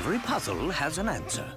Every puzzle has an answer.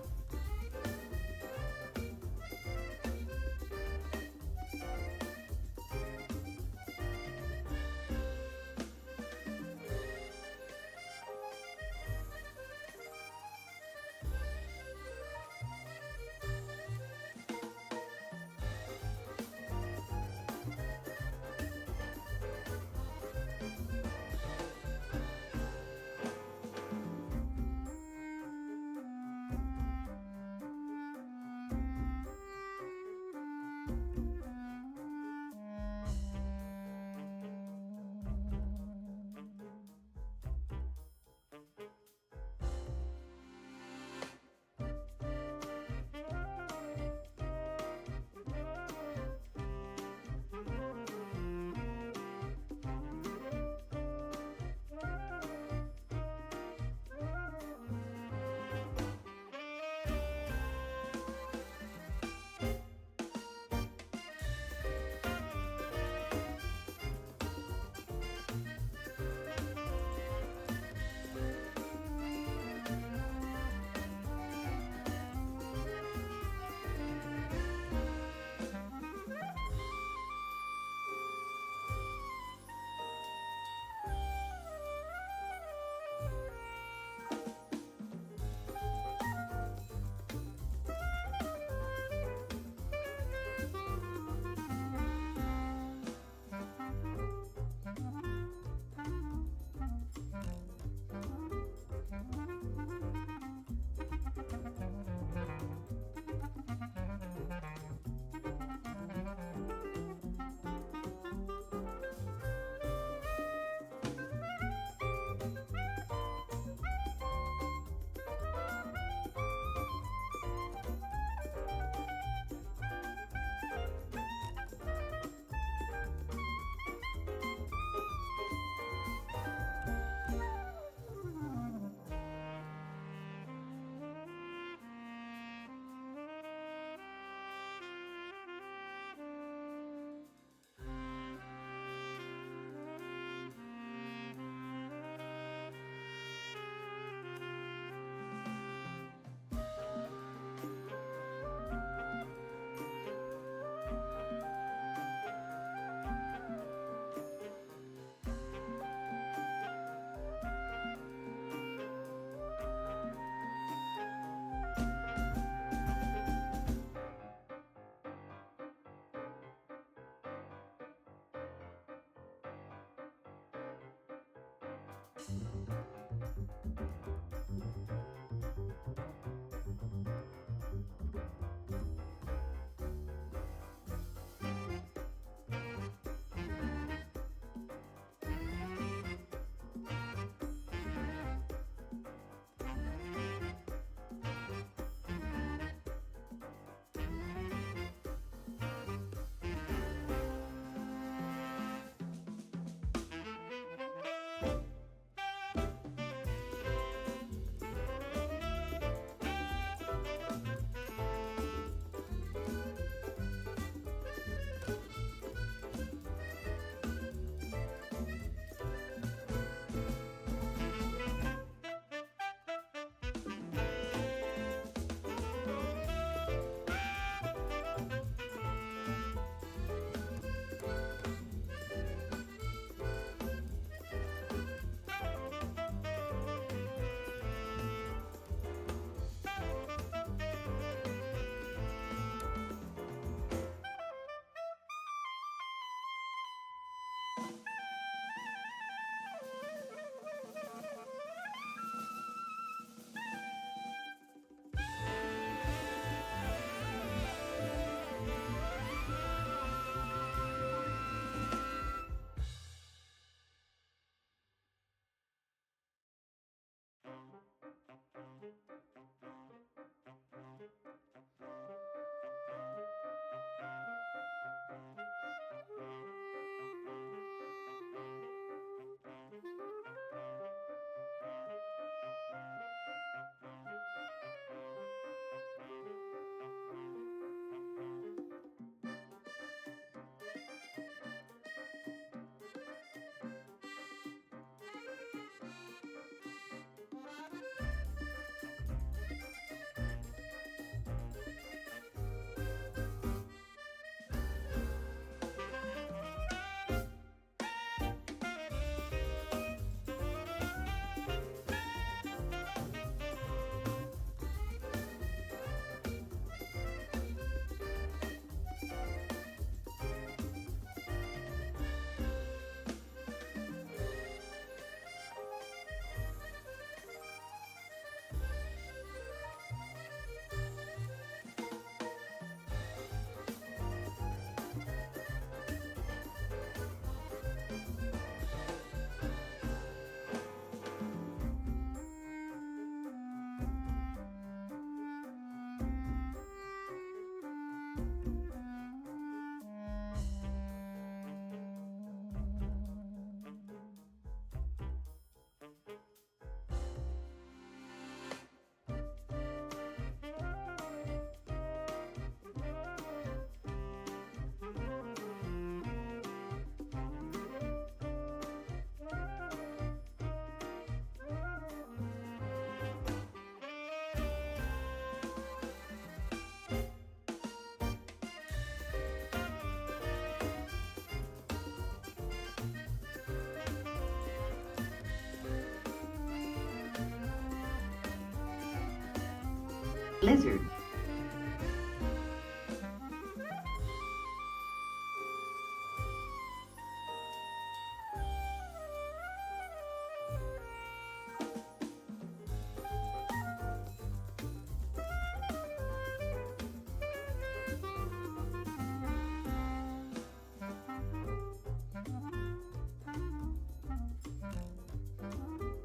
Lizard.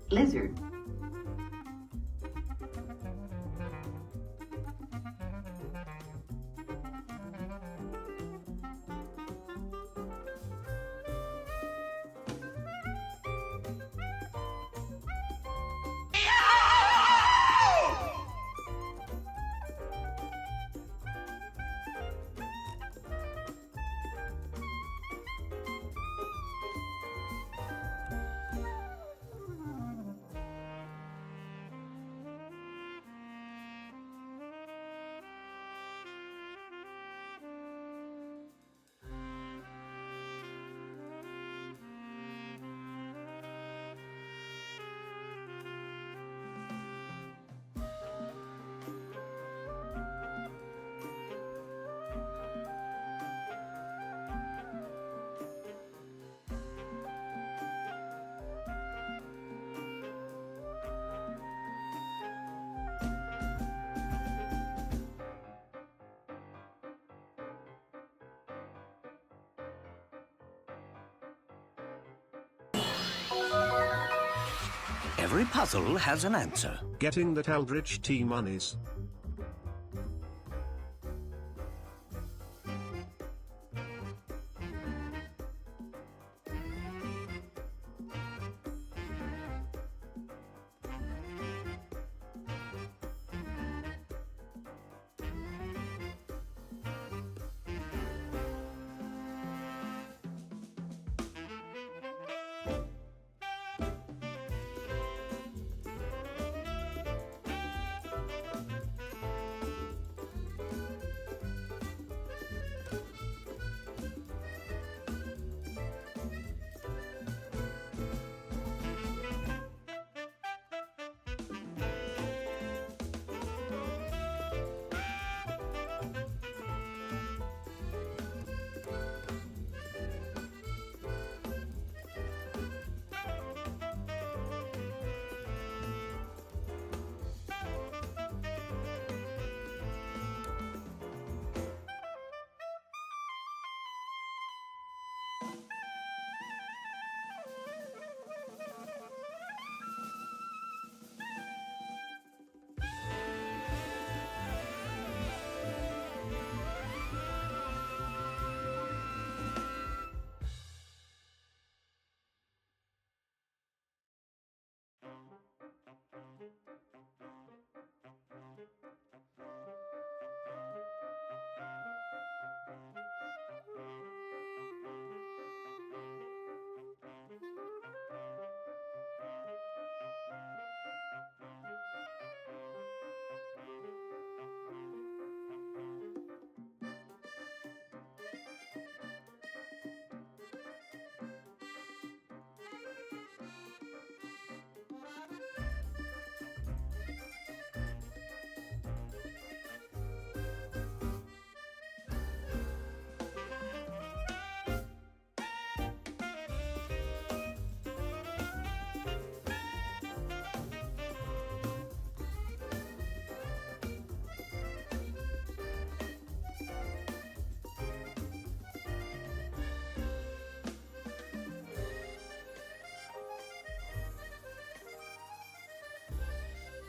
Lizard. Every puzzle has an answer. Getting that Eldritch Tea monies.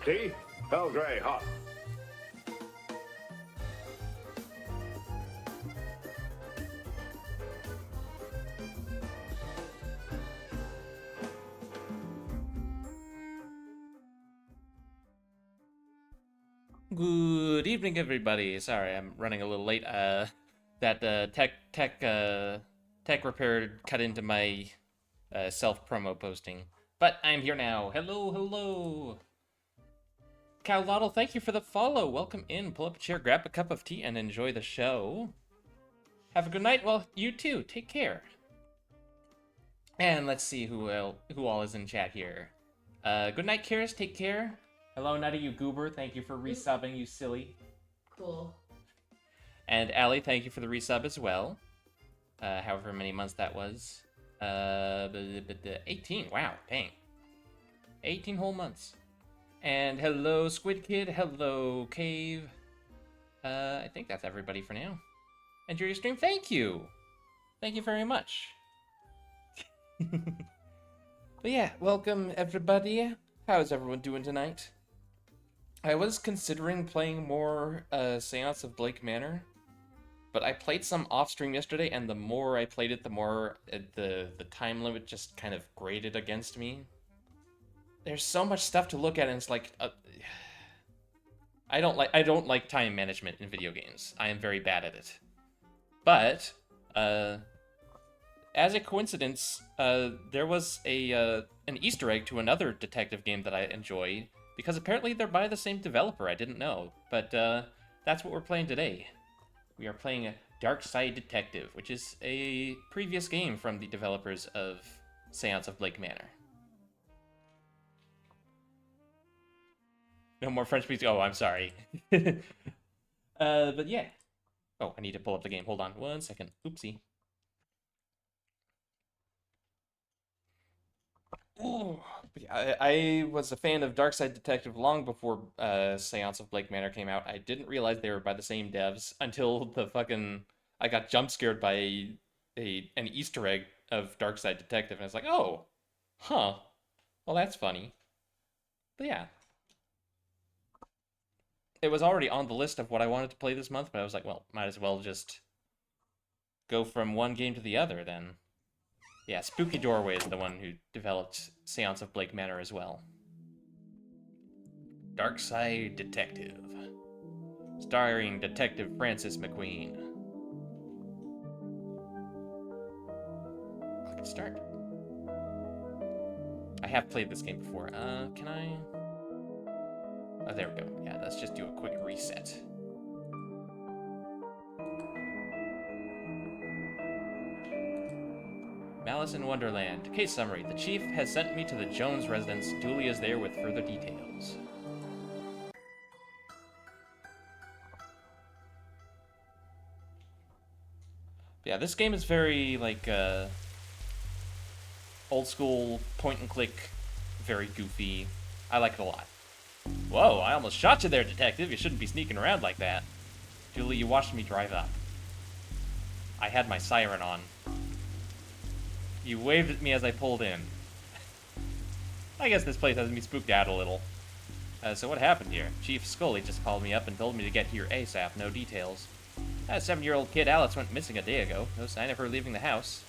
Tea? Earl Grey, hot. Good evening, everybody. Sorry, I'm running a little late. That tech repair cut into my self promo posting, but I'm here now. Hello, hello. Cowlottle, thank you for the follow. Welcome in. Pull up a chair, grab a cup of tea, and enjoy the show. Have a good night. Well, you too. Take care. And let's see who all is in chat here. Good night, Karis. Take care. Hello, Nutty, you goober. Thank you for resubbing, you silly. Cool. And Allie, thank you for the resub as well. However many months that was. 18. Wow, dang. 18 whole months. And hello, Squid Kid. Hello, Cave. I think that's everybody for now. Enjoy your stream. Thank you. Thank you very much. But yeah, welcome everybody. How's everyone doing tonight? I was considering playing more Seance of Blake Manor, but I played some off stream yesterday, and the more I played it, the more the time limit just kind of grated against me. There's so much stuff to look at, and it's like I don't like time management in video games. I am very bad at it. But as a coincidence, there was an Easter egg to another detective game that I enjoy, because apparently they're by the same developer. I didn't know, but that's what we're playing today. We are playing Darkside Detective, which is a previous game from the developers of Seance of Blake Manor. No more French, please. Oh, I'm sorry. But yeah. Oh, I need to pull up the game. Hold on 1 second. Oopsie. Oh, I was a fan of Darkside Detective long before Seance of Blake Manor came out. I didn't realize they were by the same devs until I got jump scared by an Easter egg of Darkside Detective, and I was like, oh, huh, well that's funny. But yeah, it was already on the list of what I wanted to play this month, but I was like, well, might as well just go from one game to the other then. Yeah, Spooky Doorway is the one who developed Seance of Blake Manor as well. Darkside Detective. Starring Detective Francis McQueen. Click start. I have played this game before. Can I? Oh, there we go. Yeah, let's just do a quick reset. Malice in Wonderland. Case summary. The chief has sent me to the Jones residence. Dooley is there with further details. Yeah, this game is very, like, old school, point and click, very goofy. I like it a lot. Whoa, I almost shot you there, detective. You shouldn't be sneaking around like that. Dooley, you watched me drive up. I had my siren on. You waved at me as I pulled in. I guess this place has me spooked out a little. So what happened here? Chief Scully just called me up and told me to get here ASAP, no details. That 7-year-old kid Alice went missing a day ago. No sign of her leaving the house.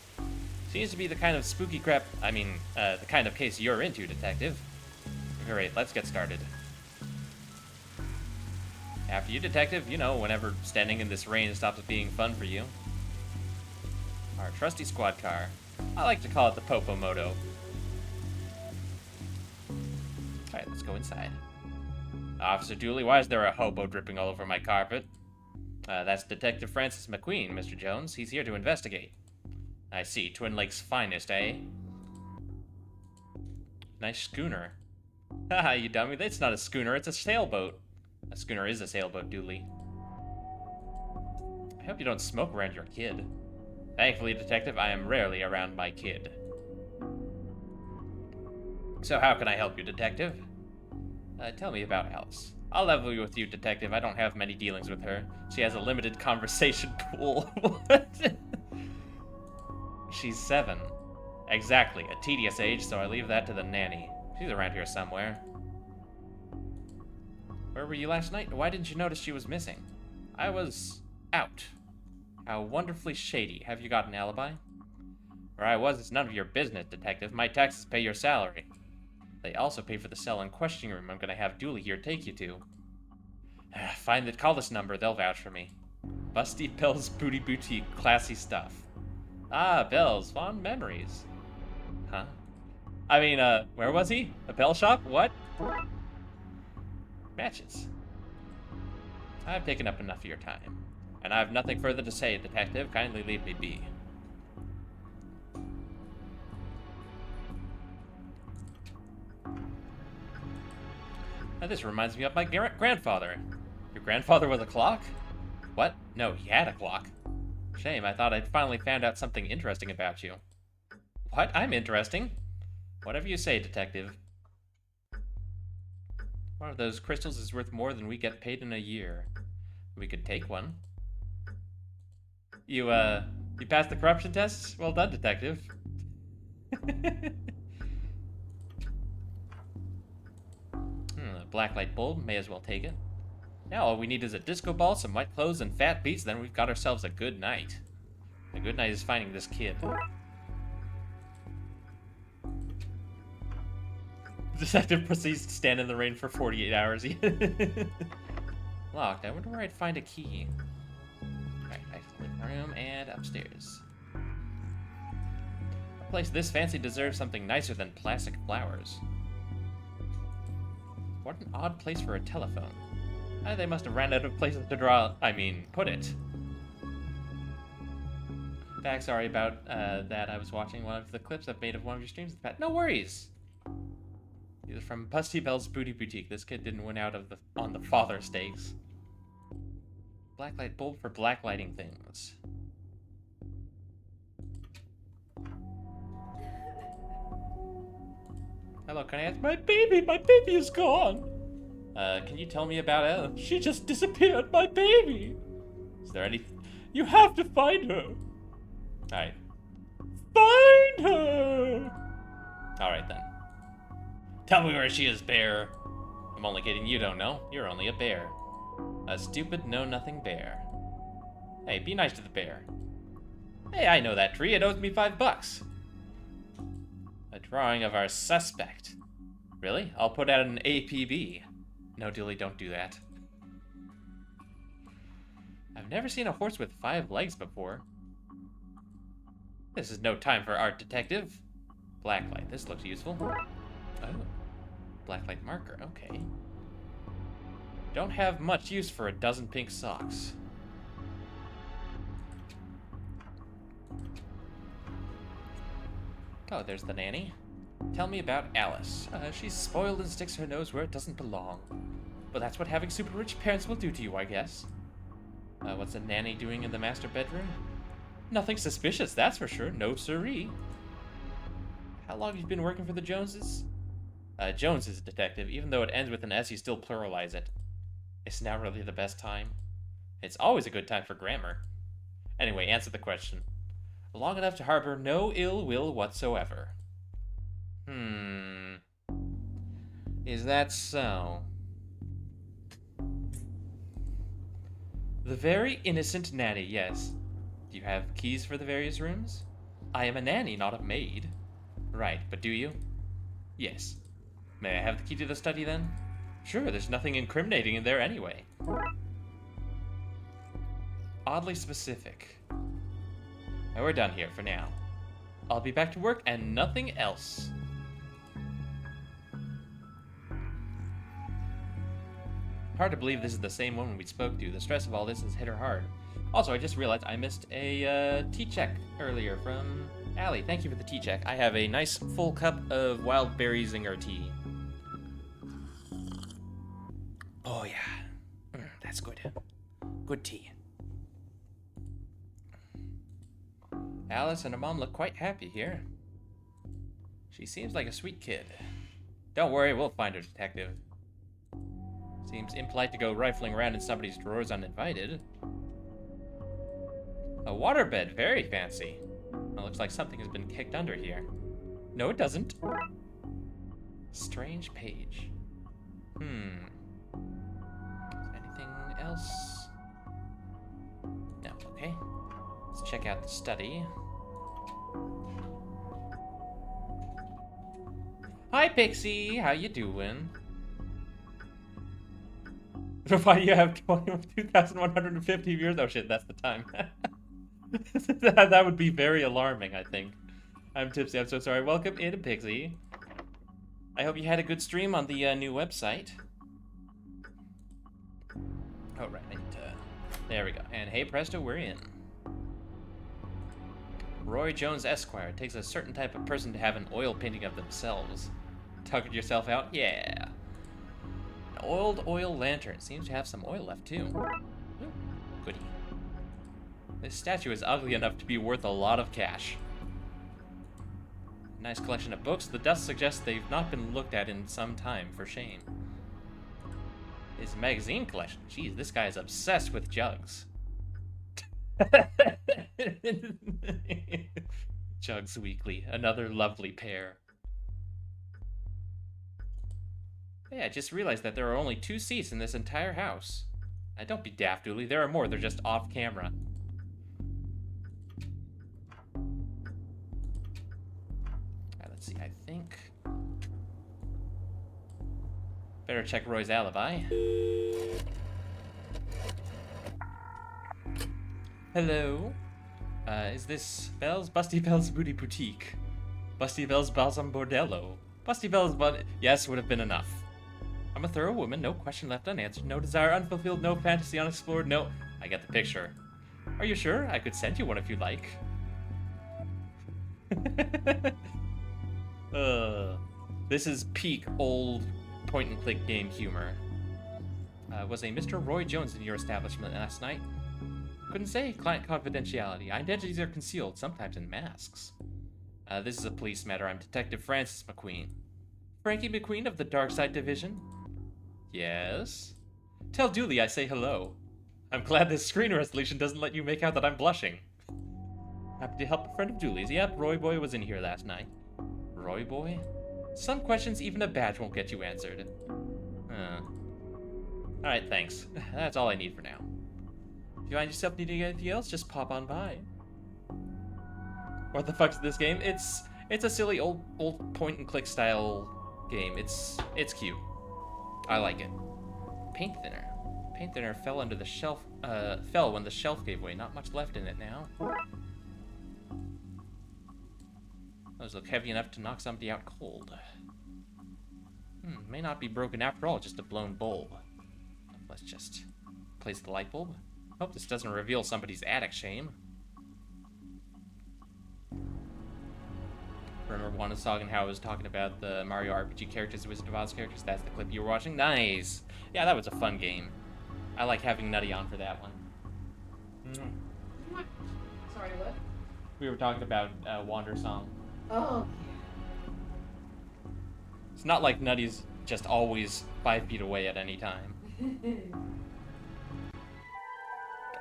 Seems to be the kind of spooky crap, the kind of case you're into, detective. Alright, let's get started. After you, detective, you know, whenever standing in this rain stops being fun for you. Our trusty squad car. I like to call it the Popo Moto. Alright, let's go inside. Officer Dooley, why is there a hobo dripping all over my carpet? That's Detective Francis McQueen, Mr. Jones. He's here to investigate. I see. Twin Lakes' finest, eh? Nice schooner. Haha, you dummy. That's not a schooner, it's a sailboat. A schooner is a sailboat, Dooley. I hope you don't smoke around your kid. Thankfully, detective, I am rarely around my kid. So how can I help you, detective? Tell me about Alice. I'll level with you, detective. I don't have many dealings with her. She has a limited conversation pool. What? She's 7. Exactly, a tedious age, so I leave that to the nanny. She's around here somewhere. Where were you last night? Why didn't you notice she was missing? I was out. How wonderfully shady. Have you got an alibi? Where I was, it's none of your business, detective. My taxes pay your salary. They also pay for the cell and questioning room I'm gonna have Dooley here take you to. Find it. Call this number. They'll vouch for me. Busty Bell's Booty Boutique. Classy stuff. Ah, Bell's. Fond memories. Huh? I mean, where was he? A bell shop? What? Matches. I've taken up enough of your time. And I have nothing further to say, detective. Kindly leave me be. This reminds me of my grandfather. Your grandfather was a clock? What? No, he had a clock. Shame, I thought I'd finally found out something interesting about you. What? I'm interesting? Whatever you say, detective. One of those crystals is worth more than we get paid in a year. We could take one. You passed the corruption tests? Well done, detective. A blacklight bulb, may as well take it. Now all we need is a disco ball, some white clothes, and fat beats, then we've got ourselves a good night. A good night is finding this kid. The detective proceeds to stand in the rain for 48 hours. Locked. I wonder where I'd find a key. Right, back to the living room and upstairs. A place this fancy deserves something nicer than plastic flowers. What an odd place for a telephone. They must have ran out of places to put it. Back, sorry about that. I was watching one of the clips I've made of one of your streams. No worries. These are from Busty Bell's Booty Boutique. This kid didn't win out on the father stakes. Blacklight bulb for blacklighting things. Hello, can I ask? My baby is gone. Can you tell me about Elle? She just disappeared, my baby. Is there any? You have to find her. Alright. Find her! Alright then. Tell me where she is, bear. I'm only kidding, you don't know. You're only a bear. A stupid know-nothing bear. Hey, be nice to the bear. Hey, I know that tree. It owes me $5. A drawing of our suspect. Really? I'll put out an APB. No, Dilly, don't do that. I've never seen a horse with 5 legs before. This is no time for art, detective. Blacklight. This looks useful. Oh. Blacklight marker. Okay. Don't have much use for a dozen pink socks. Oh, there's the nanny. Tell me about Alice. She's spoiled and sticks her nose where it doesn't belong. But that's what having super rich parents will do to you, I guess. What's a nanny doing in the master bedroom? Nothing suspicious, that's for sure. No siree. How long have you been working for the Joneses? Jones is a detective. Even though it ends with an S, you still pluralize it. It's now really the best time. It's always a good time for grammar. Anyway, answer the question. Long enough to harbor no ill will whatsoever. Is that so? The very innocent nanny, yes. Do you have keys for the various rooms? I am a nanny, not a maid. Right, but do you? Yes. May I have the key to the study then? Sure, there's nothing incriminating in there anyway. Oddly specific. Now we're done here for now. I'll be back to work and nothing else. Hard to believe this is the same woman we spoke to. The stress of all this has hit her hard. Also, I just realized I missed a tea check earlier from Allie. Thank you for the tea check. I have a nice full cup of wild berry zinger tea. Oh yeah, that's good. Good tea. Alice and her mom look quite happy here. She seems like a sweet kid. Don't worry, we'll find her, detective. Seems impolite to go rifling around in somebody's drawers uninvited. A waterbed, very fancy. It looks like something has been kicked under here. No, it doesn't. Strange page. Anything else? No, okay. Let's check out the study. Hi, Pixie. How you doing? Why do you have 2,150 viewers? Oh shit, that's the time. That would be very alarming, I think. I'm Tipsy, I'm so sorry. Welcome in, Pixie. I hope you had a good stream on the new website. Oh, right, I need to... There we go. And hey presto, we're in. Roy Jones Esquire. It takes a certain type of person to have an oil painting of themselves. Tucking yourself out? Yeah. oiled oil lantern. Seems to have some oil left, too. Ooh, goody. This statue is ugly enough to be worth a lot of cash. Nice collection of books. The dust suggests they've not been looked at in some time, for shame. His magazine collection. Jeez, this guy is obsessed with jugs. Jugs Weekly. Another lovely pair. Hey, I just realized that there are only 2 seats in this entire house. Don't be daft, Dooley. There are more. They're just off camera. Let's see, I think... Better check Roy's alibi. Hello? Is this Bell's Busty Bell's Booty Boutique? Busty Bell's Balsam Bordello? Busty Bell's Yes, would have been enough. I'm a thorough woman, no question left unanswered, no desire unfulfilled, no fantasy unexplored, no... I get the picture. Are you sure? I could send you one if you like. This is peak old point-and-click game humor. Was a Mr. Roy Jones in your establishment last night? Couldn't say. Client confidentiality. Identities are concealed, sometimes in masks. This is a police matter. I'm Detective Francis McQueen. Frankie McQueen of the Darkside Division? Yes? Tell Dooley I say hello. I'm glad this screen resolution doesn't let you make out that I'm blushing. Happy to help a friend of Dooley's. Yep, Roy Boy was in here last night. Roy Boy? Some questions even a badge won't get you answered. Alright, thanks. That's all I need for now. If you find yourself needing anything else, just pop on by. What the fuck's this game? It's a silly old point-and-click style game. It's cute. I like it. Paint thinner. Paint thinner fell under the shelf. Fell when the shelf gave way. Not much left in it now. Those look heavy enough to knock somebody out cold. May not be broken after all, just a blown bulb. Let's just place the light bulb. Hope this doesn't reveal somebody's attic shame. Remember Wandasagan how I was talking about the Mario RPG characters, the Wizard of Oz characters? That's the clip you were watching? Nice! Yeah, that was a fun game. I like having Nutty on for that one. Sorry, what? We were talking about Wander Song. Oh. It's not like Nutty's just always 5 feet away at any time.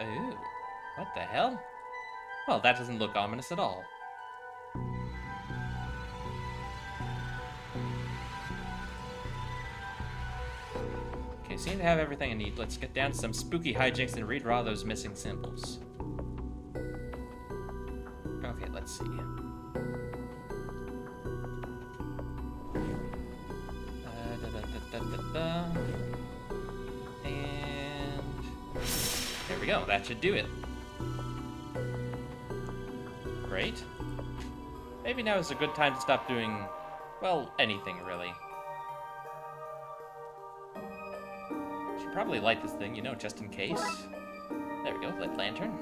Ooh, what the hell? Well, that doesn't look ominous at all. Okay, seem to have everything I need. Let's get down to some spooky hijinks and redraw those missing symbols. Okay, let's see. And there we go. That should do it. Great. Maybe now is a good time to stop doing, well, anything really. Should probably light this thing, you know, just in case. There we go. Lit lantern.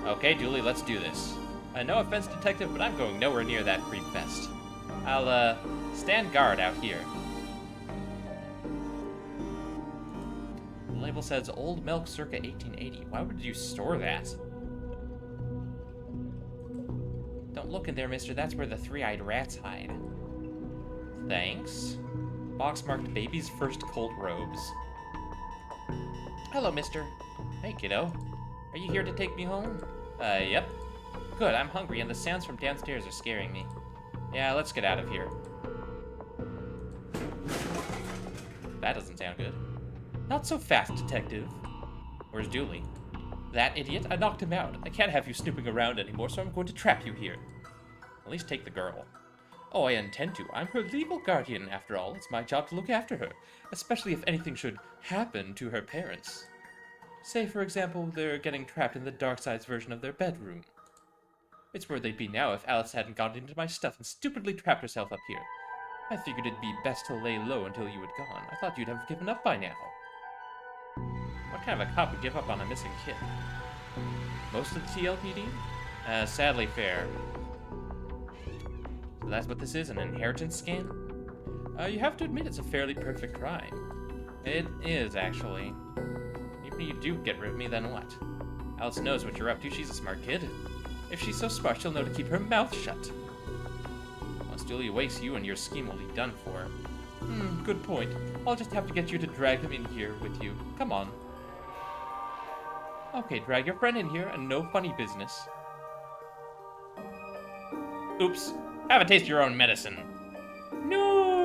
Okay, Julie, let's do this. No offense, detective, but I'm going nowhere near that creep fest. I'll, stand guard out here. The label says Old Milk circa 1880. Why would you store that? Don't look in there, mister. That's where the three-eyed rats hide. Thanks. Box marked baby's first colt robes. Hello, mister. Hey, kiddo. Are you here to take me home? Yep. Good, I'm hungry and the sounds from downstairs are scaring me. Yeah, let's get out of here. That doesn't sound good. Not so fast, detective. Where's Dooley? That idiot? I knocked him out. I can't have you snooping around anymore, so I'm going to trap you here. At least take the girl. Oh, I intend to. I'm her legal guardian, after all. It's my job to look after her, especially if anything should happen to her parents. Say, for example, they're getting trapped in the Darkside's version of their bedroom. It's where they'd be now if Alice hadn't gotten into my stuff and stupidly trapped herself up here. I figured it'd be best to lay low until you had gone. I thought you'd have given up by now. What kind of a cop would give up on a missing kid? Most of the TLPD? Sadly fair. So that's what this is, an inheritance scam? You have to admit it's a fairly perfect crime. It is, actually. Even if you do get rid of me, then what? Alice knows what you're up to. She's a smart kid. If she's so smart, she'll know to keep her mouth shut. Once Julie wakes, you and your scheme will be done for. Good point. I'll just have to get you to drag them in here with you. Come on. Okay, drag your friend in here, and no funny business. Oops. Have a taste of your own medicine. No!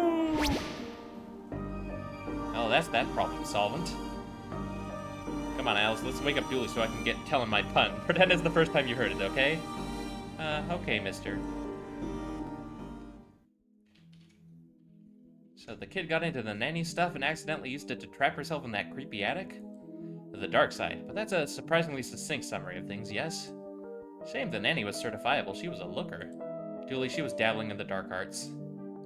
Oh, that's that problem solvent. Come on, Alice, let's wake up Julie so I can get telling my pun. Pretend it's the first time you heard it, okay? Okay, mister. So the kid got into the nanny stuff and accidentally used it to trap herself in that creepy attic? The Darkside, but that's a surprisingly succinct summary of things, yes? Shame the nanny was certifiable, she was a looker. Julie, she was dabbling in the dark arts.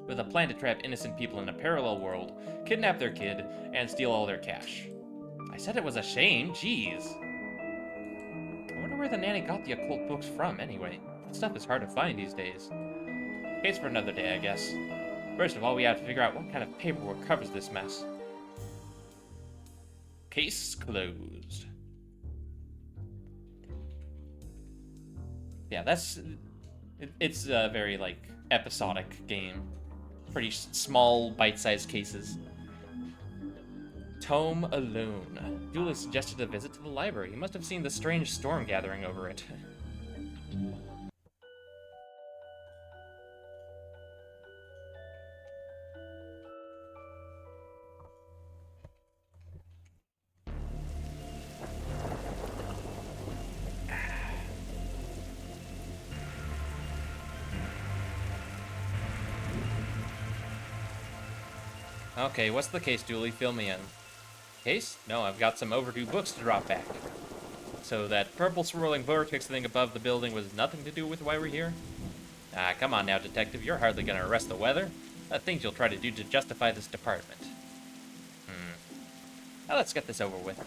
With a plan to trap innocent people in a parallel world, kidnap their kid, and steal all their cash. I said it was a shame, jeez. I wonder where the nanny got the occult books from, anyway. That stuff is hard to find these days. Case for another day, I guess. First of all, we have to figure out what kind of paperwork covers this mess. Case closed. Yeah, it's a very, like, episodic game. Pretty small, bite-sized cases. Tome alone. Julie suggested a visit to the library. He must have seen the strange storm gathering over it. Okay, what's the case, Julie? Fill me in. Case? No, I've got some overdue books to drop back. So that purple swirling vortex thing above the building was nothing to do with why we're here? Ah, come on now, detective. You're hardly gonna arrest the weather. Things you'll try to do to justify this department. Now let's get this over with.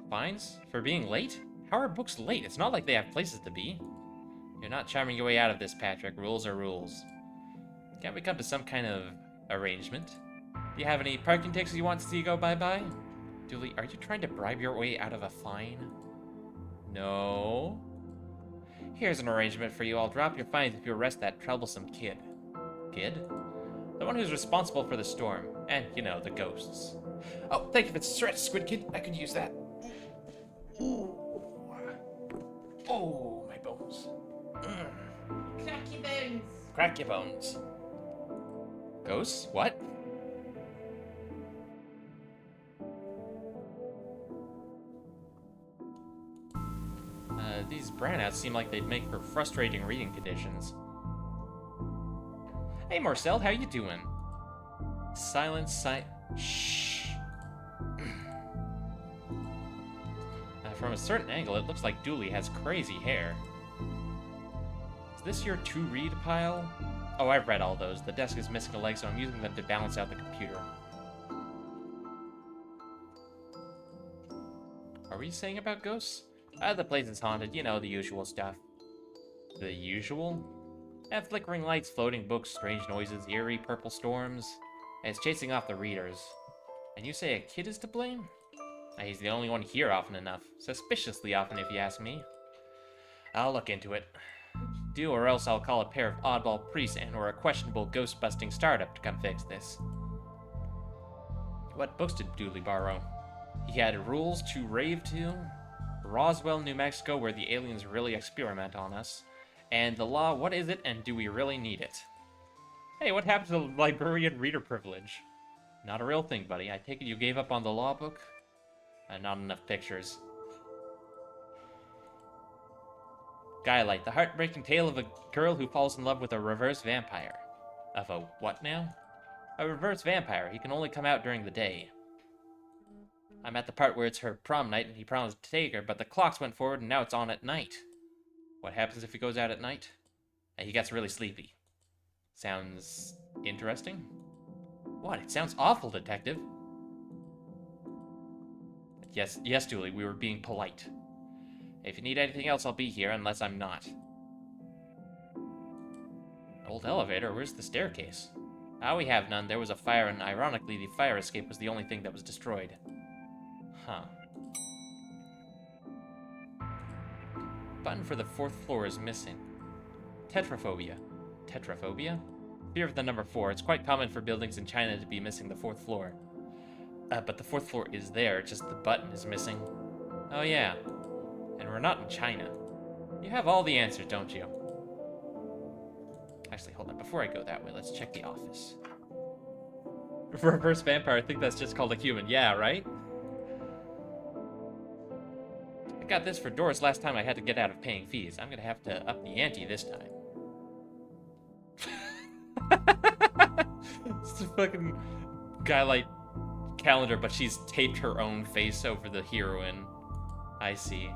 Fines? For being late? How are books late? It's not like they have places to be. You're not charming your way out of this, Patrick. Rules are rules. Can't we come to some kind of arrangement? Do you have any parking tickets you want to see go bye-bye? Julie, are you trying to bribe your way out of a fine? No. Here's an arrangement for you. I'll drop your fines if you arrest that troublesome kid. Kid? The one who's responsible for the storm. And, you know, the ghosts. Oh, thank you for the stretch, Squid Kid. I could use that. Oh, my bones. Crack your bones. Crack your bones. Ghosts? What? These brownouts seem like they'd make for frustrating reading conditions. Hey, Marcel, how you doing? Silence, shh. From a certain angle, it looks like Dooley has crazy hair. Is this your to-read pile? Oh, I've read all those. The desk is missing a leg, so I'm using them to balance out the computer. What were you saying about ghosts? The place is haunted, you know, the usual stuff. The usual? Flickering lights, floating books, strange noises, eerie purple storms. And it's chasing off the readers. And you say a kid is to blame? He's the only one here often enough. Suspiciously often, if you ask me. I'll look into it. Do, or else I'll call a pair of oddball priests and or a questionable ghost-busting startup to come fix this. What books did Dooley borrow? He had Rules to Rave to, Roswell, New Mexico, where the aliens really experiment on us, and The Law, What Is It, and Do We Really Need It? Hey, what happened to the librarian reader privilege? Not a real thing, buddy. I take it you gave up on the law book? Not enough pictures. Skylight, the heartbreaking tale of a girl who falls in love with a reverse vampire. Of a what now? A reverse vampire. He can only come out during the day. I'm at the part where it's her prom night and he promised to take her, but the clocks went forward and now it's on at night. What happens if he goes out at night? He gets really sleepy. Sounds interesting? What? It sounds awful, detective. Yes, Julie, we were being polite. If you need anything else, I'll be here, unless I'm not. Old elevator? Where's the staircase? Ah, we have none. There was a fire, and ironically, the fire escape was the only thing that was destroyed. Huh. Button for the 4th floor is missing. Tetraphobia. Tetraphobia? Fear of the number 4. It's quite common for buildings in China to be missing the 4th floor. But the 4th floor is there, just the button is missing. Oh yeah. And we're not in China. You have all the answers, don't you? Actually, hold on. Before I go that way, let's check the office. Reverse vampire, I think that's just called a human. Yeah, right? I got this for doors last time I had to get out of paying fees. I'm gonna have to up the ante this time. It's a fucking Guy-Light calendar, but she's taped her own face over the heroine. I see.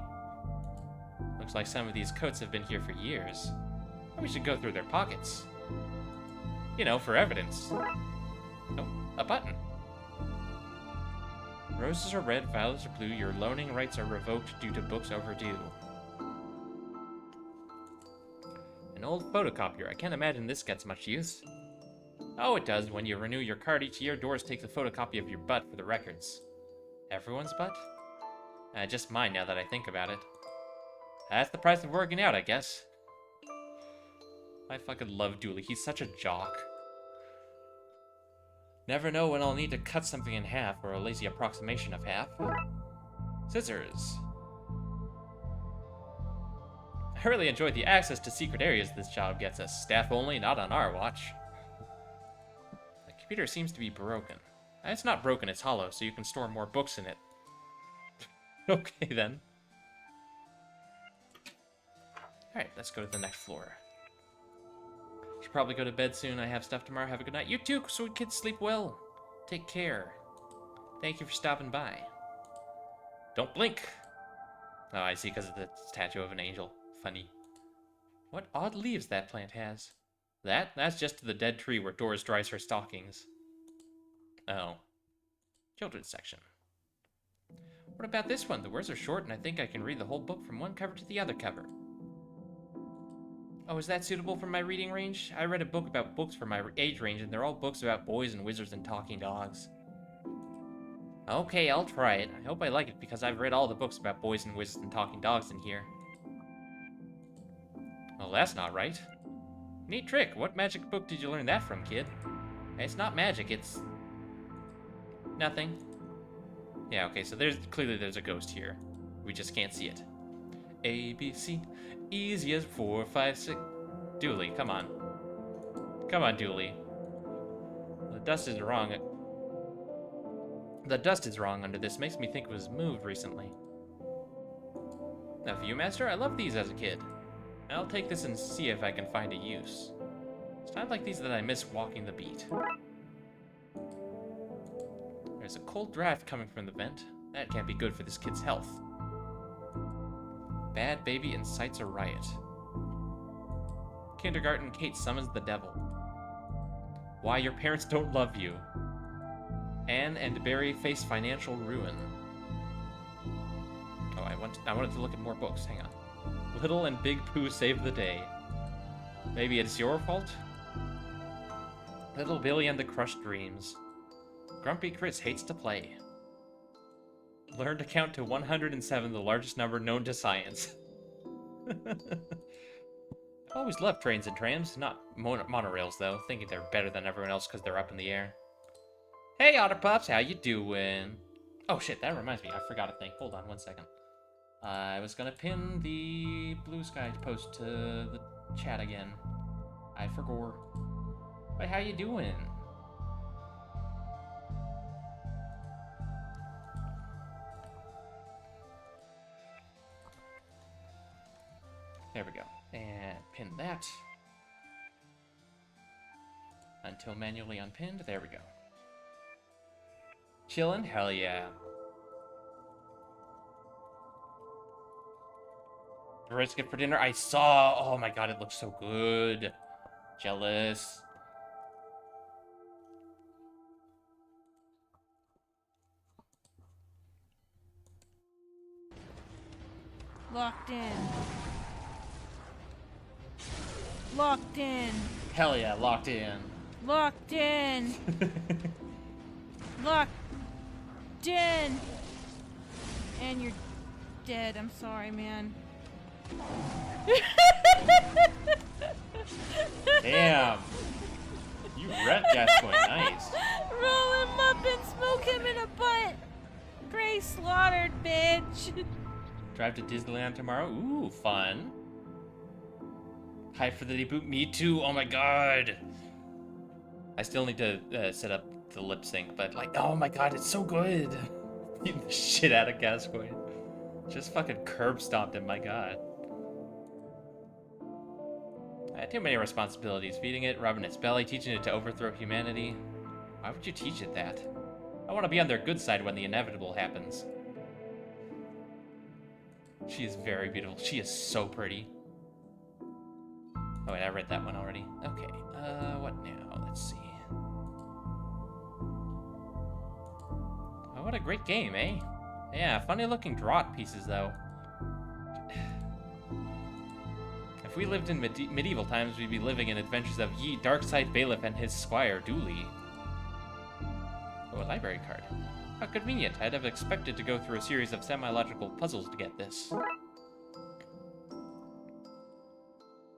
Looks like some of these coats have been here for years. We should go through their pockets. You know, for evidence. Oh, a button. Roses are red, violets are blue. Your loaning rights are revoked due to books overdue. An old photocopier. I can't imagine this gets much use. Oh, it does. When you renew your card each year, doors take the photocopy of your butt for the records. Everyone's butt? Just mine now that I think about it. That's the price of working out, I guess. I fucking love Dooley. He's such a jock. Never know when I'll need to cut something in half, or a lazy approximation of half. Scissors. I really enjoyed the access to secret areas this job gets us. Staff only, not on our watch. The computer seems to be broken. It's not broken, it's hollow, so you can store more books in it. Okay, then. Alright, let's go to the next floor. Should probably go to bed soon. I have stuff tomorrow. Have a good night. You too, sweet kids. Sleep well. Take care. Thank you for stopping by. Don't blink. Oh, I see, because of the statue of an angel. Funny. What odd leaves that plant has. That's just the dead tree where Doris dries her stockings. Oh. Children's section. What about this one? The words are short, and I think I can read the whole book from one cover to the other cover. Oh, is that suitable for my reading range? I read a book about books for my age range, and they're all books about boys and wizards and talking dogs. Okay, I'll try it. I hope I like it, because I've read all the books about boys and wizards and talking dogs in here. Well, that's not right. Neat trick. What magic book did you learn that from, kid? It's not magic, it's... nothing. Yeah, okay, so clearly there's a ghost here. We just can't see it. A, B, C, easy as 4, 5, 6... Dooley, come on. Come on, Dooley. The dust is wrong. The dust is wrong under this. Makes me think it was moved recently. A Viewmaster? I loved these as a kid. I'll take this and see if I can find a use. It's times like these that I miss walking the beat. There's a cold draft coming from the vent. That can't be good for this kid's health. Bad baby incites a riot. Kindergarten Kate summons the devil. Why your parents don't love you. Anne and Barry face financial ruin. Oh, I wanted to look at more books. Hang on. Little and Big Pooh save the day. Maybe it's your fault? Little Billy and the Crushed Dreams. Grumpy Chris hates to play. Learn to count to 107, the largest number known to science. I always loved trains and trams, not monorails though, thinking they're better than everyone else because they're up in the air. Hey Otter Pups, how you doing? Oh shit, that reminds me, I forgot a thing. Hold on one second. I was gonna pin the Blue Sky post to the chat again. I forgot. But how you doing? There we go. And pin that. Until manually unpinned. There we go. Chillin'? Hell yeah. Brisket for dinner? I saw! Oh my god, it looks so good. Jealous. Locked in. Locked in. Hell yeah, locked in. Locked in. Locked in. And you're dead. I'm sorry, man. Damn. You rep Gascoigne, nice. Roll him up and smoke him in a butt. Gray slaughtered, bitch. Drive to Disneyland tomorrow? Ooh, fun. Hype for the debut? Me too, oh my god. I still need to set up the lip sync, but like, oh my god, it's so good. Beating the shit out of Gascoigne. Just fucking curb stomped him, my god. I had too many responsibilities. Feeding it, rubbing its belly, teaching it to overthrow humanity. Why would you teach it that? I want to be on their good side when the inevitable happens. She is very beautiful. She is so pretty. Oh wait, I read that one already. Okay, what now? Let's see. Oh, what a great game, eh? Yeah, funny looking draught pieces, though. If we lived in medieval times, we'd be living in adventures of ye Darkside bailiff and his squire, Dooley. Oh, a library card. How convenient. I'd have expected to go through a series of semi-logical puzzles to get this.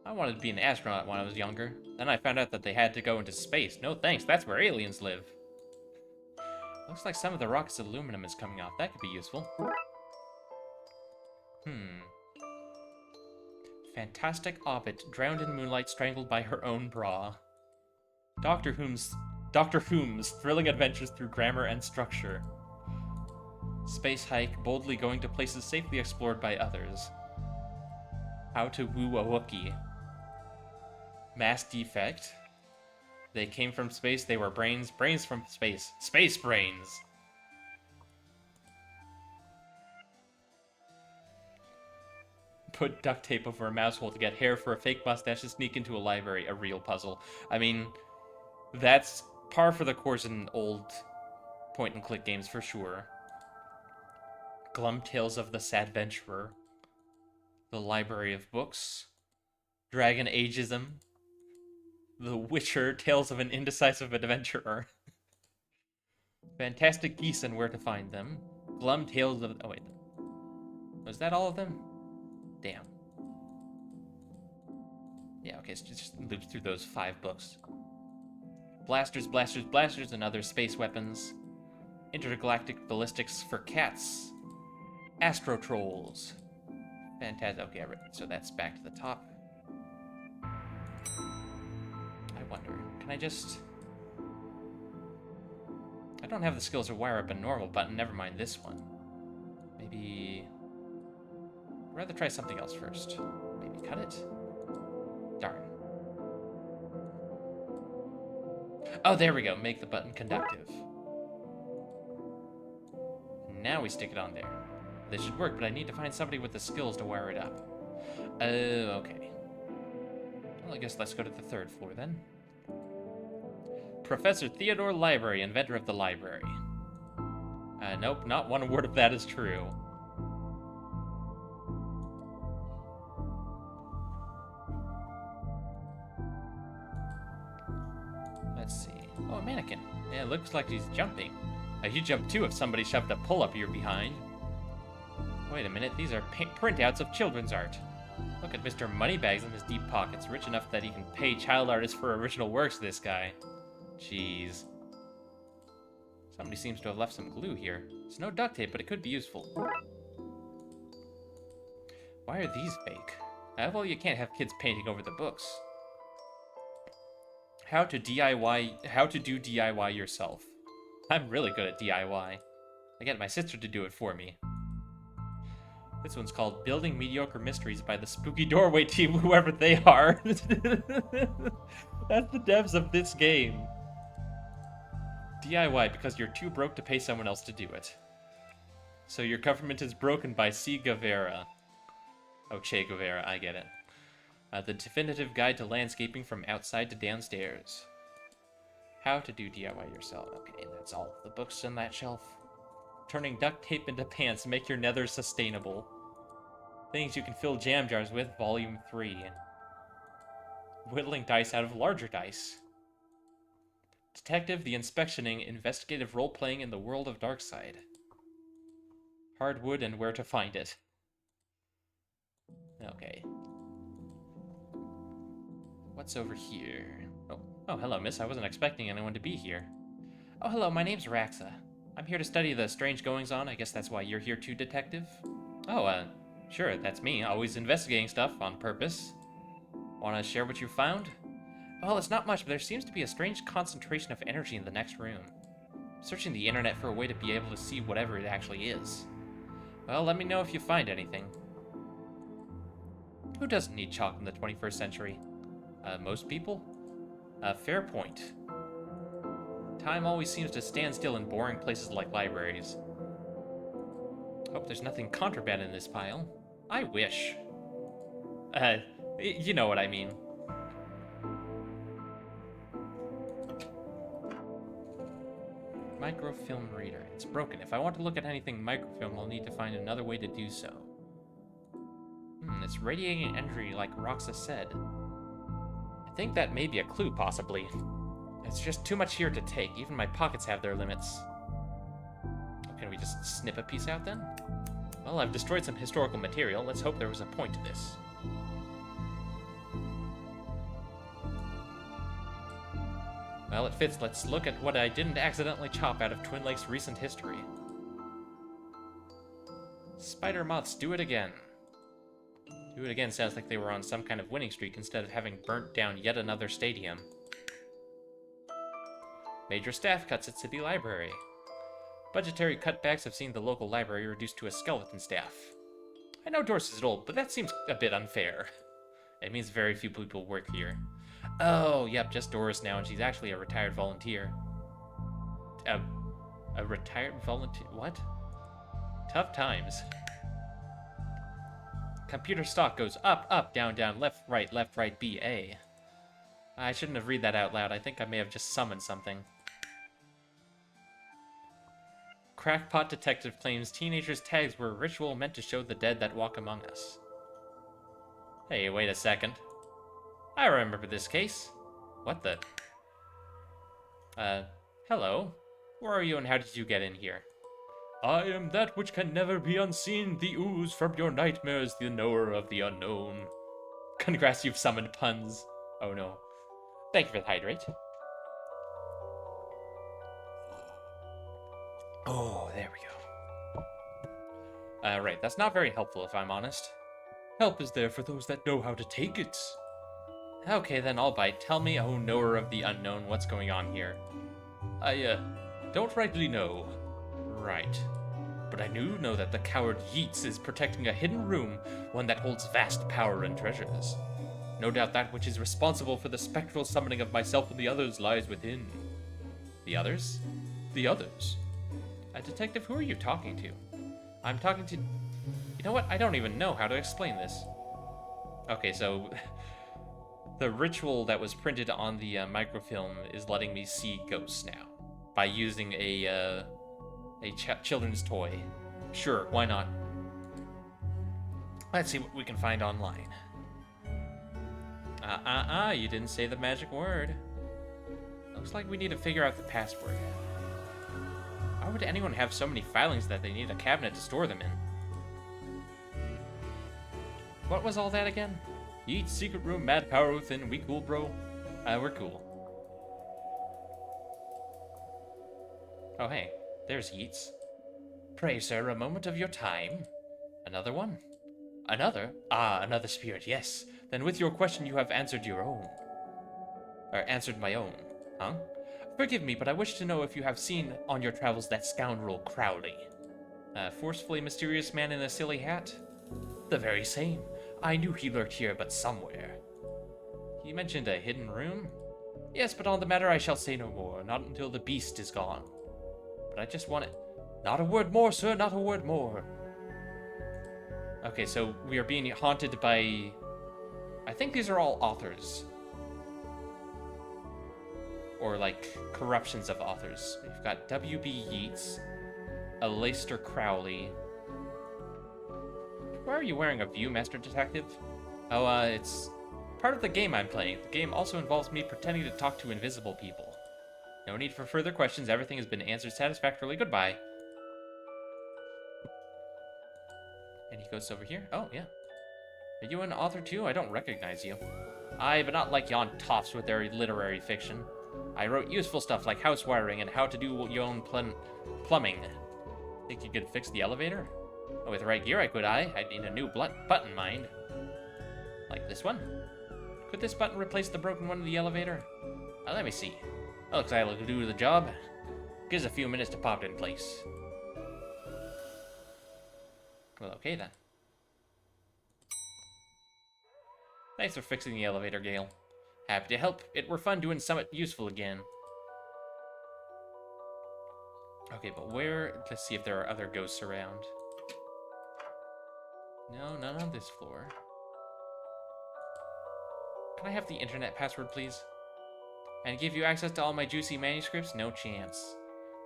I wanted to be an astronaut when I was younger. Then I found out that they had to go into space. No thanks, that's where aliens live. Looks like some of the rocket's aluminum is coming off. That could be useful. Fantastic Obbit, drowned in moonlight, strangled by her own bra. Dr. Whom's thrilling adventures through grammar and structure. Space hike, boldly going to places safely explored by others. How to woo a Wookiee. Mass defect. They came from space, they were brains. Brains from space. Space brains! Put duct tape over a mouse hole to get hair for a fake mustache to sneak into a library. A real puzzle. I mean, that's par for the course in old point-and-click games for sure. Glum Tales of the Sadventurer. The Library of Books. Dragon Ageism. The Witcher, Tales of an Indecisive Adventurer. Fantastic Geese and Where to Find Them. Glum Tales of... Oh, wait. Was that all of them? Damn. Yeah, okay, so just loop through those 5 books. Blasters, blasters, blasters, and other space weapons. Intergalactic ballistics for cats. Astro Trolls. Fantastic. Okay, so that's back to the top. I wonder, can I just... I don't have the skills to wire up a normal button, never mind this one. Maybe... I'd rather try something else first. Maybe cut it? Darn. Oh, there we go. Make the button conductive. Now we stick it on there. This should work, but I need to find somebody with the skills to wire it up. Oh, okay. Well, I guess let's go to the 3rd floor then. Professor Theodore Library, inventor of the library. Nope, not one word of that is true. Let's see. Oh, a mannequin. Yeah, it looks like he's jumping. You jump too if somebody shoved a pull-up your behind. Wait a minute, these are printouts of children's art. Look at Mr. Moneybags in his deep pockets, rich enough that he can pay child artists for original works, this guy. Jeez. Somebody seems to have left some glue here. It's no duct tape, but it could be useful. Why are these fake? Well, you can't have kids painting over the books. How to do DIY yourself. I'm really good at DIY. I get my sister to do it for me. This one's called Building Mediocre Mysteries by the Spooky Doorway team, whoever they are. That's the devs of this game. DIY because you're too broke to pay someone else to do it. So your government is broken by C. Guevara. Oh, Che Guevara, I get it. The definitive guide to landscaping from outside to downstairs. How to do DIY yourself. Okay, that's all the books on that shelf. Turning duct tape into pants, make your nether sustainable. Things you can fill jam jars with, Volume 3. Whittling dice out of larger dice. Detective, the inspectioning, investigative role-playing in the world of Darkside. Hardwood and where to find it. Okay. What's over here? Oh, hello, miss. I wasn't expecting anyone to be here. Oh, hello, my name's Raxa. I'm here to study the strange goings-on. I guess that's why you're here too, detective? Oh, sure, that's me. Always investigating stuff on purpose. Want to share what you found? Well, it's not much, but there seems to be a strange concentration of energy in the next room. I'm searching the internet for a way to be able to see whatever it actually is. Well, let me know if you find anything. Who doesn't need chalk in the 21st century? Most people? Fair point. Time always seems to stand still in boring places like libraries. Hope there's nothing contraband in this pile. I wish. You know what I mean. Microfilm reader. It's broken. If I want to look at anything microfilm, I'll need to find another way to do so. It's radiating energy like Roxa said. I think that may be a clue, possibly. It's just too much here to take. Even my pockets have their limits. Can we just snip a piece out then? Well, I've destroyed some historical material. Let's hope there was a point to this. Well, it fits. Let's look at what I didn't accidentally chop out of Twin Lakes' recent history. Spider moths, do it again. Do it again sounds like they were on some kind of winning streak instead of having burnt down yet another stadium. Major staff cuts at City Library. Budgetary cutbacks have seen the local library reduced to a skeleton staff. I know Doris is old, but that seems a bit unfair. It means very few people work here. Oh, yep, just Doris now, and she's actually a retired volunteer. A retired volunteer? What? Tough times. Computer stock goes up, up, down, down, left, right, B, A. I shouldn't have read that out loud. I think I may have just summoned something. Crackpot detective claims teenagers' tags were a ritual meant to show the dead that walk among us. Hey, wait a second. I remember this case. What the? Hello. Who are you and how did you get in here? I am that which can never be unseen, the ooze from your nightmares, the knower of the unknown. Congrats, you've summoned puns. Oh no. Thank you for the hydrate. Oh, there we go. Right, that's not very helpful if I'm honest. Help is there for those that know how to take it. Okay, then I'll bite. Tell me, oh knower of the unknown, what's going on here? I, don't rightly know. Right. But I do know that the coward Yeats is protecting a hidden room, one that holds vast power and treasures. No doubt that which is responsible for the spectral summoning of myself and the others lies within. The others? The others. Detective, who are you talking to? I'm talking to... You know what? I don't even know how to explain this. Okay, so... the ritual that was printed on the microfilm is letting me see ghosts now. By using a children's toy. Sure, why not? Let's see what we can find online. You didn't say the magic word. Looks like we need to figure out the password. Why would anyone have so many filings that they need a cabinet to store them in? What was all that again? Yeats, secret room, mad power within, we cool, bro? We're cool. Oh, hey, there's Yeats. Pray, sir, a moment of your time. Another one? Another? Ah, another spirit, yes. Then with your question you have answered your own. Or answered my own, huh? Forgive me, but I wish to know if you have seen on your travels that scoundrel Crowley. Forcefully mysterious man in a silly hat? The very same. I knew he lurked here, but somewhere. He mentioned a hidden room? Yes, but on the matter I shall say no more, not until the beast is gone. But I just want it. Not a word more, sir, not a word more. Okay, so we are being haunted by... I think these are all authors. Or, like, corruptions of authors. We've got W.B. Yeats, Aleister Crowley. Why are you wearing a Viewmaster Detective? Oh, it's part of the game I'm playing. The game also involves me pretending to talk to invisible people. No need for further questions. Everything has been answered satisfactorily. Goodbye. And he goes over here. Oh, yeah. Are you an author too? I don't recognize you. Aye, but not like yon toffs with their literary fiction. I wrote useful stuff like house wiring and how to do your own plumbing. Think you could fix the elevator? Oh, with the right gear I could, I'd need a new button, mind. Like this one? Could this button replace the broken one in the elevator? Let me see. Oh, looks like I'll do the job. Gives a few minutes to pop it in place. Well, okay then. Thanks for fixing the elevator, Gale. Happy to help. It were fun doing something useful again. Okay, but where... Let's see if there are other ghosts around. No, none on this floor. Can I have the internet password, please? And give you access to all my juicy manuscripts? No chance.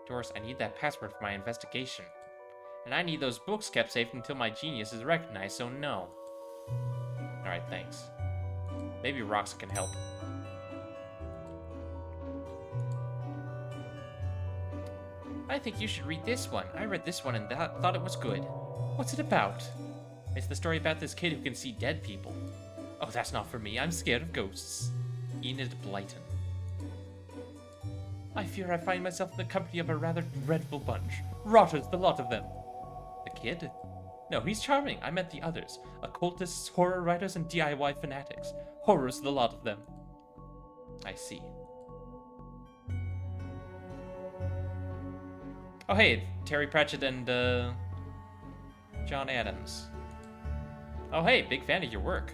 Doris, I need that password for my investigation. And I need those books kept safe until my genius is recognized, so no. Alright, thanks. Maybe Rox can help. I think you should read this one. I read this one and thought it was good. What's it about? It's the story about this kid who can see dead people. Oh, that's not for me. I'm scared of ghosts. Enid Blyton. I fear I find myself in the company of a rather dreadful bunch. Rotters, the lot of them. The kid? No, he's charming. I meant the others. Occultists, horror writers, and DIY fanatics. Horrors, the lot of them. I see. Oh, hey, Terry Pratchett and, John Adams. Oh, hey, big fan of your work.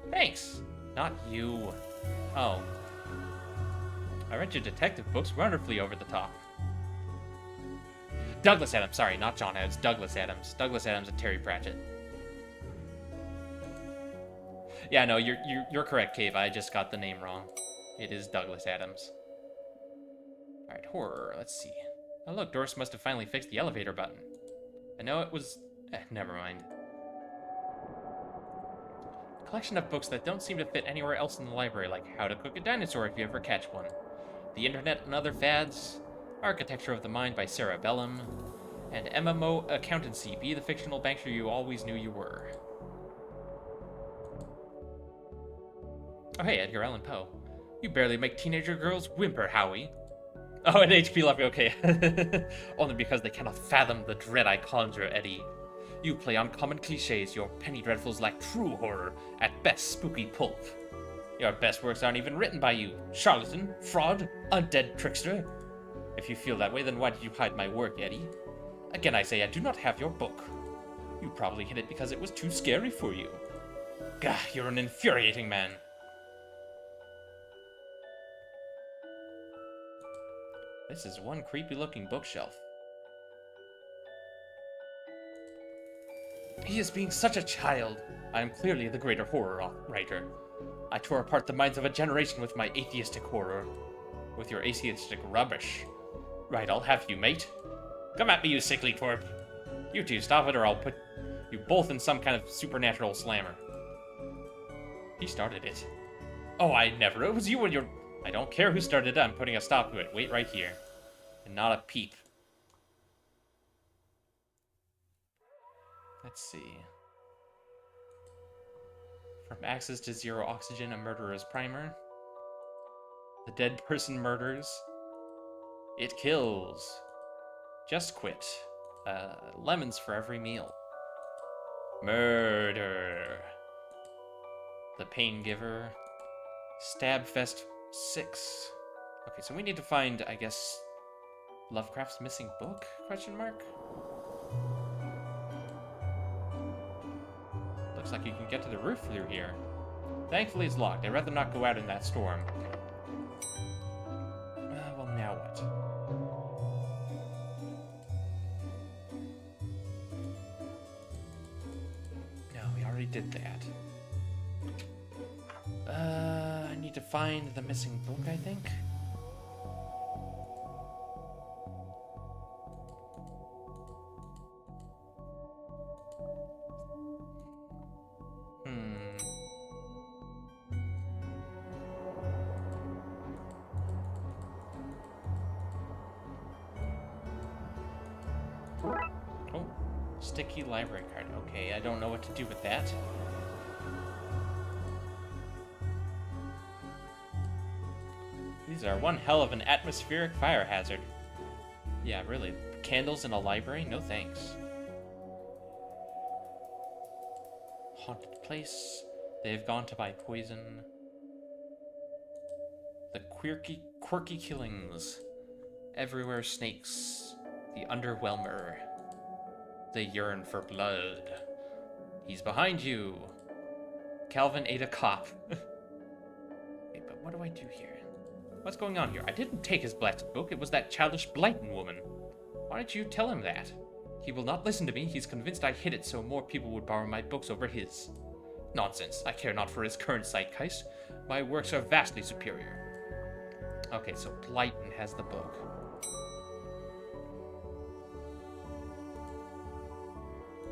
Thanks. Not you. Oh. I read your detective books wonderfully over the top. Douglas Adams, sorry, not John Adams, Douglas Adams. Douglas Adams and Terry Pratchett. Yeah, no, you're correct, Cave. I just got the name wrong. It is Douglas Adams. Alright, horror, let's see. Oh look, Doris must have finally fixed the elevator button. I know it was... never mind. A collection of books that don't seem to fit anywhere else in the library, like How to Cook a Dinosaur if you ever catch one, The Internet and Other Fads, Architecture of the Mind by Sarah Bellum, and MMO Accountancy, Be the Fictional Banker You Always Knew You Were. Oh hey, Edgar Allan Poe. You barely make teenager girls whimper, Howie. Oh, and HP Lovey, okay. Only because they cannot fathom the dread I conjure, Eddie. You play on common cliches, your penny dreadfuls lack true horror, at best spooky pulp. Your best works aren't even written by you. Charlatan, fraud, undead trickster. If you feel that way, then why did you hide my work, Eddie? Again, I say I do not have your book. You probably hid it because it was too scary for you. Gah, you're an infuriating man. This is one creepy-looking bookshelf. He is being such a child. I am clearly the greater horror writer. I tore apart the minds of a generation with my atheistic horror. With your atheistic rubbish. Right, I'll have you, mate. Come at me, you sickly twerp. You two, stop it or I'll put you both in some kind of supernatural slammer. He started it. Oh, I never. It was you and your... I don't care who started it, I'm putting a stop to it. Wait right here. And not a peep. Let's see. From access to zero oxygen, a murderer's primer. The dead person murders. It kills. Just quit. Lemons for every meal. Murder. The pain giver. Stabfest 6. Okay, so we need to find, I guess, Lovecraft's missing book? Question mark? Looks like you can get to the roof through here. Thankfully it's locked. I'd rather not go out in that storm. Well, now what? No, we already did that. I need to find the missing book, I think. Sticky library card. Okay, I don't know what to do with that. These are one hell of an atmospheric fire hazard. Yeah, really. Candles in a library? No thanks. Haunted place. They've gone to buy poison. The quirky killings. Everywhere snakes. The underwhelmer. They yearn for blood. He's behind you. Calvin ate a cop. Wait, but what do I do here? What's going on here? I didn't take his blessed book. It was that childish Blighton woman. Why didn't you tell him that? He will not listen to me. He's convinced I hid it so more people would borrow my books over his. Nonsense. I care not for his current zeitgeist. My works are vastly superior. Okay, so Blighton has the book.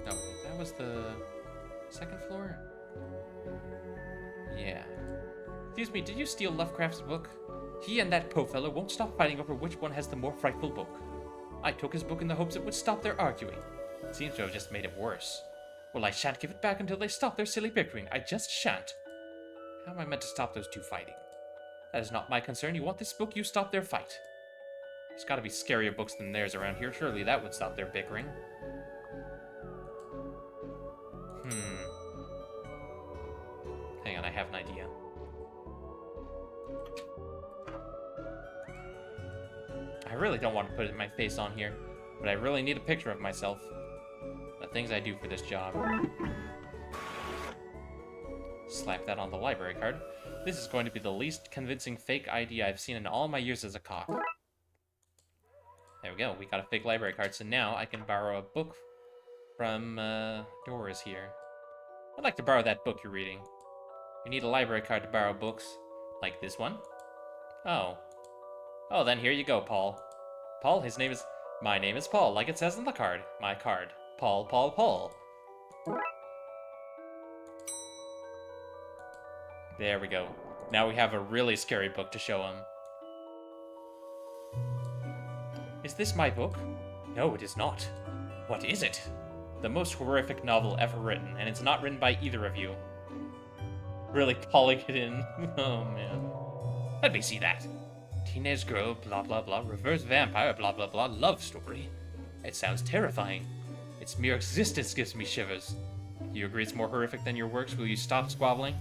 Oh, wait, that was the second floor? Yeah. Excuse me, did you steal Lovecraft's book? He and that Poe fellow won't stop fighting over which one has the more frightful book. I took his book in the hopes it would stop their arguing. Seems to have just made it worse. Well, I shan't give it back until they stop their silly bickering. I just shan't. How am I meant to stop those two fighting? That is not my concern. You want this book, you stop their fight. There's gotta be scarier books than theirs around here. Surely that would stop their bickering. Hang on, I have an idea. I really don't want to put my face on here, but I really need a picture of myself. The things I do for this job. Slap that on the library card. This is going to be the least convincing fake ID I've seen in all my years as a cop. There we go, we got a fake library card, so now I can borrow a book from Doris here. I'd like to borrow that book you're reading. You need a library card to borrow books. Like this one? Oh. Oh, then here you go, Paul. Paul, my name is Paul, like it says on the card. My card. Paul, Paul, Paul. There we go. Now we have a really scary book to show him. Is this my book? No, it is not. What is it? The most horrific novel ever written, and it's not written by either of you. Really calling it in. Oh, man. Let me see that. Teenage girl, blah, blah, blah, reverse vampire, blah, blah, blah, love story. It sounds terrifying. Its mere existence gives me shivers. You agree it's more horrific than your works? Will you stop squabbling?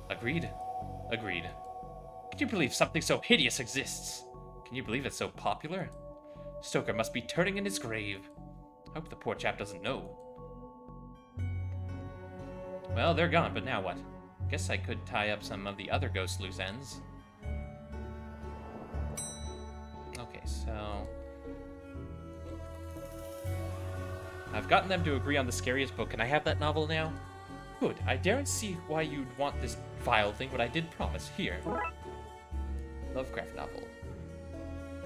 Agreed. Agreed. Can you believe something so hideous exists? Can you believe it's so popular? Stoker must be turning in his grave. I hope the poor chap doesn't know. Well, they're gone, but now what? Guess I could tie up some of the other ghost loose ends. Okay, so... I've gotten them to agree on the scariest book. Can I have that novel now? Good. I daren't see why you'd want this vile thing, but I did promise. Here. Lovecraft novel.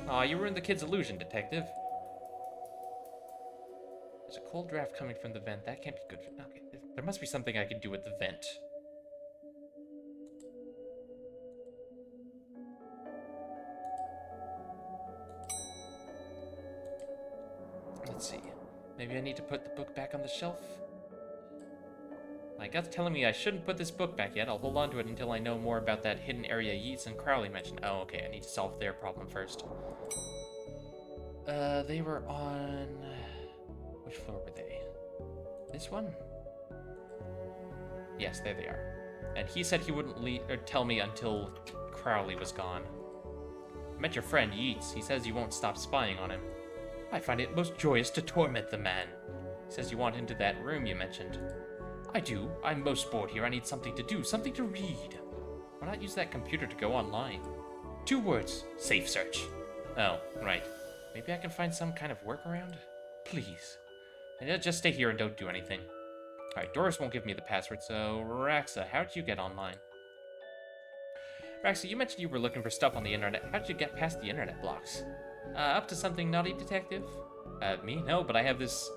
Aw, you ruined the kid's illusion, detective. There's a cold draft coming from the vent. That can't be good. Okay, there must be something I can do with the vent. Let's see. Maybe I need to put the book back on the shelf? My gut's telling me I shouldn't put this book back yet. I'll hold on to it until I know more about that hidden area Yeats and Crowley mentioned. Oh, okay. I need to solve their problem first. They were on... Which floor were they? This one? Yes, there they are. And he said he wouldn't tell me until Crowley was gone. I met your friend Yeats. He says you won't stop spying on him. I find it most joyous to torment the man. He says you want into that room you mentioned. I do. I'm most bored here. I need something to do, something to read. Why not use that computer to go online? 2 words. Safe search. Oh, right. Maybe I can find some kind of workaround? Please. And just stay here and don't do anything. Alright, Doris won't give me the password, so... Raxa, how did you get online? Raxa, you mentioned you were looking for stuff on the internet. How did you get past the internet blocks? Up to something naughty, detective? Me? No, but I have this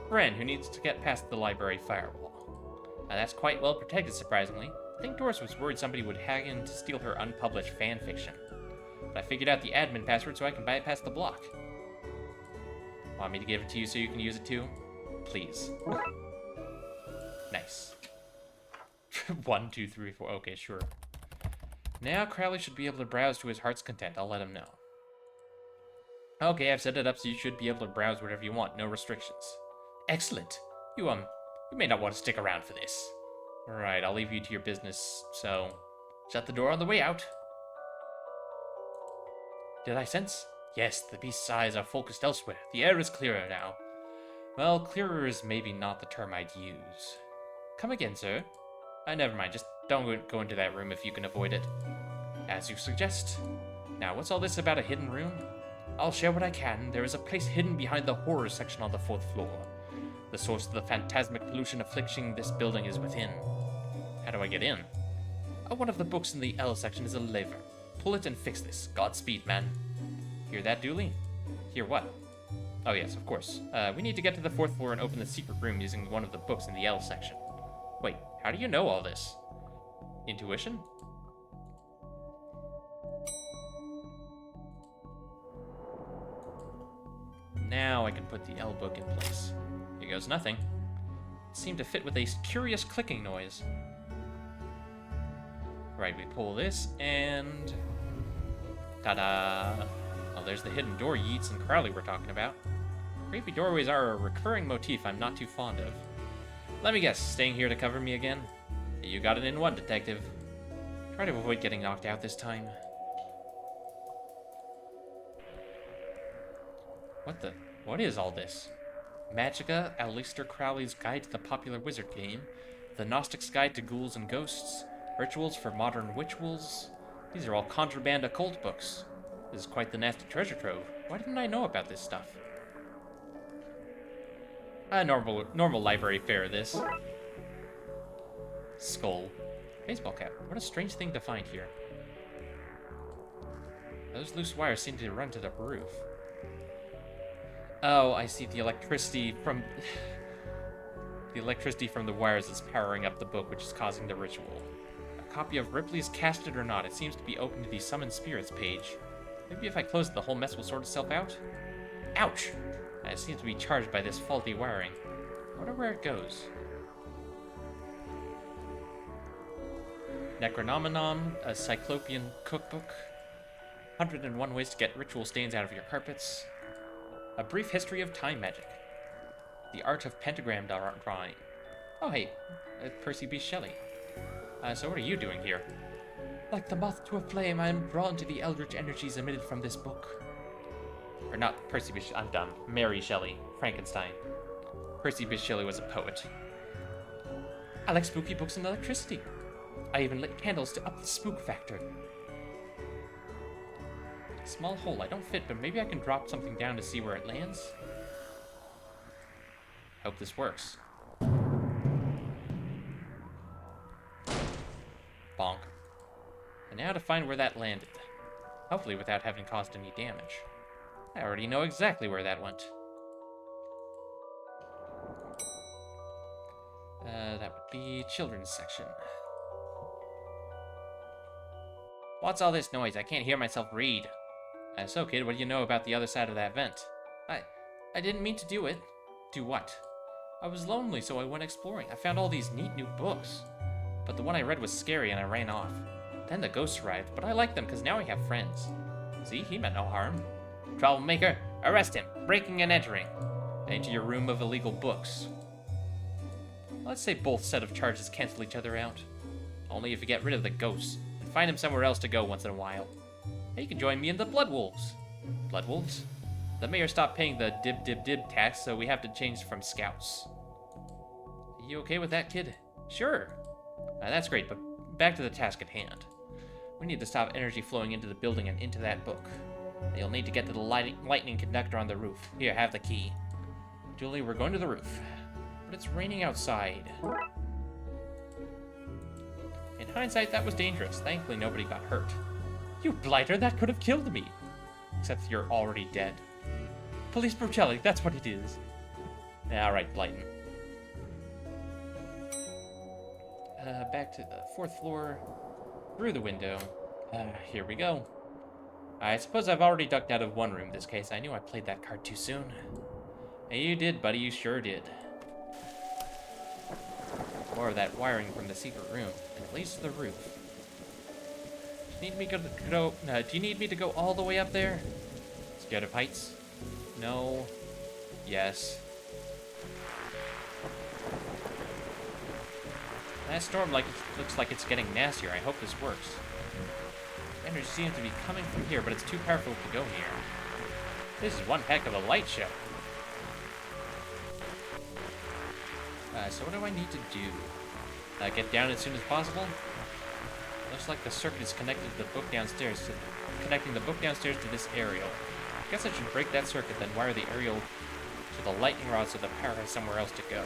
friend who needs to get past the library firewall. That's quite well protected, surprisingly. I think Doris was worried somebody would hack in to steal her unpublished fanfiction. But I figured out the admin password so I can bypass the block. Want me to give it to you so you can use it too? please. Nice. 1, 2, 3, 4. Okay, sure. Now Crowley should be able to browse to his heart's content. I'll let him know. Okay, I've set it up so you should be able to browse whatever you want. No restrictions. Excellent. You may not want to stick around for this. Alright, I'll leave you to your business, so... Shut the door on the way out. Did I sense? Yes, the beast's eyes are focused elsewhere. The air is clearer now. Well, clearer is maybe not the term I'd use. Come again, sir. Never mind, just don't go into that room if you can avoid it. As you suggest. Now, what's all this about a hidden room? I'll share what I can. There is a place hidden behind the horror section on the 4th floor. The source of the phantasmic pollution afflicting this building is within. How do I get in? One of the books in the L section is a lever. Pull it and fix this. Godspeed, man. Hear that, Dooley? Hear what? Oh yes, of course. We need to get to the 4th floor and open the secret room using one of the books in the L section. Wait, how do you know all this? Intuition? Now I can put the L book in place. Here goes nothing. It seemed to fit with a curious clicking noise. Right, we pull this, and... ta-da! Oh, there's the hidden door Yeats and Crowley were talking about. Creepy doorways are a recurring motif I'm not too fond of. Let me guess, staying here to cover me again? You got it in one, detective. Try to avoid getting knocked out this time. What is all this? Magica, Aleister Crowley's Guide to the Popular Wizard Game, The Gnostic's Guide to Ghouls and Ghosts, Rituals for Modern Witchuals. These are all contraband occult books. This is quite the nasty treasure trove. Why didn't I know about this stuff? Normal library fare, this. Skull. Baseball cap. What a strange thing to find here. Those loose wires seem to run to the roof. Oh, I see. The electricity from... the electricity from the wires is powering up the book, which is causing the ritual. A copy of Ripley's Cast It or Not. It seems to be open to the Summon Spirits page. Maybe if I close it, the whole mess will sort itself out? Ouch! It seems to be charged by this faulty wiring. I wonder where it goes. Necronominon, a Cyclopean cookbook. 101 ways to get ritual stains out of your carpets. A brief history of time magic. The art of pentagram drawing. Oh hey, Percy B. Shelley. So what are you doing here? Like the moth to a flame, I am drawn to the eldritch energies emitted from this book. Or not Percy B. I'm dumb. Mary Shelley. Frankenstein. Percy B. Shelley was a poet. I like spooky books and electricity. I even lit candles to up the spook factor. Small hole. I don't fit, but maybe I can drop something down to see where it lands. Hope this works. Bonk. And now to find where that landed. Hopefully without having caused any damage. I already know exactly where that went. That would be children's section. What's all this noise? I can't hear myself read. So kid, what do you know about the other side of that vent? I didn't mean to do it. Do what? I was lonely, so I went exploring. I found all these neat new books. But the one I read was scary and I ran off. Then the ghosts arrived, but I like them because now I have friends. See, he meant no harm. Troublemaker, arrest him. Breaking and entering. And into your room of illegal books. Let's say both set of charges cancel each other out. Only if you get rid of the ghosts. And find him somewhere else to go once in a while. Hey, you can join me in the Blood Wolves. Blood Wolves? The mayor stopped paying the dib tax, so we have to change from scouts. Are you okay with that, kid? Sure. That's great, but back to the task at hand. We need to stop energy flowing into the building and into that book. You'll need to get to the lightning conductor on the roof. Here, have the key. Julie, we're going to the roof. But it's raining outside. In hindsight, that was dangerous. Thankfully, nobody got hurt. You blighter, that could have killed me. Except you're already dead. Police brutality, that's what it is. Alright, Blighton. Back to the 4th floor. Through the window. Here we go. I suppose I've already ducked out of one room this case. I knew I played that card too soon. Hey, you did, buddy. You sure did. More of that wiring from the secret room, and it leads to the roof. Do you need me to go all the way up there? Scared of heights? No. Yes. That storm looks like it's getting nastier. I hope this works. Energy seems to be coming from here, but it's too powerful to go here. This is one heck of a light show. So what do I need to do? Get down as soon as possible? Looks like the circuit is connected to the book downstairs, connecting the book downstairs to this aerial. I guess I should break that circuit, then wire the aerial to the lightning rod so the power has somewhere else to go.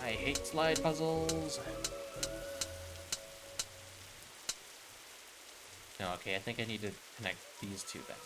I hate slide puzzles. No, okay, I think I need to connect these two then.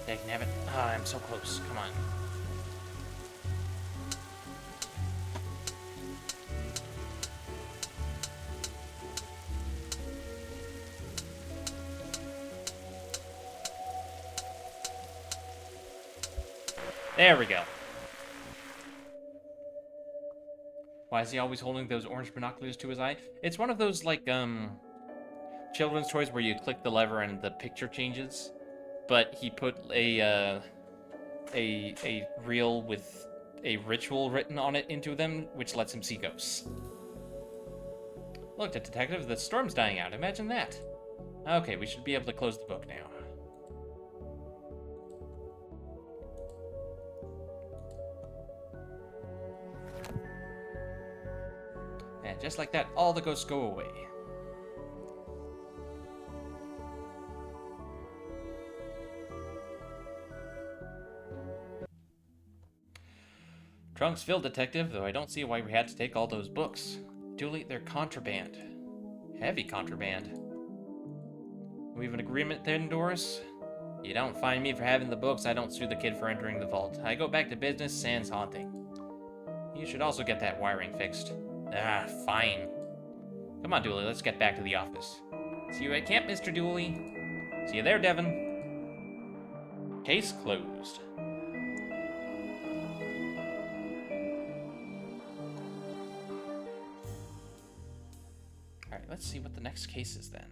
Dagnabbit. Ah, I'm so close. Come on. There we go. Why is he always holding those orange binoculars to his eye? It's one of those, like, children's toys where you click the lever and the picture changes. But he put a reel with a ritual written on it into them, which lets him see ghosts. Look, detective, the storm's dying out. Imagine that. Okay, we should be able to close the book now. And just like that, all the ghosts go away. Trunk's filled, detective, though I don't see why we had to take all those books. Dooley, they're contraband. Heavy contraband. We have an agreement then, Doris? You don't find me for having the books, I don't sue the kid for entering the vault. I go back to business, sans haunting. You should also get that wiring fixed. Ah, fine. Come on, Dooley, let's get back to the office. See you at camp, Mr. Dooley. See you there, Devin. Case closed. Alright, let's see what the next case is then.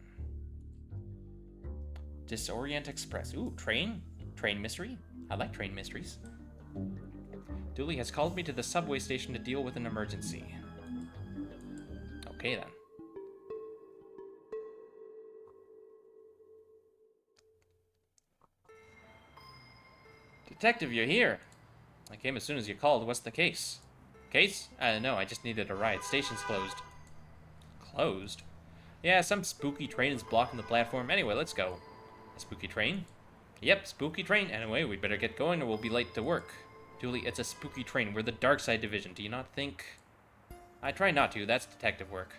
Disorient Express. Ooh, train? Train mystery? I like train mysteries. Dooley has called me to the subway station to deal with an emergency. Okay then. Detective, you're here. I came as soon as you called. What's the case? Case? No, I just needed a ride. Station's closed. Closed? Yeah, some spooky train is blocking the platform. Anyway, let's go. A spooky train? Yep, spooky train. Anyway, we'd better get going or we'll be late to work. Julie, it's a spooky train. We're the Darkside division. Do you not think... I try not to. That's detective work.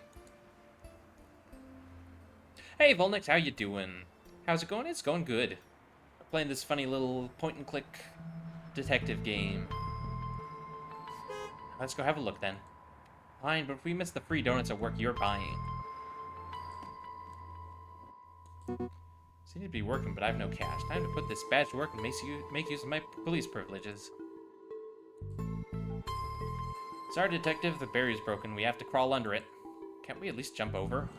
Hey, Volnix, how you doing? How's it going? It's going good. We're playing this funny little point-and-click detective game. Let's go have a look, then. Fine, but if we miss the free donuts at work, you're buying. Seem to be working, but I have no cash. Time to put this badge to work and make use of my police privileges. Sorry, detective. The barrier's broken. We have to crawl under it. Can't we at least jump over?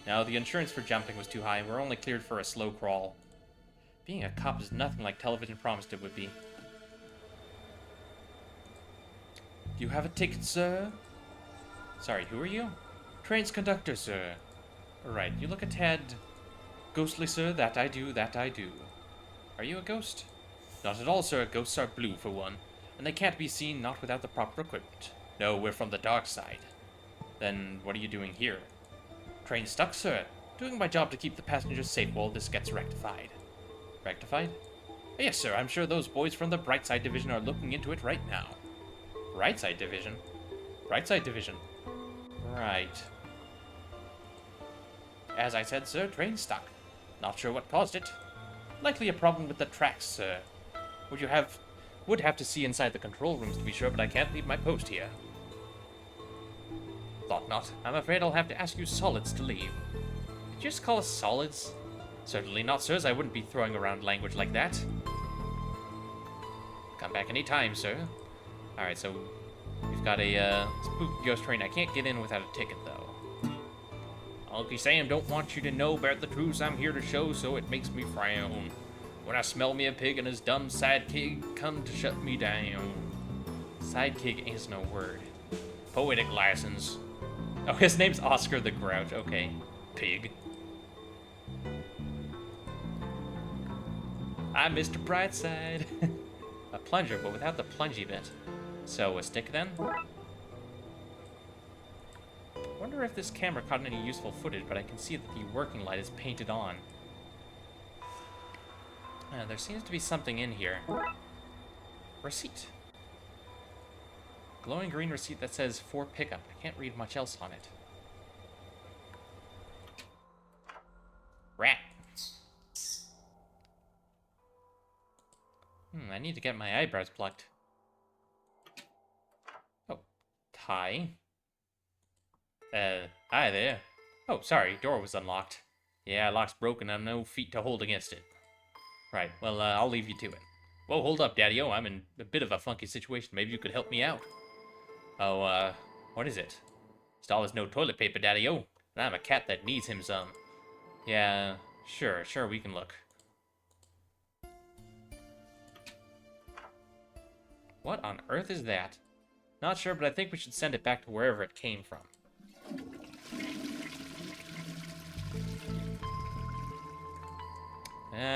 No, the insurance for jumping was too high, and we're only cleared for a slow crawl. Being a cop is nothing like television promised it would be. Do you have a ticket, sir? Sorry, who are you? Train's conductor, sir. Alright, you look a tad... ghostly, sir. That I do, that I do. Are you a ghost? Not at all, sir. Ghosts are blue, for one. And they can't be seen, not without the proper equipment. No, we're from the Darkside. Then, what are you doing here? Train stuck, sir. Doing my job to keep the passengers safe while this gets rectified. Rectified? Yes, sir. I'm sure those boys from the Brightside Division are looking into it right now. Brightside Division? Brightside Division. Right. As I said, sir, train stuck. Not sure what caused it. Likely a problem with the tracks, sir. Would have to see inside the control rooms to be sure, but I can't leave my post here. Thought not. I'm afraid I'll have to ask you solids to leave. Did you just call us solids? Certainly not, sirs. I wouldn't be throwing around language like that. Come back any time, sir. Alright, so we've got a spooky ghost train. I can't get in without a ticket, though. Uncle Sam don't want you to know about the truths I'm here to show, so it makes me frown. When I smell me a pig and his dumb sidekick come to shut me down. Sidekick is no word. Poetic license. Oh, his name's Oscar the Grouch. Okay. Pig. I'm Mr. Brightside. A plunger, but without the plungy bit. So, a stick then? Wonder if this camera caught any useful footage, but I can see that the working light is painted on. There seems to be something in here. Receipt. Glowing green receipt that says for pickup. I can't read much else on it. Rat. I need to get my eyebrows plucked. Oh, tie. Hi there. Oh, sorry, door was unlocked. Yeah, lock's broken, I've no feet to hold against it. Right, well, I'll leave you to it. Whoa, hold up, Daddy-O, I'm in a bit of a funky situation. Maybe you could help me out. Oh, what is it? Stall is no toilet paper, Daddy-O, and I'm a cat that needs him some. Yeah, sure, we can look. What on earth is that? Not sure, but I think we should send it back to wherever it came from.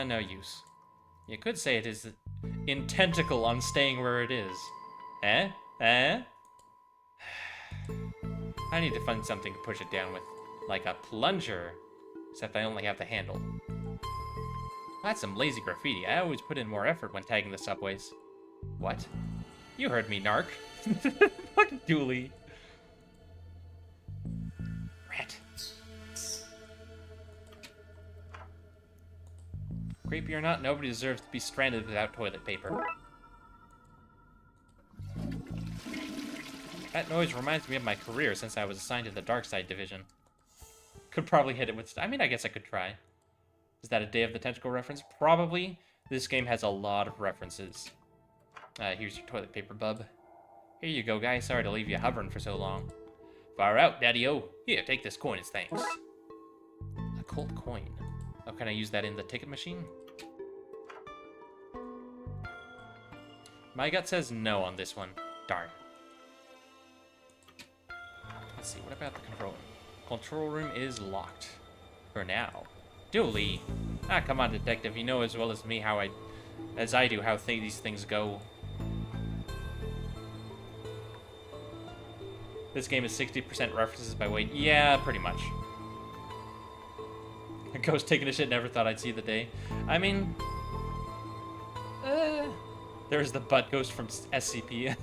No use. You could say it is in tentacle on staying where it is. Eh? I need to find something to push it down with. Like a plunger. Except I only have the handle. That's some lazy graffiti. I always put in more effort when tagging the subways. What? You heard me, narc. Fucking Dooley. Rat. Creepy or not, nobody deserves to be stranded without toilet paper. That noise reminds me of my career since I was assigned to the Darkside division. Could probably hit it with... I mean, I guess I could try. Is that a Day of the Tentacle reference? Probably. This game has a lot of references. Here's your toilet paper, bub. Here you go, guys. Sorry to leave you hovering for so long. Far out, Daddy-O. Here, take this coin as thanks. A cold coin. Oh, can I use that in the ticket machine? My gut says no on this one. Darn. Let's see, what about the control room? Control room is locked. For now. Dooley! Ah, come on, detective. You know as well as me as I do how these things go. This game is 60% references by weight. Yeah, pretty much. A ghost taking a shit, never thought I'd see the day. I mean, There's the butt ghost from SCP.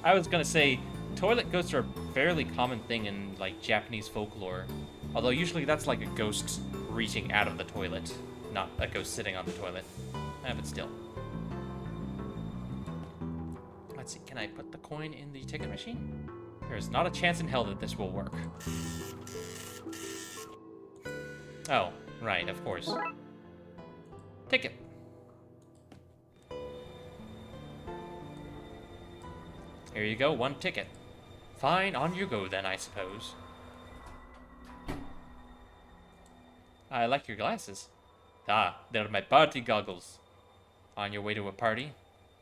I was gonna say, toilet ghosts are a fairly common thing in, like, Japanese folklore. Although usually that's like a ghost reaching out of the toilet, not a ghost sitting on the toilet. But still. Let's see, can I put the coin in the ticket machine? There's not a chance in hell that this will work. Oh, right, of course. Ticket. Here you go, 1 ticket. Fine, on you go then, I suppose. I like your glasses. Ah, they're my party goggles. On your way to a party?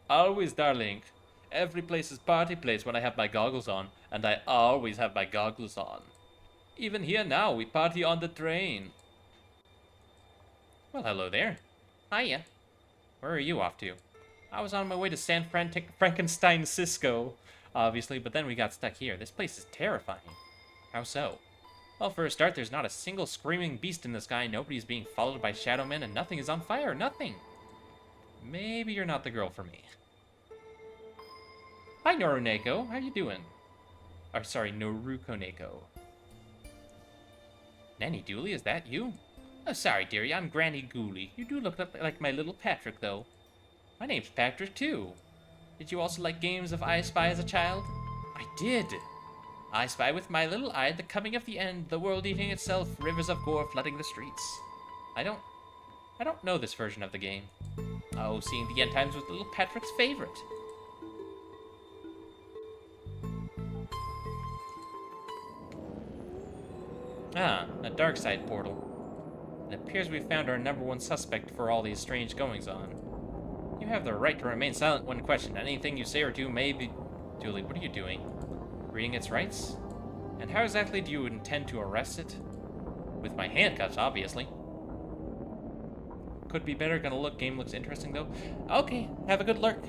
Always, darling. Every place is party place when I have my goggles on, and I always have my goggles on. Even here now, we party on the train. Well, hello there. Hiya. Where are you off to? I was on my way to San Frankenstein Cisco, obviously, but then we got stuck here. This place is terrifying. How so? Well, for a start, there's not a single screaming beast in the sky, nobody's being followed by shadow men, and nothing is on fire. Nothing. Maybe you're not the girl for me. Hi, Noruneko. How you doing? Or, sorry, Noruko Neko. Nanny Dooley, is that you? Oh, sorry, dearie, I'm Granny Gooley. You do look like my little Patrick, though. My name's Patrick, too. Did you also like games of I Spy as a child? I did. I spy with my little eye the coming of the end, the world eating itself, rivers of gore flooding the streets. I don't know this version of the game. Oh, seeing the end times was little Patrick's favorite. Ah, a Darkside portal. It appears we found our #1 suspect for all these strange goings-on. You have the right to remain silent when questioned. Anything you say or do may be... Julie, what are you doing? Reading its rights? And how exactly do you intend to arrest it? With my handcuffs, obviously. Could be better. Gonna look. Game looks interesting, though. Okay, have a good lurk.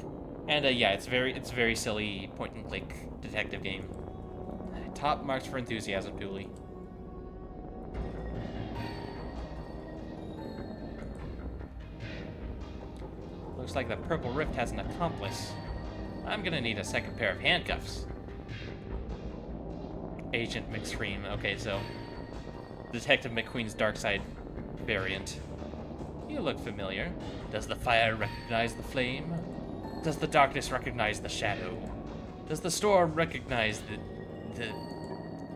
And, yeah, it's very silly point-and-click detective game. Top marks for enthusiasm, Dooley. Looks like the Purple Rift has an accomplice. I'm gonna need a second pair of handcuffs. Agent McScream. Okay, so Detective McQueen's Darkside variant. You look familiar. Does the fire recognize the flame? Does the darkness recognize the shadow? Does the storm recognize the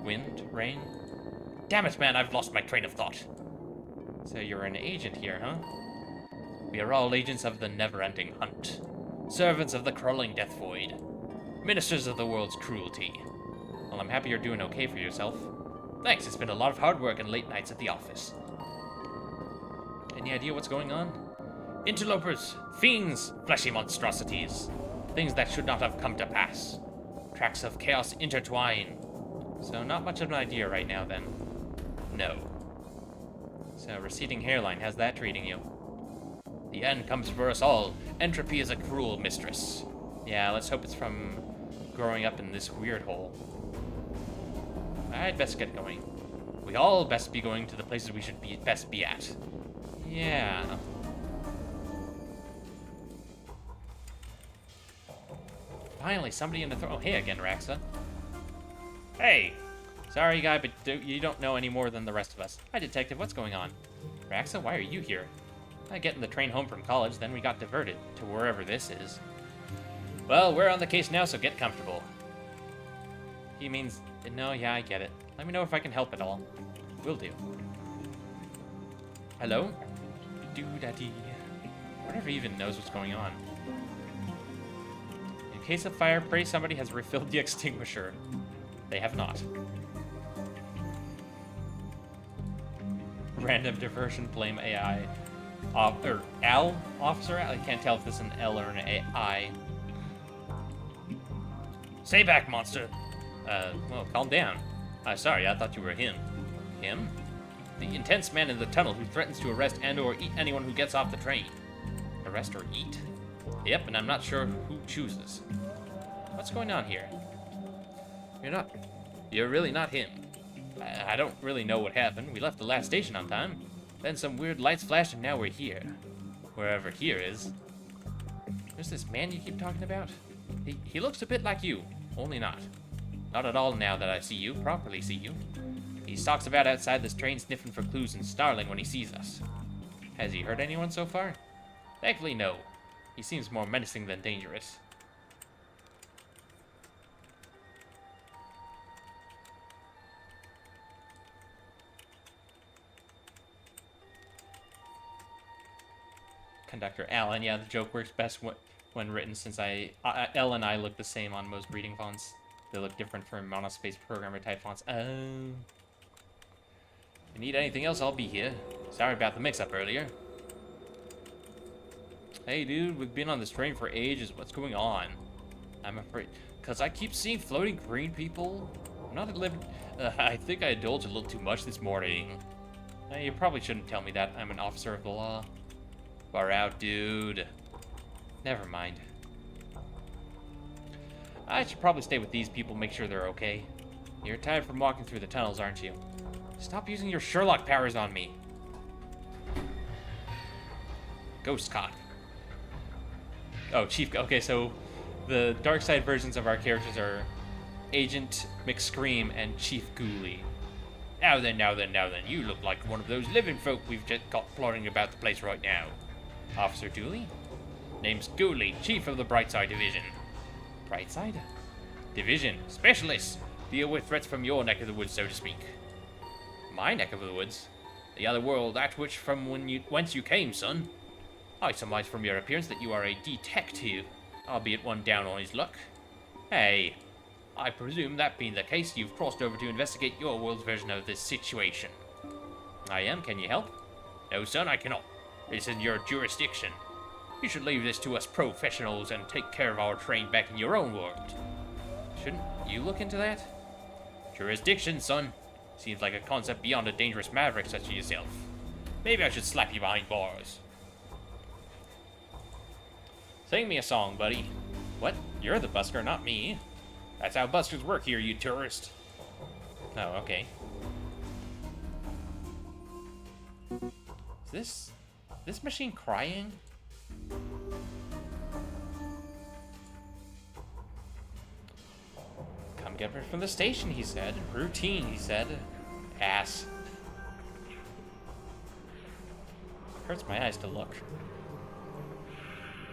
wind? Rain? Damn it, man, I've lost my train of thought. So you're an agent here, huh? We are all agents of the never-ending hunt. Servants of the crawling death void. Ministers of the world's cruelty. Well, I'm happy you're doing okay for yourself. Thanks, it's been a lot of hard work and late nights at the office. Any idea what's going on? Interlopers, fiends, fleshy monstrosities. Things that should not have come to pass. Tracks of chaos intertwine. So not much of an idea right now, then. No. So, receding hairline, how's that treating you? The end comes for us all. Entropy is a cruel mistress. Yeah, let's hope it's from growing up in this weird hole. I'd best get going. We all best be going to the places we should best be at. Yeah. Finally, somebody in the oh, hey again, Raxa. Hey! Sorry, guy, but you don't know any more than the rest of us. Hi, Detective, what's going on? Raxa, why are you here? I get in the train home from college, then we got diverted to wherever this is. Well, we're on the case now, so get comfortable. He means... No, yeah, I get it. Let me know if I can help at all. Will do. Hello? Do-da-dee. Whatever even knows what's going on. In case of fire, pray somebody has refilled the extinguisher. They have not. Random diversion blame AI. Or Al? Officer Al? I can't tell if this is an L or an I. Stay back, monster! Well, calm down. Sorry, I thought you were him. Him? The intense man in the tunnel who threatens to arrest and or eat anyone who gets off the train. Arrest or eat? Yep, and I'm not sure who chooses. What's going on here? You're really not him. I don't really know what happened. We left the last station on time. Then some weird lights flashed and now we're here. Wherever here is. Who's this man you keep talking about? He looks a bit like you, only not. Not at all now that I see you, properly see you. He stalks about outside this train sniffing for clues and snarling when he sees us. Has he hurt anyone so far? Thankfully, no. He seems more menacing than dangerous. Conductor Alan, yeah, the joke works best when written since L and I look the same on most reading fonts. They look different from monospace programmer type fonts. Oh. If you need anything else, I'll be here. Sorry about the mix-up earlier. Hey dude, we've been on this train for ages. What's going on? I'm afraid, cause I keep seeing floating green people. I'm not living. I think I indulged a little too much this morning. You probably shouldn't tell me that. I'm an officer of the law. Far out, dude. Never mind. I should probably stay with these people, make sure they're okay. You're tired from walking through the tunnels, aren't you? Stop using your Sherlock powers on me. Ghost cop. Oh, Chief. Okay, so the Darkside versions of our characters are Agent McScream and Chief Ghoulie. Now then, you look like one of those living folk we've just got plodding about the place right now. Officer Dooley? Name's Ghoulie, Chief of the Brightside Division. Brightside? Division. Specialists. Deal with threats from your neck of the woods, so to speak. My neck of the woods? The other world, that which from whence you came, son. I surmise from your appearance that you are a detective, albeit one down on his luck. Hey, I presume that being the case, you've crossed over to investigate your world's version of this situation. I am. Can you help? No, son, I cannot. This is your jurisdiction. You should leave this to us professionals and take care of our train back in your own world. Shouldn't you look into that? Jurisdiction, son. Seems like a concept beyond a dangerous maverick such as yourself. Maybe I should slap you behind bars. Sing me a song, buddy. What? You're the busker, not me. That's how buskers work here, you tourist. Oh, okay. Is this machine crying? Come get her from the station, he said. Routine, he said. Ass. Hurts my eyes to look.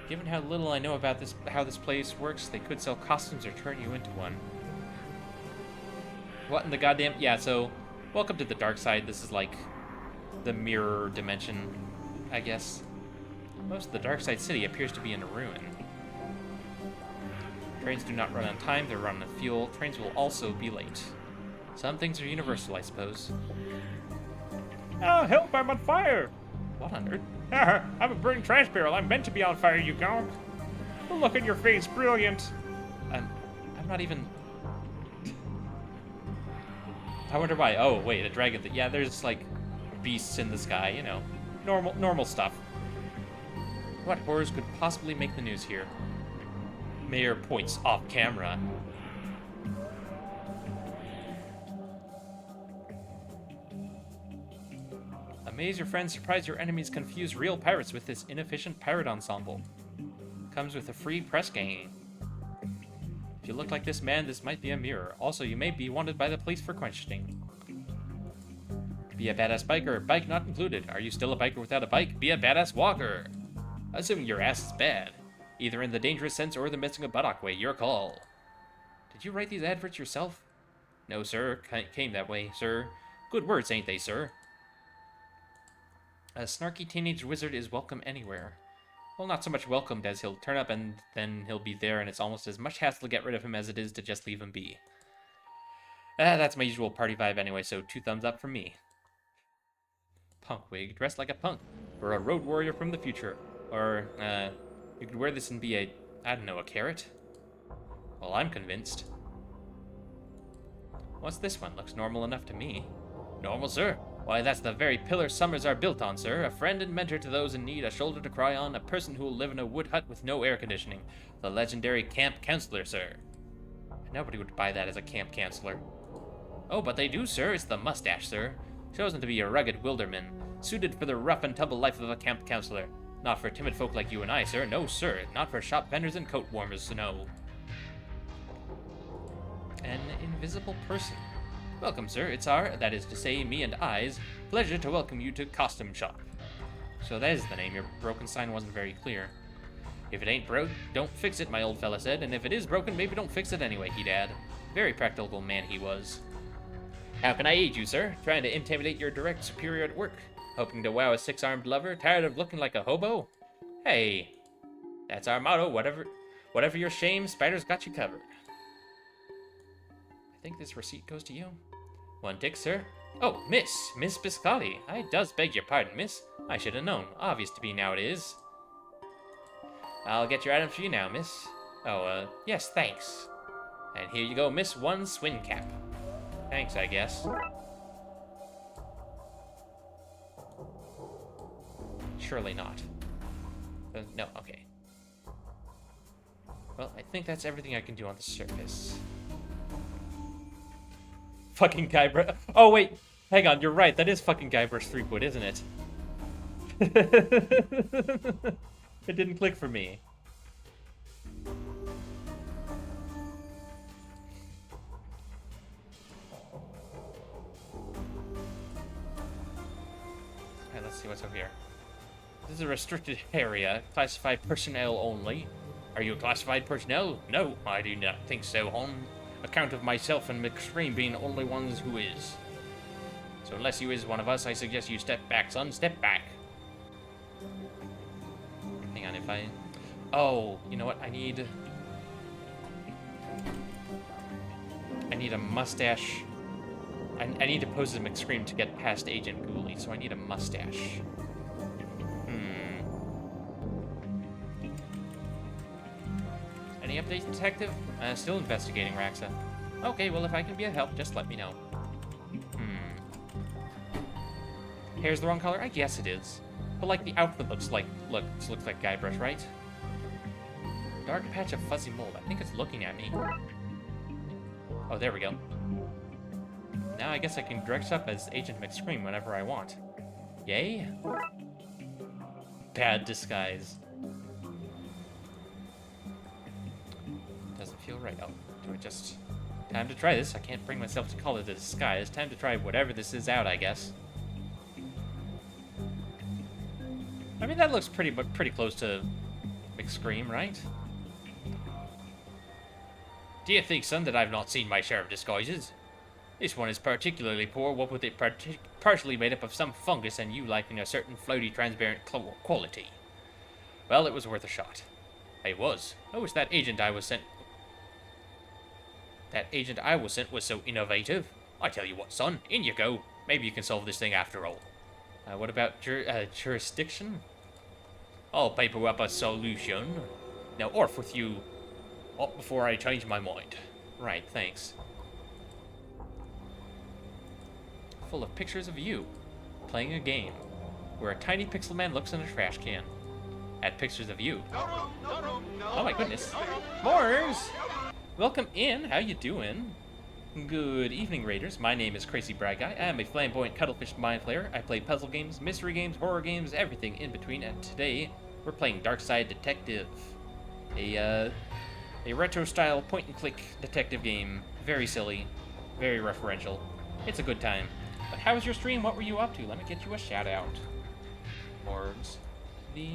Given how little I know about how this place works, they could sell costumes or turn you into one. What in the goddamn... Yeah, so, welcome to the dark side. This is like the mirror dimension, I guess. Most of the Darkside city appears to be in ruin. Trains do not run on time, they're run on fuel. Trains will also be late. Some things are universal, I suppose. Oh, help, I'm on fire! What on earth? I'm a burning trash barrel. I'm meant to be on fire, you gonk. The look on your face, brilliant. I'm not even... I wonder why. Oh, wait, a dragon. Yeah, there's, like, beasts in the sky, you know. Normal stuff. What horrors could possibly make the news here? Mayor points off camera. Amaze your friends, surprise your enemies, confuse real pirates with this inefficient pirate ensemble. Comes with a free press game. If you look like this man, this might be a mirror. Also, you may be wanted by the police for questioning. Be a badass biker, bike not included. Are you still a biker without a bike? Be a badass walker. Assuming your ass is bad. Either in the dangerous sense or the missing a buttock way, your call. Did you write these adverts yourself? No, sir. Came that way, sir. Good words, ain't they, sir? A snarky teenage wizard is welcome anywhere. Well, not so much welcomed as he'll turn up and then he'll be there and it's almost as much hassle to get rid of him as it is to just leave him be. That's my usual party vibe anyway, so 2 thumbs up from me. Punk wig, dressed like a punk, or a road warrior from the future. Or, you could wear this and be a, I don't know, a carrot? Well, I'm convinced. What's this one? Looks normal enough to me. Normal, sir? Why, that's the very pillar summers are built on, sir. A friend and mentor to those in need, a shoulder to cry on, a person who will live in a wood hut with no air conditioning. The legendary camp counselor, sir. Nobody would buy that as a camp counselor. Oh, but they do, sir. It's the mustache, sir. Chosen to be a rugged wilderman, suited for the rough and tumble life of a camp counselor. Not for timid folk like you and I, sir. No, sir. Not for shop vendors and coat warmers, no. An invisible person. Welcome, sir. It's our, that is to say, me and I's, pleasure to welcome you to Costume Shop. So that is the name. Your broken sign wasn't very clear. If it ain't broke, don't fix it, my old fella said, and if it is broken, maybe don't fix it anyway, he'd add. Very practical man he was. How can I aid you, sir? Trying to intimidate your direct superior at work? Hoping to wow a six-armed lover? Tired of looking like a hobo? Hey, that's our motto. Whatever your shame, Spider's got you covered. I think this receipt goes to you. One tick, sir. Oh, Miss Biscotti. I does beg your pardon, miss. I should have known. Obvious to be now it is. I'll get your item for you now, miss. Oh, yes, thanks. And here you go, miss, one swing cap. Thanks, I guess. Surely not. No, okay. Well, I think that's everything I can do on the surface. Fucking Guybrush. Oh, wait. Hang on, you're right. That is fucking Guybrush Threepwood, isn't it? It didn't click for me. Alright, let's see what's over here. This is a restricted area. Classified personnel only. Are you classified personnel? No, I do not think so, on account of myself and McStream being the only ones who is. So unless you is one of us, I suggest you step back, son. Step back. Hang on, if I... Oh, you know what? I need a mustache. I need to pose as McScream to get past Agent Ghoulie, so I need a mustache. Any updates, detective? Still investigating, Raxa. Okay, well, if I can be of help, just let me know. Hair's the wrong color? I guess it is. But, like, the outfit looks like Guybrush, right? Dark patch of fuzzy mold. I think it's looking at me. Oh, there we go. Now I guess I can dress up as Agent McScream whenever I want. Yay? Bad disguise. Doesn't feel right. Oh, do it just... Time to try this. I can't bring myself to call it a disguise. Time to try whatever this is out, I guess. I mean, that looks pretty close to McScream, right? Do you think, son, that I've not seen my share of disguises? This one is particularly poor, what with it partially made up of some fungus and you liking a certain floaty, transparent quality. Well, it was worth a shot. It was. Oh, it's that agent I was sent... That agent I was sent was so innovative. I tell you what, son, in you go. Maybe you can solve this thing after all. What about jurisdiction? I'll paper up a solution. Now, off with you. Up before I change my mind. Right, thanks. Full of pictures of you, playing a game, where a tiny pixel man looks in a trash can. At pictures of you. Oh my goodness. Mors! Welcome in, how you doing? Good evening, Raiders. My name is Crazy Brad Guy. I am a flamboyant cuttlefish mind flayer. I play puzzle games, mystery games, horror games, everything in between, and today we're playing Darkside Detective. A retro-style point-and-click detective game. Very silly, very referential. It's a good time. But how was your stream? What were you up to? Let me get you a shout-out. Morgs. The...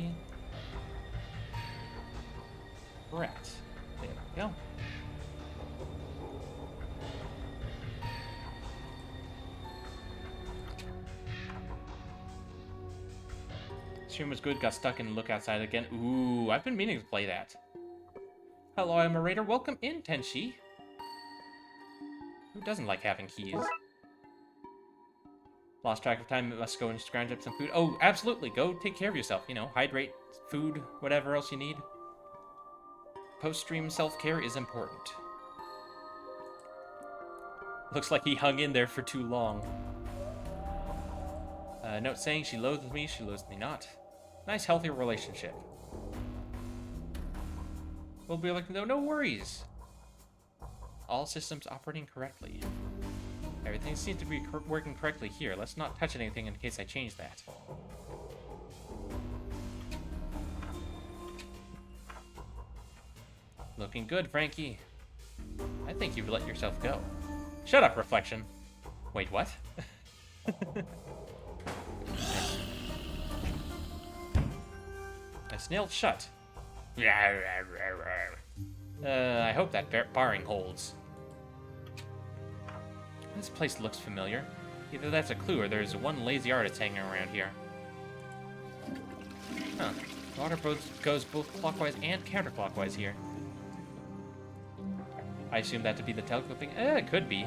Rat. There we go. Stream was good, got stuck and look outside again. Ooh, I've been meaning to play that. Hello, I'm a raider. Welcome in, Tenshi. Who doesn't like having keys? Lost track of time, must go and scrounge up some food. Oh, absolutely, go take care of yourself. You know, hydrate, food, whatever else you need. Post-stream self-care is important. Looks like he hung in there for too long. Note saying she loathes me not. Nice, healthy relationship. We'll be like, no worries. All systems operating correctly. Everything seems to be working correctly here. Let's not touch anything in case I change that. Looking good, Frankie. I think you've let yourself go. Shut up, Reflection. Wait, what? It's nailed shut. I hope that barring holds. This place looks familiar. Either that's a clue or there's one lazy artist hanging around here. Huh. Water goes both clockwise and counterclockwise here. I assume that to be the telco thing. It could be.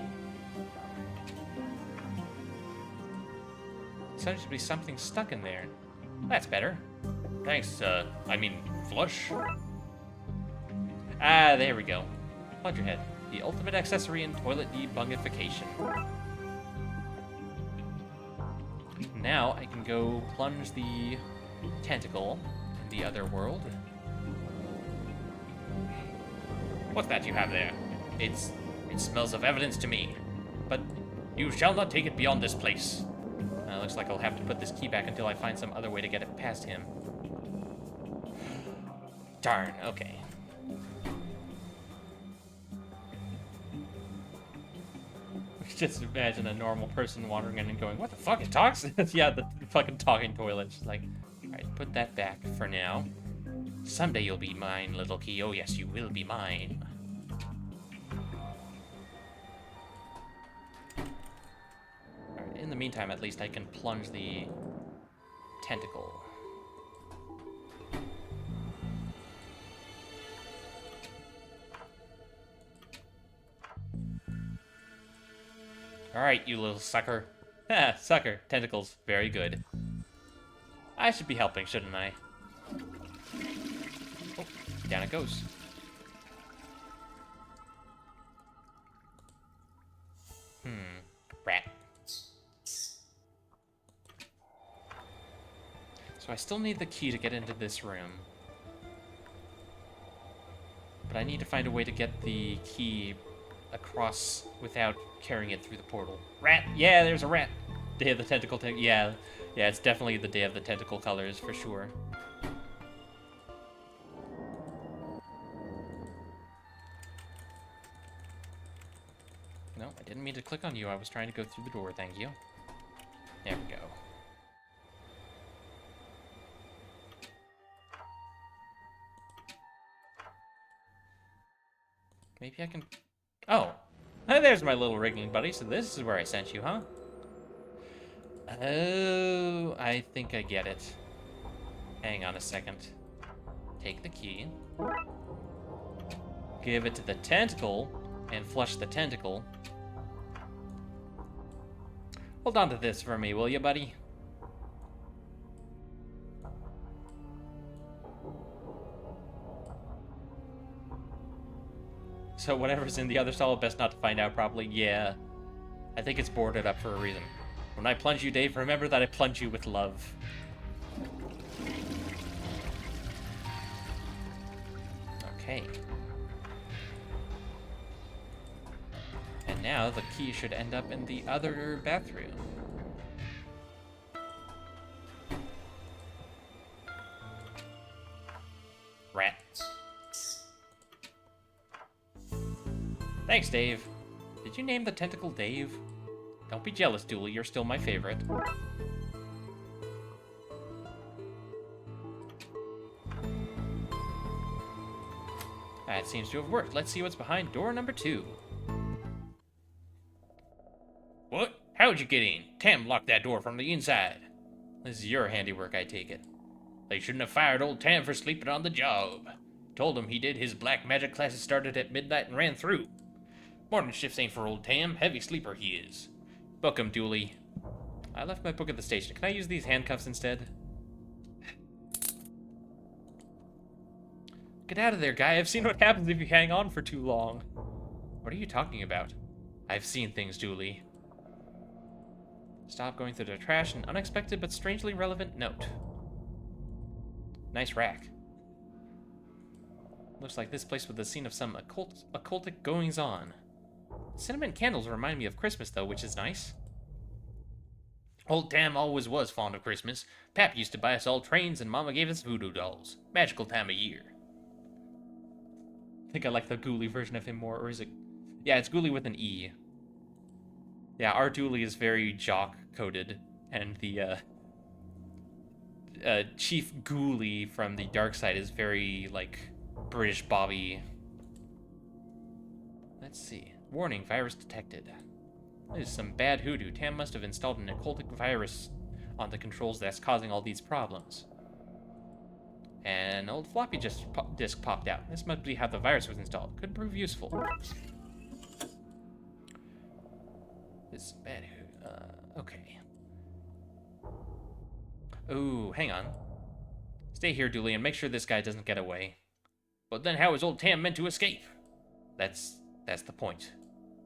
Seems to be something stuck in there. That's better. Thanks, flush. Ah, there we go. Plunge your head. The ultimate accessory in toilet debungification. Now I can go plunge the tentacle in the other world. What's that you have there? It smells of evidence to me. But you shall not take it beyond this place. Looks like I'll have to put this key back until I find some other way to get it past him. Darn, okay. Just imagine a normal person wandering in and going, what the fuck, it talks? Yeah, the fucking talking toilet. Just like, alright, put that back for now. Someday you'll be mine, little key. Oh yes, you will be mine. Alright, in the meantime, at least I can plunge the tentacle. Alright, you little sucker. Ha, sucker. Tentacles. Very good. I should be helping, shouldn't I? Oh, down it goes. Rat. So I still need the key to get into this room. But I need to find a way to get the key across without carrying it through the portal. Rat! Yeah, there's a rat! Day of the Tentacle... yeah, it's definitely the Day of the Tentacle colors, for sure. No, I didn't mean to click on you. I was trying to go through the door, thank you. There we go. Maybe I can... Oh! Hey, there's my little wriggling buddy. So this is where I sent you, huh? Oh, I think I get it. Hang on a second. Take the key. Give it to the tentacle. And flush the tentacle. Hold on to this for me, will you, buddy? So whatever's in the other stall, best not to find out properly. Yeah. I think it's boarded up for a reason. When I plunge you, Dave, remember that I plunge you with love. Okay. And now the key should end up in the other bathroom. Rat. Thanks, Dave. Did you name the tentacle Dave? Don't be jealous, Dooley. You're still my favorite. That seems to have worked. Let's see what's behind door number 2. What? How'd you get in? Tam locked that door from the inside. This is your handiwork, I take it. They shouldn't have fired old Tam for sleeping on the job. Told him he did his black magic classes started at midnight and ran through. Morning shifts ain't for old Tam. Heavy sleeper he is. Book him, Dooley. I left my book at the station. Can I use these handcuffs instead? Get out of there, guy. I've seen what happens if you hang on for too long. What are you talking about? I've seen things, Dooley. Stop going through the trash. An unexpected but strangely relevant note. Nice rack. Looks like this place was the scene of some occultic goings-on. Cinnamon candles remind me of Christmas, though, which is nice. Old Tam always was fond of Christmas. Pap used to buy us all trains, and Mama gave us voodoo dolls. Magical time of year. I think I like the ghoulie version of him more, or is it... Yeah, it's ghoulie with an E. Yeah, our ghoulie is very jock-coded, and the, Chief Ghoulie from the Darkside is very, like, British Bobby. Let's see. Warning, virus detected. This is some bad hoodoo. Tam must have installed an occultic virus on the controls that's causing all these problems. An old floppy disk popped out. This must be how the virus was installed. Could prove useful. This is bad hoodoo. Okay. Ooh, hang on. Stay here, Dooley, and make sure this guy doesn't get away. But then how is old Tam meant to escape? That's the point.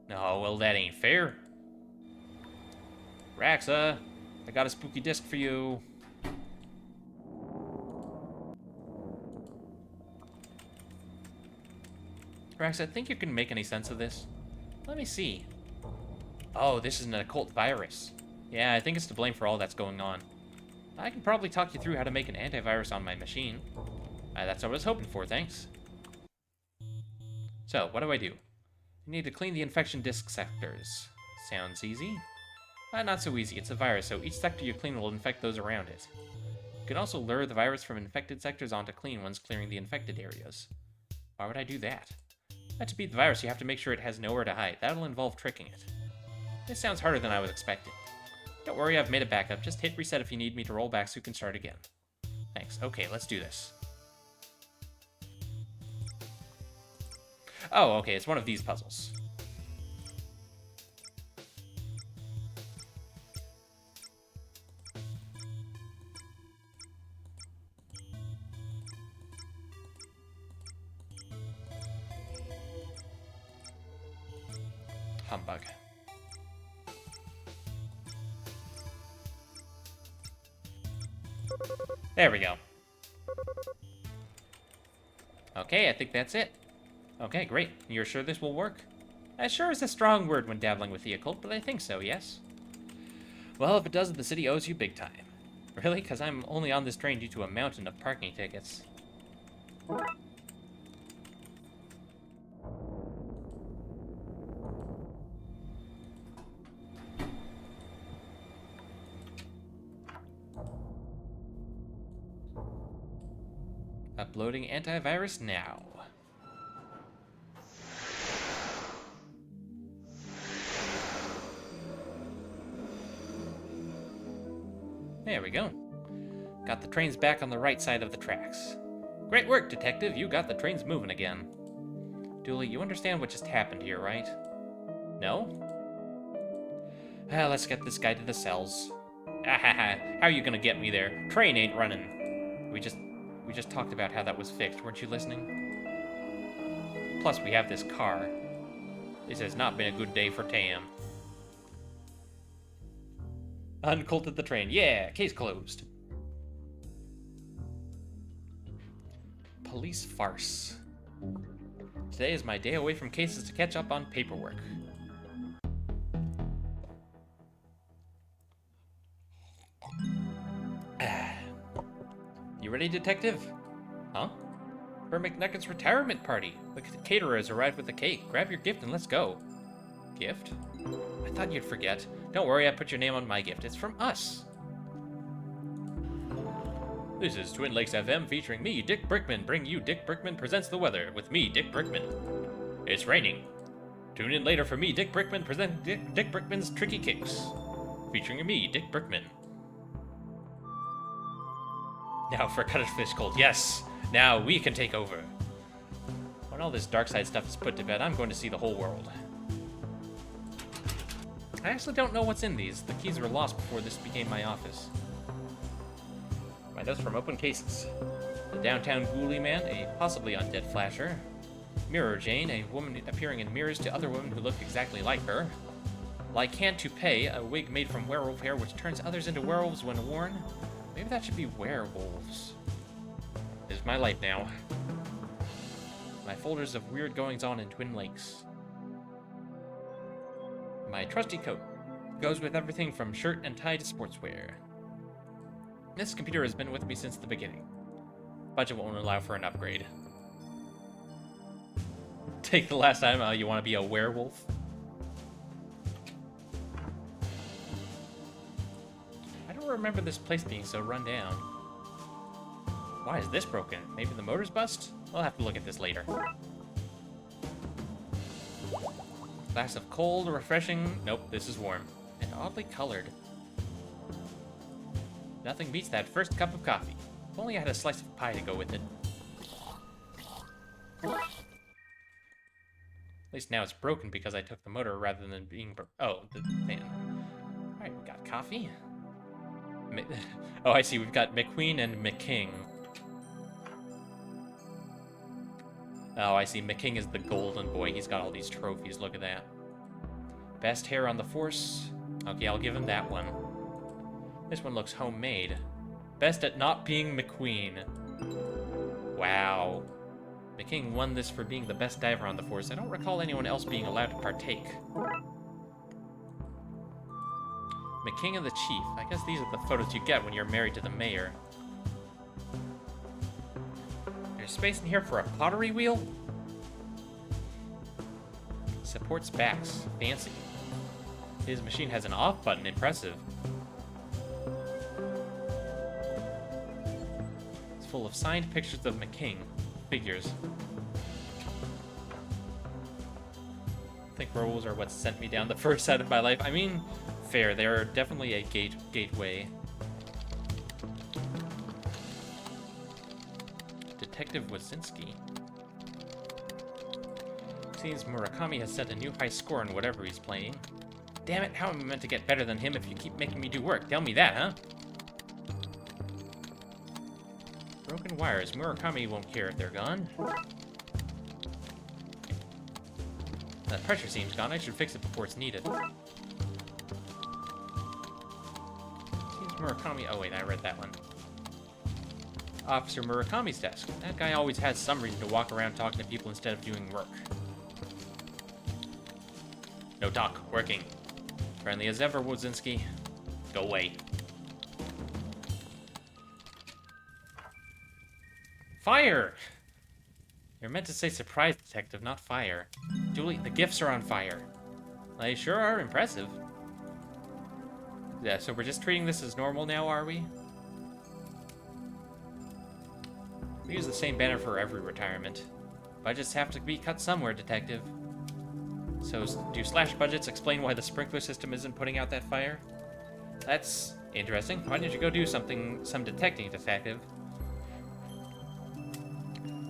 No, well, that ain't fair. Raxa, I got a spooky disc for you. Raxa, think you can make any sense of this? Let me see. Oh, this is an occult virus. Yeah, I think it's to blame for all that's going on. I can probably talk you through how to make an antivirus on my machine. That's what I was hoping for, thanks. So, what do? You need to clean the infection disk sectors. Sounds easy? Not so easy. It's a virus, so each sector you clean will infect those around it. You can also lure the virus from infected sectors onto clean ones, clearing the infected areas. Why would I do that? To beat the virus, you have to make sure it has nowhere to hide. That'll involve tricking it. This sounds harder than I was expecting. Don't worry, I've made a backup. Just hit reset if you need me to roll back so you can start again. Thanks. Okay, let's do this. Oh, okay, it's one of these puzzles. Humbug. There we go. Okay, I think that's it. Okay, great. You're sure this will work? Sure is a strong word when dabbling with the occult, but I think so, yes? Well, if it does, the city owes you big time. Really? Because I'm only on this train due to a mountain of parking tickets. Uploading antivirus now. There we go. Got the trains back on the right side of the tracks. Great work, Detective. You got the trains moving again. Dooley, you understand what just happened here, right? No? Let's get this guy to the cells. How are you gonna get me there? Train ain't running. We just talked about how that was fixed. Weren't you listening? Plus, we have this car. This has not been a good day for Tam. Uncolted the train. Yeah, case closed. Police farce. Today is my day away from cases to catch up on paperwork. You ready, Detective? Huh? For McNugget's retirement party. The caterer has arrived with the cake. Grab your gift and let's go. Gift? I thought you'd forget. Don't worry, I put your name on my gift. It's from us. This is Twin Lakes FM featuring me, Dick Brickman. Bring you Dick Brickman Presents the Weather with me, Dick Brickman. It's raining. Tune in later for me, Dick Brickman, present Dick Brickman's Tricky Kicks. Featuring me, Dick Brickman. Now for Cuttlefish Cold. Yes, now we can take over. When all this Darkside stuff is put to bed, I'm going to see the whole world. I actually don't know what's in these. The keys were lost before this became my office. My notes from open cases. The downtown ghoulie man, a possibly undead flasher. Mirror Jane, a woman appearing in mirrors to other women who look exactly like her. Lycan Toupee, a wig made from werewolf hair which turns others into werewolves when worn. Maybe that should be werewolves. This is my life now. My folders of weird goings-on in Twin Lakes. My trusty coat. Goes with everything from shirt and tie to sportswear. This computer has been with me since the beginning. Budget won't allow for an upgrade. Take the last time. You want to be a werewolf? I don't remember this place being so run down. Why is this broken? Maybe the motor's bust? I'll have to look at this later. Glass of cold, refreshing. Nope, this is warm. And oddly colored. Nothing beats that first cup of coffee. If only I had a slice of pie to go with it. At least now it's broken because I took the motor rather than being oh, the fan. Alright, we got coffee. Oh, I see, we've got McQueen and McKing. Oh, I see, McKing is the golden boy. He's got all these trophies, look at that. Best hair on the force. Okay, I'll give him that one. This one looks homemade. Best at not being McQueen. Wow. McKing won this for being the best diver on the force. I don't recall anyone else being allowed to partake. McKing and the Chief. I guess these are the photos you get when you're married to the mayor. There's space in here for a pottery wheel? Supports backs. Fancy. His machine has an off button. Impressive. It's full of signed pictures of McKing. Figures. I think werewolves are what sent me down the first side of my life. I mean, fair. They're definitely a gateway. Detective Wazinski. Seems Murakami has set a new high score in whatever he's playing. Damn it, how am I meant to get better than him if you keep making me do work? Tell me that, huh? Broken wires. Murakami won't care if they're gone. That pressure seam's gone. I should fix it before it's needed. Seems Murakami... Oh, wait, I read that one. Officer Murakami's desk. That guy always has some reason to walk around talking to people instead of doing work. No talk. Working. Friendly as ever, Wozinski. Go away. Fire! You're meant to say surprise, detective, not fire. Julie, the gifts are on fire. They sure are impressive. Yeah, so we're just treating this as normal now, are we? We use the same banner for every retirement. Budgets have to be cut somewhere, detective. So, do slash budgets explain why the sprinkler system isn't putting out that fire? That's interesting. Why don't you go do some detecting, detective?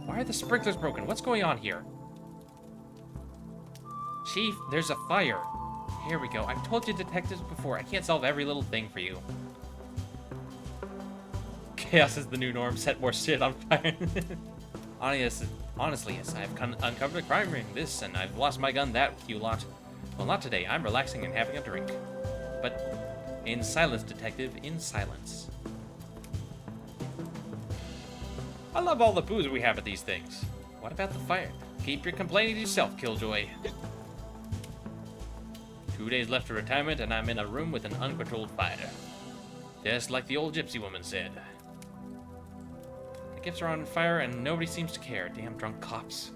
Why are the sprinklers broken? What's going on here? Chief, there's a fire. Here we go. I've told you detectives before, I can't solve every little thing for you. Chaos is the new norm. Set more shit on fire. Honestly, yes, I've uncovered a crime ring, this, and I've lost my gun, that, with you lot. Well, not today. I'm relaxing and having a drink. But in silence, detective, in silence. I love all the booze we have at these things. What about the fire? Keep your complaining to yourself, Killjoy. 2 days left of retirement, and I'm in a room with an uncontrolled fire. Just like the old gypsy woman said. The gifts are on fire, and nobody seems to care. Damn drunk cops.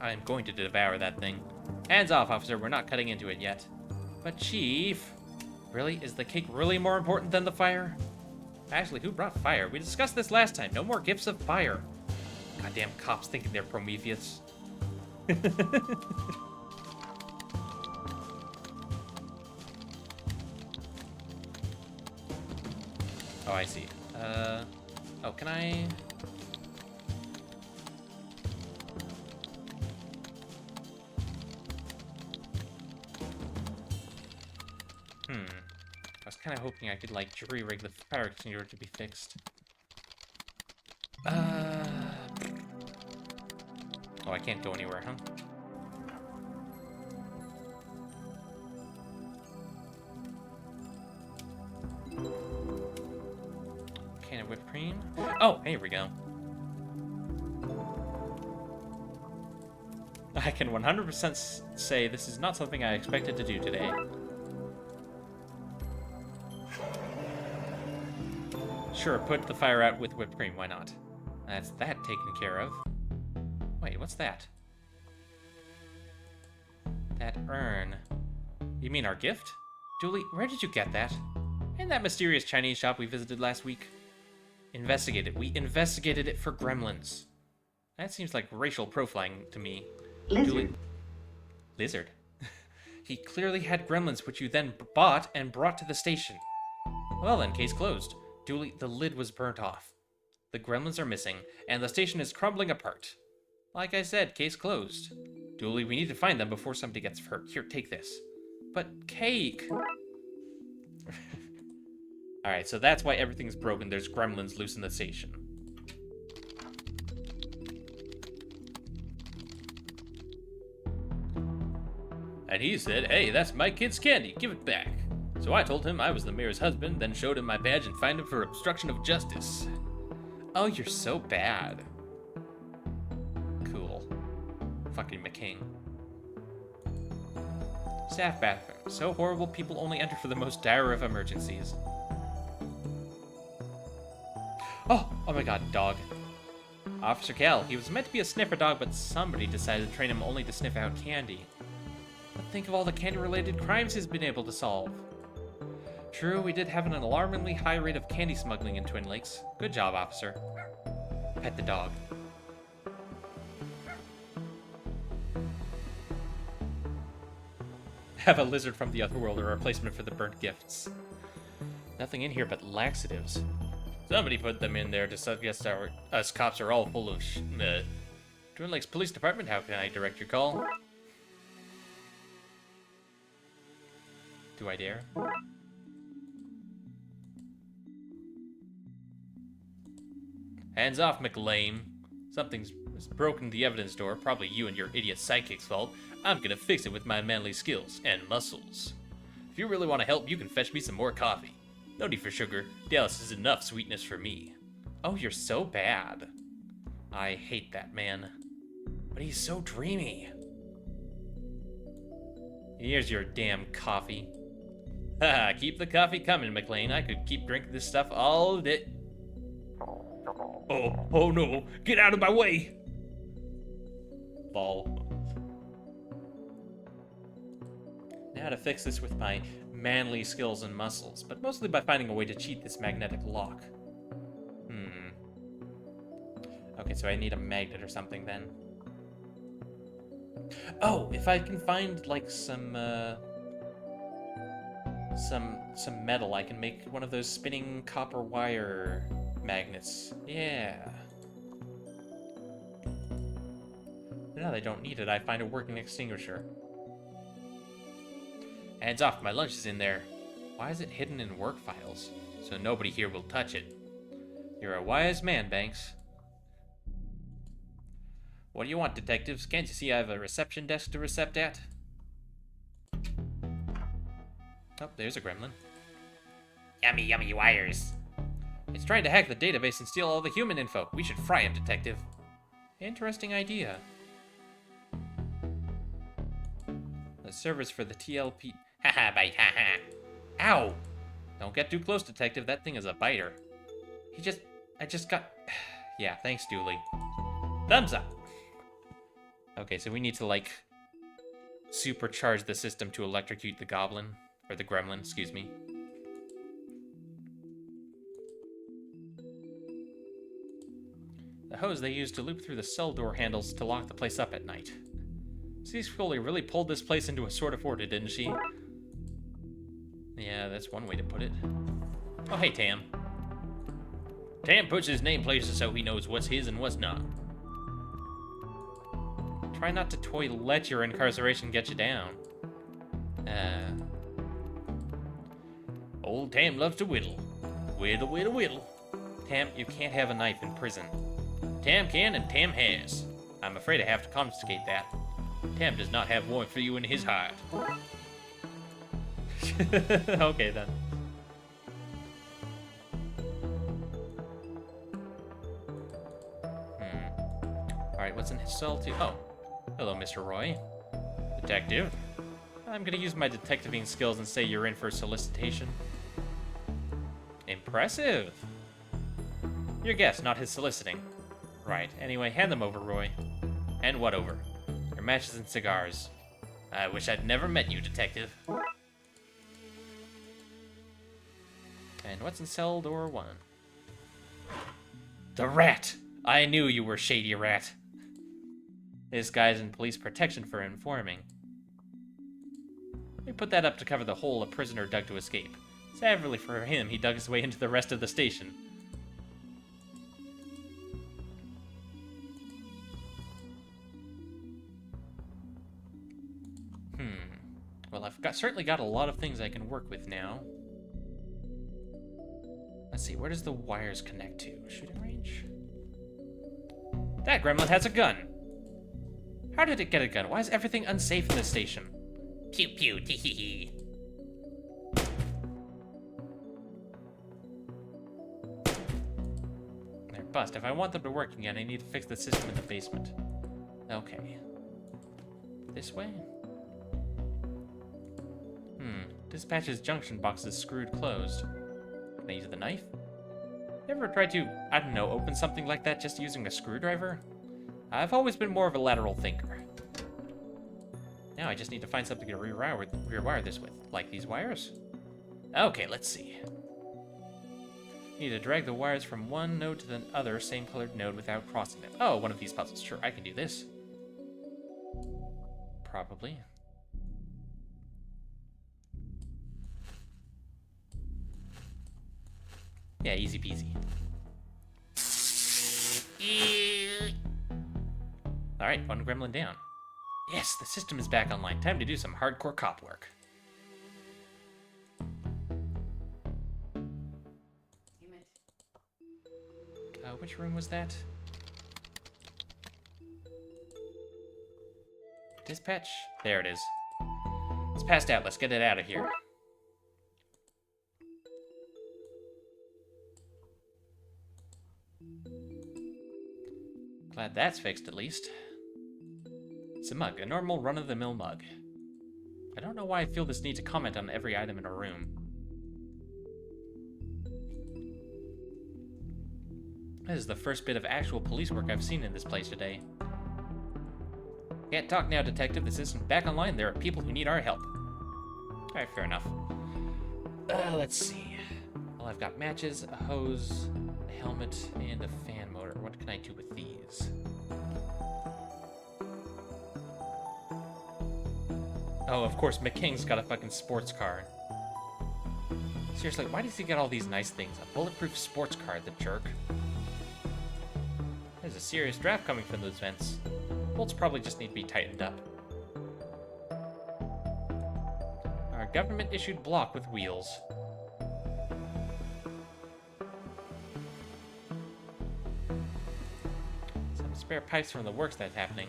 I'm going to devour that thing. Hands off, officer. We're not cutting into it yet. But, Chief... Really? Is the cake really more important than the fire? Actually, who brought fire? We discussed this last time. No more gifts of fire. Goddamn cops thinking they're Prometheus. Oh, I see. Oh, can I... I was kind of hoping I could, like, jury-rig the fire extinguisher to be fixed. Oh, I can't go anywhere, huh? Can of whipped cream? Oh, here we go. I can 100% say this is not something I expected to do today. Sure, put the fire out with whipped cream, why not? That's that taken care of. Wait, what's that? That urn. You mean our gift? Julie, where did you get that? In that mysterious Chinese shop we visited last week. Investigate it. We investigated it for gremlins. That seems like racial profiling to me. Lizard. Julie. Lizard? He clearly had gremlins, which you then bought and brought to the station. Well then, case closed. Julie, the lid was burnt off. The gremlins are missing, and the station is crumbling apart. Like I said, case closed. Julie, we need to find them before somebody gets hurt. Here, take this. But cake! Alright, so that's why everything's broken. There's gremlins loose in the station. And he said, hey, that's my kid's candy. Give it back. So I told him I was the mayor's husband, then showed him my badge and fined him for obstruction of justice. Oh, you're so bad. Cool. Fucking McKing. Staff bathroom. So horrible, people only enter for the most dire of emergencies. Oh my god, dog. Officer Cal, he was meant to be a sniffer dog, but somebody decided to train him only to sniff out candy. But think of all the candy-related crimes he's been able to solve. True, we did have an alarmingly high rate of candy smuggling in Twin Lakes. Good job, officer. Pet the dog. Have a lizard from the other world, a replacement for the burnt gifts. Nothing in here but laxatives. Somebody put them in there to suggest us cops are all full of Twin Lakes Police Department, how can I direct your call? Do I dare? Hands off, McLean. Something's broken the evidence door, probably you and your idiot sidekick's fault. I'm gonna fix it with my manly skills and muscles. If you really want to help, you can fetch me some more coffee. No need for sugar. Dallas is enough sweetness for me. Oh, you're so bad. I hate that man. But he's so dreamy. Here's your damn coffee. Haha, keep the coffee coming, McLean. I could keep drinking this stuff all day. Oh no, get out of my way! Lol. Now to fix this with my manly skills and muscles, but mostly by finding a way to cheat this magnetic lock. Okay, so I need a magnet or something then. Oh, if I can find like some metal, I can make one of those spinning copper wire magnets. Yeah. Now they don't need it, I find a working extinguisher. Hands off, my lunch is in there. Why is it hidden in work files? So nobody here will touch it. You're a wise man, Banks. What do you want, detectives? Can't you see I have a reception desk to recept at? Oh, there's a gremlin. Yummy, yummy wires. It's trying to hack the database and steal all the human info. We should fry him, detective. Interesting idea. The servers for the TLP... Haha, bite, haha. Ow! Don't get too close, detective. That thing is a biter. I just got... Yeah, thanks, Dooley. Thumbs up! Okay, so we need to, like, supercharge the system to electrocute the goblin. Or the gremlin, excuse me. The hose they used to loop through the cell door handles to lock the place up at night. Cease Foley really pulled this place into a sort of order, didn't she? Yeah, that's one way to put it. Oh, hey, Tam. Tam puts his name places so he knows what's his and what's not. Try not to let your incarceration get you down. Old Tam loves to whittle. Whittle, whittle, whittle. Tam, you can't have a knife in prison. Tam can and Tam has. I'm afraid I have to confiscate that. Tam does not have warmth for you in his heart. Okay, then. Alright, what's in his cell too? Oh. Hello, Mr. Roy. Detective. I'm gonna use my detectiving skills and say you're in for solicitation. Impressive. Your guess, not his soliciting. Right. Anyway, hand them over, Roy. And what over? Your matches and cigars. I wish I'd never met you, detective. And what's in cell door 1? The rat! I knew you were shady rat. This guy's in police protection for informing. We put that up to cover the hole a prisoner dug to escape. Sadly for him, he dug his way into the rest of the station. Well, I've certainly got a lot of things I can work with now. Let's see, where does the wires connect to? Shooting range? That gremlin has a gun! How did it get a gun? Why is everything unsafe in this station? Pew pew, tee hee hee. They're bust. If I want them to work again, I need to fix the system in the basement. Okay. This way? Dispatch's junction box is screwed closed. Can I use the knife? Ever tried to, I don't know, open something like that just using a screwdriver? I've always been more of a lateral thinker. Now I just need to find something to rewire this with. Like these wires? Okay, let's see. Need to drag the wires from one node to the other same colored node without crossing them. Oh, one of these puzzles. Sure, I can do this. Probably. Yeah, easy peasy. Alright, one gremlin down. Yes, the system is back online. Time to do some hardcore cop work. Which room was that? Dispatch? There it is. It's passed out. Let's get it out of here. Glad that's fixed, at least. It's a mug, a normal run-of-the-mill mug. I don't know why I feel this need to comment on every item in a room. This is the first bit of actual police work I've seen in this place today. Can't talk now, detective. The system's back online. There are people who need our help. Alright, fair enough. Let's see. Well, I've got matches, a hose, a helmet, and a fan motor. What can I do with these? Oh, of course, McKing's got a fucking sports car. Seriously, why does he get all these nice things? A bulletproof sports car, the jerk. There's a serious draft coming from those vents. Bolts probably just need to be tightened up. Our government-issued block with wheels. Some spare pipes from the works that's happening.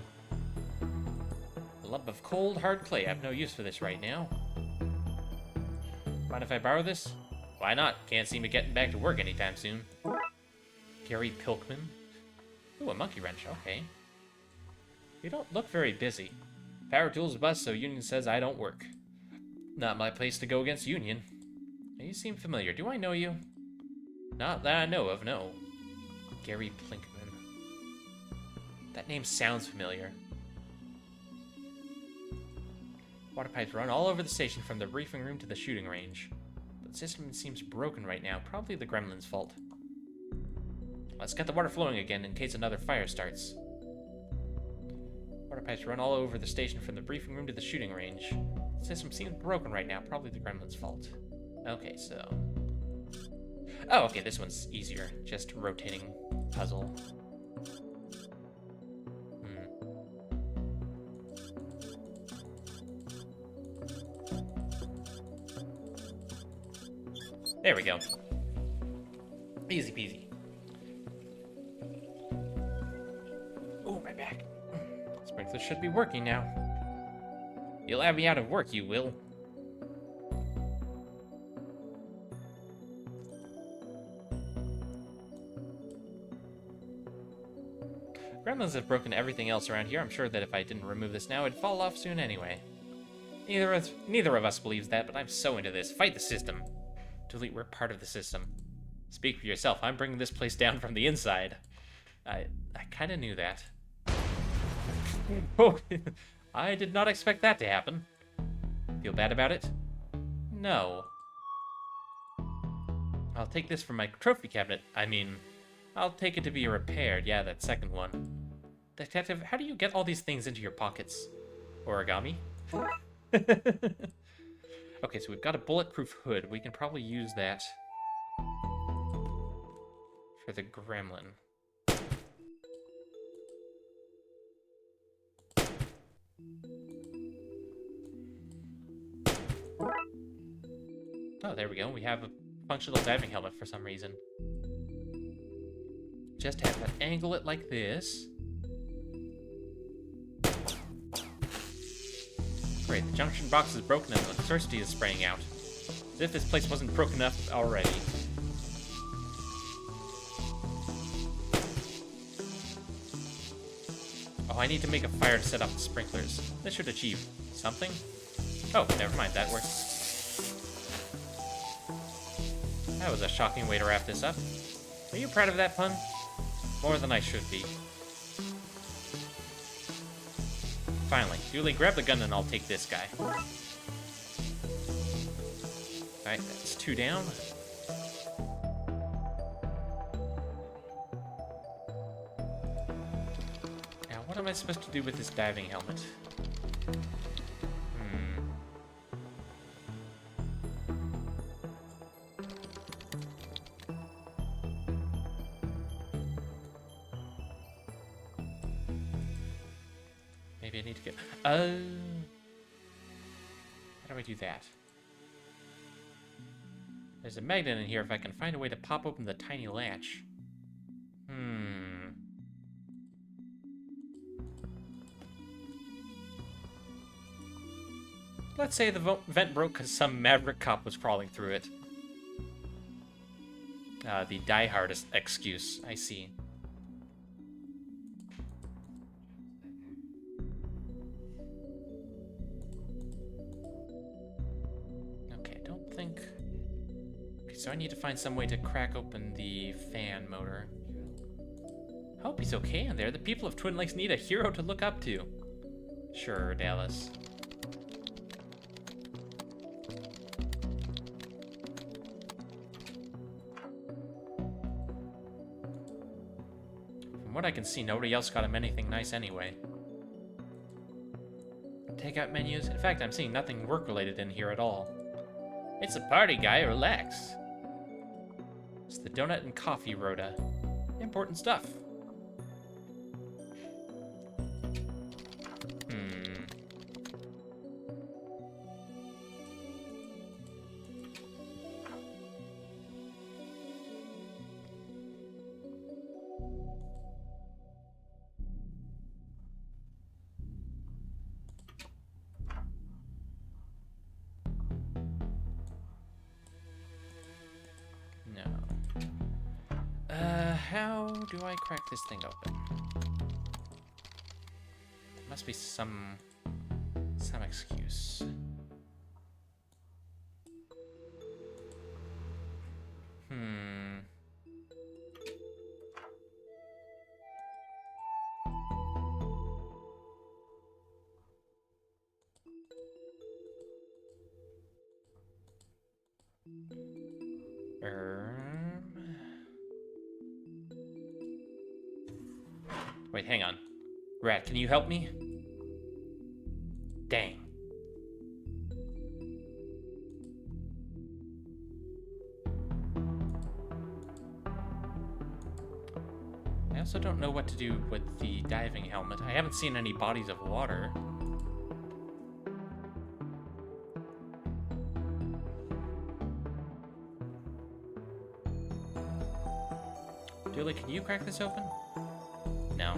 A lump of cold, hard clay. I have no use for this right now. Mind if I borrow this? Why not? Can't seem to get back to work anytime soon. Gary Pilkman. Ooh, a monkey wrench. Okay. You don't look very busy. Power tools bust, so Union says I don't work. Not my place to go against Union. You seem familiar. Do I know you? Not that I know of, no. Gary Plinkman. That name sounds familiar. Water pipes run all over the station from the briefing room to the shooting range. But the system seems broken right now. Probably the gremlin's fault. Let's get the water flowing again in case another fire starts. Water pipes run all over the station from the briefing room to the shooting range. The system seems broken right now. Probably the gremlin's fault. Okay, so... Oh, okay, this one's easier. Just rotating puzzle. There we go. Easy peasy. Oh, my back. Sprinkler should be working now. You'll have me out of work, you will. Gremlins have broken everything else around here. I'm sure that if I didn't remove this now, it'd fall off soon anyway. Neither of us believes that, but I'm so into this. Fight the system. Delete, we're part of the system. Speak for yourself. I'm bringing this place down from the inside. I kind of knew that. Oh, I did not expect that to happen. Feel bad about it? No. I'll take this from my trophy cabinet. I mean, I'll take it to be repaired. Yeah, that second one. Detective, how do you get all these things into your pockets? Origami? Okay, so we've got a bulletproof hood. We can probably use that for the gremlin. Oh, there we go. We have a functional diving helmet for some reason. Just have to angle it like this. Great, the junction box is broken and electricity is spraying out. As if this place wasn't broken enough already. Oh, I need to make a fire to set off the sprinklers. This should achieve something. Oh, never mind, that works. That was a shocking way to wrap this up. Are you proud of that pun? More than I should be. Finally, Julie, grab the gun and I'll take this guy. Alright, that's 2 down. Now, what am I supposed to do with this diving helmet? Maybe I need to get... how do I do that? There's a magnet in here if I can find a way to pop open the tiny latch. Let's say the vent broke because some maverick cop was crawling through it. The die-hard excuse, I see. So I need to find some way to crack open the fan motor. Hope he's okay in there. The people of Twin Lakes need a hero to look up to. Sure, Dallas. From what I can see, nobody else got him anything nice anyway. Takeout menus? In fact, I'm seeing nothing work-related in here at all. It's a party, guy. Relax. It's the donut and coffee rota. Important stuff. How do I crack this thing open? Must be some excuse. Wait, hang on. Rat, can you help me? Dang. I also don't know what to do with the diving helmet. I haven't seen any bodies of water. Dooley, can you crack this open? No.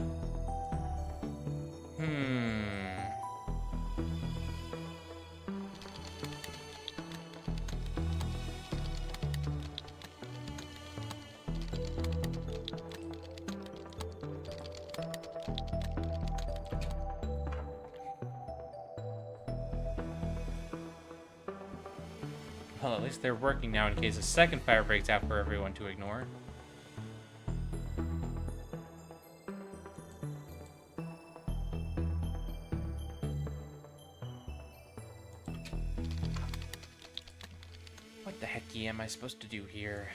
Well, at least they're working now in case a second fire breaks out for everyone to ignore. am I supposed to do here?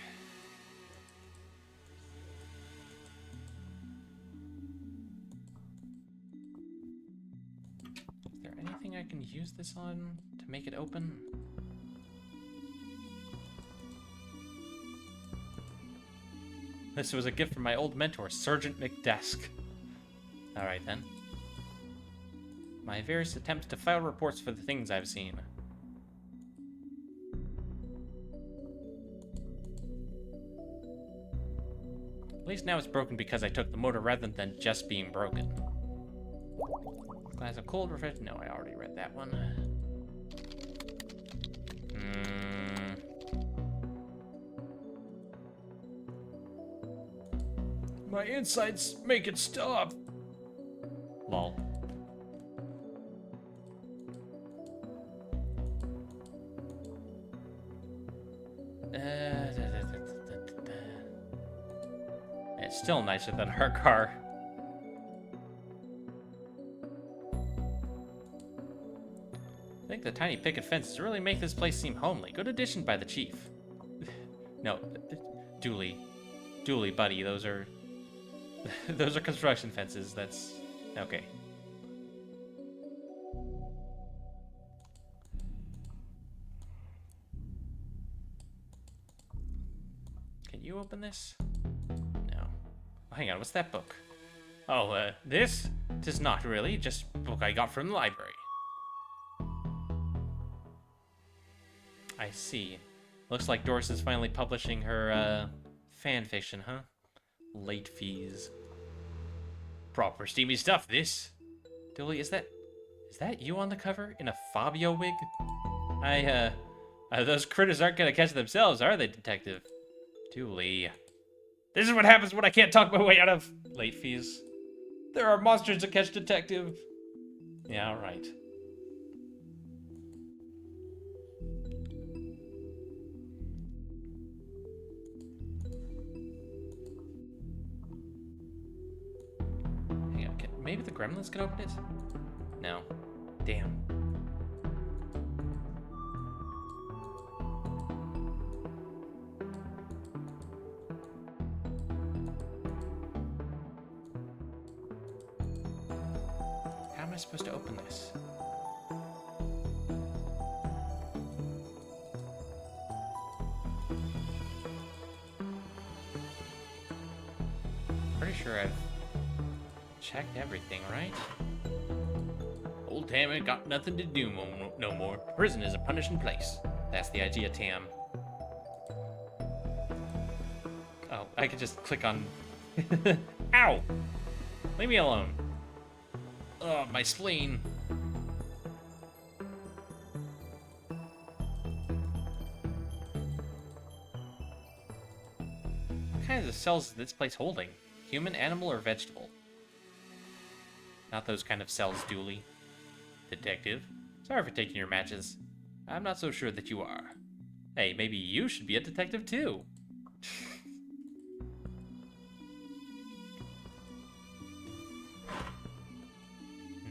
Is there anything I can use this on to make it open? This was a gift from my old mentor, Sergeant McDesk. Alright then. My various attempts to file reports for the things I've seen. At least now it's broken because I took the motor rather than just being broken. Glass of cold refresh. No, I already read that one. My insides make it stop. Lol. It's still nicer than her car. I think the tiny picket fences really make this place seem homely. Good addition by the chief. No, Dooley, buddy, those are those are construction fences. That's okay. Can you open this? No. Oh, hang on, what's that book? Oh, this? 'Tis not really, just a book I got from the library. I see. Looks like Doris is finally publishing her, fan fiction, huh? Late fees. Proper steamy stuff, this. Dooley, is that you on the cover? In a Fabio wig? Those critters aren't gonna catch themselves, are they, detective? Dooley. This is what happens when I can't talk my way out of late fees. There are monsters to catch, detective. Yeah, alright. Hang on, maybe the gremlins can open it? No. Damn. How am I supposed to open this? Pretty sure I've checked everything, right? Old Tam ain't got nothing to do no more. Prison is a punishing place. That's the idea, Tam. Oh, I could just click on... Ow! Leave me alone. Oh, my spleen. What kinds of cells is this place holding? Human, animal, or vegetable? Not those kind of cells, Dooley. Detective. Sorry for taking your matches. I'm not so sure that you are. Hey, maybe you should be a detective too.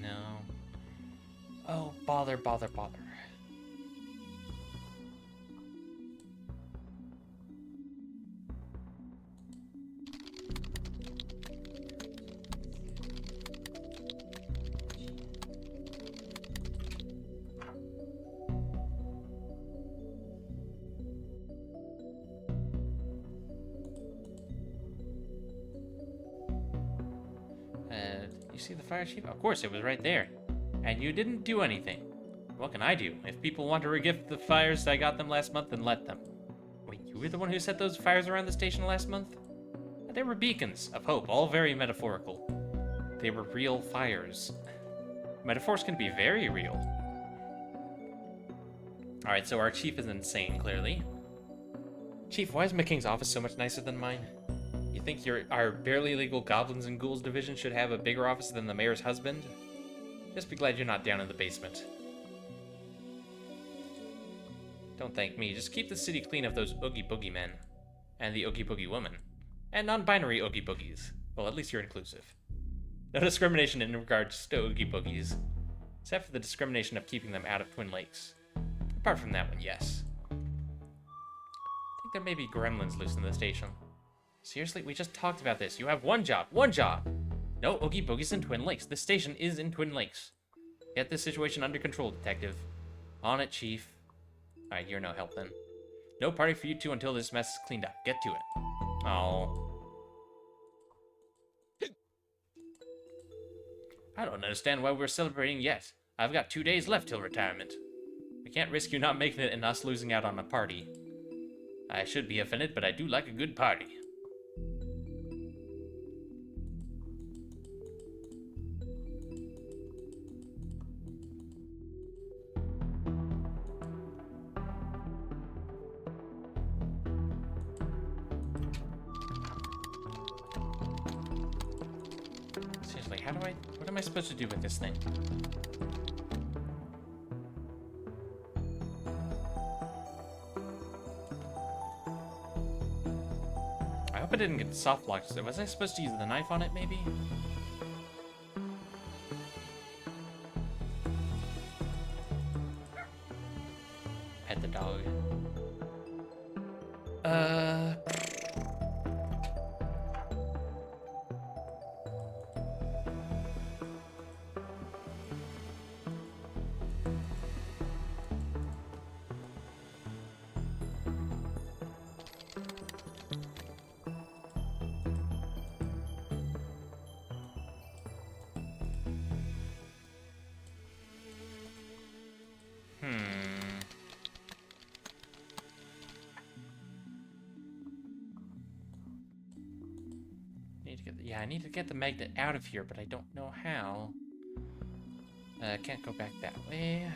No. Oh, bother. You see the fire chief? Of course, it was right there. And you didn't do anything. What can I do? If people want to regift the fires I got them last month, then let them. Wait, you were the one who set those fires around the station last month? They were beacons of hope, all very metaphorical. They were real fires. Metaphors can be very real. Alright, so our chief is insane, clearly. Chief, why is McKing's office so much nicer than mine? You think our barely legal goblins and ghouls division should have a bigger office than the mayor's husband? Just be glad you're not down in the basement. Don't thank me, just keep the city clean of those Oogie Boogie men. And the Oogie Boogie woman. And non-binary Oogie Boogies. Well, at least you're inclusive. No discrimination in regards to Oogie Boogies. Except for the discrimination of keeping them out of Twin Lakes. Apart from that one, yes. there may be gremlins loose in the station. Seriously? We just talked about this. You have one job. One job! No Oogie Boogies in Twin Lakes. This station is in Twin Lakes. Get this situation under control, Detective. On it, Chief. Alright, you're no help then. No party for you two until this mess is cleaned up. Get to it. Oh. I don't understand why we're celebrating yet. I've got 2 days left till retirement. We can't risk you not making it and us losing out on a party. I should be offended, but I do like a good party. Seriously, what am I supposed to do with this thing? I hope I didn't get soft locked. Was I supposed to use the knife on it, maybe? Pet the dog. Yeah, I need to get the magnet out of here, but I don't know how. Can't go back that way.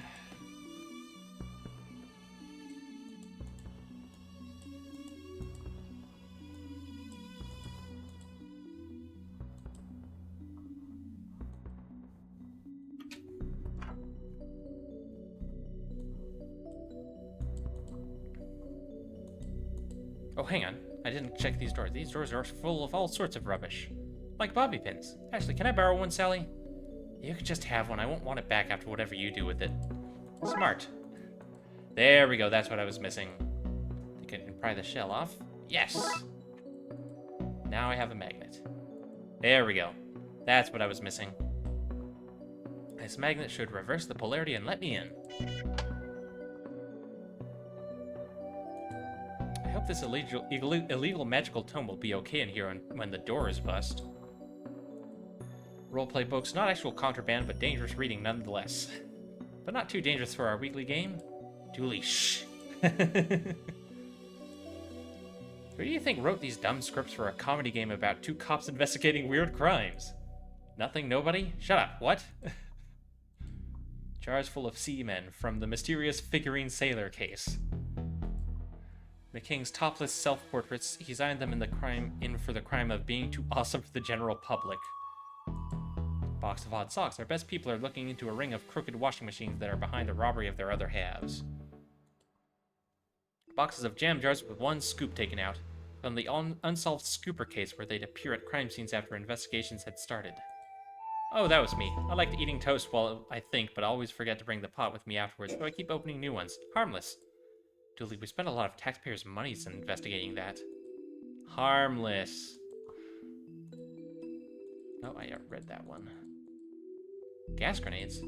Oh, hang on. I didn't check these doors. These doors are full of all sorts of rubbish. Like bobby pins. Actually, can I borrow one, Sally? You could just have one. I won't want it back after whatever you do with it. Smart. There we go. That's what I was missing. Think I can pry the shell off? Yes! Now I have a magnet. There we go. That's what I was missing. This magnet should reverse the polarity and let me in. I hope this illegal magical tome will be okay in here when the door is bust. Roleplay books, not actual contraband, but dangerous reading nonetheless. But not too dangerous for our weekly game. Dooley, shh. Who do you think wrote these dumb scripts for a comedy game about two cops investigating weird crimes? Nothing? Nobody? Shut up. What? Jars full of seamen from the mysterious figurine sailor case. McKing's topless self-portraits, he signed them in for the crime of being too awesome for the general public. Box of odd socks. Our best people are looking into a ring of crooked washing machines that are behind the robbery of their other halves. Boxes of jam jars with one scoop taken out, from the unsolved scooper case where they'd appear at crime scenes after investigations had started. Oh, that was me. I liked eating toast while I think, but I always forget to bring the pot with me afterwards, so I keep opening new ones. Harmless. Dooley, we spent a lot of taxpayers' money investigating that. Harmless. Oh, I read that one. Gas grenades?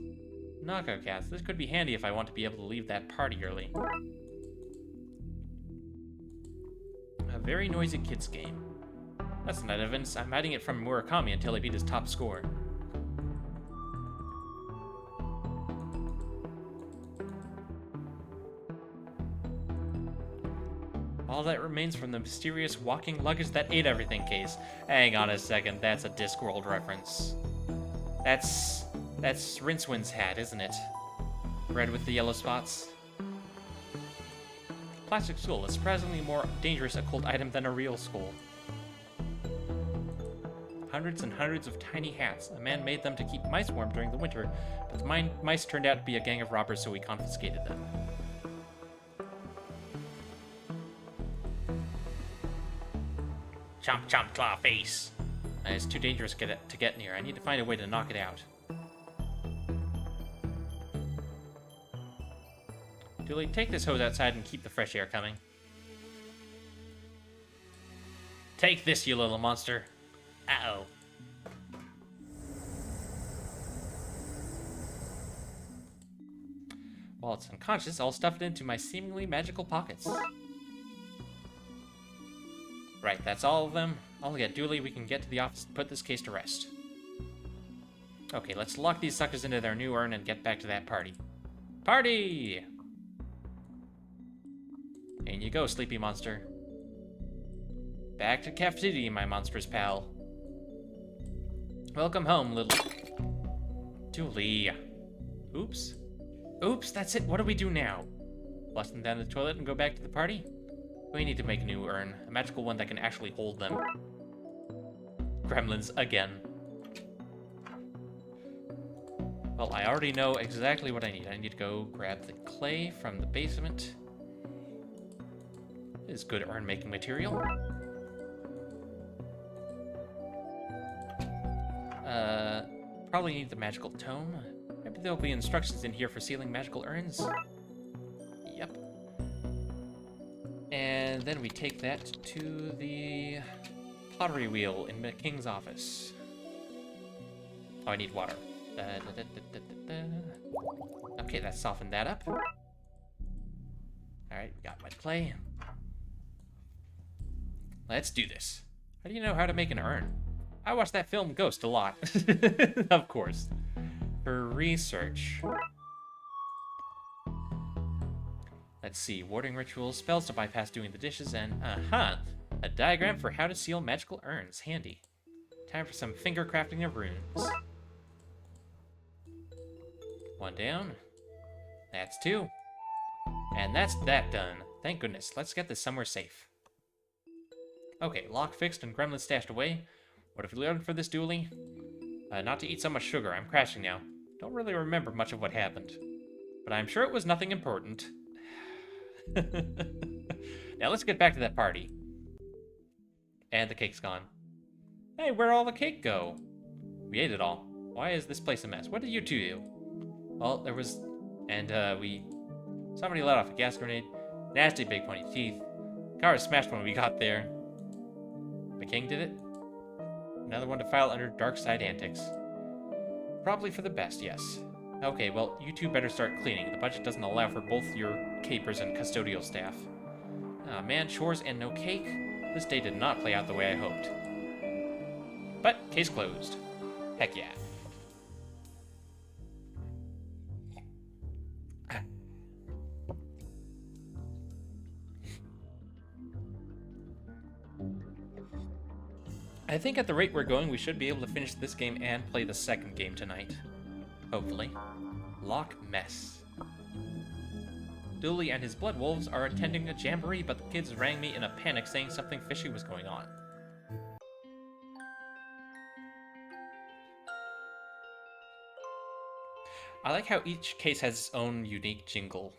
Knockout gas. This could be handy if I want to be able to leave that party early. A very noisy kids game. That's not evidence. I'm hiding it from Murakami until he beat his top score. All that remains from the mysterious walking luggage that ate everything case. Hang on a second, that's a Discworld reference. That's Rincewind's hat, isn't it? Red with the yellow spots. Plastic skull, a surprisingly more dangerous occult item than a real skull. Hundreds and hundreds of tiny hats. A man made them to keep mice warm during the winter, but the mice turned out to be a gang of robbers, so he confiscated them. Chomp chomp claw face. It's too dangerous to get near. I need to find a way to knock it out. Dooley, take this hose outside and keep the fresh air coming. Take this, you little monster. Uh-oh. While it's unconscious, I'll stuff it into my seemingly magical pockets. Right, that's all of them. I'll get Dooley, we can get to the office and put this case to rest. Okay, let's lock these suckers into their new urn and get back to that party. Party! In you go, sleepy monster. Back to cafeteria, my monstrous pal. Welcome home, little... Dooley. Oops. Oops, that's it. What do we do now? Flush them down the toilet and go back to the party? We need to make a new urn. A magical one that can actually hold them. Gremlins again. Well, I already know exactly what I need. I need to go grab the clay from the basement. This is good urn making material. Probably need the magical tome. Maybe there'll be instructions in here for sealing magical urns. Yep. And then we take that to the pottery wheel in the king's office. Oh, I need water. Okay, that softened that up. Alright, we got wet clay. Let's do this. How do you know how to make an urn? I watched that film Ghost a lot. Of course. For research. Let's see. Warding rituals, spells to bypass doing the dishes, and a diagram for how to seal magical urns. Handy. Time for some finger crafting of runes. One down. That's two. And that's that done. Thank goodness. Let's get this somewhere safe. Okay, lock fixed and gremlin stashed away. What have we learned for this, Dooley? Not to eat so much sugar. I'm crashing now. Don't really remember much of what happened. But I'm sure it was nothing important. Now let's get back to that party. And the cake's gone. Hey, where'd all the cake go? We ate it all. Why is this place a mess? What did you two do? Well, there was... And, somebody let off a gas grenade. Nasty big pointy teeth. Car was smashed when we got there. The king did it? Another one to file under Darkside antics. Probably for the best, yes. Okay, well, you two better start cleaning. The budget doesn't allow for both your capers and custodial staff. Ah, man, chores and no cake? This day did not play out the way I hoped. But, case closed. Heck yeah. I think at the rate we're going, we should be able to finish this game and play the second game tonight. Hopefully. Loch Mess. Dooley and his blood wolves are attending a jamboree, but the kids rang me in a panic saying something fishy was going on. I like how each case has its own unique jingle.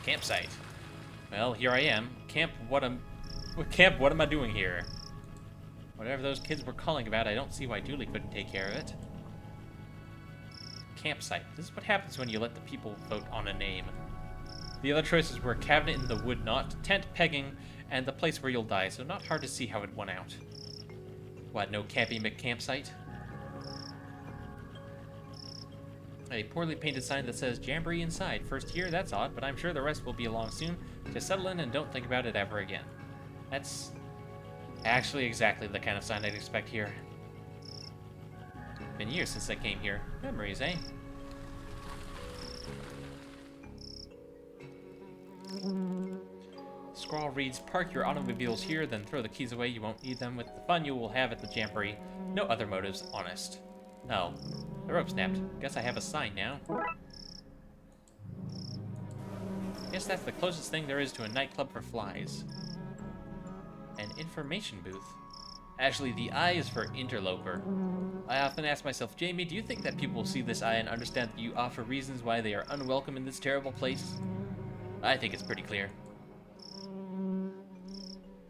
Campsite. Well, here I am. Camp, what am I doing here? Whatever those kids were calling about, I don't see why Dooley couldn't take care of it. Campsite. This is what happens when you let the people vote on a name. The other choices were cabinet in the wood knot, tent pegging, and the place where you'll die, so not hard to see how it won out. What, no Campy McCampsite? A poorly painted sign that says Jamboree inside. First year, that's odd, but I'm sure the rest will be along soon. Just settle in and don't think about it ever again. That's actually exactly the kind of sign I'd expect here. Been years since I came here. Memories, eh? Scrawl reads, park your automobiles here, then throw the keys away. You won't need them with the fun you will have at the Jamboree. No other motives, honest. Oh, the rope snapped. Guess I have a sign now. Guess that's the closest thing there is to a nightclub for flies. An information booth. Actually, the I is for interloper. I often ask myself, Jamie, do you think that people will see this I and understand that you offer reasons why they are unwelcome in this terrible place? I think it's pretty clear.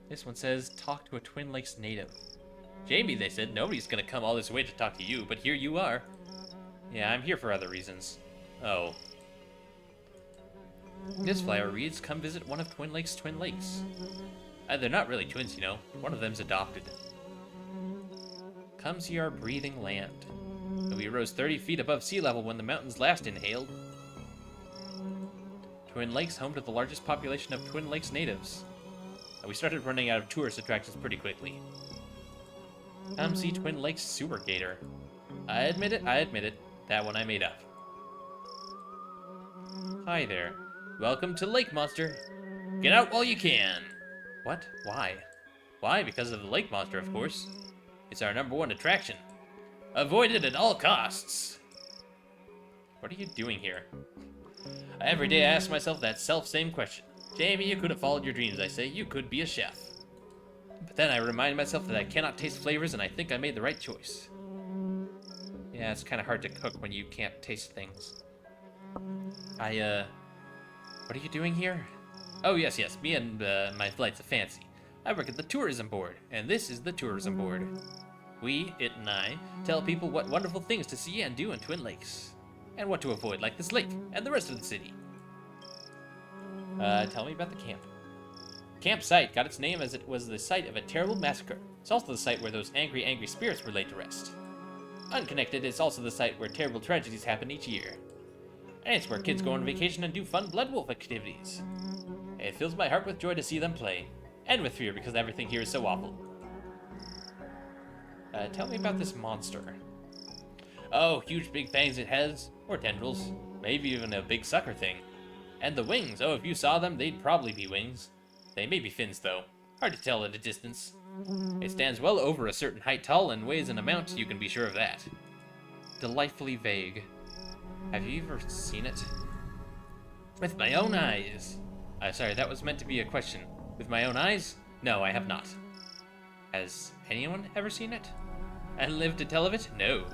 This one says, talk to a Twin Lakes native. Jamie, they said, nobody's gonna come all this way to talk to you, but here you are. Yeah, I'm here for other reasons. Oh. This flyer reads, "Come visit one of Twin Lakes' Twin Lakes." They're not really twins, you know. One of them's adopted. Come see our breathing land. We rose 30 feet above sea level when the mountains last inhaled. Twin Lakes, home to the largest population of Twin Lakes natives. We started running out of tourist attractions pretty quickly. Come see Twin Lakes Sewer Gator. I admit it. That one I made up. Hi there. Welcome to Lake Monster. Get out while you can. What? Why? Why? Because of the Lake Monster, of course. It's our #1 attraction. Avoid it at all costs. What are you doing here? Every day I ask myself that self-same question. Jamie, you could have followed your dreams, I say. You could be a chef. But then I remind myself that I cannot taste flavors, and I think I made the right choice. Yeah, it's kind of hard to cook when you can't taste things. What are you doing here? Oh, yes, me and my flight's a fancy. I work at the tourism board, and this is the tourism board. We, it and I, tell people what wonderful things to see and do in Twin Lakes, and what to avoid, like this lake and the rest of the city. Tell me about the camp. Campsite got its name as it was the site of a terrible massacre. It's also the site where those angry spirits were laid to rest. Unconnected, it's also the site where terrible tragedies happen each year. And it's where kids go on vacation and do fun Blood Wolf activities. It fills my heart with joy to see them play, and with fear because everything here is so awful. Tell me about this monster. Oh, huge big fangs it has, or tendrils, maybe even a big sucker thing. And the wings, oh, if you saw them, they'd probably be wings. They may be fins, though. Hard to tell at a distance. It stands well over a certain height tall and weighs an amount, you can be sure of that. Delightfully vague. Have you ever seen it? With my own eyes. Sorry, that was meant to be a question. With my own eyes? No, I have not. Has anyone ever seen it? And lived to tell of it? No.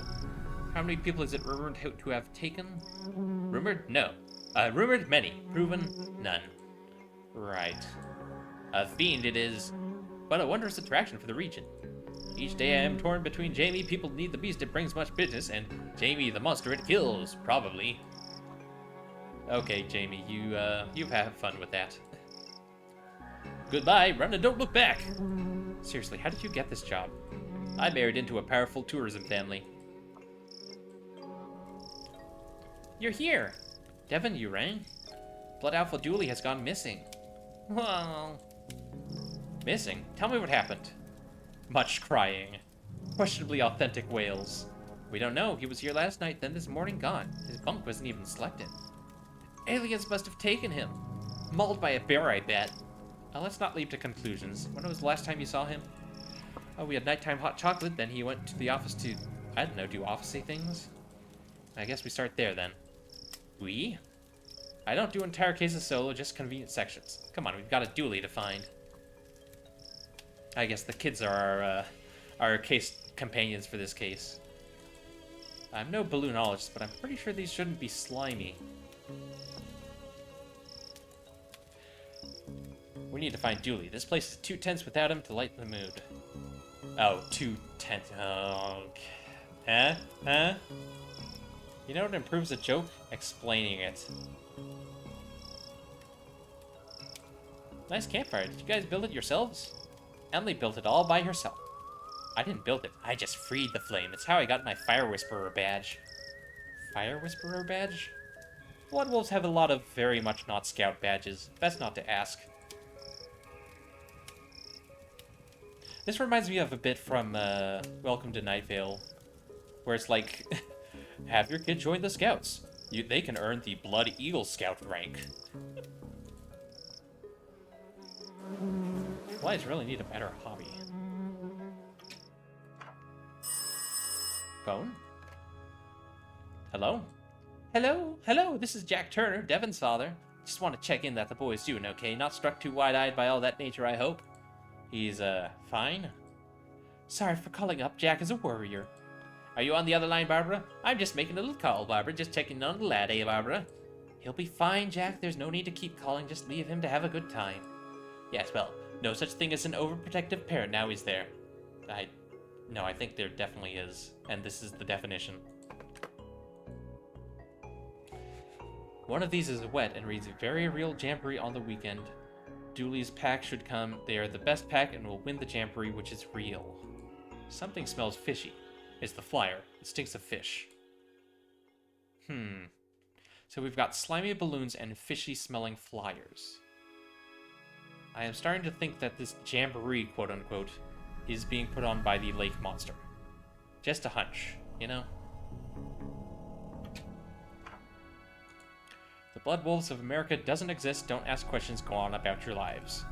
How many people is it rumored to have taken? Rumored? No. Rumored? Many. Proven? None. Right. A fiend it is. But a wondrous attraction for the region. Each day I am torn between Jamie, people need the beast it brings much business, and Jamie, the monster it kills, probably. Okay, Jamie, you have fun with that. Goodbye, run and don't look back! Seriously, how did you get this job? I married into a powerful tourism family. You're here! Devin, you rang? Blood Alpha Julie has gone missing. Well... Missing? Tell me what happened. Much crying. Questionably authentic wails. We don't know. He was here last night, then this morning gone. His bunk wasn't even slept in. Aliens must have taken him. Mauled by a bear, I bet. Let's not leap to conclusions. When was the last time you saw him? Oh, we had nighttime hot chocolate, then he went to the office to, I don't know, do office-y things? I guess we start there, then. We? I don't do entire cases solo, just convenient sections. Come on, we've got a dually to find. I guess the kids are our case companions for this case. I'm no balloonologist, but I'm pretty sure these shouldn't be slimy. We need to find Dooley. This place is too tense without him to lighten the mood. Oh, too tense. Oh, okay. Huh? You know what improves a joke? Explaining it. Nice campfire. Did you guys build it yourselves? Emily built it all by herself. I didn't build it. I just freed the flame. It's how I got my Fire Whisperer badge. Fire Whisperer badge? Blood Wolves have a lot of very much not Scout badges. Best not to ask. This reminds me of a bit from Welcome to Night Vale, where it's like, have your kid join the Scouts. They can earn the Blood Eagle Scout rank. Flies really need a better hobby. Phone? Hello? Hello, this is Jack Turner, Devin's father. Just want to check in that the boy's doing okay, not struck too wide-eyed by all that nature, I hope. He's, fine? Sorry for calling up, Jack is a worrier. Are you on the other line, Barbara? I'm just making a little call, Barbara, just checking on the lad, eh, Barbara? He'll be fine, Jack, there's no need to keep calling, just leave him to have a good time. Yes, well, no such thing as an overprotective parent now, is there? No, I think there definitely is, and this is the definition. One of these is wet and reads very real jamboree on the weekend. Dooley's pack should come. They are the best pack and will win the jamboree, which is real. Something smells fishy. It's the flyer. It stinks of fish. So we've got slimy balloons and fishy-smelling flyers. I am starting to think that this jamboree, quote-unquote, is being put on by the lake monster. Just a hunch, you know? The Blood Wolves of America doesn't exist. Don't ask questions. Go on about your lives.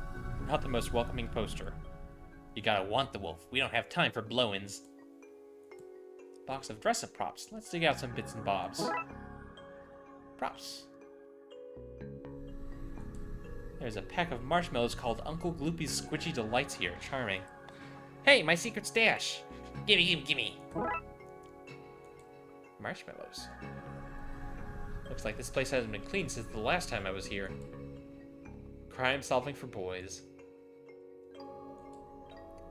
Not the most welcoming poster. You gotta want the wolf. We don't have time for blow-ins. Box of dress-up props. Let's dig out some bits and bobs. Props. There's a pack of marshmallows called Uncle Gloopy's Squidgy Delights here. Charming. Hey, my secret stash! Gimme, gimme, gimme! Marshmallows. Looks like this place hasn't been cleaned since the last time I was here. Crime solving for boys.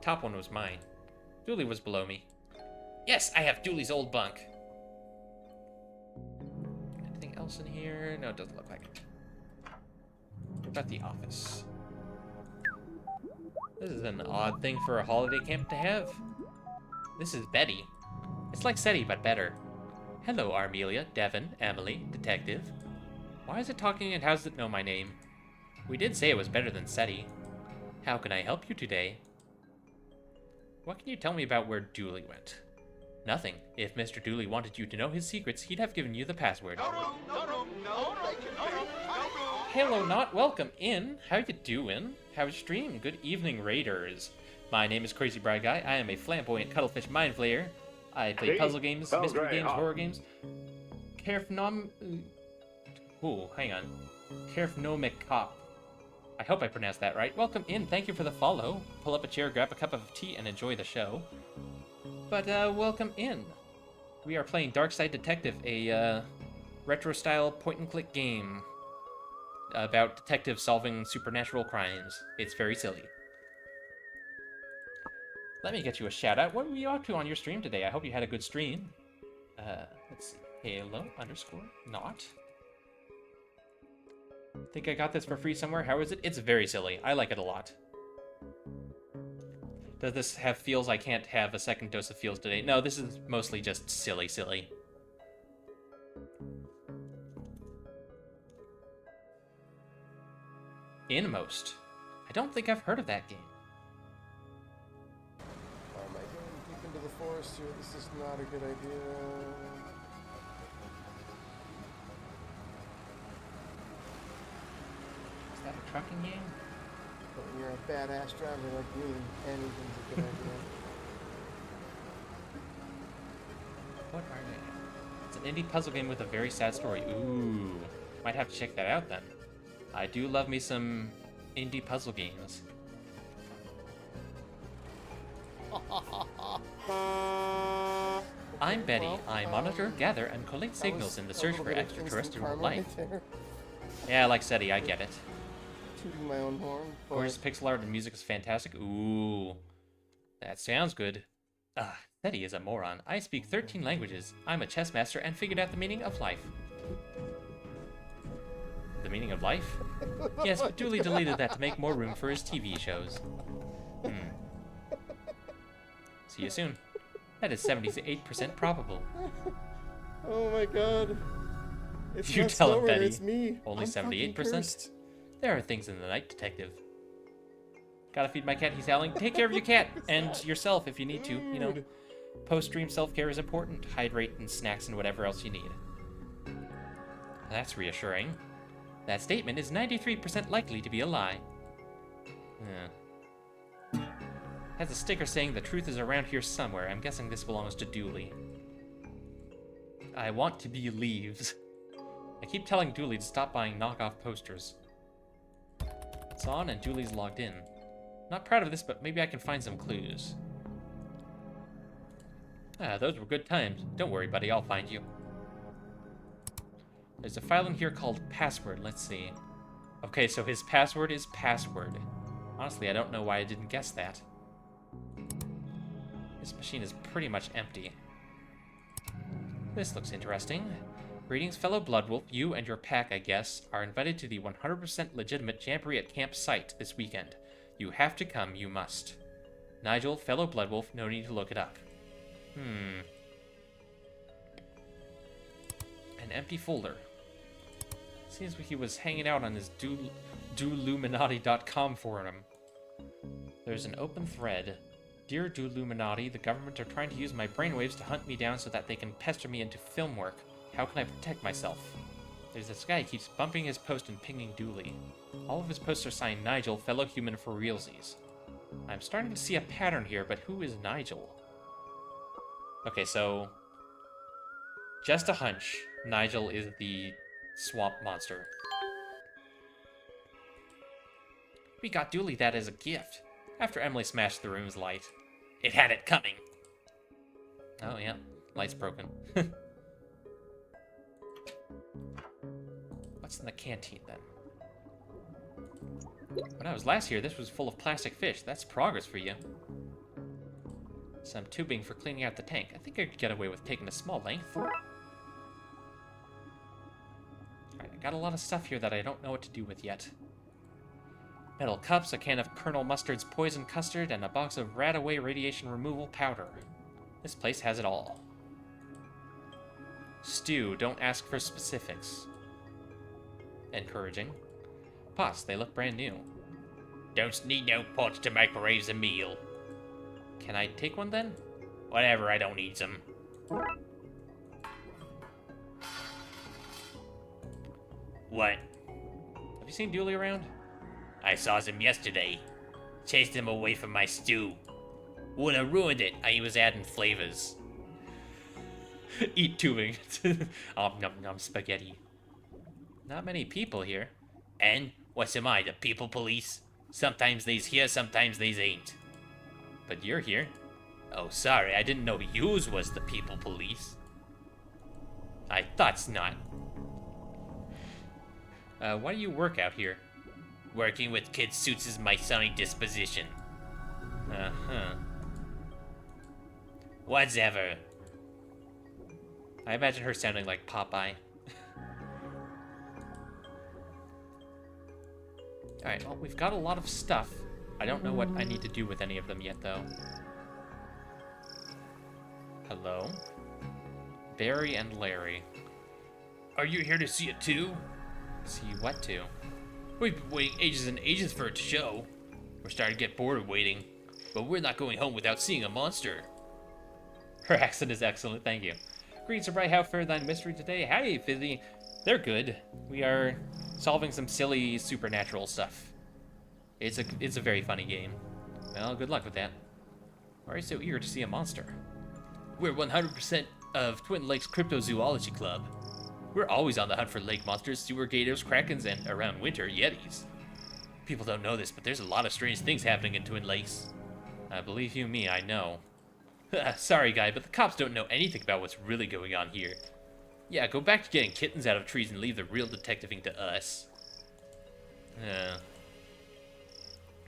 Top one was mine. Dooley was below me. Yes, I have Dooley's old bunk. Anything else in here? No, it doesn't look like it. What about the office? This is an odd thing for a holiday camp to have. This is Betty. It's like SETI, but better. Hello, Armelia, Devon, Emily, Detective. Why is it talking and how does it know my name? We did say it was better than SETI. How can I help you today? What can you tell me about where Dooley went? Nothing. If Mr. Dooley wanted you to know his secrets, he'd have given you the password. Hello, not welcome in. How you doing? How's your stream? Good evening, Raiders. My name is Crazy Bright Guy. I am a flamboyant cuttlefish mind flayer. I play puzzle games, mystery games, horror games. Carefnomic Cop. I hope I pronounced that right. Welcome in. Thank you for the follow. Pull up a chair, grab a cup of tea, and enjoy the show. But, welcome in. We are playing Darkside Detective, a, retro-style point-and-click game about detectives solving supernatural crimes. It's very silly. Let me get you a shout-out. What were you up to on your stream today? I hope you had a good stream. Let's see. Halo_not. Think I got this for free somewhere? How is it? It's very silly. I like it a lot. Does this have feels? I can't have a second dose of feels today. No, this is mostly just silly. Inmost. I don't think I've heard of that game. Am I going deep into the forest here? This is not a good idea. Is that a trucking game? But when you're a badass driver like me, anything's a good idea. What are they? It's an indie puzzle game with a very sad story. Ooh. Might have to check that out then. I do love me some indie puzzle games. I'm Betty. I monitor, gather, and collate signals in the search for extraterrestrial life. Yeah, like SETI, I get it. Tooting my own horn. Gorgeous pixel art and music is fantastic. Ooh. That sounds good. SETI is a moron. I speak 13 languages. I'm a chess master and figured out the meaning of life. The meaning of life? Yes, but Dooley deleted that to make more room for his TV shows. See you soon. That is 78% probable. Oh my god. It's You not tell him, snowing, Betty. it's me. Only I'm fucking 78%? cursed. There are things in the night, Detective. Gotta feed my cat, he's howling. Take care of your cat and yourself if you need to. You know, post-stream self-care is important. Hydrate and snacks and whatever else you need. That's reassuring. That statement is 93% likely to be a lie. Has a sticker saying the truth is around here somewhere. I'm guessing this belongs to Dooley. I want to be leaves. I keep telling Dooley to stop buying knockoff posters. It's on and Dooley's logged in. Not proud of this, but maybe I can find some clues. Those were good times. Don't worry, buddy, I'll find you. There's a file in here called password. Let's see. Okay, so his password is password. Honestly, I don't know why I didn't guess that. This machine is pretty much empty. This looks interesting. Greetings, fellow Bloodwolf. You and your pack, I guess, are invited to the 100% legitimate Jamboree at Camp site this weekend. You have to come, you must. Nigel, fellow Bloodwolf, no need to look it up. An empty folder. Seems he was hanging out on his Dooluminati.com forum. There's an open thread. Dear Dooluminati, the government are trying to use my brainwaves to hunt me down so that they can pester me into film work. How can I protect myself? There's this guy who keeps bumping his post and pinging Dooley. All of his posts are signed Nigel, fellow human for realsies. I'm starting to see a pattern here, but who is Nigel? Okay, so... just a hunch. Nigel is the swamp monster. We got Dooley that as a gift, after Emily smashed the room's light. It had it coming. Oh yeah, light's broken. What's in the canteen, then? When I was last here, this was full of plastic fish. That's progress for you. Some tubing for cleaning out the tank. I think I could get away with taking a small length. Alright, I got a lot of stuff here that I don't know what to do with yet. Metal cups, a can of Colonel Mustard's poison custard, and a box of Radaway radiation removal powder. This place has it all. Stew, don't ask for specifics. Encouraging. Pots, they look brand new. Don't need no pots to microwave a meal. Can I take one then? Whatever, I don't need some. What? Have you seen Dooley around? I saw him yesterday. Chased him away from my stew. Would have ruined it. I was adding flavors. Eat tubing. Nom nom spaghetti. Not many people here. And what's am I, the people police? Sometimes they's here, sometimes they's ain't. But you're here. Oh, sorry, I didn't know yous was the people police. I thought's not. Why do you work out here? Working with kids suits my sunny disposition. Uh-huh. Whatever. I imagine her sounding like Popeye. Alright, well, we've got a lot of stuff. I don't know what I need to do with any of them yet, though. Hello? Barry and Larry. Are you here to see it too? See what too? We've been waiting ages and ages for it to show. We're starting to get bored of waiting. But we're not going home without seeing a monster. Her accent is excellent, thank you. Greetings, Sir Bright, how fare thine mystery today? Hey, Fizzy. They're good. We are solving some silly supernatural stuff. It's a very funny game. Well, good luck with that. Why are you so eager to see a monster? We're 100% of Twin Lakes Cryptozoology Club. We're always on the hunt for lake monsters, sewer gators, krakens, and, around winter, yetis. People don't know this, but there's a lot of strange things happening in Twin Lakes. Believe you me, I know. Sorry, guy, but the cops don't know anything about what's really going on here. Yeah, go back to getting kittens out of trees and leave the real detectiving to us.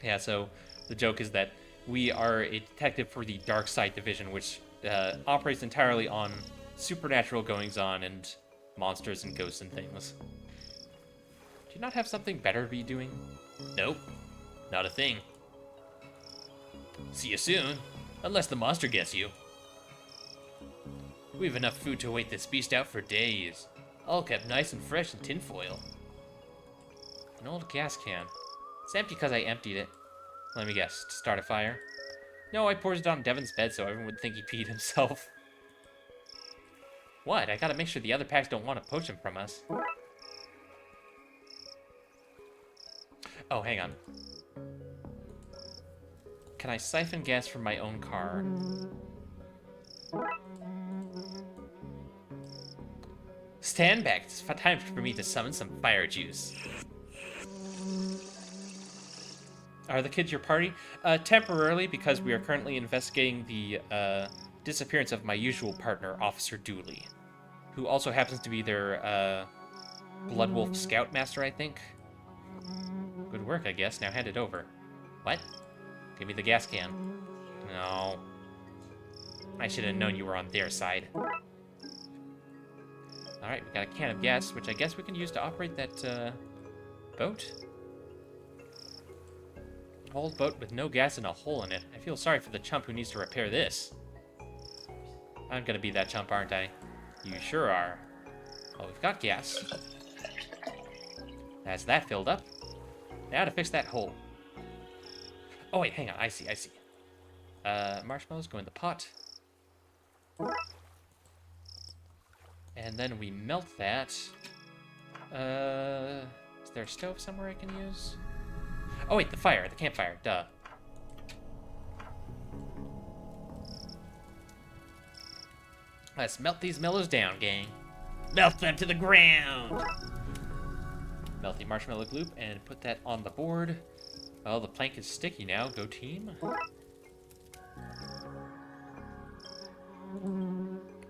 Yeah, so the joke is that we are a detective for the Darkside division, which operates entirely on supernatural goings-on and monsters and ghosts and things. Do you not have something better to be doing? Nope, not a thing. See you soon, unless the monster gets you. We have enough food to wait this beast out for days, all kept nice and fresh in tinfoil. An old gas can. It's empty because I emptied it. Let me guess, to start a fire? No, I poured it on Devin's bed so everyone would think he peed himself. What? I gotta make sure the other packs don't want to poach him from us. Oh, hang on. Can I siphon gas from my own car? Stand back. It's time for me to summon some fire juice. Are the kids your party? Temporarily, because we are currently investigating the disappearance of my usual partner, Officer Dooley, who also happens to be their Bloodwolf Scoutmaster, I think. Good work, I guess. Now hand it over. What? Give me the gas can. No. I should have known you were on their side. Alright, we got a can of gas, which I guess we can use to operate that, boat. Old boat with no gas and a hole in it. I feel sorry for the chump who needs to repair this. I'm gonna be that chump, aren't I? You sure are. Well, we've got gas. That's that filled up. Now to fix that hole. Oh, wait, hang on. I see. Marshmallows go in the pot. And then we melt that. Is there a stove somewhere I can use? Oh, wait, the campfire. Duh. Let's melt these mellows down, gang. Melt them to the ground! Melt the marshmallow gloop and put that on the board. Oh, the plank is sticky now. Go team.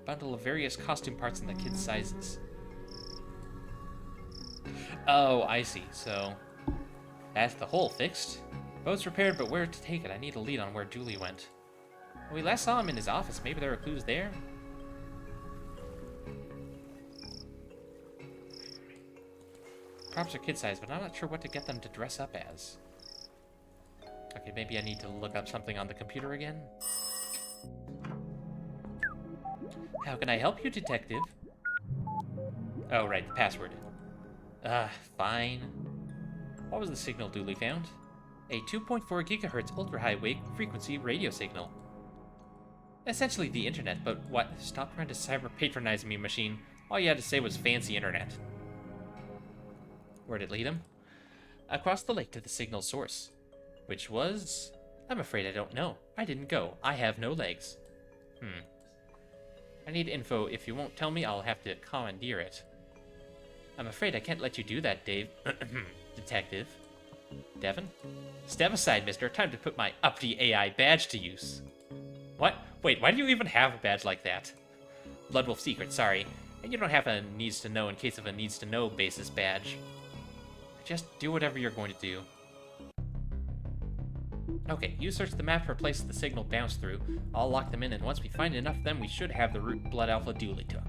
Bundle of various costume parts in the kids' sizes. Oh, I see. So, that's the hole fixed. Boat's repaired, but where to take it? I need a lead on where Julie went. Well, we last saw him in his office. Maybe there are clues there? Props are kid-sized, but I'm not sure what to get them to dress up as. Okay, maybe I need to look up something on the computer again. How can I help you, detective? Oh, right, the password. Fine. What was the signal Dooley found? A 2.4 gigahertz ultra-high wave frequency radio signal. Essentially the internet, but what? Stop trying to cyber-patronize me, machine. All you had to say was fancy internet. Where'd it lead him? Across the lake to the signal source. Which was? I'm afraid I don't know. I didn't go. I have no legs. I need info. If you won't tell me, I'll have to commandeer it. I'm afraid I can't let you do that, Dave. Detective. Devin? Step aside, mister. Time to put my uppity AI badge to use. What? Wait, why do you even have a badge like that? Bloodwolf Secret, sorry. And you don't have a needs-to-know in case of a needs-to-know basis badge. Just do whatever you're going to do. Okay, you search the map for places the signal bounced through. I'll lock them in, and once we find enough of them, we should have the route Blood Alpha Dooley took.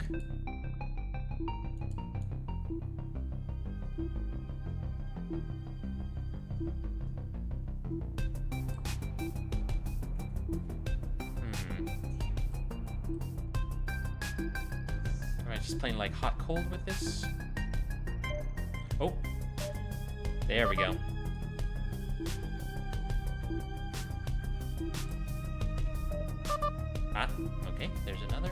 Am I just playing like hot cold with this? Oh. There we go. Ah, okay, there's another.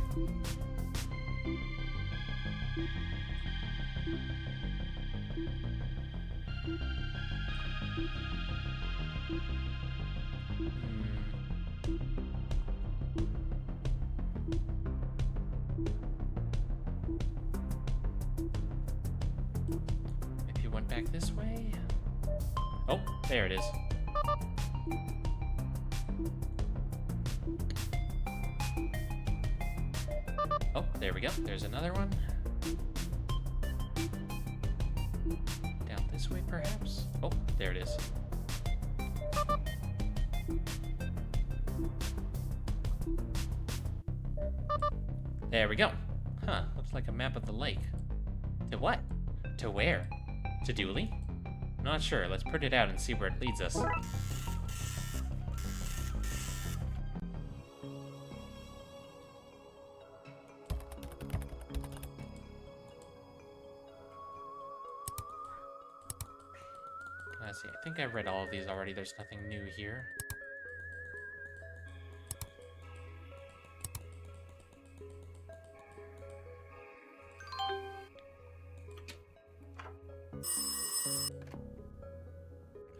Maybe you went back this way? Oh, there it is. Oh, there we go. There's another one. Down this way, perhaps? Oh, there it is. There we go. Huh, looks like a map of the lake. To what? To where? To Dooley? Not sure. Let's print it out and see where it leads us. Let's see. I think I've read all of these already. There's nothing new here.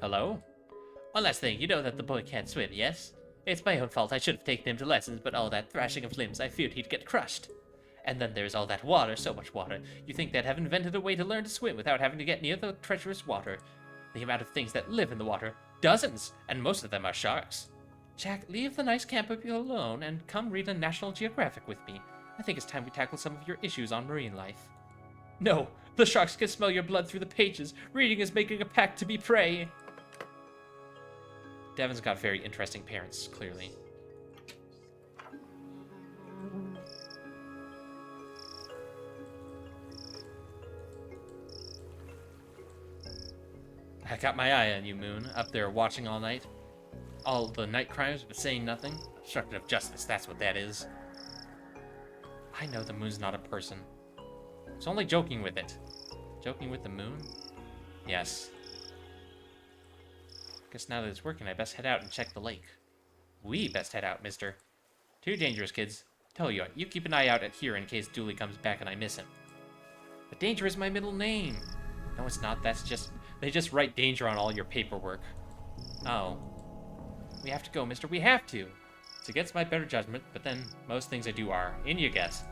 Hello? One last thing, you know that the boy can't swim, yes? It's my own fault. I should have taken him to lessons, but all that thrashing of limbs, I feared he'd get crushed. And then there's all that water, so much water. You think they'd have invented a way to learn to swim without having to get near the treacherous water. The amount of things that live in the water. Dozens! And most of them are sharks. Jack, leave the nice camp alone and come read a National Geographic with me. I think it's time we tackle some of your issues on marine life. No! The sharks can smell your blood through the pages. Reading is making a pact to be prey. Devin's got very interesting parents, clearly. I got my eye on you, Moon, up there watching all night. All the night crimes, but saying nothing. Obstruction of justice, that's what that is. I know the Moon's not a person. It's only joking with it. Joking with the Moon? Yes. Guess now that it's working, I best head out and check the lake. We best head out, mister. Too dangerous, kids. Tell you what, you keep an eye out at here in case Dooley comes back and I miss him. But Danger is my middle name. No, it's not. That's just... They just write Danger on all your paperwork. Oh. We have to go, mister. We have to. It's against my better judgment, but then most things I do are. In you guess.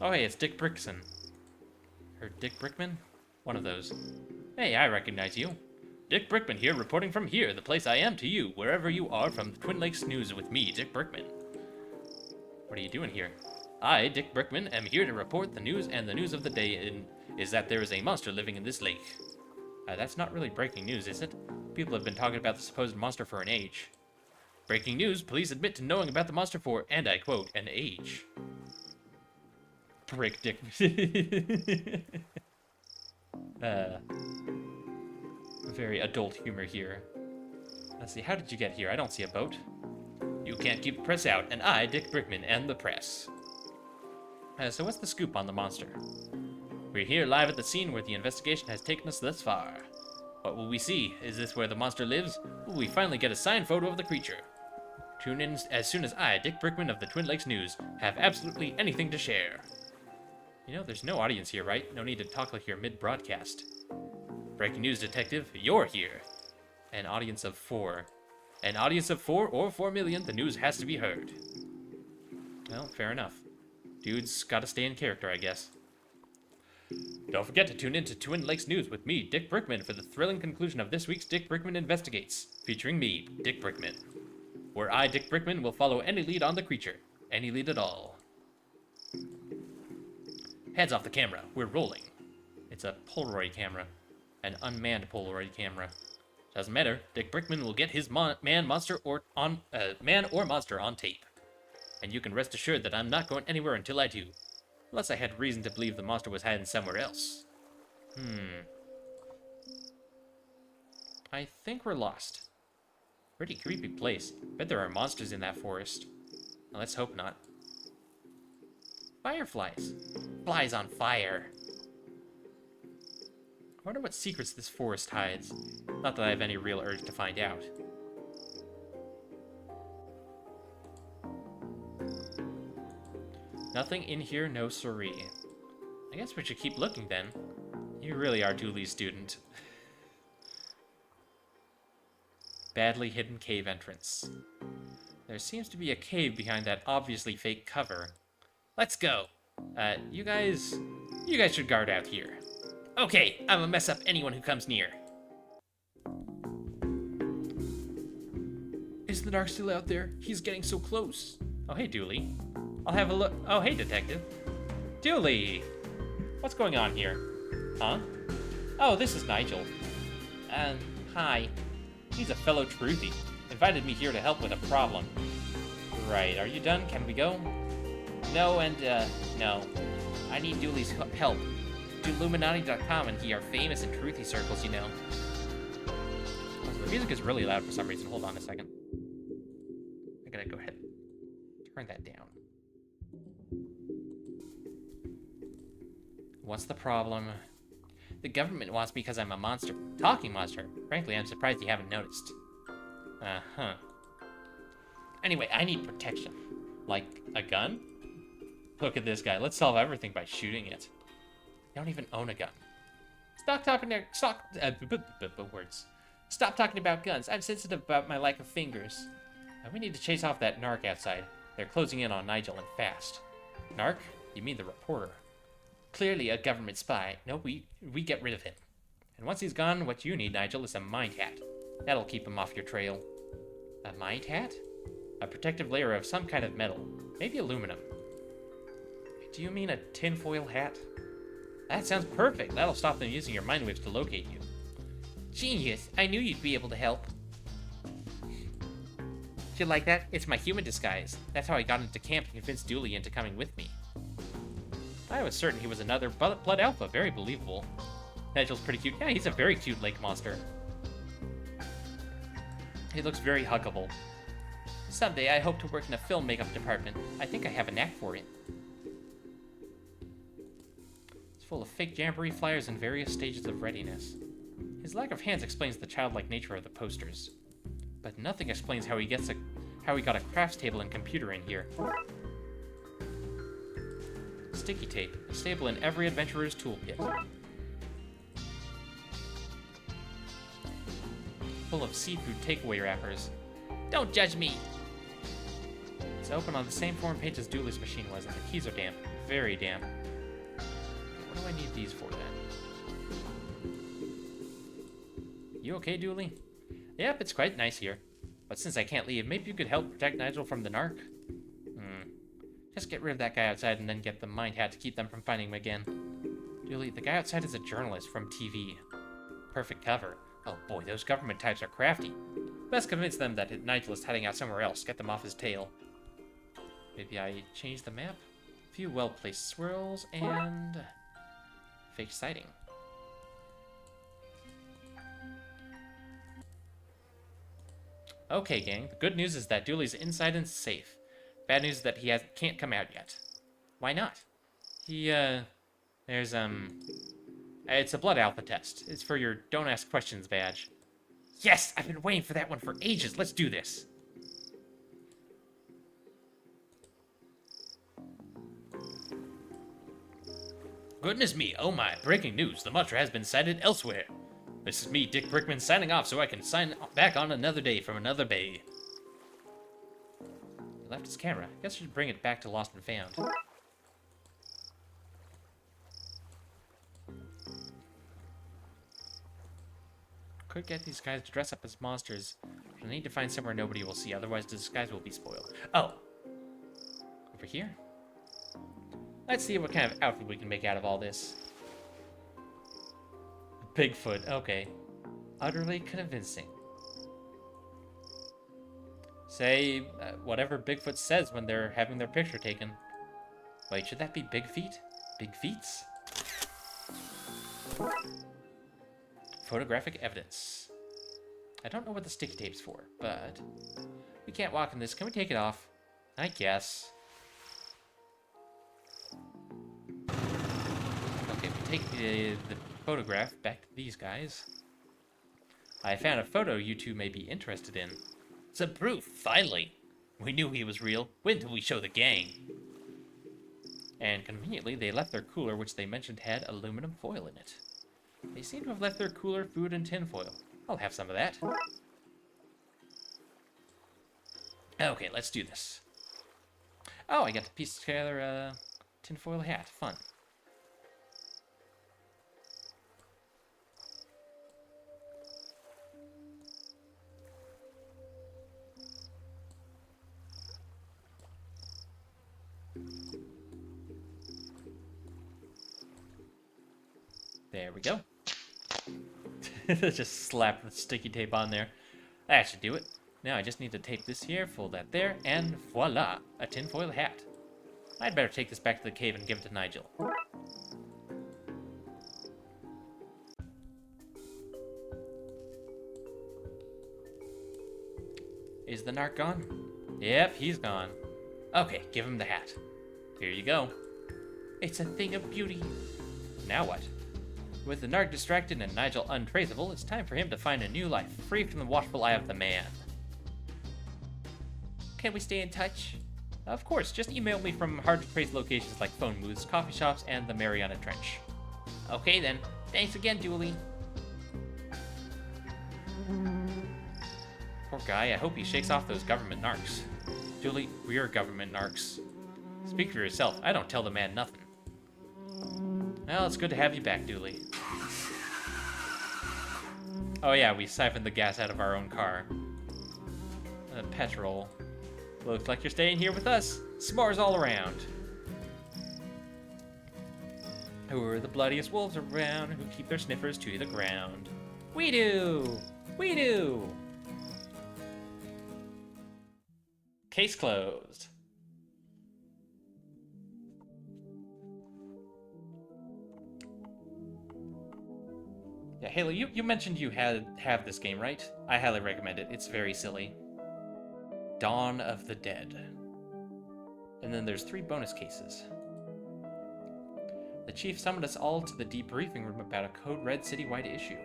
Oh, hey, it's Dick Brickson. Or Dick Brickman? One of those. Hey, I recognize you. Dick Brickman here, reporting from here, the place I am to you, wherever you are from Twin Lakes News with me, Dick Brickman. What are you doing here? I, Dick Brickman, am here to report the news, and the news of the day is that there is a monster living in this lake. That's not really breaking news, is it? People have been talking about the supposed monster for an age. Breaking news, police admit to knowing about the monster for, and I quote, an age. Brick Dick. Very adult humor here. Let's see, how did you get here? I don't see a boat. You can't keep the press out, and I, Dick Brickman, am the press. So what's the scoop on the monster? We're here live at the scene where the investigation has taken us thus far. What will we see? Is this where the monster lives? Will we finally get a signed photo of the creature? Tune in as soon as I, Dick Brickman of the Twin Lakes News, have absolutely anything to share. You know, there's no audience here, right? No need to talk like you're mid-broadcast. Breaking news, detective, you're here. An audience of 4. An audience of 4 or 4 million, the news has to be heard. Well, fair enough. Dude's gotta stay in character, I guess. Don't forget to tune in to Twin Lakes News with me, Dick Brickman, for the thrilling conclusion of this week's Dick Brickman Investigates, featuring me, Dick Brickman. Where I, Dick Brickman, will follow any lead on the creature. Any lead at all. Heads off the camera. We're rolling. It's a Polaroid camera. An unmanned Polaroid camera. Doesn't matter. Dick Brickman will get his man or monster on tape. And you can rest assured that I'm not going anywhere until I do. Unless I had reason to believe the monster was hiding somewhere else. I think we're lost. Pretty creepy place. Bet there are monsters in that forest. Well, let's hope not. Fireflies. Flies on fire. I wonder what secrets this forest hides. Not that I have any real urge to find out. Nothing in here, no siree. I guess we should keep looking then. You really are Dooley's student. Badly hidden cave entrance. There seems to be a cave behind that obviously fake cover. Let's go. You guys should guard out here. Okay, I'm gonna mess up anyone who comes near. Is the Dark still out there? He's getting so close. Oh, hey, Dooley. I'll have a look. Oh, hey, detective. Dooley! What's going on here? Huh? Oh, this is Nigel. Hi. He's a fellow truthy. Invited me here to help with a problem. Right, are you done? Can we go? No, and, no. I need Dooley's help. Illuminati.com and he are famous in truthy circles, you know. Oh, so the music is really loud for some reason. Hold on a second. I gotta go ahead and turn that down. What's the problem? The government wants me because I'm a monster. Talking monster. Frankly, I'm surprised you haven't noticed. Uh-huh. Anyway, I need protection. Like, a gun? Look at this guy. Let's solve everything by shooting it. I don't even own a gun. Stop talking about guns. I'm sensitive about my lack of fingers. We need to chase off that narc outside. They're closing in on Nigel and fast. Narc? You mean the reporter. Clearly a government spy. No, we get rid of him. And once he's gone, what you need, Nigel, is a mind hat. That'll keep him off your trail. A mind hat? A protective layer of some kind of metal. Maybe aluminum. Do you mean a tinfoil hat? That sounds perfect. That'll stop them using your mind waves to locate you. Genius. I knew you'd be able to help. You like that? It's my human disguise. That's how I got into camp and convinced Dooley into coming with me. I was certain he was another blood alpha. Very believable. Nigel's pretty cute. Yeah, he's a very cute lake monster. He looks very huggable. Someday I hope to work in a film makeup department. I think I have a knack for it. It's full of fake jamboree flyers in various stages of readiness. His lack of hands explains the childlike nature of the posters. But nothing explains how he got a crafts table and computer in here. Sticky tape, a staple in every adventurer's toolkit. Full of seafood takeaway wrappers. Don't judge me! It's open on the same form page as Dooley's machine was, and the keys are damp. Very damp. What do I need these for, then? You okay, Dooley? Yep, it's quite nice here. But since I can't leave, maybe you could help protect Nigel from the narc? Just get rid of that guy outside and then get the mind hat to keep them from finding him again. Dooley, the guy outside is a journalist from TV. Perfect cover. Oh boy, those government types are crafty. Best convince them that Nigel is heading out somewhere else. Get them off his tail. Maybe I change the map? A few well-placed swirls and... fake sighting. Okay, gang. The good news is that Dooley's inside and safe. Bad news is that he can't come out yet. Why not? It's a blood alpha test. It's for your Don't Ask Questions badge. Yes! I've been waiting for that one for ages. Let's do this. Goodness me, oh my, breaking news. The Mutter has been sighted elsewhere. This is me, Dick Brickman, signing off so I can sign back on another day from another bay. He left his camera. Guess I should bring it back to Lost and Found. Could get these guys to dress up as monsters, but I need to find somewhere nobody will see, otherwise the disguise will be spoiled. Oh! Over here? Let's see what kind of outfit we can make out of all this. Bigfoot, okay. Utterly convincing. Say whatever Bigfoot says when they're having their picture taken. Wait, should that be Big Feet? Big Feets? Photographic evidence. I don't know what the sticky tape's for, but we can't walk in this. Can we take it off? I guess. Okay, we take the photograph back to these guys. I found a photo you two may be interested in. Some proof, finally. We knew he was real. When till we show the gang? And conveniently, they left their cooler, which they mentioned had aluminum foil in it. They seem to have left their cooler, food, and tinfoil. I'll have some of that. Okay, let's do this. Oh, I got to piece together a tinfoil hat. Fun. There we go. Just slap the sticky tape on there. That should do it. Now I just need to tape this here, fold that there, and voila, a tinfoil hat. I'd better take this back to the cave and give it to Nigel. Is the narc gone? Yep, he's gone. Okay, give him the hat. Here you go. It's a thing of beauty. Now what? With the narc distracted and Nigel untraceable, it's time for him to find a new life, free from the watchful eye of the man. Can we stay in touch? Of course, just email me from hard-to-trace locations like phone booths, coffee shops, and the Mariana Trench. Okay then, thanks again, Dooley. Poor guy, I hope he shakes off those government narcs. Dooley, we're government narcs. Speak for yourself, I don't tell the man nothing. Well, it's good to have you back, Dooley. Oh yeah, we siphoned the gas out of our own car. Petrol. Looks like you're staying here with us. S'mores all around. Who are the bloodiest wolves around, who keep their sniffers to the ground? We do! We do! Case closed. Yeah, Haley, you mentioned you have this game, right? I highly recommend it. It's very silly. Dawn of the Dead. And then there's 3 bonus cases. The chief summoned us all to the debriefing room about a code red citywide issue.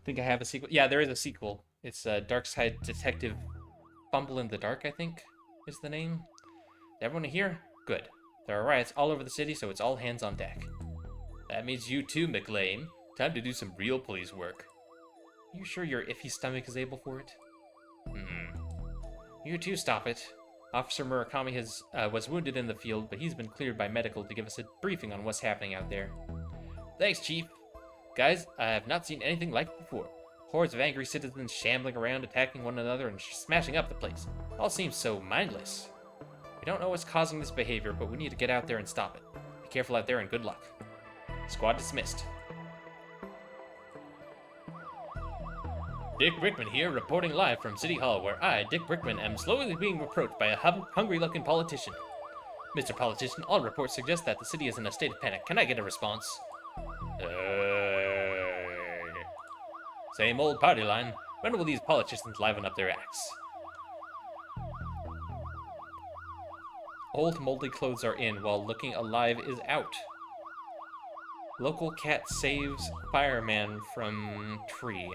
Think I have a sequel? Yeah, there is a sequel. It's Darkside Detective Fumble in the Dark, I think, is the name. Everyone here? Good. There are riots all over the city, so it's all hands on deck. That means you too, McLean. Time to do some real police work. You sure your iffy stomach is able for it? You too, stop it. Officer Murakami was wounded in the field, but he's been cleared by medical to give us a briefing on what's happening out there. Thanks, Chief. Guys, I have not seen anything like it before. Hordes of angry citizens shambling around, attacking one another, and smashing up the place. It all seems so mindless. We don't know what's causing this behavior, but we need to get out there and stop it. Be careful out there and good luck. Squad dismissed. Dick Brickman here, reporting live from City Hall, where I, Dick Brickman, am slowly being approached by a hungry-looking politician. Mr. Politician, all reports suggest that the city is in a state of panic. Can I get a response? Same old party line. When will these politicians liven up their acts? Old moldy clothes are in, while looking alive is out. Local cat saves fireman from tree.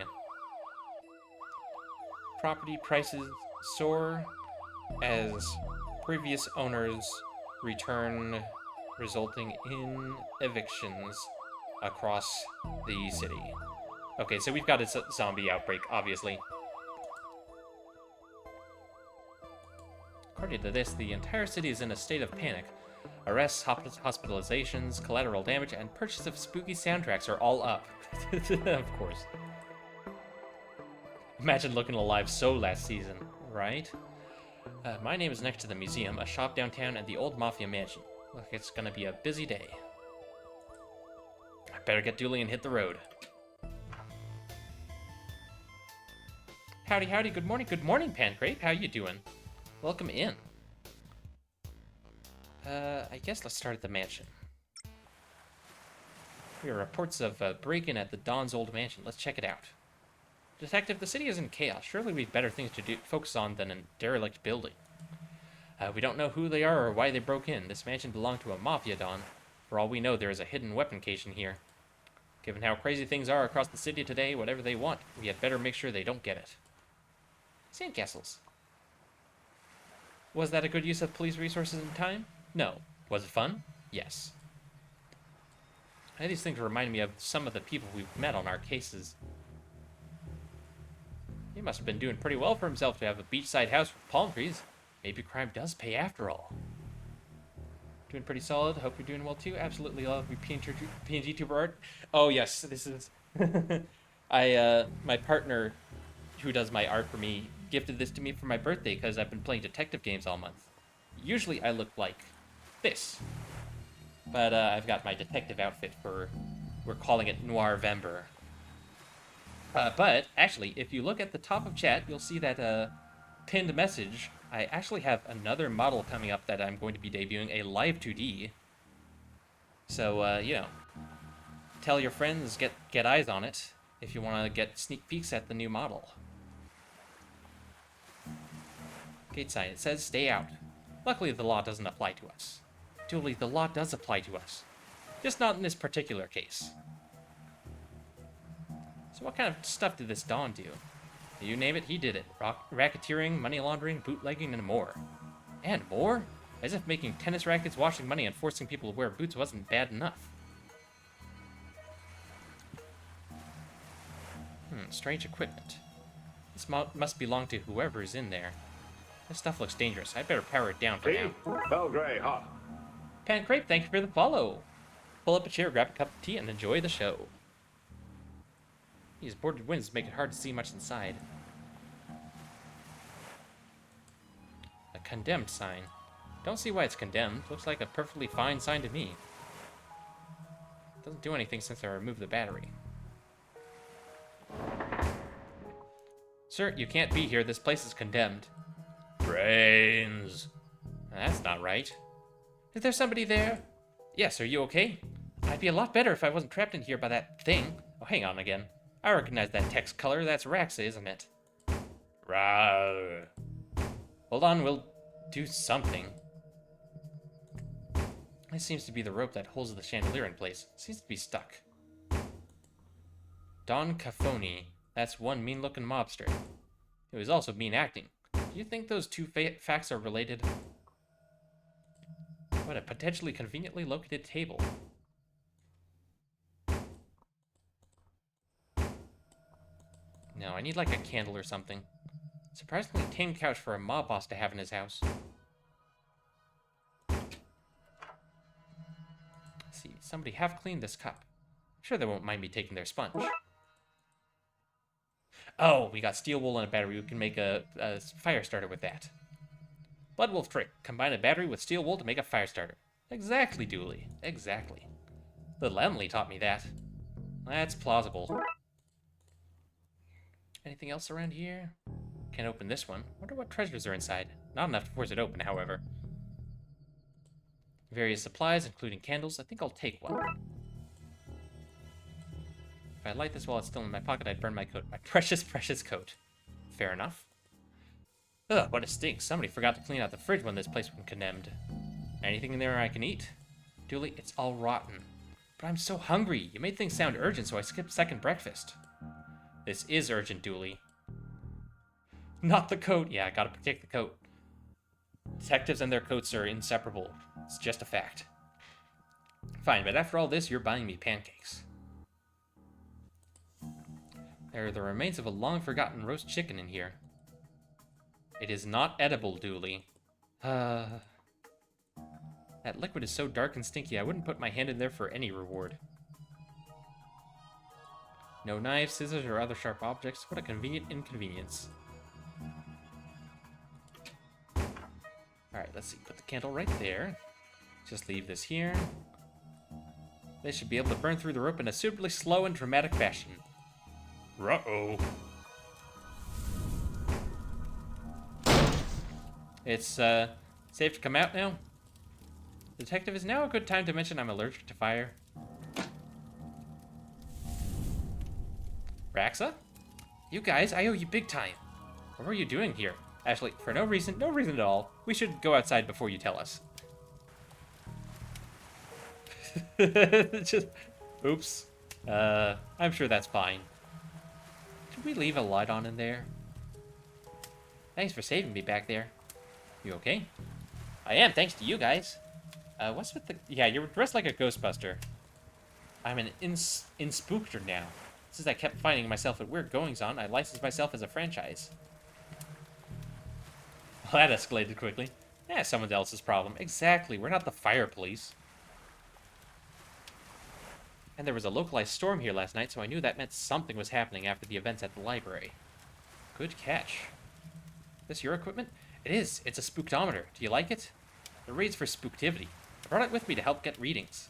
Property prices soar as previous owners return, resulting in evictions across the city. Okay, so we've got a zombie outbreak, obviously. According to this, the entire city is in a state of panic. Arrests, hospitalizations, collateral damage, and purchase of spooky soundtracks are all up. Of course. Imagine looking alive so last season, right? My name is next to the museum, a shop downtown, and the old Mafia mansion. Look, it's gonna be a busy day. I better get duly and hit the road. Howdy, howdy, good morning, Pancrate. How you doing? Welcome in. I guess let's start at the mansion. We have reports of a break-in at the Don's old mansion. Let's check it out. Detective, the city is in chaos. Surely we've better things to focus on than a derelict building. We don't know who they are or why they broke in. This mansion belonged to a Mafia Don. For all we know, there is a hidden weapon cache in here. Given how crazy things are across the city today, whatever they want, we had better make sure they don't get it. Sandcastles. Was that a good use of police resources and time? No. Was it fun? Yes. These things remind me of some of the people we've met on our cases. He must have been doing pretty well for himself to have a beachside house with palm trees. Maybe crime does pay after all. Doing pretty solid. Hope you're doing well too. Absolutely love your PNG tuber art. Oh yes, this is... my partner who does my art for me gifted this to me for my birthday because I've been playing detective games all month. Usually I look like this. But I've got my detective outfit for... We're calling it Noirvember. But, actually, if you look at the top of chat, you'll see that pinned message. I actually have another model coming up that I'm going to be debuting, a live 2D. So, you know, tell your friends, get eyes on it, if you want to get sneak peeks at the new model. Gate sign, it says stay out. Luckily, the law doesn't apply to us. Julie, the law does apply to us. Just not in this particular case. So what kind of stuff did this Don do? You name it, he did it. Racketeering, money laundering, bootlegging, and more. And more? As if making tennis rackets, washing money, and forcing people to wear boots wasn't bad enough. Strange equipment. This must belong to whoever is in there. This stuff looks dangerous. I better power it down for now. Belgrade, hot. Pancrape, thank you for the follow. Pull up a chair, grab a cup of tea, and enjoy the show. These boarded windows make it hard to see much inside. A condemned sign. Don't see why it's condemned. Looks like a perfectly fine sign to me. Doesn't do anything since I removed the battery. Sir, you can't be here. This place is condemned. Brains. That's not right. Is there somebody there? Yes, are you okay? I'd be a lot better if I wasn't trapped in here by that thing. Oh, hang on again. I recognize that text color. That's Raxa, isn't it? Rawr. Hold on, we'll do something. This seems to be the rope that holds the chandelier in place. It seems to be stuck. Don Cafoni. That's one mean-looking mobster. He was also mean acting. Do you think those two facts are related? What a potentially conveniently located table. No, I need like a candle or something. Surprisingly tame couch for a mob boss to have in his house. Let's see, somebody have cleaned this cup. I'm sure they won't mind me taking their sponge. Oh, we got steel wool and a battery. We can make a fire starter with that. Blood Wolf trick. Combine a battery with steel wool to make a fire starter. Exactly, Dooley. Exactly. Little Emily taught me that. That's plausible. Anything else around here? Can't open this one. Wonder what treasures are inside. Not enough to force it open, however. Various supplies, including candles. I think I'll take one. If I light this while it's still in my pocket, I'd burn my coat. My precious, precious coat. Fair enough. Ugh, what a stink. Somebody forgot to clean out the fridge when this place was condemned. Anything in there I can eat? Dooley, it's all rotten. But I'm so hungry. You made things sound urgent, so I skipped second breakfast. This is urgent, Dooley. Not the coat. Yeah, I gotta protect the coat. Detectives and their coats are inseparable. It's just a fact. Fine, but after all this, you're buying me pancakes. There are the remains of a long-forgotten roast chicken in here. It is not edible, Dooley. That liquid is so dark and stinky, I wouldn't put my hand in there for any reward. No knives, scissors, or other sharp objects. What a convenient inconvenience. Alright, let's see. Put the candle right there. Just leave this here. They should be able to burn through the rope in a suitably slow and dramatic fashion. Ruh-oh. It's, safe to come out now? Detective, is now a good time to mention I'm allergic to fire? Raxa? You guys, I owe you big time. What were you doing here? Actually, for no reason at all. We should go outside before you tell us. Just, oops. I'm sure that's fine. Should we leave a light on in there? Thanks for saving me back there. You okay? I am, thanks to you guys. What's with the... Yeah, you're dressed like a Ghostbuster. I'm an inspookter now. Since I kept finding myself at weird goings-on, I licensed myself as a franchise. Well, that escalated quickly. Yeah, someone else's problem. Exactly, we're not the fire police. And there was a localized storm here last night, so I knew that meant something was happening after the events at the library. Good catch. This your equipment? It is. It's a spooktometer. Do you like it? It reads for spooktivity. I brought it with me to help get readings.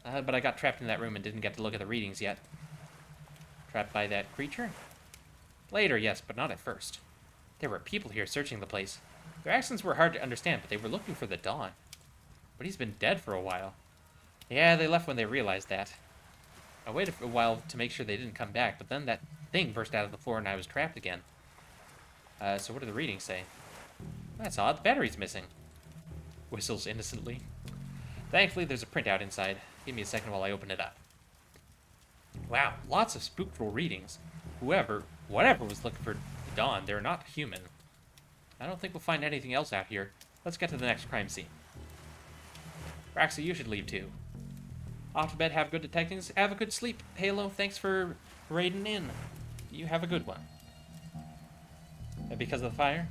But I got trapped in that room and didn't get to look at the readings yet. Trapped by that creature? Later, yes, but not at first. There were people here searching the place. Their accents were hard to understand, but they were looking for the Dawn. But he's been dead for a while. Yeah, they left when they realized that. I waited for a while to make sure they didn't come back, but then that thing burst out of the floor and I was trapped again. So what do the readings say? That's odd. The battery's missing. Whistles innocently. Thankfully, there's a printout inside. Give me a second while I open it up. Wow, lots of spookful readings. Whatever was looking for the Dawn, they're not human. I don't think we'll find anything else out here. Let's get to the next crime scene. Raxa, you should leave too. Off to bed, have good detecting, have a good sleep. Halo, thanks for raiding in. You have a good one. And because of the fire?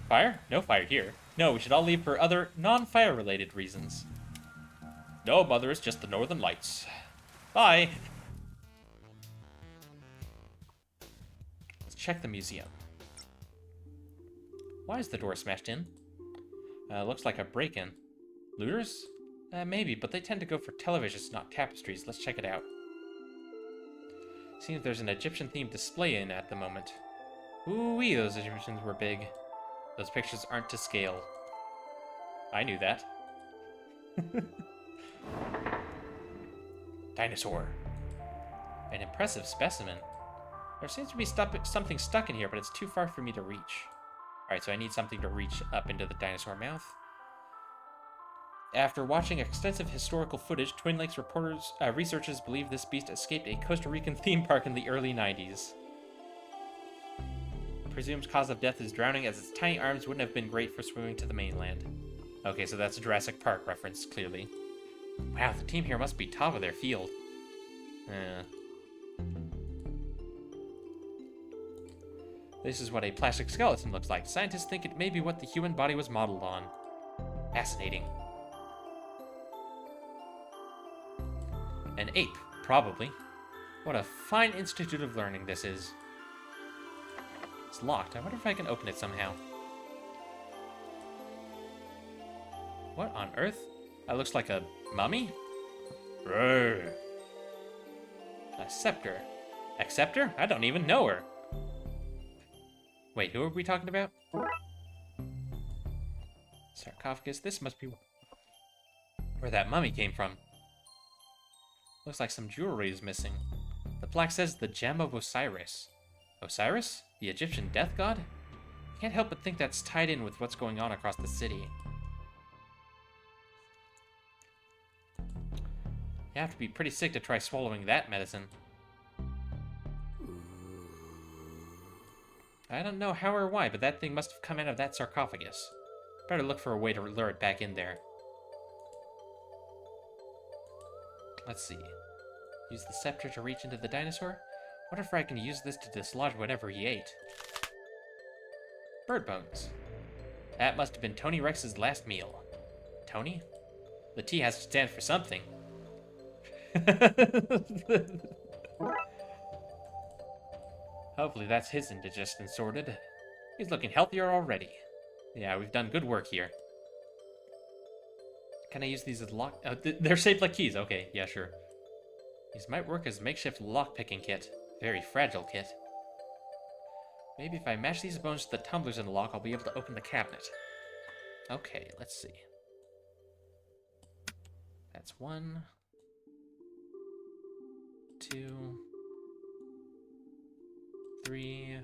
Fire? No fire here. No, we should all leave for other non-fire related reasons. No, Mother, it's just the Northern Lights. Bye! Let's check the museum. Why is the door smashed in? Looks like a break-in. Looters? Maybe, but they tend to go for televisions, not tapestries. Let's check it out. Seems there's an Egyptian-themed display in at the moment. Ooh-wee, those Egyptians were big. Those pictures aren't to scale. I knew that. Dinosaur. An impressive specimen. There seems to be something stuck in here, but it's too far for me to reach. Alright, so I need something to reach up into the dinosaur mouth. After watching extensive historical footage, Twin Lakes researchers believe this beast escaped a Costa Rican theme park in the early 90s. Presumed cause of death is drowning, as its tiny arms wouldn't have been great for swimming to the mainland. Okay, so that's a Jurassic Park reference, clearly. Wow, the team here must be top of their field. This is what a plastic skeleton looks like. Scientists think it may be what the human body was modeled on. Fascinating. An ape, probably. What a fine institute of learning this is. It's locked. I wonder if I can open it somehow. What on earth? That looks like a mummy? A scepter. A scepter? I don't even know her. Wait, who are we talking about? Sarcophagus. This must be where that mummy came from. Looks like some jewelry is missing. The plaque says the Gem of Osiris. Osiris? The Egyptian death god? I can't help but think that's tied in with what's going on across the city. You have to be pretty sick to try swallowing that medicine. I don't know how or why, but that thing must have come out of that sarcophagus. Better look for a way to lure it back in there. Let's see. Use the scepter to reach into the dinosaur? What if I can use this to dislodge whatever he ate? Bird bones. That must have been Tony Rex's last meal. Tony? The T has to stand for something. Hopefully that's his indigestion sorted. He's looking healthier already. Yeah, we've done good work here. Can I use these as lock... Oh, they're shaped like keys. Okay, yeah, sure. These might work as a makeshift lock-picking kit. Very fragile kit. Maybe if I match these bones to the tumblers in the lock, I'll be able to open the cabinet. Okay, let's see. That's 1, 2, 3,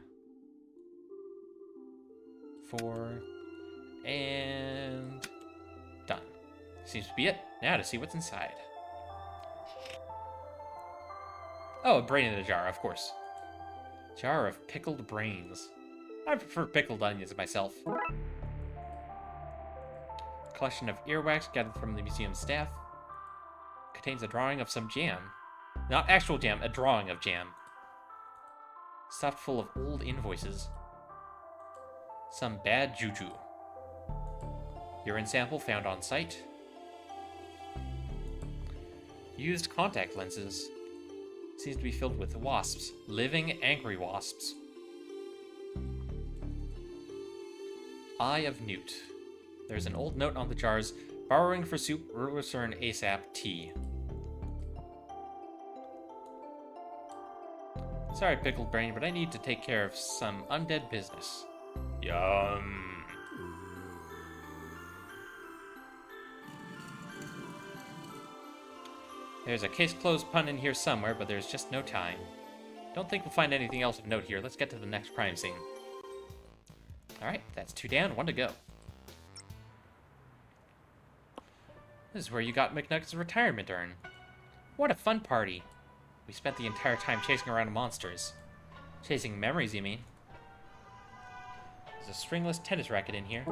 4, and done. Seems to be it. Now to see what's inside. Oh, a brain in a jar, of course. Jar of pickled brains. I prefer pickled onions myself. Collection of earwax gathered from the museum staff. Contains a drawing of some jam. Not actual jam, a drawing of jam. Stuffed full of old invoices. Some bad juju. Urine sample found on site. Used contact lenses. Seems to be filled with wasps. Living angry wasps. Eye of Newt. There's an old note on the jars. Borrowing for soup, return ASAP, tea. Sorry, pickled brain, but I need to take care of some undead business. Yum. There's a case closed pun in here somewhere, but there's just no time. Don't think we'll find anything else of note here. Let's get to the next crime scene. Alright, that's 2 down, 1 to go. This is where you got McNuggets' retirement urn. What a fun party. We spent the entire time chasing around monsters. Chasing memories, you mean? There's a stringless tennis racket in here.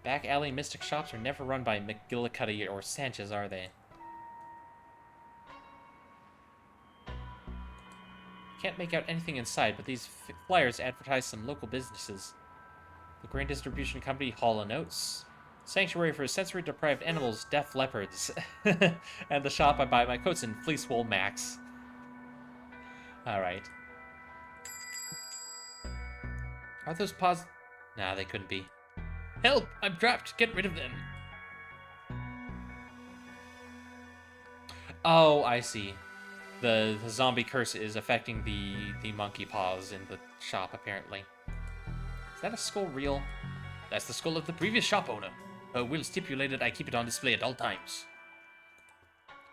Back alley mystic shops are never run by McGillicuddy or Sanchez, are they? Can't make out anything inside, but these flyers advertise some local businesses. The grain distribution company Hall & Oates. Sanctuary for sensory-deprived animals, Deaf Leopards. And the shop I buy my coats in, Fleece Wool Max. Alright. Are those paws... Nah, they couldn't be. Help! I'm trapped! Get rid of them! Oh, I see. The zombie curse is affecting the monkey paws in the shop, apparently. Is that a skull real? That's the skull of the previous shop owner. Will stipulated I keep it on display at all times.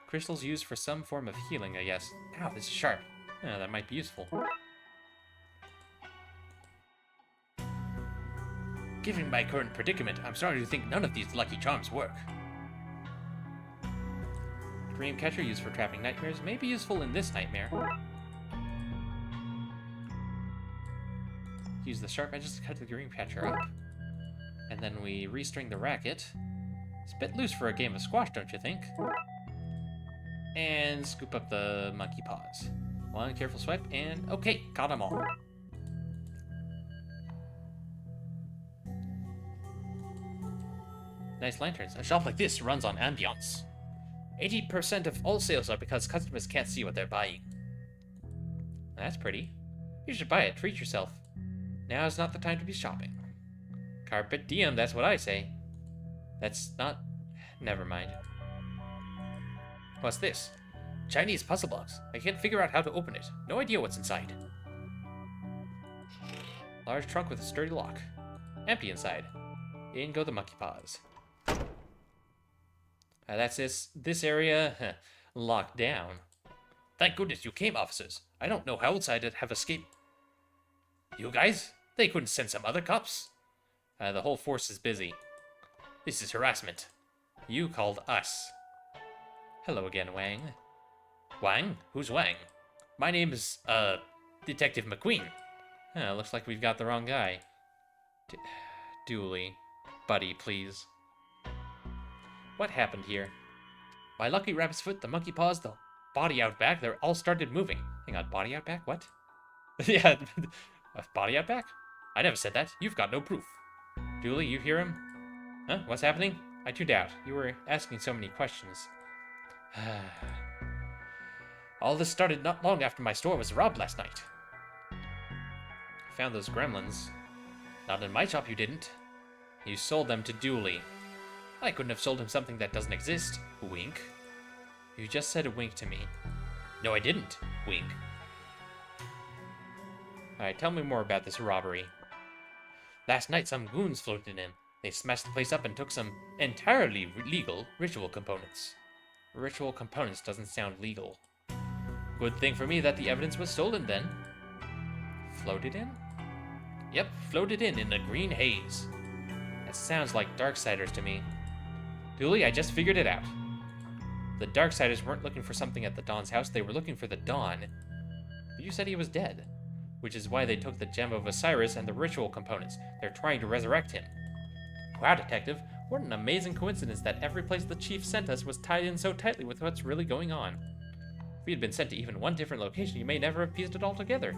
Crystals used for some form of healing, I guess. Ow, this is sharp. Yeah, that might be useful. Given my current predicament, I'm starting to think none of these lucky charms work. Dream catcher used for trapping nightmares may be useful in this nightmare. Use the sharp edges to cut the dream catcher up. And then we restring the racket. It's a bit loose for a game of squash, don't you think? And scoop up the monkey paws. One careful swipe, and okay, caught them all. Nice lanterns. A shop like this runs on ambiance. 80% of all sales are because customers can't see what they're buying. That's pretty. You should buy it, treat yourself. Now is not the time to be shopping. Carpet diem, that's what I say. That's not... Never mind. What's this? Chinese puzzle box. I can't figure out how to open it. No idea what's inside. Large trunk with a sturdy lock. Empty inside. In go the monkey paws. That's this area locked down. Thank goodness you came, officers. I don't know how else I'd have escaped. You guys? They couldn't send some other cops? The whole force is busy. This is harassment. You called us. Hello again, Wang. Wang? Who's Wang? My name is, Detective McQueen. Looks like we've got the wrong guy. Dooley. Buddy, please. What happened here? My lucky rabbit's foot, the monkey paws, the body out back, they all started moving. Hang on, body out back? What? Yeah, body out back? I never said that. You've got no proof. Dooley, you hear him? Huh? What's happening? I tuned out. You were asking so many questions. All this started not long after my store was robbed last night. I found those gremlins. Not in my shop, you didn't. You sold them to Dooley. I couldn't have sold him something that doesn't exist. Wink. You just said a wink to me. No, I didn't. Wink. Alright, tell me more about this robbery. Last night, some goons floated in. They smashed the place up and took some entirely legal ritual components. Ritual components doesn't sound legal. Good thing for me that the evidence was stolen then. Floated in? Yep, floated in a green haze. That sounds like Darksiders to me. Dooley, I just figured it out. The Darksiders weren't looking for something at the Dawn's house, they were looking for the Dawn. But you said he was dead. Which is why they took the Gem of Osiris and the ritual components. They're trying to resurrect him. Wow, Detective, what an amazing coincidence that every place the Chief sent us was tied in so tightly with what's really going on. If we had been sent to even one different location, you may never have pieced it all together.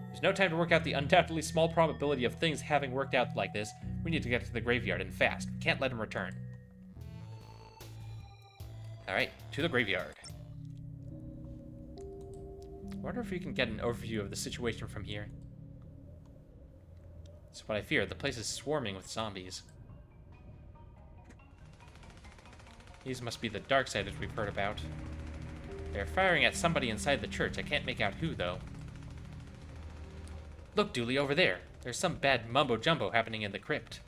There's no time to work out the undoubtedly small probability of things having worked out like this. We need to get to the graveyard and fast. We can't let him return. Alright, to the graveyard. I wonder if we can get an overview of the situation from here. That's what I fear. The place is swarming with zombies. These must be the Darksiders we've heard about. They're firing at somebody inside the church. I can't make out who, though. Look, Dooley, over there. There's some bad mumbo-jumbo happening in the crypt.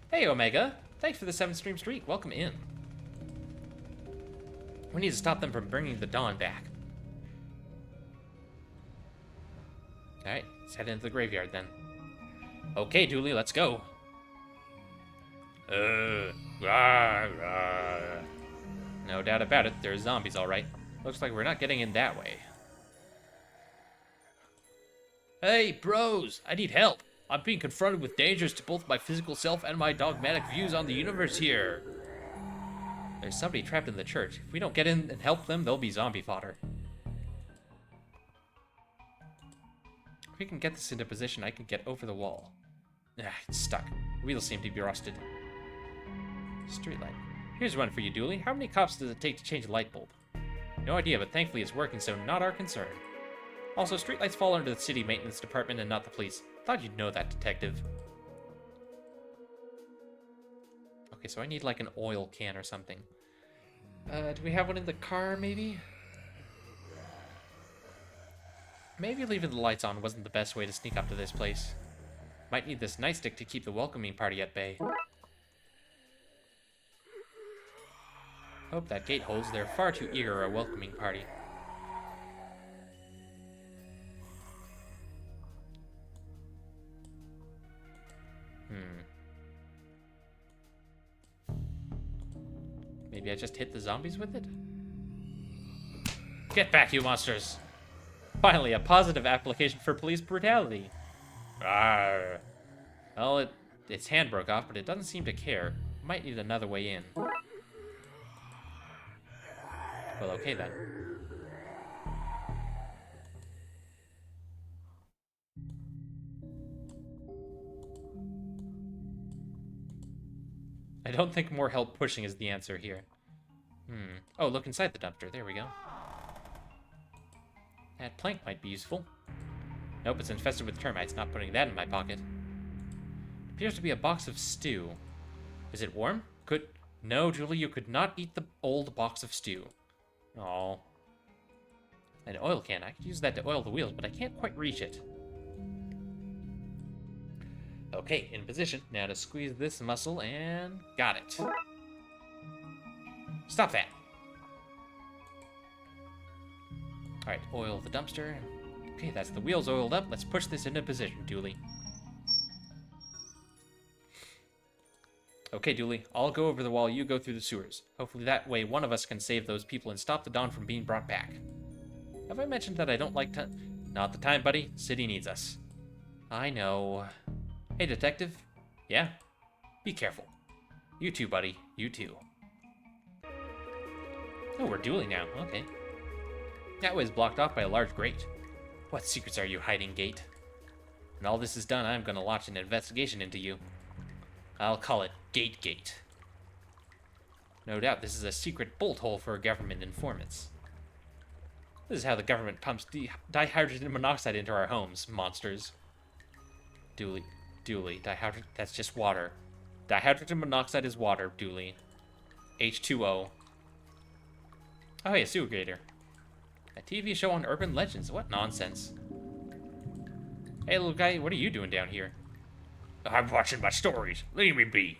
Hey, Omega. Thanks for the 7th streak. Welcome in. We need to stop them from bringing the Dawn back. Alright, let's head into the graveyard then. Okay, Dooley, let's go. Rah, rah. No doubt about it, there's zombies alright. Looks like we're not getting in that way. Hey, bros, I need help. I'm being confronted with dangers to both my physical self and my dogmatic views on the universe here. There's somebody trapped in the church. If we don't get in and help them, they'll be zombie fodder. If we can get this into position, I can get over the wall. It's stuck. Wheels seem to be rusted. Streetlight. Here's one for you, Dooley. How many cops does it take to change a light bulb? No idea, but thankfully it's working, so not our concern. Also, streetlights fall under the city maintenance department and not the police. Thought you'd know that, Detective. Okay, so I need like an oil can or something. Do we have one in the car, maybe? Maybe leaving the lights on wasn't the best way to sneak up to this place. Might need this nightstick to keep the welcoming party at bay. Hope that gate holds. They're far too eager a welcoming party. Maybe I just hit the zombies with it? Get back, you monsters! Finally, a positive application for police brutality. Arrgh. Well, its hand broke off, but it doesn't seem to care. Might need another way in. Well, okay then. I don't think more help pushing is the answer here. Oh, look inside the dumpster. There we go. That plank might be useful. Nope, it's infested with termites. Not putting that in my pocket. Appears to be a box of stew. Is it warm? No, Julie, you could not eat the old box of stew. Oh. An oil can. I could use that to oil the wheels, but I can't quite reach it. Okay, in position. Now to squeeze this muscle, and got it. Stop that. Alright, oil the dumpster. Okay, that's the wheels oiled up. Let's push this into position, Dooley. Okay, Dooley, I'll go over the wall, you go through the sewers. Hopefully that way one of us can save those people and stop the Dawn from being brought back. Have I mentioned that I don't like to... Not the time, buddy. City needs us. I know. Hey, detective. Yeah? Be careful. You too, buddy. You too. Oh, we're dueling now. Okay. That way is blocked off by a large grate. What secrets are you hiding, Gate? When all this is done, I'm gonna launch an investigation into you. I'll call it Gate. No doubt this is a secret bolt hole for government informants. This is how the government pumps dihydrogen monoxide into our homes, monsters. Dooley, that's just water. Dihydrogen monoxide is water, Dooley. H2O. Oh, hey, a sewer grader. A TV show on urban legends. What nonsense. Hey, little guy, what are you doing down here? I'm watching my stories. Leave me be.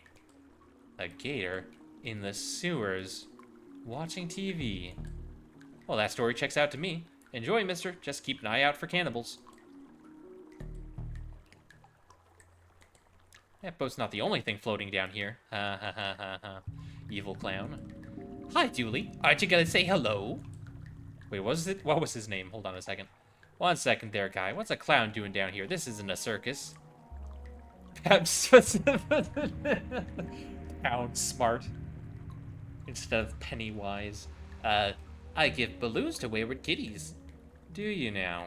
A gator in the sewers watching TV. Well, that story checks out to me. Enjoy, mister. Just keep an eye out for cannibals. That boat's not the only thing floating down here. Ha ha ha ha ha. Evil clown. Hi, Dooley. Aren't you gonna say hello? Wait, what was his name? Hold on a second. 1 second there, guy. What's a clown doing down here? This isn't a circus. Pound smart instead of Pennywise. I give balloons to wayward kitties. Do you now?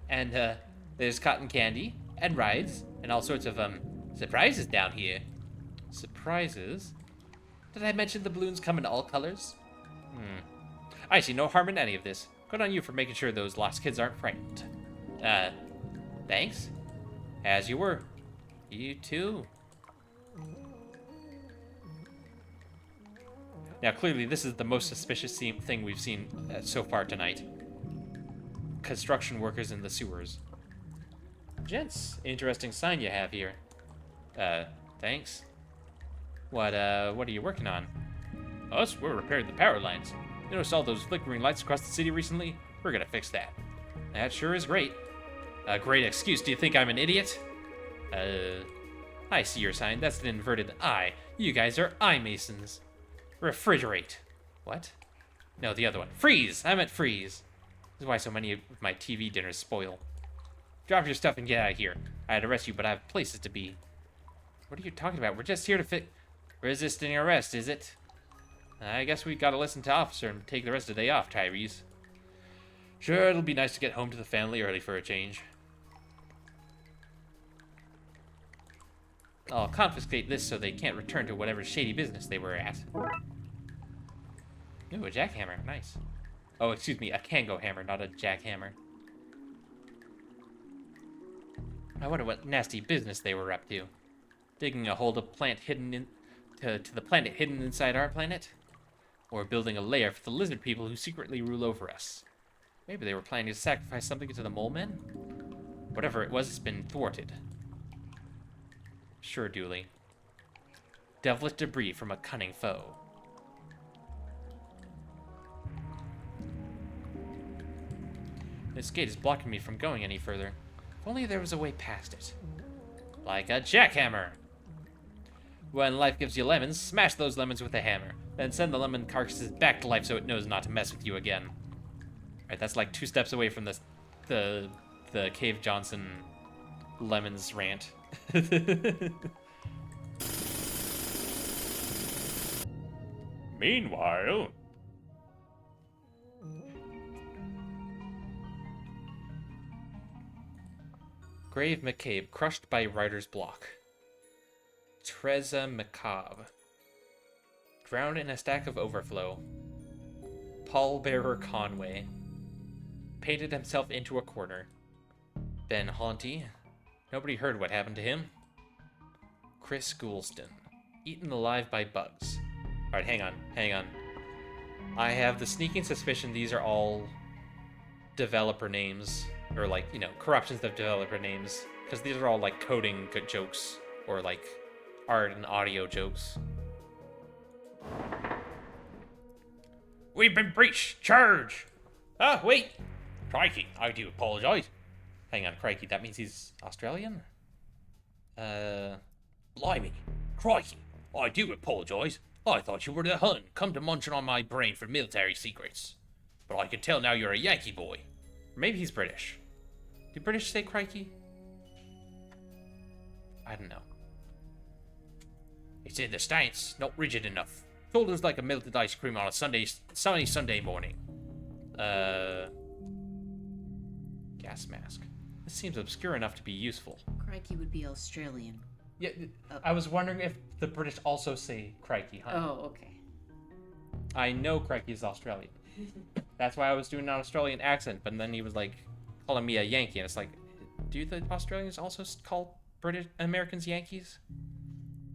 And there's cotton candy and rides and all sorts of surprises down here. Surprises? Did I mention the balloons come in all colors? I see no harm in any of this. Good on you for making sure those lost kids aren't frightened. Thanks. As you were. You too. Now, clearly, this is the most suspicious thing we've seen so far tonight. Construction workers in the sewers. Gents, interesting sign you have here. Thanks. What are you working on? Us? We're repairing the power lines. You notice all those flickering lights across the city recently? We're gonna fix that. That sure is great. A great excuse. Do you think I'm an idiot? I see your sign. That's an inverted I. You guys are eye masons. Refrigerate. What? No, the other one. Freeze! I meant freeze. This is why so many of my TV dinners spoil. Drop your stuff and get out of here. I'd arrest you, but I have places to be. What are you talking about? We're just here to resisting arrest, is it? I guess we gotta listen to officer and take the rest of the day off, Tyrese. Sure, it'll be nice to get home to the family early for a change. I'll confiscate this so they can't return to whatever shady business they were at. Ooh, a jackhammer. Nice. Oh, excuse me, a Kango hammer, not a jackhammer. I wonder what nasty business they were up to. Digging a hole to plant hidden to the planet hidden inside our planet? Or building a lair for the lizard people who secretly rule over us? Maybe they were planning to sacrifice something to the mole men? Whatever it was, it's been thwarted. Sure, Dooley. Devilish debris from a cunning foe. This gate is blocking me from going any further. If only there was a way past it. Like a jackhammer! When life gives you lemons, smash those lemons with a hammer. Then send the lemon carcasses back to life so it knows not to mess with you again. Alright, that's like 2 steps away from the Cave Johnson lemons rant. Meanwhile... Grave McCabe, crushed by writer's block. Treza Macabre. Drowned in a stack of overflow. Pallbearer Conway. Painted himself into a corner. Ben Haunty. Nobody heard what happened to him. Chris Goulston. Eaten alive by bugs. Alright, hang on. I have the sneaking suspicion these are all developer names. Or, like, you know, corruptions of developer names. Because these are all, like, coding jokes. Or, like, art and audio jokes. We've been breached! Charge! Ah, wait! Crikey, I do apologize. Hang on, crikey, that means he's Australian? Blimey. Crikey, I do apologize. I thought you were the Hun, come to munching on my brain for military secrets. But I can tell now you're a Yankee boy. Maybe he's British. Do British say crikey? I don't know. It's in the stance, not rigid enough. Shoulders like a melted ice cream on a sunny Sunday morning. Gas mask. This seems obscure enough to be useful. Crikey would be Australian. Yeah, I was wondering if the British also say crikey, huh? Oh, okay. I know crikey is Australian. That's why I was doing an Australian accent, but then he was like calling me a Yankee, and it's like, do the Australians also call British Americans Yankees?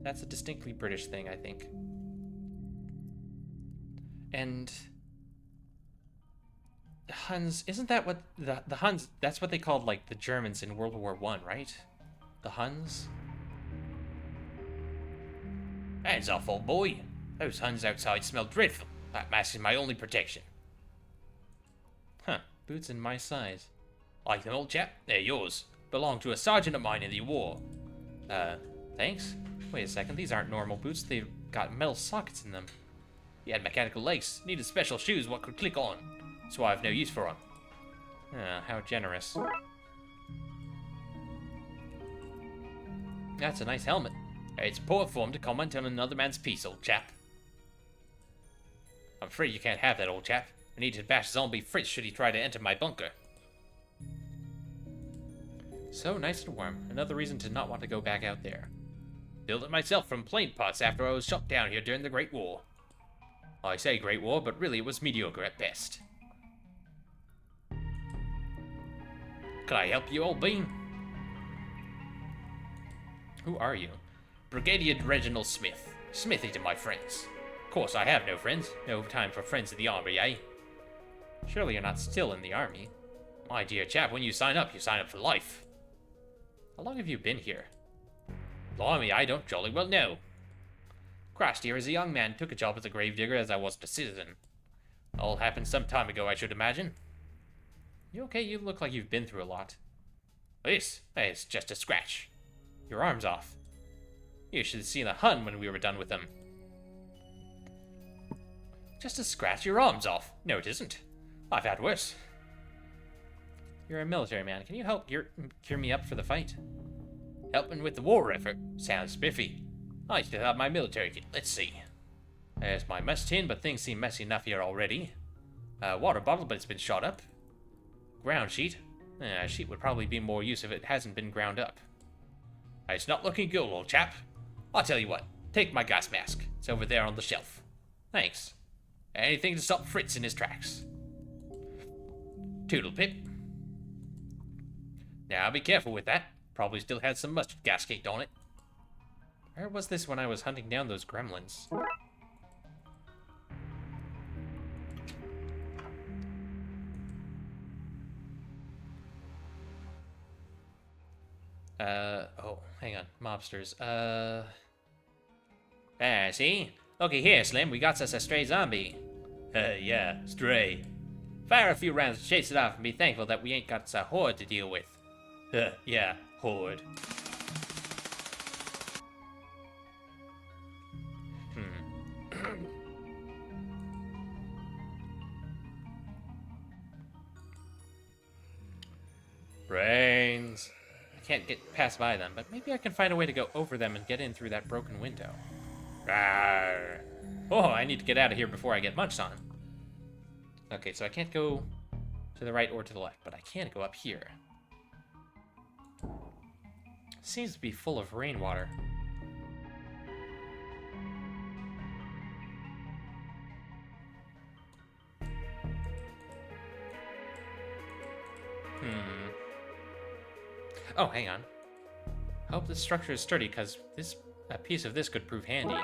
That's a distinctly British thing, I think. And the Huns, isn't that what the Huns? That's what they called like the Germans in World War I, right? The Huns. Hands off, old boy. Those Huns outside smell dreadful. That mask is my only protection. Huh? Boots in my size. Like them, old chap? They're yours. Belong to a sergeant of mine in the war. Thanks. Wait a second, these aren't normal boots. They've got metal sockets in them. He had mechanical legs. Needed special shoes what could click on. So I have no use for them. How generous. That's a nice helmet. It's poor form to comment on another man's piece, old chap. I'm afraid you can't have that, old chap. I need to bash zombie Fritz should he try to enter my bunker. So nice and warm. Another reason to not want to go back out there. Built it myself from plane parts after I was shot down here during the Great War. I say Great War, but really it was mediocre at best. Can I help you, old bean? Who are you? Brigadier Reginald Smith. Smithy to my friends. Of course, I have no friends. No time for friends in the army, eh? Surely you're not still in the army. My dear chap, when you sign up for life. How long have you been here? Blimey, I don't jolly well know. Crossed here as a young man, took a job as a gravedigger as I wasn't a citizen. All happened some time ago, I should imagine. You okay? You look like you've been through a lot. This is just a scratch. Your arm's off. You should have seen the Hun when we were done with him. Just a scratch, your arm's off. No, it isn't. I've had worse. You're a military man. Can you help gear me up for the fight? Helping with the war effort. Sounds spiffy. I still have my military kit. Let's see. There's my mess tin, but things seem messy enough here already. Water bottle, but it's been shot up. Ground sheet. A sheet would probably be more use if it hasn't been ground up. It's not looking good, old chap. I'll tell you what. Take my gas mask. It's over there on the shelf. Thanks. Anything to stop Fritz in his tracks. Toodle pip. Now be careful with that. Probably still has some mustard gas caked on it. Where was this when I was hunting down those gremlins? Oh, hang on. Mobsters. See? Looky here, Slim. We got us a stray zombie. Yeah, stray. Fire a few rounds, chase it off, and be thankful that we ain't got a horde to deal with. Yeah, horde. Brains. I can't get past by them, but maybe I can find a way to go over them and get in through that broken window. Rawr. Oh, I need to get out of here before I get munched on. Okay, so I can't go to the right or to the left, but I can go up here. Seems to be full of rainwater. Oh, hang on. I hope this structure is sturdy, because a piece of this could prove handy.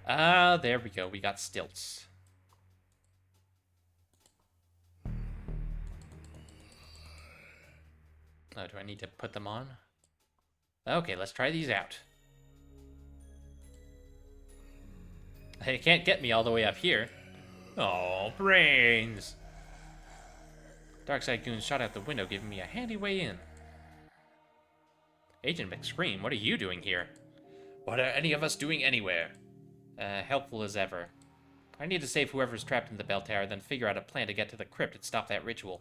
Ah, there we go. We got stilts. Oh, do I need to put them on? Okay, let's try these out. They can't get me all the way up here. Oh, brains! Darkside goons shot out the window, giving me a handy way in. Agent McScream, what are you doing here? What are any of us doing anywhere? Helpful as ever. I need to save whoever's trapped in the bell tower, then figure out a plan to get to the crypt and stop that ritual.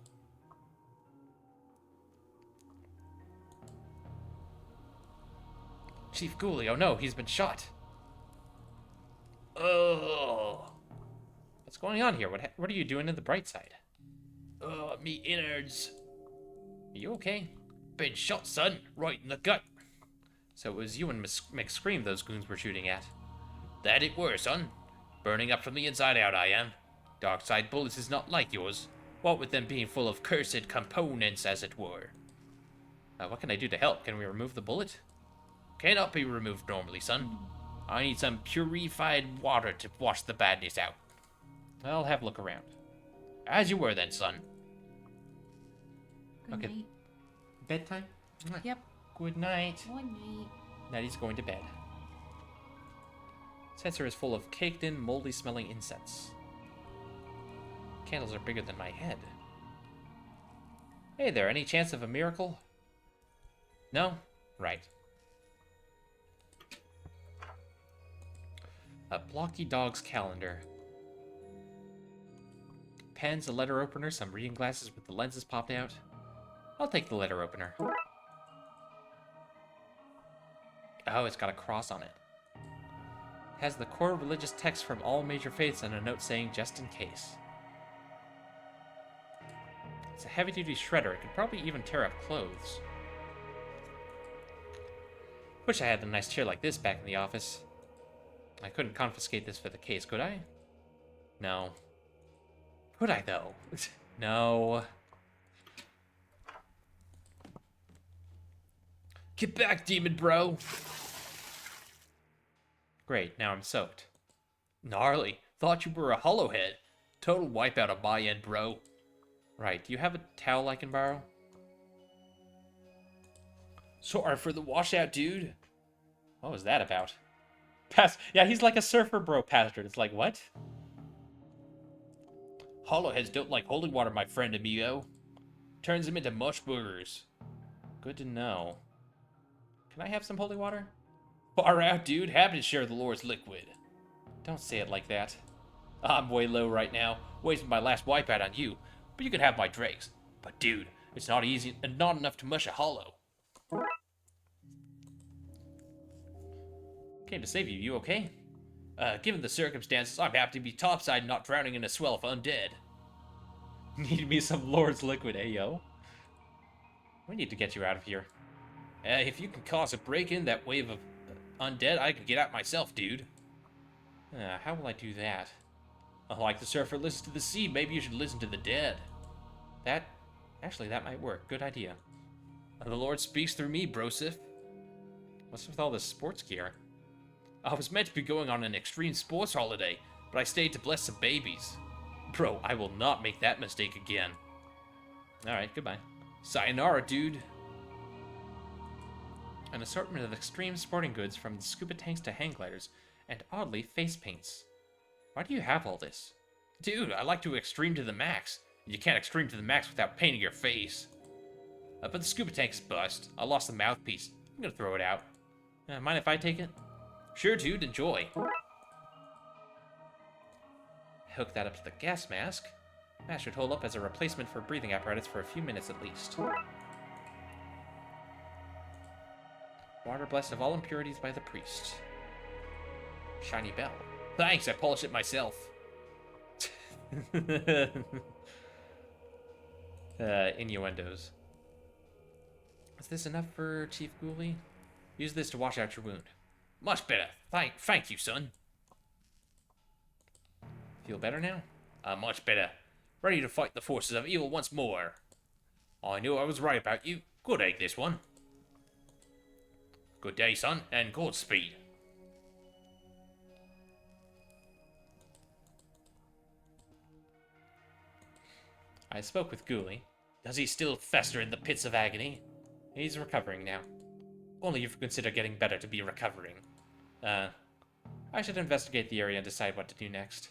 Chief Ghoulie, oh no, he's been shot. Oh. What's going on here? What are you doing in the bright side? Oh, me innards. Are you okay? Been shot, son. Right in the gut. So it was you and McScream those goons were shooting at. That it were, son. Burning up from the inside out, I am. Darkside bullets is not like yours. What with them being full of cursed components, as it were. What can I do to help? Can we remove the bullet? Cannot be removed normally, son. I need some purified water to wash the badness out. I'll have a look around. As you were then, son. Good Okay. night. Bedtime? Yep. Good night. Good night. Nettie's going to bed. Sensor is full of caked-in, moldy-smelling insects. Candles are bigger than my head. Hey there, any chance of a miracle? No? Right. A blocky dog's calendar. Pens, a letter opener, some reading glasses with the lenses popped out. I'll take the letter opener. Oh, it's got a cross on it. Has the core religious text from all major faiths and a note saying just in case. It's a heavy-duty shredder. It could probably even tear up clothes. Wish I had a nice chair like this back in the office. I couldn't confiscate this for the case, could I? No. Could I, though? No. Get back, demon bro! Great, now I'm soaked. Gnarly. Thought you were a hollowhead. Total wipeout on my end, bro. Right, do you have a towel I can borrow? Sorry for the washout, dude. What was that about? Yeah, he's like a surfer bro bastard. It's like, what? Hollowheads don't like holy water, my friend amigo. Turns them into mush boogers. Good to know. Can I have some holy water? Far out, dude. Happy to share the Lord's liquid. Don't say it like that. I'm way low right now, wasting my last wipeout on you, but you can have my dregs. But dude, it's not easy and not enough to mush a hollow. Came to save you. You okay? Given the circumstances, I'm happy to be topside, not drowning in a swell of undead. Need me some Lord's liquid, eh, yo? We need to get you out of here. If you can cause a break-in, that wave of undead, I can get out myself, dude. How will I do that? Like the surfer listens to the sea, maybe you should listen to the dead. Actually, that might work. Good idea. The Lord speaks through me, brosif. What's with all this sports gear? I was meant to be going on an extreme sports holiday, but I stayed to bless some babies. Bro, I will not make that mistake again. Alright, goodbye. Sayonara, dude. An assortment of extreme sporting goods from scuba tanks to hang gliders, and oddly, face paints. Why do you have all this? Dude, I like to extreme to the max. You can't extreme to the max without painting your face. But the scuba tank's bust. I lost the mouthpiece. I'm gonna throw it out. Mind if I take it? Sure, dude, enjoy. Hook that up to the gas mask. That should hold up as a replacement for breathing apparatus for a few minutes at least. Water blessed of all impurities by the priest. Shiny bell. Thanks, I polished it myself. Innuendos. Is this enough for Chief Ghoulie? Use this to wash out your wound. Much better. Thank you, son. Feel better now? Much better. Ready to fight the forces of evil once more. I knew I was right about you. Good egg, this one. Good day, son, and Godspeed. I spoke with Ghoulie. Does he still fester in the pits of agony? He's recovering now. Only if you consider getting better to be recovering. I should investigate the area and decide what to do next.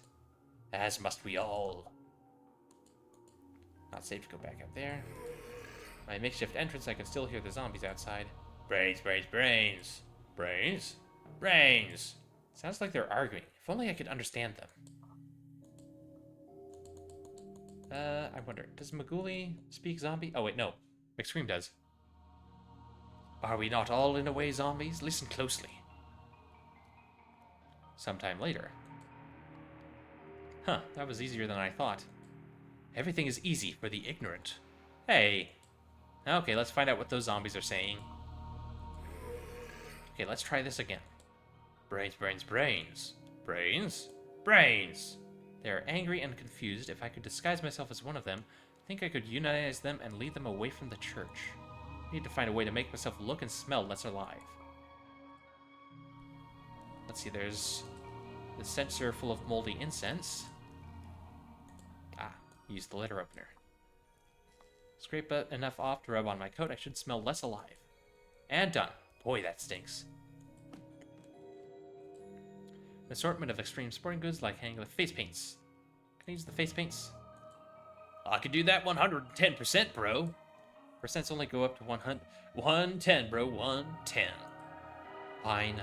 As must we all. Not safe to go back up there. My makeshift entrance, I can still hear the zombies outside. Brains, brains, brains. Brains? Brains! Sounds like they're arguing. If only I could understand them. I wonder, does Magoolie speak zombie? Oh wait, no. McScream does. Are we not all in a way zombies? Listen closely. Sometime later. Huh, that was easier than I thought. Everything is easy for the ignorant. Hey. Okay, let's find out what those zombies are saying. Okay, let's try this again. Brains, brains, brains. Brains? Brains! They are angry and confused. If I could disguise myself as one of them, I think I could unionize them and lead them away from the church. I need to find a way to make myself look and smell less alive. Let's see, there's the censer full of moldy incense. Ah, use the letter opener. Scrape enough off to rub on my coat, I should smell less alive. And done. Boy, that stinks. An assortment of extreme sporting goods like hanging with face paints. Can I use the face paints? I could do that 110%, bro. Percents only go up to 100. 110, bro. 110. Fine.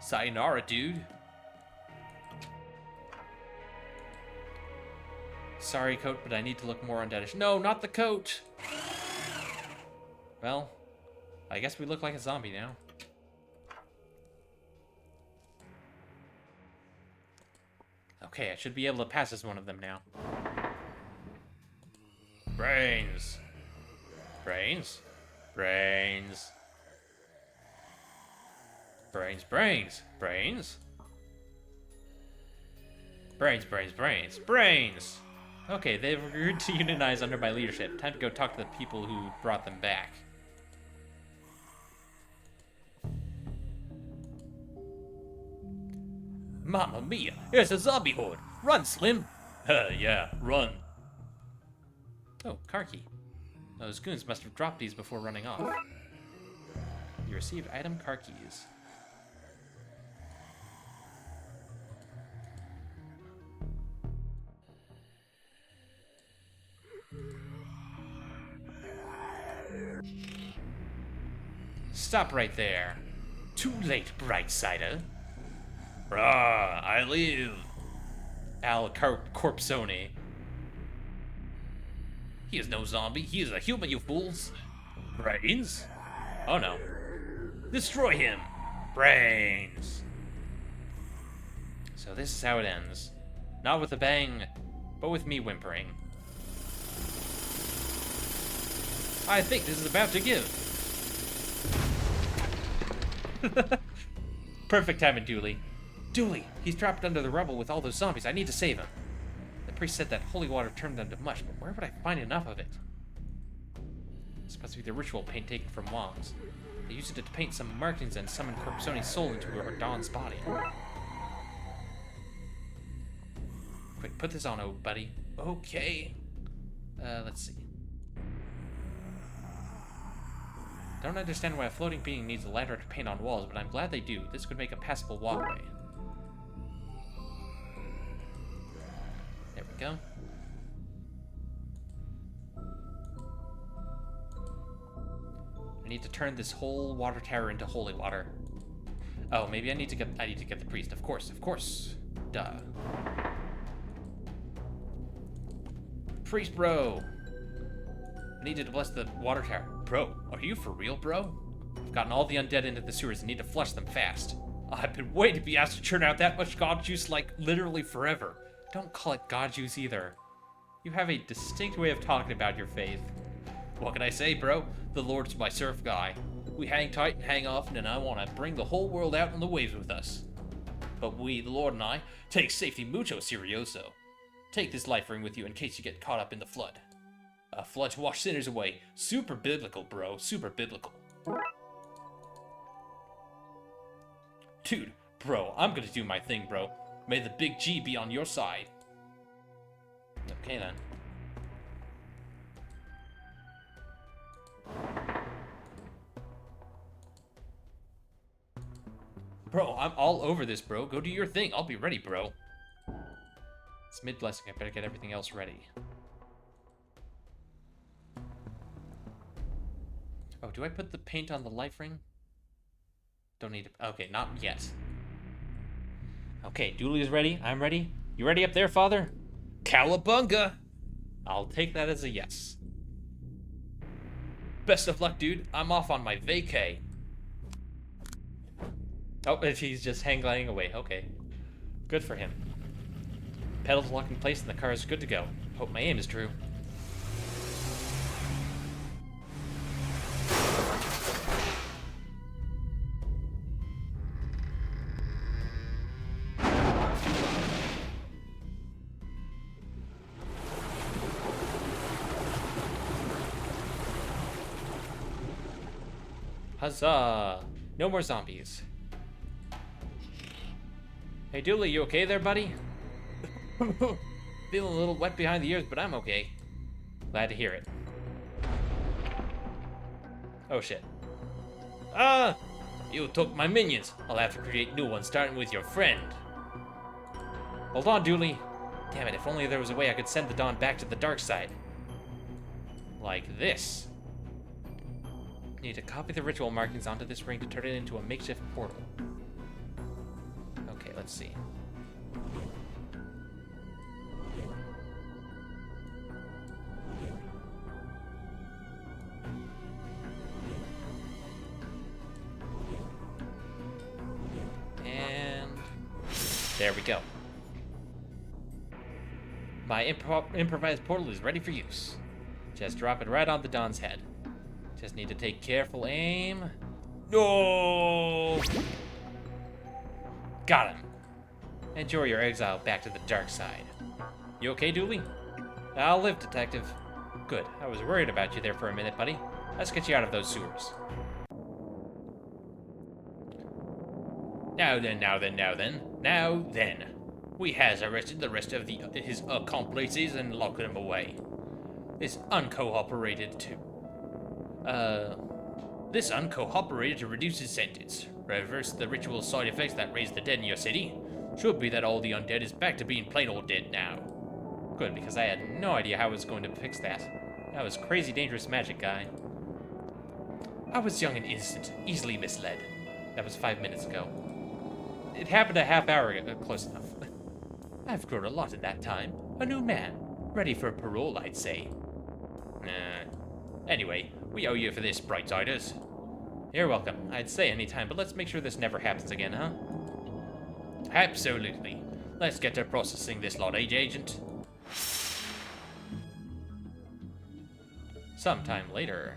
Sayonara, dude. Sorry, coat, but I need to look more undeadish. No, not the coat! Well, I guess we look like a zombie now. Okay, I should be able to pass as one of them now. Brains. Brains. Brains. Brains, brains. Brains. Brains, brains, brains. Brains! Okay, they've agreed to unionize under my leadership. Time to go talk to the people who brought them back. Mamma mia, here's a zombie horde. Run, Slim. Yeah, run. Oh, car key. Those goons must have dropped these before running off. You received item car keys. Stop right there. Too late, Brightsider. Rah, I live. Al Corpsone. He is no zombie. He is a human, you fools. Brains? Oh no. Destroy him. Brains. So this is how it ends. Not with a bang, but with me whimpering. I think this is about to give. Perfect timing, Dooley. Dooley, he's trapped under the rubble with all those zombies. I need to save him. The priest said that holy water turned them to mush, but where would I find enough of it? It's supposed to be the ritual paint taken from Wong's. They used it to paint some markings and summon Corpsone's soul into her Dawn's body. Quick, put this on, oh buddy. Okay. Let's see. Don't understand why a floating being needs a ladder to paint on walls, but I'm glad they do. This could make a passable walkway. There we go. I need to turn this whole water tower into holy water. Oh, maybe I need to get the priest. Of course. Duh. Priest bro. I needed to bless the water tower. Bro, are you for real, bro? I've gotten all the undead into the sewers and need to flush them fast. I've been waiting to be asked to churn out that much god juice like literally forever. Don't call it god juice either. You have a distinct way of talking about your faith. What can I say, bro? The Lord's my surf guy. We hang tight and hang often, and I want to bring the whole world out on the waves with us. But we, the Lord and I, take safety mucho serioso. Take this life ring with you in case you get caught up in the flood. A flood to wash sinners away. Super biblical, bro. Super biblical. Dude, bro, I'm gonna do my thing, bro. May the big G be on your side. Okay, then. Bro, I'm all over this, bro. Go do your thing. I'll be ready, bro. It's mid-blessing. I better get everything else ready. Oh, do I put the paint on the life ring? Don't need to... Okay, not yet. Okay, Dooley's ready. I'm ready. You ready up there, Father? Cowabunga! I'll take that as a yes. Best of luck, dude. I'm off on my vacay. Oh, he's just hang gliding away. Okay. Good for him. Pedals locked in place and the car is good to go. Hope my aim is true. Huzzah! No more zombies. Hey Dooley, you okay there, buddy? Feeling a little wet behind the ears, but I'm okay. Glad to hear it. Oh shit. Ah! You took my minions. I'll have to create new ones, starting with your friend. Hold on, Dooley. Damn it, if only there was a way I could send the Dawn back to the Darkside. Like this. Need to copy the ritual markings onto this ring to turn it into a makeshift portal. Okay, let's see. And there we go. My improvised portal is ready for use. Just drop it right on the Dawn's head. Just need to take careful aim. No! Got him. Enjoy your exile back to the dark side. You okay, Dooley? I'll live, detective. Good. I was worried about you there for a minute, buddy. Let's get you out of those sewers. Now then. We has arrested the rest of his accomplices and locked them away. This uncooperated to reduce his sentence. Reverse the ritual side effects that raise the dead in your city. Should be that all the undead is back to being plain old dead now. Good, because I had no idea how I was going to fix that. That was crazy dangerous magic, guy. I was young and innocent, easily misled. That was 5 minutes ago. It happened a half hour ago, close enough. I've grown a lot in that time. A new man. Ready for parole, I'd say. Anyway, we owe you for this, Brightsiders. You're welcome. I'd say anytime, but let's make sure this never happens again, huh? Absolutely. Let's get to processing this lot, Agent. Sometime later.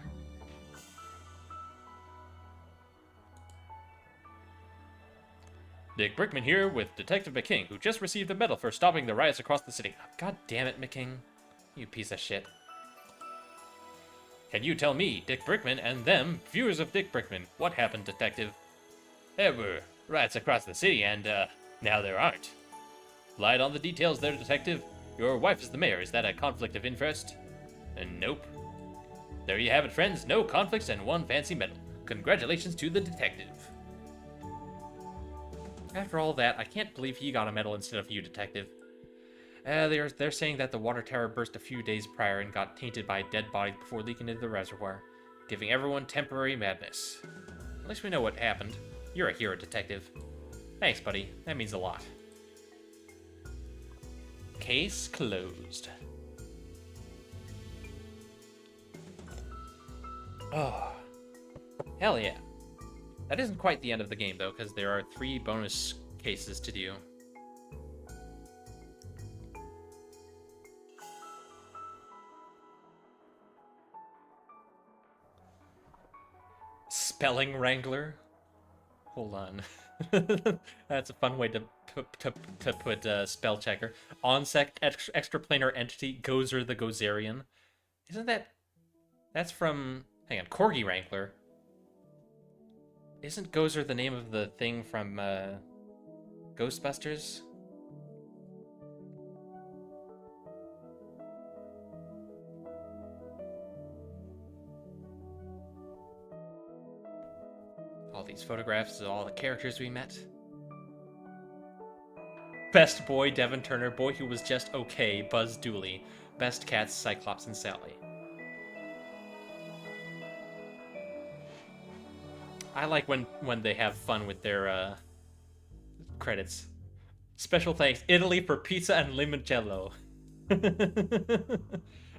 Dick Brickman here with Detective McKing, who just received a medal for stopping the riots across the city. God damn it, McKing. You piece of shit. Can you tell me, Dick Brickman, and them, viewers of Dick Brickman, what happened, Detective? There were riots across the city, and, now there aren't. Light on the details there, Detective. Your wife is the mayor. Is that a conflict of interest? Nope. There you have it, friends. No conflicts and one fancy medal. Congratulations to the detective. After all that, I can't believe he got a medal instead of you, detective. They're saying that the water tower burst a few days prior and got tainted by a dead body before leaking into the reservoir, giving everyone temporary madness. At least we know what happened. You're a hero, detective. Thanks, buddy. That means a lot. Case closed. Oh, hell yeah. That isn't quite the end of the game, though, because there are 3 bonus cases to do. Spelling Wrangler? Hold on. That's a fun way to put spell checker. Onsec extraplanar entity, Gozer the Gozerian. Isn't that... That's from... Hang on, Corgi Wrangler. Isn't Gozer the name of the thing from Ghostbusters? All these photographs of all the characters we met. Best boy, Devin Turner. Boy who was just okay, Buzz Dooley. Best cats, Cyclops and Sally. I like when they have fun with their credits. Special thanks, Italy for pizza and limoncello.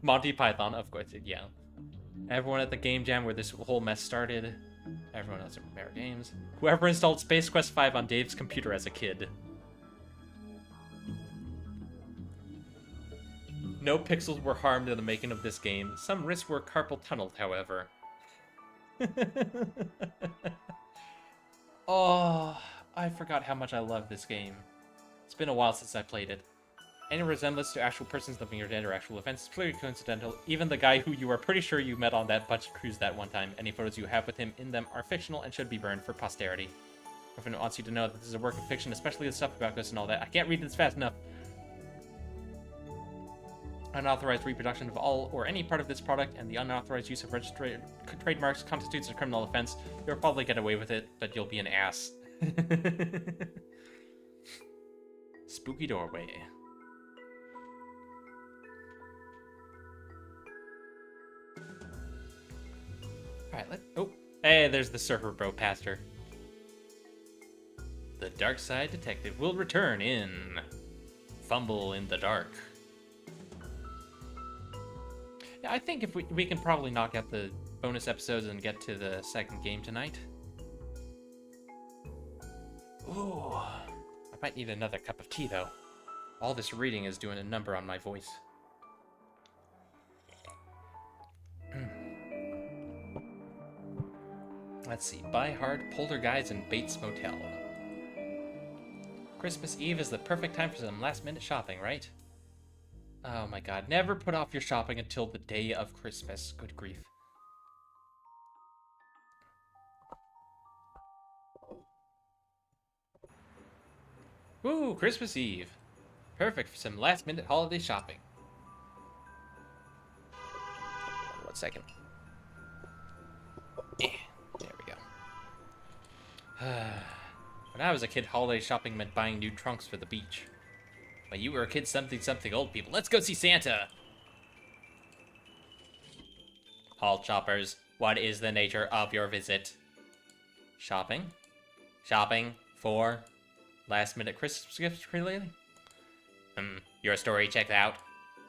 Monty Python, of course, yeah. Everyone at the game jam where this whole mess started. Everyone else at Rare Games. Whoever installed Space Quest 5 on Dave's computer as a kid. No pixels were harmed in the making of this game. Some risks were carpal tunneled, however. Oh, I forgot how much I love this game. It's been a while since I played it. Any resemblance to actual persons living or dead or actual events is clearly coincidental. Even the guy who you are pretty sure you met on that budget cruise that one time. Any photos you have with him in them are fictional and should be burned for posterity. Everyone wants you to know that this is a work of fiction, especially the stuff about ghosts and all that. I can't read this fast enough. Unauthorized reproduction of all or any part of this product and the unauthorized use of registered trademarks constitutes a criminal offense. You'll probably get away with it, but you'll be an ass. Spooky doorway. Alright, oh, hey, there's the surfer bro pastor. The Darkside detective will return in Fumble in the Dark. Yeah, I think if we can probably knock out the bonus episodes and get to the second game tonight. Ooh, I might need another cup of tea, though. All this reading is doing a number on my voice. Let's see. Buy Hard, Poltergeist, and Bates Motel. Christmas Eve is the perfect time for some last-minute shopping, right? Oh my god. Never put off your shopping until the day of Christmas. Good grief. Woo! Christmas Eve. Perfect for some last-minute holiday shopping. 1 second. There we go. When I was a kid, holiday shopping meant buying new trunks for the beach. When you were a kid, something old people. Let's go see Santa! Halt, shoppers. What is the nature of your visit? Shopping? Shopping for last-minute Christmas gifts, really? Your story checked out.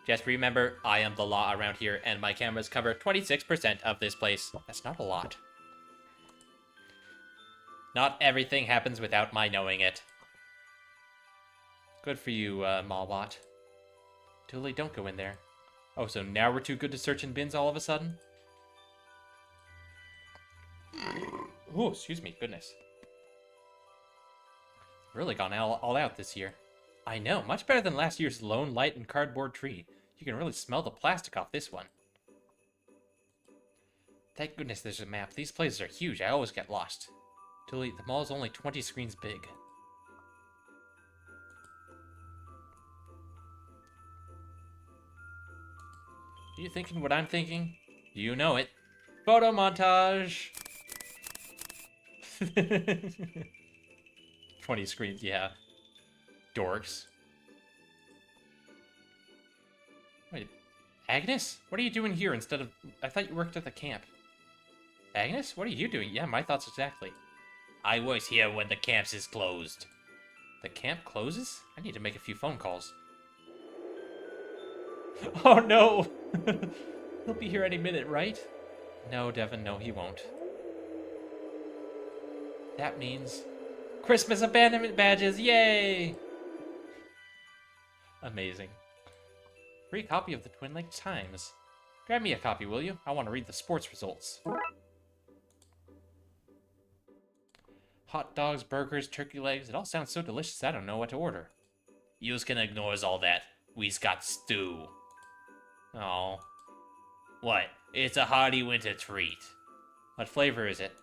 Just remember, I am the law around here, and my cameras cover 26% of this place. That's not a lot. Not everything happens without my knowing it. Good for you, Mawbot. Dooley, don't go in there. Oh, so now we're too good to search in bins all of a sudden? Oh, excuse me, goodness. Really gone all out this year. I know, much better than last year's lone light and cardboard tree. You can really smell the plastic off this one. Thank goodness there's a map. These places are huge, I always get lost. Dooley, the mall is only 20 screens big. You thinking what I'm thinking? You know it. Photo montage! 20 screens, yeah. Dorks. Wait, Agnes? What are you doing here instead of... I thought you worked at the camp. Agnes? What are you doing? Yeah, my thoughts exactly. I was here when the camps is closed. The camp closes? I need to make a few phone calls. Oh no! He'll be here any minute, right? No, Devin, no, he won't. That means... Christmas abandonment badges, yay! Amazing. Free copy of the Twin Lakes Times. Grab me a copy, will you? I want to read the sports results. Hot dogs, burgers, turkey legs, it all sounds so delicious I don't know what to order. Yous can ignore all that. We's got stew. Oh, What? It's a hearty winter treat. what flavor is it?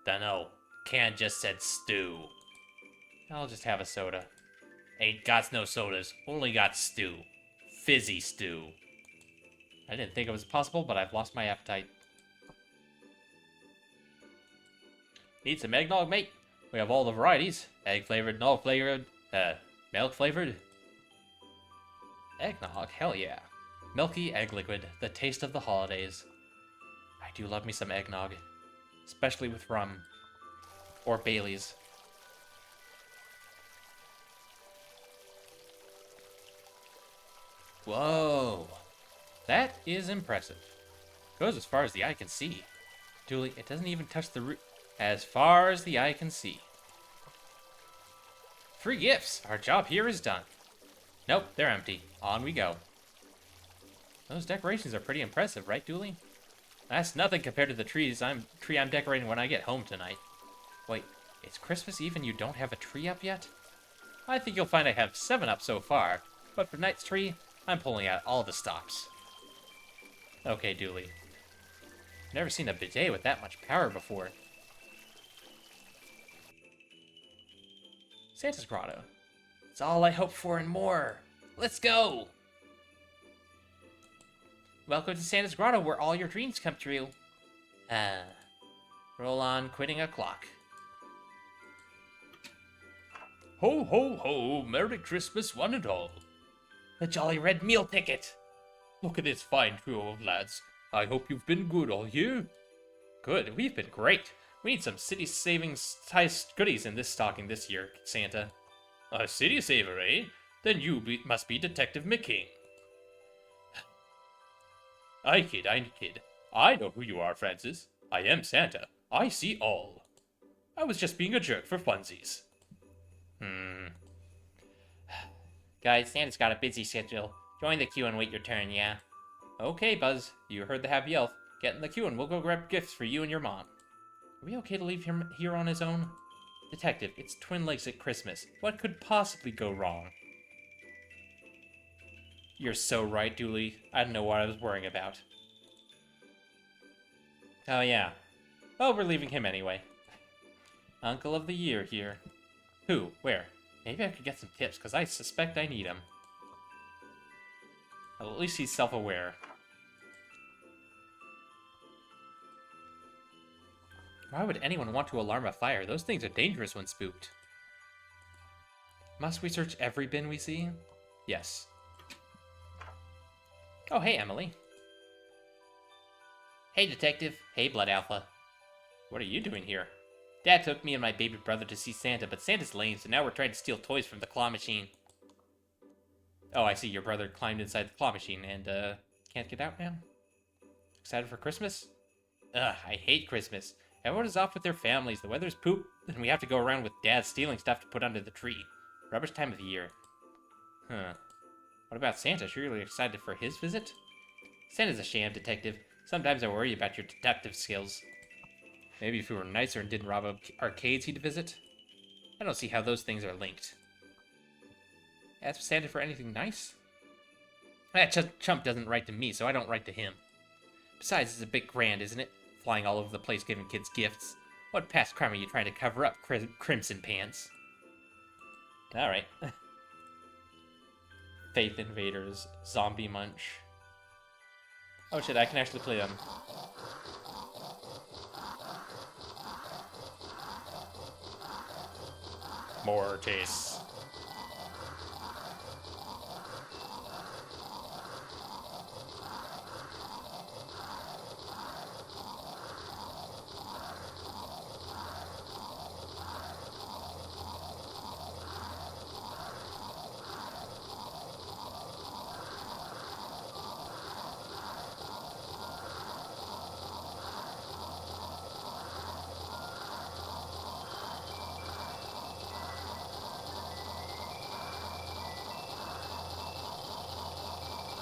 Dunno. Can just said stew. I'll just have a soda. Ain't got no sodas. Only got stew. Fizzy stew. I didn't think it was possible, but I've lost my appetite. Need some eggnog, mate? We have all the varieties. Egg flavored, no flavored, milk flavored. Eggnog, hell yeah. Milky egg liquid, the taste of the holidays. I do love me some eggnog. Especially with rum. Or Bailey's. Whoa. That is impressive. Goes as far as the eye can see. Julie, it doesn't even touch the roof. As far as the eye can see. Free gifts! Our job here is done. Nope, they're empty. On we go. Those decorations are pretty impressive, right, Dooley? That's nothing compared to the tree I'm decorating when I get home tonight. Wait, it's Christmas Eve and you don't have a tree up yet? I think you'll find I have 7 up so far, but for tonight's tree, I'm pulling out all the stops. Okay, Dooley. Never seen a bidet with that much power before. Santa's Grotto. It's all I hoped for and more. Let's go! Welcome to Santa's Grotto, where all your dreams come true. Roll on quitting a clock. Ho, ho, ho. Merry Christmas, one and all. The Jolly Red Meal Ticket! Look at this fine trio of lads. I hope you've been good all year. Good, we've been great. We need some city savings goodies in this stocking this year, Santa. A city saver, eh? Then you must be Detective McKing. I kid. I know who you are, Francis. I am Santa. I see all. I was just being a jerk for funsies. Guys, Santa's got a busy schedule. Join the queue and wait your turn, yeah? Okay, Buzz. You heard the happy elf. Get in the queue and we'll go grab gifts for you and your mom. Are we okay to leave him here on his own? Detective, it's Twin Lakes at Christmas. What could possibly go wrong? You're so right, Dooley. I don't know what I was worrying about. Oh, yeah. Well, we're leaving him anyway. Uncle of the Year here. Who? Where? Maybe I could get some tips, because I suspect I need them. Well, at least he's self-aware. Why would anyone want to alarm a fire? Those things are dangerous when spooked. Must we search every bin we see? Yes. Oh, hey, Emily. Hey, Detective. Hey, Blood Alpha. What are you doing here? Dad took me and my baby brother to see Santa, but Santa's lame, so now we're trying to steal toys from the claw machine. Oh, I see. Your brother climbed inside the claw machine and, can't get out now? Excited for Christmas? Ugh, I hate Christmas. Everyone is off with their families, the weather's poop, and we have to go around with Dad stealing stuff to put under the tree. Rubbish time of the year. Huh. What about Santa? Sure you're excited for his visit? Santa's a sham, Detective. Sometimes I worry about your detective skills. Maybe if we were nicer and didn't rob arcades he'd visit? I don't see how those things are linked. Ask Santa for anything nice? That chump doesn't write to me, so I don't write to him. Besides, it's a bit grand, isn't it? Flying all over the place giving kids gifts. What past crime are you trying to cover up, Crimson Pants? Alright. Faith Invaders, Zombie Munch. Oh shit, I can actually play them. Mortis.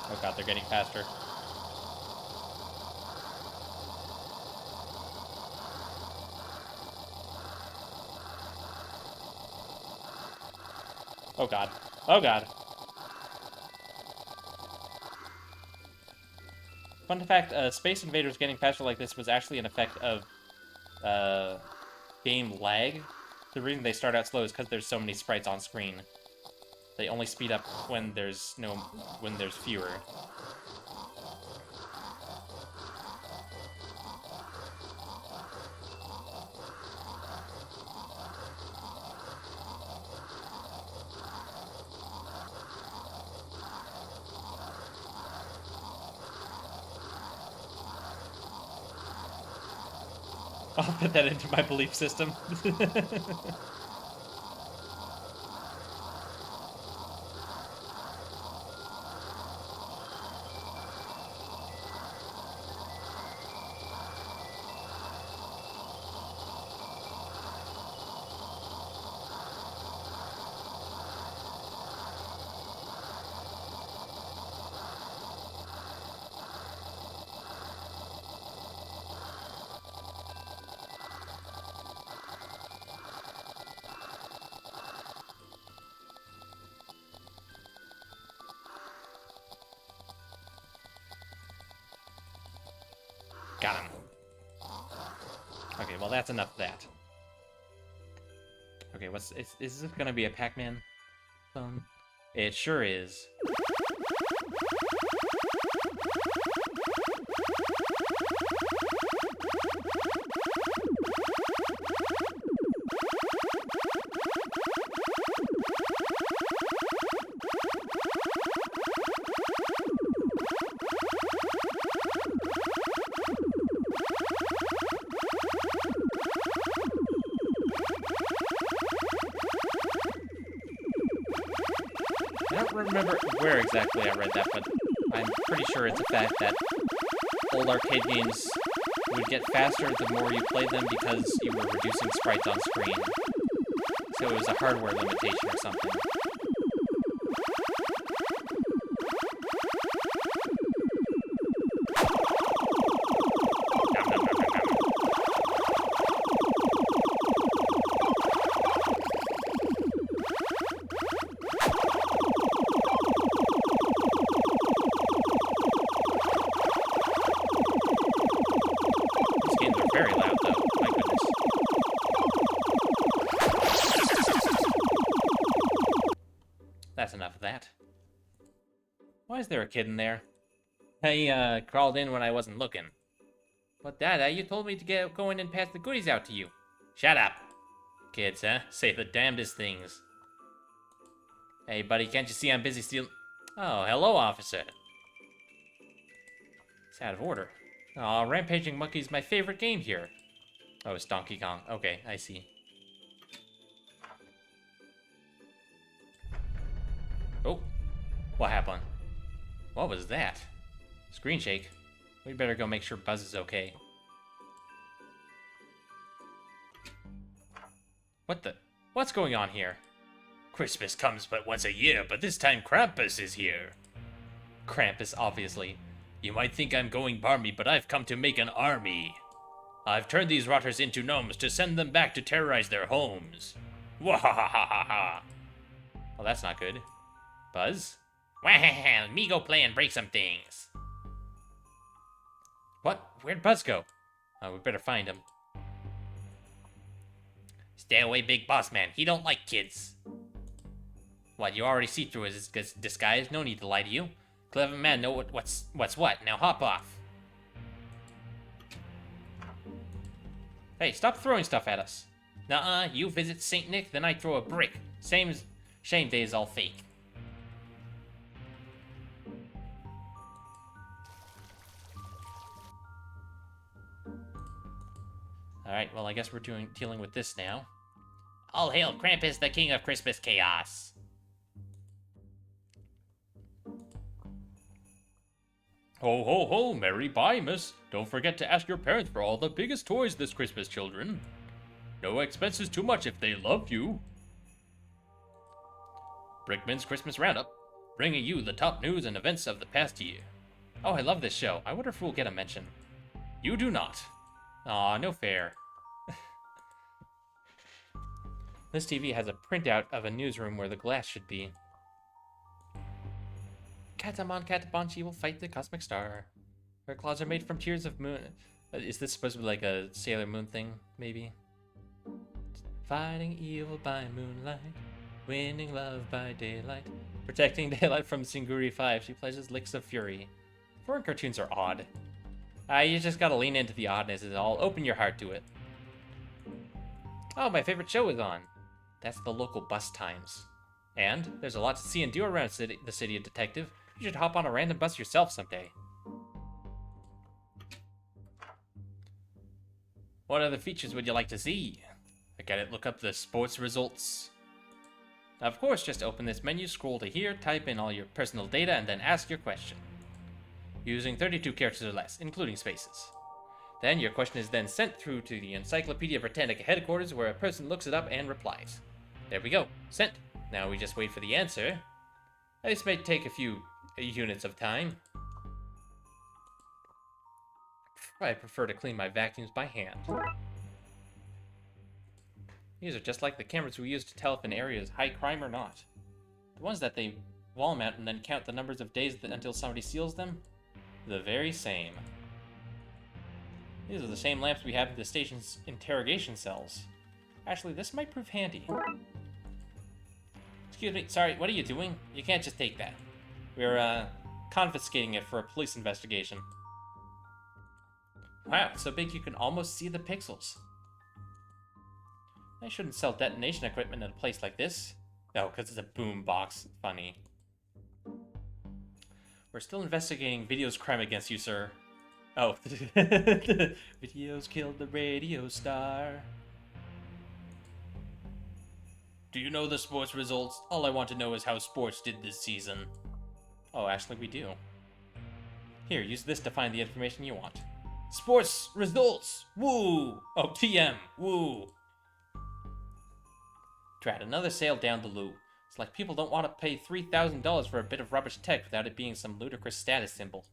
Oh god, they're getting faster. Oh god. Oh god. Fun fact, Space Invaders getting faster like this was actually an effect of game lag. The reason they start out slow is because there's so many sprites on screen. They only speed up when there's fewer. I'll put that into my belief system. Got him. Okay, well that's enough of that. Okay, is this gonna be a Pac-Man phone? It sure is. I don't remember where exactly I read that, but I'm pretty sure it's a fact that old arcade games would get faster the more you played them because you were reducing sprites on screen. So it was a hardware limitation or something. Nom, nom, nom, nom, nom. These games are very loud, though. My goodness. That's enough of that. Why is there a kid in there? I crawled in when I wasn't looking. But Dada, you told me to go in and pass the goodies out to you. Shut up. Kids, huh? Say the damnedest things. Hey, buddy, can't you see I'm busy stealing... Oh, hello, officer. It's out of order. Aw, Rampaging Monkey's my favorite game here. Oh, it's Donkey Kong. Okay, I see. Oh, what happened? What was that? Screen shake. We better go make sure Buzz is okay. What the? What's going on here? Christmas comes but once a year, but this time Krampus is here. Krampus, obviously. You might think I'm going barmy, but I've come to make an army. I've turned these rotters into gnomes to send them back to terrorize their homes. Wahahaha. Well, that's not good. Buzz? Well, me go play and break some things. What? Where'd Buzz go? Oh, we better find him. Stay away, big boss man. He don't like kids. What, you already see through his disguise? No need to lie to you. Clever man know what's what. Now hop off. Hey, stop throwing stuff at us. Nuh-uh, you visit Saint Nick, then I throw a brick. Shame day is all fake. Alright, well I guess we're dealing with this now. All hail Krampus, the king of Christmas chaos. Ho ho ho, merry Miss. Don't forget to ask your parents for all the biggest toys this Christmas, children. No expenses too much if they love you. Brickman's Christmas Roundup, bringing you the top news and events of the past year. Oh, I love this show. I wonder if we'll get a mention. You do not. Aw, no fair. This TV has a printout of a newsroom where the glass should be. Katamon, she will fight the cosmic star. Her claws are made from tears of moon. Is this supposed to be like a Sailor Moon thing, maybe? Fighting evil by moonlight, winning love by daylight, protecting daylight from Singuri 5. She pledges licks of fury. Foreign cartoons are odd. You just gotta lean into the oddness. Is all. Open your heart to it. Oh, my favorite show is on. That's the local bus times. And there's a lot to see and do around the city of Detective. You should hop on a random bus yourself someday. What other features would you like to see? I gotta look up the sports results. Of course, just open this menu, scroll to here, type in all your personal data, and then ask your question. Using 32 characters or less, including spaces. Then your question is then sent through to the Encyclopedia Britannica headquarters, where a person looks it up and replies. There we go, sent. Now we just wait for the answer. This may take a few units of time. I prefer to clean my vacuums by hand. These are just like the cameras we use to tell if an area is high crime or not. The ones that they wall mount and then count the numbers of days until somebody seals them? The very same. These are the same lamps we have in the station's interrogation cells. Actually, this might prove handy. Excuse me, sorry, what are you doing? You can't just take that. We're, confiscating it for a police investigation. Wow, it's so big you can almost see the pixels. I shouldn't sell detonation equipment in a place like this. No, because it's a boom box. Funny. We're still investigating Video's crime against you, sir. Oh. Video's killed the radio star. Do you know the sports results? All I want to know is how sports did this season. Oh, actually, we do. Here, use this to find the information you want. Sports results! Woo! Oh, TM! Woo! Drat, another sale down the loo. It's like people don't want to pay $3,000 for a bit of rubbish tech without it being some ludicrous status symbol.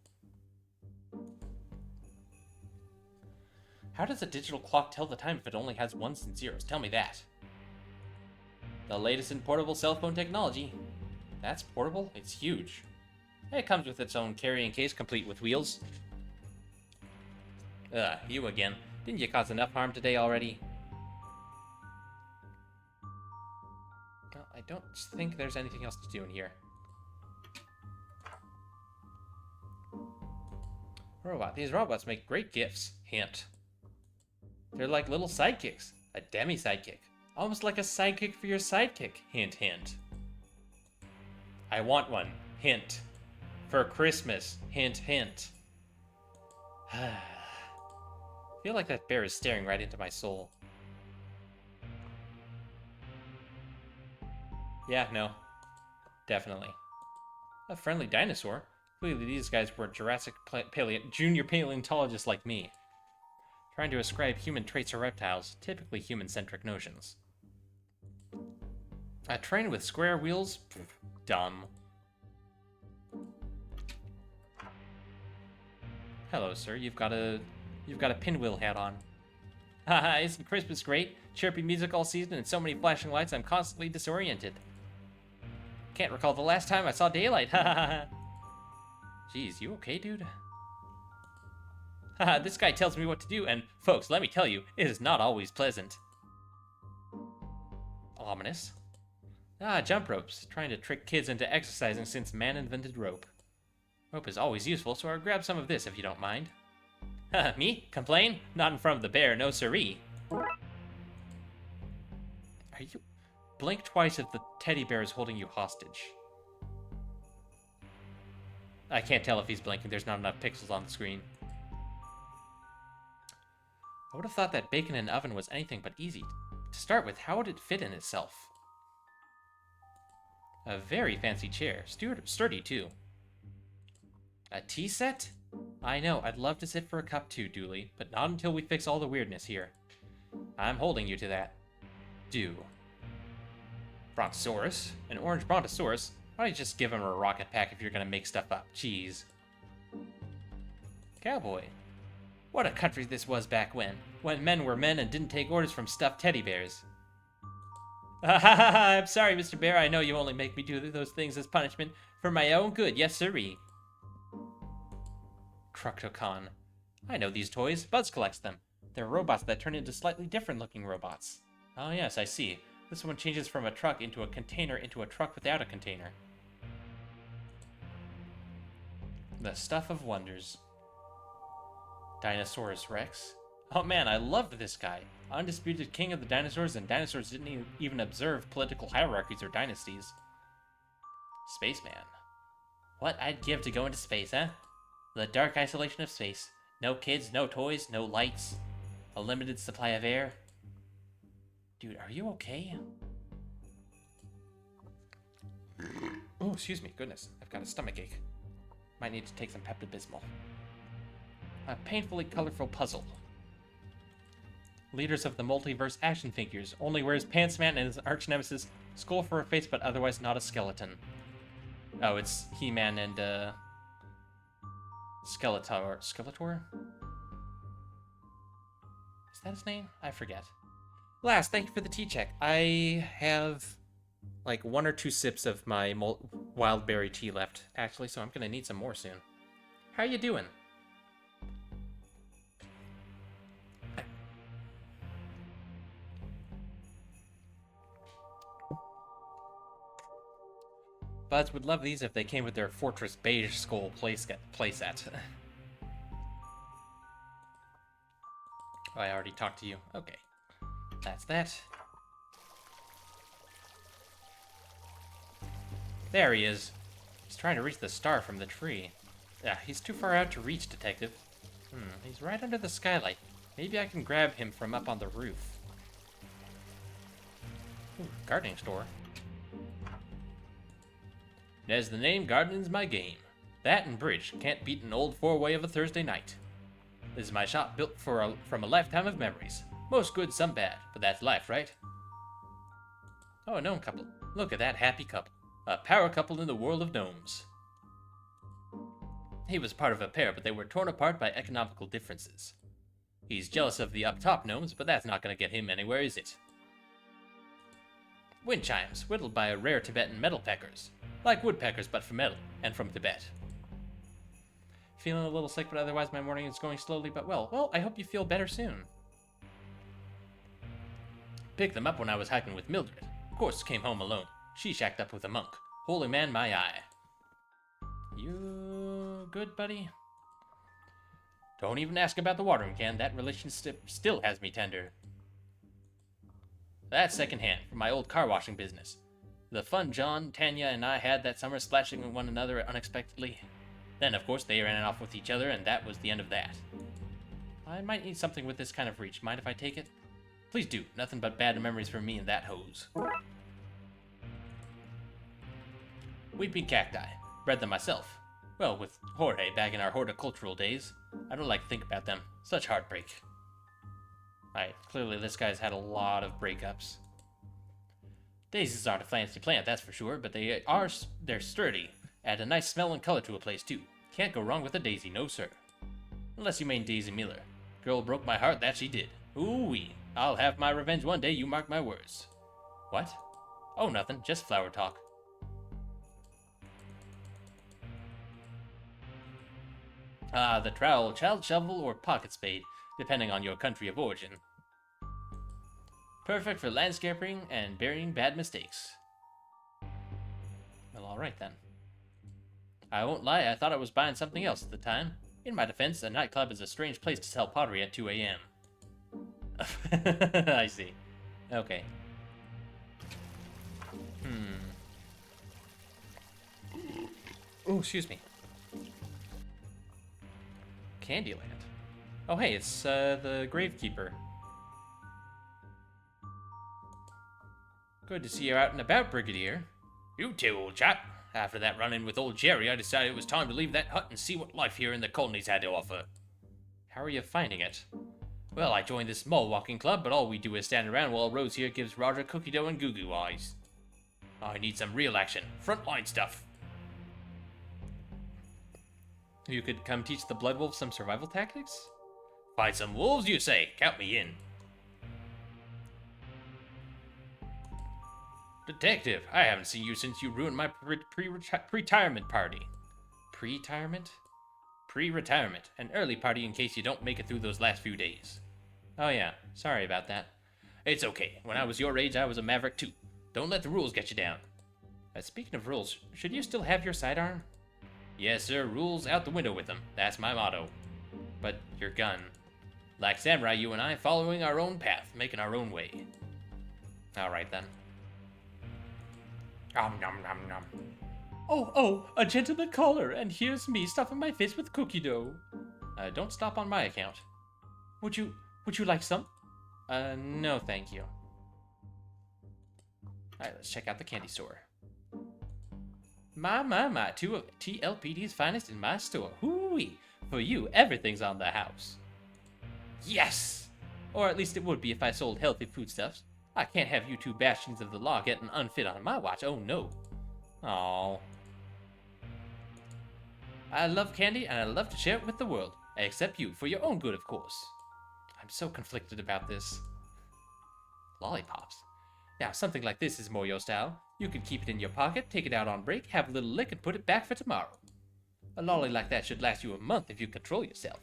How does a digital clock tell the time if it only has ones and zeros? Tell me that. The latest in portable cell phone technology. That's portable? It's huge. It comes with its own carrying case complete with wheels. You again. Didn't you cause enough harm today already? Well, I don't think there's anything else to do in here. Robot. These robots make great gifts. Hint. They're like little sidekicks. A demi-sidekick. Almost like a sidekick for your sidekick. Hint, hint. I want one. Hint. For Christmas. Hint, hint. I feel like that bear is staring right into my soul. Yeah, no. Definitely. A friendly dinosaur? Clearly these guys were Jurassic junior paleontologists like me. Trying to ascribe human traits to reptiles, typically human-centric notions. A train with square wheels? Pfft, dumb. Hello, sir. You've got a pinwheel hat on. Haha, isn't Christmas great? Chirpy music all season and so many flashing lights, I'm constantly disoriented. Can't recall the last time I saw daylight. Haha. Jeez, you okay, dude? Haha, this guy tells me what to do, and folks, let me tell you, it is not always pleasant. Ominous. Jump ropes. Trying to trick kids into exercising since man invented rope. Rope is always useful, so I'll grab some of this if you don't mind. Haha, me? Complain? Not in front of the bear, no siree. Are you... Blink twice if the teddy bear is holding you hostage. I can't tell if he's blinking, there's not enough pixels on the screen. I would have thought that bacon in an oven was anything but easy. To start with, how would it fit in itself? A very fancy chair. Sturdy, too. A tea set? I know, I'd love to sit for a cup too, Dooley, but not until we fix all the weirdness here. I'm holding you to that. Do. Brontosaurus? An orange Brontosaurus? Why don't you just give him a rocket pack if you're gonna make stuff up? Jeez. Cowboy. What a country this was back when men were men and didn't take orders from stuffed teddy bears. I'm sorry, Mr. Bear, I know you only make me do those things as punishment for my own good, yes sirree. Trucktocon. I know these toys. Buzz collects them. They're robots that turn into slightly different looking robots. Oh yes, I see. This one changes from a truck into a container into a truck without a container. The stuff of wonders. Dinosaurus Rex. Oh man, I loved this guy. Undisputed king of the dinosaurs, and dinosaurs didn't even observe political hierarchies or dynasties. Spaceman. What I'd give to go into space, huh? The dark isolation of space. No kids, no toys, no lights. A limited supply of air. Dude, are you okay? Oh, excuse me. Goodness, I've got a stomach ache. Might need to take some Pepto-Bismol. A painfully colorful puzzle. Leaders of the multiverse action figures. Only wears pants man and his arch nemesis. Skull for a face, but otherwise not a skeleton. Oh, it's He-Man and, Skeletor. Skeletor? Is that his name? I forget. Last, thank you for the tea check. I have like 1 or 2 sips of my wild berry tea left, actually, so I'm gonna need some more soon. How are you doing? Buds would love these if they came with their Fortress Beige Skull playset. Oh, I already talked to you. Okay. That's that. There he is. He's trying to reach the star from the tree. Yeah, he's too far out to reach, Detective. He's right under the skylight. Maybe I can grab him from up on the roof. Ooh, gardening store. As the name, gardening's my game. That and bridge can't beat an old four-way of a Thursday night. This is my shop built from a lifetime of memories. Most good, some bad, but that's life, right? Oh, a gnome couple. Look at that happy couple. A power couple in the world of gnomes. He was part of a pair, but they were torn apart by economical differences. He's jealous of the up-top gnomes, but that's not going to get him anywhere, is it? Wind chimes, whittled by rare Tibetan metal peckers. Like woodpeckers, but for metal, and from Tibet. Feeling a little sick, but otherwise my morning is going slowly but well. Well, I hope you feel better soon. Picked them up when I was hiking with Mildred. Of course, came home alone. She shacked up with a monk. Holy man, my eye. You good, buddy? Don't even ask about the watering can. That relationship still has me tender. That's secondhand from my old car washing business. The fun John, Tanya, and I had that summer splashing with one another unexpectedly. Then, of course, they ran off with each other, and that was the end of that. I might need something with this kind of reach. Mind if I take it? Please do. Nothing but bad memories for me and that hose. Weeping cacti. Bred them myself. Well, with Jorge back in our horticultural days. I don't like to think about them. Such heartbreak. Alright, clearly this guy's had a lot of breakups. Daisies aren't a fancy plant, that's for sure, but they're sturdy. Add a nice smell and color to a place, too. Can't go wrong with a daisy, no sir. Unless you mean Daisy Miller. Girl broke my heart, that she did. Ooh-wee. I'll have my revenge one day, you mark my words. What? Oh, nothing, just flower talk. The trowel, child shovel, or pocket spade, depending on your country of origin. Perfect for landscaping and burying bad mistakes. Well, alright then. I won't lie, I thought I was buying something else at the time. In my defense, a nightclub is a strange place to sell pottery at 2 a.m. I see. Okay. Oh, excuse me. Candyland. Oh, hey, it's the Gravekeeper. Good to see you out and about, Brigadier. You too, old chap. After that run-in with old Jerry, I decided it was time to leave that hut and see what life here in the colonies had to offer. How are you finding it? Well, I joined this mall walking club, but all we do is stand around while Rose here gives Roger cookie dough and goo-goo eyes. I need some real action. Frontline stuff. You could come teach the Blood Wolves some survival tactics? Fight some wolves, you say? Count me in. Detective, I haven't seen you since you ruined my pre-retirement party. Pre-retirement? Pre-retirement. An early party in case you don't make it through those last few days. Oh yeah, sorry about that. It's okay. When I was your age, I was a maverick too. Don't let the rules get you down. Speaking of rules, should you still have your sidearm? Yes, sir. Rules out the window with them. That's my motto. But your gun. Like samurai, you and I following our own path, making our own way. Alright then. Nom nom nom nom. Oh, a gentleman caller, and here's me stuffing my face with cookie dough. Don't stop on my account. Would you like some? No thank you. Alright, let's check out the candy store. My, two of TLPD's finest in my store. Hoo-wee! For you, everything's on the house. Yes! Or at least it would be if I sold healthy foodstuffs. I can't have you two bastions of the law getting unfit on my watch, oh no. Aww. I love candy and I love to share it with the world. Except you, for your own good, of course. I'm so conflicted about this. Lollipops. Now, something like this is more your style. You can keep it in your pocket, take it out on break, have a little lick, and put it back for tomorrow. A lolly like that should last you a month if you control yourself.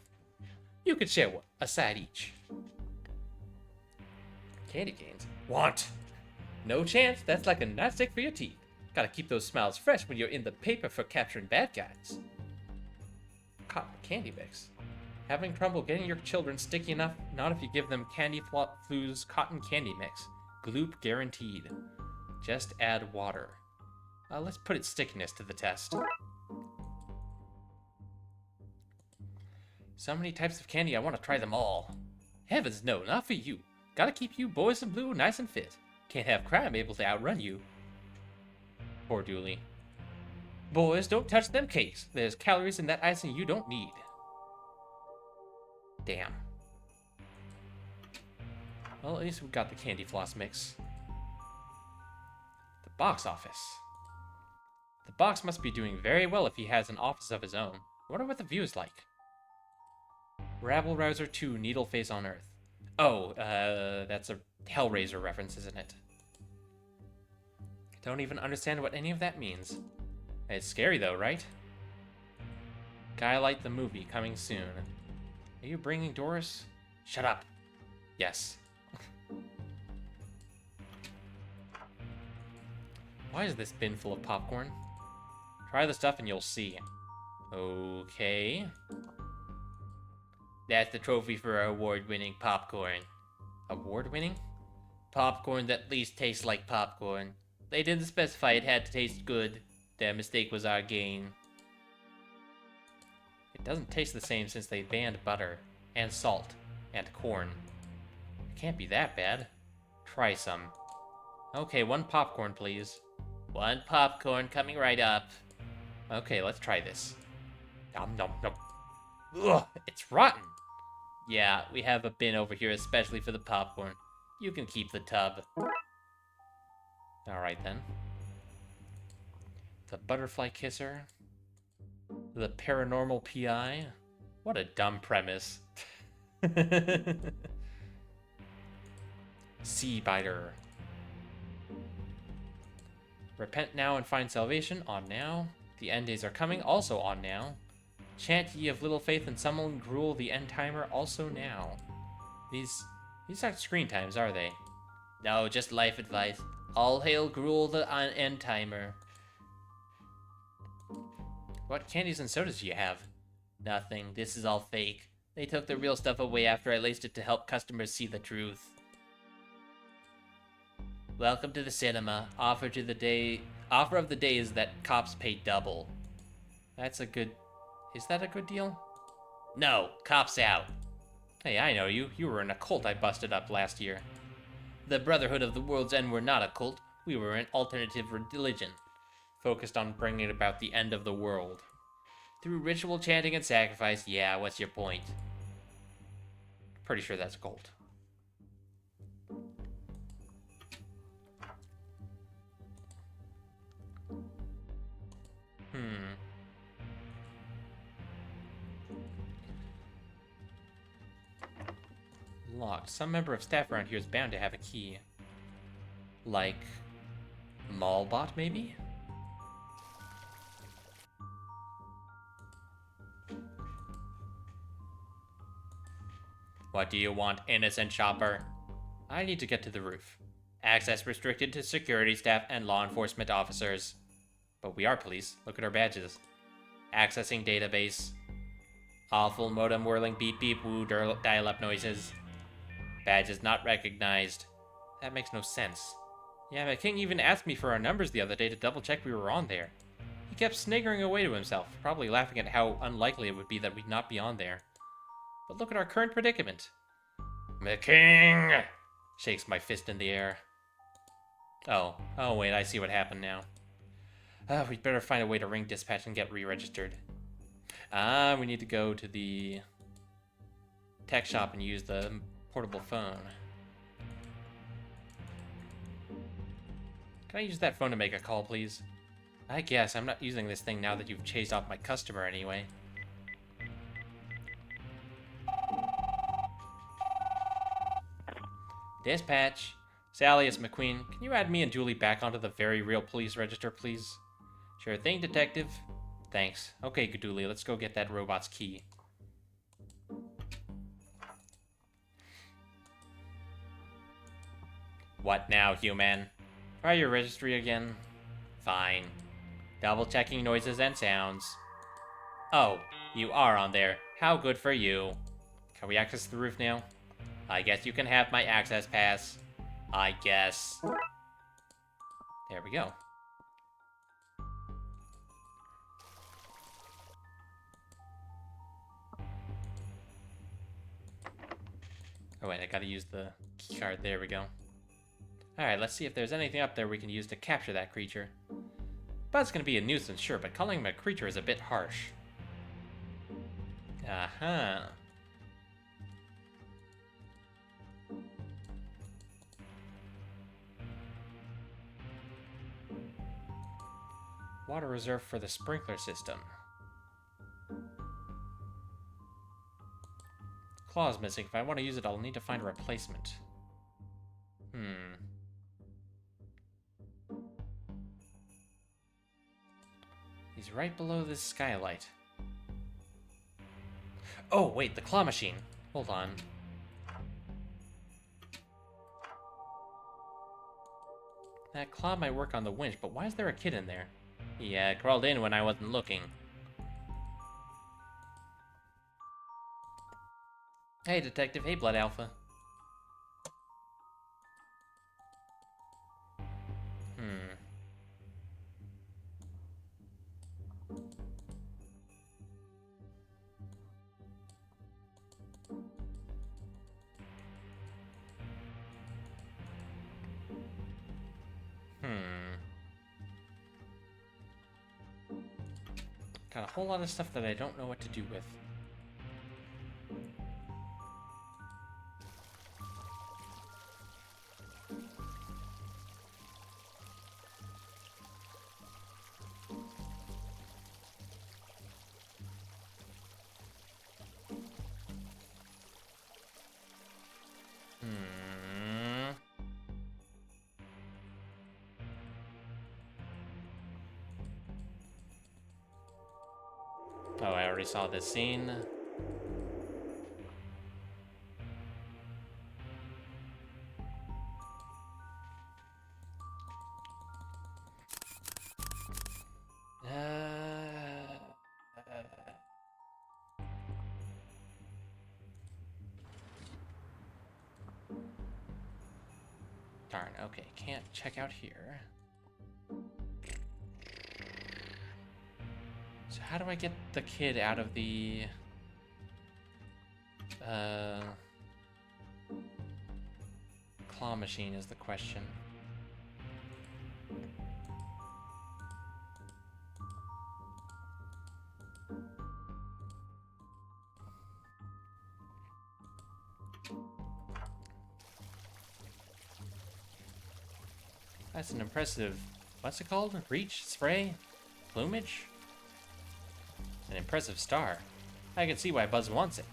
You could share one, a side each. Candy canes? Want? No chance, that's like a nightstick for your teeth. Gotta keep those smiles fresh when you're in the paper for capturing bad guys. Cotton candy mix. Having trouble getting your children sticky enough? Not if you give them Candy Flu's cotton candy mix. Gloop guaranteed. Just add water. Let's put its stickiness to the test. So many types of candy, I want to try them all. Heavens no, not for you. Gotta keep you boys in blue nice and fit. Can't have crime able to outrun you. Poor Dooley. Boys, don't touch them cakes. There's calories in that icing you don't need. Damn. Well, at least we got the candy floss mix. The box office. The box must be doing very well if he has an office of his own. I wonder what the view is like. Rabble Rouser 2 Needleface on Earth. Oh, that's a Hellraiser reference, isn't it? Don't even understand what any of that means. It's scary though, right? Skylight the movie coming soon. Are you bringing Doris? Shut up. Yes. Why is this bin full of popcorn? Try the stuff and you'll see. Okay. That's the trophy for our award-winning popcorn. Award-winning? Popcorn that at least tastes like popcorn. They didn't specify it had to taste good. Their mistake was our gain. It doesn't taste the same since they banned butter, and salt, and corn. It can't be that bad. Try some. Okay, one popcorn, please. One popcorn coming right up. Okay, let's try this. Nom nom nom. Ugh, it's rotten. Yeah, we have a bin over here especially for the popcorn. You can keep the tub. Alright then. The Butterfly Kisser. The Paranormal PI. What a dumb premise. Sea Biter. Repent now and find salvation, on now. The end days are coming, also on now. Chant ye of little faith and summon Gruel the end timer, also now. These aren't screen times, are they? No, just life advice. All hail Gruel the end timer. What candies and sodas do you have? Nothing. This is all fake. They took the real stuff away after I laced it to help customers see the truth. Welcome to the cinema. Offer of the day is that cops pay double. That's a good... Is that a good deal? No, cops out. Hey, I know you. You were in a cult I busted up last year. The Brotherhood of the World's End were not a cult. We were an alternative religion, focused on bringing about the end of the world. Through ritual chanting and sacrifice, yeah, what's your point? Pretty sure that's gold. Locked. Some member of staff around here is bound to have a key. Like... Mallbot, maybe? What do you want, innocent shopper? I need to get to the roof. Access restricted to security staff and law enforcement officers. But we are police. Look at our badges. Accessing database. Awful modem whirling beep beep woo dial-up noises. Badges not recognized. That makes no sense. Yeah, my king even asked me for our numbers the other day to double check we were on there. He kept sniggering away to himself, probably laughing at how unlikely it would be that we'd not be on there. But look at our current predicament. My king! Shakes my fist in the air. Oh wait, I see what happened now. We'd better find a way to ring dispatch and get re-registered. We need to go to the tech shop and use the portable phone. Can I use that phone to make a call, please? I guess. I'm not using this thing now that you've chased off my customer anyway. Dispatch. Sally, it's McQueen. Can you add me and Julie back onto the very real police register, please? Sure thing, detective. Thanks. Okay, Julie, let's go get that robot's key. What now, human? Try your registry again. Fine. Double checking noises and sounds. Oh, you are on there. How good for you. Can we access the roof now? I guess you can have my access pass. I guess. There we go. Oh wait, I gotta use the key card. There we go. Alright, let's see if there's anything up there we can use to capture that creature. Bud's gonna be a nuisance, sure, but calling him a creature is a bit harsh. Uh-huh. Water reserve for the sprinkler system. Claw's missing. If I want to use it, I'll need to find a replacement. He's right below this skylight. Oh, wait, the claw machine. Hold on. That claw might work on the winch, but why is there a kid in there? Yeah, it crawled in when I wasn't looking. Hey, Detective. Hey, Blood Alpha. Got a whole lot of stuff that I don't know what to do with. Oh, I already saw this scene. Darn, okay, can't check out here. So how do I get the kid out of the... claw machine is the question. That's an impressive, what's it called? Reach? Spray? Plumage? An impressive star. I can see why Buzz wants it.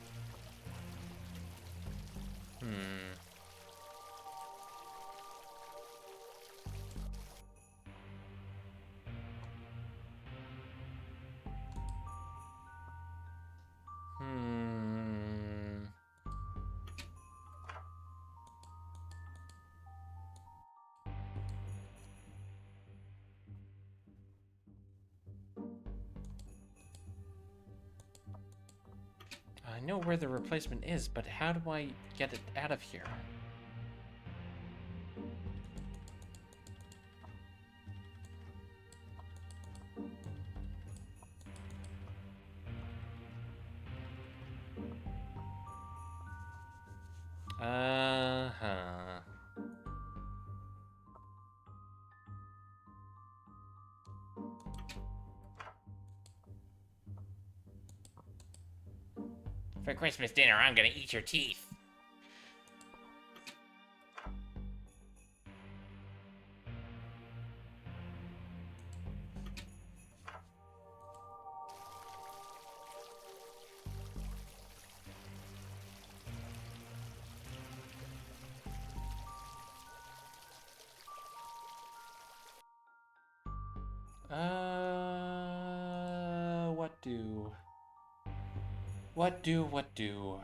I know where the replacement is, but how do I get it out of here? Uh-huh. For Christmas dinner, I'm gonna eat your teeth. What do?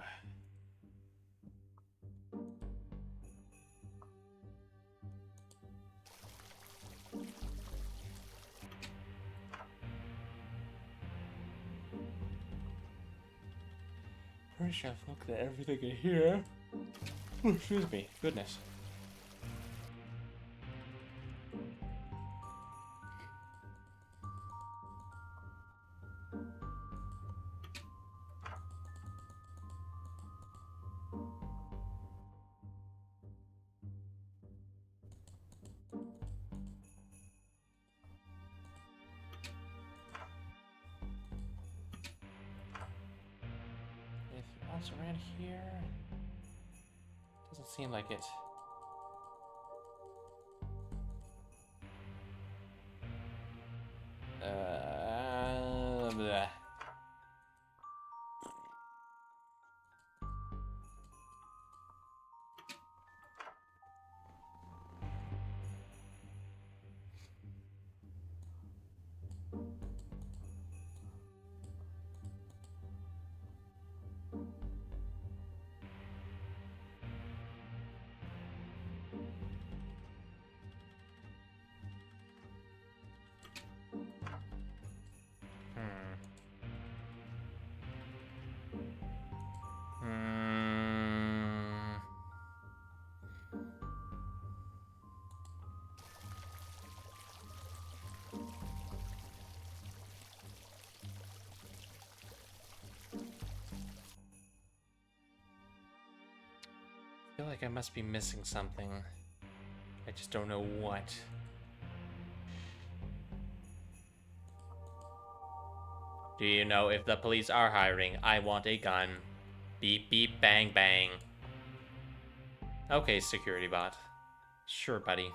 Pretty sure I've looked at everything in here. Oh, excuse me, goodness. Anything else around here? Doesn't seem like it. Bleh. I feel like I must be missing something. I just don't know what. Do you know if the police are hiring? I want a gun. Beep beep bang bang. Okay, security bot. Sure, buddy.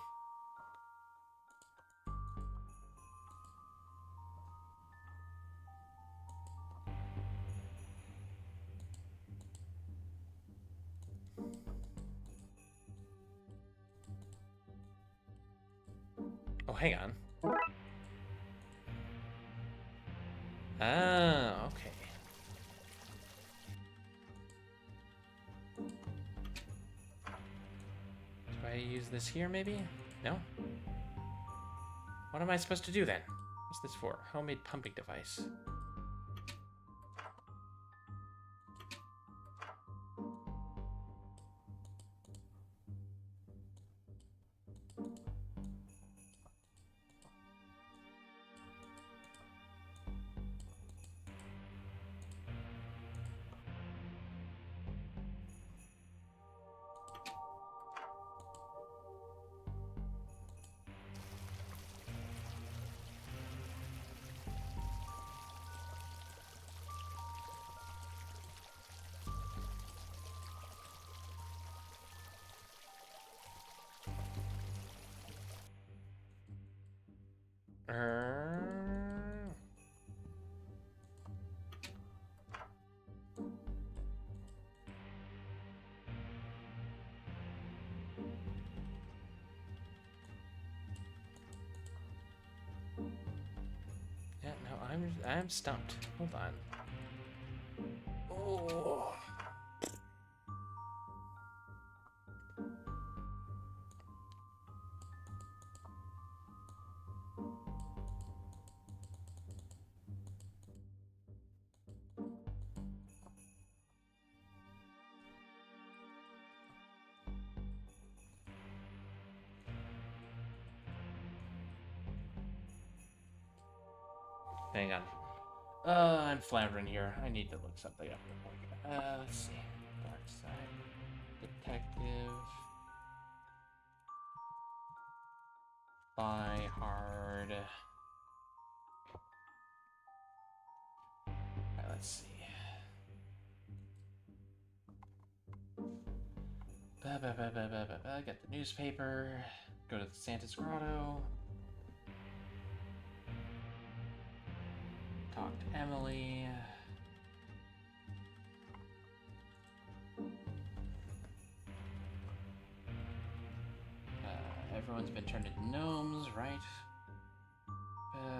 Oh, hang on. Ah, okay. Do I use this here, maybe? No? What am I supposed to do then? What's this for? Homemade pumping device. Yeah, no, I'm stumped. Hold on. Oh. Hang on. I'm floundering here. I need to look something up real quick. Let's see. Darkside. Detective. Buy hard. Alright, let's see. Get the newspaper. Go to the Santa's Grotto. Talk to Emily. Everyone's been turned into gnomes, right?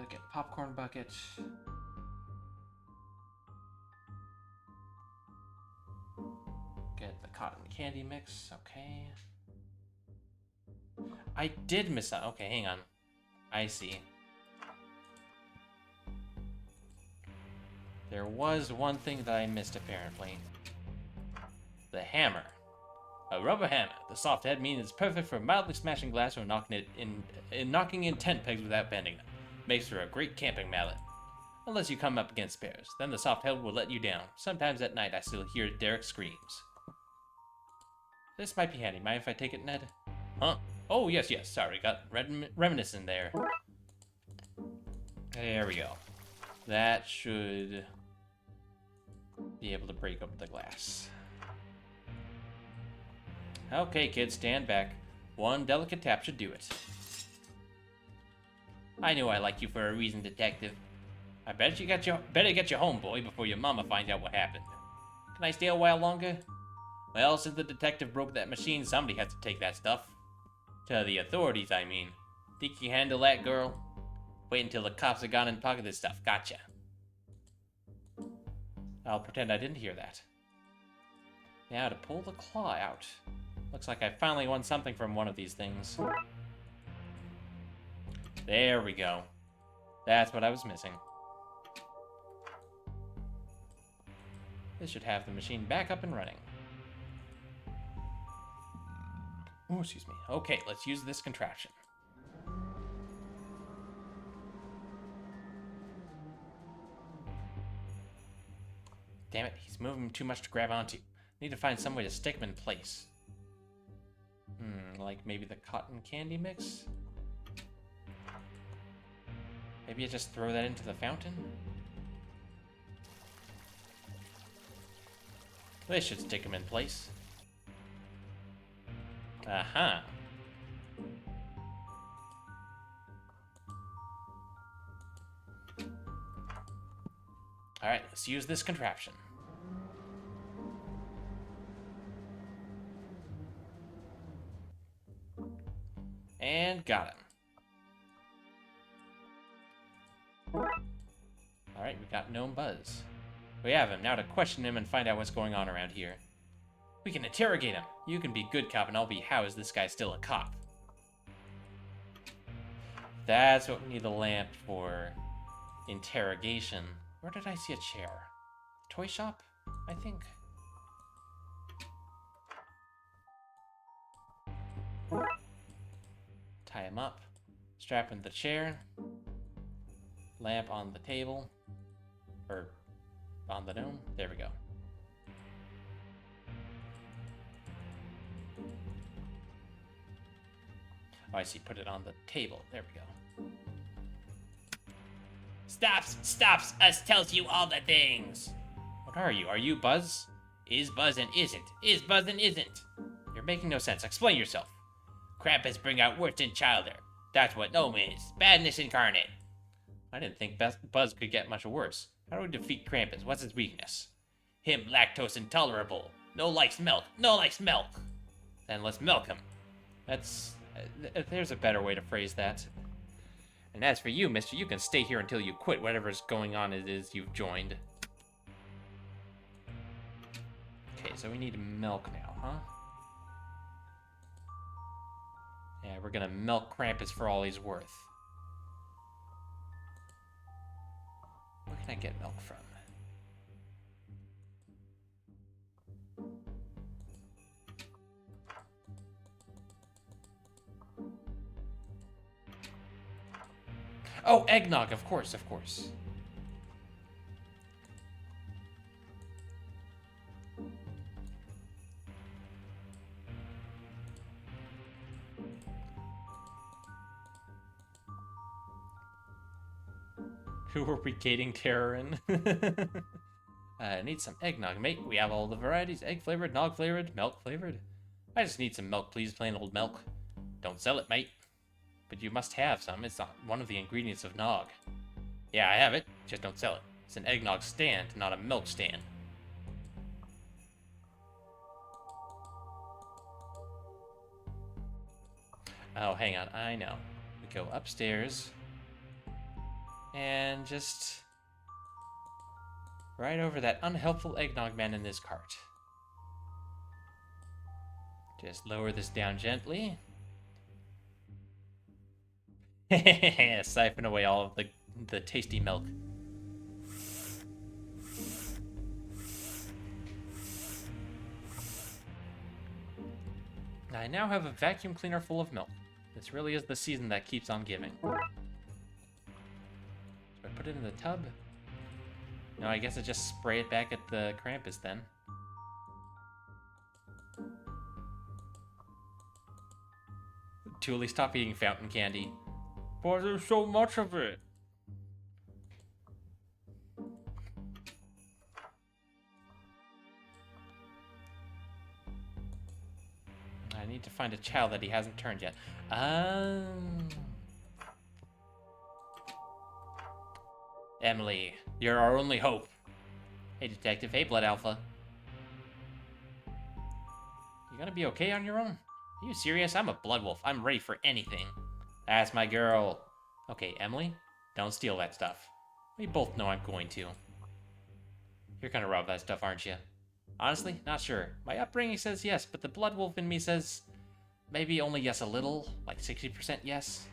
Get the popcorn bucket. Get the cotton candy mix, okay. I did miss out. Okay, hang on. I see. There was one thing that I missed, apparently. The hammer. A rubber hammer. The soft head means it's perfect for mildly smashing glass or knocking in tent pegs without bending them. Makes for a great camping mallet. Unless you come up against bears. Then the soft head will let you down. Sometimes at night I still hear Derek's screams. This might be handy. Mind if I take it, Ned? Huh? Oh, yes. Sorry, got reminiscent there. There we go. That should be able to break up the glass. Okay, kids, stand back. One delicate tap should do it. I knew I liked you for a reason, Detective. I bet you better get you home, boy, before your mama finds out what happened. Can I stay a while longer? Well, since the detective broke that machine, somebody has to take that stuff. To the authorities, I mean. Think you can handle that, girl? Wait until the cops are gone and pocket this stuff. Gotcha. I'll pretend I didn't hear that. Now to pull the claw out. Looks like I finally won something from one of these things. There we go. That's what I was missing. This should have the machine back up and running. Oh, excuse me. Okay, let's use this contraption. Damn it, he's moving too much to grab onto. Need to find some way to stick him in place. Like maybe the cotton candy mix? Maybe I just throw that into the fountain? This should stick him in place. Aha. Alright, let's use this contraption. And got him. Alright, we got Gnome Buzz. We have him, now to question him and find out what's going on around here. We can interrogate him. You can be good cop and I'll be how is this guy still a cop? That's what we need the lamp for. Interrogation. Where did I see a chair? Toy shop, I think. Tie him up. Strap in the chair. Lamp on the table. Or on the gnome. There we go. Oh, I see. Put it on the table. There we go. Stops, us tells you all the things. What are you? Are you Buzz? Is Buzz and isn't. Is Buzz and isn't. You're making no sense. Explain yourself. Krampus bring out worse than childer. That's what gnome is. Badness incarnate. I didn't think Buzz could get much worse. How do we defeat Krampus? What's his weakness? Him lactose intolerable. No likes milk. No likes milk. Then let's milk him. There's a better way to phrase that. And as for you, mister, you can stay here until you quit whatever's going on it is you've joined. Okay, so we need milk now, huh? Yeah, we're gonna milk Krampus for all he's worth. Where can I get milk from? Oh, eggnog, of course, of course. Who are we gating terror in? Need some eggnog, mate. We have all the varieties. Egg flavored, nog flavored, milk flavored. I just need some milk, please. Plain old milk. Don't sell it, mate. But you must have some. It's not one of the ingredients of nog. Yeah, I have it. Just don't sell it. It's an eggnog stand, not a milk stand. Oh, hang on. I know. We go upstairs. And just right over that unhelpful eggnog man in this cart. Just lower this down gently. Siphon away all of the tasty milk. I now have a vacuum cleaner full of milk. This really is the season that keeps on giving. So I put it in the tub. No, I guess I just spray it back at the Krampus then. Thule, stop eating fountain candy. But there's so much of it. I need to find a child that he hasn't turned yet. Emily, you're our only hope. Hey, Detective. Hey, Blood Alpha. You gonna be okay on your own? Are you serious? I'm a blood wolf. I'm ready for anything. That's my girl. Okay, Emily, don't steal that stuff. We both know I'm going to. You're gonna rob that stuff, aren't you? Honestly, not sure. My upbringing says yes, but the blood wolf in me says maybe only yes a little, like 60% yes.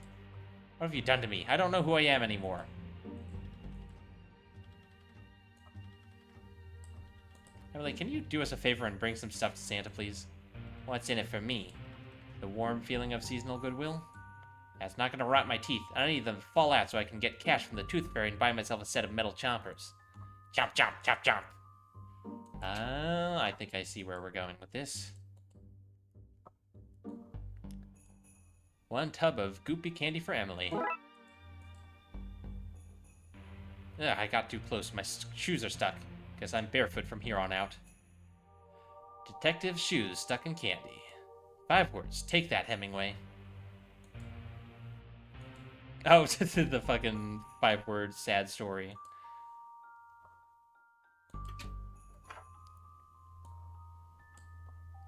What have you done to me? I don't know who I am anymore. Emily, can you do us a favor and bring some stuff to Santa, please? What's in it for me? The warm feeling of seasonal goodwill? That's not gonna rot my teeth. I need them to fall out so I can get cash from the Tooth Fairy and buy myself a set of metal chompers. Chomp, chomp, chomp, chomp. I think I see where we're going with this. One tub of goopy candy for Emily. Ugh, I got too close. My shoes are stuck. Guess I'm barefoot from here on out. Detective shoes stuck in candy. 5 words. Take that, Hemingway. Oh, the fucking 5-word sad story.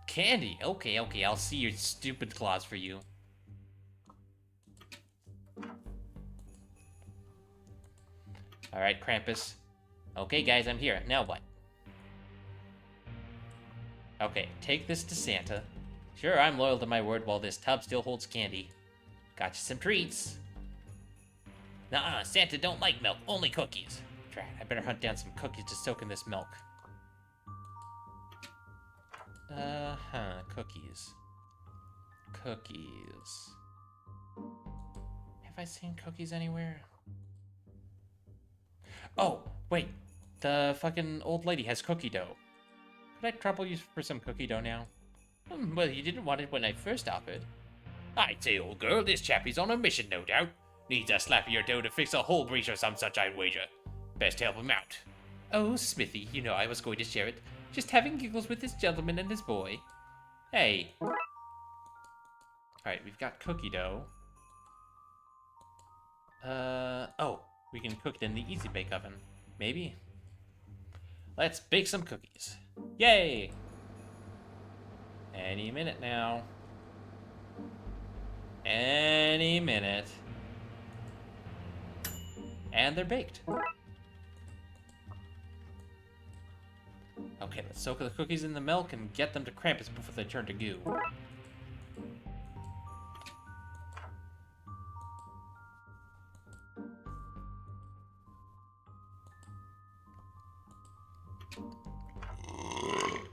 Candy. Okay, I'll see your stupid claws for you. Alright, Krampus. Okay, guys, I'm here. Now what? Okay, take this to Santa. Sure, I'm loyal to my word while this tub still holds candy. Got you some treats. Nuh-uh, Santa don't like milk, only cookies. Drat, I better hunt down some cookies to soak in this milk. Cookies. Cookies. Have I seen cookies anywhere? Oh, wait. The fucking old lady has cookie dough. Could I trouble you for some cookie dough now? Well, you didn't want it when I first offered. I'd say, old girl, this chappie's on a mission, no doubt. Needs a slappier dough to fix a hole breach or some such, I'd wager. Best help him out. Oh, Smithy, you know I was going to share it. Just having giggles with this gentleman and his boy. Hey. Alright, we've got cookie dough. Oh, We can cook it in the easy bake oven. Maybe? Let's bake some cookies. Yay! Any minute now. Any minute. And they're baked. Okay, let's soak the cookies in the milk and get them to Krampus before they turn to goo.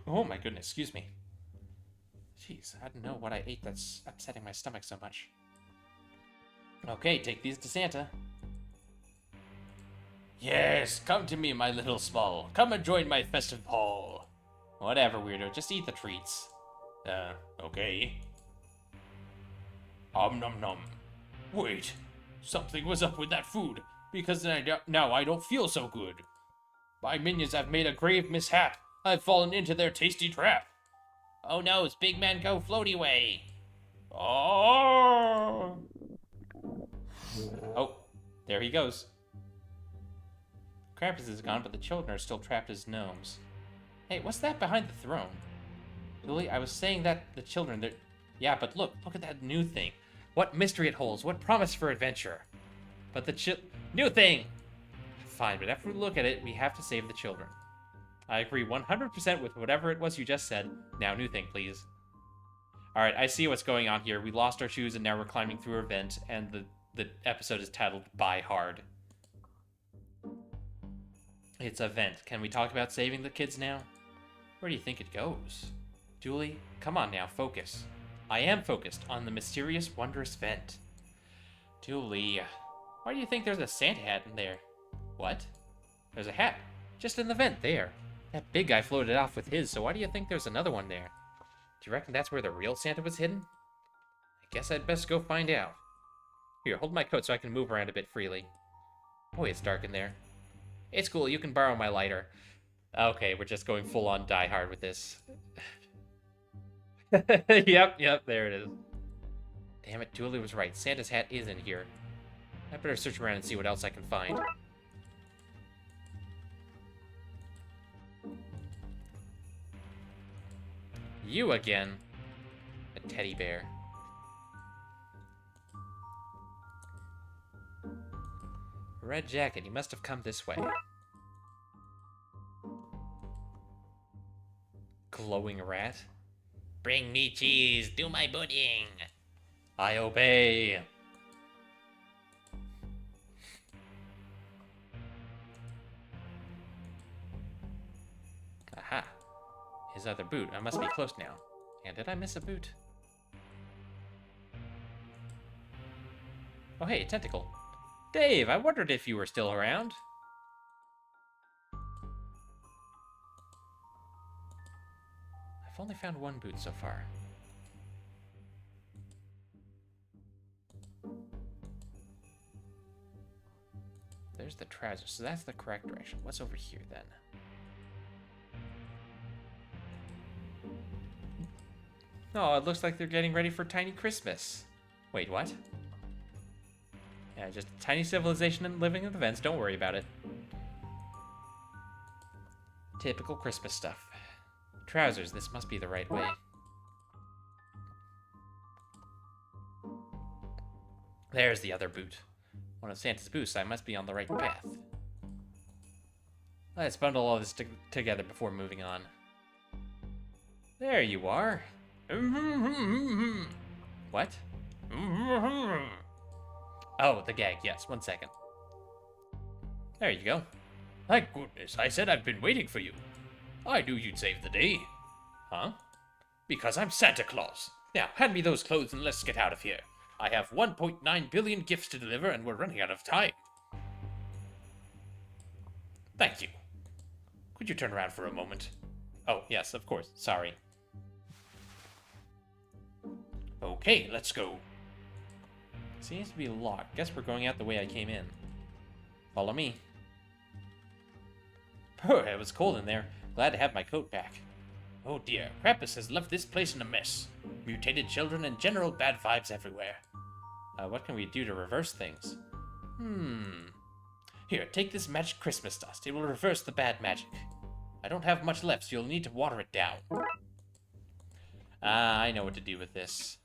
Oh my goodness, excuse me. Jeez, I don't know what I ate that's upsetting my stomach so much. Okay, take these to Santa. Yes, come to me, my little small. Come and join my festive ball. Whatever, weirdo, just eat the treats. Okay. Nom nom. Wait, something was up with that food, because now I don't feel so good. My minions have made a grave mishap. I've fallen into their tasty trap. Oh no, it's Big Man Go Floaty Way. Oh! Oh, there he goes. Krampus is gone, but the children are still trapped as gnomes. Hey, what's that behind the throne? Lily, I was saying that the children, they're... Yeah, but look at that new thing. What mystery it holds, what promise for adventure. But the new thing! Fine, but after we look at it, we have to save the children. I agree 100% with whatever it was you just said. Now, new thing, please. Alright, I see what's going on here. We lost our shoes and now we're climbing through a vent, and the episode is titled Buy Hard. It's a vent. Can we talk about saving the kids now? Where do you think it goes? Julie, come on now, focus. I am focused on the mysterious, wondrous vent. Julie, why do you think there's a Santa hat in there? What? There's a hat. Just in the vent, there. That big guy floated off with his, so why do you think there's another one there? Do you reckon that's where the real Santa was hidden? I guess I'd best go find out. Here, hold my coat so I can move around a bit freely. Boy, it's dark in there. It's cool, you can borrow my lighter. Okay, we're just going full on Die Hard with this. Yep, there it is. Damn it, Julie was right. Santa's hat is in here. I better search around and see what else I can find. You again. A teddy bear. Red jacket, he must have come this way. Glowing rat. Bring me cheese, do my pudding. I obey. Aha. His other boot. I must be close now. And did I miss a boot? Oh hey, a tentacle. Dave, I wondered if you were still around. I've only found one boot so far. There's the trousers, so that's the correct direction. What's over here then? Oh, it looks like they're getting ready for Tiny Christmas. Wait, what? Yeah, just a tiny civilization and living in the vents. Don't worry about it. Typical Christmas stuff. Trousers, this must be the right way. There's the other boot. One of Santa's boots. I must be on the right path. Let's bundle all this together before moving on. There you are. What? Oh, the gag. Yes, 1 second. There you go. Thank goodness, I said I've been waiting for you. I knew you'd save the day. Huh? Because I'm Santa Claus. Now, hand me those clothes and let's get out of here. I have 1.9 billion gifts to deliver and we're running out of time. Thank you. Could you turn around for a moment? Oh, yes, of course. Sorry. Okay, let's go. Seems to be locked. Guess we're going out the way I came in. Follow me. It was cold in there. Glad to have my coat back. Oh dear, Krampus has left this place in a mess. Mutated children and general bad vibes everywhere. What can we do to reverse things? Here, take this magic Christmas dust. It will reverse the bad magic. I don't have much left, so you'll need to water it down. Ah, I know what to do with this.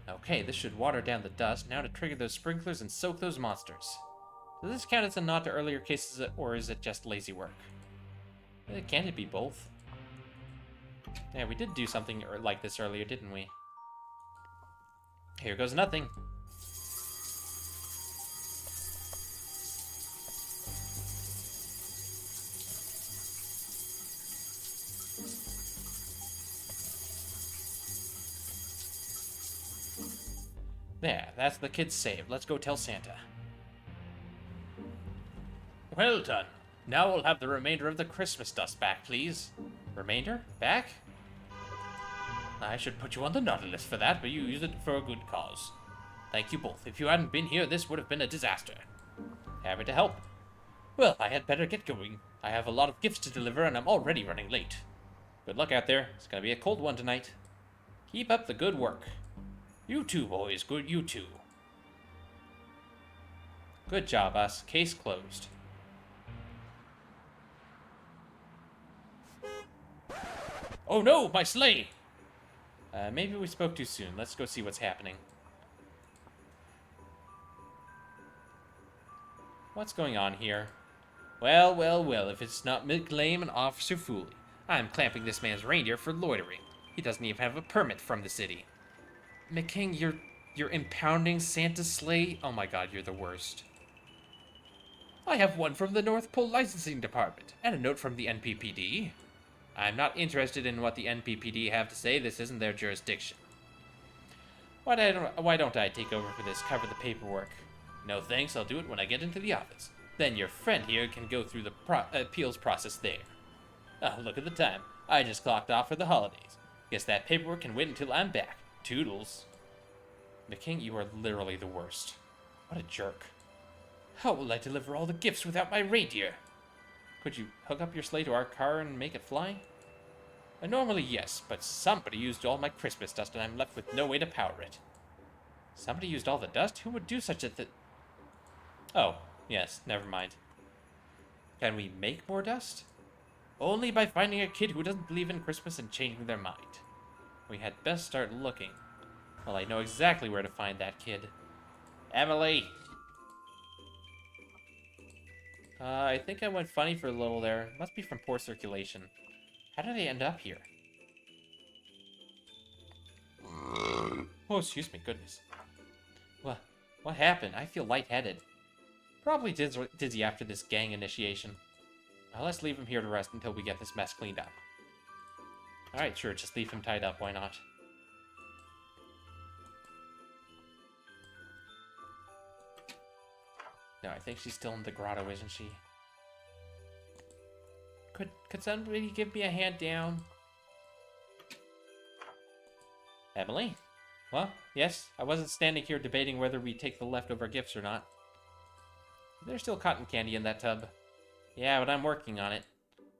Okay, this should water down the dust. Now to trigger those sprinklers and soak those monsters. Does this count as a nod to earlier cases, or is it just lazy work? Can't it be both? Yeah, we did do something like this earlier, didn't we? Here goes nothing. There, that's the kid's saved. Let's go tell Santa. Well done. Now we'll have the remainder of the Christmas dust back, please. Remainder? Back? I should put you on the naughty list for that, but you used it for a good cause. Thank you both. If you hadn't been here, this would have been a disaster. Happy to help. Well, I had better get going. I have a lot of gifts to deliver, and I'm already running late. Good luck out there. It's gonna be a cold one tonight. Keep up the good work. You too, boys. Good, you too. Good job, us. Case closed. Oh no, my sleigh! Maybe we spoke too soon. Let's go see what's happening. What's going on here? Well, well, well, if it's not McLame and Officer Fooley. I'm clamping this man's reindeer for loitering. He doesn't even have a permit from the city. McKing, you're impounding Santa's sleigh? Oh my god, you're the worst. I have one from the North Pole Licensing Department, and a note from the NPPD. I'm not interested in what the NPPD have to say. This isn't their jurisdiction. Why don't I take over for this, cover the paperwork? No thanks, I'll do it when I get into the office. Then your friend here can go through the appeals process there. Oh, look at the time. I just clocked off for the holidays. Guess that paperwork can wait until I'm back. Toodles. McKing, you are literally the worst. What a jerk. How will I deliver all the gifts without my reindeer? Could you hook up your sleigh to our car and make it fly? Normally, yes, but somebody used all my Christmas dust and I'm left with no way to power it. Somebody used all the dust? Who would do such a thing? Oh, yes, never mind. Can we make more dust? Only by finding a kid who doesn't believe in Christmas and changing their mind. We had best start looking. Well, I know exactly where to find that kid. Emily! I think I went funny for a little there. Must be from poor circulation. How did I end up here? Oh, excuse me, goodness. What happened? I feel lightheaded. Probably dizzy after this gang initiation. Let's leave him here to rest until we get this mess cleaned up. Alright, sure, just leave him tied up, why not? No, I think she's still in the grotto, isn't she? Could somebody give me a hand down? Emily? Well, yes, I wasn't standing here debating whether we take the leftover gifts or not. There's still cotton candy in that tub. Yeah, but I'm working on it.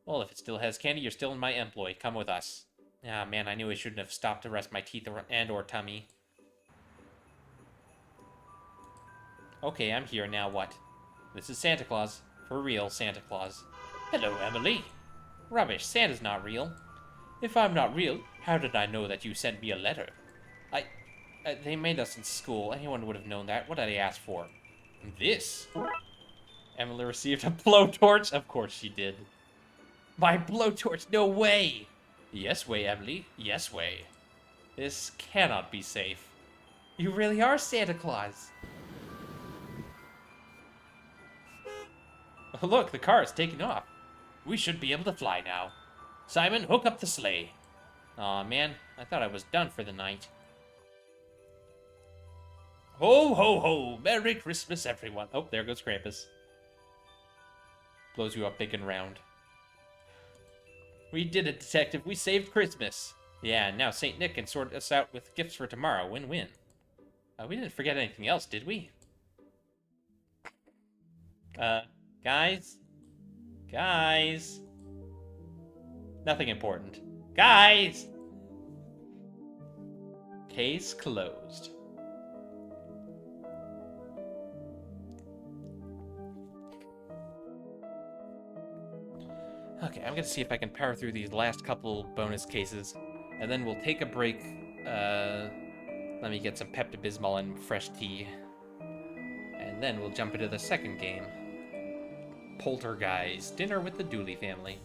Well, if it still has candy, you're still in my employ. Come with us. Ah, man, I knew I shouldn't have stopped to rest my teeth and/or tummy. Okay, I'm here, now what? This is Santa Claus. For real, Santa Claus. Hello, Emily. Rubbish, Santa's not real. If I'm not real, how did I know that you sent me a letter? They made us in school. Anyone would have known that. What did I ask for? This? Emily received a blowtorch? Of course she did. My blowtorch, no way! Yes way, Emily. Yes way. This cannot be safe. You really are Santa Claus. Oh, look, the car is taking off. We should be able to fly now. Simon, hook up the sleigh. Aw, man, I thought I was done for the night. Ho, ho, ho! Merry Christmas, everyone. Oh, there goes Krampus. Blows you up big and round. We did it, Detective. We saved Christmas. Yeah, now St. Nick can sort us out with gifts for tomorrow. Win-win. We didn't forget anything else, did we? Guys? Guys? Nothing important. Guys! Case closed. Okay, I'm gonna see if I can power through these last couple bonus cases, and then we'll take a break. Let me get some Pepto-Bismol and fresh tea. And then we'll jump into the second game. Poltergeist, Dinner with the Dooley Family.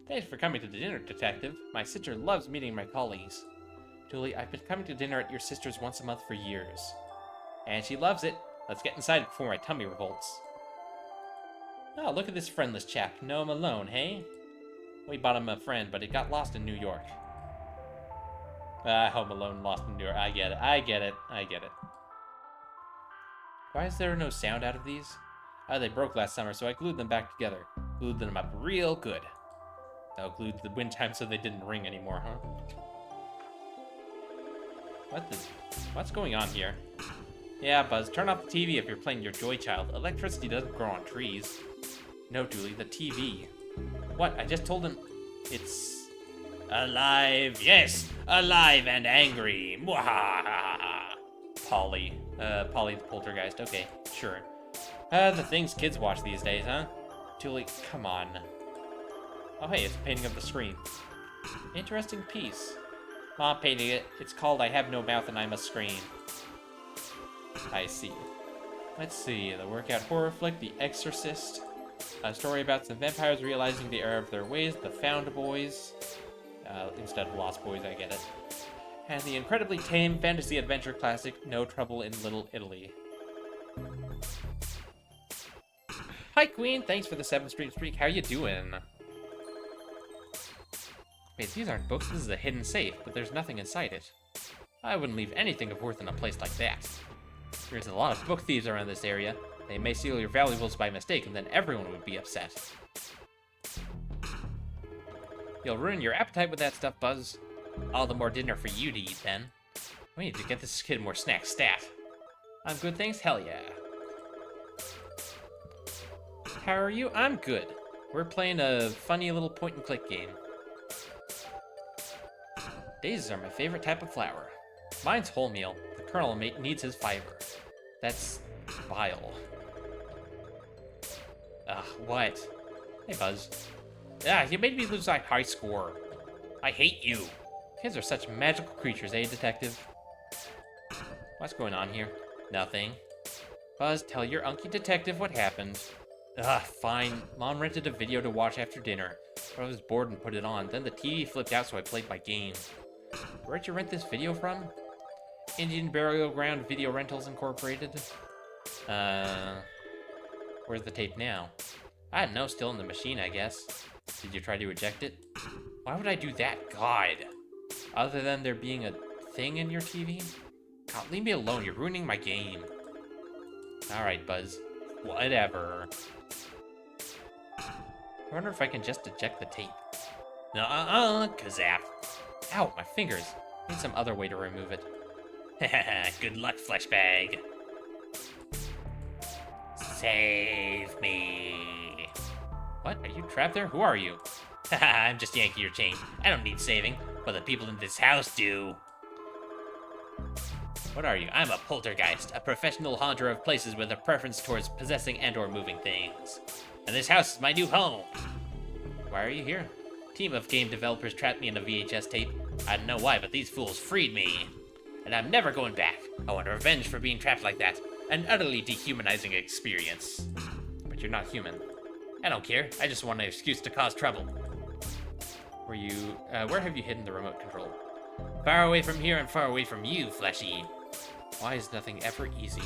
Thanks for coming to the dinner, Detective. My sister loves meeting my colleagues. Dooley, I've been coming to dinner at your sister's once a month for years. And she loves it. Let's get inside before my tummy revolts. Oh, look at this friendless chap. Know him alone, hey? We bought him a friend, but he got lost in New York. Home Alone, lost in New York. I get it. I get it. I get it. Why is there no sound out of these? They broke last summer, so I glued them back together. Glued them up real good. Oh, glued the wind chime so they didn't ring anymore, huh? What's going on here? Yeah, Buzz, turn off the TV if you're playing your Joy Child. Electricity doesn't grow on trees. No, Dooley, the TV. What? I just told him it's alive. Yes, alive and angry. Mwahaha. Polly. Polly the poltergeist. Okay, sure. The things kids watch these days, huh? Dooley, come on. Oh, hey, it's a painting of the screen. Interesting piece. Mom painted it. It's called I Have No Mouth and I Must Scream. I see. Let's see. The workout horror flick, The Exorcist. A story about some vampires realizing the error of their ways. The Found Boys. Instead of Lost Boys, I get it. And the incredibly tame fantasy adventure classic, No Trouble in Little Italy. Hi, Queen. Thanks for the 7th streak. How you doing? Wait, these aren't books. This is a hidden safe, but there's nothing inside it. I wouldn't leave anything of worth in a place like that. There's a lot of book thieves around this area. They may steal your valuables by mistake, and then everyone would be upset. You'll ruin your appetite with that stuff, Buzz. All the more dinner for you to eat, then. We need to get this kid more snacks stat. I'm good, thanks? Hell yeah. How are you? I'm good. We're playing a funny little point-and-click game. Daisies are my favorite type of flower. Mine's wholemeal. The kernel needs his fiber. That's vile. What? Hey, Buzz. You made me lose my high score. I hate you. Kids are such magical creatures, eh, Detective? What's going on here? Nothing. Buzz, tell your unky detective what happened. Fine. Mom rented a video to watch after dinner. But I was bored and put it on. Then the TV flipped out, so I played my game. Where'd you rent this video from? Indian Burial Ground Video Rentals Incorporated. Where's the tape now? I don't know, still in the machine, I guess. Did you try to eject it? Why would I do that? God. Other than there being a thing in your TV? God, leave me alone, you're ruining my game. Alright, Buzz. Whatever. I wonder if I can just eject the tape. Kazap. Ow, my fingers. Need some other way to remove it. Good luck, fleshbag. Save me. What? Are you trapped there? Who are you? I'm just yanking your chain. I don't need saving, but the people in this house do. What are you? I'm a poltergeist, a professional haunter of places with a preference towards possessing and/or moving things. And this house is my new home. Why are you here? Team of game developers trapped me in a VHS tape. I don't know why, but these fools freed me. And I'm never going back. I want revenge for being trapped like that. An utterly dehumanizing experience. But you're not human. I don't care. I just want an excuse to cause trouble. Where have you hidden the remote control? Far away from here and far away from you, Fleshy. Why is nothing ever easy?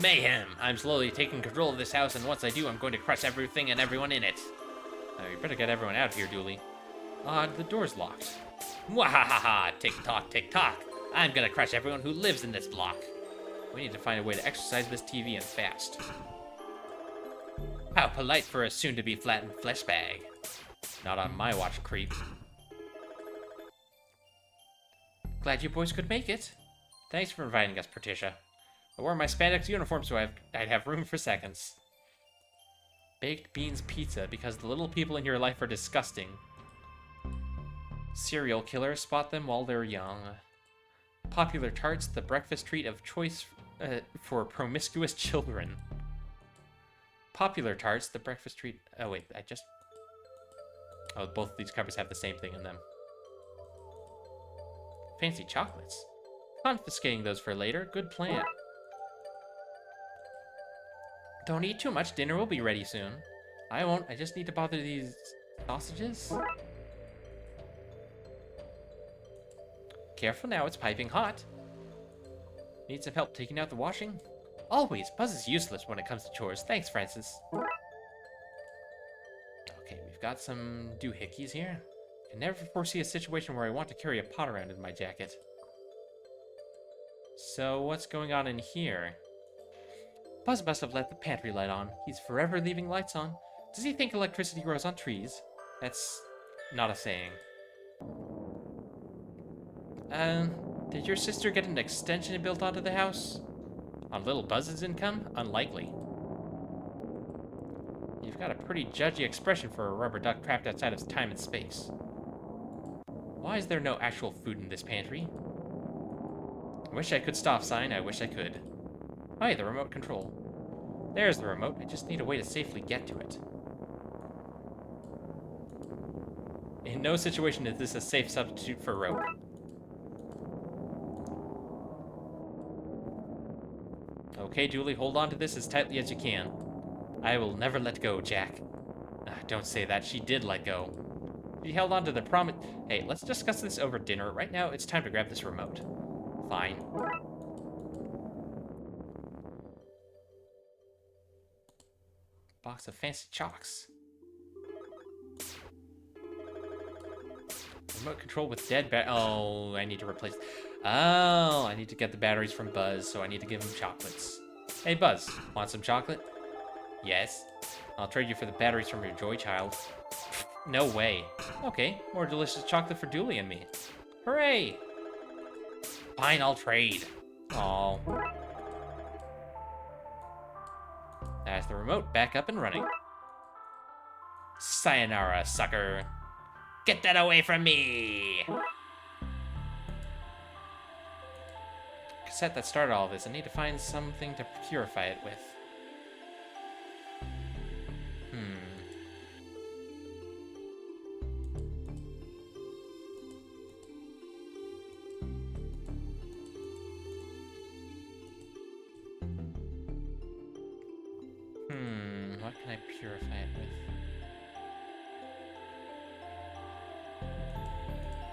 Mayhem! I'm slowly taking control of this house, and once I do, I'm going to crush everything and everyone in it. You better get everyone out of here, Dooley. The door's locked. Mwahaha! Tick-tock, tick-tock! I'm gonna crush everyone who lives in this block. We need to find a way to exercise this TV and fast. How polite for a soon-to-be flattened flesh bag. Not on my watch, creep. Glad you boys could make it. Thanks for inviting us, Patricia. I wore my spandex uniform so I'd have room for seconds. Baked beans pizza because the little people in your life are disgusting. Serial killers, spot them while they're young. Popular tarts, the breakfast treat of choice for promiscuous children. Popular tarts, the breakfast treat... Oh, wait, Oh, both of these covers have the same thing in them. Fancy chocolates. Confiscating those for later. Good plan. Don't eat too much. Dinner will be ready soon. I won't. I just need to bother these sausages. Careful now. It's piping hot. Need some help taking out the washing? Always. Buzz is useless when it comes to chores. Thanks, Francis. Okay, we've got some doohickeys here. Can never foresee a situation where I want to carry a pot around in my jacket. So, what's going on in here? Buzz must have let the pantry light on. He's forever leaving lights on. Does he think electricity grows on trees? That's not a saying. Did your sister get an extension built onto the house? On little Buzz's income? Unlikely. You've got a pretty judgy expression for a rubber duck trapped outside of time and space. Why is there no actual food in this pantry? I wish I could stop sign, I wish I could. Hi, the remote control. There's the remote, I just need a way to safely get to it. In no situation is this a safe substitute for rope. Okay, Julie, hold on to this as tightly as you can. I will never let go, Jack. Don't say that, she did let go. She held on to the promise. Hey, let's discuss this over dinner. Right now, it's time to grab this remote. Fine. Box of fancy chalks. Remote control with dead Oh, I need to replace... Oh, I need to get the batteries from Buzz, so I need to give him chocolates. Hey, Buzz, want some chocolate? Yes. I'll trade you for the batteries from your Joy Child. No way. Okay, more delicious chocolate for Dooley and me. Hooray! Fine, I'll trade. Aw. That's the remote, back up and running. Sayonara, sucker. Get that away from me! Cassette that started all this. I need to find something to purify it with. What can I purify it with?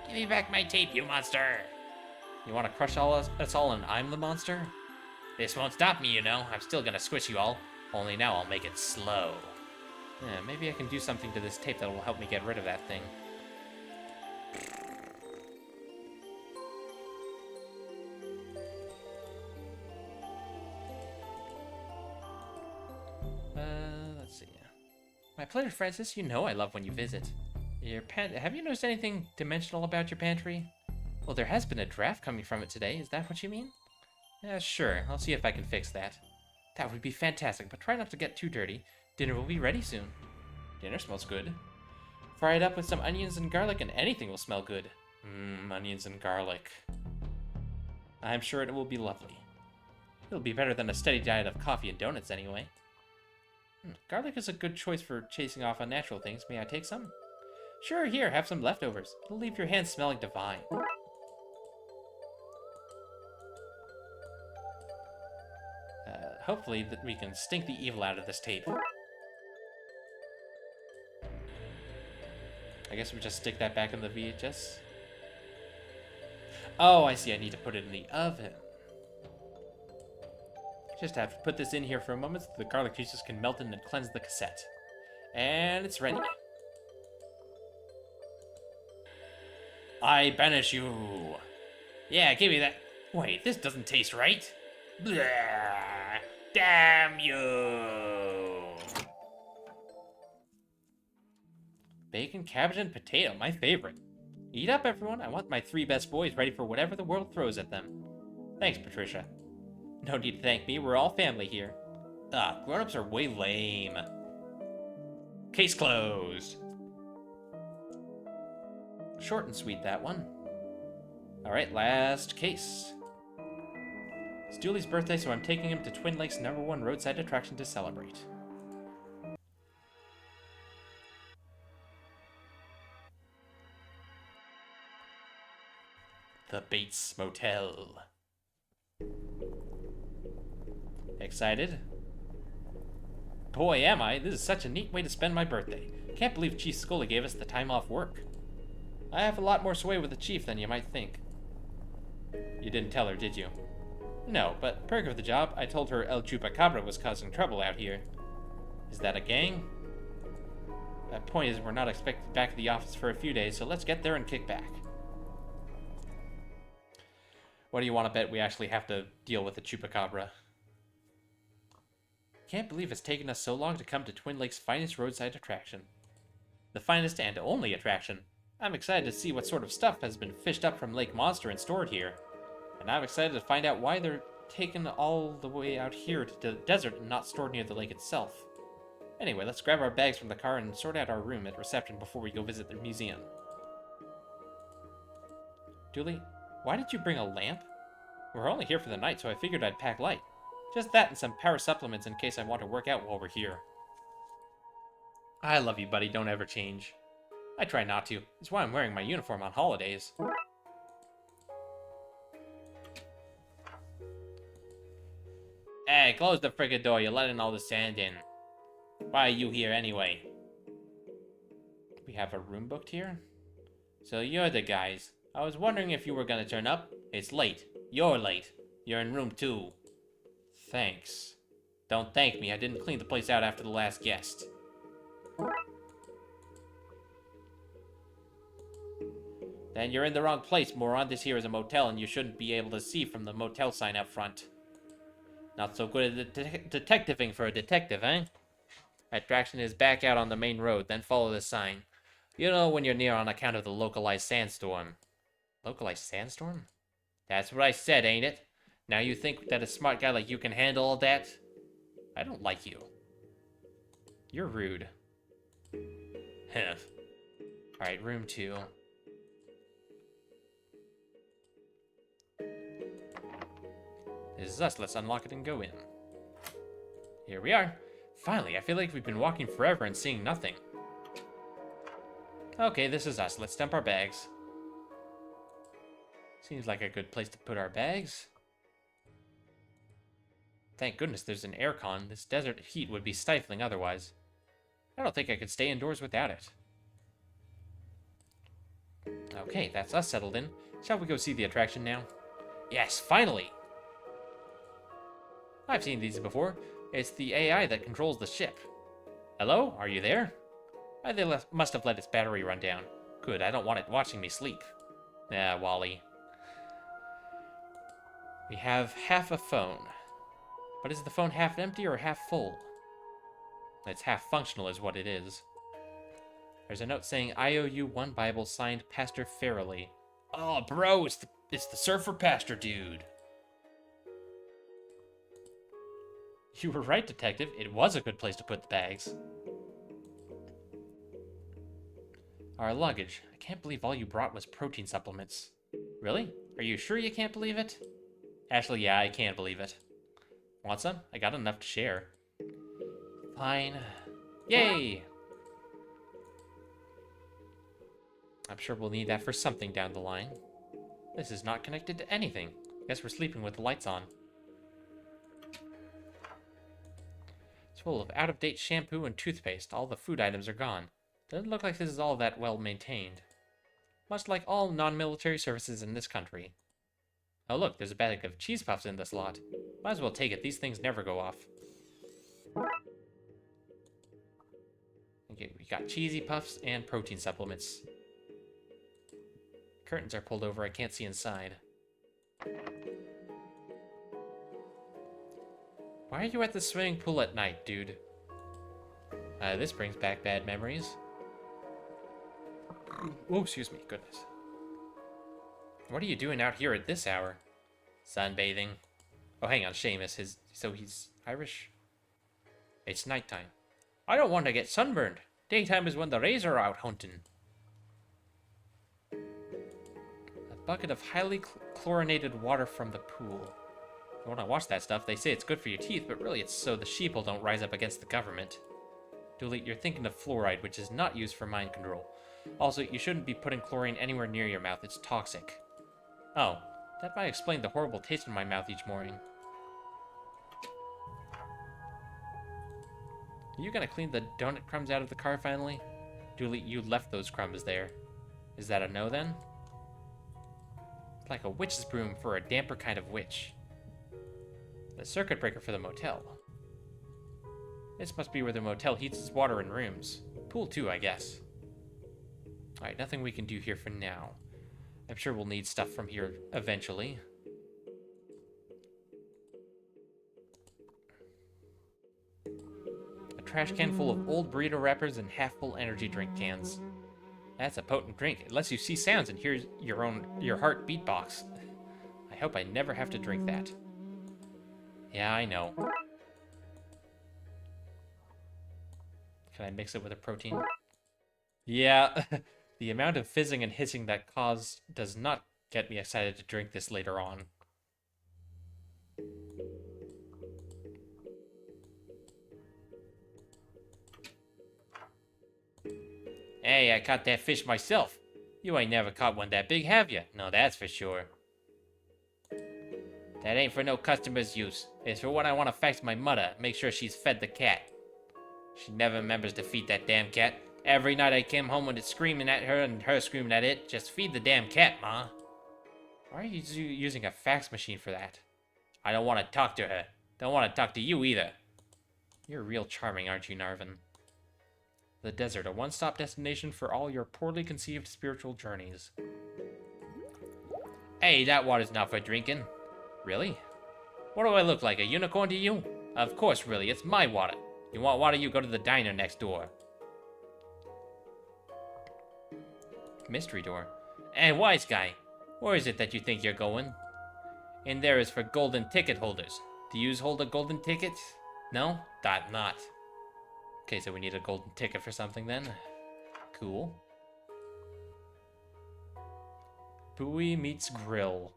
Give me back my tape, you monster! You want to crush us all and I'm the monster? This won't stop me, you know. I'm still gonna squish you all. Only now I'll make it slow. Yeah, maybe I can do something to this tape that will help me get rid of that thing. Let's see. My pleasure, Francis. You know I love when you visit. Have you noticed anything dimensional about your pantry? Well, there has been a draft coming from it today. Is that what you mean? Yeah, sure. I'll see if I can fix that. That would be fantastic, but try not to get too dirty. Dinner will be ready soon. Dinner smells good. Fry it up with some onions and garlic and anything will smell good. Onions and garlic. I'm sure it will be lovely. It'll be better than a steady diet of coffee and donuts anyway. Garlic is a good choice for chasing off unnatural things. May I take some? Sure, here, have some leftovers. It'll leave your hands smelling divine. Hopefully that we can stink the evil out of this tape. I guess we just stick that back in the VHS. Oh, I see. I need to put it in the oven. Just have to put this in here for a moment so the garlic juices can melt in and cleanse the cassette. And it's ready. I banish you. Yeah, give me that. Wait, this doesn't taste right. Blah. Damn you. Bacon, cabbage, and potato, my favorite. Eat up, everyone. I want my 3 best boys ready for whatever the world throws at them. Thanks, Patricia. No need to thank me, we're all family here. Ah, grown-ups are way lame. Case closed. Short and sweet, that one. Alright, last case. It's Dooley's birthday, so I'm taking him to Twin Lakes' #1 roadside attraction to celebrate. The Bates Motel. Excited? Boy, am I. This is such a neat way to spend my birthday. Can't believe Chief Scully gave us the time off work. I have a lot more sway with the chief than you might think. You didn't tell her, did you? No, but perk of the job, I told her El Chupacabra was causing trouble out here. Is that a gang? That point is we're not expected back at the office for a few days, so let's get there and kick back. What do you want to bet we actually have to deal with the Chupacabra? Can't believe it's taken us so long to come to Twin Lakes' finest roadside attraction. The finest and only attraction. I'm excited to see what sort of stuff has been fished up from Lake Monster and stored here. And I'm excited to find out why they're taken all the way out here to the desert and not stored near the lake itself. Anyway, let's grab our bags from the car and sort out our room at reception before we go visit the museum. Dooley, why did you bring a lamp? We're only here for the night, so I figured I'd pack light. Just that and some power supplements in case I want to work out while we're here. I love you, buddy. Don't ever change. I try not to. It's why I'm wearing my uniform on holidays. Hey, close the frickin' door. You're letting all the sand in. Why are you here anyway? We have a room booked here? So you're the guys. I was wondering if you were gonna turn up. It's late. You're late. You're in room 2. Thanks. Don't thank me. I didn't clean the place out after the last guest. Then you're in the wrong place, moron. This here is a motel, and you shouldn't be able to see from the motel sign up front. Not so good at detectiving for a detective, eh? Attraction is back out on the main road, then follow the sign. You know when you're near on account of the localized sandstorm. Localized sandstorm? That's what I said, ain't it? Now you think that a smart guy like you can handle all that? I don't like you. You're rude. Huh. Alright, room 2. This is us. Let's unlock it and go in. Here we are. Finally, I feel like we've been walking forever and seeing nothing. Okay, this is us. Let's dump our bags. Seems like a good place to put our bags. Thank goodness there's an aircon. This desert heat would be stifling otherwise. I don't think I could stay indoors without it. Okay, that's us settled in. Shall we go see the attraction now? Yes, finally! I've seen these before. It's the AI that controls the ship. Hello? Are you there? They must have let its battery run down. Good, I don't want it watching me sleep. Ah, Wally. We have half a phone. But is the phone half empty or half full? It's half functional is what it is. There's a note saying, I owe you one Bible signed Pastor Farrelly. Oh, bro, it's the surfer pastor dude. You were right, detective. It was a good place to put the bags. Our luggage. I can't believe all you brought was protein supplements. Really? Are you sure you can't believe it? Actually, yeah, I can't believe it. Want some? I got enough to share. Fine. Yay! I'm sure we'll need that for something down the line. This is not connected to anything. Guess we're sleeping with the lights on. It's full of out-of-date shampoo and toothpaste. All the food items are gone. Doesn't look like this is all that well maintained. Much like all non-military services in this country. Oh look, there's a bag of cheese puffs in this lot. Might as well take it, these things never go off. Okay, we got cheesy puffs and protein supplements. Curtains are pulled over, I can't see inside. Why are you at the swimming pool at night, dude? This brings back bad memories. Oh, excuse me, goodness. What are you doing out here at this hour? Sunbathing. Oh, hang on, Seamus. So he's Irish? It's nighttime. I don't want to get sunburned. Daytime is when the rays are out hunting. A bucket of highly chlorinated water from the pool. You want to watch that stuff? They say it's good for your teeth, but really it's so the sheeple don't rise up against the government. Dooley, you're thinking of fluoride, which is not used for mind control. Also, you shouldn't be putting chlorine anywhere near your mouth. It's toxic. Oh, that might explain the horrible taste in my mouth each morning. Are you gonna clean the donut crumbs out of the car finally? Dooley, you left those crumbs there. Is that a no then? It's like a witch's broom for a damper kind of witch. The circuit breaker for the motel. This must be where the motel heats its water in rooms. Pool too, I guess. Alright, nothing we can do here for now. I'm sure we'll need stuff from here eventually. A trash can full of old burrito wrappers and half-full energy drink cans. That's a potent drink. It lets you see sounds and hear your heart beatbox. I hope I never have to drink that. Yeah, I know. Can I mix it with a protein? Yeah, the amount of fizzing and hissing that caused does not get me excited to drink this later on. Hey, I caught that fish myself. You ain't never caught one that big, have you? No, that's for sure. That ain't for no customer's use. It's for when I want to fax my mother, make sure she's fed the cat. She never remembers to feed that damn cat. Every night I came home with it screaming at her and her screaming at it. Just feed the damn cat, Ma. Why are you using a fax machine for that? I don't want to talk to her. Don't want to talk to you either. You're real charming, aren't you, Narvin? The desert, a one-stop destination for all your poorly conceived spiritual journeys. Hey, that water's not for drinking. Really? What do I look like, a unicorn to you? Of course, really, it's my water. You want water, you go to the diner next door. Mystery door. Hey, wise guy, where is it that you think you're going? In there is for golden ticket holders. Do you hold a golden ticket? No? Thought not. Okay, so we need a golden ticket for something then. Cool. Bowie meets Grill.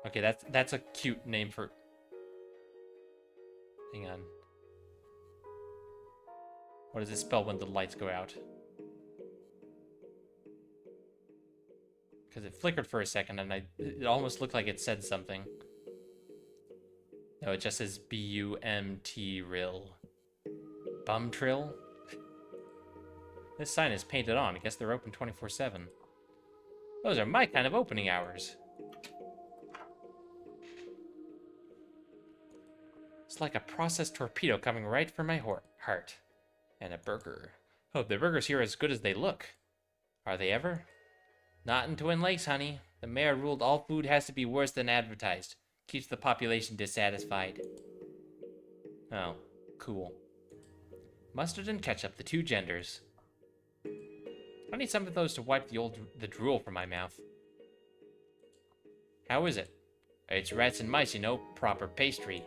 Okay, that's a cute name for... Hang on. What does it spell when the lights go out? Because it flickered for a second and it almost looked like it said something. No, it just says B-U-M-T-Rill. Bum-trill? This sign is painted on. I guess they're open 24/7. Those are my kind of opening hours. It's like a processed torpedo coming right for my heart. And a burger. Oh, the burgers here are as good as they look. Are they ever? Not in Twin Lakes, honey. The mayor ruled all food has to be worse than advertised. Keeps the population dissatisfied. Oh, cool. Mustard and ketchup, the two genders. I need some of those to wipe the drool from my mouth. How is it? It's rats and mice, you know, proper pastry.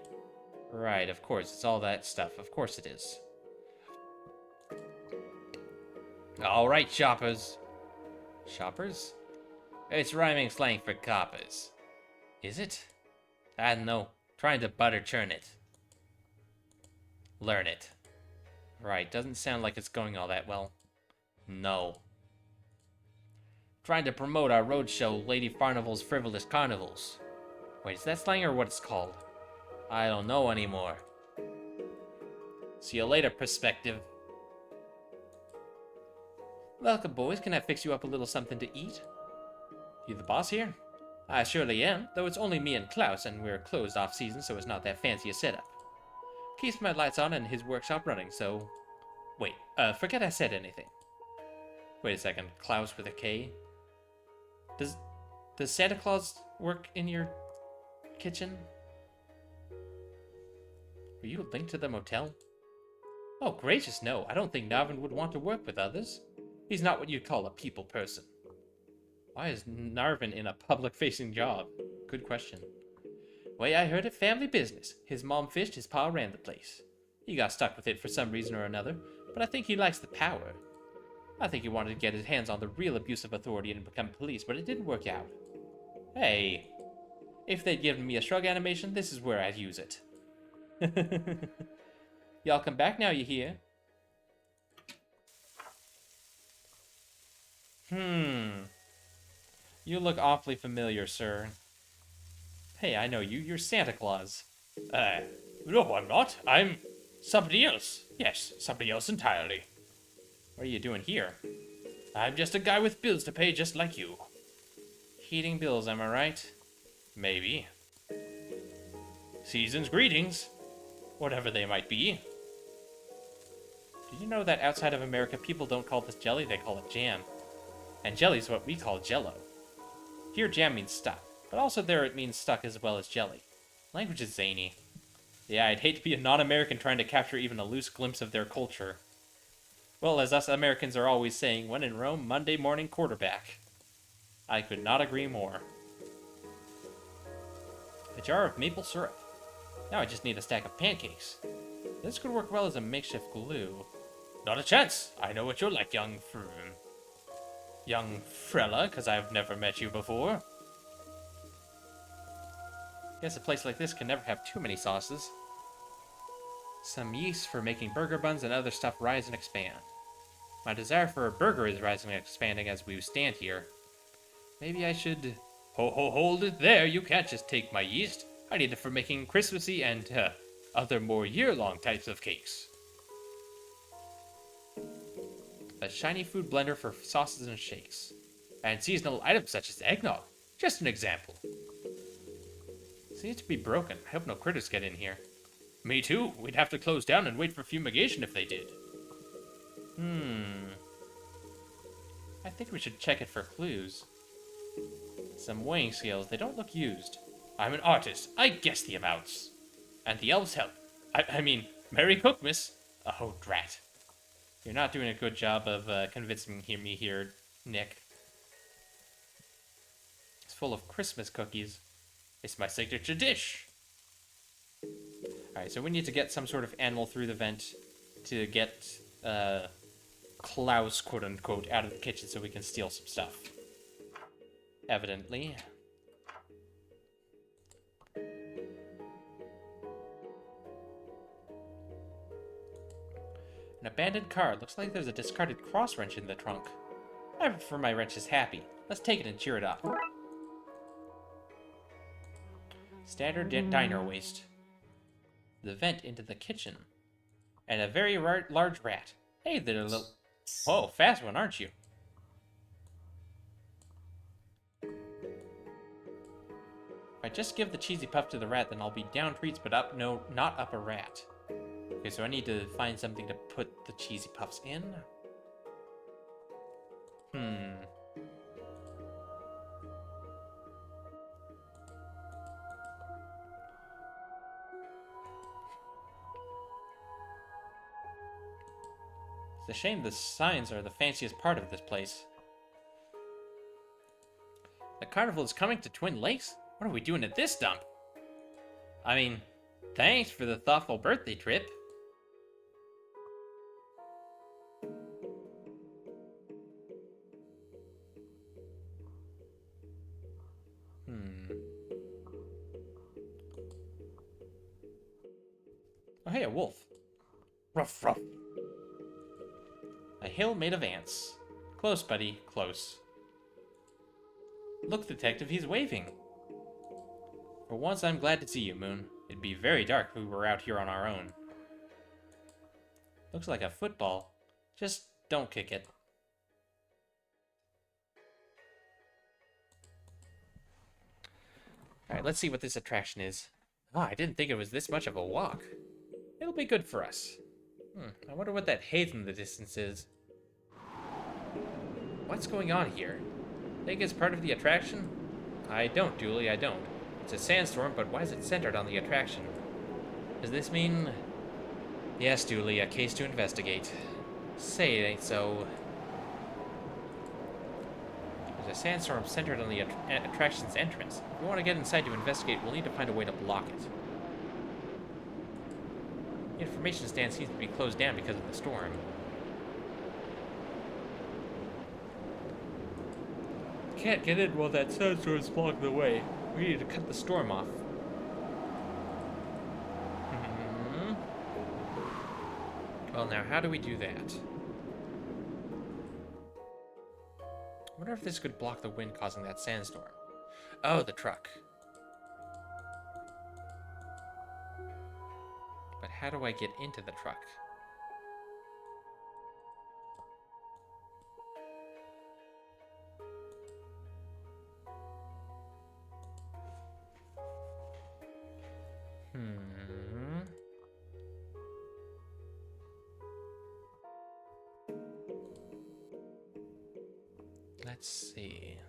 Right, of course, it's all that stuff. Of course it is. Alright, shoppers. Shoppers? It's rhyming slang for coppers. Is it? I don't know. Trying to butter churn it. Learn it. Right, doesn't sound like it's going all that well. No. Trying to promote our roadshow, Lady Farnival's Frivolous Carnivals. Wait, is that slang or what it's called? I don't know anymore. See you later, perspective. Welcome, boys. Can I fix you up a little something to eat? You the boss here? I surely am, though it's only me and Klaus, and we're closed off season, so it's not that fancy a setup. Keeps my lights on and his workshop running, so... Wait, forget I said anything. Wait a second, Klaus with a K? Does Santa Claus work in your kitchen? Are you linked to the motel? Oh, gracious, no. I don't think Narvin would want to work with others. He's not what you'd call a people person. Why is Narvin in a public-facing job? Good question. Way I heard it, family business. His mom fished, his pa ran the place. He got stuck with it for some reason or another, but I think he likes the power. I think he wanted to get his hands on the real abuse of authority and become police, but it didn't work out. Hey, if they'd given me a shrug animation, this is where I'd use it. Y'all come back now, you hear? You look awfully familiar, sir. Hey, I know you. You're Santa Claus. No, I'm not. I'm somebody else. Yes, somebody else entirely. What are you doing here? I'm just a guy with bills to pay just like you. Heating bills, am I right? Maybe. Season's greetings. Whatever they might be. Did you know that outside of America, people don't call this jelly, they call it jam? And jelly's what we call jello. Here, jam means stuck, but also there it means stuck as well as jelly. Language is zany. Yeah, I'd hate to be a non-American trying to capture even a loose glimpse of their culture. Well, as us Americans are always saying, when in Rome, Monday morning quarterback. I could not agree more. A jar of maple syrup. Now I just need a stack of pancakes. This could work well as a makeshift glue. Not a chance. I know what you're like, young Frella, because I've never met you before. Guess a place like this can never have too many sauces. Some yeast for making burger buns and other stuff rise and expand. My desire for a burger is rising and expanding as we stand here. Maybe I should... Hold it there. You can't just take my yeast. I need it for making Christmassy and other more year-long types of cakes. A shiny food blender for sauces and shakes. And seasonal items such as eggnog. Just an example. Seems to be broken. I hope no critters get in here. Me too. We'd have to close down and wait for fumigation if they did. I think we should check it for clues. Some weighing scales. They don't look used. I'm an artist. I guess the amounts. And the elves help. I mean, Merry Cookmas. Oh, drat. You're not doing a good job of convincing me here, Nick. It's full of Christmas cookies. It's my signature dish. Alright, so we need to get some sort of animal through the vent to get Klaus, quote-unquote, out of the kitchen so we can steal some stuff. Evidently. An abandoned car. Looks like there's a discarded cross wrench in the trunk. I prefer my wrenches happy. Let's take it and cheer it up. Standard diner waste. The vent into the kitchen. And a very large rat. Hey there, little... Whoa, fast one, aren't you? If I just give the cheesy puff to the rat, then I'll be down treats, but not up a rat. Okay, so I need to find something to put the cheesy puffs in. It's a shame the signs are the fanciest part of this place. The carnival is coming to Twin Lakes? What are we doing at this dump? I mean, thanks for the thoughtful birthday trip. Oh, hey, a wolf. Ruff, ruff. A hill made of ants. Close, buddy, close. Look, detective, he's waving. For once, I'm glad to see you, Moon. It'd be very dark if we were out here on our own. Looks like a football. Just don't kick it. Alright, let's see what this attraction is. Ah, I didn't think it was this much of a walk. It'll be good for us. I wonder what that haze in the distance is. What's going on here? Think it's part of the attraction? I don't, Dooley, I don't. It's a sandstorm, but why is it centered on the attraction? Does this mean... Yes, Dooley, a case to investigate. Say it ain't so. There's a sandstorm centered on the attraction's entrance. If we want to get inside to investigate, we'll need to find a way to block it. The information stand seems to be closed down because of the storm. Can't get in while that sandstorm's blocking the way. We need to cut the storm off. Well, now, how do we do that? I wonder if this could block the wind causing that sandstorm. Oh, the truck. But how do I get into the truck? Let's see.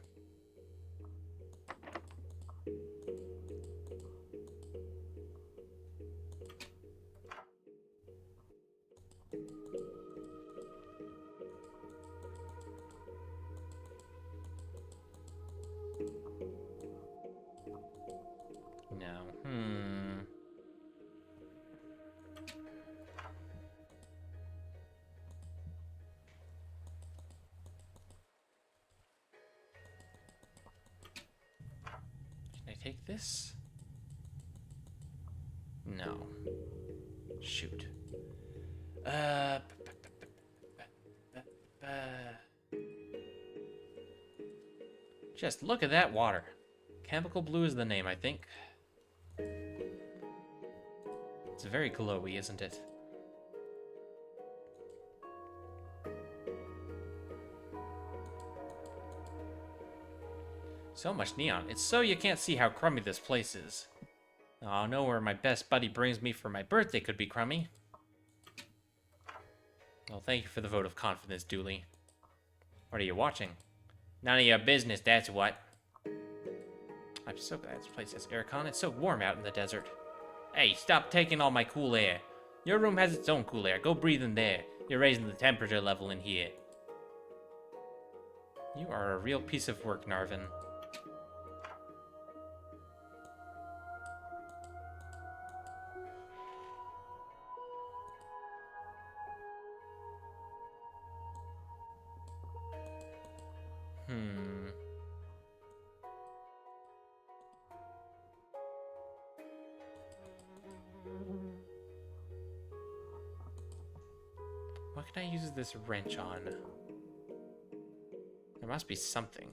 No. Take this? No. Shoot. Just look at that water. Chemical blue is the name, I think. It's very glowy, isn't it? So much neon. It's so you can't see how crummy this place is. Oh, nowhere my best buddy brings me for my birthday could be crummy. Well, thank you for the vote of confidence, Dooley. What are you watching? None of your business, that's what. I'm so glad this place has aircon. It's so warm out in the desert. Hey, stop taking all my cool air. Your room has its own cool air. Go breathe in there. You're raising the temperature level in here. You are a real piece of work, Narvin. What can I use this wrench on? There must be something.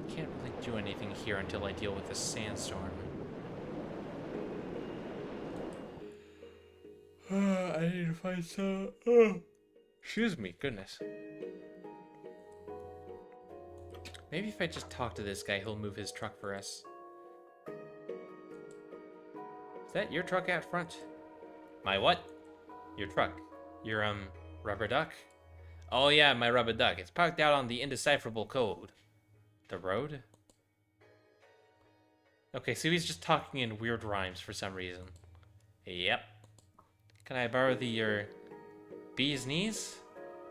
Can't really do anything here until I deal with the sandstorm. I need to find some. Excuse me, goodness. Maybe if I just talk to this guy, he'll move his truck for us. Is that your truck out front? My what? Your truck. Your, rubber duck? Oh yeah, my rubber duck. It's parked out on the indecipherable code. The road? Okay, so he's just talking in weird rhymes for some reason. Yep. Can I borrow the, bee's knees?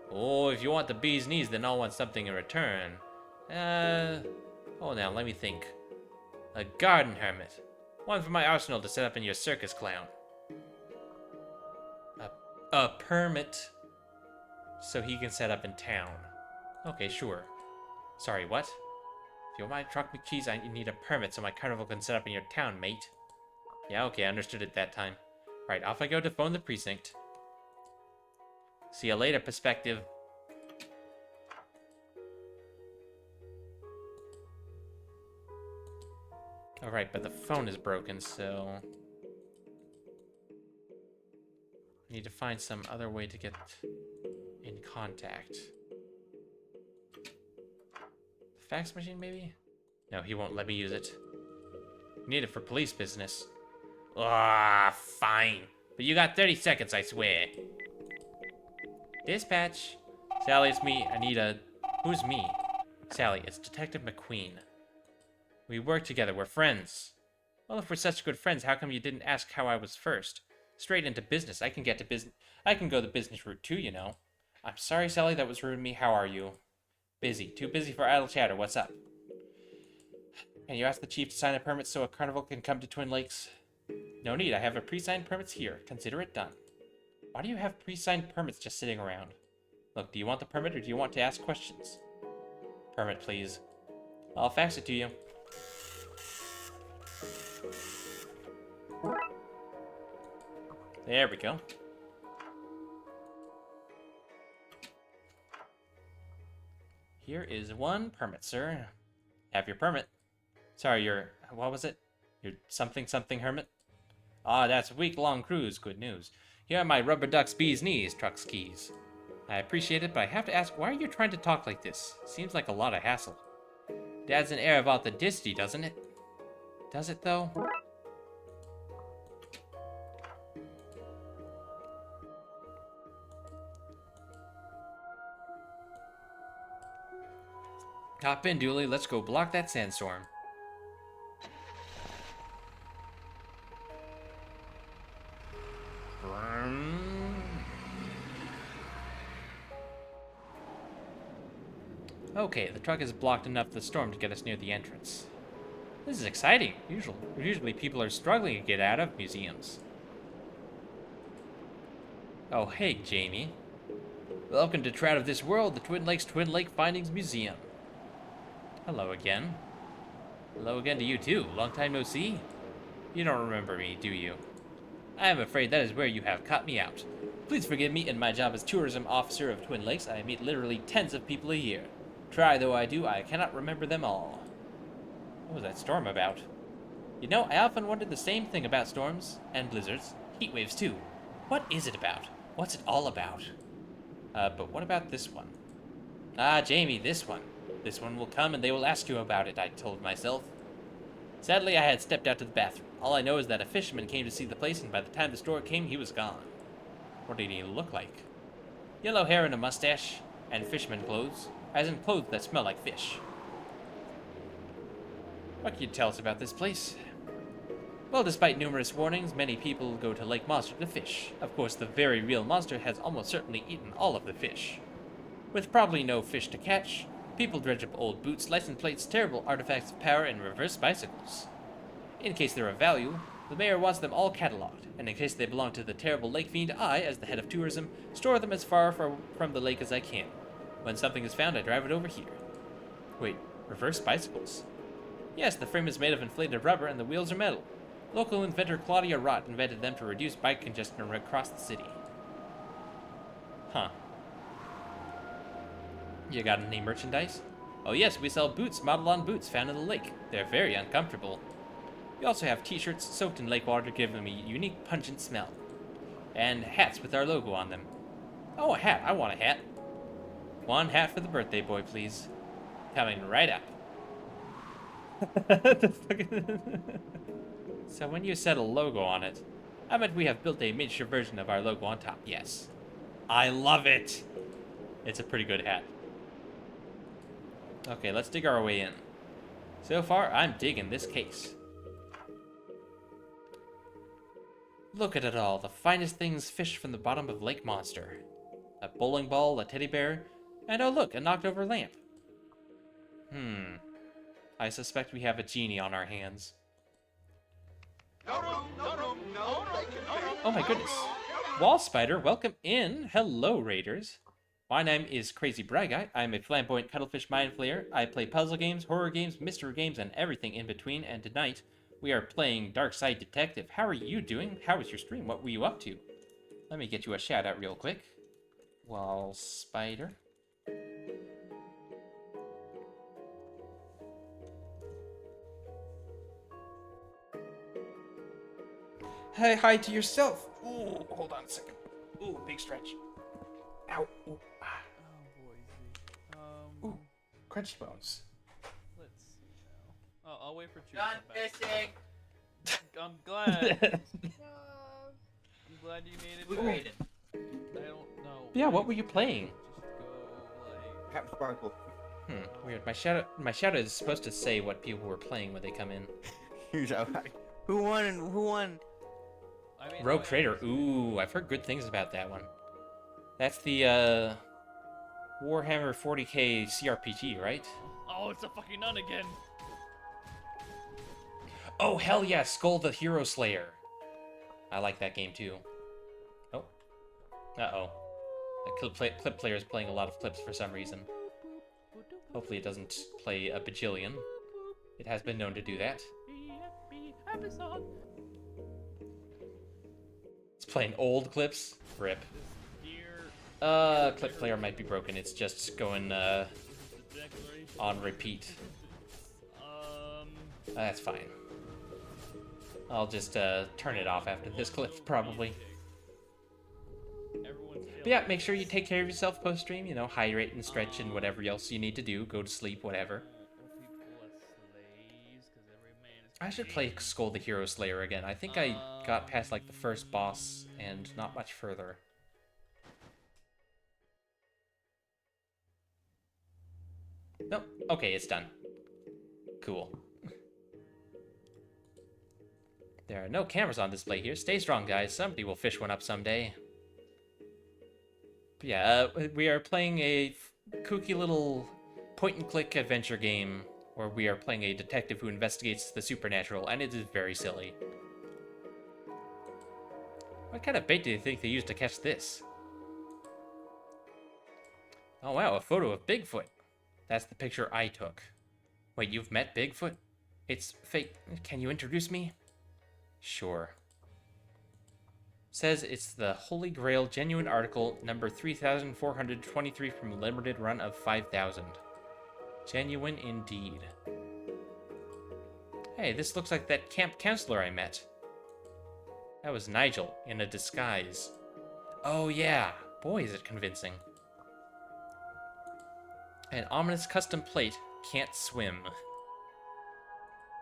Oh, if you want the bee's knees, then I'll want something in return. Hold on, let me think. A garden hermit. One for my arsenal to set up in your circus, clown. A permit. So he can set up in town. Okay, sure. Sorry, what? If you want my truck keys, I need a permit so my carnival can set up in your town, mate. Yeah, okay, I understood it that time. Right, off I go to phone the precinct. See you later, perspective. Alright, but the phone is broken, so... Need to find some other way to get in contact. Fax machine, maybe? No, he won't let me use it. Need it for police business. Ah, fine. But you got 30 seconds, I swear. Dispatch. Sally, it's me. I need a... Who's me? Sally, it's Detective McQueen. We work together. We're friends. Well, if we're such good friends, how come you didn't ask how I was first? Straight into business. I can get to business. I can go the business route too, you know. I'm sorry, Sally. That was rude of me. How are you? Busy. Too busy for idle chatter. What's up? Can you ask the chief to sign a permit so a carnival can come to Twin Lakes? No need. I have a pre-signed permits here. Consider it done. Why do you have pre-signed permits just sitting around? Look, do you want the permit or do you want to ask questions? Permit, please. I'll fax it to you. There we go. Here is one permit, sir. Have your permit. Sorry, your... what was it? Your something hermit? Ah, that's a week-long cruise. Good news. Here are my rubber ducks, bees, knees, trucks, keys. I appreciate it, but I have to ask, why are you trying to talk like this? Seems like a lot of hassle. It adds an air of authenticity, doesn't it? Does it, though? Hop in, Dooley. Let's go block that sandstorm. Okay, the truck is blocked enough of the storm to get us near the entrance. This is exciting. Usually people are struggling to get out of museums. Oh, hey, Jamie. Welcome to Trout of This World, the Twin Lakes Twin Lake Findings Museum. Hello again. Hello again to you too. Long time no see. You don't remember me, do you? I am afraid that is where you have caught me out. Please forgive me. In my job as tourism officer of Twin Lakes, I meet literally tens of people a year. Try though I do, I cannot remember them all. What was that storm about? You know, I often wondered the same thing about storms and blizzards, heat waves too. What is it about? What's it all about? But what about this one? Ah, Jamie, this one. This one will come and they will ask you about it, I told myself. Sadly, I had stepped out to the bathroom. All I know is that a fisherman came to see the place, and by the time the store came, he was gone. What did he look like? Yellow hair and a mustache, and fisherman clothes, as in clothes that smell like fish. What can you tell us about this place? Well, despite numerous warnings, many people go to Lake Monster to fish. Of course, the very real monster has almost certainly eaten all of the fish. With probably no fish to catch, people dredge up old boots, license plates, terrible artifacts of power, and reverse bicycles. In case they're of value, the mayor wants them all cataloged, and in case they belong to the terrible lake fiend, I, as the head of tourism, store them as far from the lake as I can. When something is found, I drive it over here. Wait, reverse bicycles? Yes, the frame is made of inflated rubber and the wheels are metal. Local inventor Claudia Rott invented them to reduce bike congestion across the city. Huh. You got any merchandise? Oh yes, we sell boots modeled on boots found in the lake. They're very uncomfortable. We also have t-shirts soaked in lake water giving them a unique pungent smell. And hats with our logo on them. Oh, a hat. I want a hat. One hat for the birthday boy, please. Coming right up. So when you said a logo on it, I meant we have built a miniature version of our logo on top, yes. I love it! It's a pretty good hat. Okay, let's dig our way in. So far, I'm digging this case. Look at it all, the finest things fished from the bottom of Lake Monster. A bowling ball, a teddy bear, and oh look, a knocked over lamp. I suspect we have a genie on our hands. Oh my goodness. Wall Spider, welcome in. Hello, Raiders. My name is Crazy Bry Guy. I'm a flamboyant cuttlefish mind flayer. I play puzzle games, horror games, mystery games, and everything in between. And tonight, we are playing Darkside Detective. How are you doing? How was your stream? What were you up to? Let me get you a shout out real quick. Wall Spider. Hey, hi to yourself. Ooh, hold on a second. Ooh, big stretch. Ow. Ooh. Ah. Oh, boy. Ooh. Crunchy bones. Let's see now. Oh, I'll wait for Chew to come back. I'm glad. I'm glad you made it. Ooh. I don't know. Yeah, what were you playing? Just go like. Captain Sparkle. Weird. My shadow is supposed to say what people were playing when they come in. Who won? I mean, Rogue Trader. Ooh, I've heard good things about that one. That's the Warhammer 40k CRPG, right? Oh, it's a fucking nun again. Oh, hell yeah, Skull the Hero Slayer. I like that game too. Oh. Uh-oh. The clip player is playing a lot of clips for some reason. Hopefully it doesn't play a bajillion. It has been known to do that. It's playing old clips. Rip. Clip player might be broken. It's just going on repeat. That's fine. I'll just turn it off after this clip, probably. But yeah, make sure you take care of yourself post-stream. You know, hydrate and stretch and whatever else you need to do. Go to sleep, whatever. I should play Skull the Hero Slayer again. I think I got past, like, the first boss and not much further. Nope. Okay, it's done. Cool. There are no cameras on display here. Stay strong, guys. Somebody will fish one up someday. But yeah, we are playing a kooky little point-and-click adventure game where we are playing a detective who investigates the supernatural, and it is very silly. What kind of bait do you think they used to catch this? Oh wow, a photo of Bigfoot. That's the picture I took. Wait, you've met Bigfoot? It's fake. Can you introduce me? Sure. Says it's the Holy Grail genuine article number 3423 from a limited run of 5,000. Genuine indeed. Hey, this looks like that camp counselor I met. That was Nigel in a disguise. Oh yeah, boy is it convincing. An ominous custom plate, can't swim.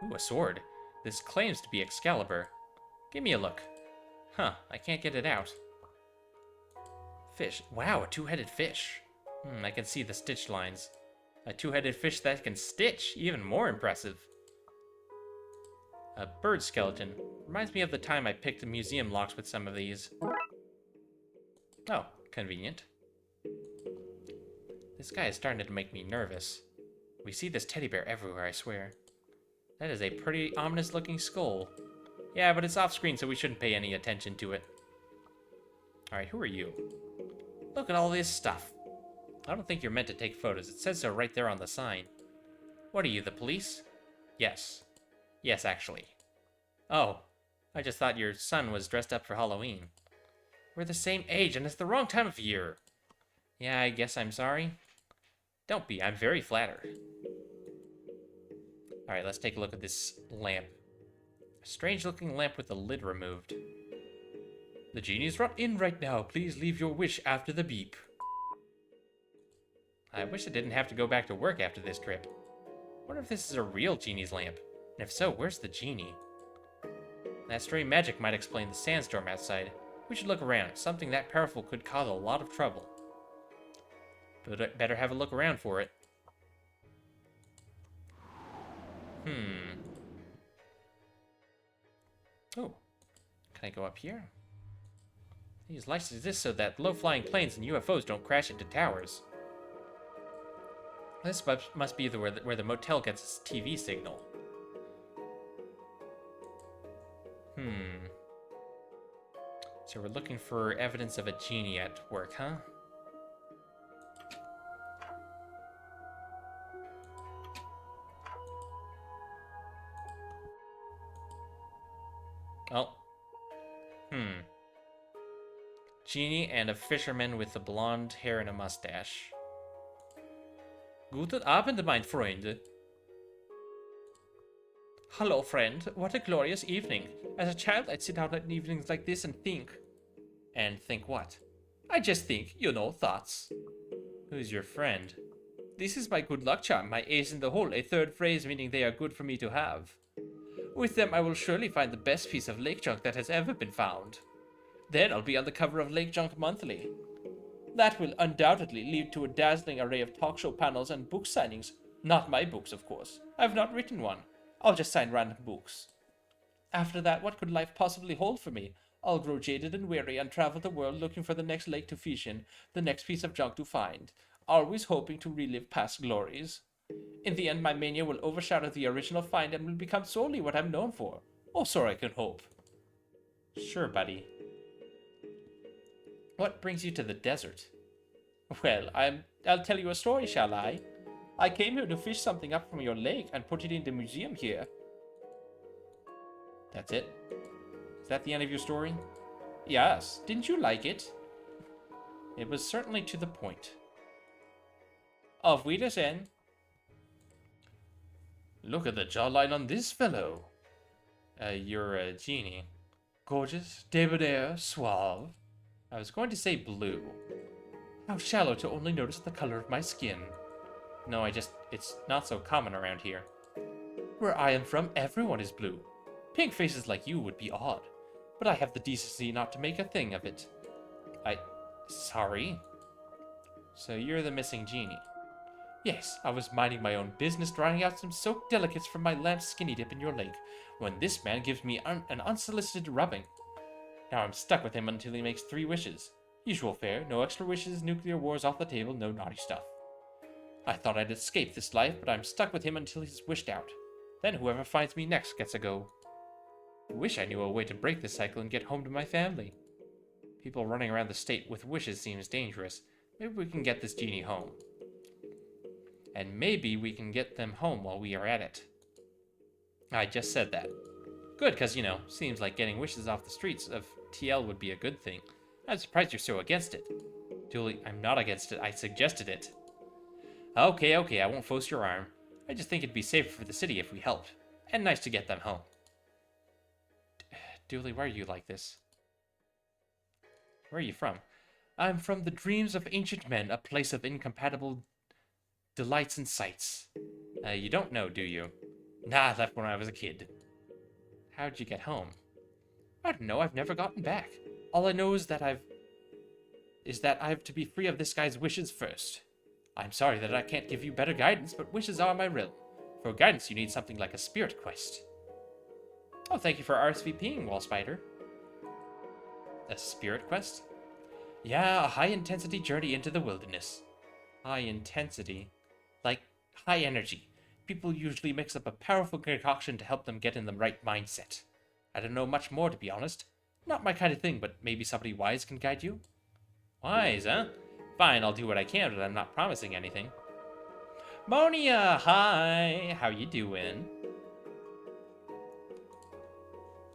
Ooh, a sword. This claims to be Excalibur. Give me a look. Huh, I can't get it out. Fish. Wow, a two-headed fish. I can see the stitch lines. A two-headed fish that can stitch. Even more impressive. A bird skeleton. Reminds me of the time I picked the museum locks with some of these. Oh, convenient. This guy is starting to make me nervous. We see this teddy bear everywhere, I swear. That is a pretty ominous-looking skull. Yeah, but it's off-screen, so we shouldn't pay any attention to it. Alright, who are you? Look at all this stuff. I don't think you're meant to take photos. It says so right there on the sign. What are you, the police? Yes. Yes, actually. Oh, I just thought your son was dressed up for Halloween. We're the same age, and it's the wrong time of year. Yeah, I guess I'm sorry. Don't be, I'm very flattered. Alright, let's take a look at this lamp. A strange-looking lamp with the lid removed. The genie's in right now. Please leave your wish after the beep. I wish I didn't have to go back to work after this trip. Wonder if this is a real genie's lamp. And if so, where's the genie? That stray magic might explain the sandstorm outside. We should look around. Something that powerful could cause a lot of trouble. But I better have a look around for it. Oh, can I go up here? These lights exist so that low-flying planes and UFOs don't crash into towers. This must be where the motel gets its TV signal. So we're looking for evidence of a genie at work, huh? Oh. Genie and a fisherman with the blonde hair and a mustache. Guten Abend, mein Freund. Hello, friend. What a glorious evening. As a child, I'd sit out at evenings like this and think. And think what? I just think, you know, thoughts. Who's your friend? This is my good luck charm, my ace in the hole, a third phrase meaning they are good for me to have. With them, I will surely find the best piece of lake junk that has ever been found. Then I'll be on the cover of Lake Junk Monthly. That will undoubtedly lead to a dazzling array of talk show panels and book signings. Not my books, of course. I've not written one. I'll just sign random books. After that, what could life possibly hold for me? I'll grow jaded and weary and travel the world looking for the next lake to fish in, the next piece of junk to find, always hoping to relive past glories. In the end, my mania will overshadow the original find and will become solely what I'm known for. Oh, so I can hope. Sure, buddy. What brings you to the desert? Well, I'll tell you a story, shall I? I came here to fish something up from your lake and put it in the museum here. That's it? Is that the end of your story? Yes. Didn't you like it? It was certainly to the point. Auf Wiedersehen. Look at the jawline on this fellow. You're a genie. Gorgeous, debonair, suave. I was going to say blue. How shallow to only notice the color of my skin. No, it's not so common around here. Where I am from, everyone is blue. Pink faces like you would be odd, but I have the decency not to make a thing of it. Sorry? So you're the missing genie. Yes, I was minding my own business, drying out some soaked delicates from my lamp's skinny dip in your lake, when this man gives me an unsolicited rubbing. Now I'm stuck with him until he makes 3 wishes. Usual fare, no extra wishes, nuclear wars off the table, no naughty stuff. I thought I'd escape this life, but I'm stuck with him until he's wished out. Then whoever finds me next gets a go. I wish I knew a way to break this cycle and get home to my family. People running around the state with wishes seems dangerous. Maybe we can get this genie home. And maybe we can get them home while we are at it. I just said that. Good, because, you know, seems like getting wishes off the streets of TL would be a good thing. I'm surprised you're so against it. Julie, I'm not against it. I suggested it. Okay, I won't force your arm. I just think it'd be safer for the city if we helped. And nice to get them home. Dooley, why are you like this? Where are you from? I'm from the dreams of ancient men, a place of incompatible delights and sights. You don't know, do you? Nah, I left when I was a kid. How'd you get home? I don't know, I've never gotten back. All I know is that I've to be free of this guy's wishes first. I'm sorry that I can't give you better guidance, but wishes are my realm. For guidance, you need something like a spirit quest. Oh, thank you for RSVPing, Wall Spider. A spirit quest? Yeah, a high-intensity journey into the wilderness. High intensity? Like, high energy. People usually mix up a powerful concoction to help them get in the right mindset. I don't know much more, to be honest. Not my kind of thing, but maybe somebody wise can guide you? Wise, huh? Fine, I'll do what I can, but I'm not promising anything. Monia, hi! How you doing?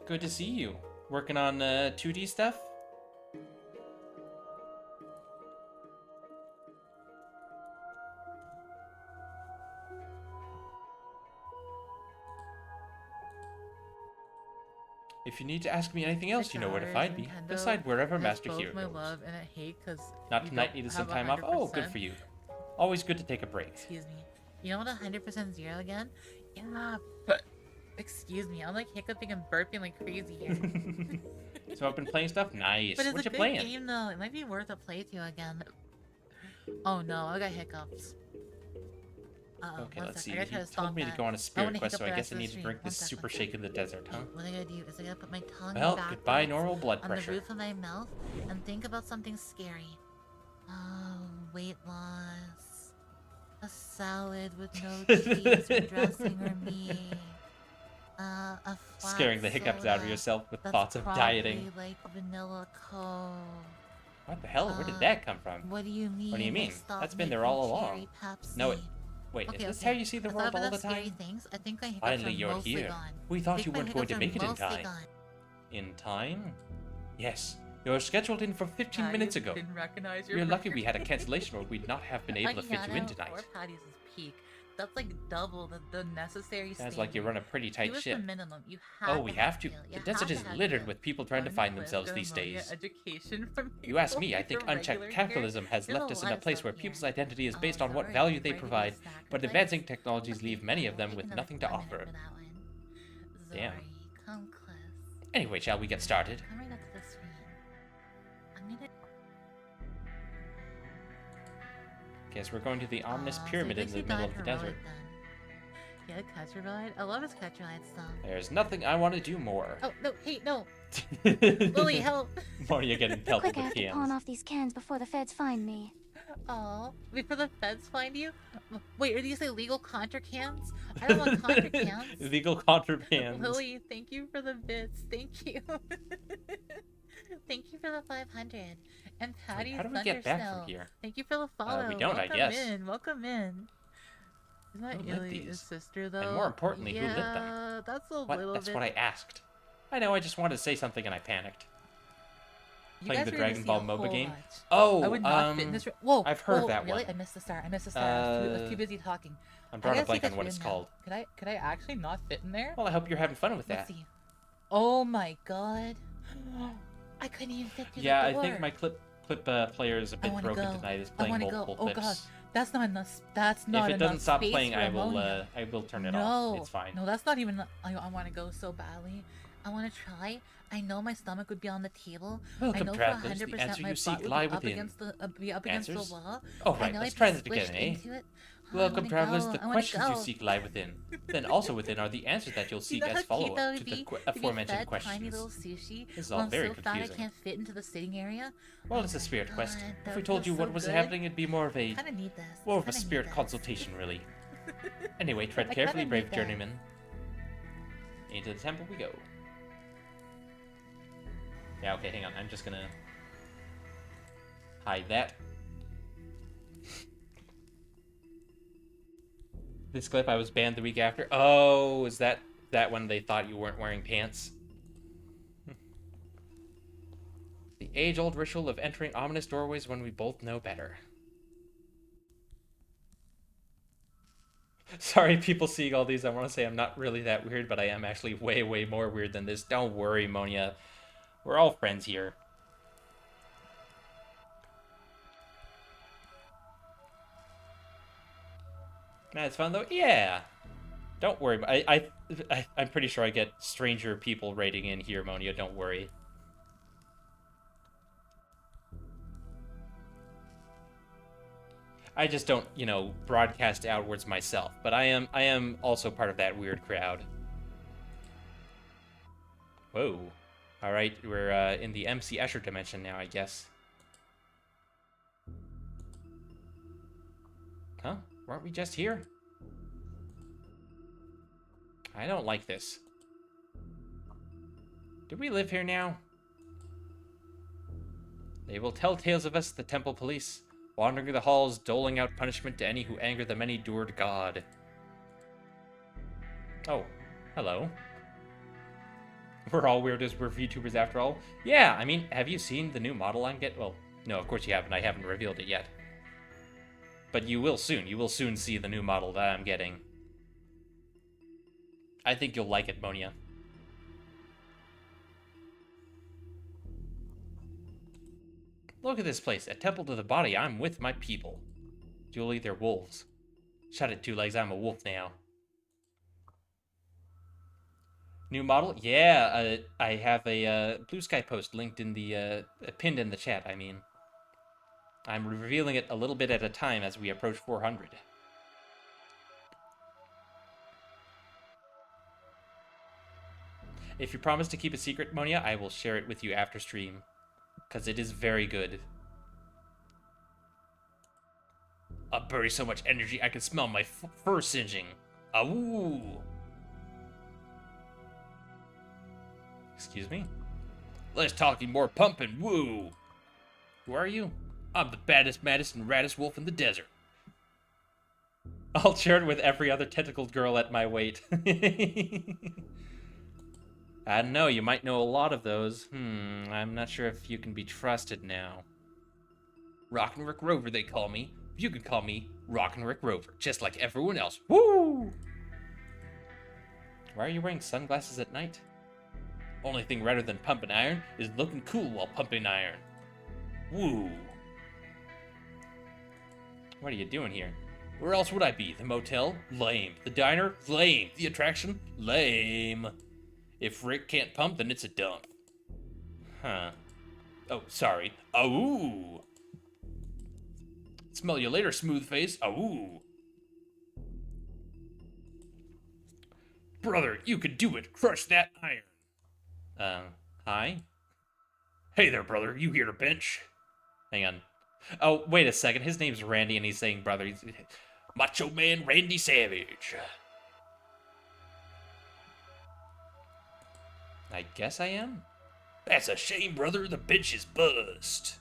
Good to see you. Working on 2D stuff? If you need to ask me anything else, you know where to find me. Decide wherever Master Hero my goes. love and I hate because Not tonight, needed some time off. Oh, good for you. Always good to take a break. Excuse me. You know what 100% zero again? Yeah, but excuse me. I'm like hiccuping and burping like crazy here. So I've been playing stuff? Nice. But it's What a you good playing? game though. It might be worth a playthrough again. Oh no, I got hiccups. Okay, one let's sec. see. I gotta try You to told stop me to that. go on a spirit wanna quest, so hiccup I the guess I rest need of to the drink stream. this One super sec. shake in the desert, huh? What I gotta do is I gotta put my tongue Well, backwards goodbye normal blood on pressure. the roof of my mouth and think about something scary. Oh, weight loss. A salad with no cheese or dressing or meat. A flat Scaring the hiccups out of soda yourself with that's thoughts of dieting. probably like vanilla Coke. What the hell? Where did that come from? What do you mean? What do you they mean? stopped That's been there all making along. cherry Pepsi? No, wait, Okay, is this okay. how you see the I world thought all about the scary time? things. I think my hiccups Finally, are you're mostly here. gone. We I thought think you my weren't going to hiccups make are it in mostly time. gone. In time? Yes. You're scheduled in for 15 minutes ago. Didn't recognize We're lucky we had a cancellation or we'd not have been able to fit you in Poor tonight. Patty's is peak. that's like double the necessary. Sounds like you run a pretty tight ship. The minimum. You have Oh, we have to. The desert is littered with people trying to find themselves these days. Education from You ask me, I think unchecked capitalism has left us in a place where people's identity is based on what value they provide, but advancing technologies leave many of them with nothing to offer. Damn. Come close. Anyway, shall we get started? Come right up to the screen. I'm gonna. Guess we're going to the ominous pyramid in the middle of the desert. Yeah, catcher ride. I love his catcher ride stuff. There's nothing I want to do more. Oh no! Hey, no! Lily, help! Monia getting pelted Quick, I with have to pawn cans. off these cans before the feds find me. Oh, before the feds find you? Wait, are these illegal contra cans? I don't want contra cans. Illegal contrabands. Lily, thank you for the bits. Thank you. Thank you for the 500. And Patty how do we get back from here? Thank you for the follow. We don't, Welcome I guess. Welcome in. Isn't that Who lit Ili's these? sister, though? And more importantly, yeah, who lit them? That's a What? little That's bit. what I asked. I know, I just wanted to say something and I panicked. You Playing guys the are gonna Dragon see Ball a MOBA whole game? lot. Oh, I would not fit in this. Whoa! I've heard whoa, that really? one. I missed the start. I was too busy talking. I'm I drawing a gotta see blank if on what it's it's written called. now. Could I actually not fit in there? Well, I hope you're having fun with Let's that. see. Oh my god! I couldn't even fit through Yeah, the I door. think my clip player is a bit broken tonight. It's playing multiple Oh clips. god, that's not enough. That's not If it enough doesn't stop space playing, for ammonia. I will turn it No, off. It's fine. no, that's not even. I want to go so badly. I want to try. I know my stomach would be on the table. Welcome, I know for travelers. The 100% answer my you butt seek would lie be up within. against the Answers? wall. Oh, I right, know let's I'd try be this again, squished eh? into it. Oh, I Welcome, wanna travelers. go, The I wanna questions you go. seek lie within. Then also within are the answers that you'll You seek know how as cute follow-up that to would the be? aforementioned to be fed tiny questions. little sushi. This is while all I'm very so fat confusing. I can't fit into the sitting area. Well, it's a spirit God, quest. that If we would told feel you what so was good. happening, it'd be more of a Kinda need this. a spirit consultation, really. Anyway, tread I carefully, kinda brave need that. journeyman. Into the temple we go. Yeah, okay, hang on. I'm just gonna hide that. This clip, I was banned the week after. Oh, is that when they thought you weren't wearing pants? The age-old ritual of entering ominous doorways when we both know better. Sorry, people seeing all these. I want to say I'm not really that weird, but I am actually way, way more weird than this. Don't worry, Monia. We're all friends here. That's fun, though? Yeah. Don't worry. I'm pretty sure I get stranger people raiding in here, Monia. Don't worry. I just don't, broadcast outwards myself. But I am also part of that weird crowd. Whoa. Alright, we're in the MC Escher dimension now, I guess. Huh? Weren't we just here? I don't like this. Do we live here now? They will tell tales of us, the temple police, wandering the halls, doling out punishment to any who anger the many-doored god. Oh, hello. We're all weird as we're VTubers after all. Yeah, I mean, have you seen the new model I'm getting? Well, no, of course you haven't. I haven't revealed it yet. But you will soon. You will soon see the new model that I'm getting. I think you'll like it, Monia. Look at this place. A temple to the body. I'm with my people. Julie, they're wolves. Shut it, Two Legs. I'm a wolf now. New model? Yeah, I have a Blue Sky post linked in the, pinned in the chat, I mean. I'm revealing it a little bit at a time as we approach 400. If you promise to keep it secret, Monia, I will share it with you after stream. Because it is very good. I'll bury so much energy I can smell my fur singeing. Awoo! Excuse me? Less talking, more pumping, woo! Who are you? I'm the baddest, maddest, and raddest wolf in the desert. I'll share it with every other tentacled girl at my weight. I don't know, you might know a lot of those. I'm not sure if you can be trusted now. Rockin' Rick Rover, they call me. You can call me Rockin' Rick Rover, just like everyone else. Woo! Why are you wearing sunglasses at night? Only thing redder than pumping iron is looking cool while pumping iron. Woo! What are you doing here? Where else would I be? The motel? Lame. The diner? Lame. The attraction? Lame. If Rick can't pump, then it's a dump. Huh. Oh, sorry. Ooh. Smell you later, smooth face. Ooh. Brother, you could do it. Crush that iron. Hi? Hey there, brother. You here to bench? Hang on. Oh, wait a second. His name's Randy, and he's saying brother. He's... Macho Man Randy Savage. I guess I am? That's a shame, brother. The bench is buzzed.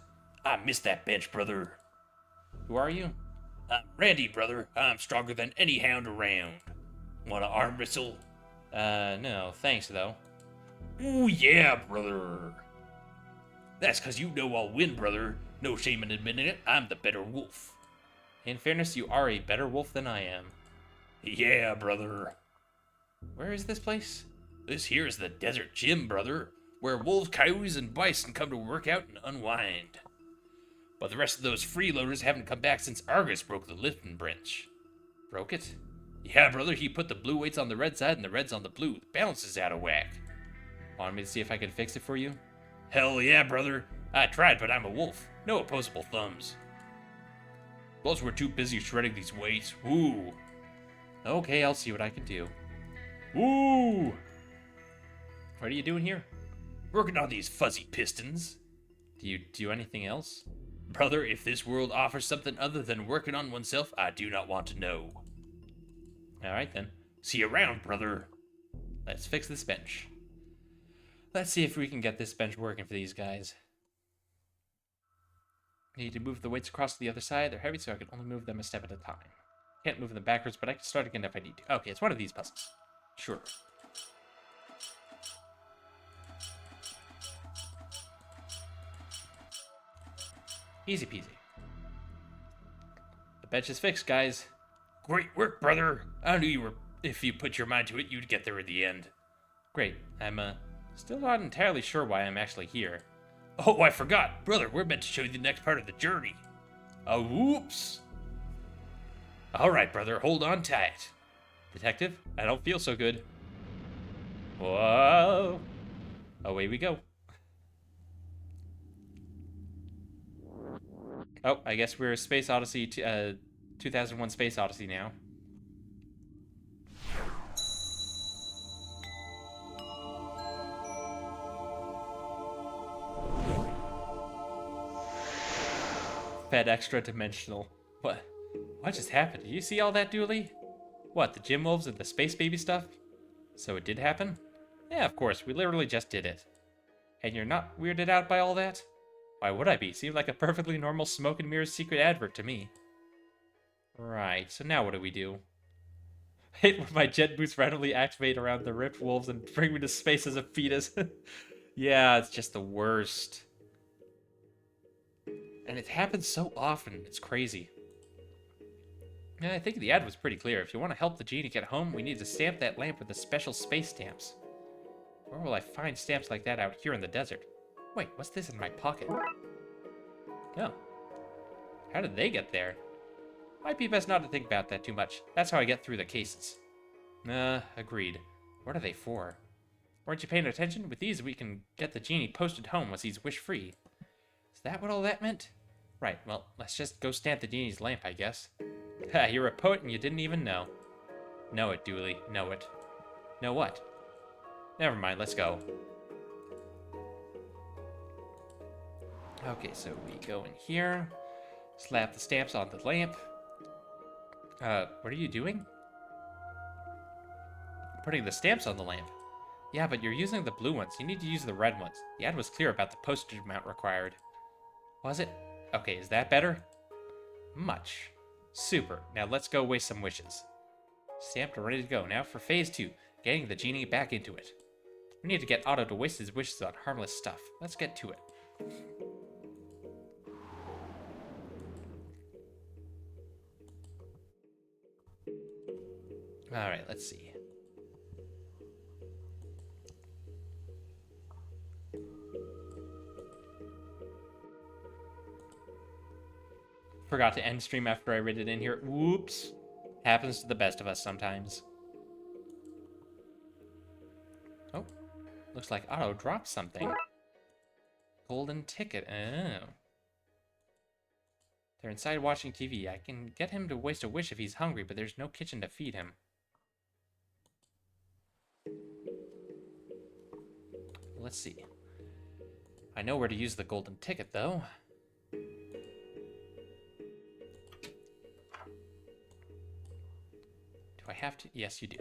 I miss that bench, brother. Who are you? I'm Randy, brother. I'm stronger than any hound around. Want an arm wrestle? No. Thanks, though. Ooh, yeah, brother. That's 'cause you know I'll win, brother. No shame in admitting it. I'm the better wolf. In fairness, you are a better wolf than I am. Yeah, brother. Where is this place? This here is the desert gym, brother, where wolves, coyotes, and bison come to work out and unwind. But the rest of those freeloaders haven't come back since Argus broke the lifting bench. Broke it? Yeah, brother, he put the blue weights on the red side and the reds on the blue. The balance is out of whack. Want me to see if I can fix it for you? Hell yeah, brother. I tried, but I'm a wolf. No opposable thumbs. Plus, we're too busy shredding these weights. Woo. Okay, I'll see what I can do. Woo! What are you doing here? Working on these fuzzy pistons. Do you do anything else? Brother, if this world offers something other than working on oneself, I do not want to know. Alright then. See you around, brother. Let's fix this bench. Let's see if we can get this bench working for these guys. Need to move the weights across to the other side. They're heavy, so I can only move them a step at a time. Can't move them backwards, but I can start again if I need to. Okay, it's one of these puzzles. Sure. Easy peasy. The bench is fixed, guys. Great work, brother. I knew you were. If you put your mind to it, you'd get there in the end. Great. I'm still not entirely sure why I'm actually here. Oh, I forgot. Brother, we're meant to show you the next part of the journey. Whoops. Alright, brother, hold on tight. Detective, I don't feel so good. Whoa. Away we go. Oh, I guess we're Space Odyssey, 2001 Space Odyssey now. Fed extra dimensional. What? What just happened? Did you see all that, Dooley? What, the gym wolves and the space baby stuff? So it did happen? Yeah, of course. We literally just did it. And you're not weirded out by all that? Why would I be? Seemed like a perfectly normal smoke and mirrors secret advert to me. Right, so now what do? Hate when my jet boots randomly activate around the ripped wolves and bring me to space as a fetus. Yeah, it's just the worst. And it happens so often, it's crazy. Yeah, I think the ad was pretty clear. If you want to help the genie get home, we need to stamp that lamp with the special space stamps. Where will I find stamps like that out here in the desert? Wait, what's this in my pocket? Oh. How did they get there? Might be best not to think about that too much. That's how I get through the cases. Agreed. What are they for? Weren't you paying attention? With these, we can get the genie posted home once he's wish-free. Is that what all that meant? Right, well, let's just go stamp the genie's lamp, I guess. Ha, you're a poet and you didn't even know. Know it, Dooley. Know it. Know what? Never mind, let's go. Okay, so we go in here. Slap the stamps on the lamp. What are you doing? Putting the stamps on the lamp. Yeah, but you're using the blue ones. You need to use the red ones. The ad was clear about the postage amount required. Was it? Okay, is that better? Much. Super. Now let's go waste some wishes. Stamped and ready to go. Now for phase 2, getting the genie back into it. We need to get Otto to waste his wishes on harmless stuff. Let's get to it. Alright, let's see. Forgot to end stream after I read it in here. Whoops. Happens to the best of us sometimes. Oh. Looks like Otto dropped something. Golden ticket. Oh. They're inside watching TV. I can get him to waste a wish if he's hungry, but there's no kitchen to feed him. Let's see. I know where to use the golden ticket, though. Do I have to? Yes, you do.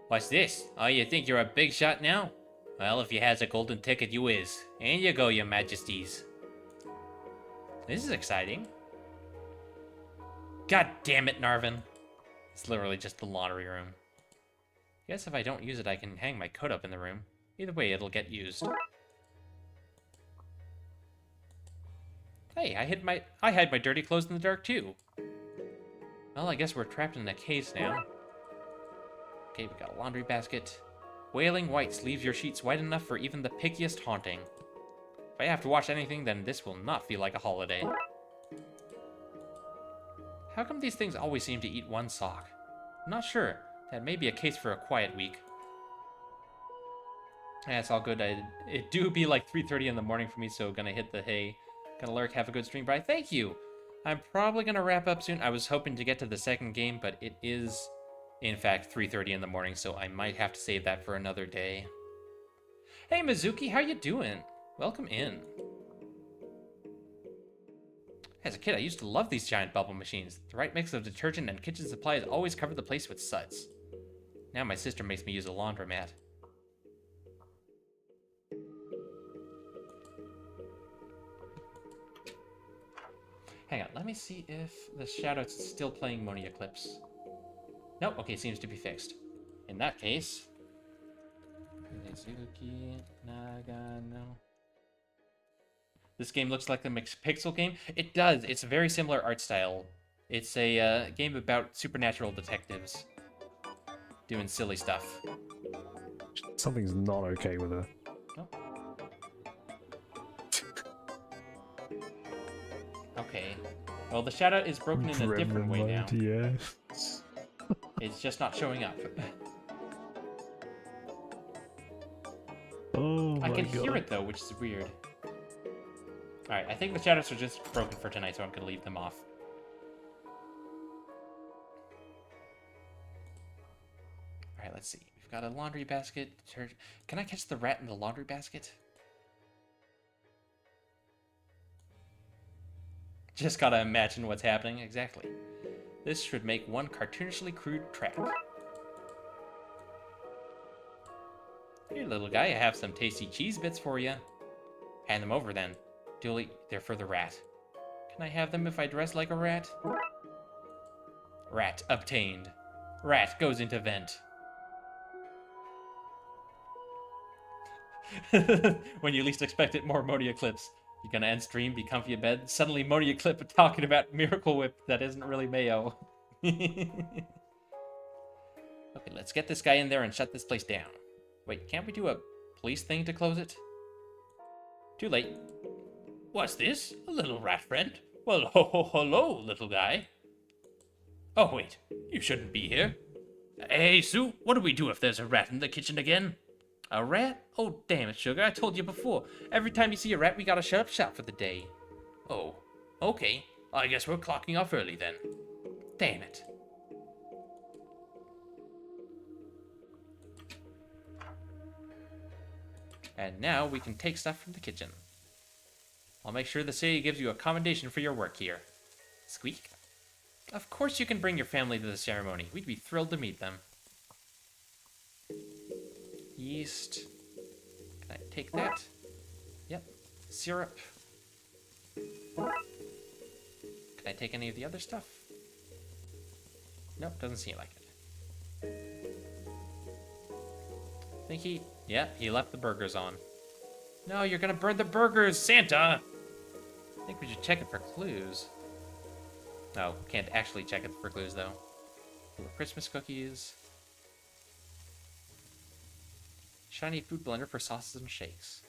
What's this? Oh, you think you're a big shot now? Well, if you has a golden ticket, you is. In you go, your majesties. This is exciting. God damn it, Narvin. It's literally just the laundry room. Guess if I don't use it, I can hang my coat up in the room. Either way, it'll get used. Hey, I hid my dirty clothes in the dark too. Well, I guess we're trapped in a case now. Okay, we got a laundry basket. Wailing whites leaves your sheets white enough for even the pickiest haunting. If I have to wash anything, then this will not feel like a holiday. How come these things always seem to eat one sock? I'm not sure. That may be a case for a quiet week. Yeah, it's all good. It do be like 3:30 in the morning for me, so gonna hit the hay. Gonna lurk, have a good stream, Bri. Thank you! I'm probably gonna wrap up soon. I was hoping to get to the second game, but it is, in fact, 3:30 in the morning, so I might have to save that for another day. Hey, Mizuki, how you doing? Welcome in. As a kid, I used to love these giant bubble machines. The right mix of detergent and kitchen supplies always covered the place with suds. Now my sister makes me use a laundromat. Hang on, let me see if the Shadow's still playing Moni Eclipse. Nope, okay, seems to be fixed. In that case... Mizuki Nagano. This game looks like a mixed pixel game. It does. It's a very similar art style. It's a game about supernatural detectives doing silly stuff. Something's not okay with her. Oh. Okay. Well, the shadow is broken in a different way now. Yeah. It's just not showing up. Oh my I can God. hear it though, which is weird. Alright, I think the shadows are just broken for tonight, so I'm gonna leave them off. Alright, let's see. We've got a laundry basket. Can I catch the rat in the laundry basket? Just gotta imagine what's happening. Exactly. This should make one cartoonishly crude trap. Here, little guy, I have some tasty cheese bits for you. Hand them over then. Duly, they're for the rat. Can I have them if I dress like a rat? Rat obtained. Rat goes into vent. When you least expect it, more Moni Eclipse. You're gonna end stream, be comfy in bed. Suddenly Moni Eclipse talking about Miracle Whip that isn't really mayo. Okay, let's get this guy in there and shut this place down. Wait, can't we do a police thing to close it? Too late. What's this? A little rat friend? Well, hello, little guy. Oh, wait. You shouldn't be here. Hey, Sue, what do we do if there's a rat in the kitchen again? A rat? Oh, damn it, Sugar. I told you before. Every time you see a rat, we gotta shut up shop for the day. Oh, okay. I guess we're clocking off early then. Damn it. And now we can take stuff from the kitchen. I'll make sure the city gives you a commendation for your work here. Squeak. Of course you can bring your family to the ceremony. We'd be thrilled to meet them. Yeast. Can I take that? Yep. Syrup. Can I take any of the other stuff? Nope, doesn't seem like it. Think he... Yeah, he left the burgers on. No, you're gonna burn the burgers, Santa! I think we should check it for clues. No, can't actually check it for clues, though. Little Christmas cookies. Shiny food blender for sauces and shakes.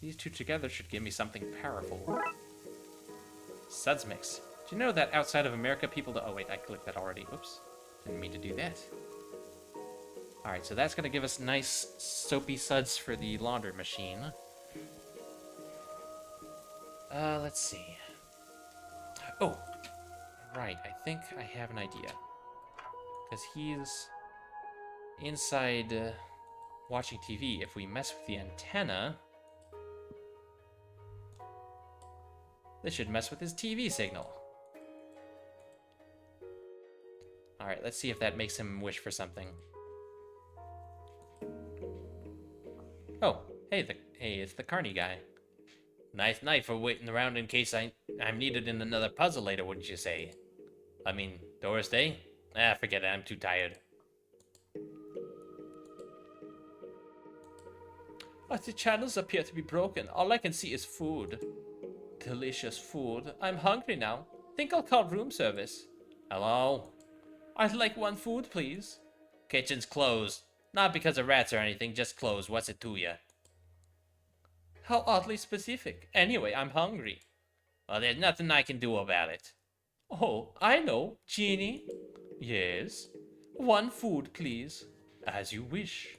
These two together should give me something powerful. Suds mix. Do you know that outside of America, people do— oh wait, I clicked that already. Oops. Didn't mean to do that. Alright, so that's going to give us nice soapy suds for the launder machine. Let's see. Oh! Right, I think I have an idea. Because he's inside watching TV. If we mess with the antenna, this should mess with his TV signal. Alright, let's see if that makes him wish for something. Oh, hey, it's the Carney guy. Nice night for waiting around in case I'm needed in another puzzle later, wouldn't you say? I mean, Doris Day? Ah, forget it, I'm too tired. The channels appear to be broken. All I can see is food. Delicious food. I'm hungry now. Think I'll call room service. Hello? I'd like one food, please. Kitchen's closed. Not because of rats or anything, just closed. What's it to ya? How oddly specific. Anyway, I'm hungry. Well, there's nothing I can do about it. Oh, I know. Genie? Yes? One food, please. As you wish.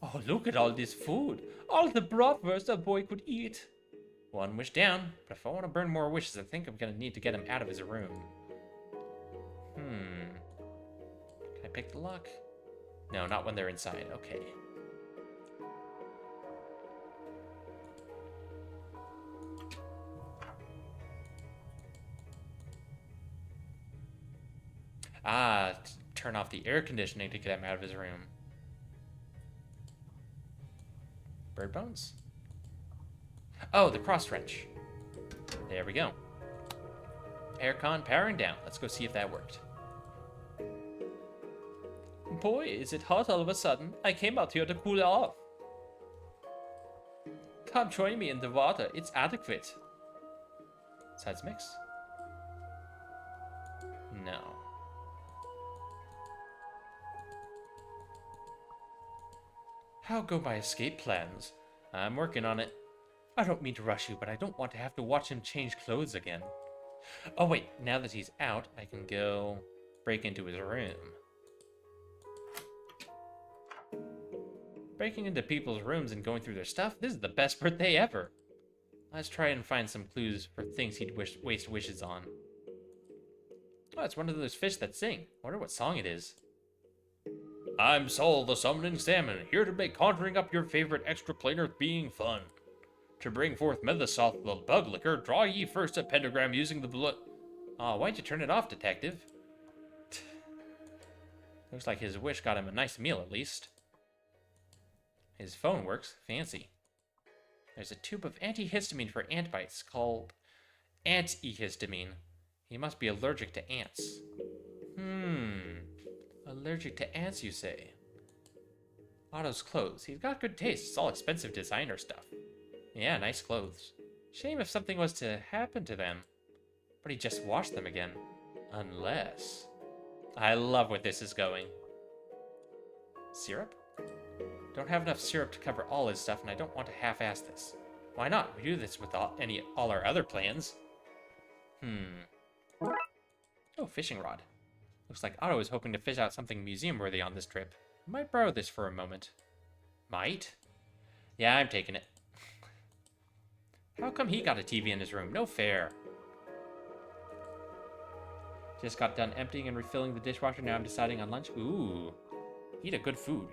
Oh, look at all this food. All the bratwurst a boy could eat. One wish down, but if I want to burn more wishes, I think I'm going to need to get him out of his room. Can I pick the lock? No, not when they're inside. Okay. Turn off the air conditioning to get him out of his room. Bird bones? Oh, the cross wrench. There we go. Aircon powering down. Let's go see if that worked. Boy, is it hot all of a sudden. I came out here to cool off. Come join me in the water. It's adequate. Sides mix? No. How go my escape plans? I'm working on it. I don't mean to rush you, but I don't want to have to watch him change clothes again. Oh wait, now that he's out, I can go break into his room. Breaking into people's rooms and going through their stuff? This is the best birthday ever. Let's try and find some clues for things he'd waste wishes on. Oh, it's one of those fish that sing. Wonder what song it is. I'm Saul the Summoning Salmon, here to make conjuring up your favorite extraplanar being fun. To bring forth Methosoth the Bug Licker, draw ye first a pentagram using the blood. Oh, why'd you turn it off, detective? Looks like his wish got him a nice meal, at least. His phone works. Fancy. There's a tube of antihistamine for ant bites called antihistamine. He must be allergic to ants. Allergic to ants, you say? Otto's clothes. He's got good taste. It's all expensive designer stuff. Yeah, nice clothes. Shame if something was to happen to them. But he just washed them again. Unless... I love where this is going. Syrup? Don't have enough syrup to cover all his stuff, and I don't want to half-ass this. Why not? We do this with all our other plans. Oh, fishing rod. Looks like Otto is hoping to fish out something museum-worthy on this trip. I might borrow this for a moment. Might? Yeah, I'm taking it. How come he got a TV in his room? No fair. Just got done emptying and refilling the dishwasher. Now I'm deciding on lunch. Ooh. Eat a good food.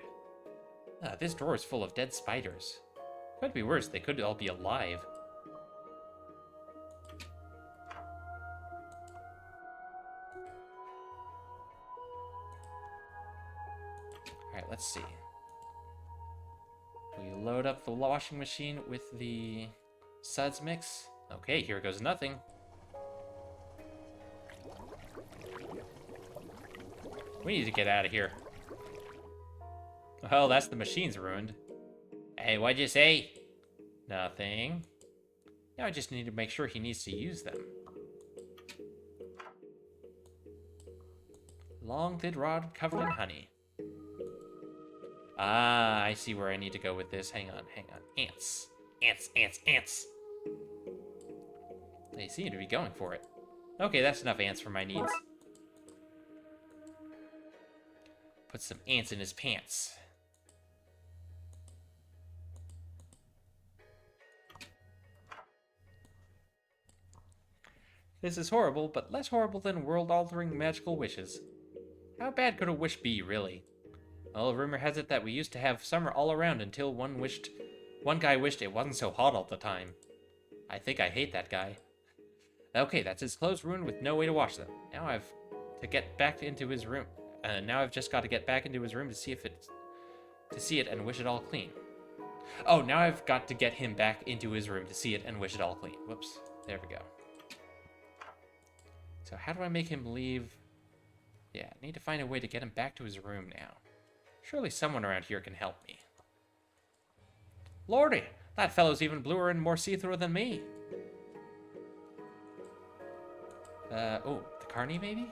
This drawer is full of dead spiders. Could be worse. They could all be alive. Alright, let's see. We load up the washing machine with the suds mix. Okay, here goes nothing. We need to get out of here. Oh, that's the machine's ruined. Hey, what'd you say? Nothing. Now I just need to make sure he needs to use them. Long thin rod covered in honey. Ah, I see where I need to go with this. Hang on, hang on. Ants. Ants, ants, ants. They seem to be going for it. Okay, that's enough ants for my needs. Put some ants in his pants. This is horrible, but less horrible than world-altering magical wishes. How bad could a wish be, really? Well, rumor has it that we used to have summer all around until one guy wished it wasn't so hot all the time. I think I hate that guy. Okay, that's his clothes ruined with no way to wash them. Now I've to get back into his room. Now I've just got to get back into his room to see it and wish it all clean. Oh, now I've got to get him back into his room to see it and wish it all clean. Whoops. There we go. So how do I make him leave? Yeah, I need to find a way to get him back to his room now. Surely someone around here can help me. Lordy, that fellow's even bluer and more see-through than me. Oh, the carny maybe?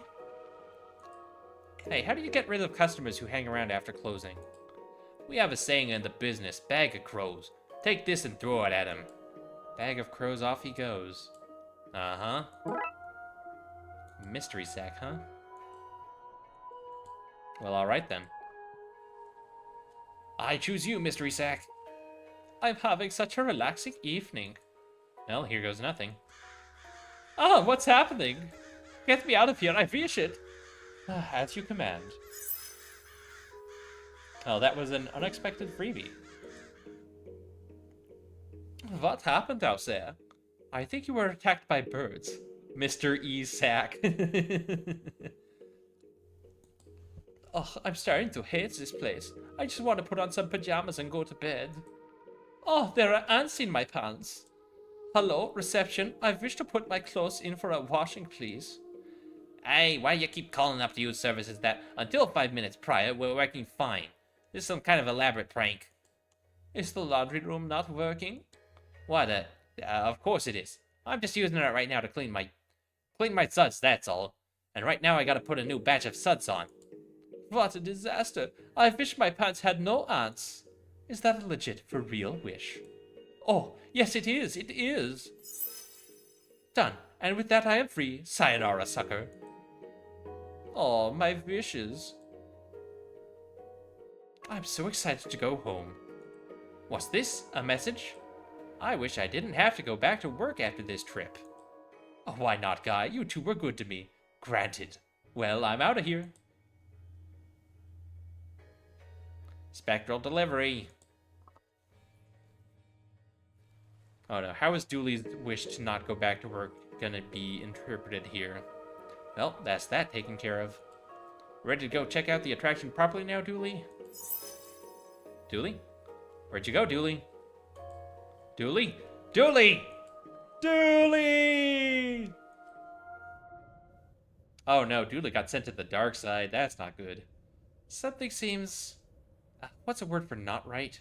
Hey, how do you get rid of customers who hang around after closing? We have a saying in the business, bag of crows. Take this and throw it at him. Bag of crows, off he goes. Uh-huh. Mystery sack, huh? Well, alright then. I choose you, Mystery Sack. I'm having such a relaxing evening. Well, here goes nothing. Ah, what's happening? Get me out of here, I wish it. As you command. Oh, that was an unexpected freebie. What happened out there? I think you were attacked by birds. Mr. E. Sack. Oh, I'm starting to hate this place. I just want to put on some pajamas and go to bed. Oh, there are ants in my pants. Hello, reception. I wish to put my clothes in for a washing, please. Hey, why do you keep calling up to use services that, until 5 minutes prior, were working fine? This is some kind of elaborate prank. Is the laundry room not working? What, of course it is. I'm just using it right now to clean my suds, that's all. And right now I gotta put a new batch of suds on. What a disaster. I wish my pants had no ants. Is that a legit, for real wish? Oh, yes it is, it is. Done. And with that I am free. Sayonara, sucker. Oh, my wishes. I'm so excited to go home. What's this? A message? I wish I didn't have to go back to work after this trip. Oh, why not, guy? You two were good to me. Granted. Well, I'm out of here. Spectral delivery. Oh no, how is Dooley's wish to not go back to work gonna be interpreted here? Well, that's that taken care of. Ready to go check out the attraction properly now, Dooley? Dooley? Where'd you go, Dooley? Dooley? Dooley! Dooley! Oh no, Dooley got sent to the dark side. That's not good. Something seems... what's a word for not right?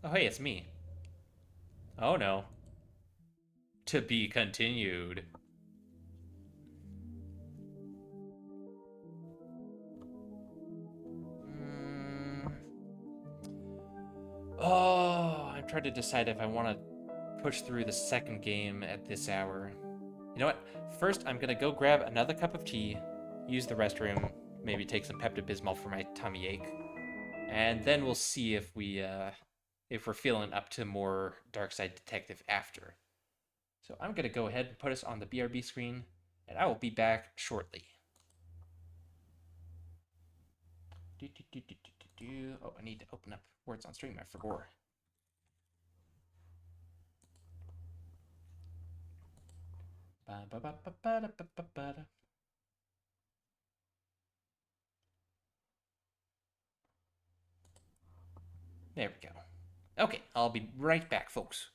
Oh hey, it's me. Oh no. To be continued. Oh, I'm trying to decide if I want to push through the second game at this hour. You know what? First, I'm going to go grab another cup of tea, use the restroom, maybe take some Pepto-Bismol for my tummy ache, and then we'll see if we're feeling up to more Darkside Detective after. So I'm going to go ahead and put us on the BRB screen, and I will be back shortly. Oh, I need to open up Words on Stream, I forgot. There we go. Okay, I'll be right back, folks.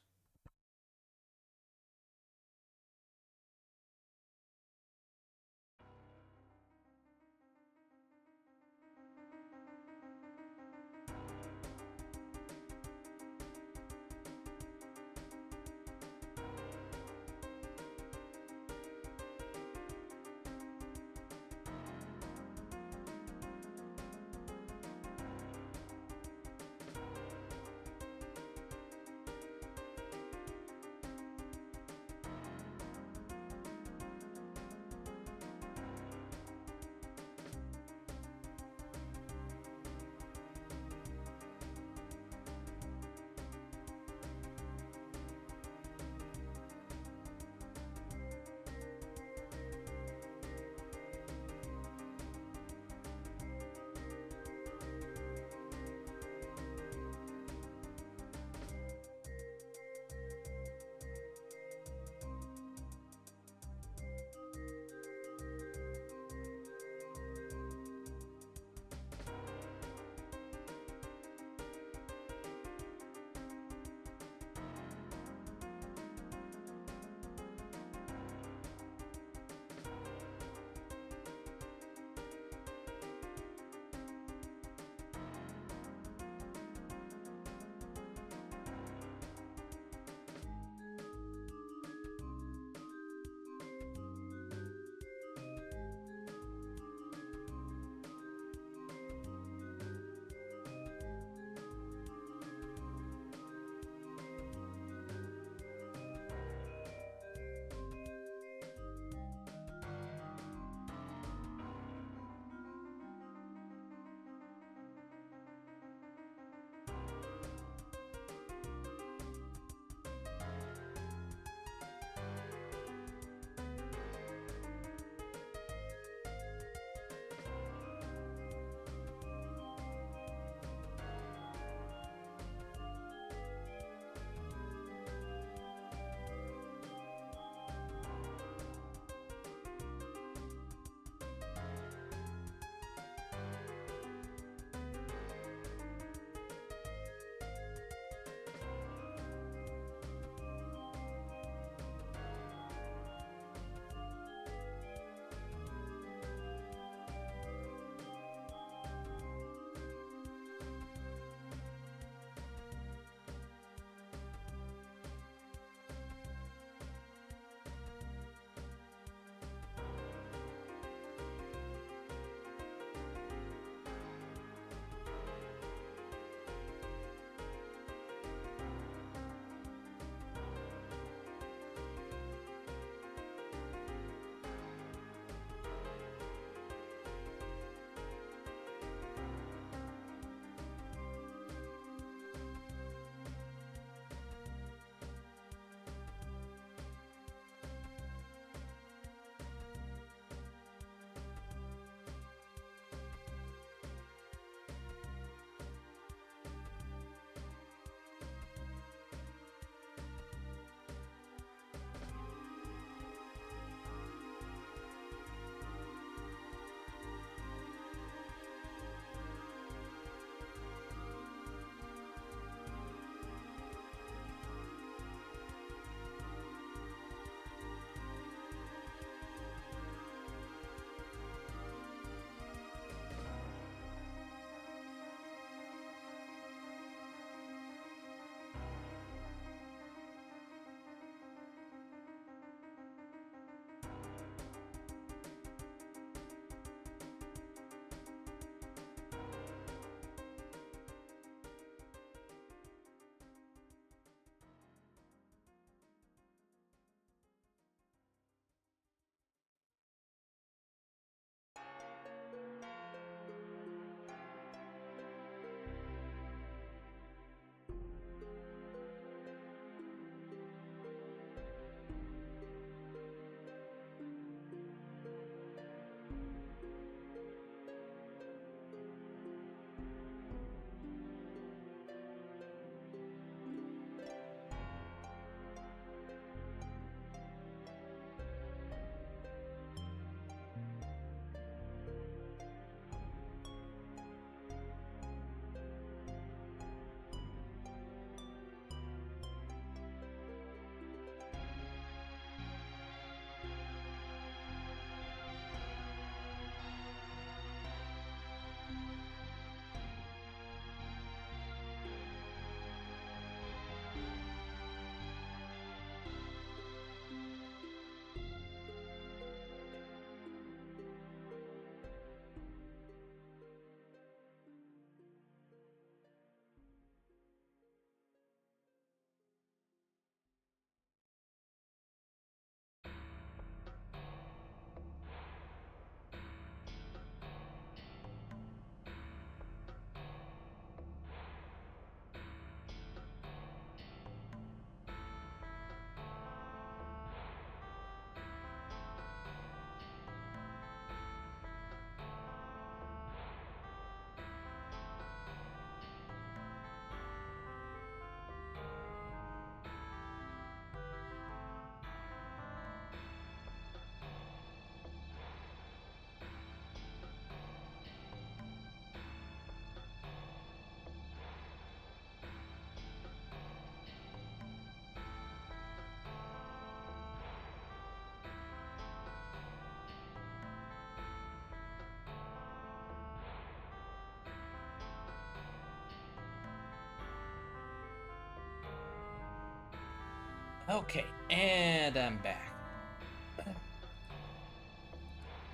Okay, and I'm back.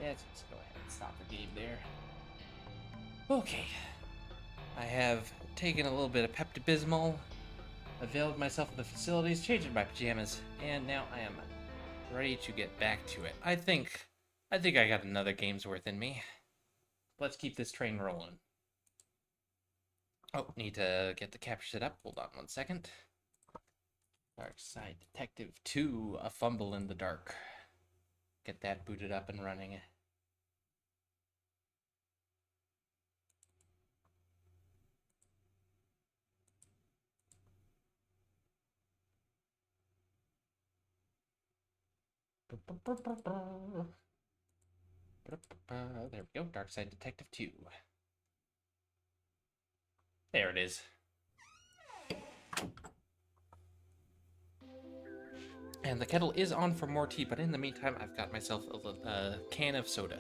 Let's just go ahead and stop the game there. Okay. I have taken a little bit of Pepto-Bismol, availed myself of the facilities, changed my pajamas, and now I am ready to get back to it. I think I got another game's worth in me. Let's keep this train rolling. Oh, need to get the capture set up. Hold on one second. Darkside Detective 2, A Fumble in the Dark. Get that booted up and running. There we go, Darkside Detective 2. There it is. And the kettle is on for more tea, but in the meantime, I've got myself a can of soda.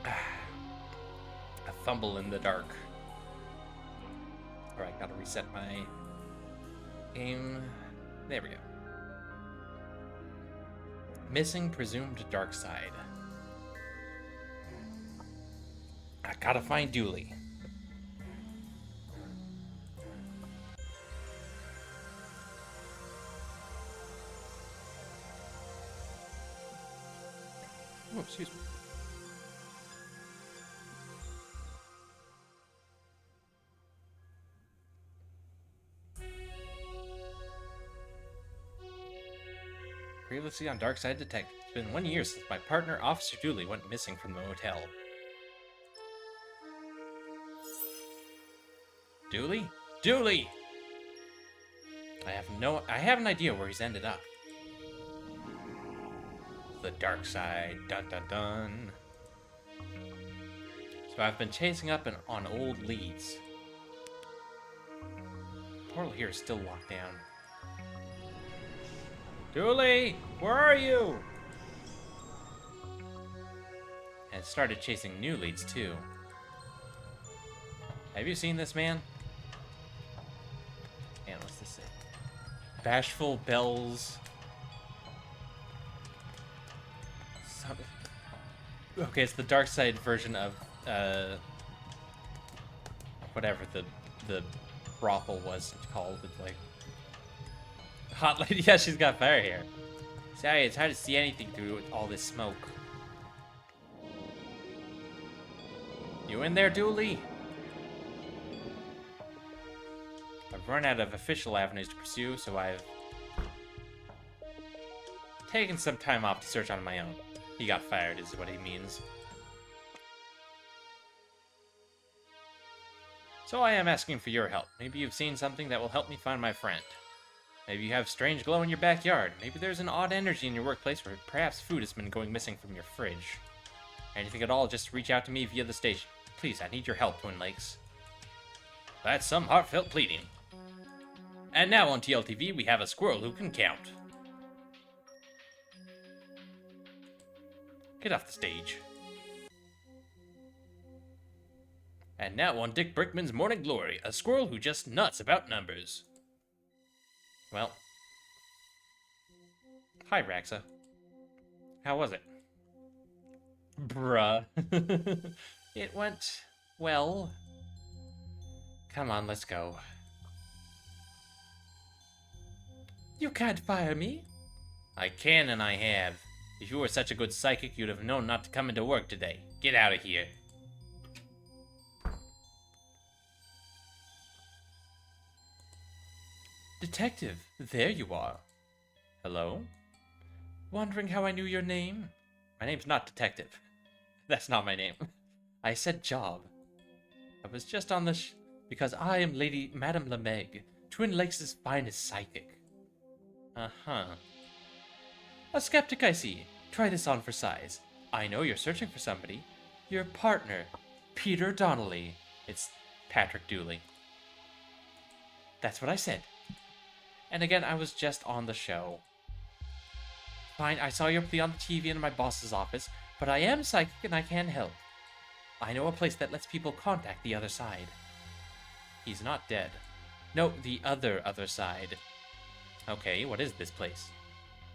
A fumble in the dark. Alright, gotta reset my game. There we go. Missing presumed Darkside. I gotta find Dooley. Oh, excuse me. Previously on Darkside Detective, it's been 1 year since my partner, Officer Dooley, went missing from the motel. Dooley? Dooley! I have an idea where he's ended up. The dark side, dun dun dun. So I've been chasing up on old leads. The portal here is still locked down. Dooley, where are you? And started chasing new leads too. Have you seen this man? And what's this say? Bashful Bells. Okay, it's the dark side version of whatever the brothel was called. It's like hot lady. Yeah, she's got fire hair. Sorry, it's hard to see anything through all this smoke. You in there, Dooley? I've run out of official avenues to pursue, so I've taken some time off to search on my own. He got fired, is what he means. So I am asking for your help. Maybe you've seen something that will help me find my friend. Maybe you have strange glow in your backyard. Maybe there's an odd energy in your workplace, or perhaps food has been going missing from your fridge. Anything at all, just reach out to me via the station. Please, I need your help, Twin Lakes. That's some heartfelt pleading. And now on TLTV, we have a squirrel who can count. Get off the stage. And now on Dick Brickman's Morning Glory, a squirrel who just nuts about numbers. Well. Hi, Raxa. How was it? Bruh. It went well. Come on, let's go. You can't fire me. I can and I have. If you were such a good psychic, you'd have known not to come into work today. Get out of here. Detective, there you are. Hello? Wondering how I knew your name? My name's not Detective. That's not my name. I said job. I was just on the because I am Lady Madame LeMeg, Twin Lakes' finest psychic. Uh-huh. A skeptic, I see. Try this on for size. I know you're searching for somebody. Your partner, Peter Donnelly. It's Patrick Dooley. That's what I said. And again, I was just on the show. Fine, I saw you on the TV in my boss's office, but I am psychic and I can help. I know a place that lets people contact the other side. He's not dead. No, the other side. Okay, what is this place?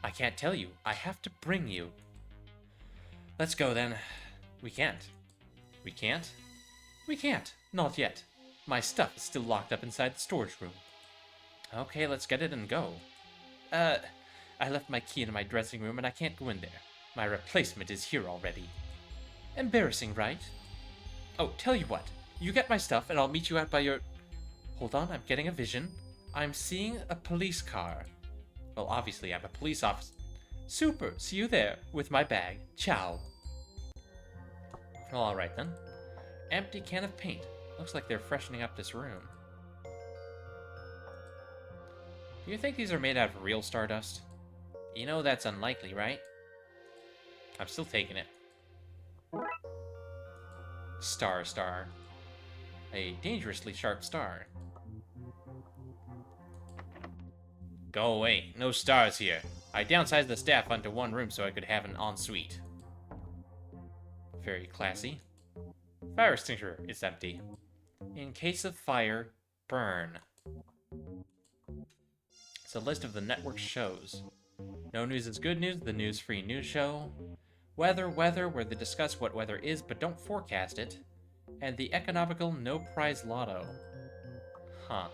I can't tell you. I have to bring you. Let's go then. We can't. We can't? We can't. Not yet. My stuff is still locked up inside the storage room. Okay, let's get it and go. I left my key in my dressing room and I can't go in there. My replacement is here already. Embarrassing, right? Oh, tell you what. You get my stuff and I'll meet you out by your... Hold on, I'm getting a vision. I'm seeing a police car. Well, obviously I'm a police officer. Super, see you there with my bag. Ciao. Well, alright then. Empty can of paint. Looks like they're freshening up this room. Do you think these are made out of real stardust? You know that's unlikely, right? I'm still taking it. Star. A dangerously sharp star. Go away. No stars here. I downsized the staff onto one room so I could have an ensuite. Very classy. Fire extinguisher is empty. In case of fire, burn. It's a list of the network's shows. No News is Good News, the news-free news show. Weather, where they discuss what weather is but don't forecast it. And the economical no-prize lotto. Huh.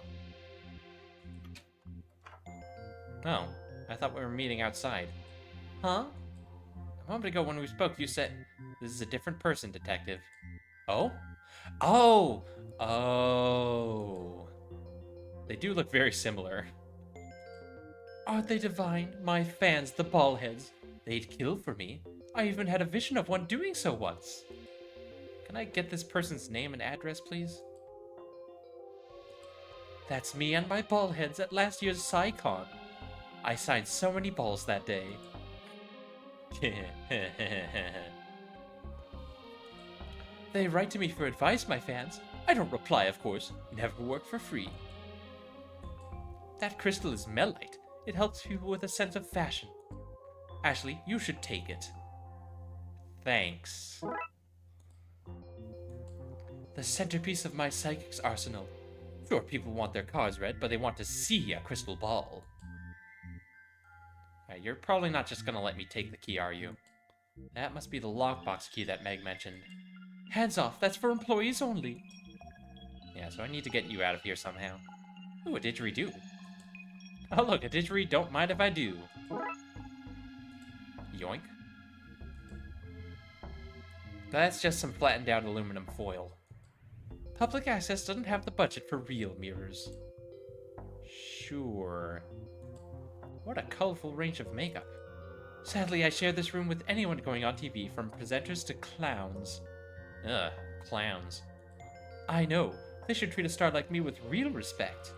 Oh, I thought we were meeting outside. Huh? A moment ago when we spoke, you said... This is a different person, Detective. Oh? Oh! Oh. They do look very similar. Aren't they divine? My fans, the ballheads. They'd kill for me. I even had a vision of one doing so once. Can I get this person's name and address, please? That's me and my ballheads at last year's SciCon. I signed so many balls that day. They write to me for advice, my fans. I don't reply, of course. Never work for free. That crystal is melite. It helps people with a sense of fashion. Ashley, you should take it. Thanks. The centerpiece of my psychic's arsenal. Sure, people want their cards read, but they want to see a crystal ball. Alright, you're probably not just gonna let me take the key, are you? That must be the lockbox key that Meg mentioned. Hands off, that's for employees only. Yeah, so I need to get you out of here somehow. Ooh, a didgeridoo. Oh look, a didgeridoo, don't mind if I do. Yoink. That's just some flattened out aluminum foil. Public access doesn't have the budget for real mirrors. Sure. What a colorful range of makeup. Sadly, I share this room with anyone going on TV, from presenters to clowns. Ugh, clowns. I know. They should treat a star like me with real respect.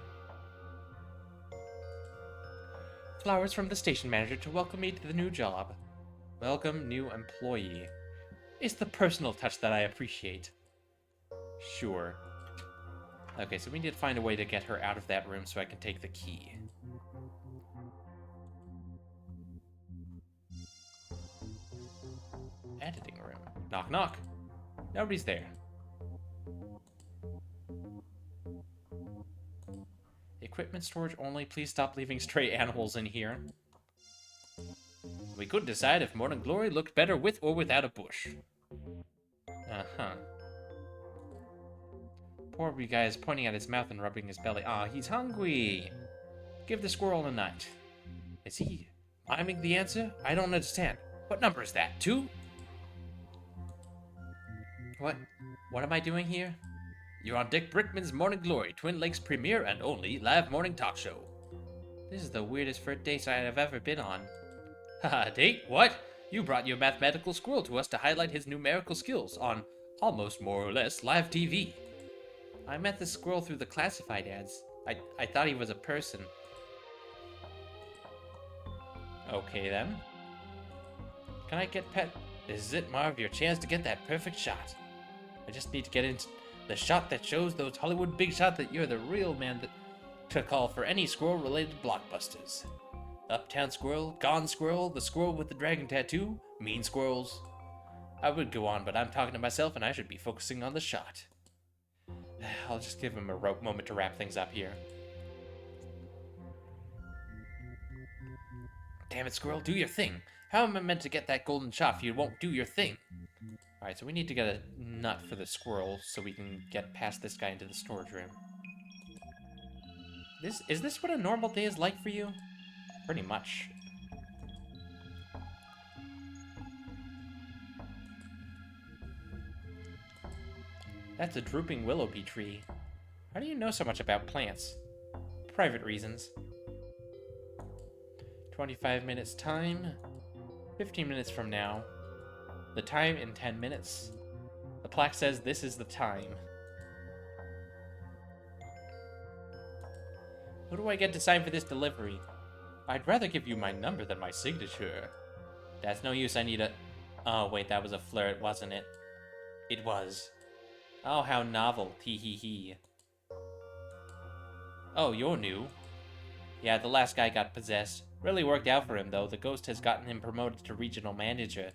Flowers from the station manager to welcome me to the new job. Welcome, new employee. It's the personal touch that I appreciate. Sure. Okay, so we need to find a way to get her out of that room so I can take the key. Editing room. Knock, knock. Nobody's there. Equipment storage only. Please stop leaving stray animals in here. We couldn't decide if Morning Glory looked better with or without a bush. Uh-huh. Poor wee guy is pointing at his mouth and rubbing his belly. Ah, he's hungry. Give the squirrel a night. Is he miming the answer? I don't understand. What number is that? 2? What am I doing here? You're on Dick Brickman's Morning Glory, Twin Lakes premier and only live morning talk show. This is the weirdest first date I have ever been on. Haha, date? What? You brought your mathematical squirrel to us to highlight his numerical skills on almost more or less live TV. I met the squirrel through the classified ads. I thought he was a person. Okay then. Can I get pet? This is it, Marv, your chance to get that perfect shot. I just need to get into the shot that shows those Hollywood big shot that you're the real man to call for any squirrel-related blockbusters. Uptown Squirrel, Gone Squirrel, the squirrel with the dragon tattoo, Mean Squirrels. I would go on, but I'm talking to myself and I should be focusing on the shot. I'll just give him a moment to wrap things up here. Damn it, squirrel, do your thing. How am I meant to get that golden shot if you won't do your thing? Alright, so we need to get a nut for the squirrel so we can get past this guy into the storage room. Is this what a normal day is like for you? Pretty much. That's a drooping willow-pea tree. How do you know so much about plants? Private reasons. 25 minutes time. 15 minutes from now. The time in 10 minutes. The plaque says this is the time. Who do I get to sign for this delivery? I'd rather give you my number than my signature. That's no use, I need a... Oh, wait, that was a flirt, wasn't it? It was. Oh, how novel. Tee hee hee. Oh, you're new. Yeah, the last guy got possessed. Really worked out for him, though. The ghost has gotten him promoted to regional manager.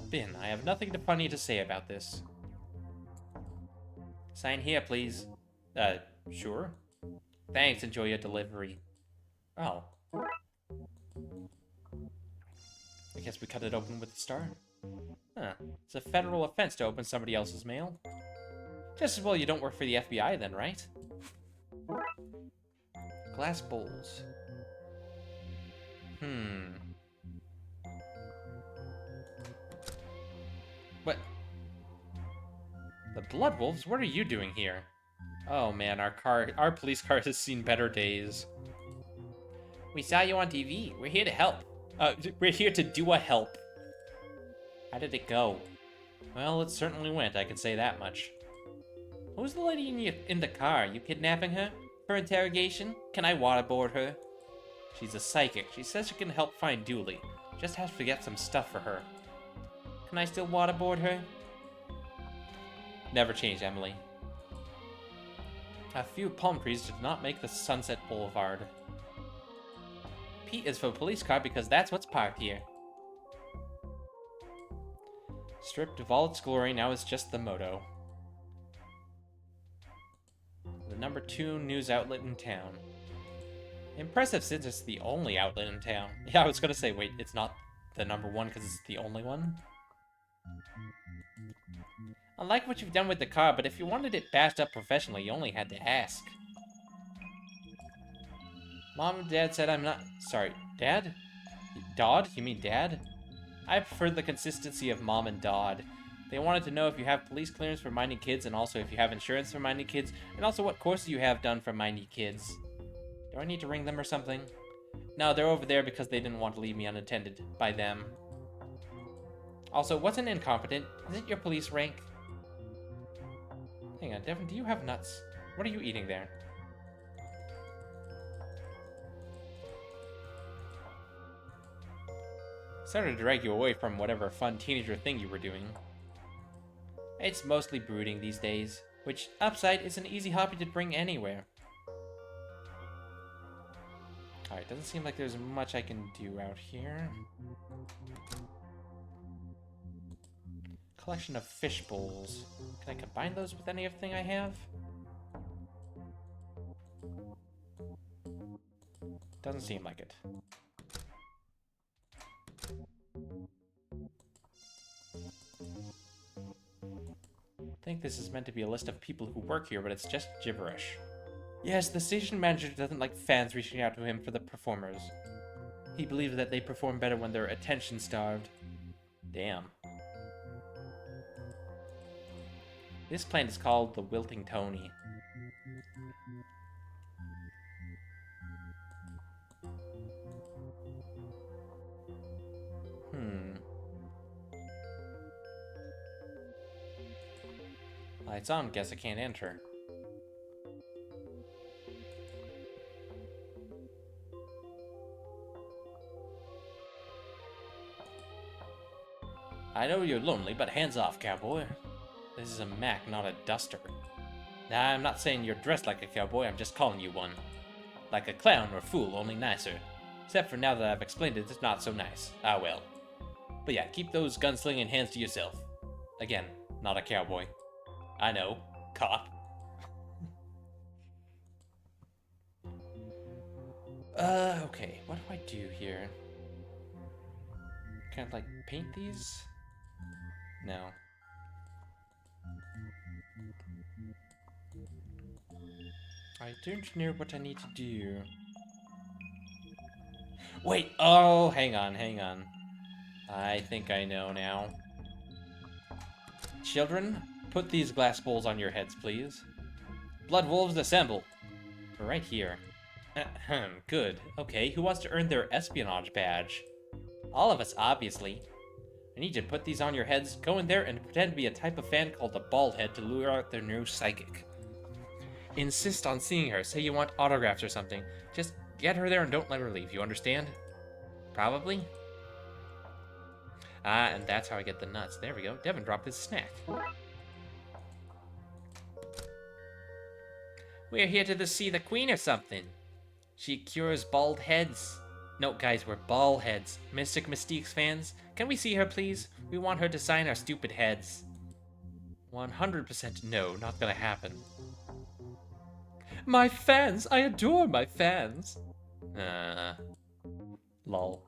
Bin, I have nothing funny to say about this. Sign here, please. Sure. Thanks, enjoy your delivery. Oh. I guess we cut it open with the star. Huh. It's a federal offense to open somebody else's mail. Just as well you don't work for the FBI then, right? Glass bowls. What? The Blood Wolves? What are you doing here? Oh man, our police car has seen better days. We saw you on TV. We're here to help. We're here to do a help. How did it go? Well, it certainly went, I can say that much. Who's the lady in the car? You kidnapping her? For interrogation? Can I waterboard her? She's a psychic. She says she can help find Dooley. Just has to get some stuff for her. Can I still waterboard her? Never change, Emily. A few palm trees did not make the Sunset Boulevard. P is for police car because that's what's parked here. Stripped of all its glory, now it's just the moto. The #2 news outlet in town. Impressive since it's the only outlet in town. Yeah, I was gonna say, wait, it's not the #1 because it's the only one? I like what you've done with the car, but if you wanted it bashed up professionally, you only had to ask. Mom and Dad said I'm not... Sorry, Dad? Dodd? You mean Dad? I prefer the consistency of Mom and Dodd. They wanted to know if you have police clearance for minding kids, and also if you have insurance for minding kids, and also what courses you have done for minding kids. Do I need to ring them or something? No, they're over there because they didn't want to leave me unattended by them. Also, what's an incompetent? Is it your police rank? Hang on, Devin, do you have nuts? What are you eating there? Sorry to drag you away from whatever fun teenager thing you were doing. It's mostly brooding these days, which, upside, is an easy hobby to bring anywhere. Alright, doesn't seem like there's much I can do out here. Collection of fish bowls. Can I combine those with anything I have? Doesn't seem like it. I think this is meant to be a list of people who work here, but it's just gibberish. Yes, the station manager doesn't like fans reaching out to him for the performers. He believes that they perform better when they're attention-starved. Damn. This plant is called the Wilting Tony. Lights on, guess I can't enter. I know you're lonely, but hands off, cowboy. This is a Mac, not a duster. Nah, I'm not saying you're dressed like a cowboy, I'm just calling you one. Like a clown or fool, only nicer. Except for now that I've explained it, it's not so nice. Ah well. But yeah, keep those gunslinging hands to yourself. Again, not a cowboy. I know. Cop. Okay, what do I do here? Kind of like paint these? No. I don't know what I need to do. Wait, oh, hang on. I think I know now. Children, put these glass bowls on your heads, please. Blood wolves assemble. We're right here. Good. Okay, who wants to earn their espionage badge? All of us, obviously. I need you to put these on your heads, go in there, and pretend to be a type of fan called the bald head to lure out their new psychic. Insist on seeing her. Say you want autographs or something. Just get her there and don't let her leave, you understand? Probably? Ah, and that's how I get the nuts. There we go. Devin dropped his snack. We're here to see the queen or something. She cures bald heads. No, guys, we're bald heads. Mystic Mystiques fans, can we see her, please? We want her to sign our stupid heads. 100% no, not gonna happen. My fans! I adore my fans! Lol.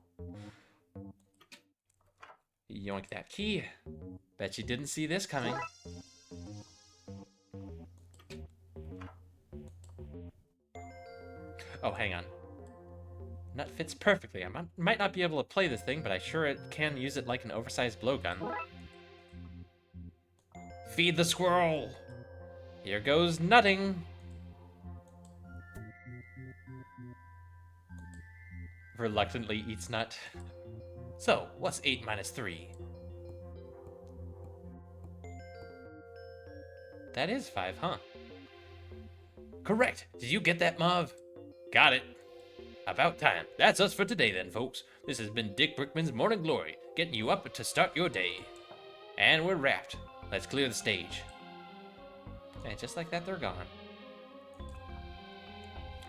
Yoink that key. Bet you didn't see this coming. Oh, hang on. Nut fits perfectly. I might not be able to play this thing, but I sure can use it like an oversized blowgun. Feed the squirrel! Here goes nutting! Reluctantly eats nut. So, what's 8 minus 3? That is 5, huh? Correct! Did you get that, Marv? Got it. About time. That's us for today then, folks. This has been Dick Brickman's Morning Glory, getting you up to start your day. And we're wrapped. Let's clear the stage. And just like that, they're gone.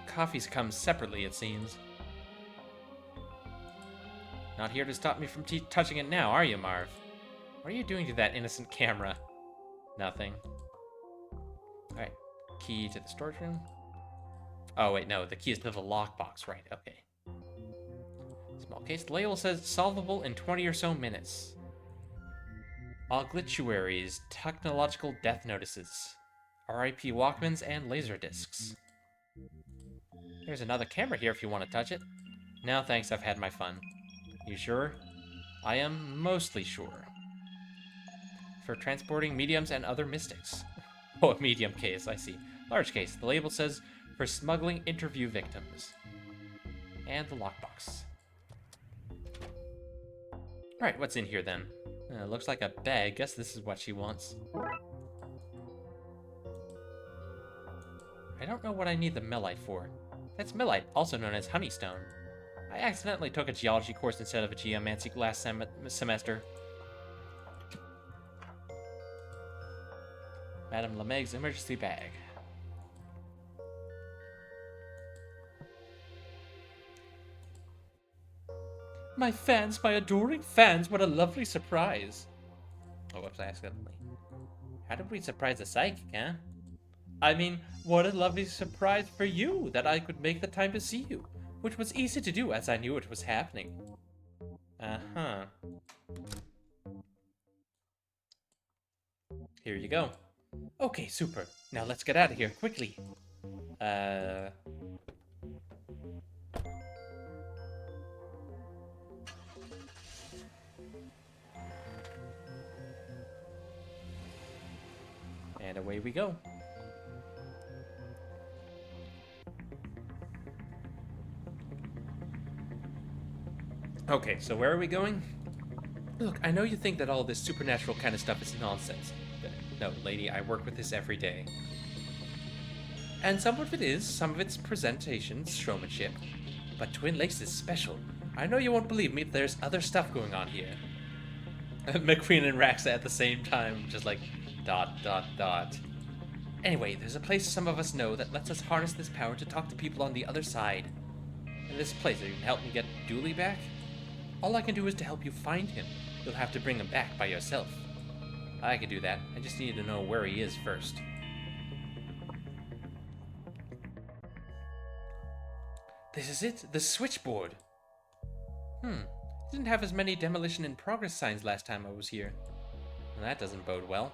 Coffees come separately, it seems. Not here to stop me from touching it now, are you, Marv? What are you doing to that innocent camera? Nothing. Alright. Key to the storage room. Oh, wait, no. The key is to the lockbox. Right, okay. Small case. The label says solvable in 20 or so minutes. Oblituaries. Technological death notices. RIP Walkmans and laser discs. There's another camera here if you want to touch it. No, thanks. I've had my fun. You sure? I am mostly sure. For transporting mediums and other mystics. Oh, a medium case, I see. Large case. The label says for smuggling interview victims. And the lockbox. Alright, what's in here then? Looks like a bag. Guess this is what she wants. I don't know what I need the melite for. That's melite, also known as honeystone. I accidentally took a geology course instead of a geomancy last semester. Madame LeMeg's emergency bag. My fans, my adoring fans, what a lovely surprise. Oh, whoops, I accidentally. How did we surprise the psychic, huh? I mean, what a lovely surprise for you that I could make the time to see you, which was easy to do as I knew it was happening. Uh-huh. Here you go. Okay, super. Now let's get out of here, quickly. And away we go. Okay, so where are we going? Look, I know you think that all this supernatural kind of stuff is nonsense. But no, lady, I work with this every day. And some of it is, some of it's presentation, showmanship. But Twin Lakes is special. I know you won't believe me, but there's other stuff going on here. McQueen and Raxa at the same time, just like, ... Anyway, there's a place some of us know that lets us harness this power to talk to people on the other side. And this place, you can help me get Dooley back? All I can do is to help you find him. You'll have to bring him back by yourself. I can do that. I just need to know where he is first. This is it, the switchboard. Didn't have as many demolition in progress signs last time I was here. Well, that doesn't bode well.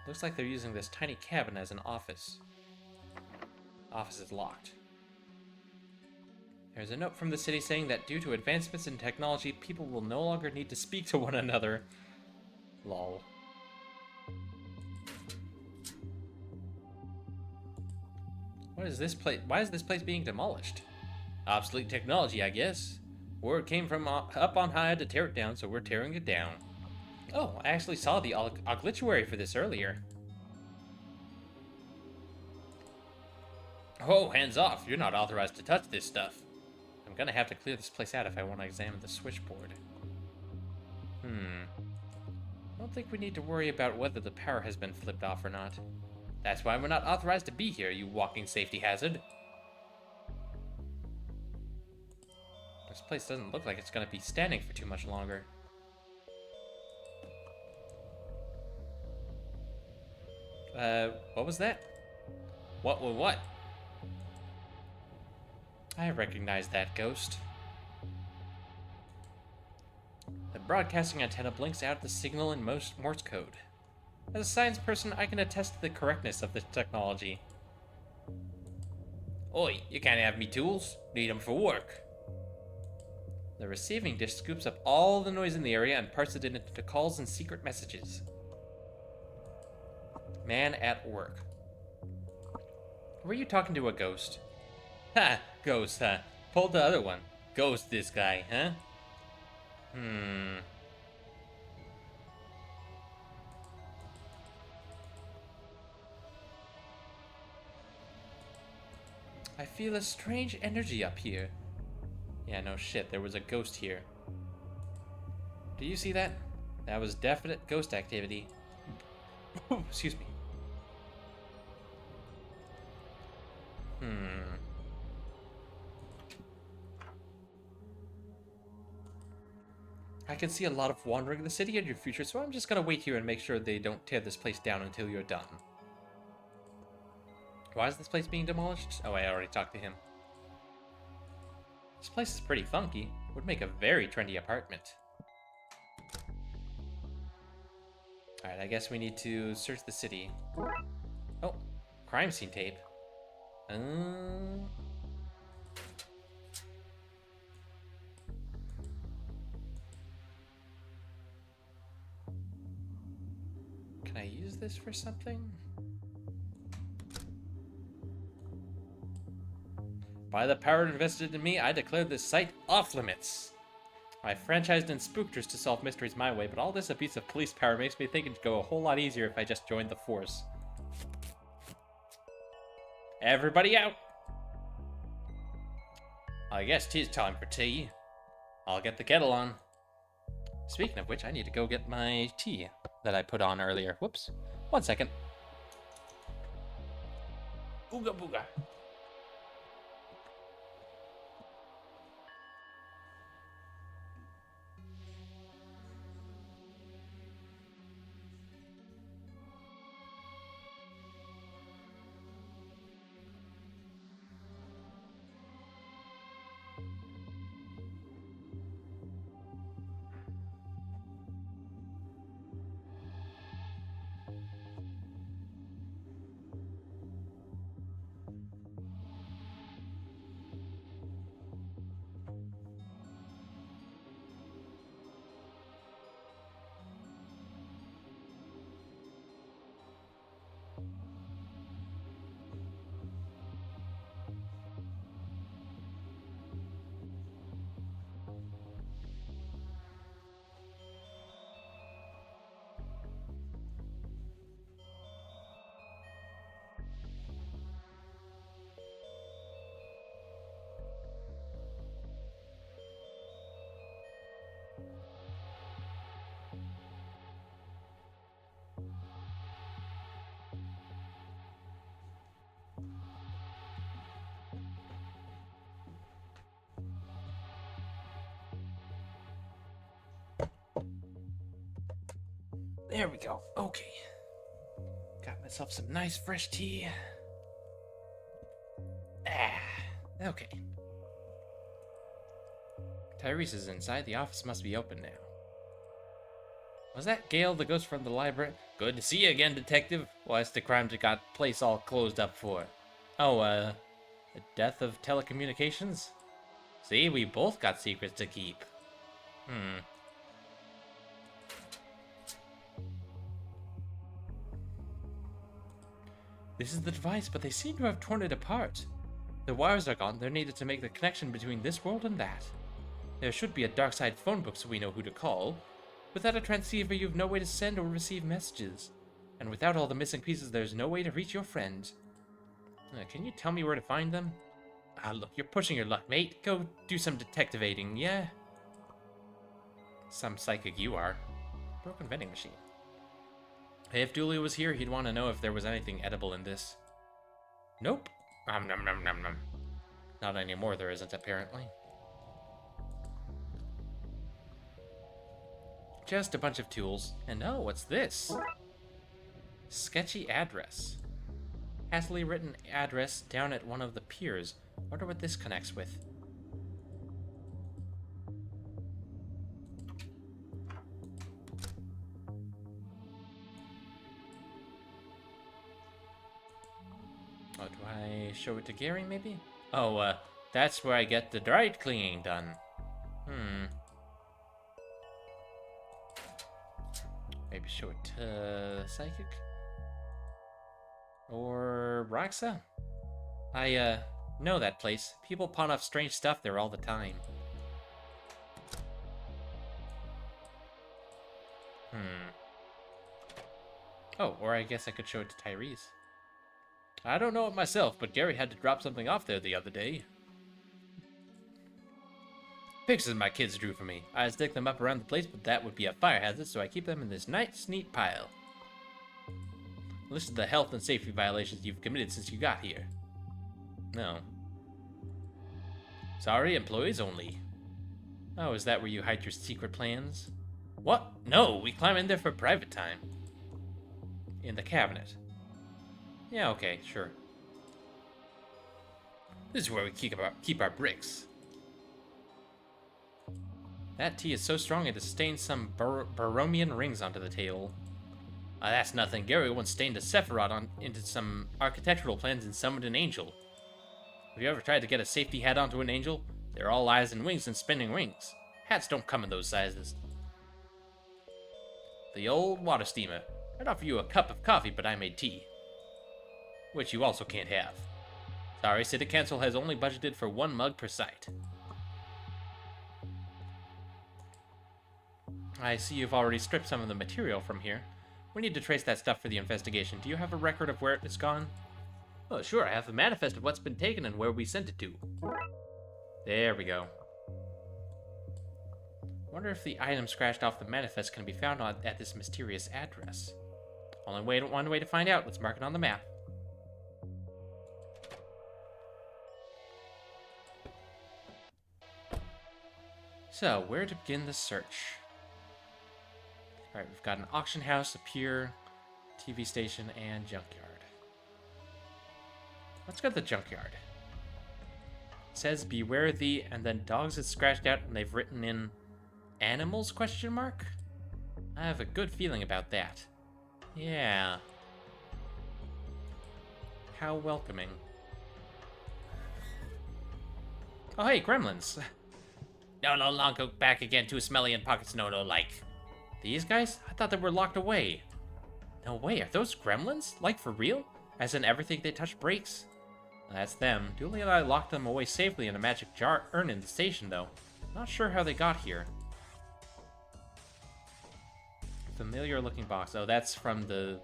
Looks like they're using this tiny cabin as an office. Office is locked. There's a note from the city saying that due to advancements in technology, people will no longer need to speak to one another. Lol. What is this place? Why is this place being demolished? Obsolete technology, I guess. Word came from up on high to tear it down, so we're tearing it down. Oh, I actually saw the obituary for this earlier. Oh, hands off. You're not authorized to touch this stuff. I'm gonna have to clear this place out if I want to examine the switchboard. I don't think we need to worry about whether the power has been flipped off or not. That's why we're not authorized to be here, you walking safety hazard. This place doesn't look like it's gonna be standing for too much longer. What was that? What? I recognize that ghost. The broadcasting antenna blinks out the signal in Morse code. As a science person, I can attest to the correctness of this technology. Oi, you can't have me tools. Need them for work. The receiving dish scoops up all the noise in the area and parses it into calls and secret messages. Man at work. Were you talking to a ghost? Ha! Ghost, huh? Pulled the other one. Ghost this guy, huh? I feel a strange energy up here. Yeah, no shit, there was a ghost here. Do you see that? That was definite ghost activity. Excuse me. I can see a lot of wandering in the city in your future, so I'm just gonna wait here and make sure they don't tear this place down until you're done. Why is this place being demolished? Oh, I already talked to him. This place is pretty funky. Would make a very trendy apartment. Alright, I guess we need to search the city. Oh, crime scene tape. Can I use this for something? By the power invested in me, I declare this site off limits. I franchised in Spookters to solve mysteries my way, but all this abuse of police power makes me think it'd go a whole lot easier if I just joined the force. Everybody out! I guess 'tis time for tea. I'll get the kettle on. Speaking of which, I need to go get my tea that I put on earlier. Whoops. 1 second. Ooga booga. There we go. Okay. Got myself some nice fresh tea. Ah, okay. Tyrese is inside. The office must be open now. Was that Gale, the ghost from the library? Good to see you again, detective. What's the crime that got place all closed up for? Oh, the death of telecommunications? See, we both got secrets to keep. This is the device, but they seem to have torn it apart. The wires are gone. They're needed to make the connection between this world and that. There should be a Darkside phone book so we know who to call. Without a transceiver, you have no way to send or receive messages. And without all the missing pieces, there's no way to reach your friend. Can you tell me where to find them? Ah, look, you're pushing your luck, mate. Go do some detectivating, yeah? Some psychic you are. Broken vending machine. If Dooley was here, he'd want to know if there was anything edible in this. Nope. Nom nom nom nom nom. Not anymore, there isn't, apparently. Just a bunch of tools. And oh, what's this? Sketchy address. Hastily written address down at one of the piers. Wonder what this connects with. Oh, do I show it to Gary, maybe? Oh, that's where I get the dry cleaning done. Maybe show it to Psychic? Or Roxa? I, know that place. People pawn off strange stuff there all the time. Oh, or I guess I could show it to Tyrese. I don't know it myself, but Gary had to drop something off there the other day. Pictures my kids drew for me. I stick them up around the place, but that would be a fire hazard, so I keep them in this nice, neat pile. List of the health and safety violations you've committed since you got here. No. Sorry, employees only. Oh, is that where you hide your secret plans? What? No, we climb in there for private time. In the cabinet. Yeah, okay, sure. This is where we keep our bricks. That tea is so strong it has stained some Baromian rings onto the table. That's nothing. Gary once stained a Sephiroth into some architectural plans and summoned an angel. Have you ever tried to get a safety hat onto an angel? They're all eyes and wings and spinning rings. Hats don't come in those sizes. The old water steamer. I'd offer you a cup of coffee, but I made tea. Which you also can't have. Sorry, City Council has only budgeted for 1 mug per site. I see you've already stripped some of the material from here. We need to trace that stuff for the investigation. Do you have a record of where it's gone? Oh, sure, I have a manifest of what's been taken and where we sent it to. There we go. Wonder if the item scratched off the manifest can be found at this mysterious address. One way to find out. Let's mark it on the map. So, where to begin the search? Alright, we've got an auction house, a pier, TV station, and junkyard. Let's go to the junkyard. It says, beware thee, and then dogs is scratched out, and they've written in animals, question mark? I have a good feeling about that. Yeah. How welcoming. Oh, hey, gremlins. No, long go back again, too smelly and pockets no like. These guys? I thought they were locked away. No way, are those gremlins? Like for real? As in everything they touch breaks? That's them. Dooley and I locked them away safely in a magic jar urn in the station, though. Not sure how they got here. Familiar looking box. Oh, that's from the...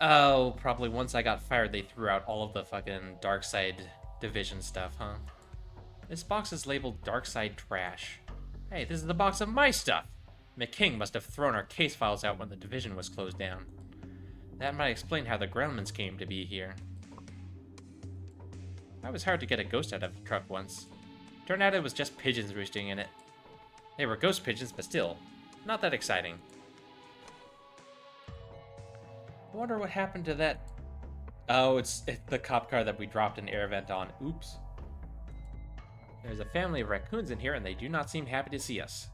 Oh, probably once I got fired, they threw out all of the fucking Darkside division stuff, huh? This box is labeled Darkside Trash. Hey, this is the box of my stuff! McKing must have thrown our case files out when the division was closed down. That might explain how the gremlins came to be here. That was hard to get a ghost out of the truck once. Turned out it was just pigeons roosting in it. They were ghost pigeons, but still, not that exciting. I wonder what happened to that. Oh, it's the cop car that we dropped an air vent on. Oops. There's a family of raccoons in here, and they do not seem happy to see us.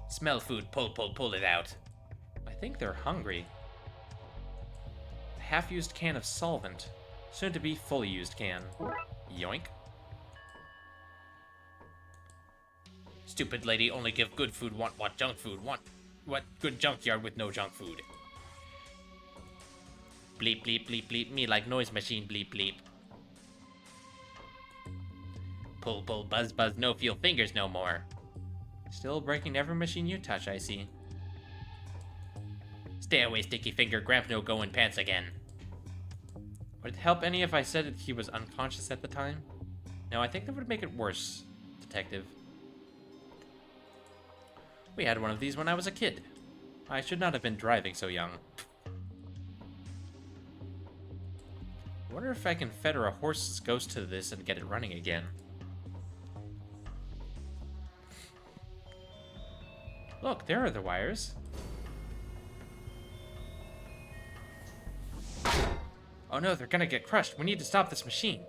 Smell food. Pull it out. I think they're hungry. A half-used can of solvent. Soon to be fully used can. Yoink. Stupid lady only give good food, want what junk food, want what good junkyard with no junk food. Bleep bleep bleep bleep me like noise machine bleep bleep. Pull buzz buzz no feel fingers no more. Still breaking every machine you touch, I see. Stay away sticky finger, Gramp no go in pants again. Would it help any if I said that he was unconscious at the time? No, I think that would make it worse, detective. We had one of these when I was a kid. I should not have been driving so young. I wonder if I can fetter a horse's ghost to this and get it running again. Look, there are the wires. Oh no, they're gonna get crushed. We need to stop this machine.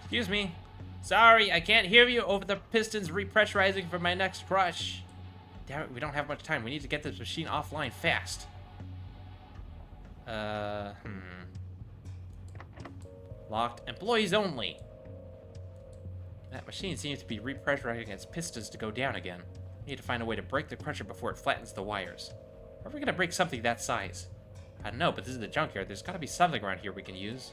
Excuse me. Sorry, I can't hear you over the pistons repressurizing for my next crush. Damn it, we don't have much time. We need to get this machine offline fast. Locked. Employees only. That machine seems to be repressurizing its pistons to go down again. We need to find a way to break the crusher before it flattens the wires. How are we gonna break something that size? I don't know, but this is the junkyard. There's gotta be something around here we can use.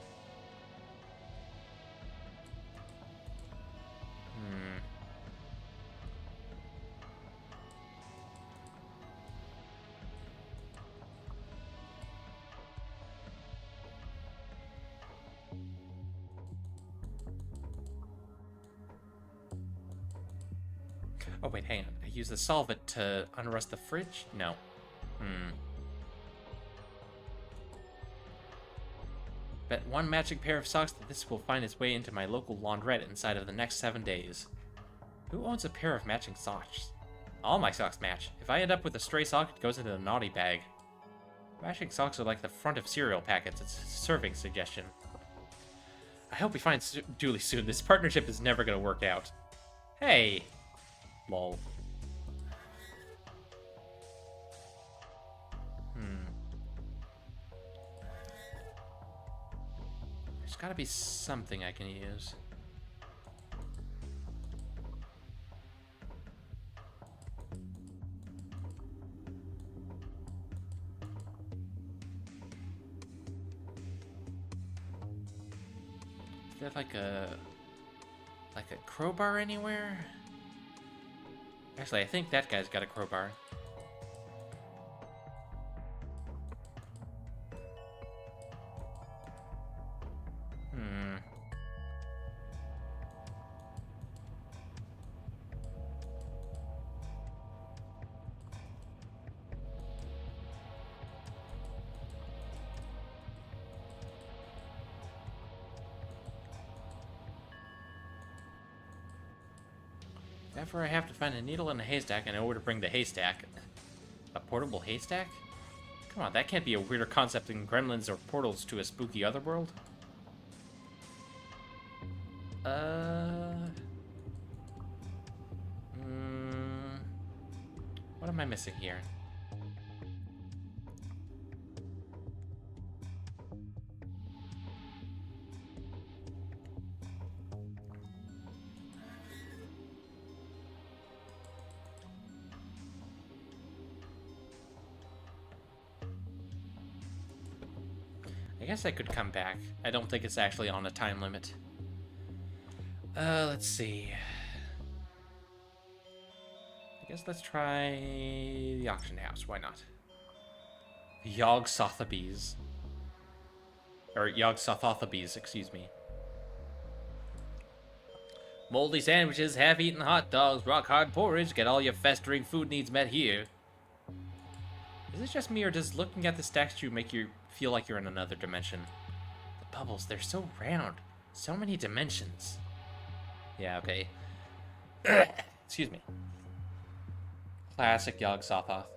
Oh wait, hang on. I use the solvent to unrust the fridge? No. Bet one magic pair of socks that this will find its way into my local laundrette inside of the next 7 days. Who owns a pair of matching socks? All my socks match. If I end up with a stray sock, it goes into the naughty bag. Matching socks are like the front of cereal packets. It's a serving suggestion. I hope we find Julie soon. This partnership is never gonna work out. Hey! Lol. There's gotta be something I can use. Is there like a crowbar anywhere? Actually, I think that guy's got a crowbar. If ever I have to find a needle in a haystack, I know where to bring the haystack. A portable haystack? Come on, that can't be a weirder concept than gremlins or portals to a spooky otherworld. What am I missing here? I guess I could come back. I don't think it's actually on a time limit. Let's see. I guess let's try the auction house. Why not? Yog Sotheby's. Or Yog Sotheby's, excuse me. Moldy sandwiches, half-eaten hot dogs, rock-hard porridge. Get all your festering food needs met here. Is it just me, or does looking at the statue make you feel like you're in another dimension? The bubbles, they're so round. So many dimensions. Yeah, okay. Excuse me. Classic Yog-Sothoth.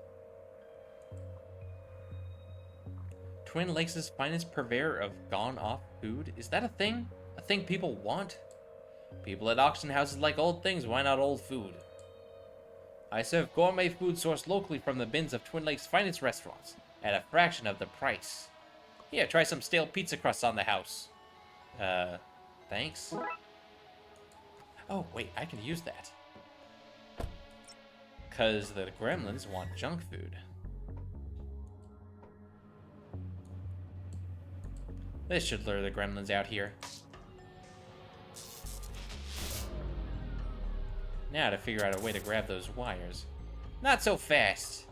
Twin Lakes' finest purveyor of gone-off food? Is that a thing? A thing people want? People at auction houses like old things, why not old food? I serve gourmet food sourced locally from the bins of Twin Lakes' finest restaurants, at a fraction of the price. Here, try some stale pizza crusts on the house. Thanks? Oh, wait, I can use that. Because the gremlins want junk food. This should lure the gremlins out here. Now to figure out a way to grab those wires. Not so fast!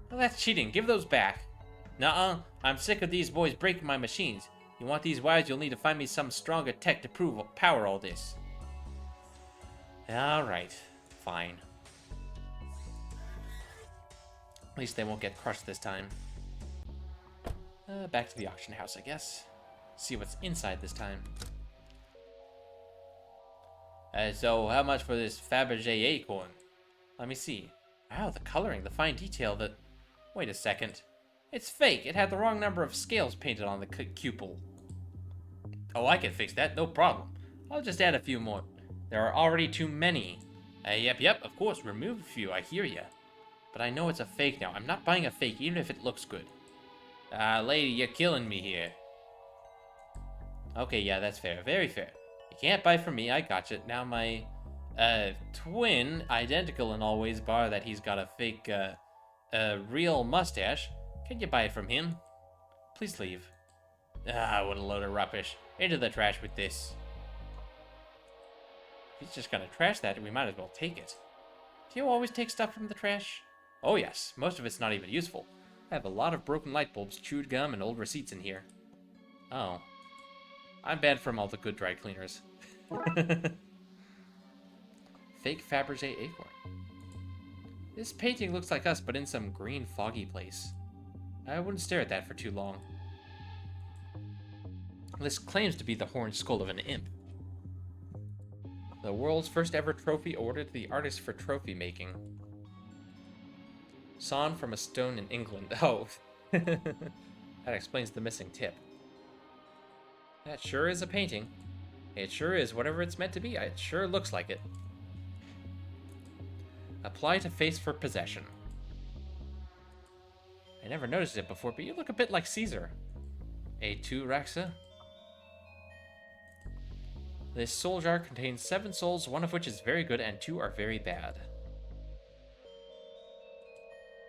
Well, that's cheating. Give those back. Nuh-uh. I'm sick of these boys breaking my machines. You want these wires, you'll need to find me some stronger tech to power all this. Alright. Fine. At least they won't get crushed this time. Back to the auction house, I guess. See what's inside this time. So how much for this Fabergé acorn? Let me see. Wow, the coloring, the fine detail, the... Wait a second. It's fake. It had the wrong number of scales painted on the cupel. Oh, I can fix that. No problem. I'll just add a few more. There are already too many. Yep, of course. Remove a few. I hear ya. But I know it's a fake now. I'm not buying a fake, even if it looks good. Lady, you're killing me here. Okay, yeah, that's fair. Very fair. You can't buy from me. I gotcha. Now my, twin, identical in all ways, bar that he's got a fake, real mustache. Can you buy it from him? Please leave. What a load of rubbish. Into the trash with this. If he's just gonna trash that, we might as well take it. Do you always take stuff from the trash? Oh yes, most of it's not even useful. I have a lot of broken light bulbs, chewed gum, and old receipts in here. Oh. I'm banned from all the good dry cleaners. Fake Fabergé acorn. This painting looks like us, but in some green, foggy place. I wouldn't stare at that for too long. This claims to be the horned skull of an imp. The world's first ever trophy awarded to the artist for trophy making. Sawn from a stone in England. Oh, that explains the missing tip. That sure is a painting. It sure is whatever it's meant to be. It sure looks like it. Apply to face for possession. I never noticed it before, but you look a bit like Caesar. A2 Raxa? This soul jar contains 7 souls, one of which is very good and 2 are very bad.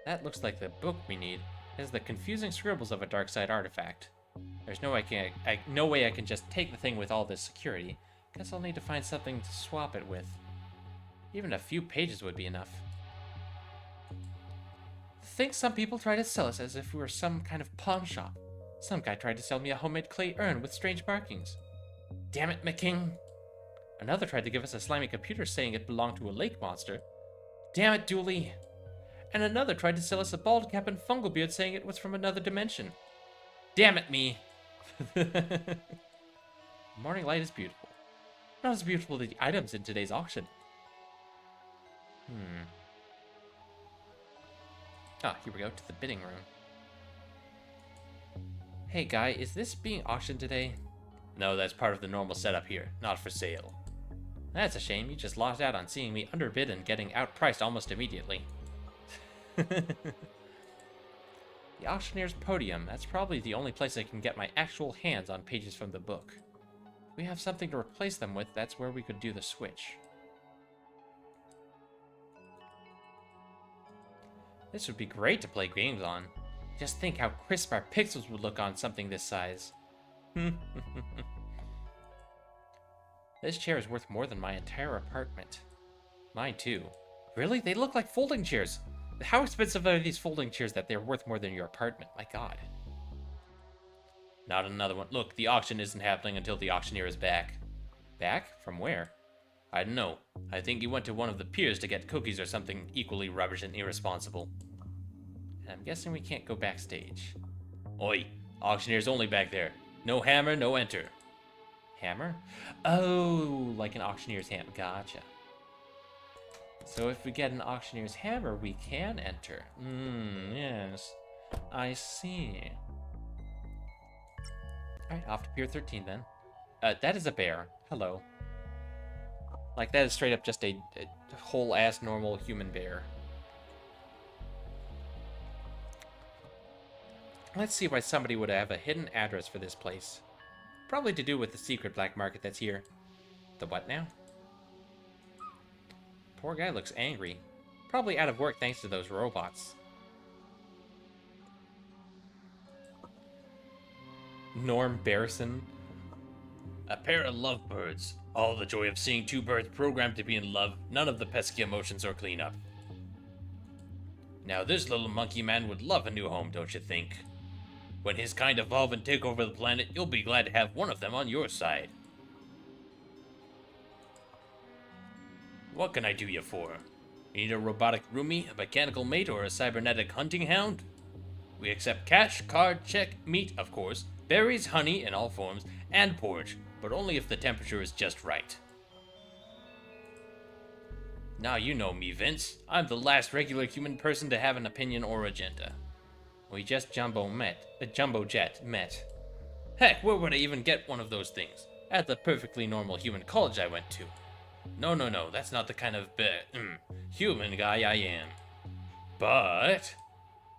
That looks like the book we need. It has the confusing scribbles of a Darkside artifact. There's no way I can just take the thing with all this security. Guess I'll need to find something to swap it with. Even a few pages would be enough. I think some people try to sell us as if we were some kind of pawn shop. Some guy tried to sell me a homemade clay urn with strange markings. Damn it, McKing! Another tried to give us a slimy computer saying it belonged to a lake monster. Damn it, Dooley! And another tried to sell us a bald cap and fungal beard saying it was from another dimension. Damn it, me! Morning light is beautiful. Not as beautiful as the items in today's auction. Ah, here we go, to the bidding room. Hey guy, is this being auctioned today? No, that's part of the normal setup here, not for sale. That's a shame, you just lost out on seeing me underbid and getting outpriced almost immediately. The auctioneer's podium, that's probably the only place I can get my actual hands on pages from the book. If we have something to replace them with, that's where we could do the switch. This would be great to play games on. Just think how crisp our pixels would look on something this size. This chair is worth more than my entire apartment. Mine too. Really? They look like folding chairs. How expensive are these folding chairs that they're worth more than your apartment? My god. Not another one. Look, the auction isn't happening until the auctioneer is back. Back? From where? I don't know. I think he went to one of the piers to get cookies or something equally rubbish and irresponsible. And I'm guessing we can't go backstage. Oi, Auctioneers only back there. No hammer, no enter. Hammer? Oh, like an auctioneer's hammer. Gotcha. So if we get an auctioneer's hammer, we can enter. Yes. I see. Alright, off to Pier 13 then. That is a bear. Hello. Like, that is straight up just a whole-ass normal human bear. Let's see why somebody would have a hidden address for this place. Probably to do with the secret black market that's here. The what now? Poor guy looks angry. Probably out of work thanks to those robots. Norm Bearson. A pair of lovebirds. All the joy of seeing two birds programmed to be in love. None of the pesky emotions or cleanup. Now this little monkey man would love a new home, don't you think? When his kind evolve and take over the planet, you'll be glad to have one of them on your side. What can I do you for? You need a robotic roomie, a mechanical mate, or a cybernetic hunting hound? We accept cash, card, check, meat, of course, berries, honey in all forms, and porridge, but only if the temperature is just right. Now you know me, Vince. I'm the last regular human person to have an opinion or agenda. We just jumbo jet met. Heck, where would I even get one of those things? At the perfectly normal human college I went to. No, that's not the kind of human guy I am. But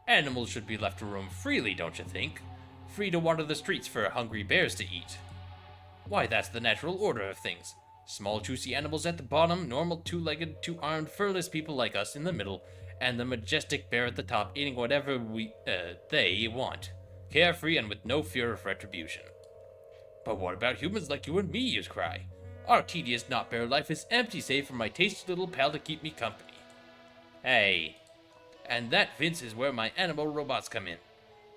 animals should be left to roam freely, don't you think? Free to wander the streets for hungry bears to eat. Why, that's the natural order of things. Small, juicy animals at the bottom, normal, two-legged, two-armed, furless people like us in the middle, and the majestic bear at the top eating whatever they want. Carefree and with no fear of retribution. But what about humans like you and me, you cry? Our tedious not-bear life is empty save for my tasty little pal to keep me company. Hey. And that, Vince, is where my animal robots come in.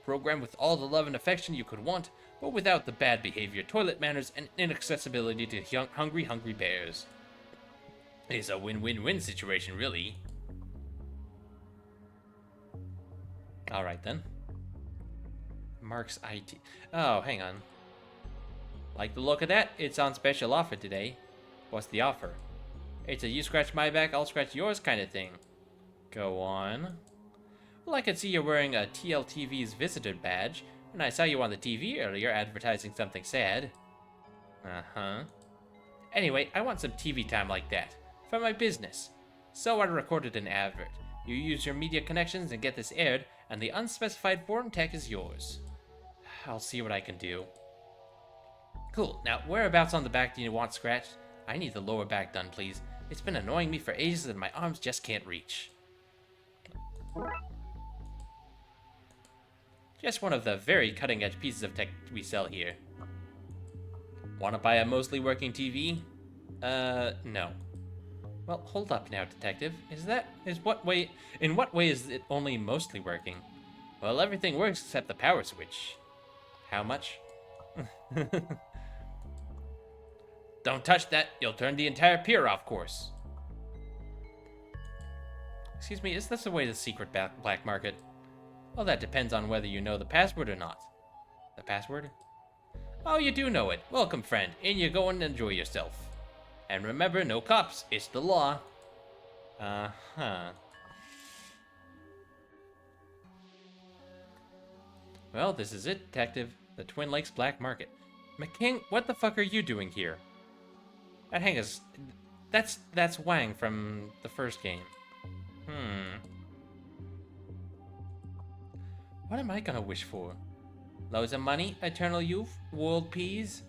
Programmed with all the love and affection you could want, but without the bad behavior, toilet manners, and inaccessibility to hungry bears. It's a win-win-win situation, really. Alright then. Mark's IT. Oh, hang on. Like the look of that? It's on special offer today. What's the offer? It's a you scratch my back, I'll scratch yours kind of thing. Go on. Well, I could see you're wearing a TLTV's visitor badge, and I saw you on the TV earlier advertising something sad. Uh-huh. Anyway, I want some TV time like that. For my business. So I recorded an advert. You use your media connections and get this aired, and the unspecified foreign tech is yours. I'll see what I can do. Cool. Now, whereabouts on the back do you want scratched? I need the lower back done, please. It's been annoying me for ages and my arms just can't reach. Just one of the very cutting-edge pieces of tech we sell here. Want to buy a mostly working TV? No. Well, hold up now, detective. In what way is it only mostly working? Well, everything works except the power switch. How much? Don't touch that, you'll turn the entire pier off course. Excuse me, is this the way to the secret black market? Well, that depends on whether you know the password or not. The password? Oh, you do know it. Welcome, friend. In you go and enjoy yourself. And remember, no cops. It's the law. Uh-huh. Well, this is it, detective. The Twin Lakes Black Market. McKing, what the fuck are you doing here? That hang is... That's Wang from the first game. What am I gonna wish for? Loads of money, eternal youth, world peace?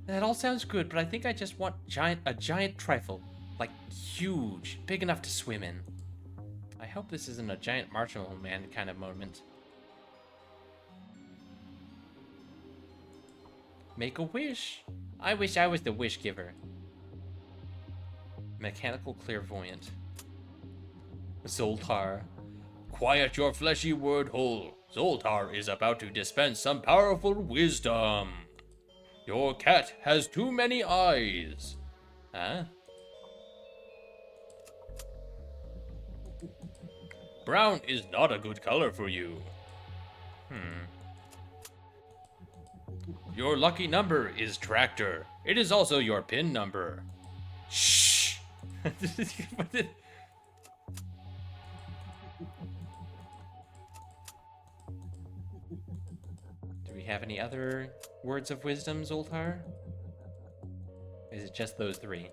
That all sounds good, but I think I just want a giant trifle. Like, huge. Big enough to swim in. I hope this isn't a giant marshmallow man kind of moment. Make a wish. I wish I was the wish giver. Mechanical clairvoyant. Zoltar. Quiet your fleshy word hole. Zoltar is about to dispense some powerful wisdom. Your cat has too many eyes. Huh? Brown is not a good color for you. Your lucky number is tractor. It is also your pin number. Shh. Do we have any other words of wisdom, Zoltar? Is it just those three?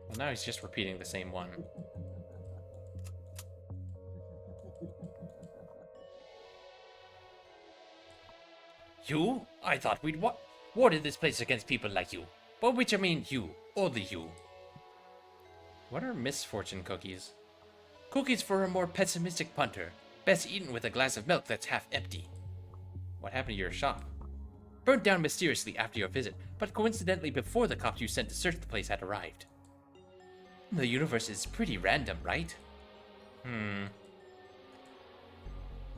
Well, now he's just repeating the same one. You? I thought we'd warded this place against people like you. By which I mean you. Only you. What are misfortune cookies? Cookies for a more pessimistic punter. Best eaten with a glass of milk that's half empty. What happened to your shop? Burnt down mysteriously after your visit, but coincidentally before the cops you sent to search the place had arrived. The universe is pretty random, right?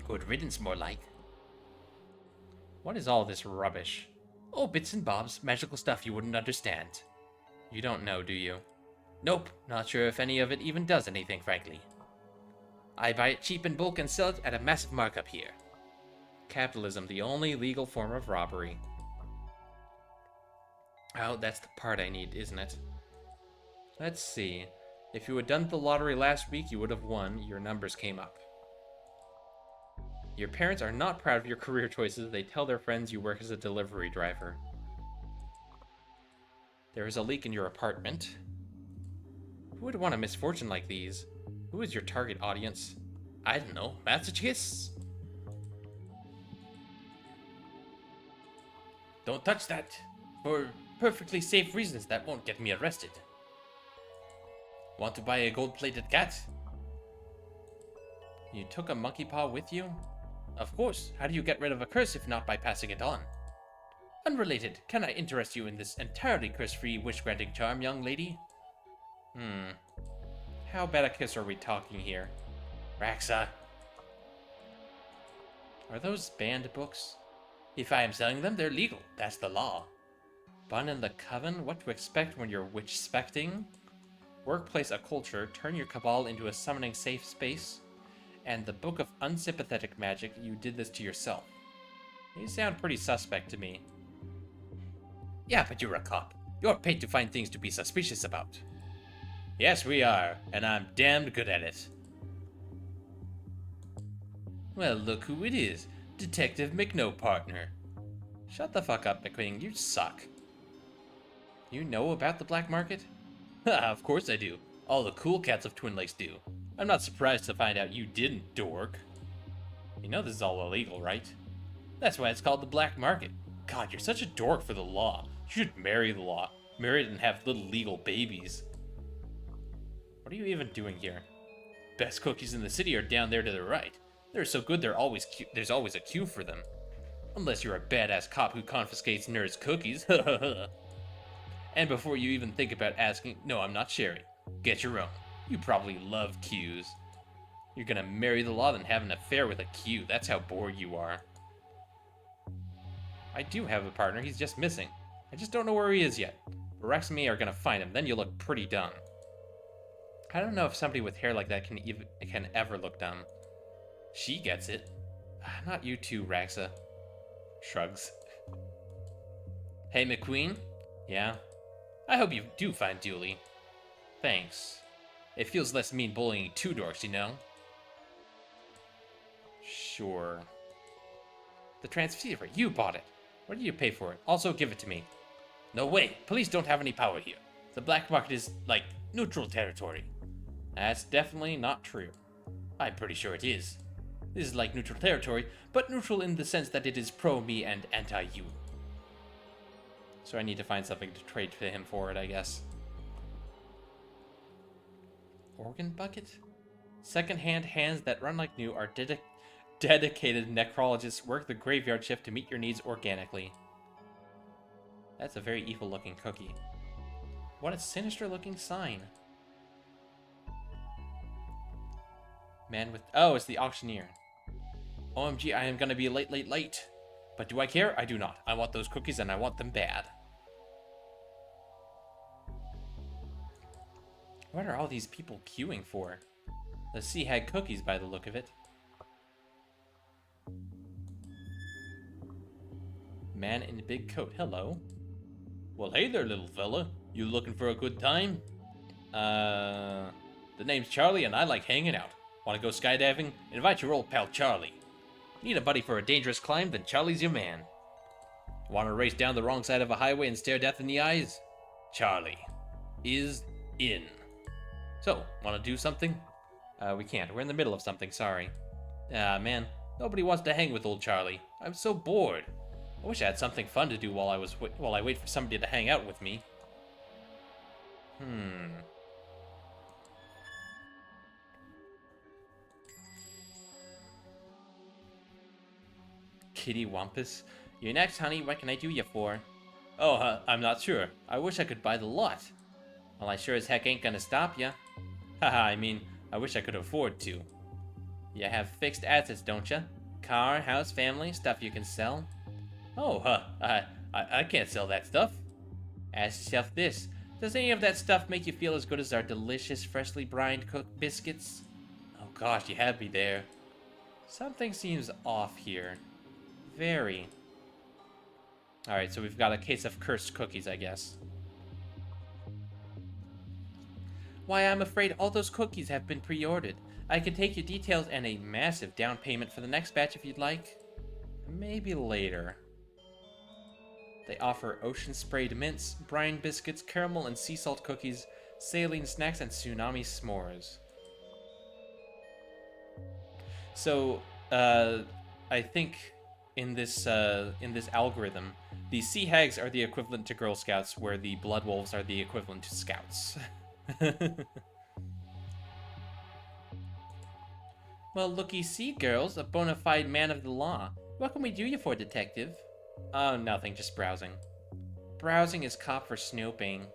Good riddance, more like. What is all this rubbish? Oh, bits and bobs, magical stuff you wouldn't understand. You don't know, do you? Nope, not sure if any of it even does anything, frankly. I buy it cheap in bulk and sell it at a massive markup here. Capitalism, the only legal form of robbery. Oh, that's the part I need, isn't it? Let's see. If you had done the lottery last week, you would have won. Your numbers came up. Your parents are not proud of your career choices. They tell their friends you work as a delivery driver. There is a leak in your apartment. Who would want a misfortune like these? Who is your target audience? I don't know, masochists? Don't touch that. For perfectly safe reasons that won't get me arrested. Want to buy a gold-plated cat? You took a monkey paw with you? Of course. How do you get rid of a curse if not by passing it on? Unrelated, can I interest you in this entirely curse-free wish-granting charm, young lady? How bad a kiss are we talking here? Raxa. Are those banned books? If I am selling them, they're legal. That's the law. Bun in the Coven? What to expect when you're witch-specting? Workplace occulture, turn your cabal into a summoning safe space, and the Book of Unsympathetic Magic, you did this to yourself. These sound pretty suspect to me. Yeah, but you're a cop. You're paid to find things to be suspicious about. Yes, we are, and I'm damned good at it. Well, look who it is. Detective McNopartner. Shut the fuck up, McQueen. You suck. You know about the black market? Of course I do. All the cool cats of Twin Lakes do. I'm not surprised to find out you didn't, dork. You know this is all illegal, right? That's why it's called the black market. God, you're such a dork for the law. You should marry the law. Marry it and have little legal babies. What are you even doing here? Best cookies in the city are down there to the right. They're so good there's always a queue for them. Unless you're a badass cop who confiscates nerds' cookies. And before you even think about asking, no, I'm not sharing. Get your own. You probably love queues. You're gonna marry the law then have an affair with a queue. That's how bored you are. I do have a partner, he's just missing. I just don't know where he is yet. But Rex and me are gonna find him, then you look pretty dumb. I don't know if somebody with hair like that can ever look dumb. She gets it. Not you too, Raxa. Shrugs. Hey, McQueen? Yeah? I hope you do find Dooley. Thanks. It feels less mean bullying two dorks, you know? Sure. The transceiver, you bought it. What did you pay for it? Also, give it to me. No way, police don't have any power here. The black market is, like, neutral territory. That's definitely not true. I'm pretty sure it is. This is like neutral territory, but neutral in the sense that it is pro-me and anti-you. So I need to find something to trade to him for it, I guess. Organ bucket? Second-hand hands that run like new are dedicated necrologists work the graveyard shift to meet your needs organically. That's a very evil-looking cookie. What a sinister-looking sign. Man with... Oh, it's the auctioneer. OMG, I am gonna be late. But do I care? I do not. I want those cookies and I want them bad. What are all these people queuing for? The sea had cookies by the look of it. Man in the big coat. Hello. Well, hey there, little fella. You looking for a good time? The name's Charlie, and I like hanging out. Want to go skydiving? Invite your old pal Charlie. Need a buddy for a dangerous climb? Then Charlie's your man. Want to race down the wrong side of a highway and stare death in the eyes? Charlie is in. So, want to do something? We can't. We're in the middle of something, sorry. Ah, man. Nobody wants to hang with old Charlie. I'm so bored. I wish I had something fun to do while I wait for somebody to hang out with me. Kitty Wampus. You're next, honey. What can I do you for? Oh, I'm not sure. I wish I could buy the lot. Well, I sure as heck ain't gonna stop ya. Haha, I mean, I wish I could afford to. You have fixed assets, don't ya? Car, house, family, stuff you can sell. Oh, I can't sell that stuff. Ask yourself this. Does any of that stuff make you feel as good as our delicious, freshly brined cooked biscuits? Oh gosh, you had me there. Something seems off here. Very. Alright, so we've got a case of cursed cookies, I guess. Why, I'm afraid all those cookies have been pre-ordered. I can take your details and a massive down payment for the next batch if you'd like. Maybe later. They offer ocean-sprayed mints, brine biscuits, caramel and sea salt cookies, saline snacks, and tsunami s'mores. So, I think in this algorithm, the Sea Hags are the equivalent to Girl Scouts, where the Blood Wolves are the equivalent to Scouts. Well, looky see, girls, a bona fide man of the law. What can we do you for, detective? Oh, nothing, just browsing. Browsing is cop for snooping.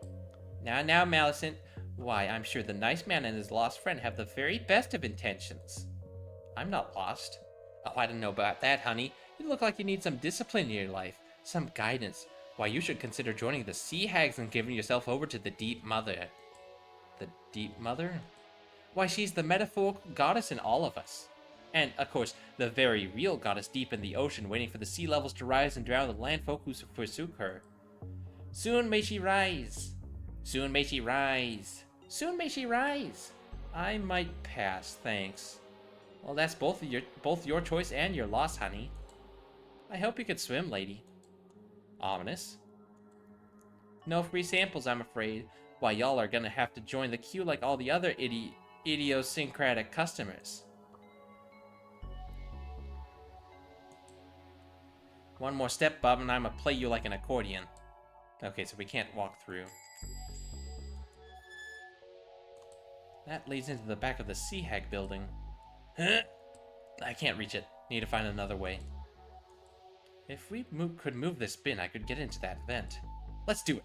Now, Malicent. Why, I'm sure the nice man and his lost friend have the very best of intentions. I'm not lost. Oh, I don't know about that, honey. You look like you need some discipline in your life, some guidance. Why, you should consider joining the Sea Hags and giving yourself over to the Deep Mother. The Deep Mother? Why, she's the metaphorical goddess in all of us. And, of course, the very real goddess deep in the ocean, waiting for the sea levels to rise and drown the landfolk who forsook her. Soon may she rise. Soon may she rise. Soon may she rise. I might pass, thanks. Well, that's both your choice and your loss, honey. I hope you could swim, lady. Ominous. No free samples, I'm afraid. Why, y'all are gonna have to join the queue like all the other idiosyncratic customers. One more step, bub, and I'ma play you like an accordion. Okay, so we can't walk through. That leads into the back of the Sea Hag building. Huh? I can't reach it. Need to find another way. If we could move this bin, I could get into that vent. Let's do it.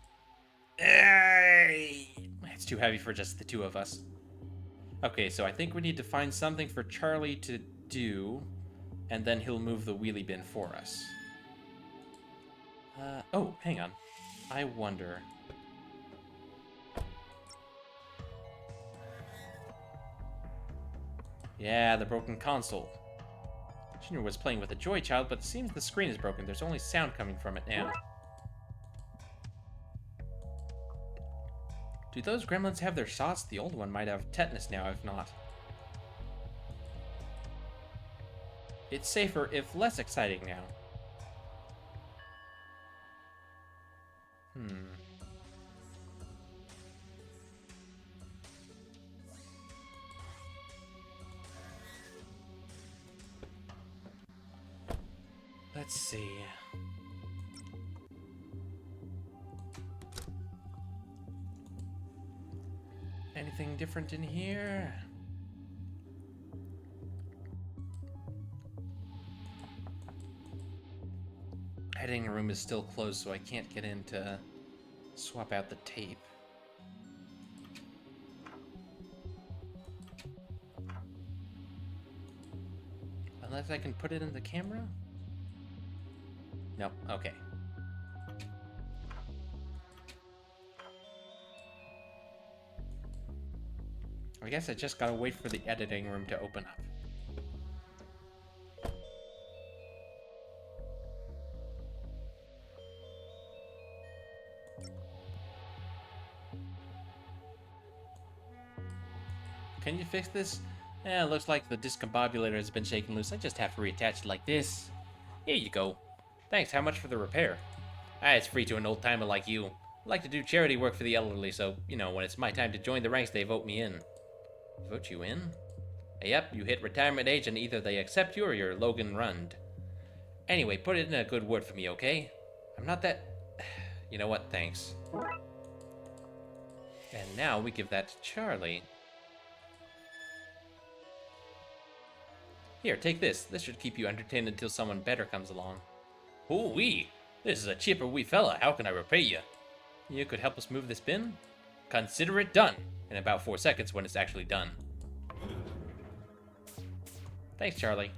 It's too heavy for just the two of us. Okay, so I think we need to find something for Charlie to do, and then he'll move the wheelie bin for us. Oh, hang on. I wonder... Yeah, the broken console. Junior was playing with a Joy Child, but it seems the screen is broken. There's only sound coming from it now. Do those gremlins have their shots? The old one might have tetanus now, if not. It's safer, if less exciting now. Let's see. Anything different in here? Editing room is still closed, so I can't get in to swap out the tape. Unless I can put it in the camera? No, okay. I guess I just gotta wait for the editing room to open up. can you fix this? Eh, looks like the discombobulator has been shaken loose. I just have to reattach it like this. Here you go. Thanks, how much for the repair? Ah, it's free to an old-timer like you. I like to do charity work for the elderly, so, you know, when it's my time to join the ranks, they vote me in. Vote you in? Yep, you hit retirement age and either they accept you or you're Logan Rund. Anyway, put it in a good word for me, okay? I'm not that... You know what, thanks. And now we give that to Charlie. Here, take this. This should keep you entertained until someone better comes along. Ooh-wee! This is a cheaper wee fella. How can I repay you? You could help us move this bin? Consider it done. In about 4 seconds when it's actually done. Thanks, Charlie.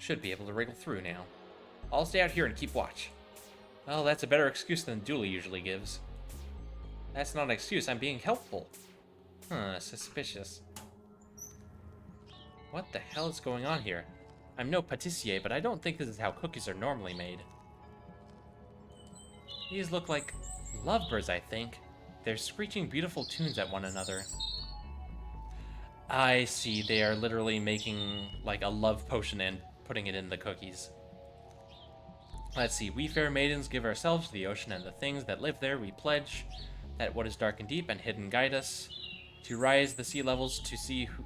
Should be able to wriggle through now. I'll stay out here and keep watch. Well, that's a better excuse than Dooley usually gives. That's not an excuse, I'm being helpful. Huh, suspicious. What the hell is going on here? I'm no pâtissier, but I don't think this is how cookies are normally made. These look like lovebirds, I think. They're screeching beautiful tunes at one another. I see, they are literally making like a love potion and putting it in the cookies. Let's see, we fair maidens give ourselves to the ocean and the things that live there we pledge that what is dark and deep and hidden guide us to rise the sea levels to see who,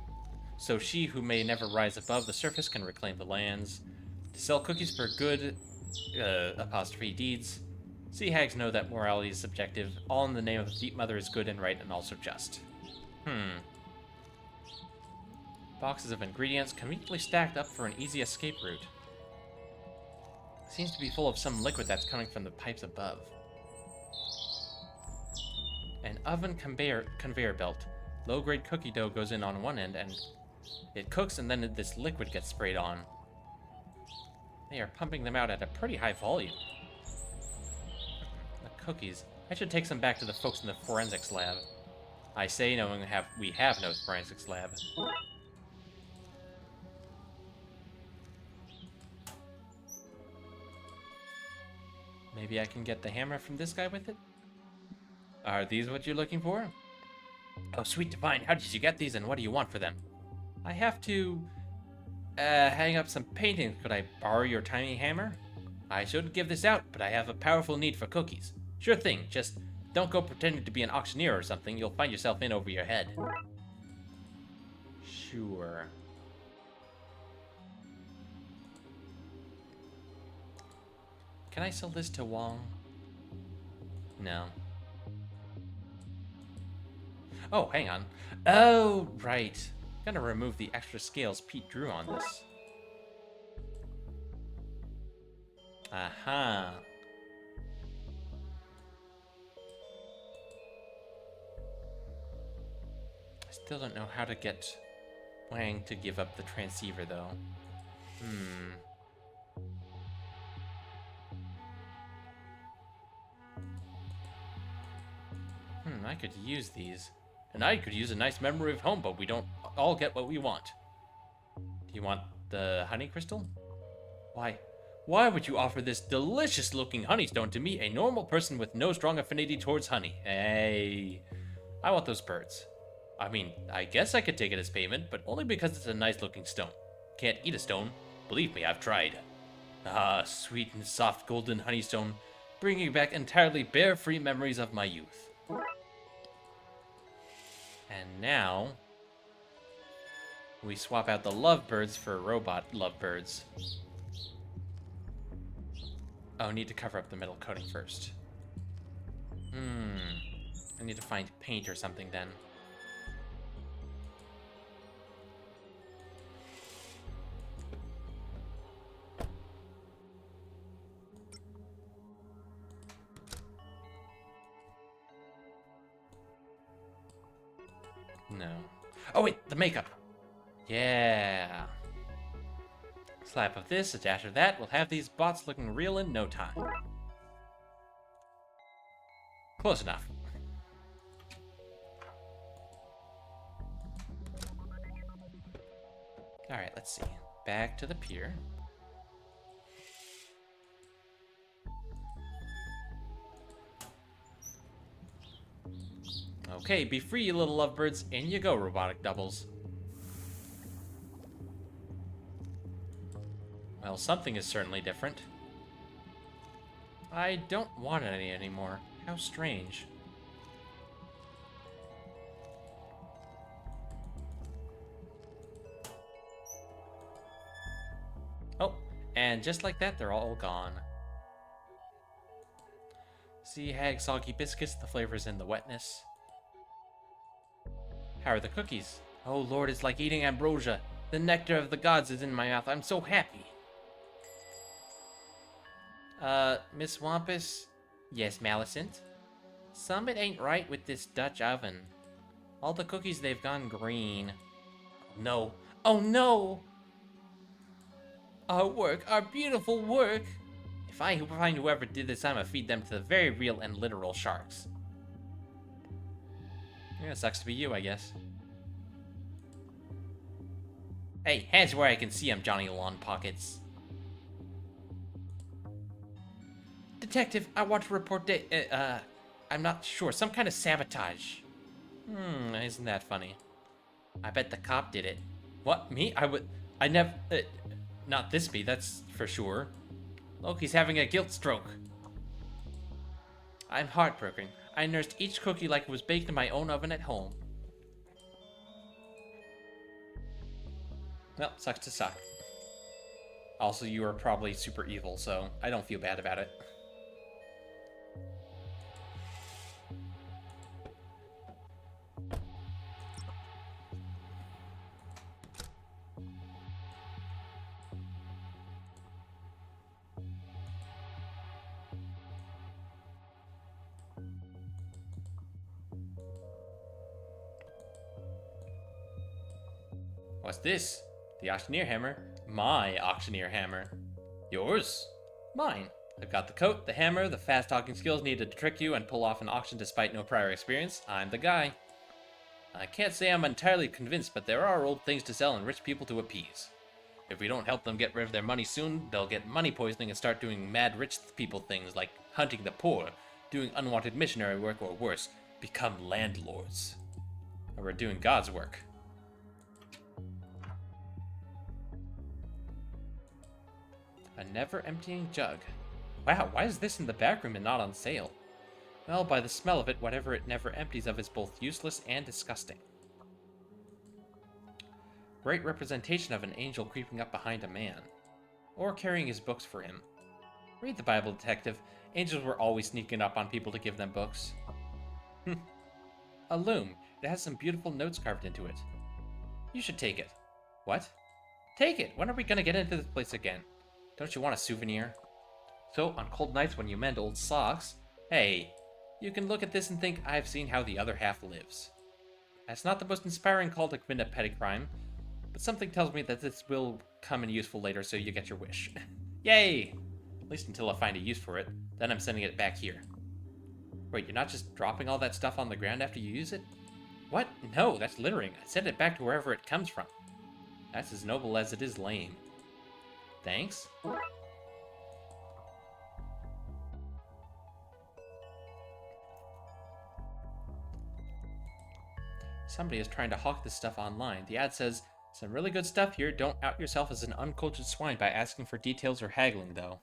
so she who may never rise above the surface can reclaim the lands, to sell cookies for good apostrophe deeds. Sea hags know that morality is subjective. All in the name of the deep mother is good and right and also just. Boxes of ingredients conveniently stacked up for an easy escape route. Seems to be full of some liquid that's coming from the pipes above. An oven conveyor belt. Low-grade cookie dough goes in on one end and it cooks and then this liquid gets sprayed on. They are pumping them out at a pretty high volume. The cookies. I should take some back to the folks in the forensics lab. I say knowing we have no forensics lab. Maybe I can get the hammer from this guy with it? Are these what you're looking for? Oh, sweet divine, how did you get these and what do you want for them? I have to hang up some paintings. Could I borrow your tiny hammer? I shouldn't give this out, but I have a powerful need for cookies. Sure thing, just don't go pretending to be an auctioneer or something. You'll find yourself in over your head. Sure. Can I sell this to Wong? No. Oh, hang on. Oh, right. Gonna remove the extra scales Pete drew on this. Aha. I still don't know how to get Wang to give up the transceiver, though. I could use these. And I could use a nice memory of home, but we don't all get what we want. Do you want the honey crystal? Why would you offer this delicious-looking honeystone to me, a normal person with no strong affinity towards honey? Hey, I want those birds. I mean, I guess I could take it as payment, but only because it's a nice-looking stone. Can't eat a stone. Believe me, I've tried. Ah, sweet and soft golden honeystone, bringing back entirely bear-free memories of my youth. And now, we swap out the lovebirds for robot lovebirds. Oh, need to cover up the metal coating first. I need to find paint or something then. No. Oh wait, the makeup. Yeah. Slap of this, a dash of that. We'll have these bots looking real in no time. Close enough. Alright, let's see. Back to the pier. Okay, be free, you little lovebirds. In you go, robotic doubles. Well, something is certainly different. I don't want any anymore. How strange. Oh, and just like that, they're all gone. See, hag, soggy biscuits, the flavor's in the wetness. How are the cookies? Oh lord, it's like eating ambrosia. The nectar of the gods is in my mouth. I'm so happy. Miss Wampus? Yes, Malicent? Something ain't right with this Dutch oven. All the cookies, they've gone green. No. Oh no! Our work, our beautiful work! If I find whoever did this, I'ma feed them to the very real and literal sharks. Yeah, it sucks to be you, I guess. Hey, hands where I can see 'em, Johnny Lawn Pockets. Detective, I want to report I'm not sure. Some kind of sabotage. Isn't that funny? I bet the cop did it. What? Me? I never... not this me, that's for sure. Loki's having a guilt stroke. I'm heartbroken. I nursed each cookie like it was baked in my own oven at home. Well, sucks to suck. Also, you are probably super evil, so I don't feel bad about it. What's this? The auctioneer hammer? My auctioneer hammer. Yours? Mine. I've got the coat, the hammer, the fast-talking skills needed to trick you and pull off an auction despite no prior experience. I'm the guy. I can't say I'm entirely convinced, but there are old things to sell and rich people to appease. If we don't help them get rid of their money soon, they'll get money poisoning and start doing mad rich people things like hunting the poor, doing unwanted missionary work, or worse, become landlords. Or we're doing God's work. A never-emptying jug. Wow, why is this in the back room and not on sale? Well, by the smell of it, whatever it never empties of is both useless and disgusting. Great representation of an angel creeping up behind a man. Or carrying his books for him. Read the Bible, detective. Angels were always sneaking up on people to give them books. A loom. It has some beautiful notes carved into it. You should take it. What? Take it! When are we gonna get into this place again? Don't you want a souvenir? So, on cold nights when you mend old socks, hey, you can look at this and think, I've seen how the other half lives. That's not the most inspiring call to commit a petty crime, but something tells me that this will come in useful later, so you get your wish. Yay! At least until I find a use for it, then I'm sending it back here. Wait, you're not just dropping all that stuff on the ground after you use it? What? No, that's littering. I send it back to wherever it comes from. That's as noble as it is lame. Thanks. Somebody is trying to hawk this stuff online. The ad says, some really good stuff here. Don't out yourself as an uncultured swine by asking for details or haggling, though.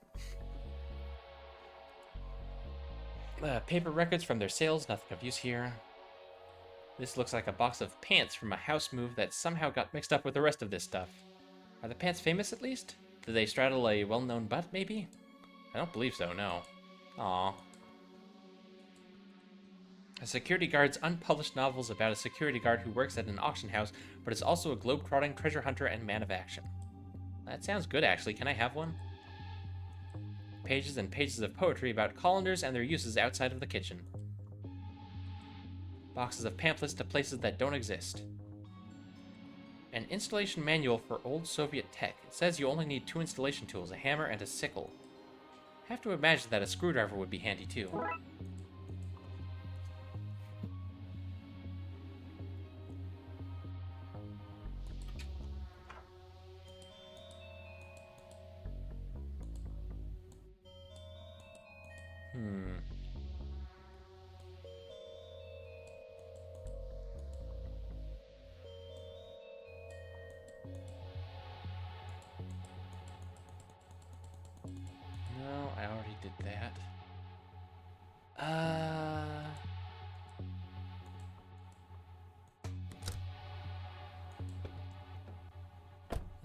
Paper records from their sales. Nothing of use here. This looks like a box of pants from a house move that somehow got mixed up with the rest of this stuff. Are the pants famous, at least? Do they straddle a well-known butt, maybe? I don't believe so, no. Aww. A security guard's unpublished novels about a security guard who works at an auction house, but is also a globe-trotting treasure hunter and man of action. That sounds good, actually. Can I have one? Pages and pages of poetry about colanders and their uses outside of the kitchen. Boxes of pamphlets to places that don't exist. An installation manual for old Soviet tech. It says you only need 2 installation tools, a hammer and a sickle. I have to imagine that a screwdriver would be handy too.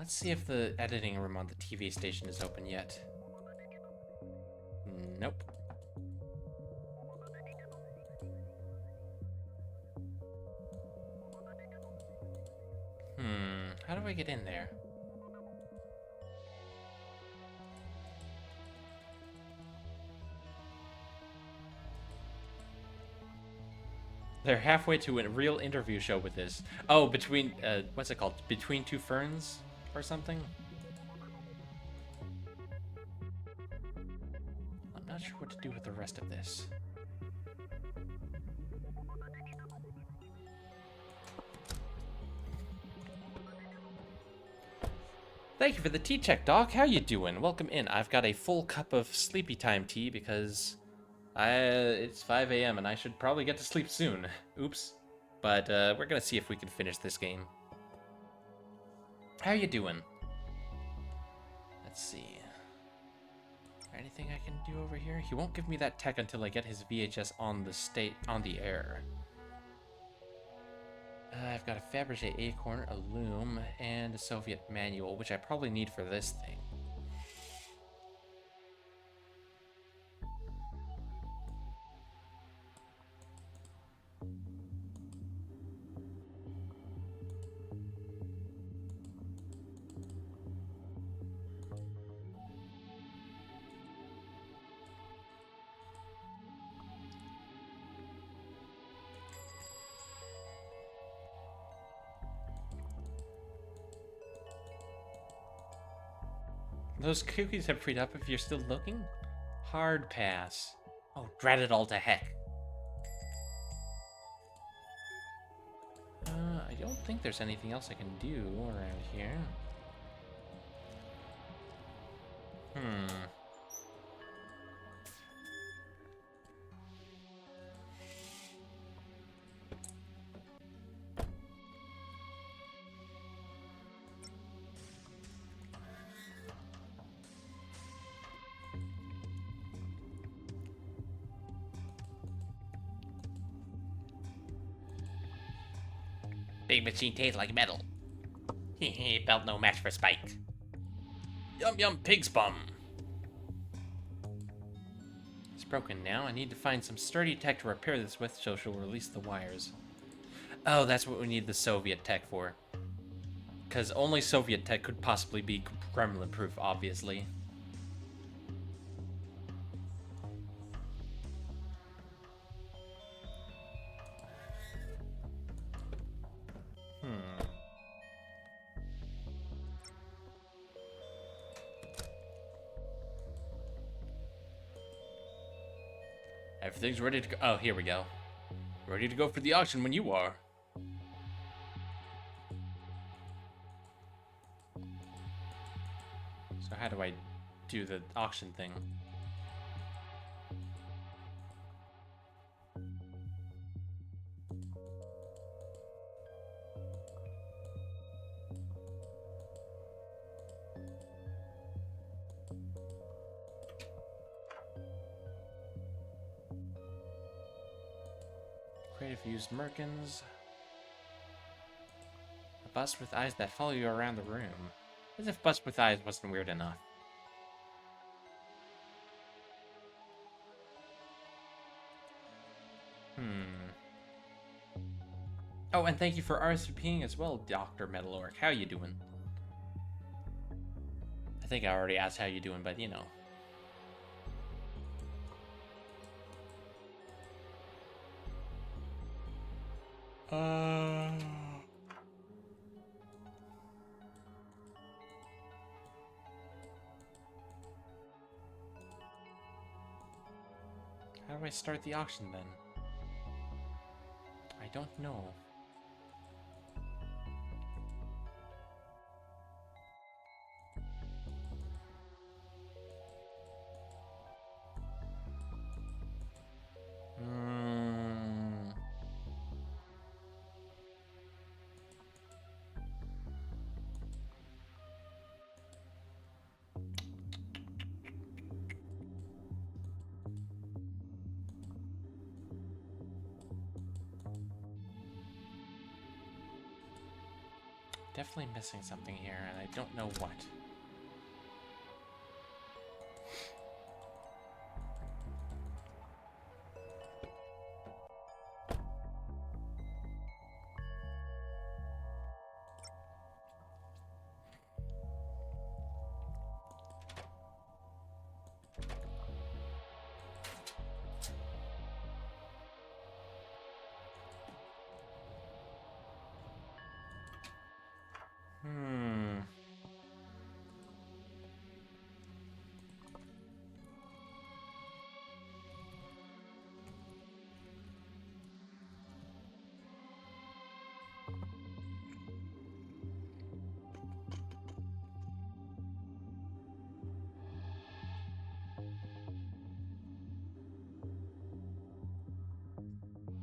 Let's see if the editing room on the TV station is open yet. Nope. How do I get in there? They're halfway to a real interview show with this. Oh, between, what's it called? Between Two Ferns or something? I'm not sure what to do with the rest of this. Thank you for the tea check, Doc. How you doing? Welcome in. I've got a full cup of sleepy time tea because it's 5 a.m. and I should probably get to sleep soon. Oops. But we're gonna see if we can finish this game. How you doing? Let's see. Anything I can do over here? He won't give me that tech until I get his VHS on the air. I've got a Fabergé Acorn, a Loom, and a Soviet manual, which I probably need for this thing. Those cookies have freed up if you're still looking? Hard pass. Oh, drat it all to heck. I don't think there's anything else I can do around here. Big machine tastes like metal. Hehe, belt no match for Spike. Yum yum pig's bum. It's broken now. I need to find some sturdy tech to repair this with so she'll release the wires. Oh, that's what we need the Soviet tech for. Because only Soviet tech could possibly be gremlin-proof, obviously. Everything's ready to go. Oh, here we go. Ready to go for the auction when you are. So how do I do the auction thing? Creative used merkins. A bust with eyes that follow you around the room. As if bust with eyes wasn't weird enough. Oh, and thank you for RSVPing as well, Dr. Metalorc. How you doing? I think I already asked how you doing, but you know. How do I start the auction then? I don't know. definitely missing something here, and I don't know what.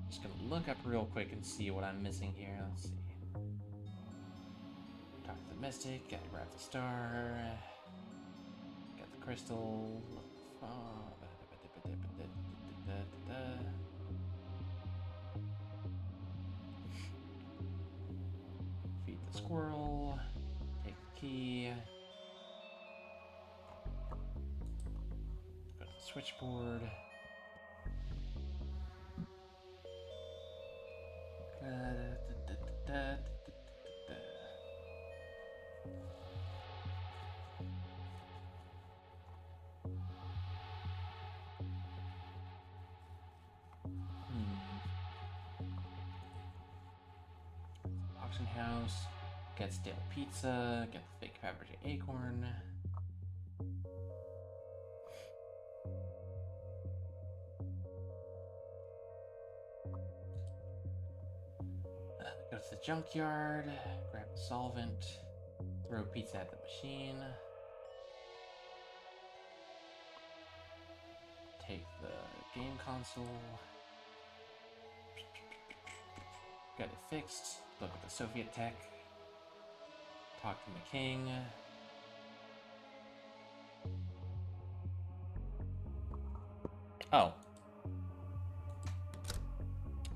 Just gonna look up real quick and see what I'm missing here. Let's see. Talk to the Mystic, gotta grab the star. Got the crystal. Feed the squirrel. Take the key. Go to the switchboard. Auction house, get stale pizza, get the fake Fabergé acorn. Go to the junkyard, grab the solvent, throw pizza at the machine. Take the game console. Got it fixed. Look at the Soviet tech. Talk to the king. Oh.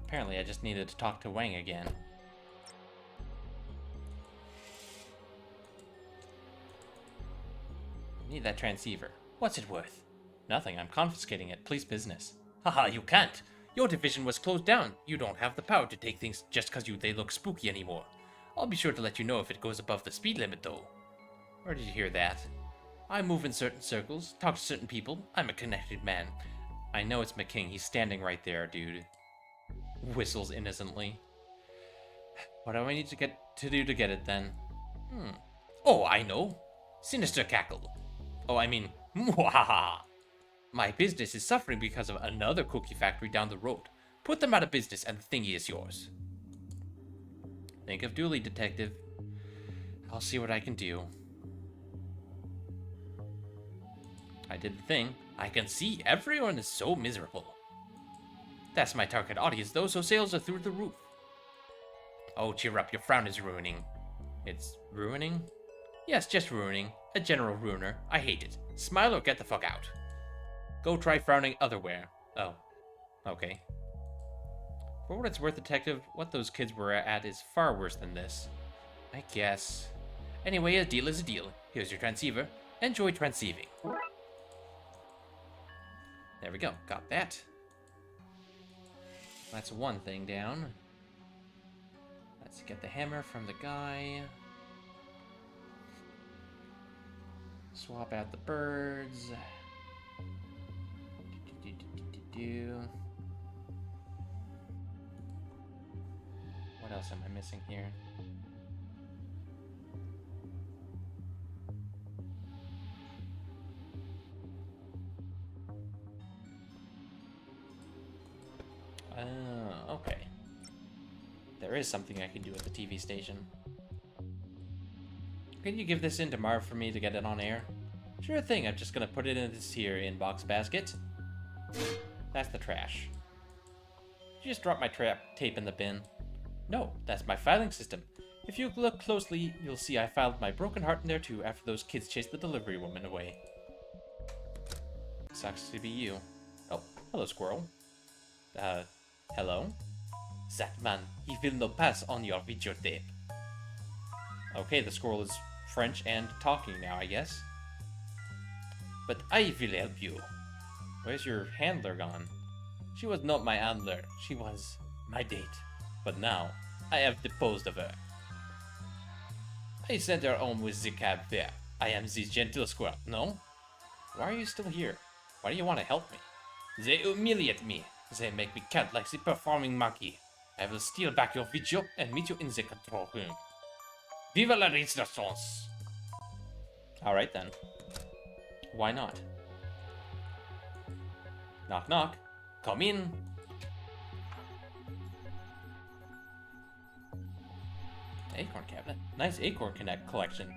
Apparently I just needed to talk to Wang again. Need that transceiver. What's it worth? Nothing. I'm confiscating it. Police business. Haha, you can't. Your division was closed down. You don't have the power to take things just because they look spooky anymore. I'll be sure to let you know if it goes above the speed limit, though. Where did you hear that? I move in certain circles, talk to certain people. I'm a connected man. I know it's McKing. He's standing right there, dude. Whistles innocently. What do I need to do to get it, then? Oh, I know. Sinister cackle. Oh, I mean, mwahaha. My business is suffering because of another cookie factory down the road. Put them out of business and the thingy is yours. Think of Dooley, detective. I'll see what I can do. I did the thing. I can see everyone is so miserable. That's my target audience though, so sales are through the roof. Oh, cheer up, your frown is ruining. It's ruining? Yes, just ruining. A general ruiner. I hate it. Smile or get the fuck out. Go try frowning otherwhere. Oh. Okay. For what it's worth, detective, what those kids were at is far worse than this. I guess. Anyway, a deal is a deal. Here's your transceiver. Enjoy transceiving. There we go. Got that. That's one thing down. Let's get the hammer from the guy. Swap out the birds. What else am I missing here? Okay. There is something I can do at the TV station. Can you give this in to Marv for me to get it on air? Sure thing, I'm just gonna put it in this here inbox basket. That's the trash. Did you just drop my tape in the bin? No, that's my filing system. If you look closely, you'll see I filed my broken heart in there too after those kids chased the delivery woman away. Sucks to be you. Oh, hello, squirrel. Hello? That man, he will not pass on your videotape. Okay, the squirrel is French and talking now, I guess. But I will help you. Where's your handler gone? She was not my handler. She was my date. But now, I have disposed of her. I sent her home with the cab fare. I am the gentle squirrel, no? Why are you still here? Why do you want to help me? They humiliate me. They make me count like the performing monkey. I will steal back your video and meet you in the control room. Vive la Resistance! Alright then. Why not? Knock knock. Come in. Acorn cabinet. Nice acorn collection.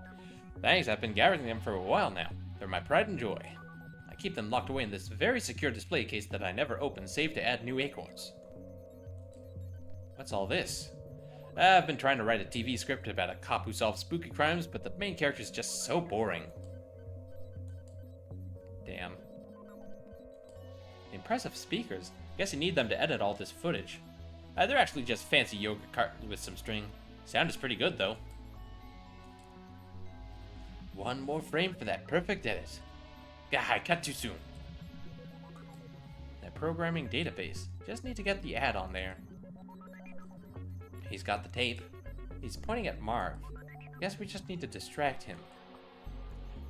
Thanks, I've been gathering them for a while now. They're my pride and joy. I keep them locked away in this very secure display case that I never open, save to add new acorns. What's all this? I've been trying to write a TV script about a cop who solves spooky crimes, but the main character is just so boring. Damn. Impressive speakers. Guess you need them to edit all this footage. They're actually just fancy yogurt cartons with some string. Sound is pretty good, though. One more frame for that perfect edit. Gah, I cut too soon. That programming database. Just need to get the ad on there. He's got the tape. He's pointing at Marv. Guess we just need to distract him.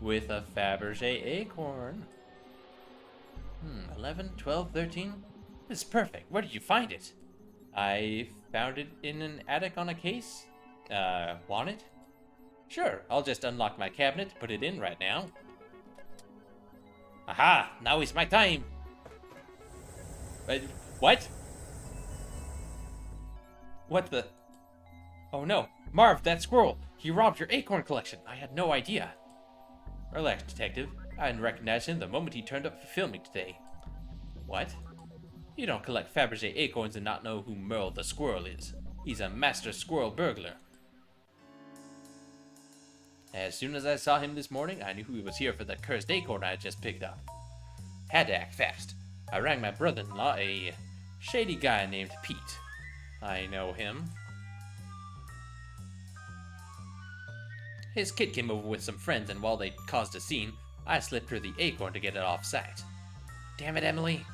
With a Fabergé acorn. 11, 12, 13? This is perfect. Where did you find it? I found it in an attic on a case. Want it? Sure, I'll just unlock my cabinet, put it in right now. Aha! Now is my time! What? What the? Oh no, Marv, that squirrel! He robbed your acorn collection. I had no idea. Relax, detective. I didn't recognize him the moment he turned up for filming today. What? You don't collect Fabergé acorns and not know who Merle the squirrel is. He's a master squirrel burglar. As soon as I saw him this morning, I knew he was here for the cursed acorn I had just picked up. Had to act fast. I rang my brother-in-law, a shady guy named Pete. I know him. His kid came over with some friends, and while they caused a scene, I slipped her the acorn to get it off site. Damn it, Emily.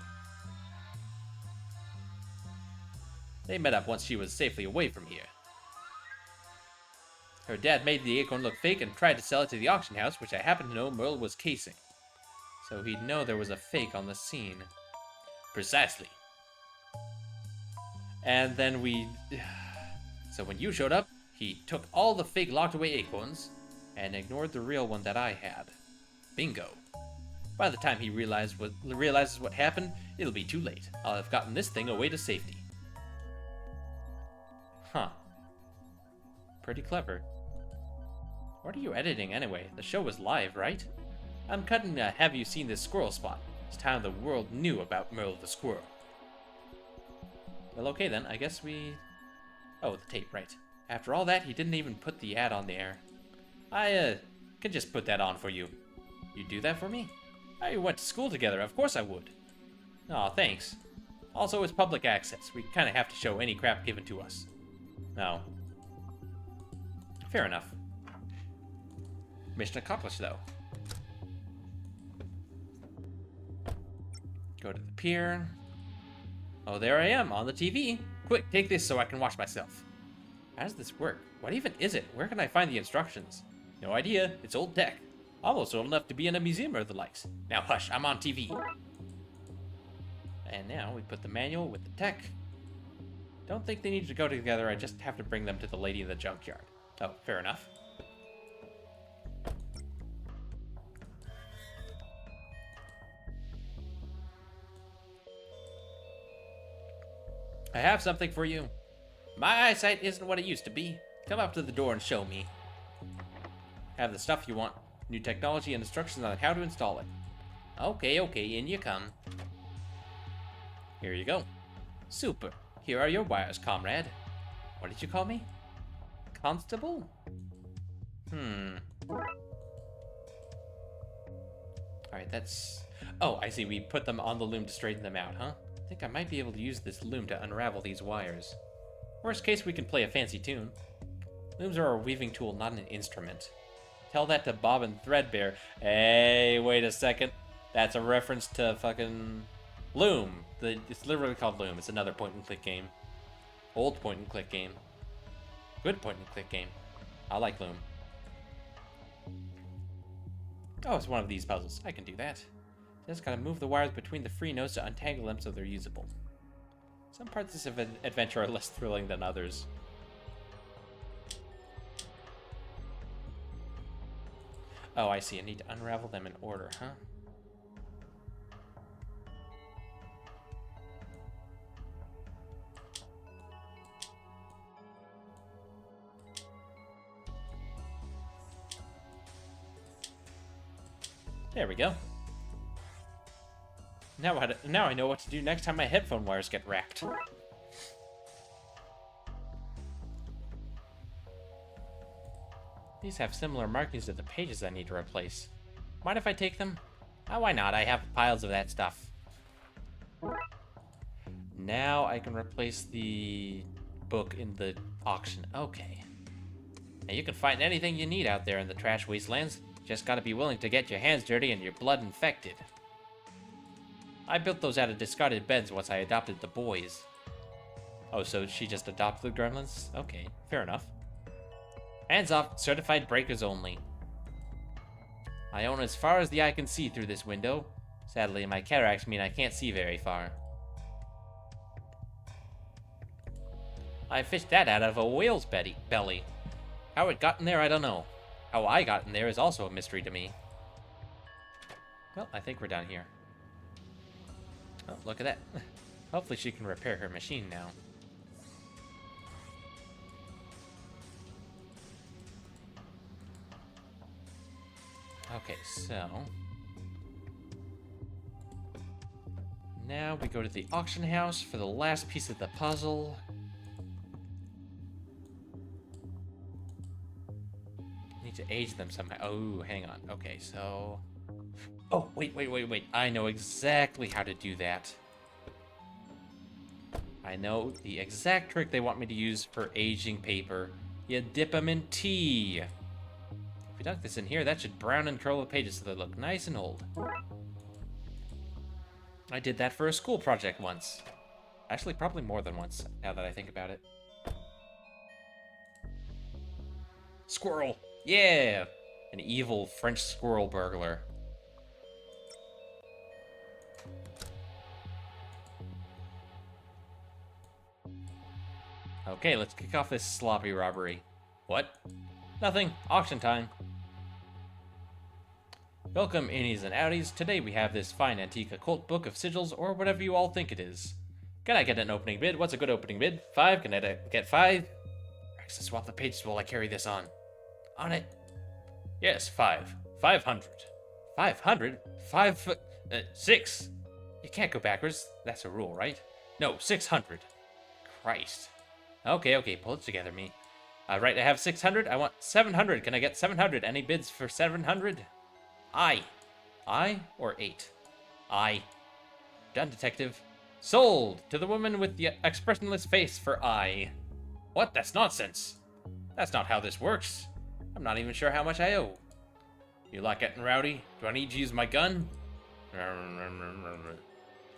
They met up once she was safely away from here. Her dad made the acorn look fake and tried to sell it to the auction house, which I happen to know Merle was casing. So he'd know there was a fake on the scene. Precisely. And then So when you showed up, he took all the fake locked away acorns and ignored the real one that I had. Bingo. By the time he realizes what happened, it'll be too late. I'll have gotten this thing away to safety. Huh. Pretty clever. What are you editing anyway? The show was live, right? I'm cutting Have You Seen This Squirrel spot. It's time the world knew about Merle the Squirrel. Well, okay then, I guess we... Oh, the tape, right. After all that, he didn't even put the ad on the air. I, can just put that on for you. You'd do that for me? I went to school together, of course I would. Aw, thanks. Also, it's public access. We kinda have to show any crap given to us. No. Fair enough. Mission accomplished, though. Go to the pier. Oh, there I am, on the TV. Quick, take this so I can watch myself. How does this work? What even is it? Where can I find the instructions? No idea. It's old tech. Almost old enough to be in a museum or the likes. Now hush, I'm on TV. And now we put the manual with the tech. Don't think they need to go together, I just have to bring them to the lady in the junkyard. Oh, fair enough. I have something for you. My eyesight isn't what it used to be. Come up to the door and show me. Have the stuff you want. New technology and instructions on how to install it. Okay, in you come. Here you go. Super. Here are your wires, comrade. What did you call me? Constable? Alright, that's... Oh, I see. We put them on the loom to straighten them out, huh? I think I might be able to use this loom to unravel these wires. Worst case, we can play a fancy tune. Looms are a weaving tool, not an instrument. Tell that to Bob and Threadbare. Hey, wait a second. That's a reference to fucking Loom. It's literally called Loom. It's another point-and-click game. Old point-and-click game. Good point-and-click game. I like Loom. Oh, it's one of these puzzles. I can do that. Just gotta move the wires between the free nodes to untangle them so they're usable. Some parts of this adventure are less thrilling than others. Oh, I see. I need to unravel them in order, huh? There we go. Now I know what to do next time my headphone wires get wrapped. These have similar markings to the pages I need to replace. Mind if I take them? Oh, why not? I have piles of that stuff. Now I can replace the book in the auction. Okay. Now you can find anything you need out there in the trash wastelands. Just gotta be willing to get your hands dirty and your blood infected. I built those out of discarded beds once I adopted the boys. Oh, so she just adopted the gremlins? Okay, fair enough. Hands off, certified breakers only. I own as far as the eye can see through this window. Sadly, my cataracts mean I can't see very far. I fished that out of a whale's belly. How it got in there, I don't know. How I got in there is also a mystery to me. Well, I think we're down here. Oh, look at that. Hopefully she can repair her machine now. Okay, so... now we go to the auction house for the last piece of the puzzle. Need to age them somehow. Oh, hang on. Okay, so... oh, wait. I know exactly how to do that. I know the exact trick they want me to use for aging paper. You dip them in tea. If we dunk this in here, that should brown and curl the pages so they look nice and old. I did that for a school project once. Actually, probably more than once, now that I think about it. Squirrel! Yeah! An evil French squirrel burglar. Okay, let's kick off this sloppy robbery. What? Nothing. Auction time. Welcome, innies and outies. Today we have this fine antique occult book of sigils, or whatever you all think it is. Can I get an opening bid? What's a good opening bid? 5? Can I get 5? Rex, swap the pages while I carry this on. On it. Yes, 5. 500. 500? 6. You can't go backwards. That's a rule, right? No, 600. Christ. Okay, pull it together, me. Right, I have 600. I want 700. Can I get 700? Any bids for 700? I or 8? I. Done, detective. Sold to the woman with the expressionless face for I. What? That's nonsense. That's not how this works. I'm not even sure how much I owe. You like getting rowdy? Do I need to use my gun?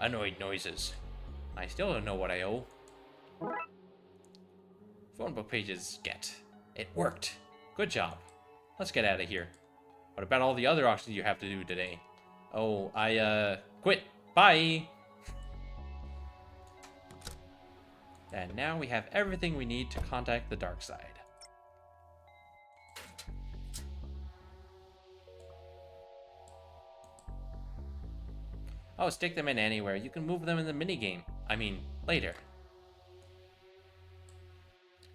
Annoyed noises. I still don't know what I owe. Phone book pages get. It worked. Good job. Let's get out of here. What about all the other auctions you have to do today? Oh, I quit. Bye! And now we have everything we need to contact the Darkside. Oh, stick them in anywhere. You can move them in the minigame. I mean, later.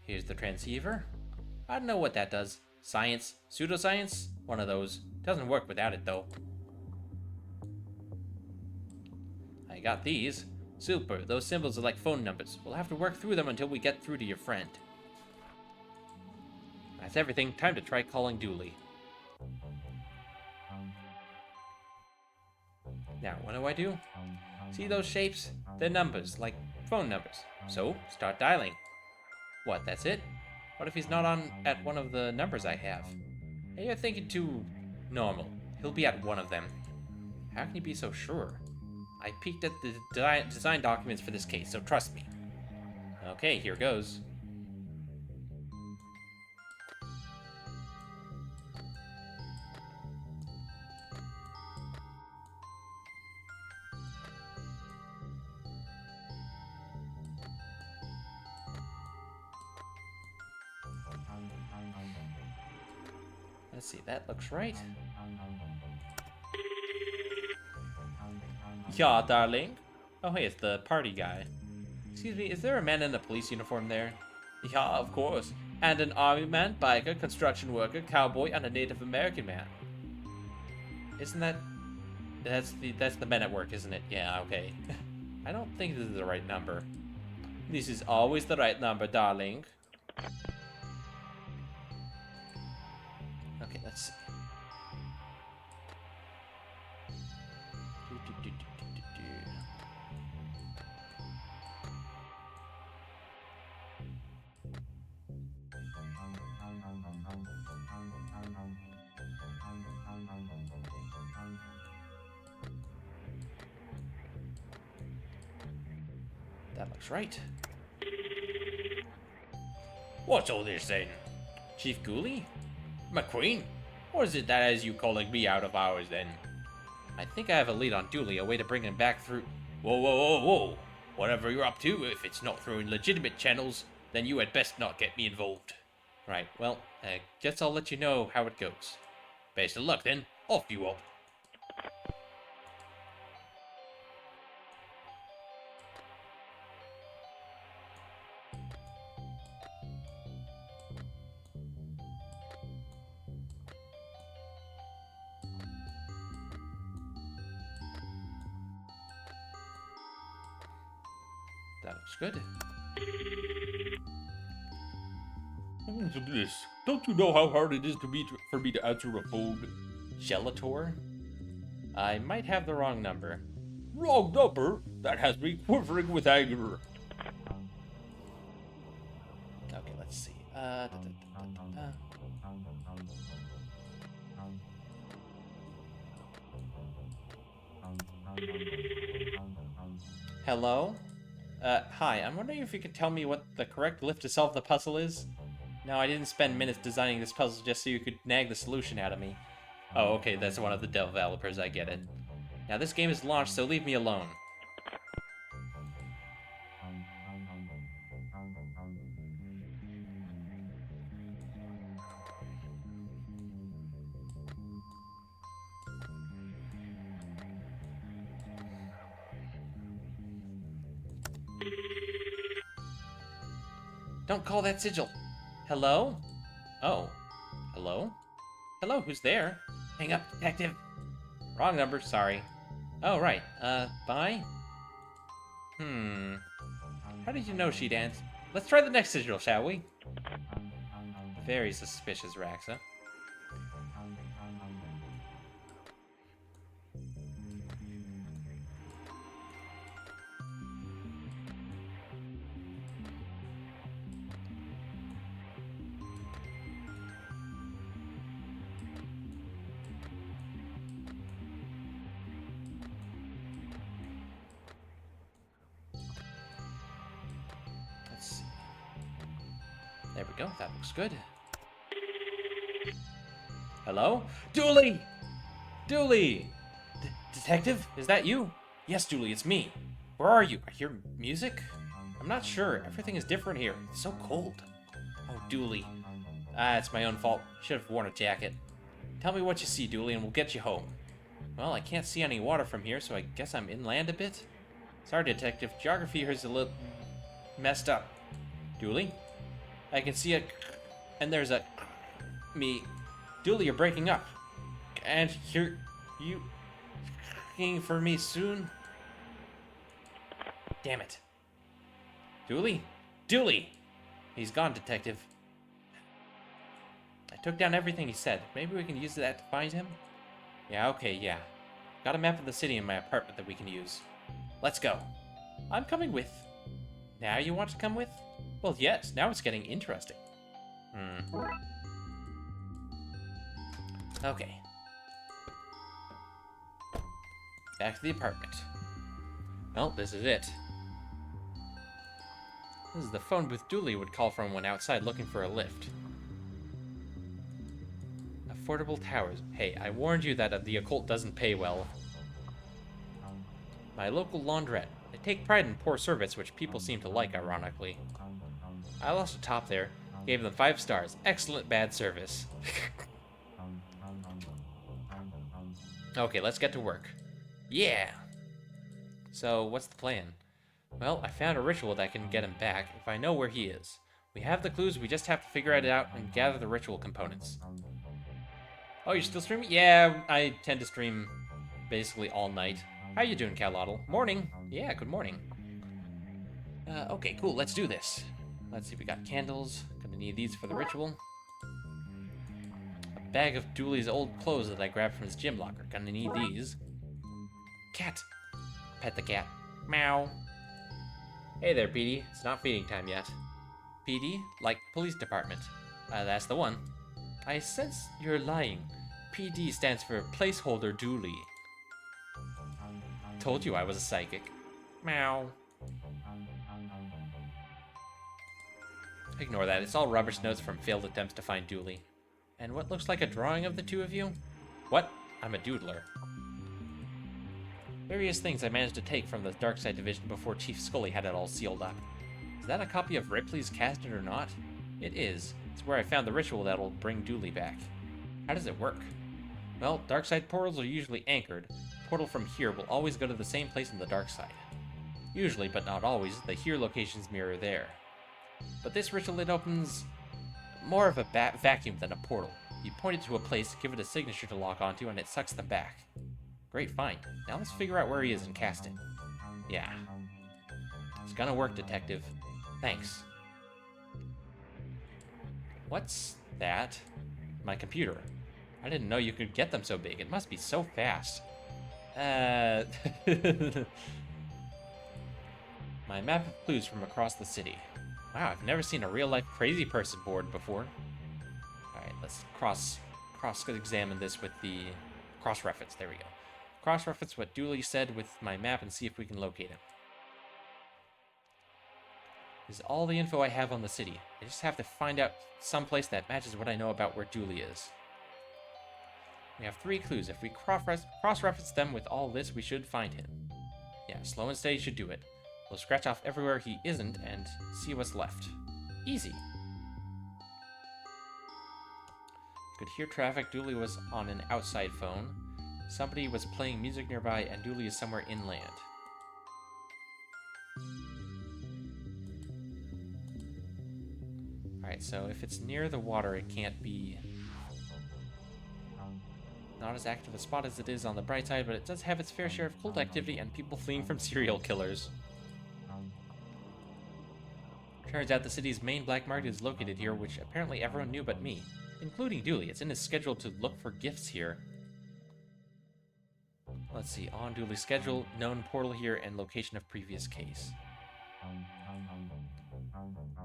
Here's the transceiver. I don't know what that does. Science? Pseudoscience? One of those. Doesn't work without it, though. I got these. Super. Those symbols are like phone numbers. We'll have to work through them until we get through to your friend. That's everything. Time to try calling Dooley. Now, what do? See those shapes? They're numbers, like phone numbers. So, start dialing. What, that's it? What if he's not on at one of the numbers I have? Hey, you're thinking too normal. He'll be at one of them. How can you be so sure? I peeked at the design documents for this case, so trust me. Okay, here goes. Let's see, that looks right. Yeah, darling. Oh, hey, it's the party guy. Excuse me, is there a man in a police uniform there? Yeah, of course. And an army man, biker, construction worker, cowboy, and a Native American man. Isn't that... That's the men at work, isn't it? Yeah, okay. I don't think this is the right number. This is always the right number, darling. Okay, let's see. That looks right. What's all this then? Chief Ghoulie? McQueen? What is it that has you calling me out of hours then? I think I have a lead on Dooley, a way to bring him back through... Whoa, whoa, whoa, whoa. Whatever you're up to, if it's not through legitimate channels, then you had best not get me involved. Right, well, I guess I'll let you know how it goes. Best of luck then. Off you up. That looks good. What's this? Don't you know how hard it is for me to answer a phone? Gelator? I might have the wrong number. Wrong number? That has me quivering with anger. Okay, let's see. Hello? Hi, I'm wondering if you could tell me what the correct lift to solve the puzzle is? No, I didn't spend minutes designing this puzzle just so you could nag the solution out of me. Oh, okay, that's one of the developers, I get it. Now, this game is launched, so leave me alone. Don't call that sigil. Hello? Oh. Hello? Hello, who's there? Hang up, detective. Wrong number, sorry. Oh, right. Bye? How did you know she'd answer? Let's try the next sigil, shall we? Very suspicious, Raxa. There we go, that looks good. Hello? Dooley! Dooley! Detective, is that you? Yes, Dooley, it's me. Where are you? I hear music? I'm not sure. Everything is different here. It's so cold. Oh, Dooley. It's my own fault. Should have worn a jacket. Tell me what you see, Dooley, and we'll get you home. Well, I can't see any water from here, so I guess I'm inland a bit. Sorry, Detective. Geography here is a little messed up. Dooley? I can see and there's me. Dooley, you're breaking up. And you looking for me soon? Damn it. Dooley? Dooley! He's gone, Detective. I took down everything he said. Maybe we can use that to find him? Yeah, okay, yeah. Got a map of the city in my apartment that we can use. Let's go. I'm coming with. Now you want to come with? Well, yes, now it's getting interesting. Okay. Back to the apartment. Well, this is it. This is the phone booth Dooley would call from when outside looking for a lift. Affordable towers. Hey, I warned you that the occult doesn't pay well. My local laundrette. They take pride in poor service, which people seem to like, ironically. I lost a top there. Gave them 5 stars. Excellent bad service. Okay, let's get to work. Yeah! So, what's the plan? Well, I found a ritual that can get him back if I know where he is. We have the clues, we just have to figure it out and gather the ritual components. Oh, you're still streaming? Yeah, I tend to stream basically all night. How you doing, Calotl? Morning. Yeah, good morning. Okay, cool, let's do this. Let's see, we got candles. Gonna need these for the ritual. A bag of Dooley's old clothes that I grabbed from his gym locker. Gonna need these. Cat. Pet the cat. Meow. Hey there, PD. It's not feeding time yet. PD? Like police department. That's the one. I sense you're lying. PD stands for placeholder Dooley. Told you I was a psychic. Meow. Ignore that. It's all rubbish notes from failed attempts to find Dooley. And what looks like a drawing of the two of you? What? I'm a doodler. Various things I managed to take from the Darkside division before Chief Scully had it all sealed up. Is that a copy of Ripley's Casted or not? It is. It's where I found the ritual that'll bring Dooley back. How does it work? Well, Darkside portals are usually anchored. A portal from here will always go to the same place in the Darkside. Usually, but not always, the here locations mirror there. But this ritual, it opens more of a vacuum than a portal. You point it to a place, give it a signature to lock onto, and it sucks them back. Great find. Now let's figure out where he is and cast it. Yeah. It's gonna work, detective. Thanks. What's that? My computer. I didn't know you could get them so big. It must be so fast. My map of clues from across the city. Wow, I've never seen a real-life crazy person board before. Alright, let's cross-examine this with the cross-reference. There we go. Cross-reference what Dooley said with my map and see if we can locate him. This is all the info I have on the city. I just have to find out someplace that matches what I know about where Dooley is. We have 3 clues. If we cross-reference them with all this, we should find him. Yeah, slow and steady should do it. We'll scratch off everywhere he isn't and see what's left. Easy. Could hear traffic. Dooley was on an outside phone. Somebody was playing music nearby, and Dooley is somewhere inland. Alright, so if it's near the water, it can't be not as active a spot as it is on the bright side, but it does have its fair share of cult activity and people fleeing from serial killers. Turns out the city's main black market is located here, which apparently everyone knew but me, including Dooley. It's in his schedule to look for gifts here. Let's see, on Dooley's schedule, known portal here, and location of previous case.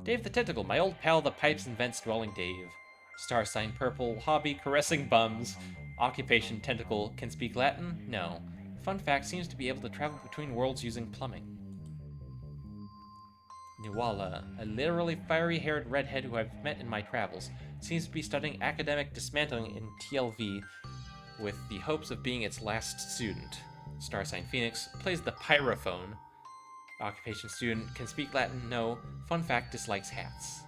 Dave the Tentacle, my old pal, the pipes and vents dwelling Dave. Star sign purple, hobby caressing bums. Occupation tentacle, can speak Latin? No. Fun fact, seems to be able to travel between worlds using plumbing. Nuala, a literally fiery-haired redhead who I've met in my travels, seems to be studying academic dismantling in TLV with the hopes of being its last student. Star sign Phoenix, plays the pyrophone. Occupation student, can speak Latin? No. Fun fact, dislikes hats.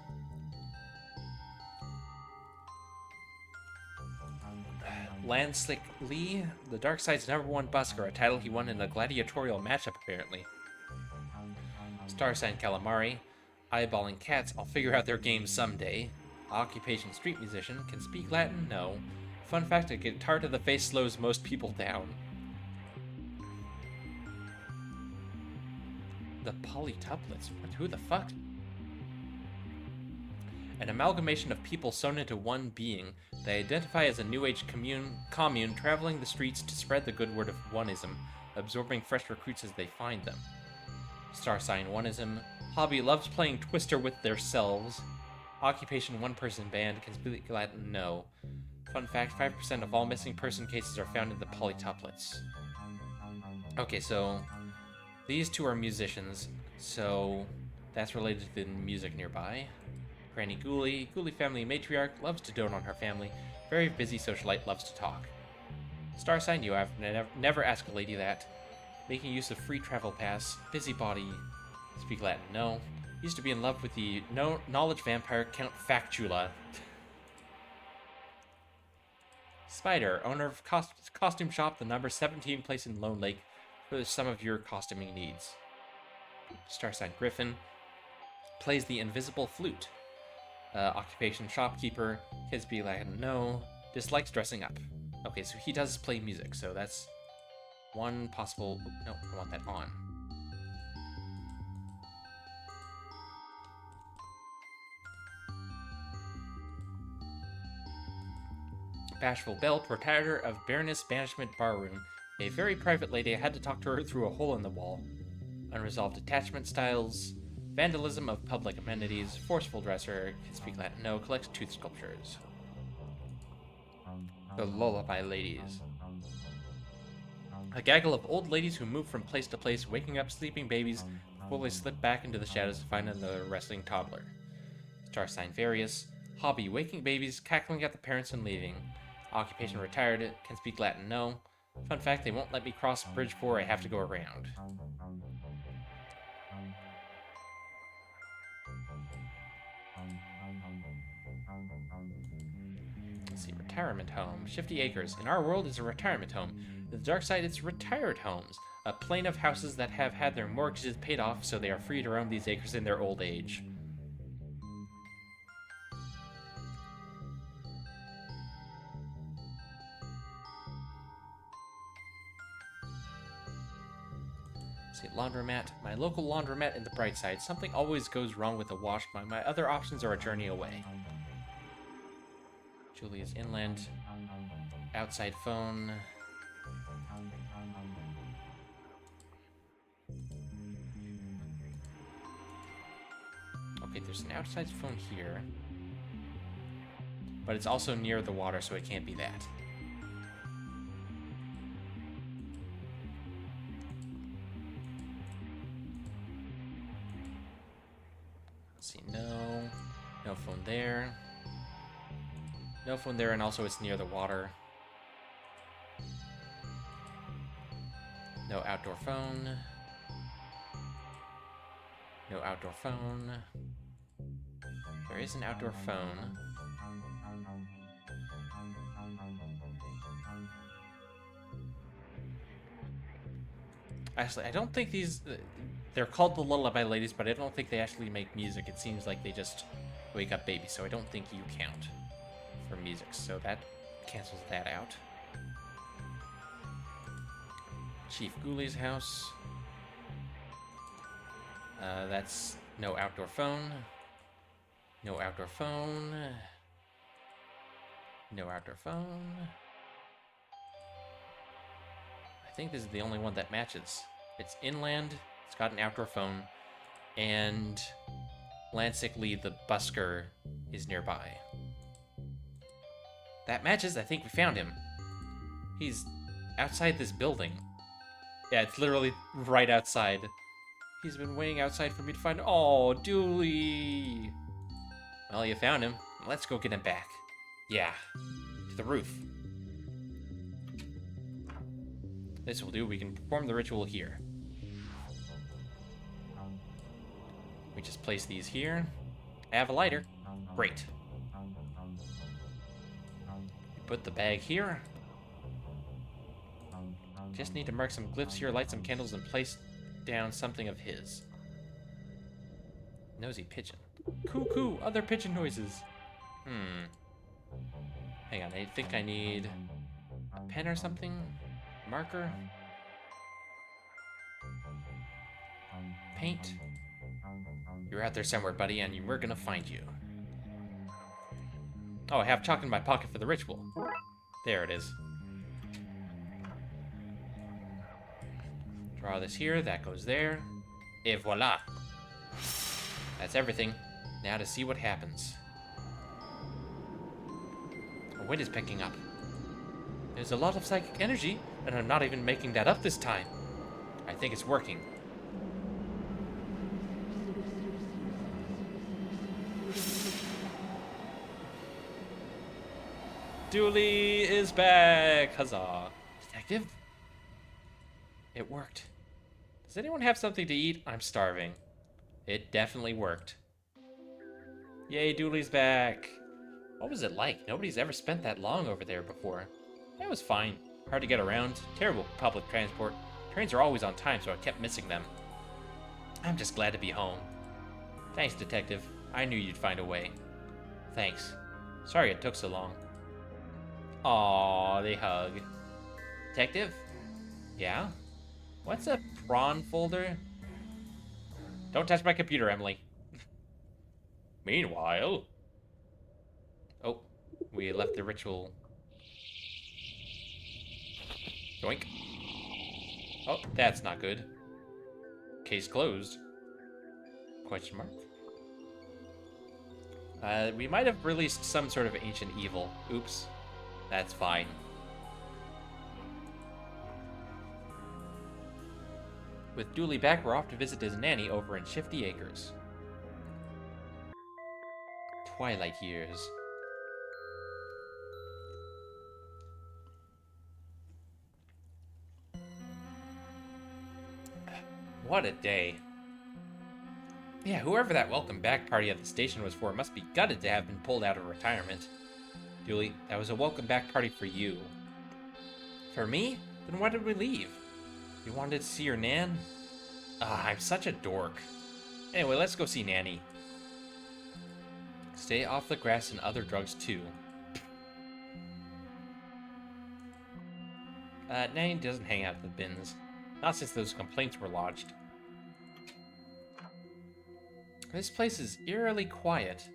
Lanslick Lee, the Darkside's #1 busker, a title he won in a gladiatorial matchup apparently. Star sign Calamari, eyeballing cats, I'll figure out their game someday. Occupation street musician, can speak Latin? No. Fun fact, a guitar to the face slows most people down. The polytuplets, who the fuck? An amalgamation of people sewn into one being. They identify as a New Age commune traveling the streets to spread the good word of oneism, absorbing fresh recruits as they find them. Star sign oneism. Hobby loves playing Twister with their selves. Occupation, one-person band. Can speak Latin? No. Fun fact, 5% of all missing person cases are found in the polytuplets. Okay, so these two are musicians, so that's related to the music nearby. Granny Ghoulie, Ghoulie family matriarch, loves to dote on her family. Very busy socialite, loves to talk. Star sign, you have never ask a lady that. Making use of free travel pass. Busybody. Speak Latin? No. Used to be in love with the knowledge vampire Count Factula. Spider, owner of costume shop, the number 17 place in Lone Lake for some of your costuming needs. Star sign Griffin. Plays the invisible flute. Occupation shopkeeper. Kids be Latin? No. Dislikes dressing up. Okay, so he does play music, so that's one possible... No, I want that on. Bashful Belle, proprietor of Baroness Banishment Barroom. A very private lady. I had to talk to her through a hole in the wall. Unresolved attachment styles. Vandalism of public amenities. Forceful dresser. Can speak Latin? No. Collects tooth sculptures. The Lullaby Ladies. A gaggle of old ladies who move from place to place, waking up sleeping babies before they slip back into the shadows to find another resting toddler. Star sign Various. Hobby, waking babies, cackling at the parents and leaving. Occupation retired, can speak Latin? No. Fun fact, they won't let me cross Bridge 4, I have to go around. Let's see, retirement home. Shifty Acres. In our world, it's a retirement home. In the Darkside, it's retired homes. A plane of houses that have had their mortgages paid off, so they are free to roam these acres in their old age. See, laundromat. My local laundromat in the bright side. Something always goes wrong with the wash. My other options are a journey away. Julia's Inland. Outside phone. Okay, there's an outside phone here. But it's also near the water, so it can't be that. Let's see, no. No phone there. No phone there, and also it's near the water. No outdoor phone. No outdoor phone. There is an outdoor phone. Actually, I don't think these... they're called the Lullaby Ladies, but I don't think they actually make music. It seems like they just wake up babies, so I don't think you count for music. So that cancels that out. Chief Ghoulie's house. That's no outdoor phone. No outdoor phone. No outdoor phone. I think this is the only one that matches. It's inland, it's got an outdoor phone, and Lansing Lee, the busker, is nearby. That matches. I think we found him. He's outside this building. Yeah, it's literally right outside. He's been waiting outside for me to find... Oh, Dooley! Well, you found him. Let's go get him back. Yeah. To the roof. This will do. We can perform the ritual here. We just place these here. I have a lighter. Great. Put the bag here. Just need to mark some glyphs here, light some candles, and place down something of his. Nosy pigeon. Cuckoo! Other pigeon noises. Hang on, I think I need a pen or something? Marker? Paint? You're out there somewhere, buddy, and we're gonna find you. Oh, I have chalk in my pocket for the ritual. There it is. Draw this here, that goes there. Et voila! That's everything. Now to see what happens. wind is picking up. There's a lot of psychic energy, and I'm not even making that up this time. I think it's working. Dooley is back! Huzzah! Detective? It worked. Does anyone have something to eat? I'm starving. It definitely worked. Yay, Dooley's back! What was it like? Nobody's ever spent that long over there before. It was fine. Hard to get around. Terrible public transport. Trains are always on time, so I kept missing them. I'm just glad to be home. Thanks, Detective. I knew you'd find a way. Thanks. Sorry it took so long. Aww, they hug. Detective? Yeah? What's a prawn folder? Don't touch my computer, Emily. Meanwhile... Oh, we left the ritual. Yoink. Oh, that's not good. Case closed. Question mark? We might have released some sort of ancient evil. Oops. That's fine. With Dooley back, we're off to visit his nanny over in Shifty Acres. Twilight years. What a day. Yeah, whoever that welcome back party at the station was for must be gutted to have been pulled out of retirement. Dooley, that was a welcome back party for you. For me? Then why did we leave? You wanted to see your Nan? Ah, I'm such a dork. Anyway, let's go see Nanny. Stay off the grass and other drugs too. Nanny doesn't hang out at the bins. Not since those complaints were lodged. This place is eerily quiet.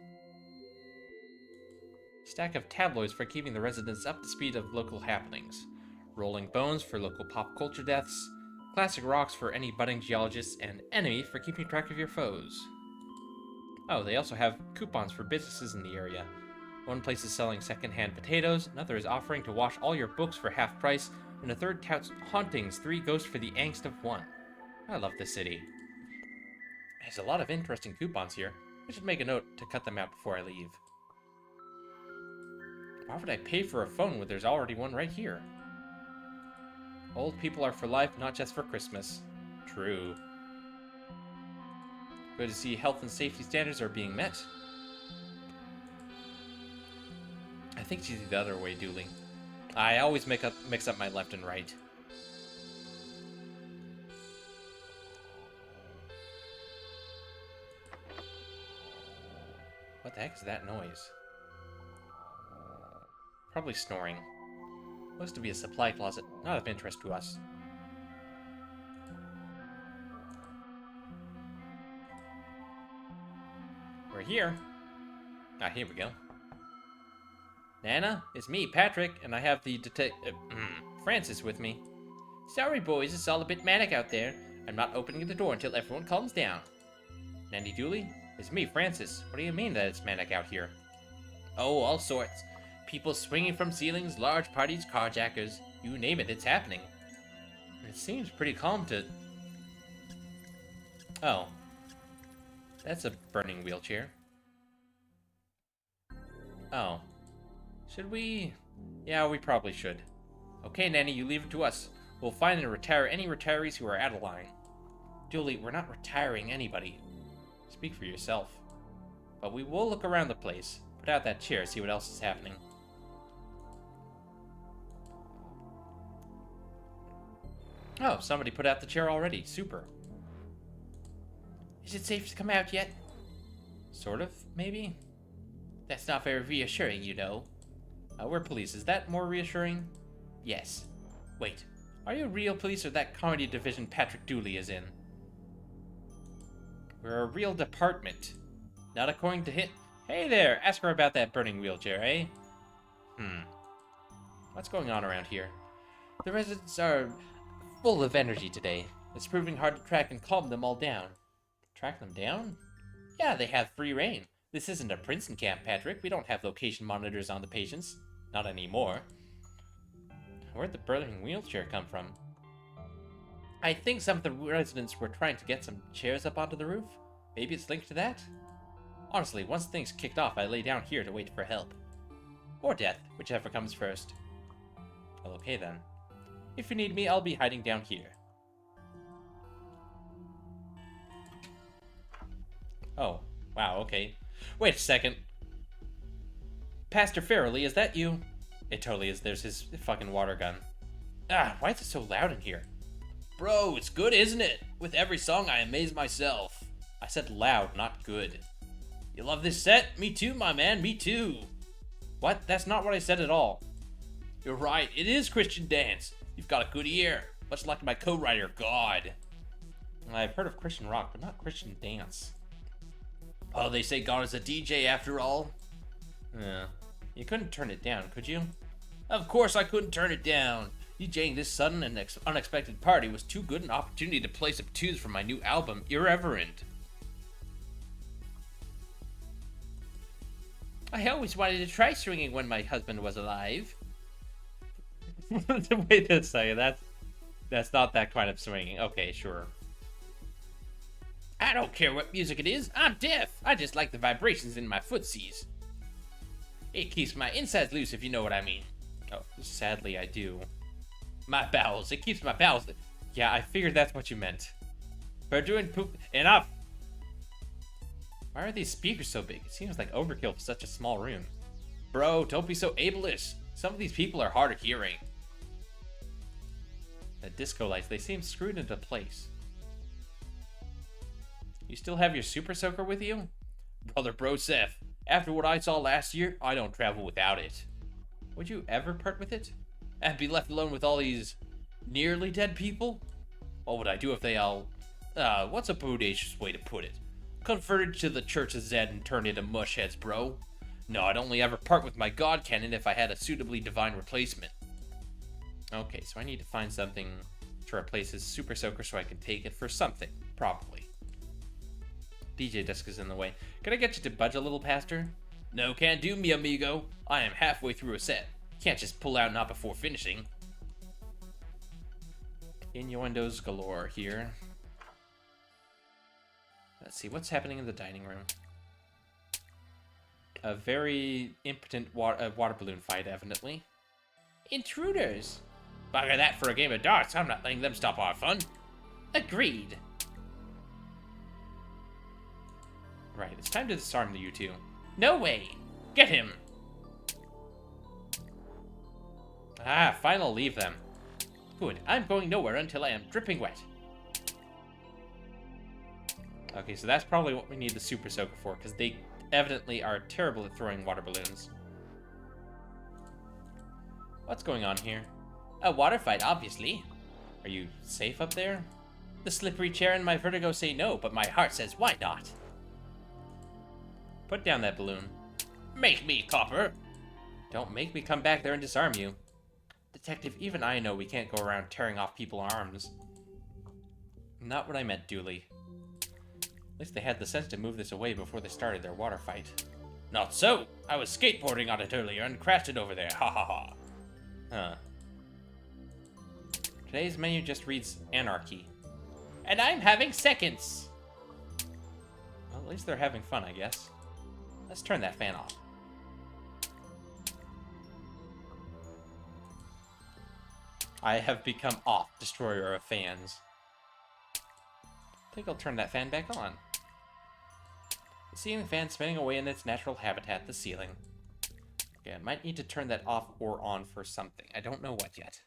Stack of tabloids for keeping the residents up to speed of local happenings. Rolling Bones for local pop culture deaths. Classic Rocks for any budding geologists, and Enemy for keeping track of your foes. Oh, they also have coupons for businesses in the area. One place is selling second-hand potatoes, another is offering to wash all your books for half price, and a third touts Hauntings 3 Ghosts for the angst of 1. I love this city. There's a lot of interesting coupons here. I should make a note to cut them out before I leave. Why would I pay for a phone when there's already one right here? Old people are for life, not just for Christmas. True. Good to see health and safety standards are being met. I think she's the other way, Dooley. I always mix up my left and right. What the heck is that noise? Probably snoring. Looks to be a supply closet, not of interest to us. We're here. Ah, here we go. Nana, it's me, Patrick, and I have the Francis with me. Sorry, boys, it's all a bit manic out there. I'm not opening the door until everyone calms down. Nanny Dooley, it's me, Francis. What do you mean that it's manic out here? Oh, all sorts. People swinging from ceilings, large parties, carjackers. You name it, it's happening. It seems pretty calm to... Oh. That's a burning wheelchair. Oh. Should we... Yeah, we probably should. Okay, Nanny, you leave it to us. We'll find and retire any retirees who are out of line. Dooley, we're not retiring anybody. Speak for yourself. But we will look around the place. Put out that chair, see what else is happening. Oh, somebody put out the chair already. Super. Is it safe to come out yet? Sort of, maybe? That's not very reassuring, you know. We're police. Is that more reassuring? Yes. Wait. Are you real police or that comedy division Patrick Dooley is in? We're a real department. Not according to him. Hey there! Ask her about that burning wheelchair, eh? What's going on around here? The residents are full of energy today. It's proving hard to track and calm them all down. Track them down? Yeah, they have free reign. This isn't a Princeton camp, Patrick. We don't have location monitors on the patients. Not anymore. Where'd the burning wheelchair come from? I think some of the residents were trying to get some chairs up onto the roof. Maybe it's linked to that? Honestly, once things kicked off, I lay down here to wait for help. Or death, whichever comes first. Well, okay then. If you need me, I'll be hiding down here. Oh, wow, okay. Wait a second. Pastor Farrelly, is that you? It totally is. There's his fucking water gun. Ah, why is it so loud in here? Bro, it's good, isn't it? With every song, I amaze myself. I said loud, not good. You love this set? Me too, my man, me too. What? That's not what I said at all. You're right, it is Christian dance. You've got a good ear, much like my co-writer, God. I've heard of Christian rock, but not Christian dance. Oh, they say God is a DJ after all? Yeah. You couldn't turn it down, could you? Of course I couldn't turn it down. DJing this sudden and unexpected party was too good an opportunity to play some tunes from my new album, Irreverent. I always wanted to try swinging when my husband was alive. Wait a second, that's not that kind of swinging. Okay, sure. I don't care what music it is, I'm deaf. I just like the vibrations in my footsies. It keeps my insides loose, if you know what I mean. Oh, sadly I do. My bowels, it keeps my bowels... Yeah, I figured that's what you meant. For doing poop... Enough! Why are these speakers so big? It seems like overkill for such a small room. Bro, don't be so ableist. Some of these people are hard of hearing. The disco lights, they seem screwed into place. You still have your super soaker with you? Brother Broseph, after what I saw last year, I don't travel without it. Would you ever part with it? And be left alone with all these nearly dead people? What would I do if they all... what's a bodacious way to put it? Converted to the Church of Zed and turned into mushheads, bro. No, I'd only ever part with my god cannon if I had a suitably divine replacement. Okay, so I need to find something to replace his super soaker so I can take it for something, probably. DJ desk is in the way. Can I get you to budge a little, Pastor? No, can't do, mi amigo. I am halfway through a set. Can't just pull out not before finishing. Innuendos galore here. Let's see, what's happening in the dining room? A very impotent water balloon fight, evidently. Intruders! Bugger that for a game of darts. I'm not letting them stop our fun. Agreed. Right, it's time to disarm you two. No way! Get him! Ah, fine, I'll leave them. Good, I'm going nowhere until I am dripping wet. Okay, so that's probably what we need the super soaker for, because they evidently are terrible at throwing water balloons. What's going on here? A water fight, obviously. Are you safe up there? The slippery chair and my vertigo say no, but my heart says why not? Put down that balloon. Make me, copper! Don't make me come back there and disarm you. Detective, even I know we can't go around tearing off people's arms. Not what I meant, Dooley. At least they had the sense to move this away before they started their water fight. Not so! I was skateboarding on it earlier and crashed it over there, ha ha ha. Huh. Today's menu just reads anarchy. And I'm having seconds! Well, at least they're having fun, I guess. Let's turn that fan off. I have become off, destroyer of fans. I think I'll turn that fan back on. The ceiling fan spinning away in its natural habitat, the ceiling. Okay, I might need to turn that off or on for something. I don't know what yet.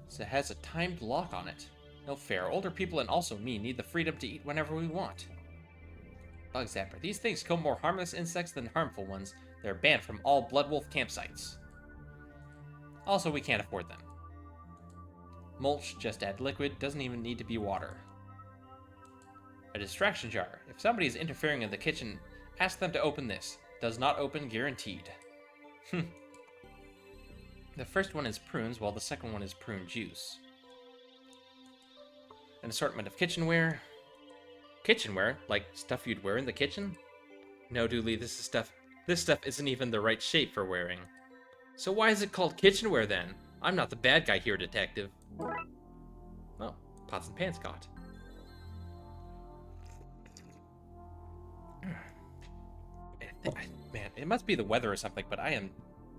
So it has a timed lock on it. No fair. Older people and also me need the freedom to eat whenever we want. Bug zapper. These things kill more harmless insects than harmful ones. They're banned from all Bloodwolf campsites. Also, we can't afford them. Mulch, just add liquid, doesn't even need to be water. A distraction jar. If somebody is interfering in the kitchen, ask them to open this. Does not open, guaranteed. The first one is prunes, while the second one is prune juice. An assortment of kitchenware. Kitchenware? Like stuff you'd wear in the kitchen? No, Dooley, this stuff isn't even the right shape for wearing. So why is it called kitchenware then? I'm not the bad guy here, detective. Well, pots and pans got. Man, it must be the weather or something, but I am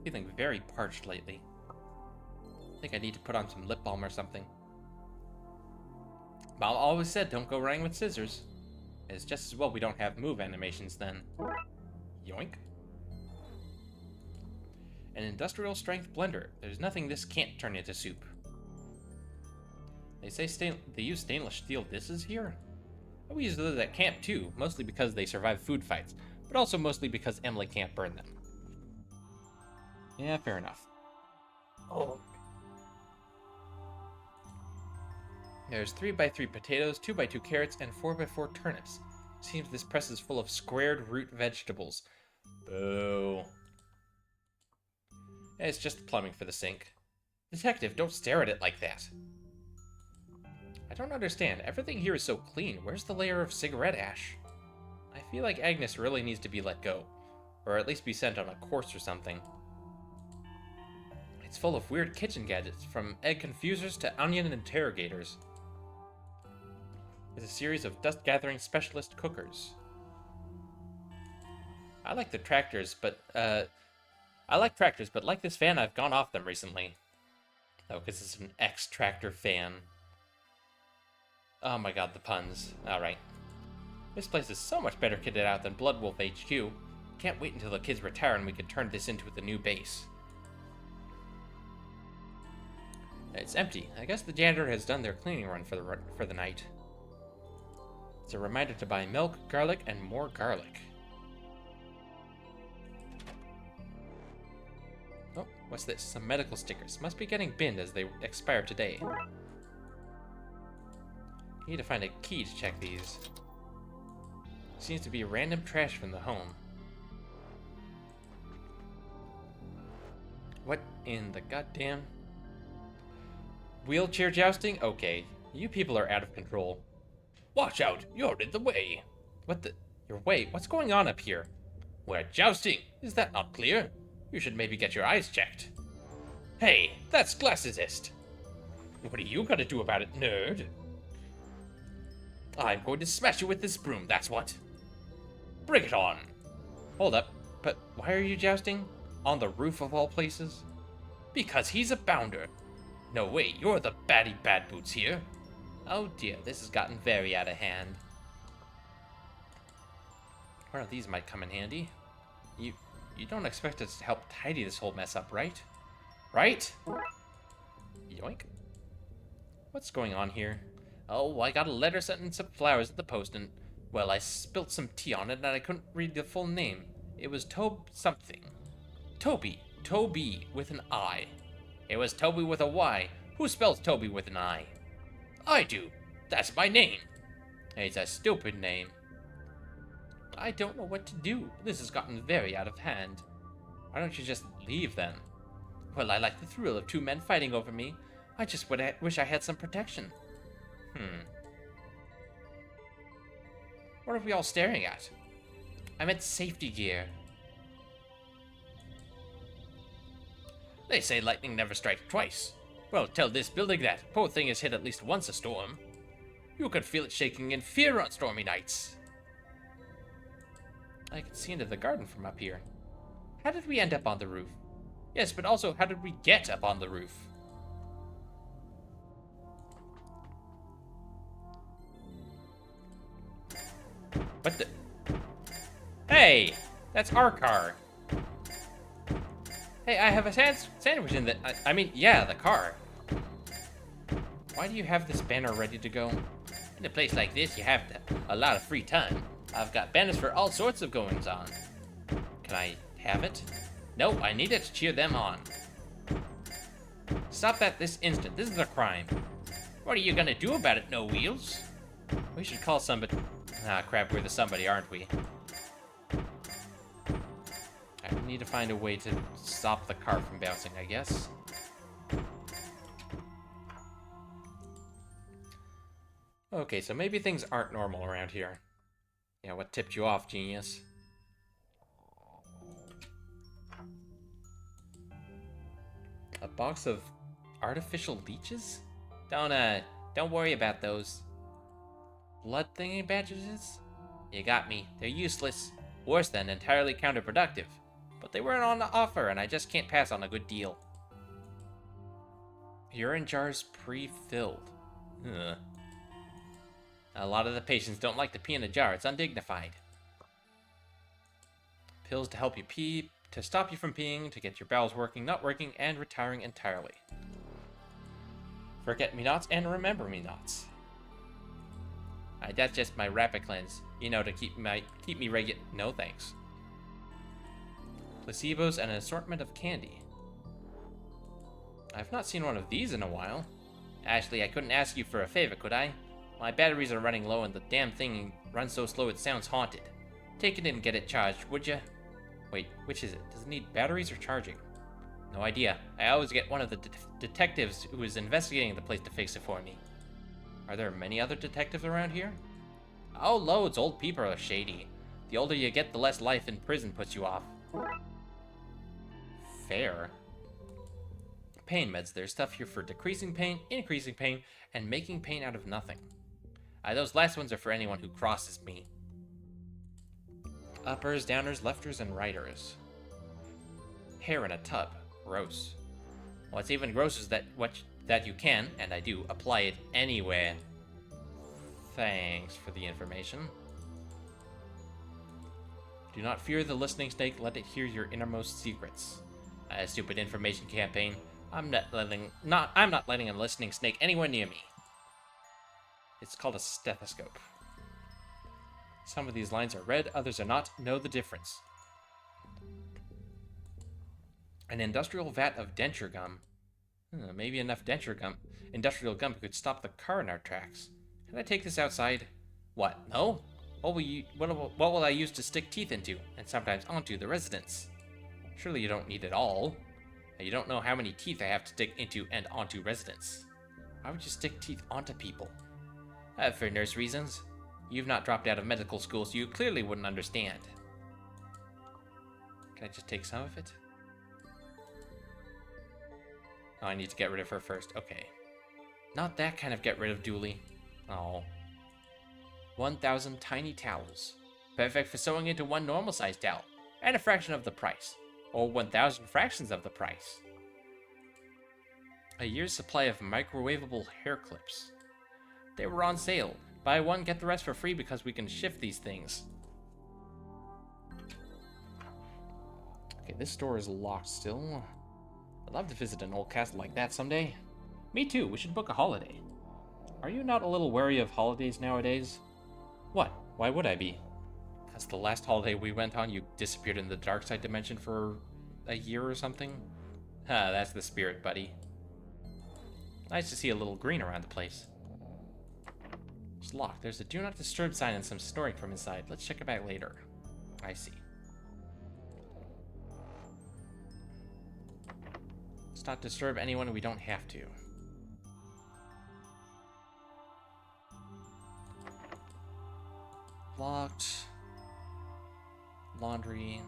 feeling very parched lately. I think I need to put on some lip balm or something. Mom always said don't go running with scissors. It's just as well we don't have move animations then. Yoink. An industrial strength blender. There's nothing this can't turn into soup. They say they use stainless steel dishes here? We use those at camp too, mostly because they survive food fights, but also mostly because Emily can't burn them. Yeah, fair enough. Oh. There's 3x3 potatoes, 2x2 carrots, and 4x4 turnips. Seems this press is full of squared root vegetables. Boo. It's just plumbing for the sink. Detective, don't stare at it like that. I don't understand. Everything here is so clean. Where's the layer of cigarette ash? I feel like Agnes really needs to be let go. Or at least be sent on a course or something. It's full of weird kitchen gadgets, from egg confusers to onion interrogators. There's a series of dust-gathering specialist cookers. I like tractors, but like this fan, I've gone off them recently. Oh, because it's an ex-tractor fan. Oh my god, the puns. Alright. This place is so much better kitted out than Blood Wolf HQ. Can't wait until the kids retire and we can turn this into the new base. It's empty. I guess the janitor has done their cleaning run for the night. It's a reminder to buy milk, garlic, and more garlic. Oh, what's this? Some medical stickers. Must be getting binned as they expire today. Need to find a key to check these. Seems to be random trash from the home. What in the goddamn? Wheelchair jousting? Okay. You people are out of control. Watch out! You're in the way! What the? Your way? What's going on up here? We're jousting! Is that not clear? You should maybe get your eyes checked. Hey, that's glassesist! What are you gonna do about it, nerd? I'm going to smash you with this broom, that's what. Bring it on! Hold up, but why are you jousting? On the roof of all places? Because he's a bounder. No way, you're the baddie bad boots here. Oh dear, this has gotten very out of hand. One of these might come in handy. You don't expect us to help tidy this whole mess up, right? Right? Yoink. What's going on here? Oh, I got a letter sent and some flowers at the post and, well, I spilt some tea on it and I couldn't read the full name. It was something. Toby with an I. It was Toby with a Y. Who spells Toby with an I? I do. That's my name. It's a stupid name. I don't know what to do. This has gotten very out of hand. Why don't you just leave then? Well, I like the thrill of two men fighting over me. I just wish I had some protection. What are we all staring at? I meant safety gear. They say lightning never strikes twice. Well, tell this building that. Poor thing has hit at least once a storm. You could feel it shaking in fear on stormy nights. I can see into the garden from up here. How did we end up on the roof? Yes, but also, how did we get up on the roof? What the? Hey! That's our car. Hey, I have a sandwich in the... I mean, yeah, the car. Why do you have this banner ready to go? In a place like this, you have a lot of free time. I've got banners for all sorts of goings-on. Can I have it? No, I need it to cheer them on. Stop that this instant. This is a crime. What are you gonna do about it, No Wheels? We should call somebody... Ah, crap, we're the somebody, aren't we? I need to find a way to stop the car from bouncing, I guess. Okay, so maybe things aren't normal around here. Yeah, what tipped you off, genius? A box of artificial leeches? Don't worry about those. Blood thingy badges? You got me. They're useless. Worse than entirely counterproductive. But they weren't on offer, and I just can't pass on a good deal. Urine jars pre-filled. Ugh. A lot of the patients don't like to pee in a jar. It's undignified. Pills to help you pee, to stop you from peeing, to get your bowels working, not working, and retiring entirely. Forget-me-nots and remember-me-nots. That's just my rapid cleanse. You know, to keep me regular. No thanks. Placebos and an assortment of candy. I've not seen one of these in a while. Ashley, I couldn't ask you for a favor, could I? My batteries are running low and the damn thing runs so slow it sounds haunted. Take it in and get it charged, would ya? Wait, which is it? Does it need batteries or charging? No idea. I always get one of the detectives who is investigating the place to fix it for me. Are there many other detectives around here? Oh, loads. Old people are shady. The older you get, the less life in prison puts you off. Fair. Pain meds. There's stuff here for decreasing pain, increasing pain, and making pain out of nothing. Those last ones are for anyone who crosses me. Uppers, downers, lefters, and righters. Hair in a tub. Gross. What's even grosser is that you can, and I do, apply it anywhere. Thanks for the information. Do not fear the listening snake, let it hear your innermost secrets. A stupid information campaign. I'm not letting a listening snake anywhere near me. It's called a stethoscope. Some of these lines are read, others are not. Know the difference. An industrial vat of denture gum. Maybe enough industrial gum could stop the car in our tracks. Can I take this outside? What? No? What will I use to stick teeth into, and sometimes onto the residents? Surely you don't need it all. You don't know how many teeth I have to stick into and onto residents. Why would you stick teeth onto people? For nurse reasons. You've not dropped out of medical school, so you clearly wouldn't understand. Can I just take some of it? Oh, I need to get rid of her first. Okay. Not that kind of get rid of Dooley. Oh. 1,000 tiny towels. Perfect for sewing into one normal-sized towel. At a fraction of the price. Or 1,000 fractions of the price. A year's supply of microwavable hair clips. They were on sale. Buy one, get the rest for free because we can shift these things. Okay, this store is locked still. I'd love to visit an old castle like that someday. Me too, we should book a holiday. Are you not a little wary of holidays nowadays? What? Why would I be? Because the last holiday we went on, you disappeared in the Darkside dimension for a year or something? That's the spirit, buddy. Nice to see a little green around the place. It's locked. There's a do not disturb sign and some snoring from inside. Let's check it back later. I see. Let's not disturb anyone we don't have to. Locked. Laundry.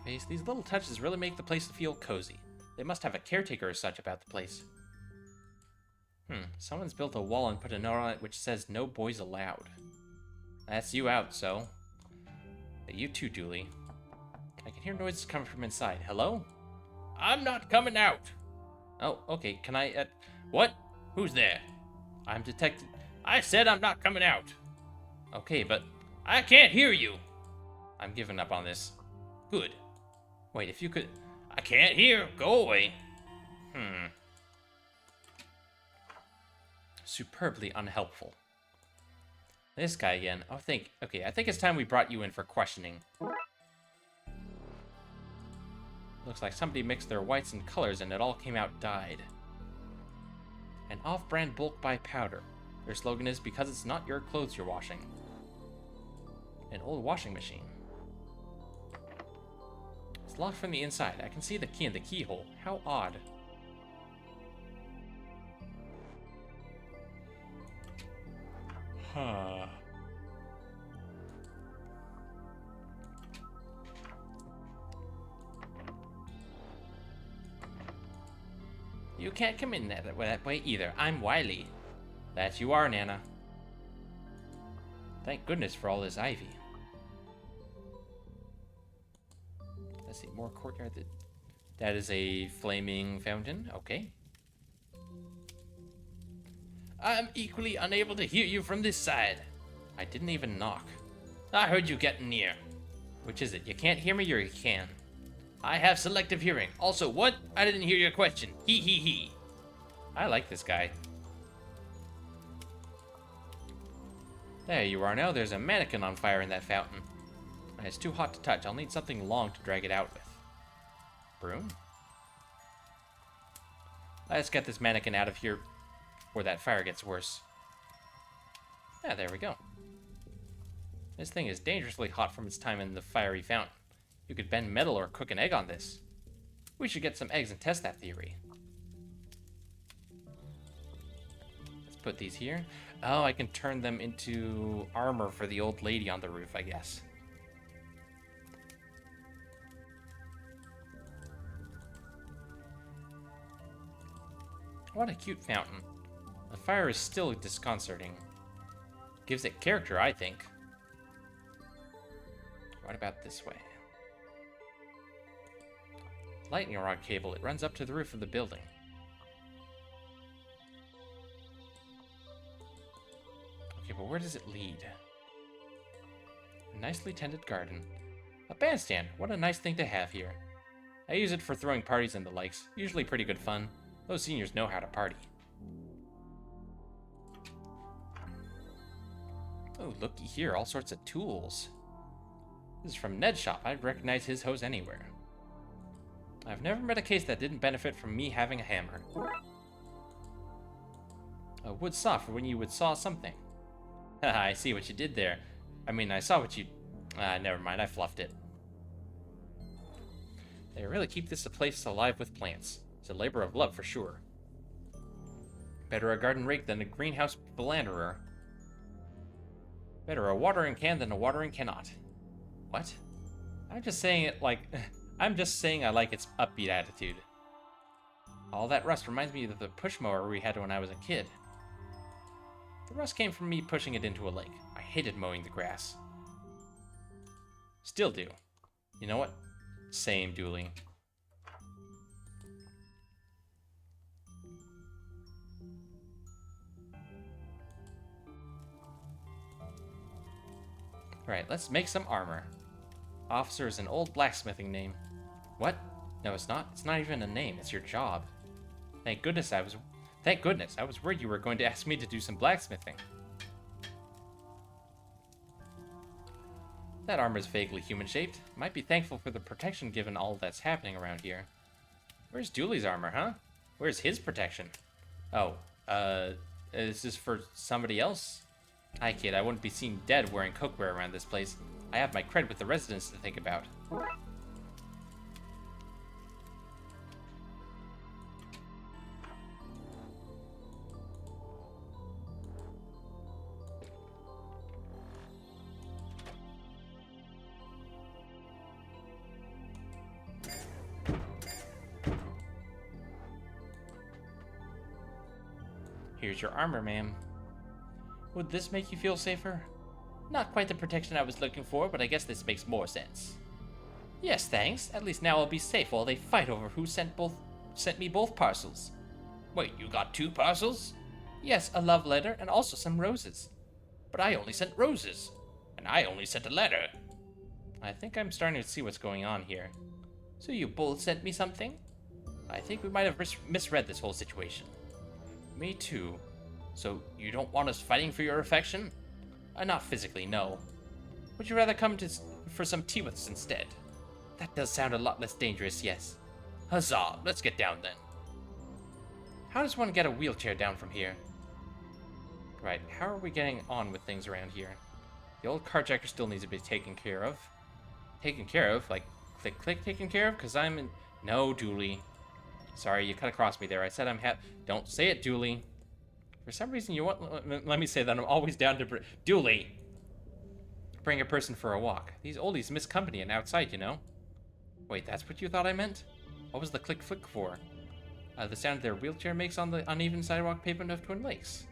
Face. These little touches really make the place feel cozy. They must have a caretaker or such about the place. Someone's built a wall and put a note on it which says no boys allowed. That's you out, so. But you too, Dooley. I can hear noises coming from inside. Hello? I'm not coming out. Oh, okay. Can I, What? Who's there? I'm detected. I said I'm not coming out. Okay, but I can't hear you. I'm giving up on this. Good. Wait, if you could... I can't hear. Go away. Superbly unhelpful. This guy again. I think it's time we brought you in for questioning. Looks like somebody mixed their whites and colors and it all came out dyed. An off-brand bulk buy powder. Their slogan is, because it's not your clothes you're washing. An old washing machine. It's locked from the inside. I can see the key in the keyhole. How odd. Huh. You can't come in that way either. I'm Wiley. That you are, Nana. Thank goodness for all this ivy. Let's see, more courtyard. That is a flaming fountain. Okay. I'm equally unable to hear you from this side. I didn't even knock. I heard you getting near. Which is it? You can't hear me or you can? I have selective hearing. Also, what? I didn't hear your question. He. I like this guy. There you are now. There's a mannequin on fire in that fountain. And it's too hot to touch. I'll need something long to drag it out with. Broom? Let's get this mannequin out of here before that fire gets worse. Yeah, there we go. This thing is dangerously hot from its time in the fiery fountain. You could bend metal or cook an egg on this. We should get some eggs and test that theory. Let's put these here. Oh, I can turn them into armor for the old lady on the roof, I guess. What a cute fountain. The fire is still disconcerting. Gives it character, I think. What about this way? Lightning rod cable. It runs up to the roof of the building. Okay, but where does it lead? A nicely tended garden. A bandstand. What a nice thing to have here. I use it for throwing parties and the likes. Usually pretty good fun. Those seniors know how to party. Oh, looky here. All sorts of tools. This is from Ned's shop. I'd recognize his hose anywhere. I've never met a case that didn't benefit from me having a hammer. A wood saw for when you would saw something. Haha, I see what you did there. I mean, I saw what you... never mind, I fluffed it. They really keep this place alive with plants. It's a labor of love for sure. Better a garden rake than a greenhouse philanderer. Better a watering can than a watering cannot. What? I'm just saying it like... I'm just saying I like its upbeat attitude. All that rust reminds me of the push mower we had when I was a kid. The rust came from me pushing it into a lake. I hated mowing the grass. Still do. You know what? Same, Dooley. Alright, let's make some armor. Officer is an old blacksmithing name. What? No, it's not. It's not even a name. It's your job. Thank goodness I was worried you were going to ask me to do some blacksmithing. That armor is vaguely human-shaped. Might be thankful for the protection given all that's happening around here. Where's Dooley's armor, huh? Where's his protection? Oh, is this for somebody else? Hi, kid. I wouldn't be seen dead wearing cookware around this place. I have my cred with the residents to think about. Here's your armor, ma'am. Would this make you feel safer? Not quite the protection I was looking for, but I guess this makes more sense. Yes, thanks. At least now I'll be safe while they fight over who sent me both parcels. Wait, you got 2 parcels? Yes, a love letter and also some roses. But I only sent roses. And I only sent a letter. I think I'm starting to see what's going on here. So you both sent me something? I think we might have misread this whole situation. Me too. So you don't want us fighting for your affection? Not physically, no. Would you rather come for some tea with us instead? That does sound a lot less dangerous, yes. Huzzah, let's get down then. How does one get a wheelchair down from here? Right, how are we getting on with things around here? The old carjacker still needs to be taken care of. Taken care of? Like, click, taken care of? Because I'm in... No, Dooley. Sorry, you cut across me there. I said I'm Don't say it, Dooley. For some reason, you want... Let me say that I'm always down to... Dooley! Bring a person for a walk. These oldies miss company and outside, you know? Wait, that's what you thought I meant? What was the click flick for? the sound their wheelchair makes on the uneven sidewalk pavement of Twin Lakes.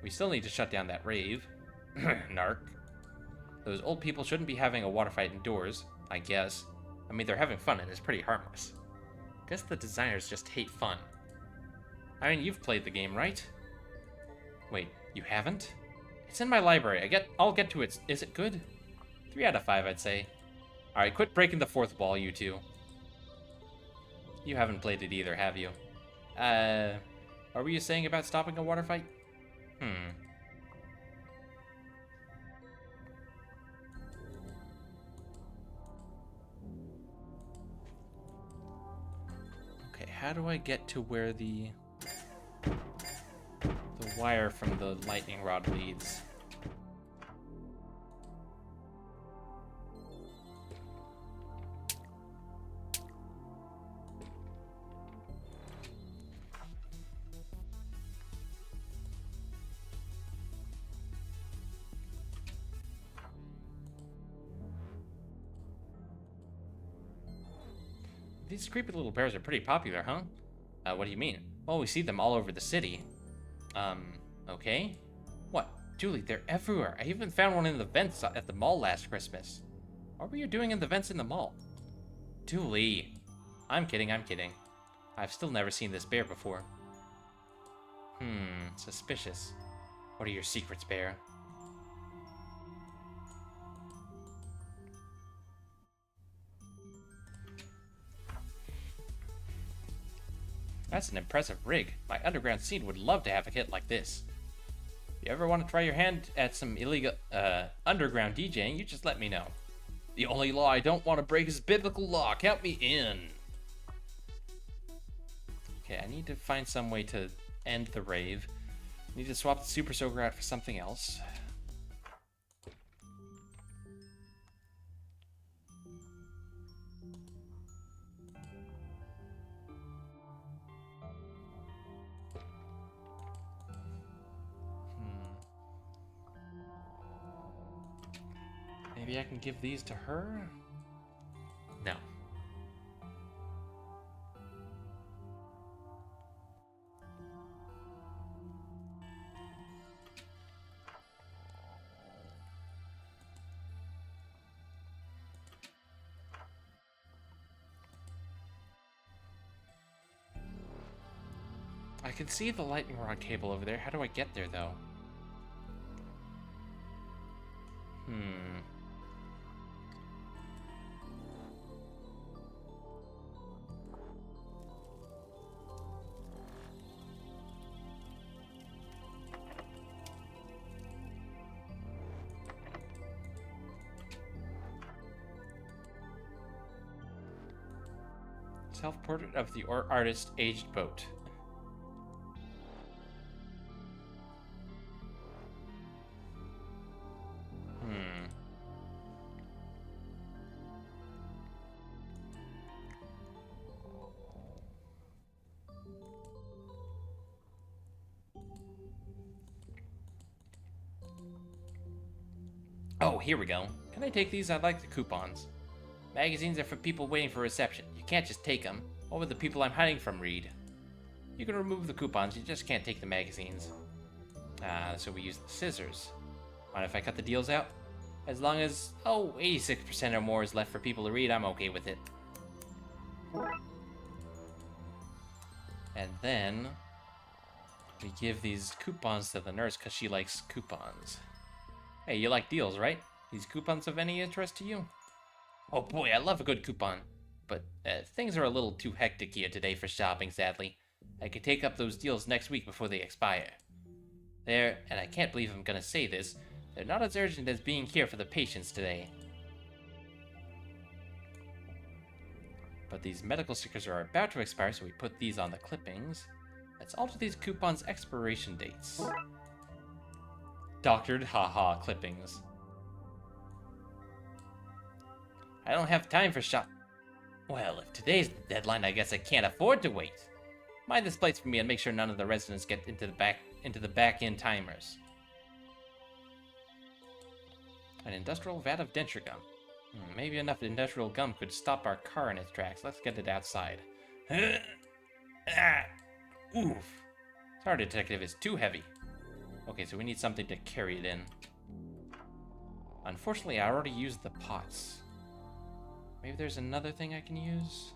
We still need to shut down that rave. Narc. Those old people shouldn't be having a water fight indoors, I guess. I mean, they're having fun and it's pretty harmless. Guess the designers just hate fun. I mean, you've played the game, right? Wait, you haven't? It's in my library. I'll get to it. Is it good? 3 out of 5, I'd say. Alright, quit breaking the fourth wall, you two. You haven't played it either, have you? What were you saying about stopping a water fight? Okay, how do I get to where the wire from the lightning rod leads? These creepy little bears are pretty popular, huh? What do you mean? Well, we see them all over the city. Okay? What? Julie, they're everywhere. I even found one in the vents at the mall last Christmas. What were you doing in the vents in the mall? Julie! I'm kidding, I'm kidding. I've still never seen this bear before. Suspicious. What are your secrets, bear? That's an impressive rig. My underground scene would love to have a hit like this. If you ever want to try your hand at some illegal underground DJing, you just let me know. The only law I don't want to break is biblical law. Count me in. Okay, I need to find some way to end the rave. I need to swap the Super Soaker out for something else. Maybe I can give these to her? No. I can see the lightning rod cable over there. How do I get there, though? Self-portrait of the artist aged boat. Oh, here we go. Can I take these? I'd like the coupons. Magazines are for people waiting for reception. You can't just take them. What would the people I'm hiding from read? You can remove the coupons, you just can't take the magazines. So we use the scissors. Mind if I cut the deals out? As long as, 86% or more is left for people to read, I'm okay with it. And then we give these coupons to the nurse because she likes coupons. Hey, you like deals, right? These coupons of any interest to you? Oh boy, I love a good coupon. But things are a little too hectic here today for shopping, sadly. I could take up those deals next week before they expire. They're, and I can't believe I'm gonna say this, they're not as urgent as being here for the patients today. But these medical stickers are about to expire, so we put these on the clippings. Let's alter these coupons' expiration dates. Doctored haha clippings. I don't have time for shop. Well, if today's the deadline, I guess I can't afford to wait. Mind this place for me and make sure none of the residents get into the back-end timers. An industrial vat of denture gum. Maybe enough industrial gum could stop our car in its tracks. Let's get it outside. Oof. Sorry, detective, it's too heavy. Okay, so we need something to carry it in. Unfortunately, I already used the pots. Maybe there's another thing I can use?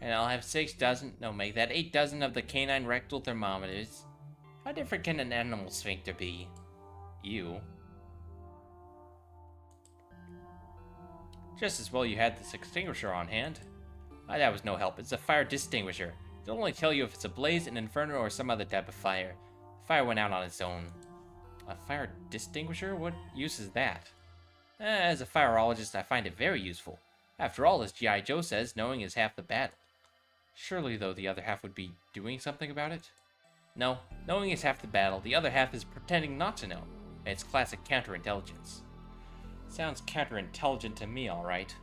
And I'll have 6 dozen, no, make that 8 dozen of the canine rectal thermometers. How different can an animal sphincter be? You. Just as well you had this extinguisher on hand. That was no help. It's a fire distinguisher. It'll only tell you if it's a blaze, an inferno, or some other type of fire. The fire went out on its own. A fire distinguisher? What use is that? As a fireologist, I find it very useful. After all, as G.I. Joe says, knowing is half the battle. Surely, though, the other half would be doing something about it? No, knowing is half the battle. The other half is pretending not to know. It's classic counterintelligence. Sounds counterintelligent to me, alright.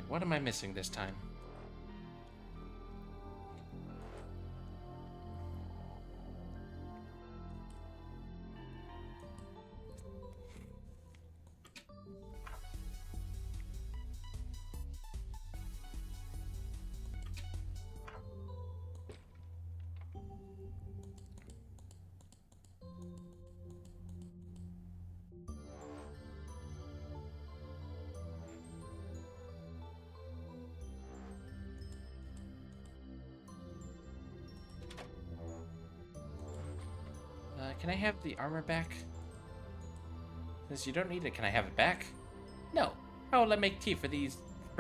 What am I missing this time? Can I have the armor back? Since you don't need it, can I have it back? No. How will I make tea for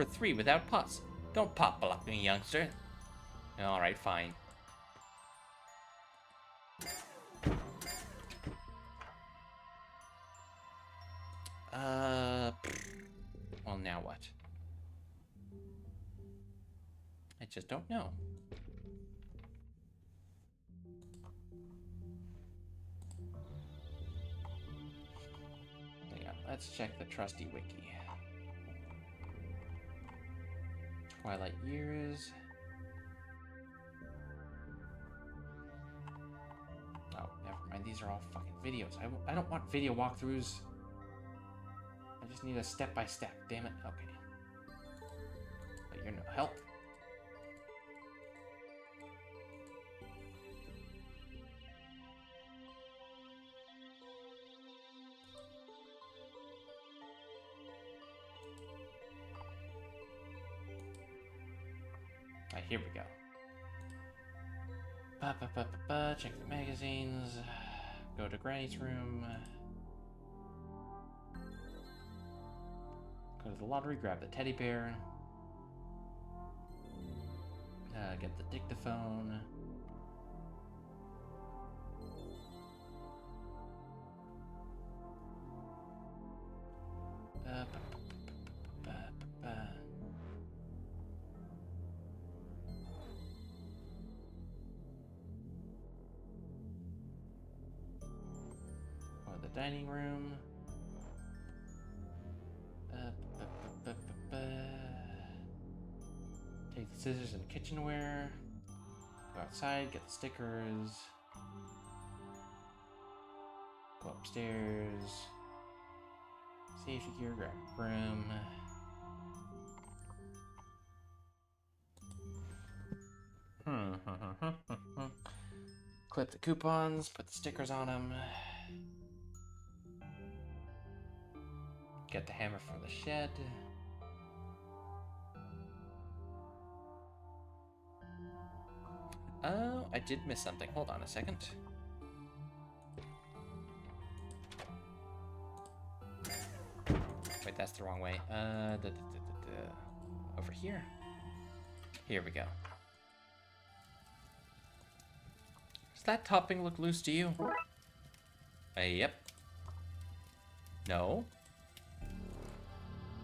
3 without pots? Don't pot block me, youngster. Alright, fine. Well, now what? I just don't know. Let's check the trusty wiki. Twilight Years. Oh, never mind. These are all fucking videos. I don't want video walkthroughs. I just need a step-by-step. Damn it. Okay. But you're no help. Alright, here we go. Check the magazines. Go to Granny's room. Go to the lottery, grab the teddy bear. Get the dictaphone. Dining room. Take the scissors and kitchenware. Go outside, get the stickers. Go upstairs. Safety gear, grab a broom. Clip the coupons, put the stickers on them. Get the hammer from the shed. Oh, I did miss something. Hold on a second. Wait, that's the wrong way. Over here. Here we go. Does that topping look loose to you? Yep. No.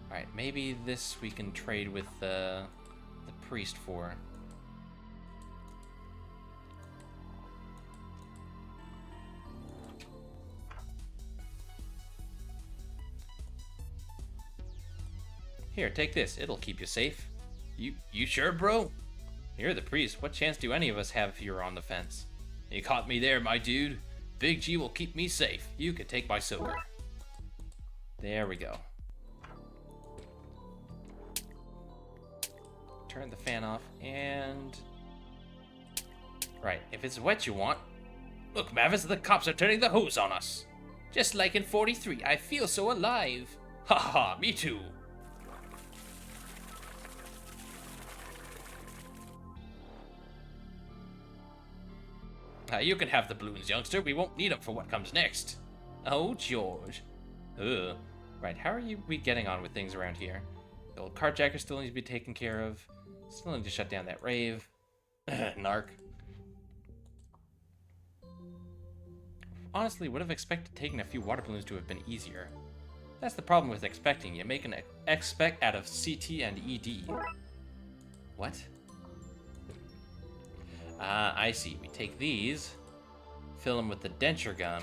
Alright, maybe this we can trade with the priest for. Here, take this. It'll keep you safe. You sure, bro? You're the priest. What chance do any of us have if you're on the fence? You caught me there, my dude. Big G will keep me safe. You can take my soaker. There we go. Turn the fan off and... Right, if it's wet you want... Look, Mavis, the cops are turning the hose on us. Just like in 43, I feel so alive. Ha ha, me too. You can have the balloons, youngster. We won't need them for what comes next. Oh, George. Ugh. Right, how are we getting on with things around here? The old carjacker still needs to be taken care of. Still need to shut down that rave. Narc. Honestly, would have expected taking a few water balloons to have been easier. That's the problem with expecting. You make an expect out of CT and ED. What? I see. We take these, fill them with the denture gun.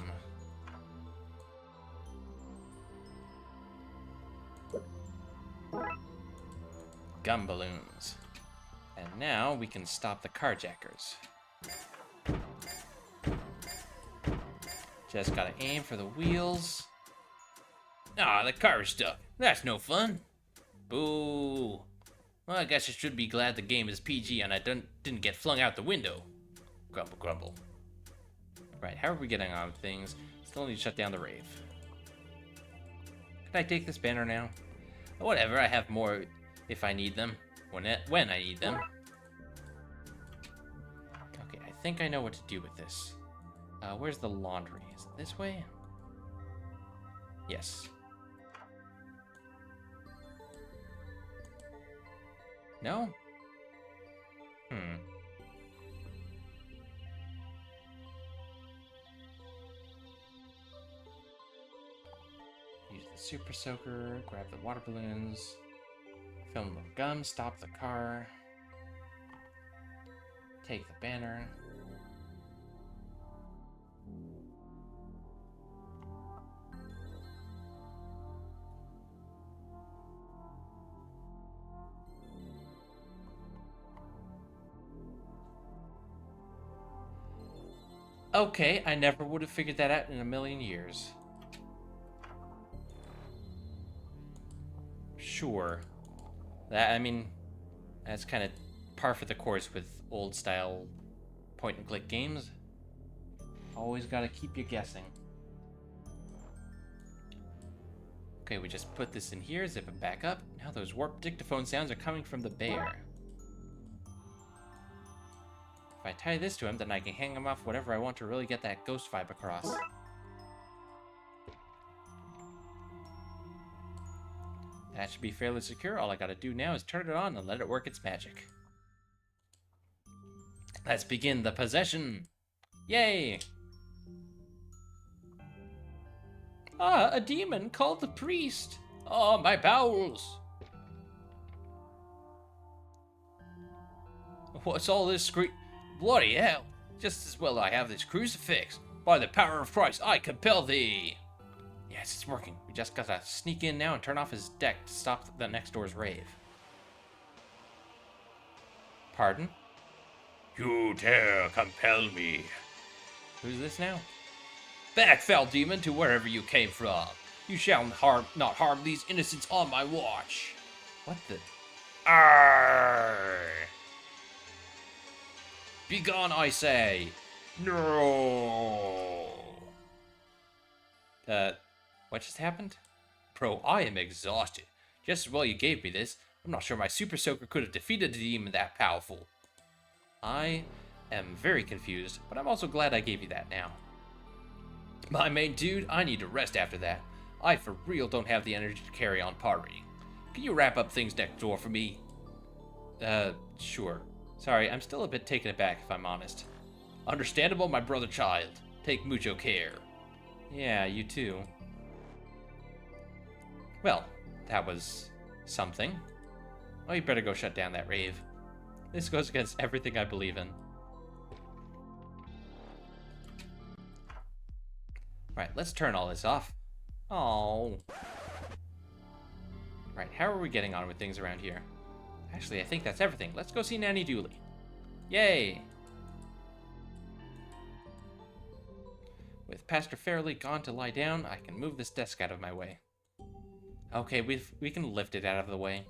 Gun balloons. And now we can stop the carjackers. Just gotta aim for the wheels. Ah, the car is stuck. That's no fun. Boo. Well, I guess I should be glad the game is PG and I didn't get flung out the window. Grumble, grumble. Right, how are we getting on with things? Still need to shut down the rave. Can I take this banner now? Whatever, I have more if I need them. When I need them. Okay, I think I know what to do with this. Where's the laundry? Is it this way? Yes. No? Use the super soaker, grab the water balloons, film the gun, stop the car, take the banner. Okay, I never would have figured that out in a million years. Sure. I mean, that's kind of par for the course with old style point and click games. Always gotta keep you guessing. Okay, we just put this in here, zip it back up. Now those warped dictaphone sounds are coming from the bear. If I tie this to him, then I can hang him off whatever I want to really get that ghost vibe across. That should be fairly secure. All I gotta do now is turn it on and let it work its magic. Let's begin the possession! Yay! Ah, a demon! Call the priest! Oh, my bowels! What's all this Bloody hell! Just as well I have this crucifix. By the power of Christ, I compel thee! Yes, it's working. We just gotta sneak in now and turn off his deck to stop the next door's rave. Pardon? You dare compel me. Who's this now? Back, foul demon, to wherever you came from. You shall not harm these innocents on my watch. What the? Arrgh. Be gone, I say! No! What just happened? Bro, I am exhausted. Just as well you gave me this. I'm not sure my Super Soaker could have defeated a demon that powerful. I am very confused, but I'm also glad I gave you that now. My main dude, I need to rest after that. I for real don't have the energy to carry on partying. Can you wrap up things next door for me? Sure. Sorry, I'm still a bit taken aback if I'm honest. Understandable, my brother child. Take mucho care. Yeah, you too. Well, that was something. Oh, you better go shut down that rave. This goes against everything I believe in. Right, let's turn all this off. Oh. Right, how are we getting on with things around here? Actually, I think that's everything. Let's go see Nanny Dooley. Yay! With Pastor Fairley gone to lie down, I can move this desk out of my way. Okay, we can lift it out of the way.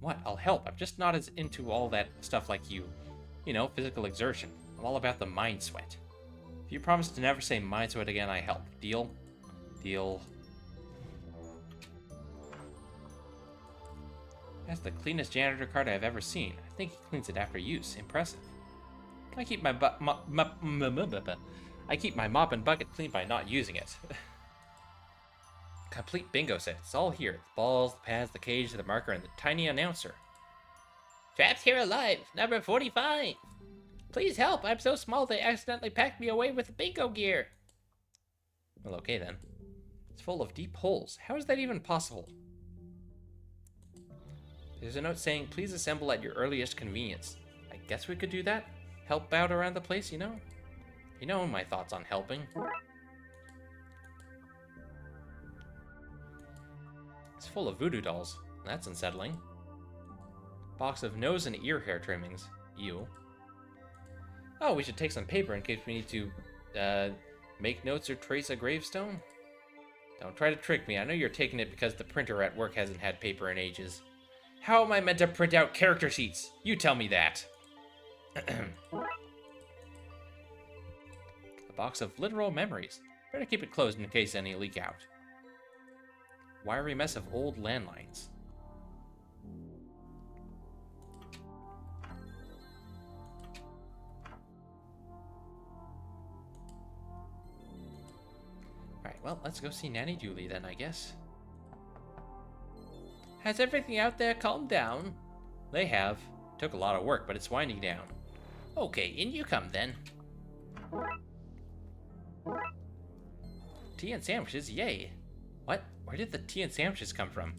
What? I'll help. I'm just not as into all that stuff like you. You know, physical exertion. I'm all about the mind sweat. If you promise to never say mind sweat again, I help. Deal? Deal. That's the cleanest janitor card I've ever seen. I think he cleans it after use. Impressive. I keep my mop and bucket clean by not using it. Complete bingo set. It's all here. The balls, the pads, the cage, the marker, and the tiny announcer. Trapped here alive, number 45. Please help. I'm so small they accidentally packed me away with the bingo gear. Well, okay then. It's full of deep holes. How is that even possible? There's a note saying, please assemble at your earliest convenience. I guess we could do that? Help out around the place, you know? You know my thoughts on helping. It's full of voodoo dolls. That's unsettling. Box of nose and ear hair trimmings. Ew. Oh, we should take some paper in case we need to, make notes or trace a gravestone? Don't try to trick me. I know you're taking it because the printer at work hasn't had paper in ages. How am I meant to print out character sheets? You tell me that. A box of literal memories. Better keep it closed in case any leak out. Wiry mess of old landlines. Alright, well, let's go see Nanny Dooley then, I guess. Has everything out there calmed down? They have. Took a lot of work, but it's winding down. Okay, in you come then. Tea and sandwiches, yay. What? Where did the tea and sandwiches come from?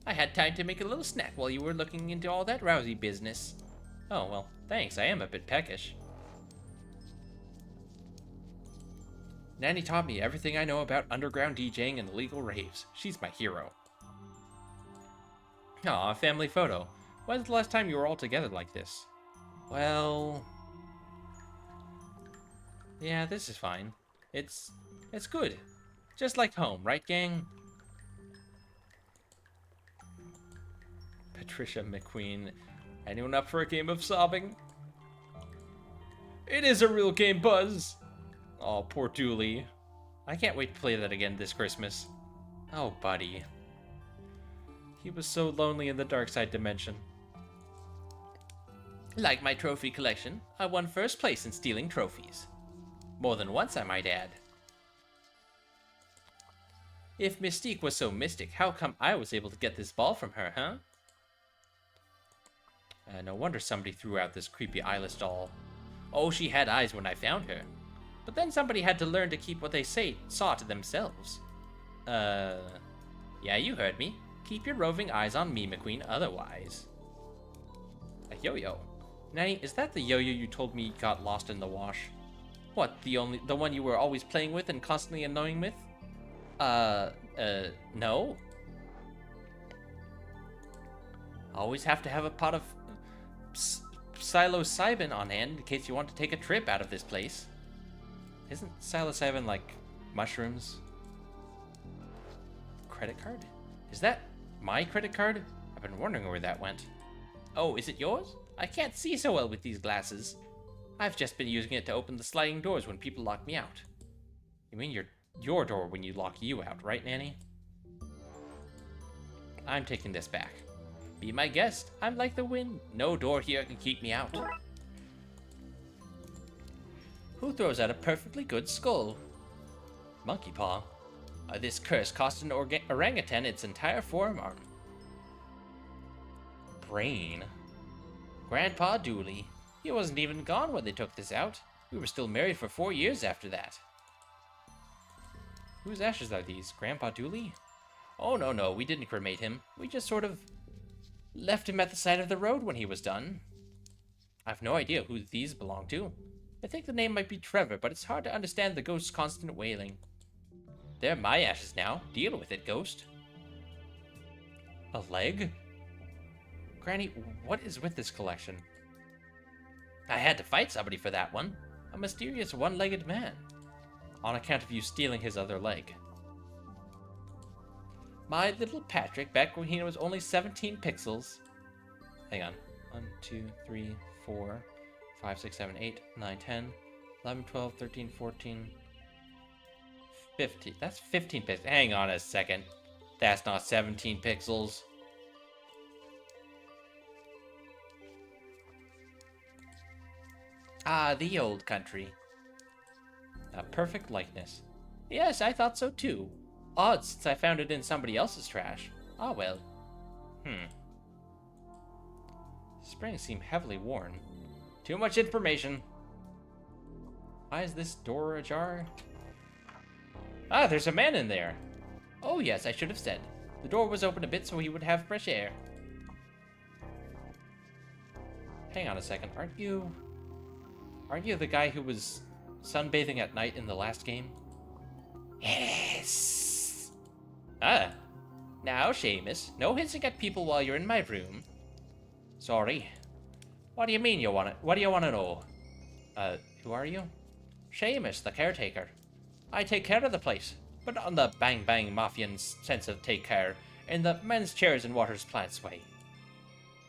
I had time to make a little snack while you were looking into all that Rousey business. Oh, well, thanks. I am a bit peckish. Nanny taught me everything I know about underground DJing and illegal raves. She's my hero. Aw, a family photo. When's the last time you were all together like this? Well... yeah, this is fine. It's good. Just like home, right, gang? Patricia McQueen. Anyone up for a game of sobbing? It is a real game, Buzz! Oh, poor Dooley. I can't wait to play that again this Christmas. Oh, buddy. He was so lonely in the Darkside dimension. Like my trophy collection, I won first place in stealing trophies. More than once, I might add. If Mystique was so mystic, how come I was able to get this ball from her, huh? No wonder somebody threw out this creepy eyeless doll. Oh, she had eyes when I found her. But then somebody had to learn to keep what they saw to themselves. Yeah, you heard me. Keep your roving eyes on me, McQueen, otherwise. A yo-yo. Nanny, is that the yo-yo you told me got lost in the wash? What, the one you were always playing with and constantly annoying with? No. Always have to have a pot of psilocybin on hand in case you want to take a trip out of this place. Isn't psilocybin like mushrooms? Credit card? Is that my credit card? I've been wondering where that went. Oh, is it yours? I can't see so well with these glasses. I've just been using it to open the sliding doors when people lock me out. You mean your door when you lock you out, right, Nanny? I'm taking this back. Be my guest. I'm like the wind. No door here can keep me out. Who throws out a perfectly good skull? Monkey paw. This curse cost an orangutan its entire forearm. Brain. Grandpa Dooley. He wasn't even gone when they took this out. We were still married for 4 years after that. Whose ashes are these? Grandpa Dooley? Oh, no, we didn't cremate him. We just sort of left him at the side of the road when he was done. I've no idea who these belong to. I think the name might be Trevor, but it's hard to understand the ghost's constant wailing. They're my ashes now. Deal with it, ghost. A leg? Granny, what is with this collection? I had to fight somebody for that one. A mysterious one-legged man. On account of you stealing his other leg. My little Patrick, back when he was only 17 pixels. Hang on. 1, 2, 3, 4, 5, 6, 7, 8, 9, 10, 11, 12, 13, 14, 15. That's 15 pixels. Hang on a second. That's not 17 pixels. Ah, the old country. A perfect likeness. Yes, I thought so too. Odd, since I found it in somebody else's trash. Ah, well. Springs seem heavily worn. Too much information. Why is this door ajar? Ah, there's a man in there. Oh yes, I should have said. The door was open a bit so he would have fresh air. Hang on a second, aren't you the guy who was sunbathing at night in the last game? Yes. Ah. Now, Seamus, no hissing at people while you're in my room. Sorry. What do you mean you want it? What do you want to know? Who are you? Seamus, the caretaker. I take care of the place, but not in the bang-bang mafian sense of take care, in the men's chairs and waters plants way.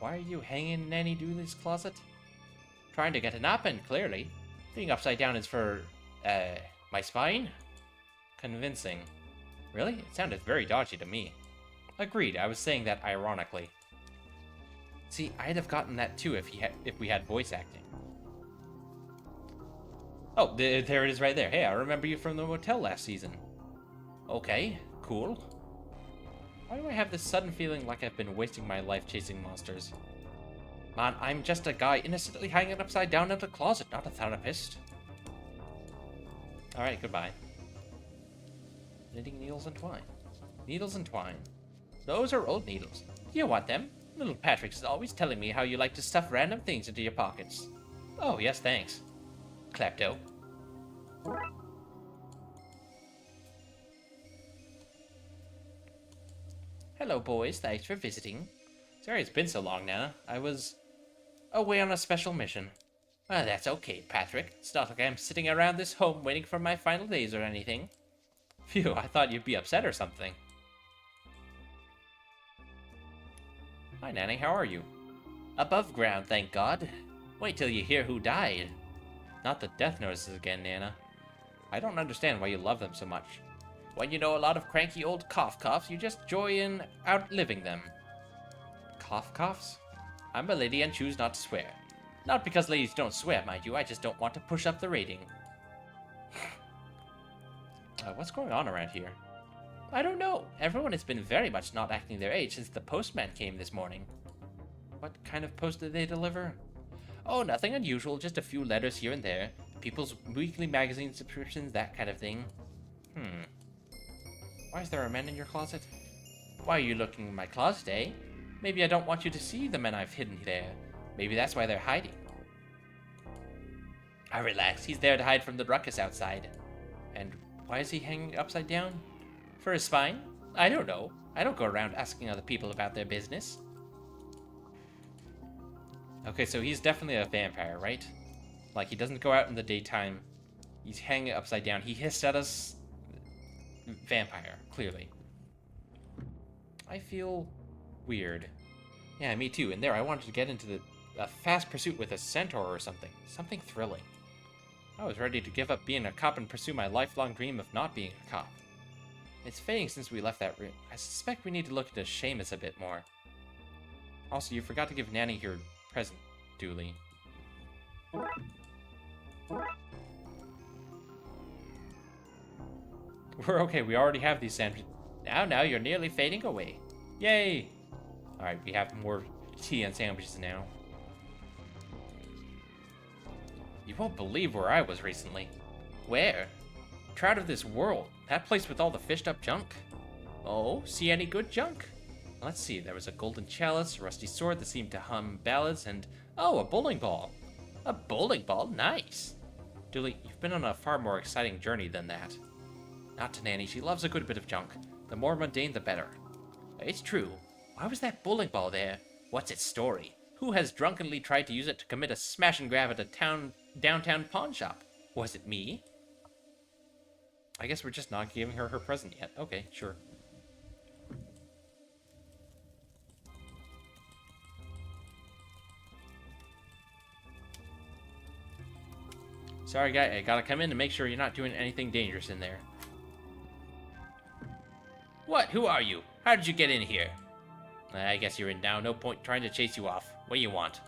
Why are you hanging in Nanny Dooley's closet? Trying to get a nap in, clearly. Being upside down is for, my spine? Convincing. Really? It sounded very dodgy to me. Agreed, I was saying that ironically. See, I'd have gotten that too if we had voice acting. Oh, there it is right there. Hey, I remember you from the motel last season. Okay, cool. Why do I have this sudden feeling like I've been wasting my life chasing monsters? Man, I'm just a guy innocently hanging upside down in a closet, not a therapist. Alright, goodbye. Knitting needles and twine. Needles and twine. Those are old needles. Do you want them? Little Patrick is always telling me how you like to stuff random things into your pockets. Oh, yes, thanks. Klepto. Hello, boys. Thanks for visiting. Sorry it's been so long, Nana. I was away on a special mission. Well, that's okay, Patrick. It's not like I'm sitting around this home waiting for my final days or anything. Phew, I thought you'd be upset or something. Hi, Nanny. How are you? Above ground, thank God. Wait till you hear who died. Not the death notices again, Nana. I don't understand why you love them so much. When you know a lot of cranky old coughs, you just joy in outliving them. Coughs? I'm a lady and choose not to swear. Not because ladies don't swear, mind you, I just don't want to push up the rating. What's going on around here? I don't know. Everyone has been very much not acting their age since the postman came this morning. What kind of post did they deliver? Oh, nothing unusual, just a few letters here and there. People's weekly magazine subscriptions, that kind of thing. Why is there a man in your closet? Why are you looking in my closet, eh? Maybe I don't want you to see the men I've hidden there. Maybe that's why they're hiding. Relax, he's there to hide from the ruckus outside. And why is he hanging upside down? For his spine? I don't know. I don't go around asking other people about their business. Okay, so he's definitely a vampire, right? Like, he doesn't go out in the daytime. He's hanging upside down. He hissed at us. Vampire, clearly. I feel weird. Yeah, me too. And there, I wanted to get into a fast pursuit with a centaur or something. Something thrilling. I was ready to give up being a cop and pursue my lifelong dream of not being a cop. It's fading since we left that room. I suspect we need to look into Seamus a bit more. Also, you forgot to give Nanny your present, Dooley. We're okay, we already have these sandwiches. Now, you're nearly fading away. Yay! Alright, we have more tea and sandwiches now. You won't believe where I was recently. Where? Trout of this world. That place with all the fished up junk. Oh, see any good junk? Let's see, there was a golden chalice, a rusty sword that seemed to hum ballads, and... oh, a bowling ball. A bowling ball? Nice. Dooley, you've been on a far more exciting journey than that. Not to Nanny, she loves a good bit of junk. The more mundane, the better. It's true. Why was that bowling ball there? What's its story? Who has drunkenly tried to use it to commit a smash and grab at a downtown pawn shop? Was it me? I guess we're just not giving her her present yet. Okay, sure. Sorry, guy, I gotta come in to make sure you're not doing anything dangerous in there. What? Who are you? How did you get in here? I guess you're in now. No point trying to chase you off. What do you want?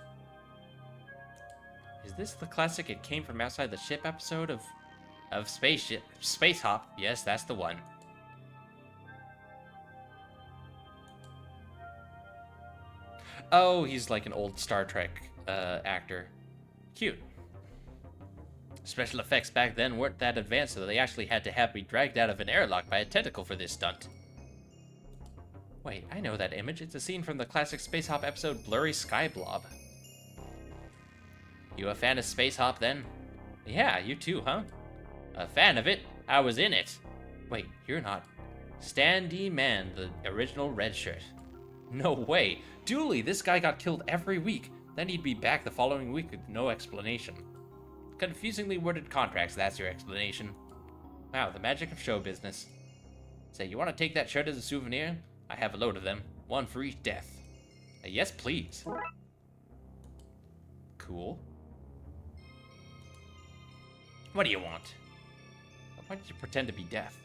Is this the classic "It Came From Outside the Ship" episode of Space Hop? Yes, that's the one. Oh, he's like an old Star Trek actor. Cute. Special effects back then weren't that advanced, so they actually had to have me dragged out of an airlock by a tentacle for this stunt. Wait, I know that image. It's a scene from the classic Space Hop episode Blurry Sky Blob. You a fan of Space Hop then? Yeah, you too, huh? A fan of it? I was in it. Wait, you're not. Stan D. Man, the original red shirt. No way. Dooley, this guy got killed every week. Then he'd be back the following week with no explanation. Confusingly worded contracts, that's your explanation. Wow, the magic of show business. Say, you want to take that shirt as a souvenir? I have a load of them. One for each death. Yes, please. Cool. What do you want? Why did you pretend to be deaf?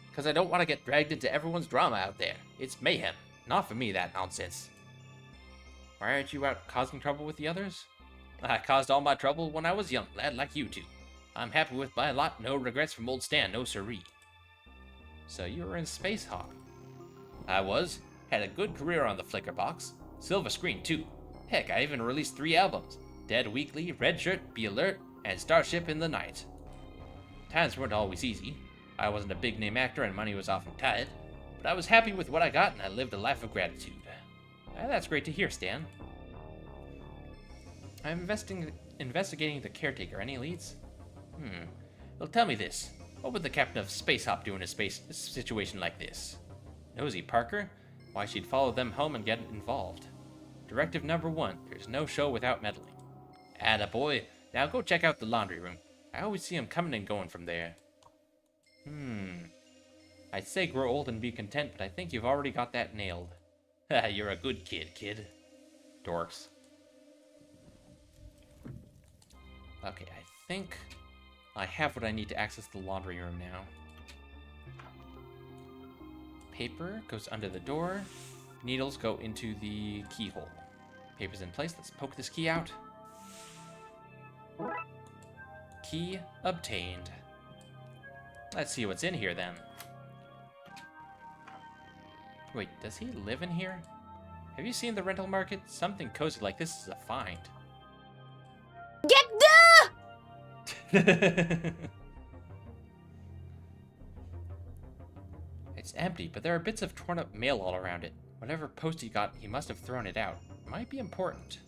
Because I don't want to get dragged into everyone's drama out there. It's mayhem. Not for me, that nonsense. Why aren't you out causing trouble with the others? I caused all my trouble when I was young, lad, like you two. I'm happy with my lot, no regrets from old Stan, no siree. So you were in Space Hop. I was. Had a good career on the Flickr box. Silver screen, too. Heck, I even released 3 albums. Dead Weekly, Red Shirt, Be Alert, and Starship in the Night. Times weren't always easy. I wasn't a big-name actor and money was often tight. But I was happy with what I got and I lived a life of gratitude. That's great to hear, Stan. I'm investigating the caretaker. Any leads? Well, tell me this. What would the captain of Space Hop do in a situation like this? Nosy Parker? Why, she'd follow them home and get involved. Directive number 1. There's no show without meddling. Attaboy. Now go check out the laundry room. I always see him coming and going from there. I'd say grow old and be content, but I think you've already got that nailed. You're a good kid. Dorks. Okay, I think I have what I need to access the laundry room now. Paper goes under the door. Needles go into the keyhole. Paper's in place. Let's poke this key out. Key obtained. Let's see what's in here then. Wait, does he live in here? Have you seen the rental market? Something cozy like this is a find. It's empty, but there are bits of torn up mail all around it. Whatever post he got, he must have thrown it out. It might be important.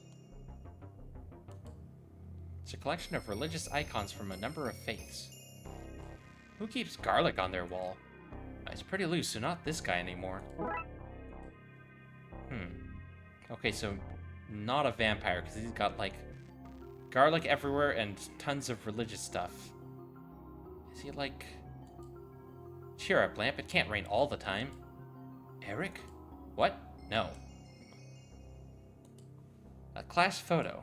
It's a collection of religious icons from a number of faiths. Who keeps garlic on their wall? It's pretty loose, so not this guy anymore. Okay, so not a vampire, because he's got, like, garlic everywhere and tons of religious stuff. Is he, like... Cheer up, Lamp. It can't rain all the time. Eric? What? No. A class photo.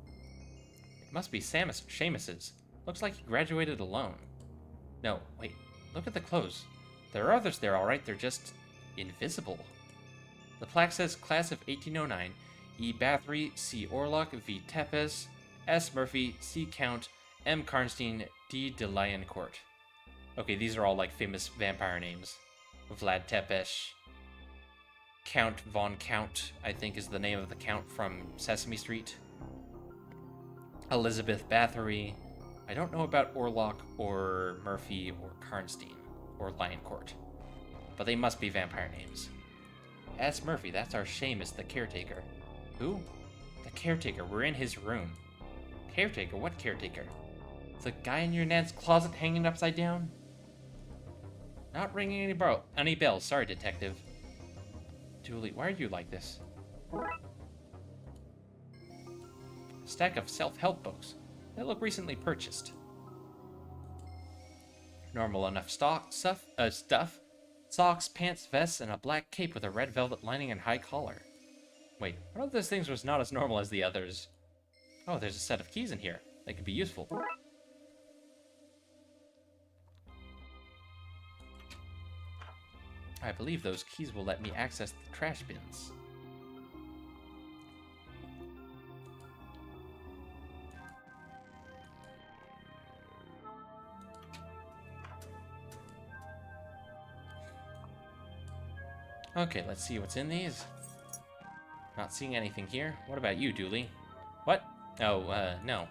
It must be Seamus's. Looks like he graduated alone. No, wait. Look at the clothes. There are others there, alright. They're just invisible. The plaque says Class of 1809. E. Bathory, C. Orlock, V. Tepes, S. Murphy, C. Count, M. Karnstein, D. de Liancourt. Okay, these are all like famous vampire names. Vlad Tepes. Count von Count, I think, is the name of the Count from Sesame Street. Elizabeth Bathory. I don't know about Orlock or Murphy or Karnstein or Liancourt, but they must be vampire names. S. Murphy, that's our Seamus, the caretaker. Who? The caretaker. We're in his room. Caretaker? What caretaker? The guy in your nan's closet hanging upside down? Not ringing any bells. Sorry, detective. Julie, why are you like this? A stack of self-help books. They look recently purchased. Normal enough stuff. Socks, pants, vests, and a black cape with a red velvet lining and high collar. Wait, one of those things was not as normal as the others. Oh, there's a set of keys in here. They could be useful. I believe those keys will let me access the trash bins. Okay, let's see what's in these. Not seeing anything here. What about you, Dooley? What? Oh, no.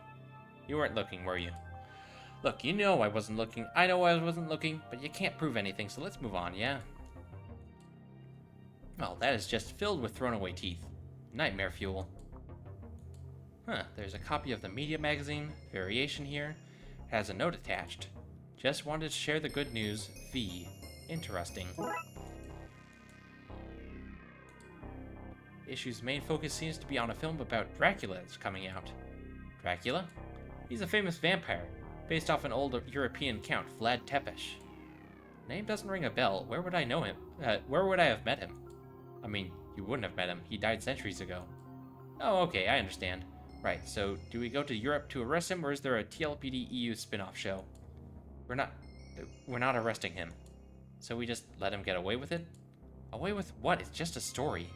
You weren't looking, were you? Look, you know I wasn't looking. I know I wasn't looking, but you can't prove anything, so let's move on, yeah? Well, that is just filled with thrown-away teeth. Nightmare fuel. Huh, there's a copy of the media magazine. Variation here. It has a note attached. Just wanted to share the good news. V. Interesting. Issue's main focus seems to be on a film about Dracula that's coming out. Dracula? He's a famous vampire, based off an old European count, Vlad Tepes. Name doesn't ring a bell. Where would I know him? Where would I have met him? I mean, you wouldn't have met him. He died centuries ago. Oh, okay, I understand. Right, so do we go to Europe to arrest him, or is there a TLPD EU spin-off show? We're not arresting him. So we just let him get away with it? Away with what? It's just a story.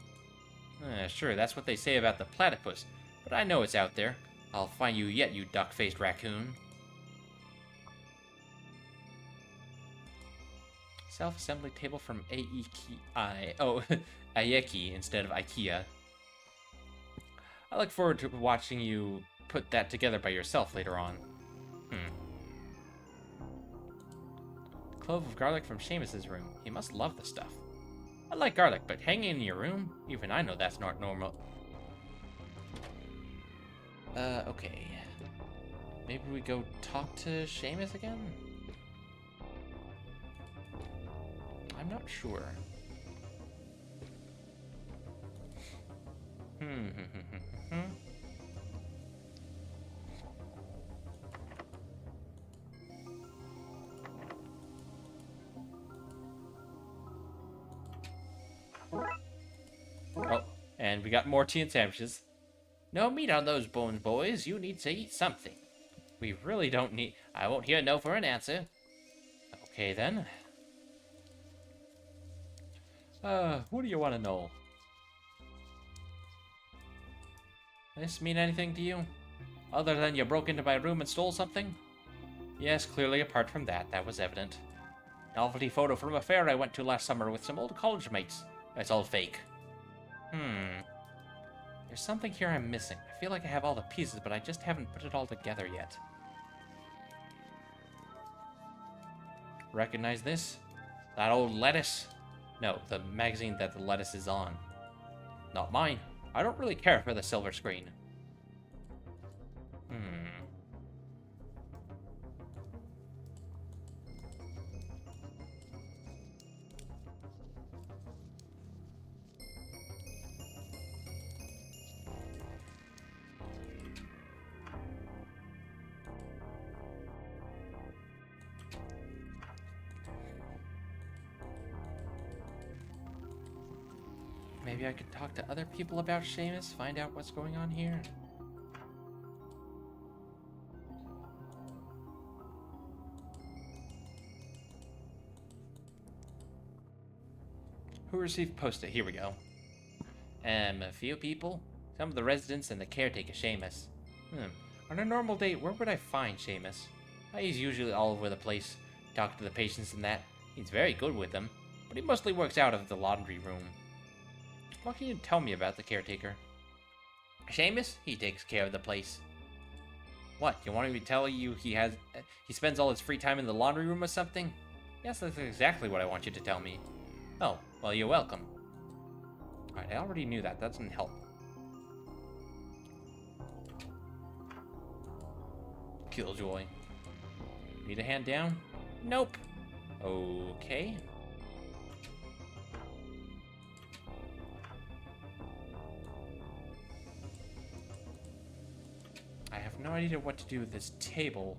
Sure, that's what they say about the platypus, but I know it's out there. I'll find you yet, you duck-faced raccoon. Self-assembly table from Aeki instead of IKEA. I look forward to watching you put that together by yourself later on. Clove of garlic from Seamus's room. He must love the stuff. I like garlic, but hanging in your room? Even I know that's not normal. Okay. Maybe we go talk to Seamus again? I'm not sure. Oh, and we got more tea and sandwiches. No meat on those bones, boys. You need to eat something. We really don't need... I won't hear no for an answer. Okay, then. What do you want to know? Does this mean anything to you? Other than you broke into my room and stole something? Yes, clearly apart from that, that was evident. Novelty photo from a fair I went to last summer with some old college mates. It's all fake. There's something here I'm missing. I feel like I have all the pieces, but I just haven't put it all together yet. Recognize this? That old lettuce? No, the magazine that the lettuce is on. Not mine. I don't really care for the silver screen. Maybe I could talk to other people about Seamus, find out what's going on here. Who received post-it? Here we go. A few people? Some of the residents and the caretaker, Seamus. On a normal day, where would I find Seamus? He's usually all over the place, talking to the patients and that. He's very good with them, but he mostly works out of the laundry room. What can you tell me about the caretaker? Seamus? He takes care of the place. What, you want me to tell you he spends all his free time in the laundry room or something? Yes, that's exactly what I want you to tell me. Oh, well, you're welcome. Alright, I already knew that. That doesn't help. Killjoy. Need a hand down? Nope. Okay. I have no idea what to do with this table.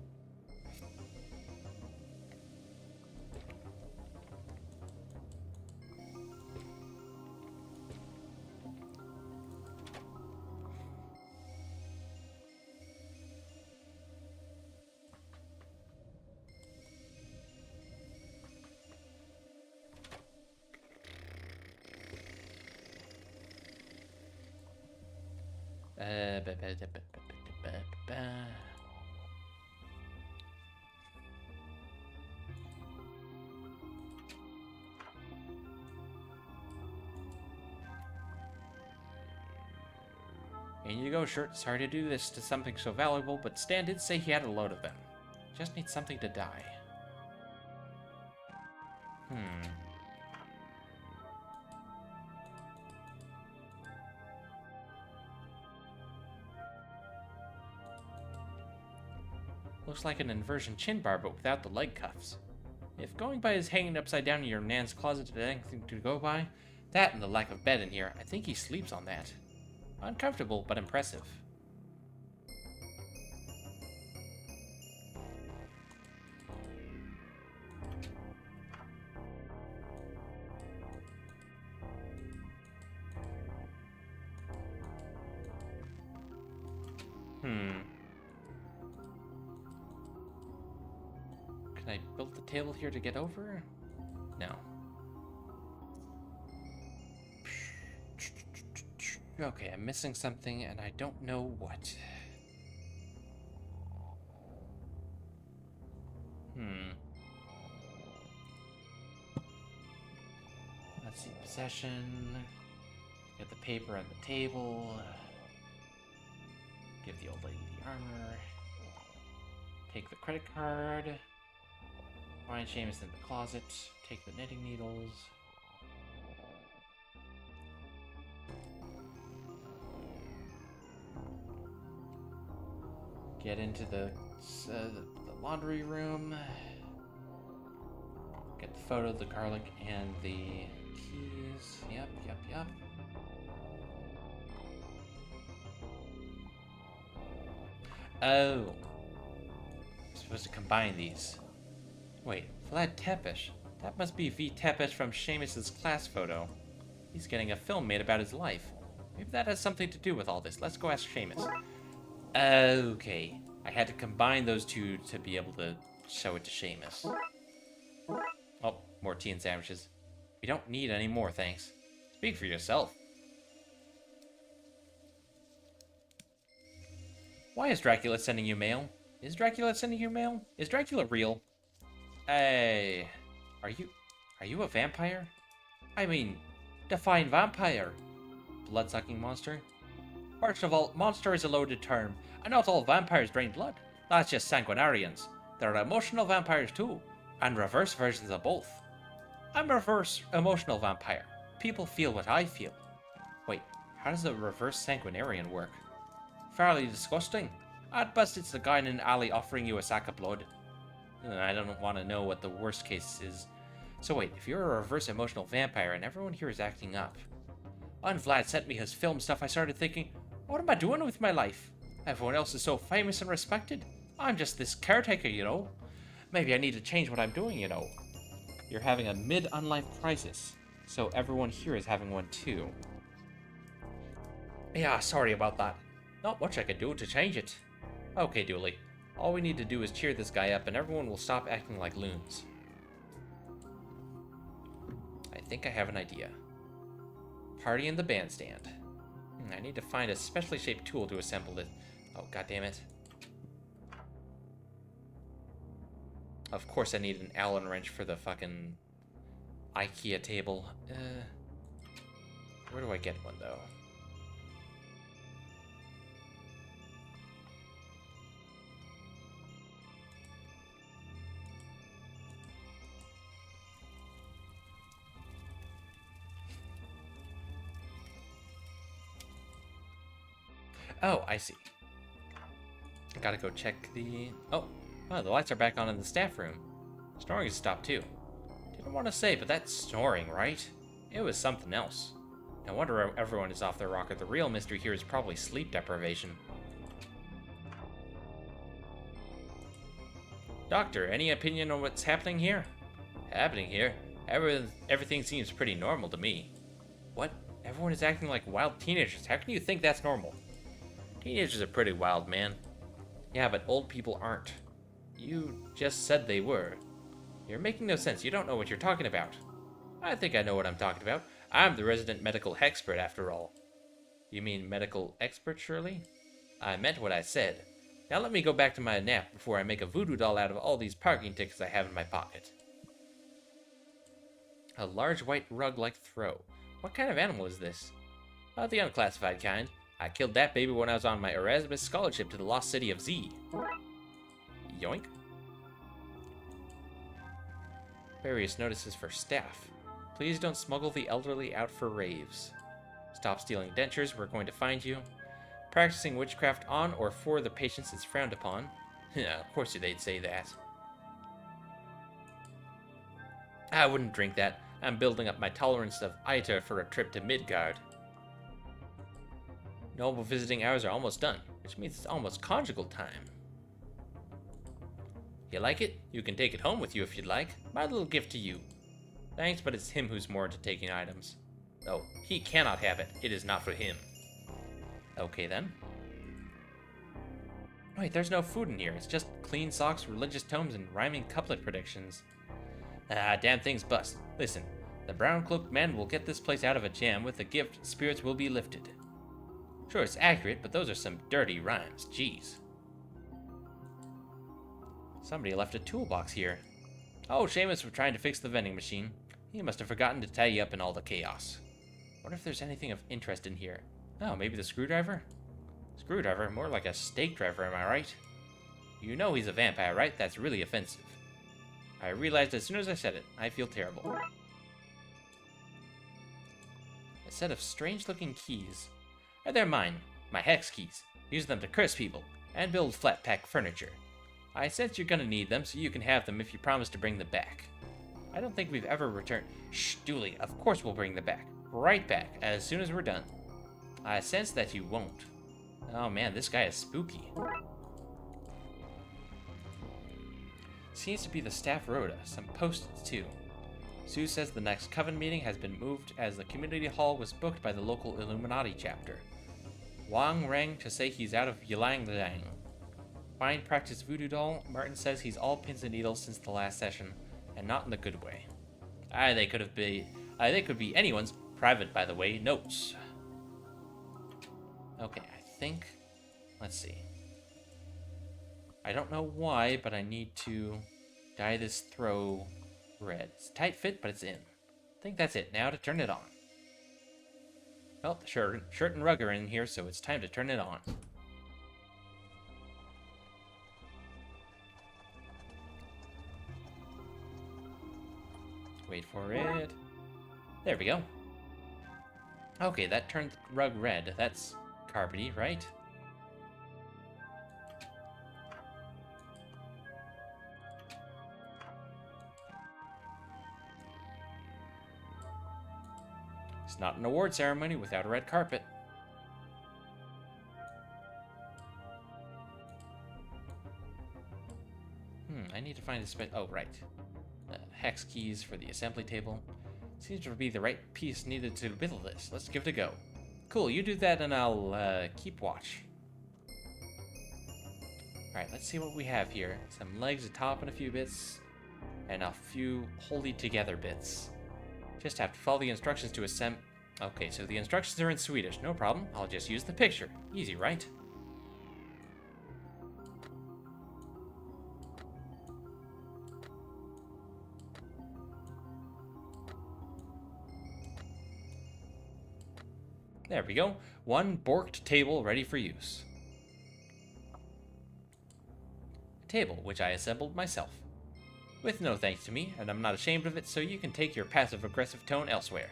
In you go, shirt. Sorry to do this to something so valuable, but Stan did say he had a load of them. Just need something to die. Looks like an inversion chin bar, but without the leg cuffs. If going by is hanging upside down in your nan's closet is anything to go by, that and the lack of bed in here, I think he sleeps on that. Uncomfortable, but impressive. Can I build the table here to get over? No. Okay, I'm missing something and I don't know what. Let's see, possession. Get the paper on the table. Give the old lady the armor. Take the credit card. Find Seamus in the closet. Take the knitting needles. Get into the laundry room. Get the photo, the garlic, and the keys. Yep. Oh. I'm supposed to combine these. Wait, Vlad Tepish. That must be V. Tepish from Seamus's class photo. He's getting a film made about his life. Maybe that has something to do with all this. Let's go ask Seamus. Okay. I had to combine those two to be able to show it to Seamus. Oh, more tea and sandwiches. We don't need any more, thanks. Speak for yourself. Why is Dracula sending you mail? Is Dracula sending you mail? Is Dracula real? Hey, are you a vampire? I mean, define vampire. Blood-sucking monster? First of all, monster is a loaded term, and not all vampires drain blood. That's just sanguinarians. There are emotional vampires too, and reverse versions of both. I'm a reverse emotional vampire. People feel what I feel. Wait, how does a reverse sanguinarian work? Fairly disgusting. At best, it's the guy in an alley offering you a sack of blood. I don't want to know what the worst case is. So wait, if you're a reverse emotional vampire and everyone here is acting up. When Vlad sent me his film stuff, I started thinking, what am I doing with my life? Everyone else is so famous and respected. I'm just this caretaker, you know. Maybe I need to change what I'm doing, you know. You're having a mid-unlife crisis, so everyone here is having one too. Yeah, sorry about that. Not much I could do to change it. Okay, Dooley. All we need to do is cheer this guy up and everyone will stop acting like loons. I think I have an idea. Party in the bandstand. I need to find a specially shaped tool to assemble it. Oh, goddammit. Of course I need an Allen wrench for the fucking IKEA table. Where do I get one, though? Oh, I see. I gotta go check the... Oh, the lights are back on in the staff room. Snoring has stopped too. Didn't want to say, but that's snoring, right? It was something else. No wonder everyone is off their rocker. The real mystery here is probably sleep deprivation. Doctor, any opinion on what's happening here? Happening here? Everything seems pretty normal to me. What? Everyone is acting like wild teenagers. How can you think that's normal? Teenagers are pretty wild, man. Yeah, but old people aren't. You just said they were. You're making no sense. You don't know what you're talking about. I think I know what I'm talking about. I'm the resident medical expert, after all. You mean medical expert, Shirley? I meant what I said. Now let me go back to my nap before I make a voodoo doll out of all these parking tickets I have in my pocket. A large white rug-like throw. What kind of animal is this? The unclassified kind. I killed that baby when I was on my Erasmus scholarship to the lost city of Z. Yoink. Various notices for staff. Please don't smuggle the elderly out for raves. Stop stealing dentures, we're going to find you. Practicing witchcraft on or for the patients is frowned upon. Yeah, of course they'd say that. I wouldn't drink that. I'm building up my tolerance of Iter for a trip to Midgard. Normal visiting hours are almost done, which means it's almost conjugal time. You like it? You can take it home with you if you'd like. My little gift to you. Thanks, but it's him who's more into taking items. Oh, he cannot have it. It is not for him. Okay, then. Wait, there's no food in here. It's just clean socks, religious tomes, and rhyming couplet predictions. Ah, damn thing's bust. Listen, the brown-cloaked man will get this place out of a jam. With the gift, spirits will be lifted. Sure, it's accurate, but those are some dirty rhymes. Jeez. Somebody left a toolbox here. Oh, Seamus was trying to fix the vending machine. He must have forgotten to tidy up in all the chaos. Wonder if there's anything of interest in here. Oh, maybe the screwdriver? Screwdriver? More like a stake driver, am I right? You know he's a vampire, right? That's really offensive. I realized as soon as I said it. I feel terrible. A set of strange-looking keys. They're mine. My hex keys. Use them to curse people and build flat-pack furniture. I sense you're gonna need them, so you can have them if you promise to bring them back. I don't think we've ever returned... Shh, Dooley, of course we'll bring them back. Right back, as soon as we're done. I sense that you won't. Oh man, this guy is spooky. Seems to be the staff rota. Some post-its too. Sue says the next Coven meeting has been moved as the community hall was booked by the local Illuminati chapter. Wang rang to say he's out of Yilang Liang. Fine practice voodoo doll. Martin says he's all pins and needles since the last session, and not in the good way. They could be anyone's. Private, by the way. Notes. Okay, I think... Let's see. I don't know why, but I need to dye this throw red. It's a tight fit, but it's in. I think that's it. Now to turn it on. Well, the shirt and rug are in here, so it's time to turn it on. Wait for it. There we go. Okay, that turned the rug red. That's carpety, right? It's not an award ceremony without a red carpet. I need to find a oh, right. Hex keys for the assembly table. Seems to be the right piece needed to build this. Let's give it a go. Cool, you do that and I'll keep watch. Alright, let's see what we have here. Some legs, a top, and a few bits. And a few wholly together bits. Just have to follow the instructions to assemble. Okay, so the instructions are in Swedish. No problem. I'll just use the picture. Easy, right? There we go. One borked table ready for use. A table which I assembled myself. With no thanks to me, and I'm not ashamed of it, so you can take your passive-aggressive tone elsewhere.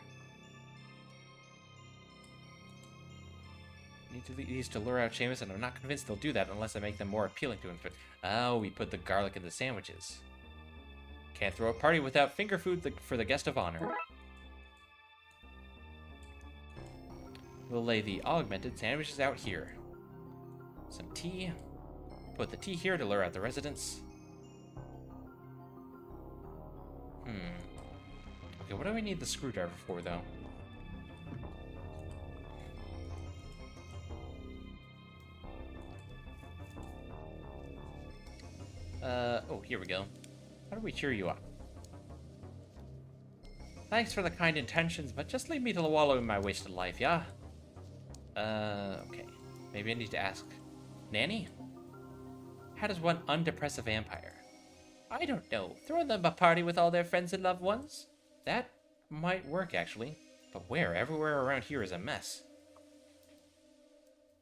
Need to these to lure out Seamus, and I'm not convinced they'll do that unless I make them more appealing to him. Oh, we put the garlic in the sandwiches. Can't throw a party without finger food for the guest of honor. We'll lay the augmented sandwiches out here. Some tea. Put the tea here to lure out the residents. Okay, what do we need the screwdriver for, though? Oh, here we go. How do we cheer you up? Thanks for the kind intentions, but just leave me to wallow in my wasted life, yeah? Okay. Maybe I need to ask Nanny? How does one undepress a vampire? I don't know. Throw them a party with all their friends and loved ones? That might work, actually. But where? Everywhere around here is a mess.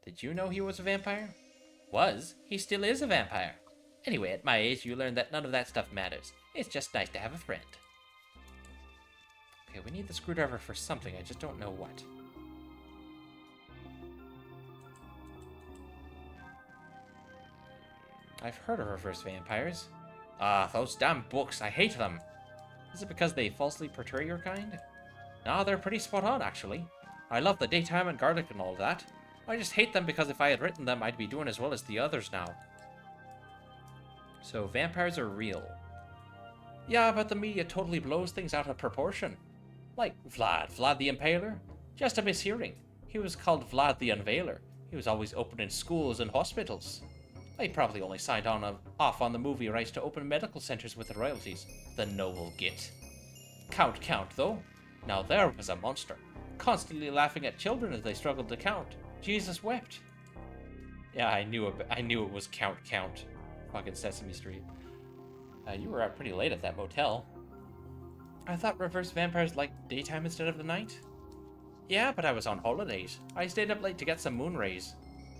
Did you know he was a vampire? Was? He still is a vampire. Anyway, at my age, you learn that none of that stuff matters. It's just nice to have a friend. Okay, we need the screwdriver for something. I just don't know what. I've heard of reverse vampires. Ah, those damn books. I hate them. Is it because they falsely portray your kind? No, they're pretty spot on, actually. I love the daytime and garlic and all that. I just hate them because if I had written them, I'd be doing as well as the others now. So, vampires are real. Yeah, but the media totally blows things out of proportion. Like Vlad the Impaler. Just a mishearing. He was called Vlad the Unveiler. He was always opening schools and hospitals. They probably only signed off on the movie rights to open medical centers with the royalties. The noble git. Count, though. Now there was a monster. Constantly laughing at children as they struggled to count. Jesus wept. Yeah, I knew it was Count. Fucking Sesame Street. You were out pretty late at that motel. I thought reverse vampires liked daytime instead of the night. Yeah, but I was on holidays. I stayed up late to get some moon rays.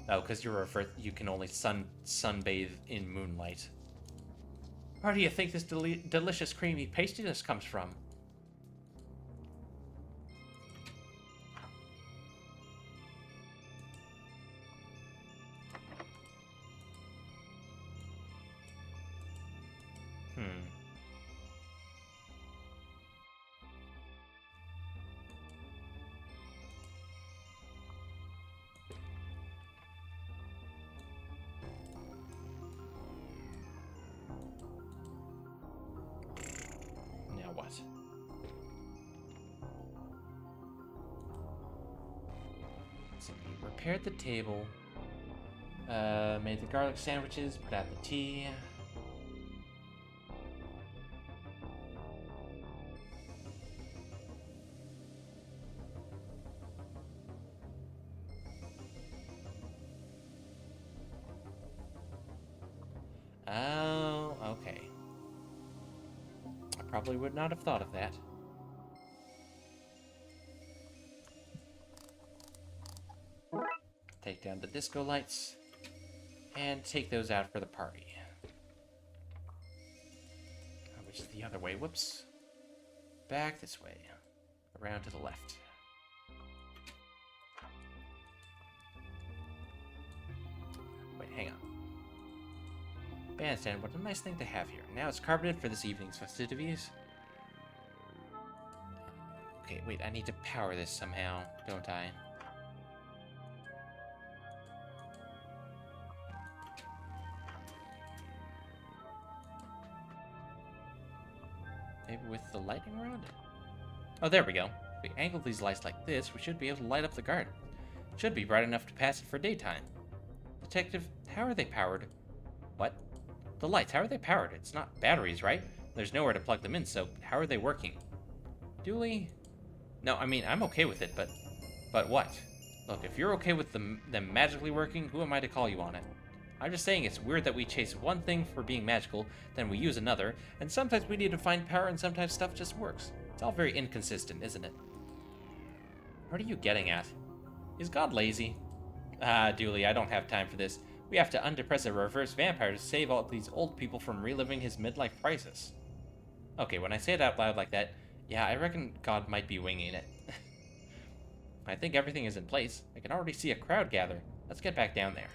Oh, because you can only sunbathe in moonlight. Where do you think this delicious creamy pastiness comes from? So we repaired the table, made the garlic sandwiches, put out the tea. Oh, okay. I probably would not have thought of that. Take down the disco lights and take those out for the party. Which is the other way. Whoops. Back this way. Around to the left. Wait, hang on. Bandstand, what a nice thing to have here. Now it's carpeted for this evening's festivities. Okay, wait, I need to power this somehow, don't I? Maybe with the lightning rod? Oh, there we go. If we angle these lights like this, we should be able to light up the garden. Should be bright enough to pass it for daytime. Detective, how are they powered? What? The lights, how are they powered? It's not batteries, right? There's nowhere to plug them in, so how are they working? Dooley? No, I mean, I'm okay with it, but what? Look, if you're okay with them magically working, who am I to call you on it? I'm just saying it's weird that we chase one thing for being magical, then we use another, and sometimes we need to find power and sometimes stuff just works. It's all very inconsistent, isn't it? What are you getting at? Is God lazy? Ah, Dooley, I don't have time for this. We have to undepress a reverse vampire to save all these old people from reliving his midlife crisis. Okay, when I say it out loud like that, yeah, I reckon God might be winging it. I think everything is in place. I can already see a crowd gather. Let's get back down there.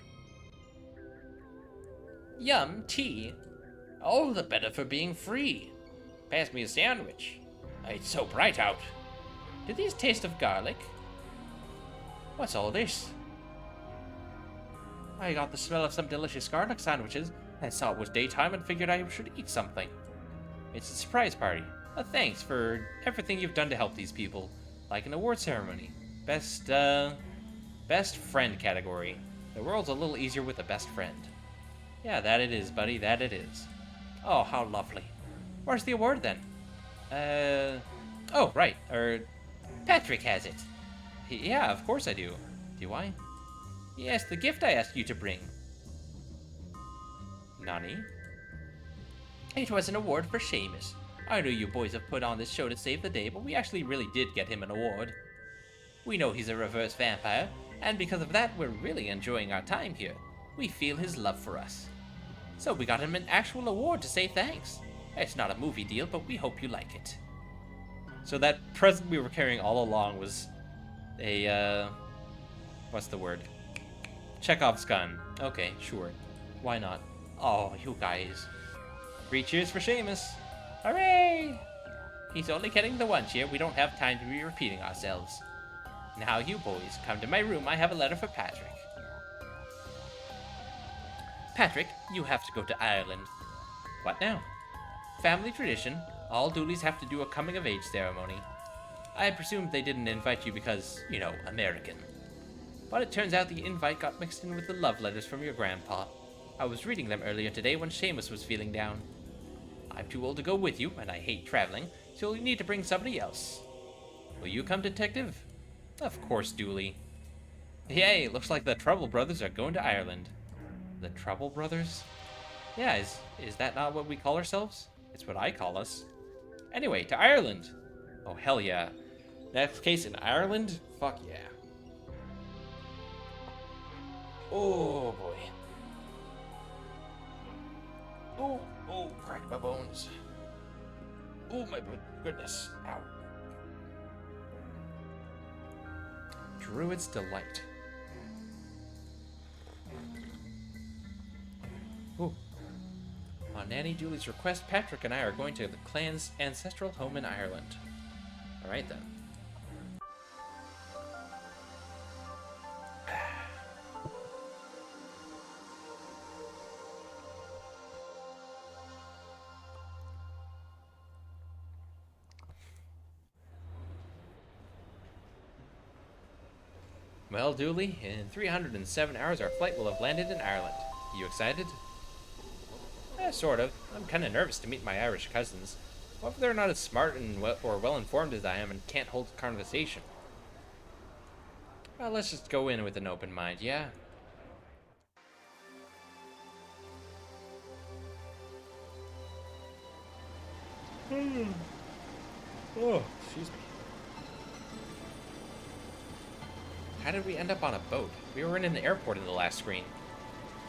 Yum, tea. All the better for being free. Pass me a sandwich. It's so bright out. Do these taste of garlic? What's all this? I got the smell of some delicious garlic sandwiches and saw it was daytime and figured I should eat something. It's a surprise party. A thanks for everything you've done to help these people. Like an award ceremony. Best friend category. The world's a little easier with a best friend. Yeah, that it is, buddy, that it is. Oh, how lovely. Where's the award then? Oh, right, Patrick has it. Yeah, of course I do. Do I? Yes, the gift I asked you to bring. Nani? It was an award for Seamus. I know you boys have put on this show to save the day, but we actually really did get him an award. We know he's a reverse vampire, and because of that, we're really enjoying our time here. We feel his love for us. So we got him an actual award to say thanks. It's not a movie deal, but we hope you like it. So that present we were carrying all along was a, what's the word? Chekhov's gun. Okay, sure. Why not? Oh, you guys. 3 cheers for Seamus. Hooray! He's only getting the 1 cheer. We don't have time to be repeating ourselves. Now you boys, come to my room. I have a letter for Patrick. Patrick, you have to go to Ireland. What now? Family tradition. All Dooleys have to do a coming-of-age ceremony. I presumed they didn't invite you because, you know, American. But it turns out the invite got mixed in with the love letters from your grandpa. I was reading them earlier today when Seamus was feeling down. I'm too old to go with you, and I hate traveling, so you'll need to bring somebody else. Will you come, Detective? Of course, Dooley. Yay, looks like the Trouble Brothers are going to Ireland. The Trouble Brothers? Yeah, is that not what we call ourselves? It's what I call us. Anyway, to Ireland! Oh, hell yeah. Next case in Ireland? Fuck yeah. Oh, boy. Oh, crack my bones. Oh, my goodness. Ow. Druid's Delight. Ooh. On Nanny Dooley's request, Patrick and I are going to the clan's ancestral home in Ireland. Alright then. Well, Dooley, in 307 hours our flight will have landed in Ireland. You excited? Sort of. I'm kind of nervous to meet my Irish cousins. What if they're not as smart and well-informed as I am and can't hold a conversation? Well, let's just go in with an open mind, yeah? Oh, excuse me. How did we end up on a boat? We were in an airport in the last screen.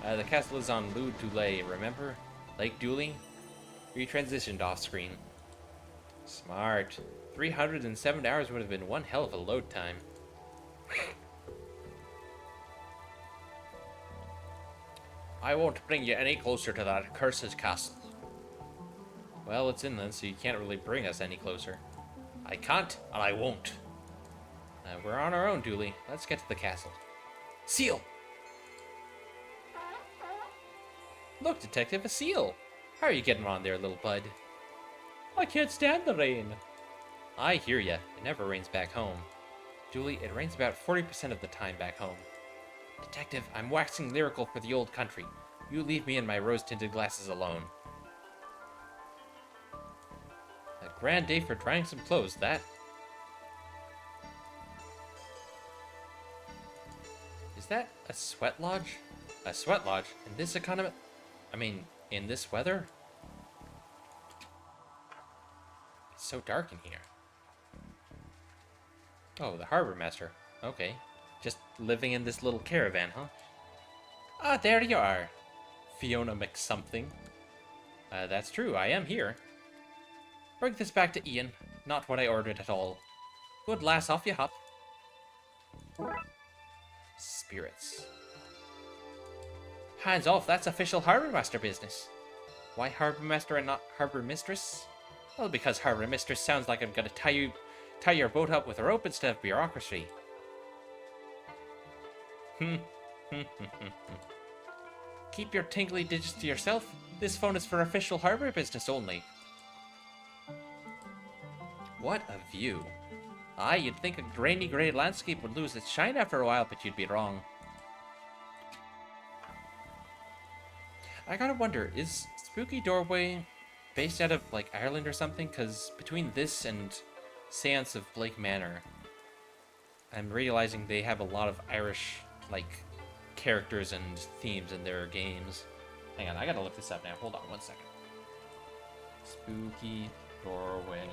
The castle is on Lou Doulay, remember? Lake Dooley? We transitioned off screen. Smart. 307 hours would have been one hell of a load time. I won't bring you any closer to that cursed castle. Well, it's inland, so you can't really bring us any closer. I can't, and I won't. We're on our own, Dooley. Let's get to the castle. Seal! Look, Detective, a seal! How are you getting on there, little bud? I can't stand the rain. I hear ya. It never rains back home. Julie, it rains about 40% of the time back home. Detective, I'm waxing lyrical for the old country. You leave me and my rose-tinted glasses alone. A grand day for drying some clothes, that. Is that a sweat lodge? A sweat lodge? In this economy? I mean, in this weather? It's so dark in here. Oh, the harbor master. Okay. Just living in this little caravan, huh? Ah, there you are. Fiona McSomething. That's true, I am here. Bring this back to Ian. Not what I ordered at all. Good lass, off you hop. Spirits. Hands off, that's official Harbour Master business. Why Harbour Master and not Harbour Mistress? Well, because Harbour Mistress sounds like I'm gonna tie your boat up with a rope instead of bureaucracy. Keep your tingly digits to yourself. This phone is for official harbour business only. What a view. Aye, you'd think a grainy grey landscape would lose its shine after a while, but you'd be wrong. I gotta wonder, is Spooky Doorway based out of, like, Ireland or something? Because between this and Seance of Blake Manor, I'm realizing they have a lot of Irish, like, characters and themes in their games. Hang on, I gotta look this up now. Hold on one second. Spooky Doorway.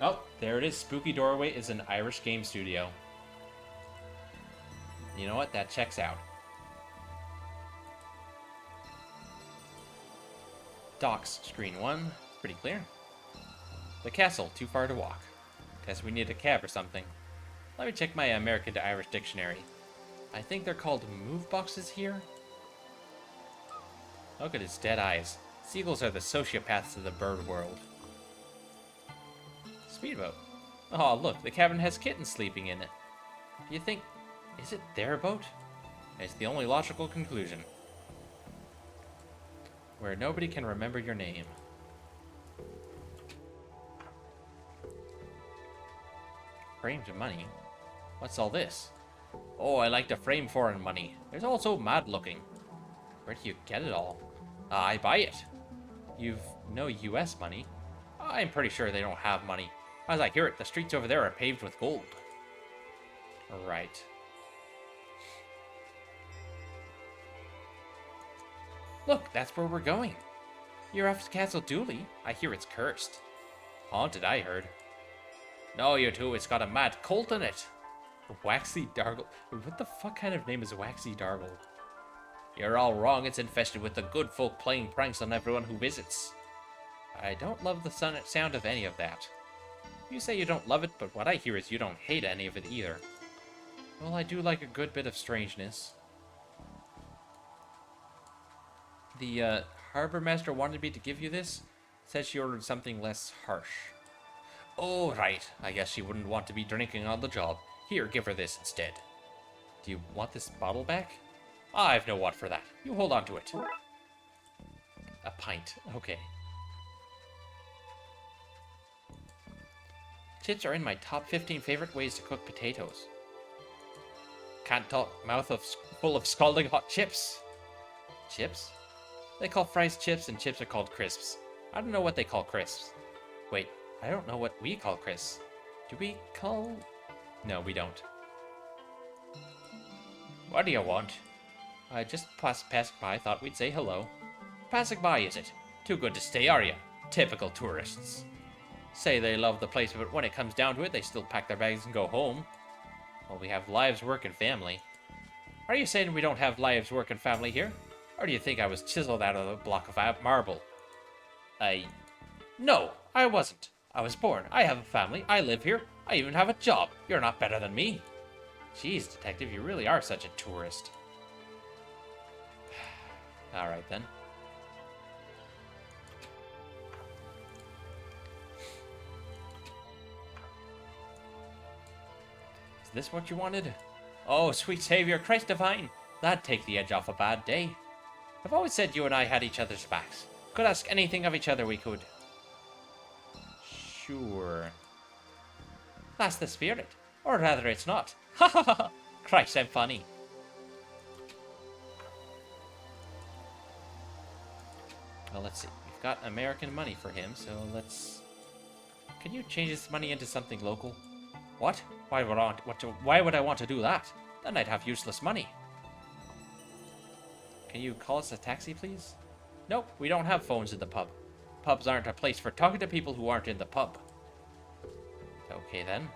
Oh, there it is. Spooky Doorway is an Irish game studio. You know what? That checks out. Docks, screen 1. Pretty clear. The castle, too far to walk. Guess we need a cab or something. Let me check my American to Irish dictionary. I think they're called move boxes here. Look at his dead eyes. Seagulls are the sociopaths of the bird world. Speedboat. Oh, look, the cabin has kittens sleeping in it. You think, is it their boat? It's the only logical conclusion. Where nobody can remember your name. Framed money? What's all this? Oh, I like to frame foreign money. It's all so mad looking. Where do you get it all? I buy it. You've no US money? I'm pretty sure they don't have money. As I hear it, the streets over there are paved with gold. Right. Look, that's where we're going. You're off to Castle Dooley. I hear it's cursed. Haunted, I heard. No, you two, it's got a mad cult in it. Waxy Dargle. What the fuck kind of name is Waxy Dargle? You're all wrong, it's infested with the good folk playing pranks on everyone who visits. I don't love the sound of any of that. You say you don't love it, but what I hear is you don't hate any of it either. Well, I do like a good bit of strangeness. The harbor master wanted me to give you this. Said she ordered something less harsh. Oh, right. I guess she wouldn't want to be drinking on the job. Here, give her this instead. Do you want this bottle back? I've no want for that. You hold on to it. A pint. Okay. Chips are in my top 15 favorite ways to cook potatoes. Can't talk, mouth full of scalding hot chips. Chips? They call fries chips and chips are called crisps. I don't know what they call crisps. Wait, I don't know what we call crisps. Do we call... No, we don't. What do you want? I just passing by, thought we'd say hello. Passing by, is it? Too good to stay, are you? Typical tourists. Say they love the place, but when it comes down to it, they still pack their bags and go home. Well, we have lives, work, and family. Are you saying we don't have lives, work, and family here? Or do you think I was chiseled out of a block of marble? No, I wasn't. I was born. I have a family. I live here. I even have a job. You're not better than me. Jeez, detective, you really are such a tourist. Alright then. Is this what you wanted? Oh, sweet Savior, Christ divine! That'd take the edge off a bad day. I've always said you and I had each other's backs. Could ask anything of each other we could. Sure. That's the spirit. Or rather, it's not. Ha ha ha! Christ, I'm funny. Well, let's see. We've got American money for him, so let's... Can you change this money into something local? What? Why would I want to do that? Then I'd have useless money. Can you call us a taxi, please? Nope, we don't have phones in the pub. Pubs aren't a place for talking to people who aren't in the pub. Okay, then.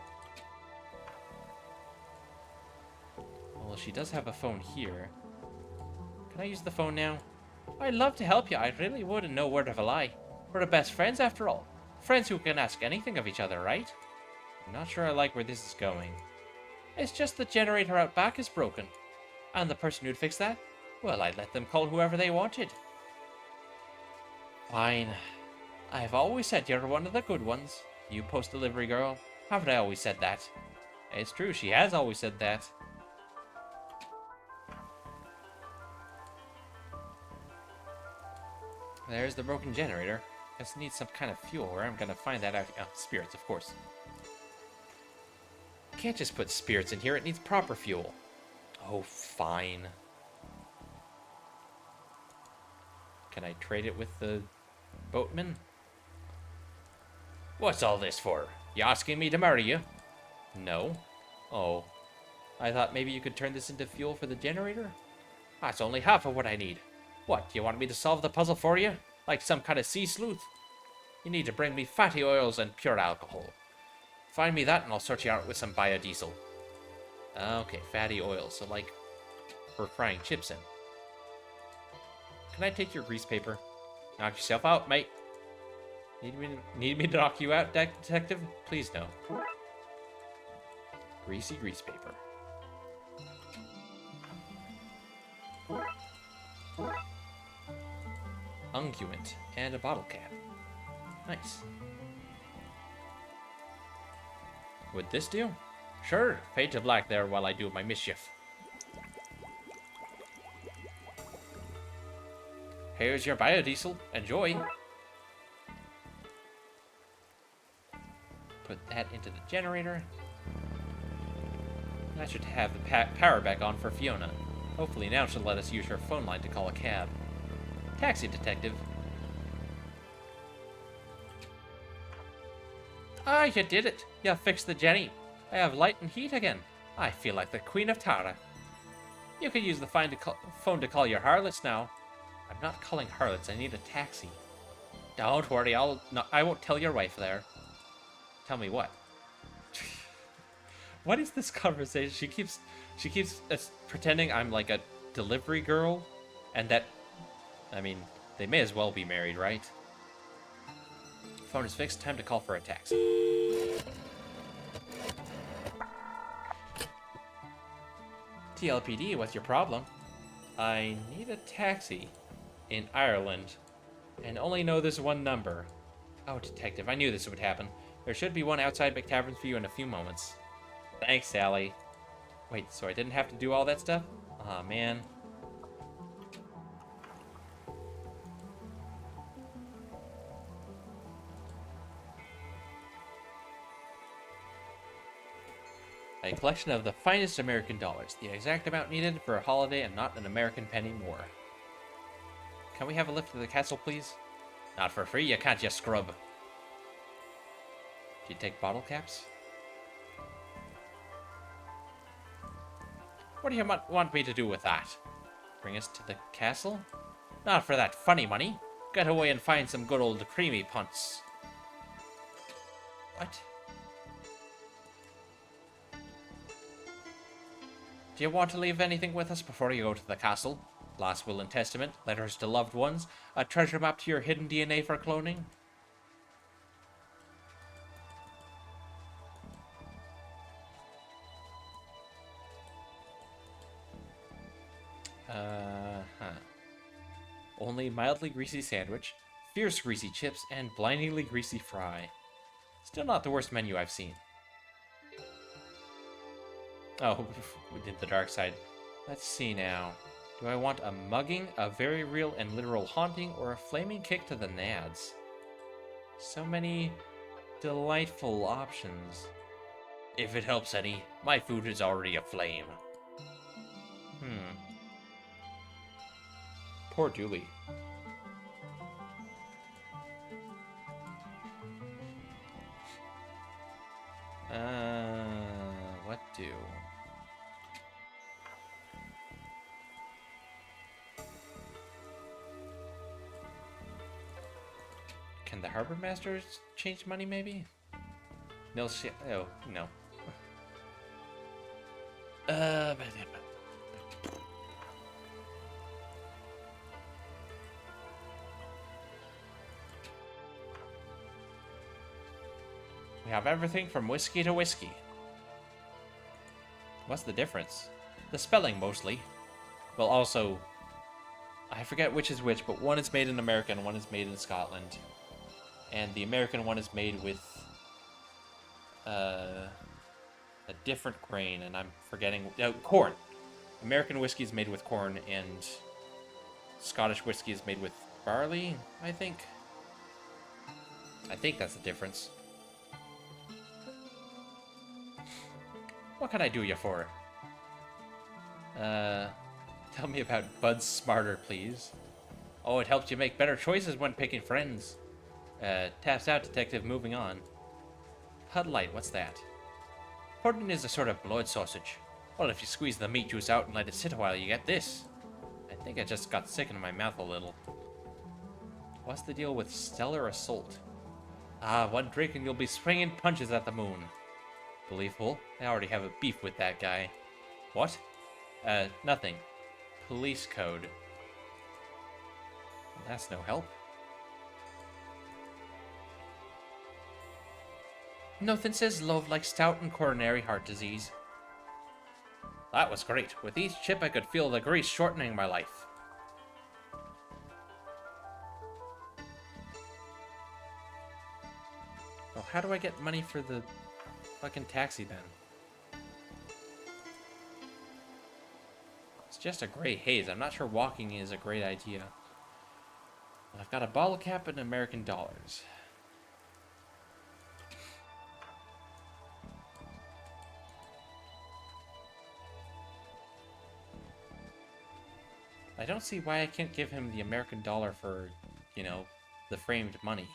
Well, she does have a phone here. Can I use the phone now? I'd love to help you. I really would, and no word of a lie. We're the best friends, after all. Friends who can ask anything of each other, right? I'm not sure I like where this is going. It's just the generator out back is broken. And the person who'd fix that? Well, I'd let them call whoever they wanted. Fine. I've always said you're one of the good ones. You post-delivery girl. Haven't I always said that? It's true, she has always said that. There's the broken generator. Guess it needs some kind of fuel. Where I'm gonna find that out. Oh, spirits, of course. Can't just put spirits in here. It needs proper fuel. Oh, fine. Can I trade it with the boatman? What's all this for? You asking me to marry you? No. Oh. I thought maybe you could turn this into fuel for the generator? That's only half of what I need. What, you want me to solve the puzzle for you? Like some kind of sea sleuth? You need to bring me fatty oils and pure alcohol. Find me that and I'll sort you out with some biodiesel. Okay, fatty oils, so like for frying chips in. Can I take your grease paper? Knock yourself out, mate. Need me to knock you out, detective? Please no. Greasy grease paper. Unguent and a bottle cap. Nice. Would this do? Sure, fade to black there while I do my mischief. Here's your biodiesel. Enjoy. Put that into the generator. I should have the power back on for Fiona. Hopefully now she'll let us use her phone line to call a cab. Taxi detective. Ah, you did it. You fixed the Jenny. I have light and heat again. I feel like the Queen of Tara. You can use the phone to call your harlots now. I'm not calling harlots. I need a taxi. Don't worry. I won't tell your wife there. Tell me what? What is this conversation? She keeps pretending I'm like a delivery girl, and that, I mean, they may as well be married, right? Phone is fixed. Time to call for a taxi. TLPD, what's your problem? I need a taxi in Ireland and only know this one number. Oh, detective, I knew this would happen. There should be one outside McTavern's for you in a few moments. Thanks, Sally. Wait, so I didn't have to do all that stuff? Aw, man. A collection of the finest American dollars, the exact amount needed for a holiday and not an American penny more. Can we have a lift to the castle, please? Not for free, you can't, you scrub. Do you take bottle caps? What do you want me to do with that? Bring us to the castle? Not for that funny money. Get away and find some good old creamy punts. What? Do you want to leave anything with us before you go to the castle? Last will and testament, letters to loved ones, a treasure map to your hidden DNA for cloning? Only mildly greasy sandwich, fierce greasy chips, and blindingly greasy fry. Still not the worst menu I've seen. Oh, we did the dark side. Let's see now. Do I want a mugging, a very real and literal haunting, or a flaming kick to the nads? So many delightful options. If it helps any, my food is already aflame. Poor Julie. What do? Can the harbor masters change money, maybe? No, oh, no. We have everything from whiskey to whiskey. What's the difference? The spelling, mostly. Well, also, I forget which is which, but one is made in America and one is made in Scotland. And the American one is made with a different grain, and I'm forgetting... corn. American whiskey is made with corn, and Scottish whiskey is made with barley, I think. I think that's the difference. What can I do you for? Tell me about Bud's Smarter, please. Oh, it helps you make better choices when picking friends. Taps out, detective, moving on. Hud Light, what's that? Pudding is a sort of blood sausage. Well, if you squeeze the meat juice out and let it sit a while, you get this. I think I just got sick in my mouth a little. What's the deal with Stellar Assault? Ah, one drink and you'll be swinging punches at the moon. Believable. I already have a beef with that guy. What? Nothing. Police code. That's no help. Nothing says love like stout and coronary heart disease. That was great. With each chip I could feel the grease shortening my life. Well, how do I get money for the fucking taxi then? It's just a gray haze. I'm not sure walking is a great idea. I've got a bottle cap and American dollars. I don't see why I can't give him the American dollar for, you know, the framed money.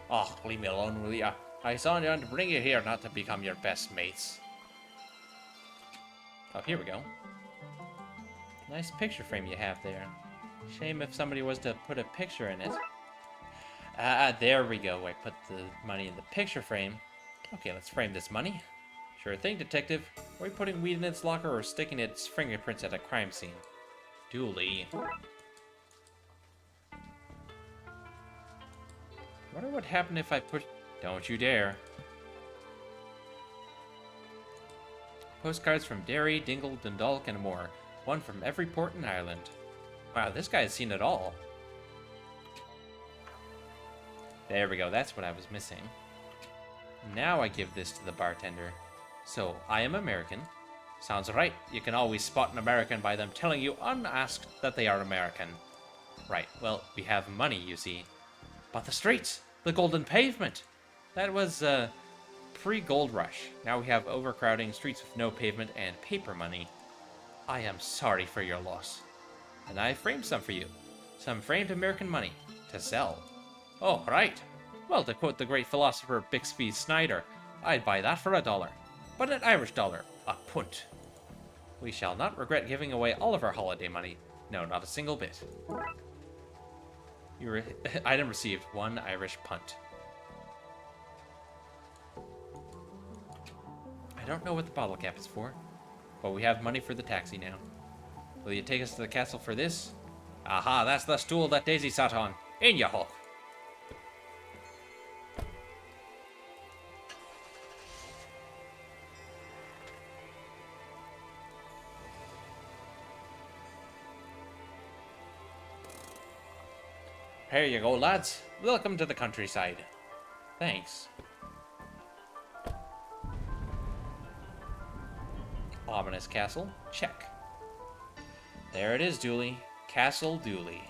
Oh, leave me alone, will ya? I signed on to bring you here not to become your best mates. Oh, here we go. Nice picture frame you have there. Shame if somebody was to put a picture in it. There we go. I put the money in the picture frame. Okay, let's frame this money. Sure thing, detective. Are we putting weed in its locker or sticking its fingerprints at a crime scene? Dooley. Wonder what happened if I put... Don't you dare. Postcards from Derry, Dingle, Dundalk, and more. One from every port in Ireland. Wow, this guy's seen it all. There we go, that's what I was missing. Now I give this to the bartender. So, I am American. Sounds right. You can always spot an American by them telling you unasked that they are American. Right, well, we have money, you see. But the streets! The golden pavement! That was, pre-gold rush. Now we have overcrowding, streets with no pavement, and paper money. I am sorry for your loss. And I framed some for you. Some framed American money. To sell. Oh, right. Well, to quote the great philosopher Bixby Snyder, I'd buy that for $1. But an Irish dollar. A punt. We shall not regret giving away all of our holiday money. No, not a single bit. Item received. 1 Irish punt. I don't know what the bottle cap is for, but we have money for the taxi now. Will you take us to the castle for this? Aha, that's the stool that Daisy sat on. In you hop. Here you go, lads. Welcome to the countryside. Thanks. Ominous castle. Check. There it is, Dooley. Castle Dooley.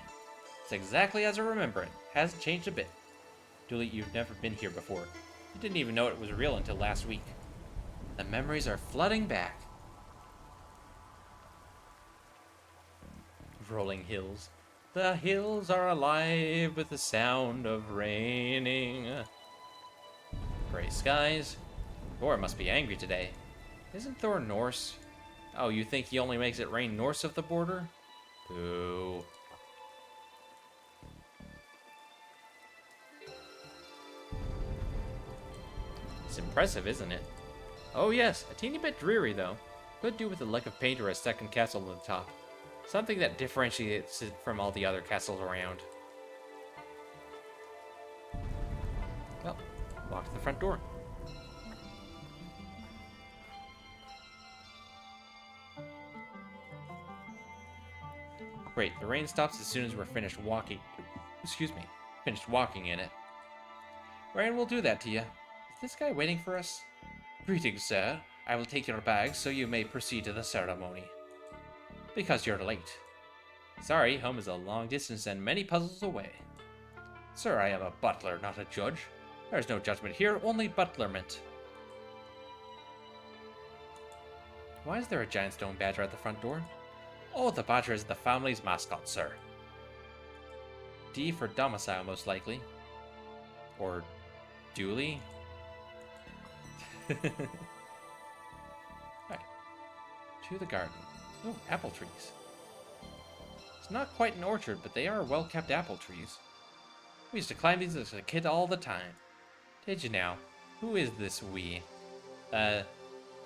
It's exactly as I remember it. Hasn't changed a bit. Dooley, you've never been here before. You didn't even know it was real until last week. The memories are flooding back. Rolling hills. The hills are alive with the sound of raining. Gray skies. Thor must be angry today. Isn't Thor Norse? Oh, you think he only makes it rain north of the border? Boo. It's impressive, isn't it? Oh yes, a teeny bit dreary though. Could do with a lick of paint or a second castle on the top. Something that differentiates it from all the other castles around. Well, walk to the front door. Great, the rain stops as soon as we're finished walking. Excuse me, finished walking in it. Rain will do that to you. Is this guy waiting for us? Greetings, sir. I will take your bags so you may proceed to the ceremony. Because you're late. Sorry, home is a long distance and many puzzles away. Sir, I am a butler, not a judge. There is no judgment here, only butlerment. Why is there a giant stone badger at the front door? Oh, the badger is the family's mascot, sir. D for domicile, most likely. Or Dooley? Right. To the garden. Oh, apple trees. It's not quite an orchard, but they are well-kept apple trees. We used to climb these as a kid all the time. Did you now? Who is this we? The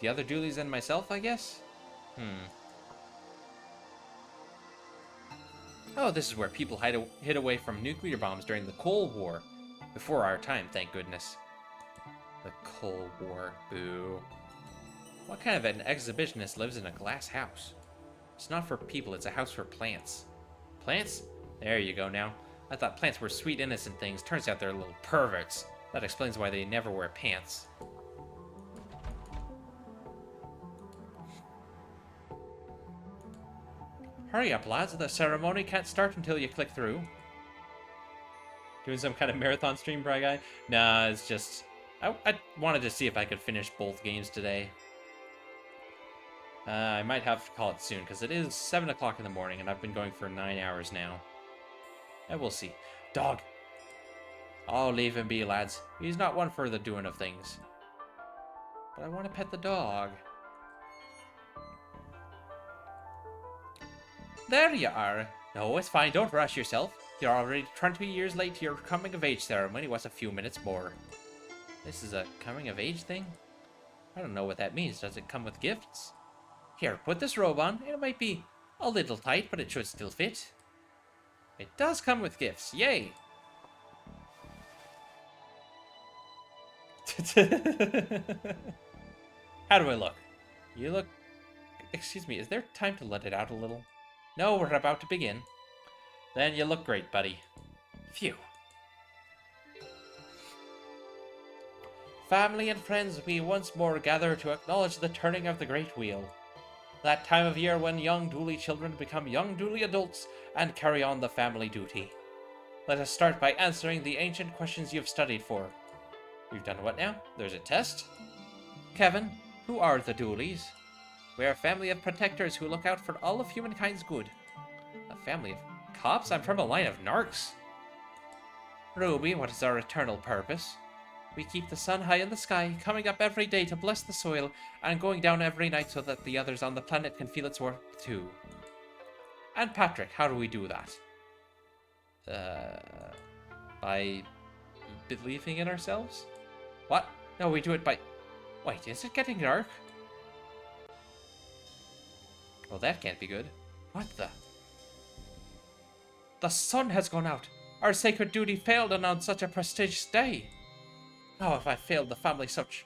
other Dooleys and myself, I guess? Oh, this is where people hid away from nuclear bombs during the Cold War. Before our time, thank goodness. The Cold War, boo. What kind of an exhibitionist lives in a glass house? It's not for people, it's a house for plants. Plants? There you go now. I thought plants were sweet, innocent things. Turns out they're little perverts. That explains why they never wear pants. Hurry up, lads. The ceremony can't start until you click through. Doing some kind of marathon stream, Bry Guy? Nah, it's just... I wanted to see if I could finish both games today. I might have to call it soon, because it is 7 o'clock in the morning, and I've been going for 9 hours now. And we'll see. Dog! Oh, leave him be, lads. He's not one for the doing of things. But I want to pet the dog. There you are. No, it's fine. Don't rush yourself. You're already 20 years late to your coming-of-age ceremony. What's a few minutes more? This is a coming-of-age thing? I don't know what that means. Does it come with gifts? Here, put this robe on. It might be a little tight, but it should still fit. It does come with gifts. Yay! How do I look? You look... Excuse me, is there time to let it out a little? No, we're about to begin. Then you look great, buddy. Phew. Family and friends, we once more gather to acknowledge the turning of the Great Wheel. That time of year when young Dooley children become young Dooley adults and carry on the family duty. Let us start by answering the ancient questions you've studied for. We've done what now? There's a test? Kevin, who are the Dooleys? We're a family of protectors who look out for all of humankind's good. A family of cops? I'm from a line of narcs. Ruby, what is our eternal purpose? We keep the sun high in the sky, coming up every day to bless the soil, and going down every night so that the others on the planet can feel its worth too. And Patrick, how do we do that? By believing in ourselves? What? No, we do it by... Wait, is it getting dark? Well, that can't be good. What the... The sun has gone out! Our sacred duty failed on such a prestigious day! How have I failed the family such...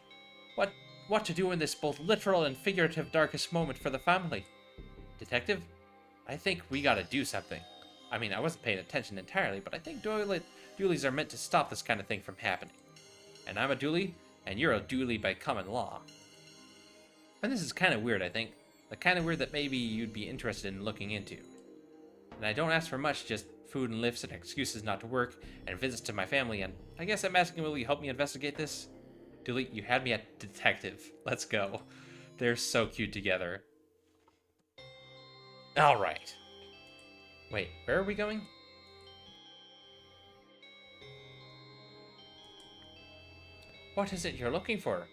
What to do in this both literal and figurative darkest moment for the family? Detective, I think we gotta do something. I mean, I wasn't paying attention entirely, but I think dualies are meant to stop this kind of thing from happening. And I'm a dualie, and you're a dualie by common law. And this is kind of weird, I think. The kind of weird that maybe you'd be interested in looking into. And I don't ask for much, just food and lifts and excuses not to work, and visits to my family, and I guess I'm asking, will you help me investigate this? Dualie, you had me at detective. Let's go. They're so cute together. Alright. Wait, where are we going? What is it you're looking for?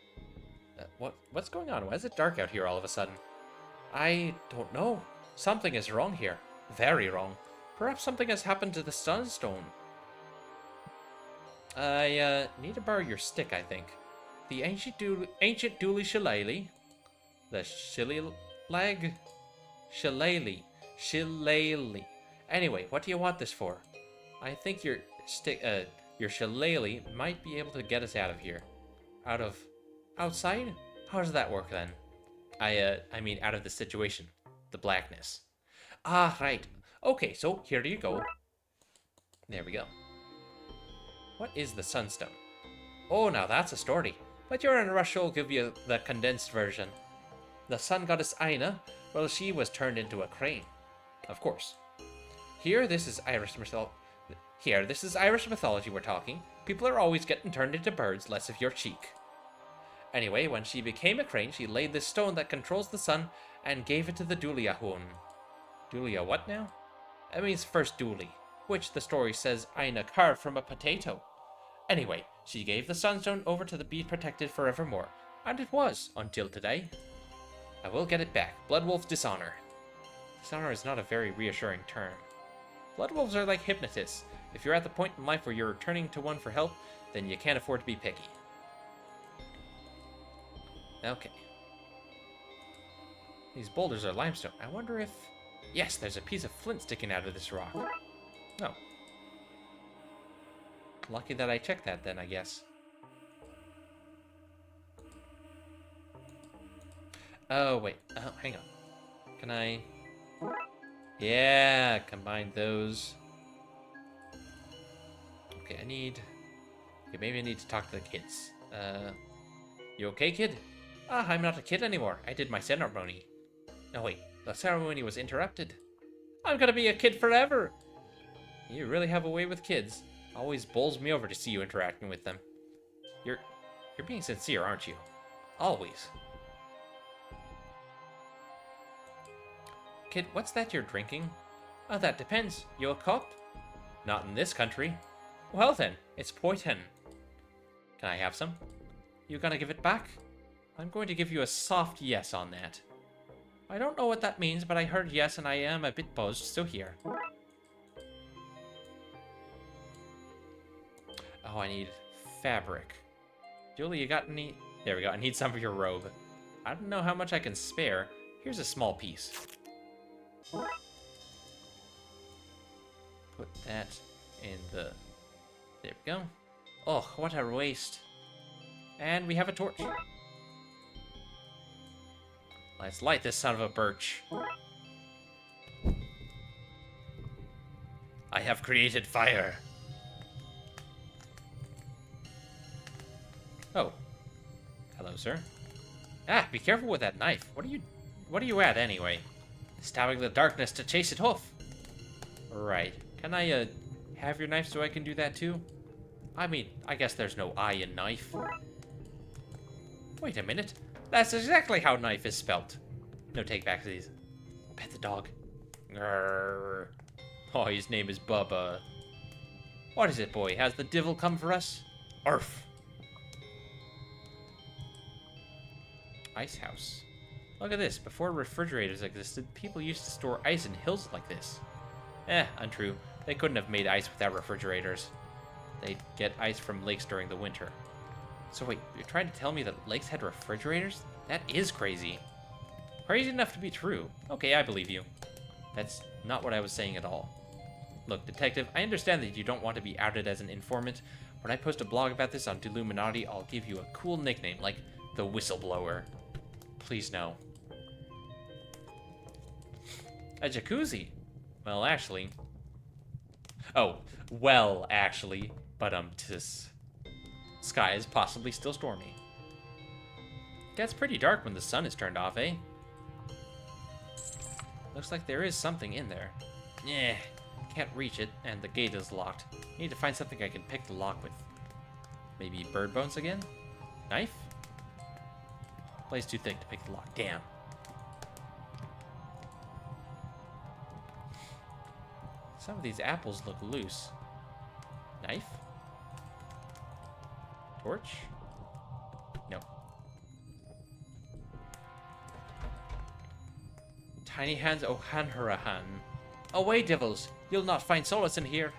What's going on? Why is it dark out here all of a sudden? I don't know. Something is wrong here. Very wrong. Perhaps something has happened to the sunstone. I need to borrow your stick, I think. The ancient dualie shillelagh. The shillelagh? Shillelagh. Anyway, what do you want this for? I think your shillelagh might be able to get us out of here. Outside? How does that work then? I mean out of the situation. The blackness. Ah, right. Okay, so here you go. There we go. What is the sunstone? Oh, now that's a story. But you're in a rush, so I'll give you the condensed version. The sun goddess Aina, well, she was turned into a crane. Of course. This is Irish mythology we're talking. People are always getting turned into birds, less of your cheek. Anyway, when she became a crane, she laid this stone that controls the sun and gave it to the Duliahun. Dulia what now? It means first dualie, which the story says Aina carved from a potato. Anyway, she gave the sunstone over to be protected forevermore, and it was, until today. I will get it back. Bloodwolf dishonor. Dishonor is not a very reassuring term. Bloodwolves are like hypnotists. If you're at the point in life where you're turning to one for help, then you can't afford to be picky. Okay. These boulders are limestone. I wonder if... Yes, there's a piece of flint sticking out of this rock. Oh. Lucky that I checked that then, I guess. Oh, wait. Oh, hang on. Can I... Yeah, combine those. Okay, Okay, maybe I need to talk to the kids. You okay, kid? Ah, I'm not a kid anymore. I did my ceremony. No, wait. The ceremony was interrupted. I'm gonna be a kid forever! You really have a way with kids. Always bowls me over to see you interacting with them. You're being sincere, aren't you? Always. Kid, what's that you're drinking? Oh, that depends. You a cup? Not in this country. Well then, it's poison. Can I have some? You gonna give it back? I'm going to give you a soft yes on that. I don't know what that means, but I heard yes and I am a bit buzzed, so here. Oh, I need fabric. Julie, you got any? There we go, I need some of your robe. I don't know how much I can spare. Here's a small piece. Put that in the... There we go. Oh, what a waste. And we have a torch. Let's light this son of a birch. I have created fire. Oh. Hello, sir. Ah, be careful with that knife. What are you at anyway? Stabbing the darkness to chase it off. Right. Can I have your knife so I can do that too? I mean, I guess there's no I in knife. Wait a minute. That's exactly how knife is spelt. No take-backs, please. Pet the dog. Grrr. Oh, his name is Bubba. What is it, boy? Has the devil come for us? Arf. Ice house. Look at this. Before refrigerators existed, people used to store ice in hills like this. Untrue. They couldn't have made ice without refrigerators. They'd get ice from lakes during the winter. So wait, you're trying to tell me that lakes had refrigerators? That is crazy. Crazy enough to be true. Okay, I believe you. That's not what I was saying at all. Look, detective, I understand that you don't want to be outed as an informant. When I post a blog about this on Deluminati, I'll give you a cool nickname, like the Whistleblower. Please no. A jacuzzi? Well, actually, Oh, well, actually, but sky is possibly still stormy. Gets pretty dark when the sun is turned off, eh? Looks like there is something in there. Yeah, can't reach it, and the gate is locked. Need to find something I can pick the lock with. Maybe bird bones again? Knife? Place too thick to pick the lock. Damn. Some of these apples look loose. Knife? Torch? No. Tiny hands O'Hanrahan. Away, devils! You'll not find solace in here.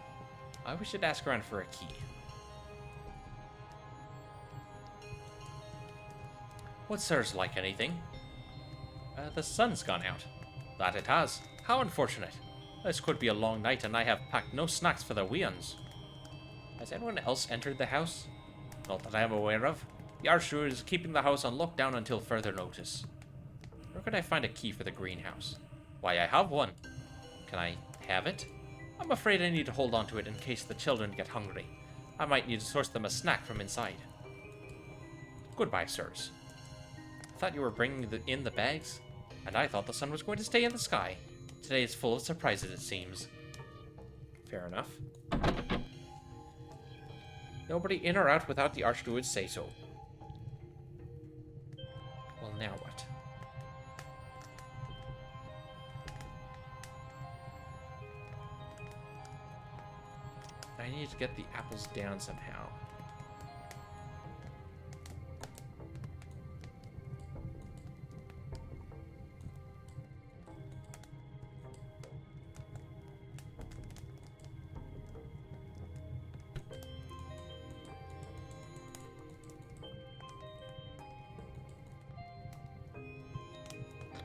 We should ask around for a key. Would sirs like anything? The sun's gone out. That it has. How unfortunate. This could be a long night, and I have packed no snacks for the wee uns. Has anyone else entered the house? Not that I am aware of. The Archsteward is keeping the house on lockdown until further notice. Where could I find a key for the greenhouse? Why, I have one. Can I have it? I'm afraid I need to hold on to it in case the children get hungry. I might need to source them a snack from inside. Goodbye, sirs. I thought you were bringing in the bags, and I thought the sun was going to stay in the sky. Today is full of surprises, it seems. Fair enough. Nobody in or out without the Archsteward say so. Well, now what? I need to get the apples down somehow.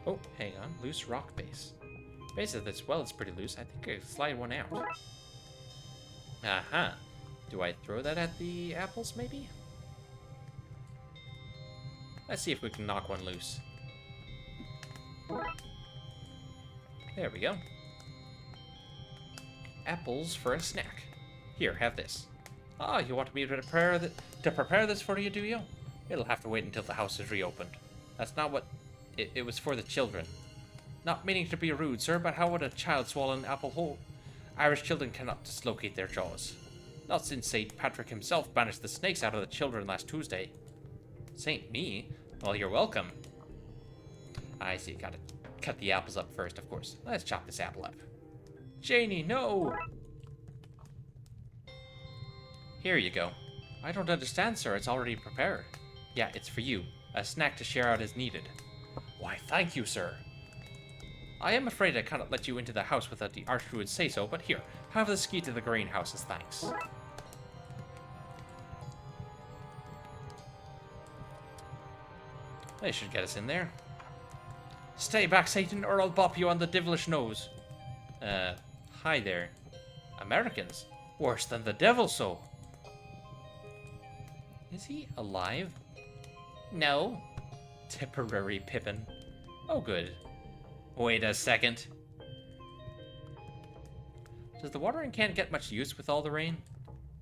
Oh, hang on. Loose rock base. Base of this well is pretty loose. I think I could slide one out. Aha. Do I throw that at the apples, maybe? Let's see if we can knock one loose. There we go. Apples for a snack. Here, have this. Ah, you want me to prepare this for you, do you? It'll have to wait until the house is reopened. That's not what... It was for the children. Not meaning to be rude, sir, but how would a child swallow an apple whole? Irish children cannot dislocate their jaws. Not since St. Patrick himself banished the snakes out of the children last Tuesday. Saint me? Well, you're welcome. I see, gotta cut the apples up first, of course. Let's chop this apple up. Janie, no! Here you go. I don't understand, sir. It's already prepared. Yeah, it's for you. A snack to share out as needed. Why, thank you, sir. I am afraid I cannot let you into the house without the Archsteward say so, but here, have the key to the greenhouse as thanks. They should get us in there. Stay back, Satan, or I'll bop you on the devilish nose. Hi there. Americans? Worse than the devil, so. Is he alive? No. Tipperary Pippin. Oh, good. Wait a second. Does the watering can get much use with all the rain?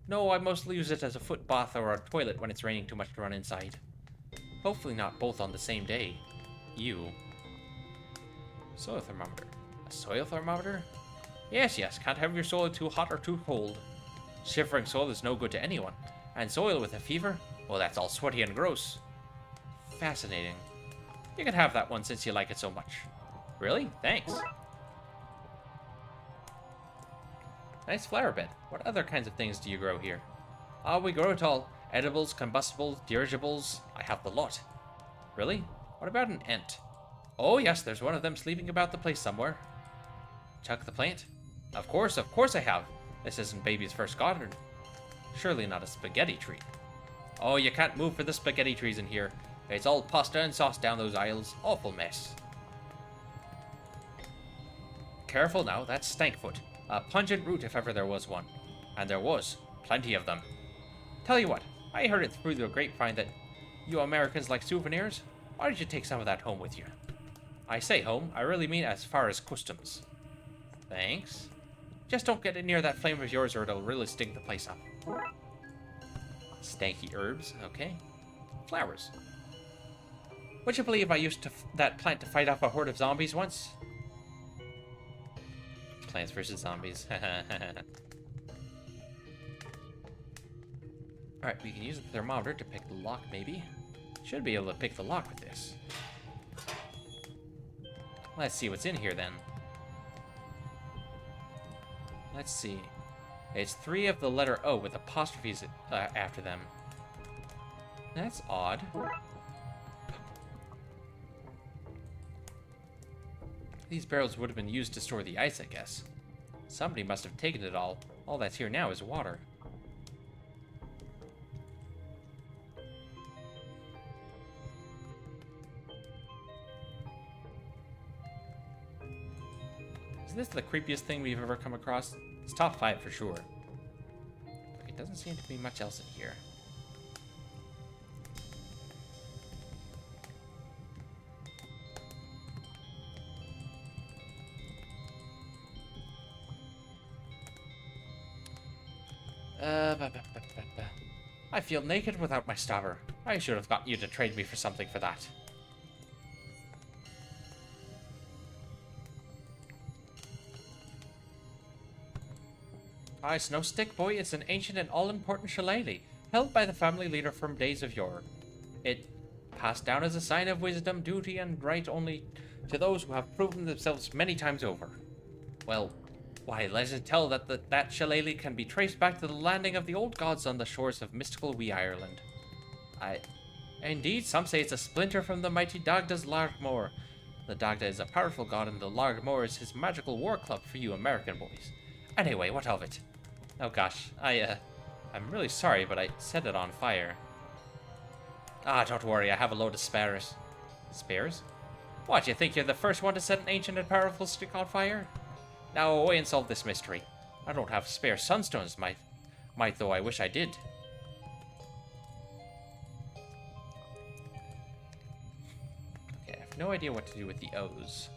No, I mostly use it as a foot bath or a toilet when it's raining too much to run inside. Hopefully not both on the same day. You. Soil thermometer. A soil thermometer? Yes, can't have your soil too hot or too cold. Shivering soil is no good to anyone. And soil with a fever? Well, that's all sweaty and gross. Fascinating. You can have that one since you like it so much. Really? Thanks. Nice flower bed. What other kinds of things do you grow here? We grow it all. Edibles, combustibles, dirigibles. I have the lot. Really? What about an ant? Oh yes, there's one of them sleeping about the place somewhere. Chuck the plant? Of course I have. This isn't baby's first garden. Surely not a spaghetti tree. Oh, you can't move for the spaghetti trees in here. It's all pasta and sauce down those aisles. Awful mess. Careful now, that's Stankfoot. A pungent root if ever there was one. And there was. Plenty of them. Tell you what, I heard it through the grapevine that you Americans like souvenirs. Why don't you take some of that home with you? I say home, I really mean as far as customs. Thanks. Just don't get near that flame of yours or it'll really stink the place up. Stanky herbs, okay. Flowers. Would you believe I used that plant to fight off a horde of zombies once? Plants versus zombies. Alright, we can use the thermometer to pick the lock, maybe. Should be able to pick the lock with this. Let's see what's in here, then. Let's see. It's 3 of the letter O with apostrophes after them. That's odd. These barrels would have been used to store the ice, I guess. Somebody must have taken it all. All that's here now is water. Is this the creepiest thing we've ever come across? It's top 5 for sure. It doesn't seem to be much else in here. I feel naked without my stopper. I should have gotten you to trade me for something for that. Snow Stick, boy, it's an ancient and all-important shillelagh, held by the family leader from days of yore. It passed down as a sign of wisdom, duty, and right only to those who have proven themselves many times over. Well, why, legend tell that that shillelagh can be traced back to the landing of the old gods on the shores of mystical wee Ireland. Indeed, some say it's a splinter from the mighty Dagda's Largmore. The Dagda is a powerful god, and the Largmore is his magical war club for you American boys. Anyway, what of it? Oh gosh, I'm really sorry, but I set it on fire. Ah, don't worry, I have a load of spares. Spares? What, you think you're the first one to set an ancient and powerful stick on fire? Now away and solve this mystery. I don't have spare sunstones, might though I wish I did. Okay, I have no idea what to do with the O's.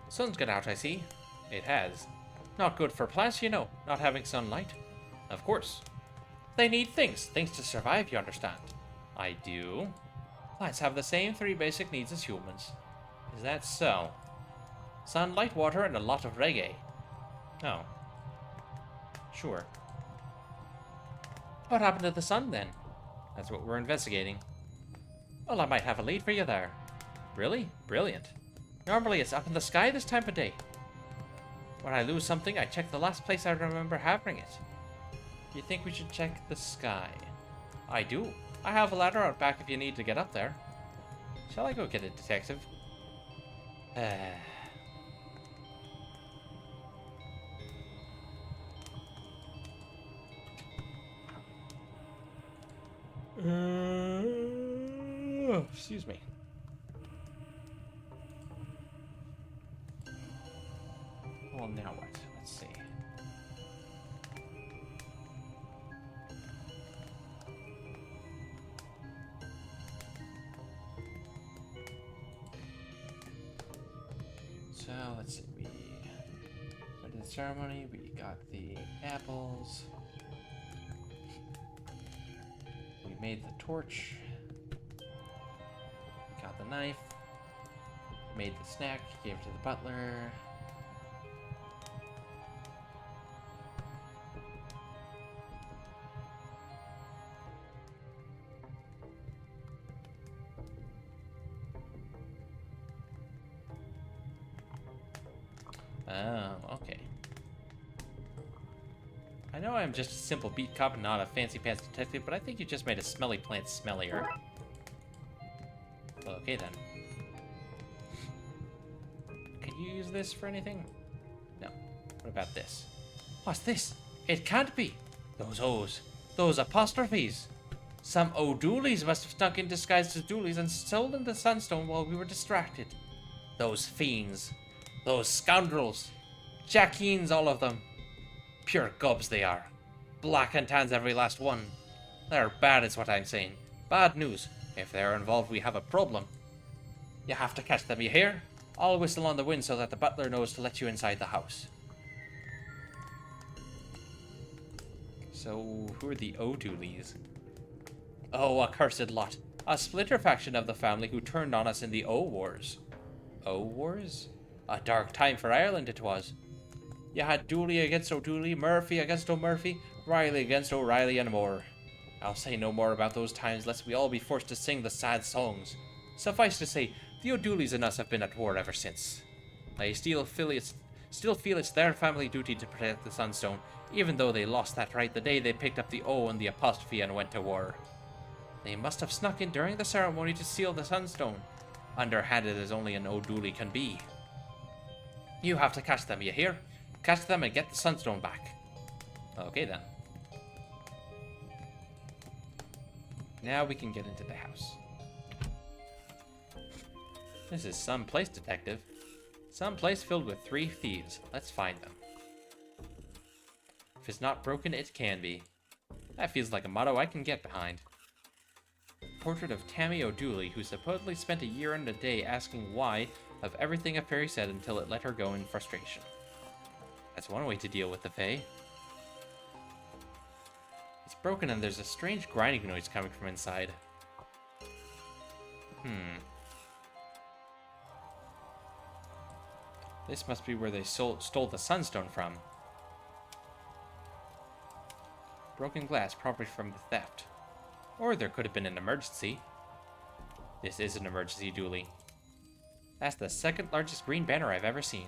Sun's got out, I see. It has. Not good for plants, you know, not having sunlight. Of course. They need things to survive, you understand. I do. Plants have the same 3 basic needs as humans. Is that so? Sunlight, water, and a lot of reggae. Oh. Sure. What happened to the sun, then? That's what we're investigating. Well, I might have a lead for you there. Really? Brilliant. Normally it's up in the sky this time of day. When I lose something, I check the last place I remember having it. You think we should check the sky? I do. I have a ladder out back if you need to get up there. Shall I go get it, detective? Excuse me. Well, now what? Let's see. So, let's see. We went to the ceremony. We got the apples. We made the torch. Got the knife. Made the snack. Gave it to the butler. Oh, okay. I know I'm just a simple beat cop and not a fancy pants detective, but I think you just made a smelly plant smellier. Well, okay then. Can you use this for anything? No. What about this? What's this? It can't be! Those O's. Those apostrophes. Some O'Dooleys must have snuck in disguised as Dooleys and stolen the Sunstone while we were distracted. Those fiends. Those scoundrels. Jackeens, all of them. Pure gobs they are. Black and tans, every last one. They're bad is what I'm saying. Bad news. If they're involved, we have a problem. You have to catch them, you hear? I'll whistle on the wind so that the butler knows to let you inside the house. So, who are the O'Dooleys? Oh, a cursed lot. A splinter faction of the family who turned on us in the O-Wars. O-Wars? A dark time for Ireland it was. You had Dooley against O'Dooley, Murphy against O'Murphy, Riley against O'Reilly and more. I'll say no more about those times lest we all be forced to sing the sad songs. Suffice to say, the O'Dooleys and us have been at war ever since. I still feel it's their family duty to protect the Sunstone, even though they lost that right the day they picked up the O and the apostrophe and went to war. They must have snuck in during the ceremony to steal the Sunstone, underhanded as only an O'Dooley can be. You have to catch them, you hear? Catch them and get the Sunstone back. Okay then. Now we can get into the house. This is some place, detective. Some place filled with 3 thieves. Let's find them. If it's not broken, it can be. That feels like a motto I can get behind. Portrait of Tammy O'Dooley, who supposedly spent a year and a day asking why of everything a fairy said until it let her go in frustration. That's one way to deal with the fae. It's broken and there's a strange grinding noise coming from inside. This must be where they stole the Sunstone from. Broken glass, probably from the theft. Or there could have been an emergency. This is an emergency, Dooley. That's the 2nd largest green banner I've ever seen.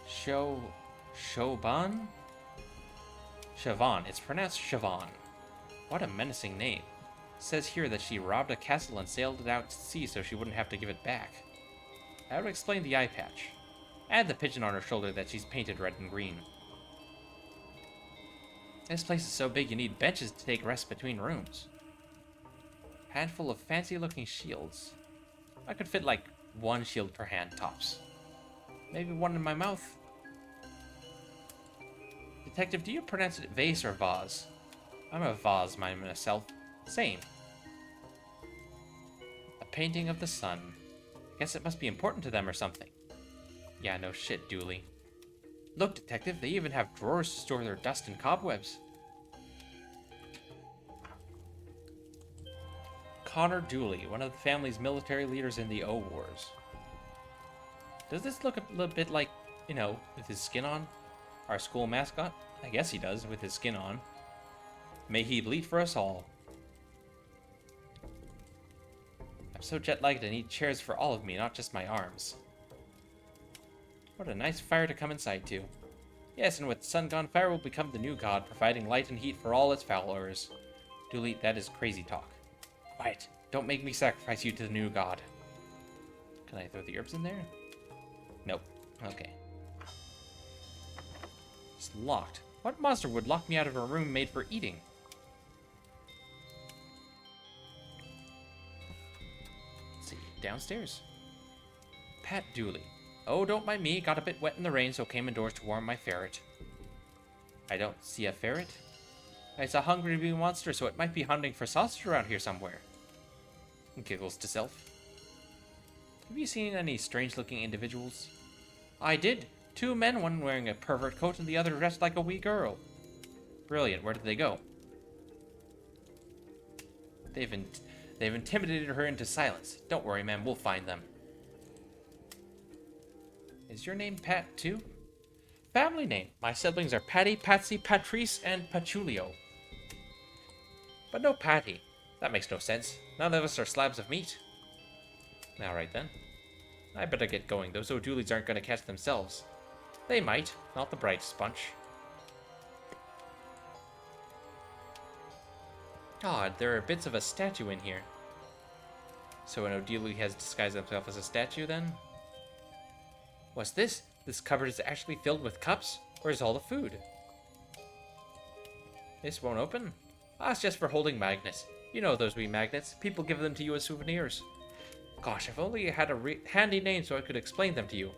Siobhan? Siobhan. It's pronounced Siobhan. What a menacing name. It says here that she robbed a castle and sailed it out to sea so she wouldn't have to give it back. That would explain the eye patch. And the pigeon on her shoulder that she's painted red and green. This place is so big you need benches to take rest between rooms. Handful of fancy-looking shields. I could fit like 1 shield per hand, tops. Maybe 1 in my mouth. Detective, do you pronounce it vase or vase? I'm a vase myself. Same. A painting of the sun. I guess it must be important to them or something. Yeah, no shit, Dooley. Look, detective, they even have drawers to store their dust and cobwebs. Connor Dooley, one of the family's military leaders in the O-Wars. Does this look a little bit like, you know, with his skin on? Our school mascot? I guess he does, with his skin on. May he bleed for us all. I'm so jet-lagged I need chairs for all of me, not just my arms. What a nice fire to come inside to. Yes, and with the sun gone, fire will become the new god, providing light and heat for all its followers. Dooley, that is crazy talk. Quiet. Don't make me sacrifice you to the new god. Can I throw the herbs in there? Nope. Okay. It's locked. What monster would lock me out of a room made for eating? Let's see. Downstairs. Pat Dooley. Oh, don't mind me. Got a bit wet in the rain, so came indoors to warm my ferret. I don't see a ferret. It's a hungry wee monster, so it might be hunting for sausage around here somewhere. Giggles to self. Have you seen any strange-looking individuals? I did. 2 men, one wearing a pervert coat and the other dressed like a wee girl. Brilliant. Where did they go? They've intimidated her into silence. Don't worry, ma'am. We'll find them. Is your name Pat, too? Family name. My siblings are Patty, Patsy, Patrice, and Patchoulio. But no Patty. That makes no sense. None of us are slabs of meat. Alright then. I better get going. Those O'Dooleys aren't going to catch themselves. They might. Not the brightest bunch. God, there are bits of a statue in here. So an O'Dooley has disguised himself as a statue then? What's this? This cupboard is actually filled with cups? Where's all the food? This won't open? Ah, it's just for holding magnets. You know those wee magnets. People give them to you as souvenirs. Gosh, if only I had a handy name so I could explain them to you.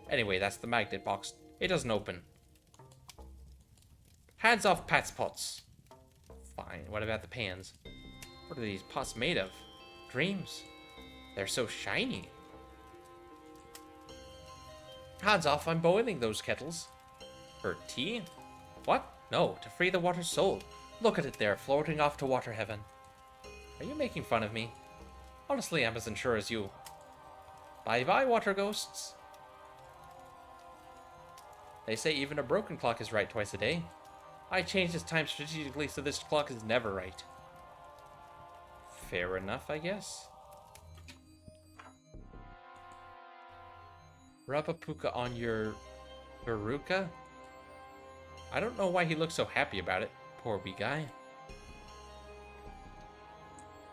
Anyway, that's the magnet box. It doesn't open. Hands off Pat's pots. Fine, what about the pans? What are these pots made of? Dreams. They're so shiny. Hands off, I'm boiling those kettles. For tea? What? No, to free the water's soul. Look at it there, floating off to water heaven. Are you making fun of me? Honestly, I'm as unsure as you. Bye-bye, water ghosts. They say even a broken clock is right twice a day. I changed its time strategically so this clock is never right. Fair enough, I guess. Rub a puka on your Veruca? I don't know why he looks so happy about it. Poor wee guy.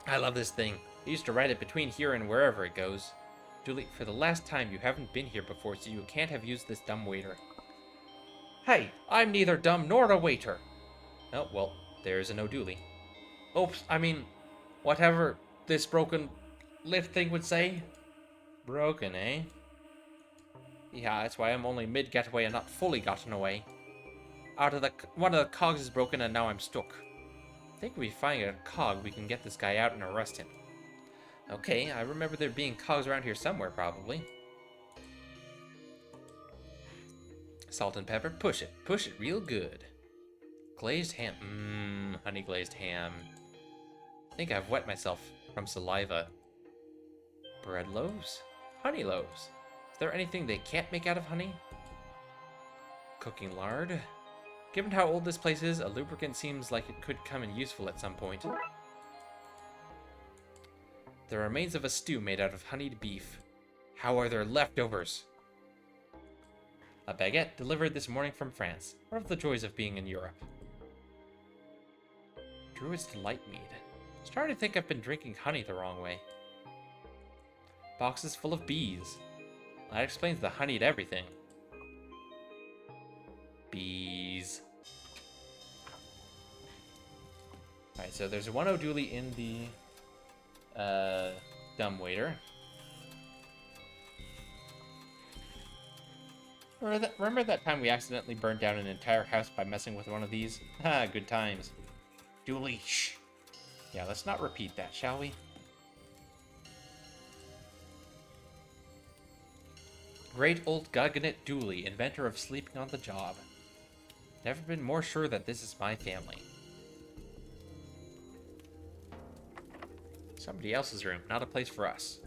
I love this thing. I used to ride it between here and wherever it goes. Dooley, for the last time, you haven't been here before, so you can't have used this dumb waiter. Hey, I'm neither dumb nor a waiter. Oh, well, there's a no Dooley. Oops, I mean, whatever this broken lift thing would say. Broken, eh? Yeah, that's why I'm only mid-getaway and not fully gotten away. One of the cogs is broken and now I'm stuck. I think if we find a cog, we can get this guy out and arrest him. Okay, I remember there being cogs around here somewhere, probably. Salt and pepper, push it real good. Glazed ham, honey glazed ham. I think I've wet myself from saliva. Bread loaves? Honey loaves. Is there anything they can't make out of honey? Cooking lard? Given how old this place is, a lubricant seems like it could come in useful at some point. The remains of a stew made out of honeyed beef. How are there leftovers? A baguette delivered this morning from France. What of the joys of being in Europe? Druid's Delight Mead. Starting to think I've been drinking honey the wrong way. Boxes full of bees. That explains the honeyed everything. Bees. Alright, so there's one O'Dooley in the dumbwaiter. Remember that time we accidentally burned down an entire house by messing with one of these? Ha, good times. Dooley, shh. Yeah, let's not repeat that, shall we? Great old Guggenit Dooley, inventor of sleeping on the job. Never been more sure that this is my family. Somebody else's room, not a place for us.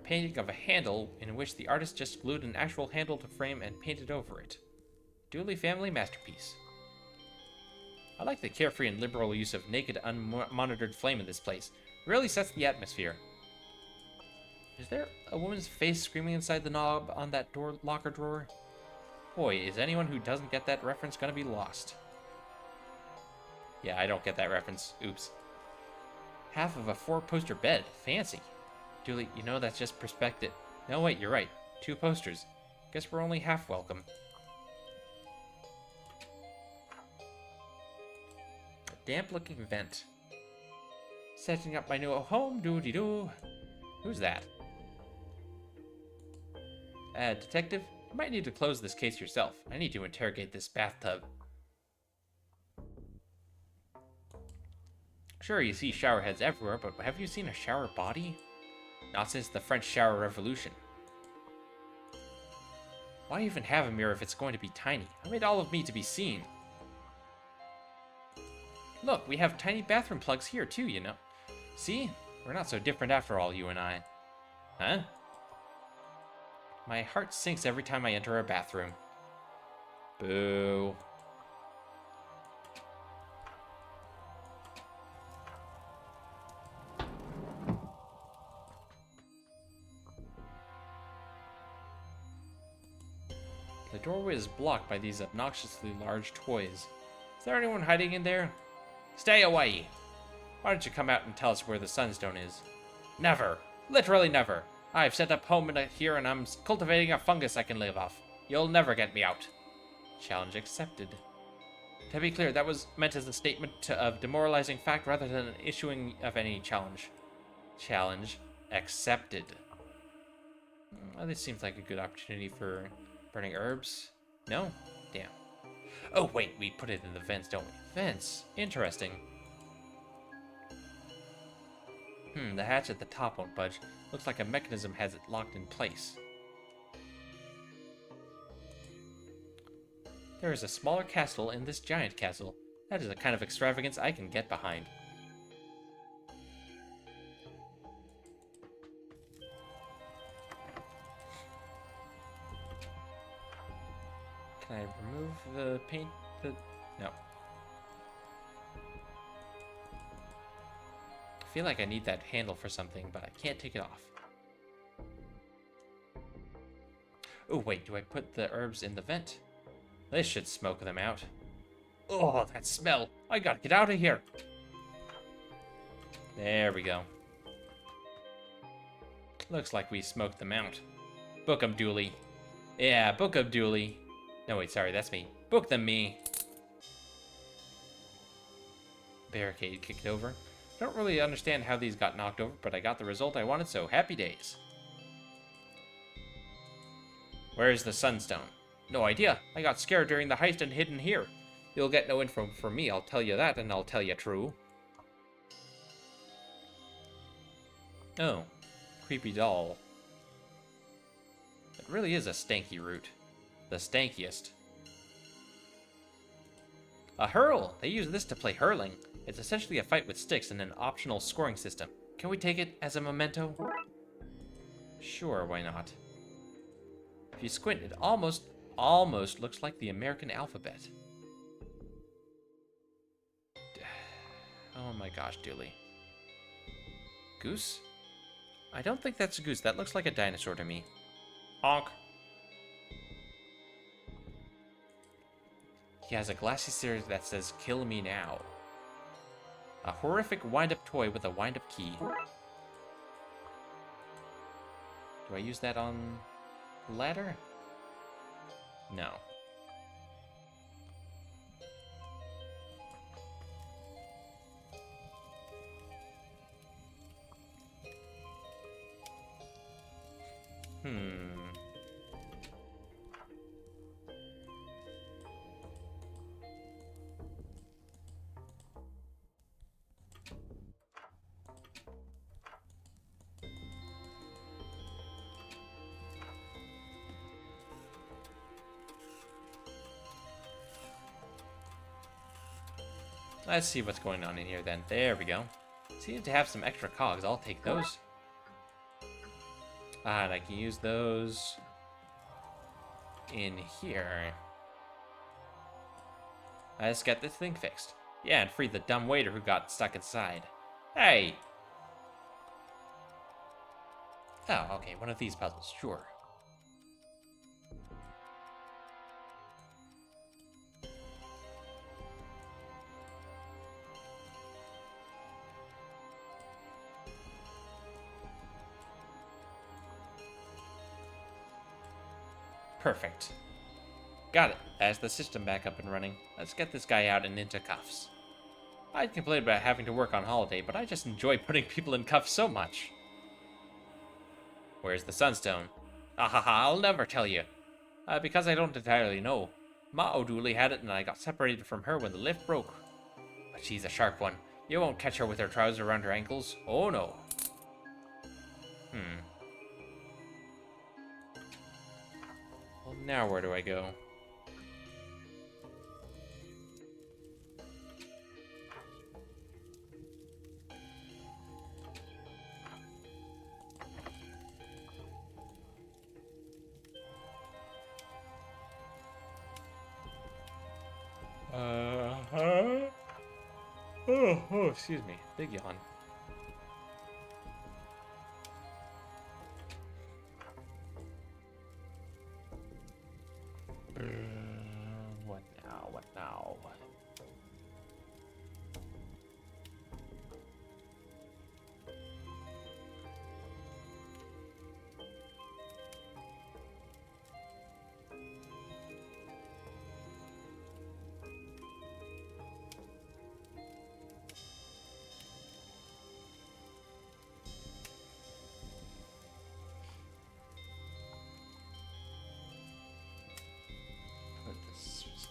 Painting of a handle in which the artist just glued an actual handle to frame and painted over it. Dooley family masterpiece. I like the carefree and liberal use of naked, unmonitored flame in this place. It really sets the atmosphere. Is there a woman's face screaming inside the knob on that locker drawer? Boy, is anyone who doesn't get that reference gonna be lost. Yeah, I don't get that reference. Oops. Half of a 4-poster bed. Fancy. Dooley, you know that's just perspective. No, wait, you're right. 2 posters. Guess we're only half welcome. A damp-looking vent. Setting up my new home, doo-dee-doo. Who's that? Detective, you might need to close this case yourself. I need to interrogate this bathtub. Sure, you see shower heads everywhere, but have you seen a shower body? Not since the French shower revolution. Why even have a mirror if it's going to be tiny? I made all of me to be seen. Look, we have tiny bathroom plugs here too, you know. See? We're not so different after all, you and I. Huh? My heart sinks every time I enter a bathroom. Boo. The doorway is blocked by these obnoxiously large toys. Is there anyone hiding in there? Stay away! Why don't you come out and tell us where the sunstone is? Never! Literally never! I've set up home here and I'm cultivating a fungus I can live off. You'll never get me out. Challenge accepted. To be clear, that was meant as a statement of demoralizing fact rather than an issuing of any challenge. Challenge accepted. Well, this seems like a good opportunity for burning herbs. No? Damn. Oh, wait, we put it in the vents, don't we? Vents. Interesting. The hatch at the top won't budge. Looks like a mechanism has it locked in place. There is a smaller castle in this giant castle. That is a kind of extravagance I can get behind. Can I remove the paint? No. I feel like I need that handle for something, but I can't take it off. Oh, wait, do I put the herbs in the vent? This should smoke them out. Oh, that smell! I gotta get out of here! There we go. Looks like we smoked them out. Book 'em, Dooley. Yeah, book 'em, Dooley. No, wait, sorry, that's me. Book them, me. Barricade kicked over. Don't really understand how these got knocked over, but I got the result I wanted, so happy days. Where's the sunstone? No idea. I got scared during the heist and hidden here. You'll get no info from me, I'll tell you that, and I'll tell you true. Oh. Creepy doll. It really is a stanky root. The stankiest. A hurl! They use this to play hurling. It's essentially a fight with sticks and an optional scoring system. Can we take it as a memento? Sure, why not? If you squint, it almost looks like the American alphabet. Oh my gosh, Dooley. Goose? I don't think that's a goose. That looks like a dinosaur to me. Honk. He has a glassy series that says, "Kill me now." A horrific wind-up toy with a wind-up key. Do I use that on the ladder? No. Let's see what's going on in here then. There we go. Seem to have some extra cogs. I'll take those. And I can use those in here. Let's get this thing fixed. Yeah, and free the dumb waiter who got stuck inside. Hey! Oh, okay, one of these puzzles, sure. Perfect. Got it. As the system back up and running, let's get this guy out and into cuffs. I'd complain about having to work on holiday, but I just enjoy putting people in cuffs so much. Where's the sunstone? Ahaha, I'll never tell you. Because I don't entirely know. Ma O'Dooley had it and I got separated from her when the lift broke. But she's a sharp one. You won't catch her with her trousers around her ankles. Oh no. Well, now where do I go? Oh, excuse me. Big yawn. What now? What now?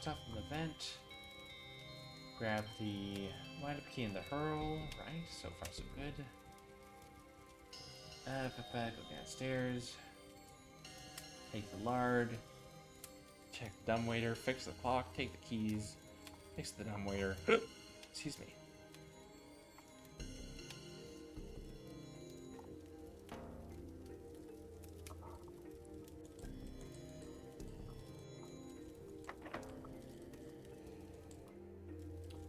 stuff in the vent. Grab the wind-up key in the hurl. Right, so far so good. Go downstairs. Take the lard. Check the dumbwaiter. Fix the clock. Take the keys. Fix the dumbwaiter. Excuse me.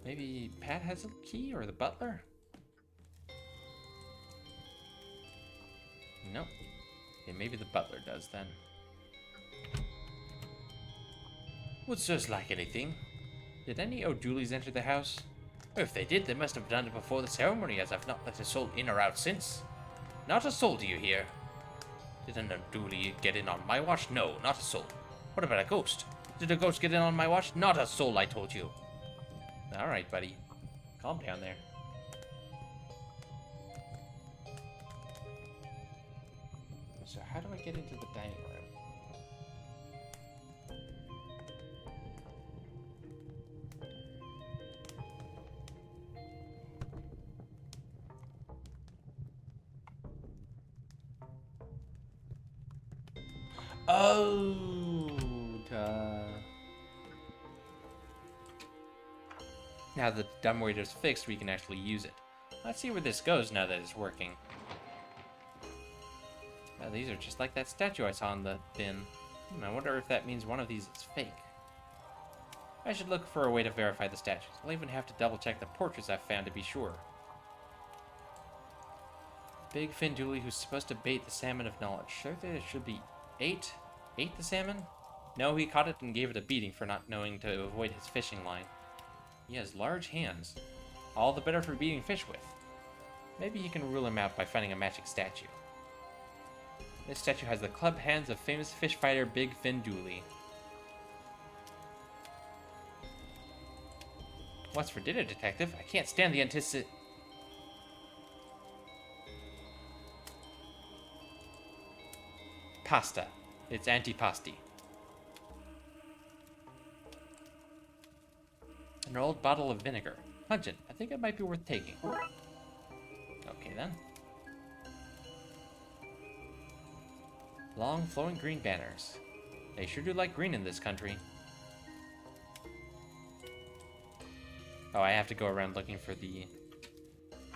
Maybe Pat has a key, or the butler? No. Okay, maybe the butler does then. Would sirs like anything? Did any O'Dooleys enter the house? Or if they did, they must have done it before the ceremony, as I've not let a soul in or out since. Not a soul, do you hear? Did an O'Dooley get in on my watch? No, not a soul. What about a ghost? Did a ghost get in on my watch? Not a soul, I told you. Alright, buddy. Calm down there. So how do I get into the dining room? Oh, duh. Now that the dumbwaiter's fixed, we can actually use it. Let's see where this goes now that it's working. These are just like that statue I saw in the bin. I wonder if that means one of these is fake. I should look for a way to verify the statues. I'll even have to double check the portraits I've found to be sure. Big Fin Dooley, who's supposed to bait the salmon of knowledge. Sure that it should be ate the salmon? No, he caught it and gave it a beating for not knowing to avoid his fishing line. He has large hands. All the better for beating fish with. Maybe he can rule him out by finding a matching statue. This statue has the club hands of famous fish fighter Big Fin Dooley. What's for dinner, detective? I can't stand the Pasta. It's antipasti. An old bottle of vinegar. Pungent. I think it might be worth taking. Okay then. Long flowing green banners. They sure do like green in this country. Oh, I have to go around looking for the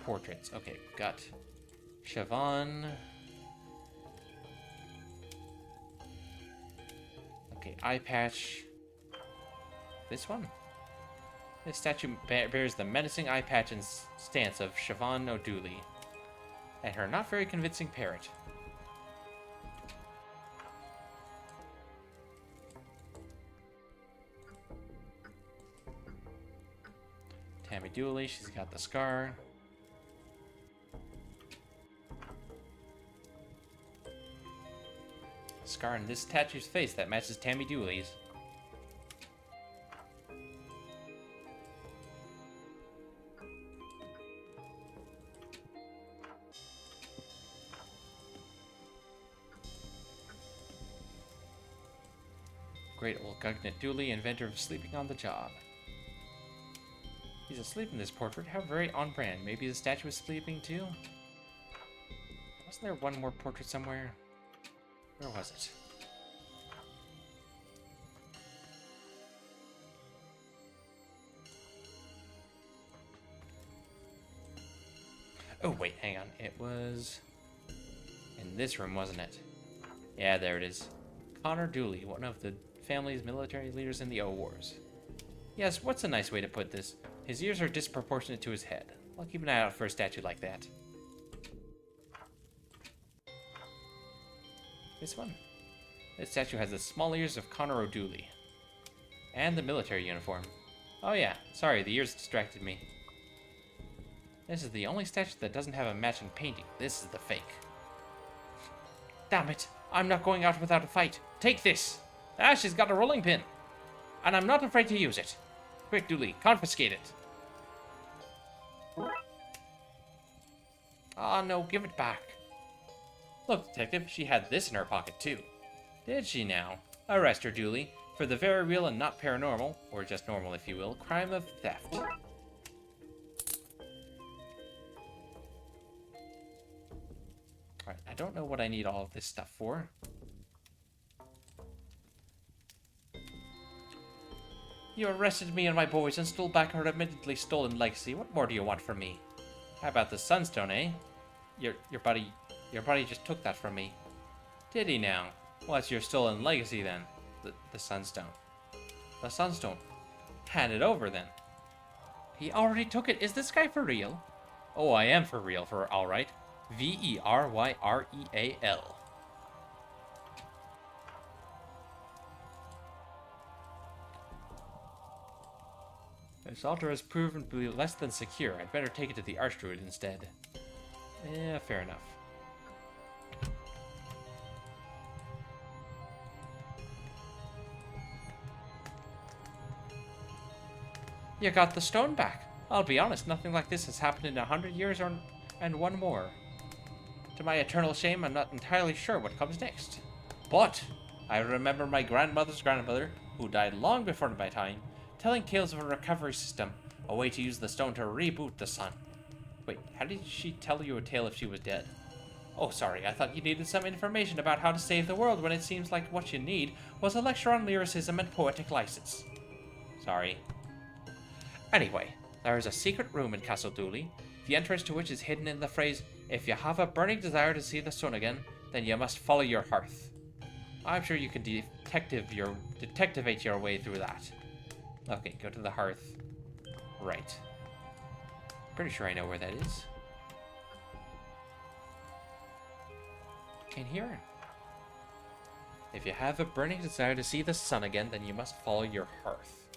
portraits. Okay, got Siobhan. Okay, eye patch. This one? This statue bears the menacing eye patch and stance of Siobhan O'Dooley, and her not very convincing parrot. Tammy Dooley, she's got the scar. Scar on this statue's face that matches Tammy Dooley's. Great old Gugnet Dooley, inventor of sleeping on the job. He's asleep in this portrait. How very on brand. Maybe the statue is sleeping too? Wasn't there one more portrait somewhere? Where was it? Oh, wait, hang on. It was in this room, wasn't it? Yeah, there it is. Connor Dooley, one of the family's military leaders in the O-Wars. Yes, what's a nice way to put this? His ears are disproportionate to his head. I'll keep an eye out for a statue like that. This one? This statue has the small ears of Connor O'Dooley. And the military uniform. Oh yeah, sorry, the ears distracted me. This is the only statue that doesn't have a matching painting. This is the fake. Damn it! I'm not going out without a fight. Take this! Ah, she's got a rolling pin. And I'm not afraid to use it. Quick, Dooley, confiscate it. Oh no, give it back. Look, detective, she had this in her pocket too. Did she now? Arrest her, Dooley. for the very real and not paranormal, or just normal if you will, crime of theft. Alright, I don't know what I need all of this stuff for. You arrested me and my boys and stole back our admittedly stolen legacy. What more do you want from me? How about the Sunstone, eh? Your buddy just took that from me. Did he now? Well, it's your stolen legacy then. The Sunstone. The Sunstone. Hand it over then. He already took it. Is this guy for real? Oh, I am for real, for alright. Veryreal. This altar has proven to be less than secure. I'd better take it to the Archdruid instead. Yeah, fair enough. You got the stone back. I'll be honest, nothing like this has happened in 100 years and one more. To my eternal shame, I'm not entirely sure what comes next. But I remember my grandmother's grandmother, who died long before my time, telling tales of a recovery system, a way to use the stone to reboot the sun. Wait, how did she tell you a tale if she was dead? Oh, sorry, I thought you needed some information about how to save the world when it seems like what you need was a lecture on lyricism and poetic license. Sorry. Anyway, there is a secret room in Castle Dooley, the entrance to which is hidden in the phrase, "If you have a burning desire to see the sun again, then you must follow your hearth." I'm sure you can detectivate your way through that. Okay, go to the hearth. Right. Pretty sure I know where that is. In here. If you have a burning desire to see the sun again, then you must follow your hearth.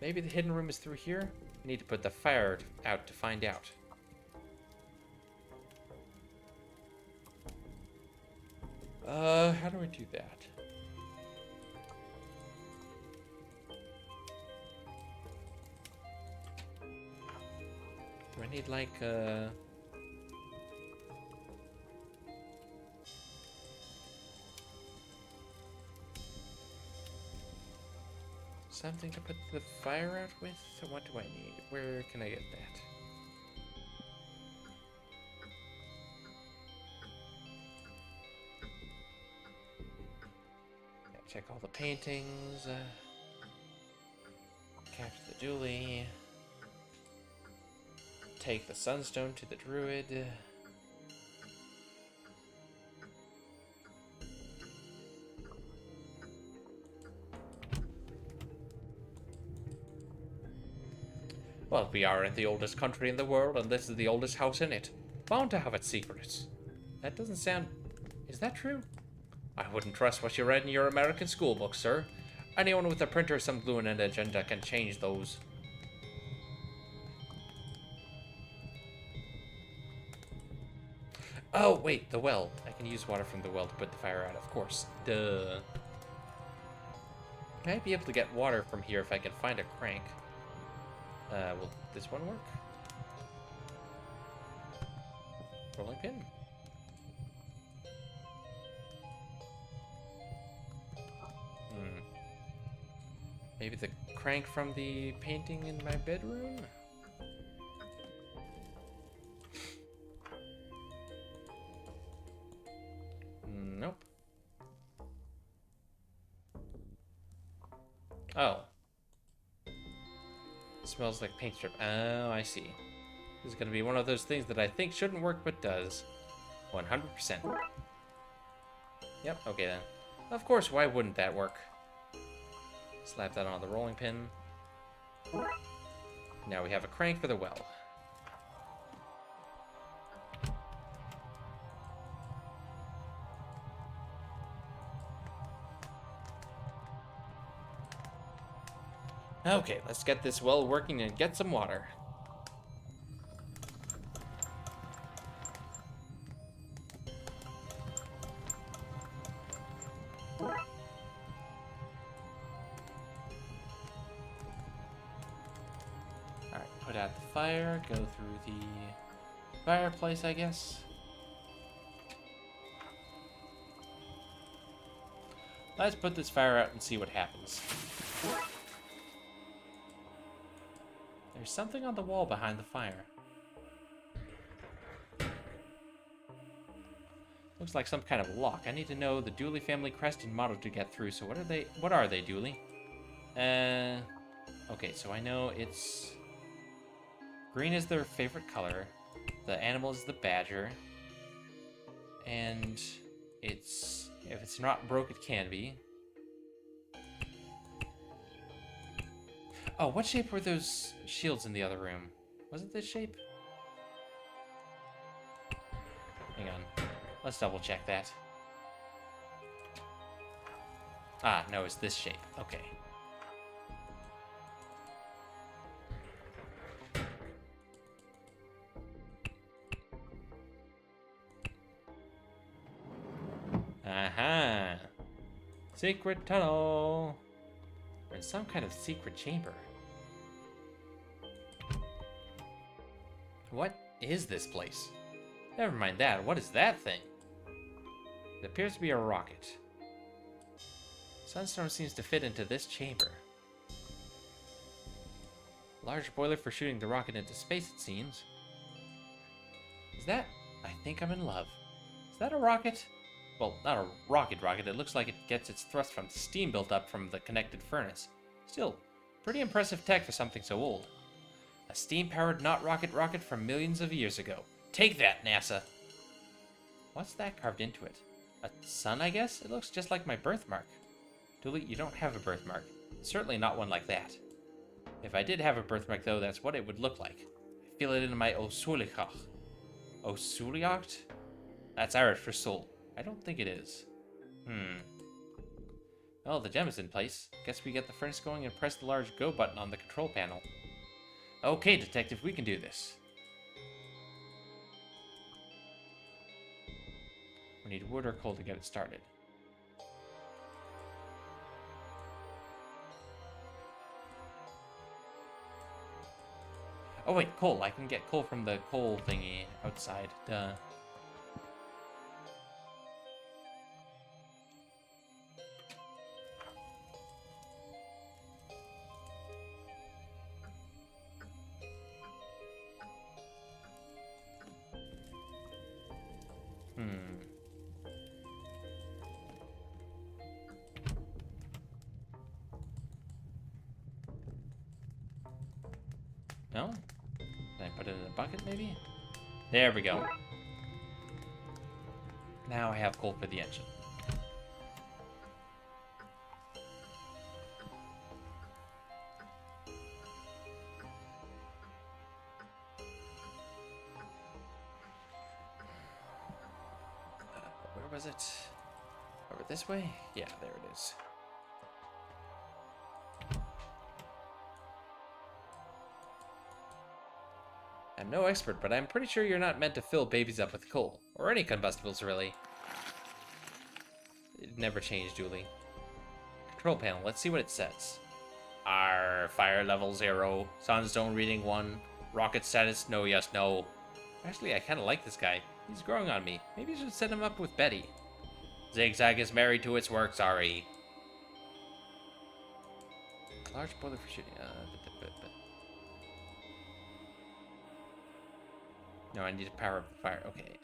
Maybe the hidden room is through here? I need to put the fire out to find out. How do I do that? Do I need like something to put the fire out with? What do I need? Where can I get that? Yeah, check all the paintings. Capture the Dooley. Take the Sunstone to the Druid. Well, we are in the oldest country in the world, and this is the oldest house in it. Bound to have its secrets. That doesn't sound... Is that true? I wouldn't trust what you read in your American school book, sir. Anyone with a printer, some glue, and an agenda can change those. Oh, wait, the well. I can use water from the well to put the fire out, of course. Duh. I might be able to get water from here if I can find a crank. Will this one work? Rolling pin. Maybe the crank from the painting in my bedroom? Nope. Oh. Smells like paint strip. Oh, I see. This is going to be one of those things that I think shouldn't work, but does. 100%. Yep, okay then. Of course, why wouldn't that work? Slap that on the rolling pin. Now we have a crank for the well. Okay, let's get this well working and get some water. Alright, put out the fire, go through the fireplace, I guess. Let's put this fire out and see what happens. There's something on the wall behind the fire. Looks like some kind of lock. I need to know the Dooley family crest and motto to get through. So what are they, Dooley? Okay, so I know it's... green is their favorite color. The animal is the badger. And it's... if it's not broke, it can be. Oh, what shape were those shields in the other room? Was it this shape? Hang on. Let's double check that. Ah, no, it's this shape. Okay. Aha! Secret tunnel! We're in some kind of secret chamber. What is this place? Never mind that. What is that thing? It appears to be a rocket. Sunstorm seems to fit into this chamber. Large boiler for shooting the rocket into space, it seems. Is that... I think I'm in love. Is that a rocket? Well, not a rocket. It looks like it gets its thrust from steam built up from the connected furnace. Still, pretty impressive tech for something so old. A steam-powered not rocket from millions of years ago. Take that, NASA! What's that carved into it? A sun, I guess? It looks just like my birthmark. Dooley, you don't have a birthmark. Certainly not one like that. If I did have a birthmark, though, that's what it would look like. I feel it in my osuliach. Osuliacht? That's Irish for soul. I don't think it is. Well, the gem is in place. Guess we get the furnace going and press the large go button on the control panel. Okay, detective, we can do this. We need wood or coal to get it started. Oh wait, coal. I can get coal from the coal thingy outside. Duh. No? Can I put it in a bucket, maybe? There we go. Now I have coal for the engine. Where was it? Over this way? Yeah, there it is. I'm no expert, but I'm pretty sure you're not meant to fill babies up with coal. Or any combustibles, really. It never changed, Dooley. Control panel, let's see what it says. Fire level 0. Sunstone reading 1. Rocket status, no, yes, no. Actually, I kind of like this guy. He's growing on me. Maybe I should set him up with Betty. Zigzag is married to its work, sorry. Large boiler for shooting. No, I need to power up the fire. Okay,